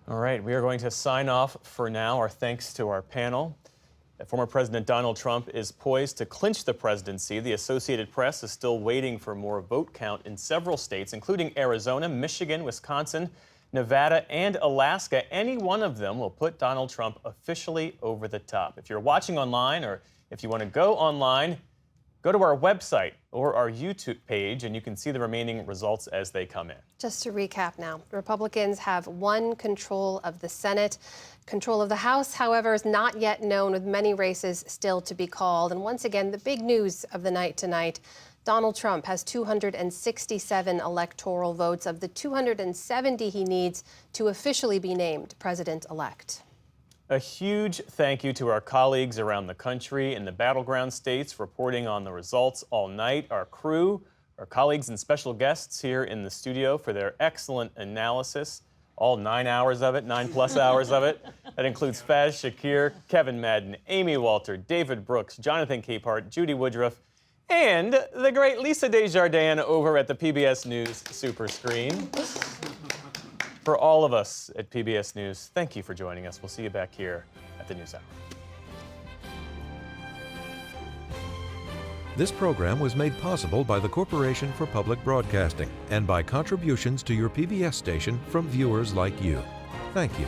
All right, we are going to sign off for now. Our thanks to our panel. Former President Donald Trump is poised to clinch the presidency. The Associated Press is still waiting for more vote count in several states, including Arizona, Michigan, Wisconsin, Nevada, and Alaska. Any one of them will put Donald Trump officially over the top. If you're watching online, or if you want to go online, go to our website or our YouTube page, and you can see the remaining results as they come in.
Just to recap now, Republicans have won control of the Senate. Control of the House, however, is not yet known, with many races still to be called. And once again, the big news of the night tonight, Donald Trump has 267 electoral votes of the 270 he needs to officially be named president-elect.
A huge thank you to our colleagues around the country in the battleground states reporting on the results all night, our crew, our colleagues and special guests here in the studio for their excellent analysis, all 9 hours of it, 9+ hours of it. That includes Faz Shakir, Kevin Madden, Amy Walter, David Brooks, Jonathan Capehart, Judy Woodruff, and the great Lisa Desjardins over at the PBS News Super Screen. For all of us at PBS News, thank you for joining us. We'll see you back here at the NewsHour.
This program was made possible by the Corporation for Public Broadcasting and by contributions to your PBS station from viewers like you. Thank you.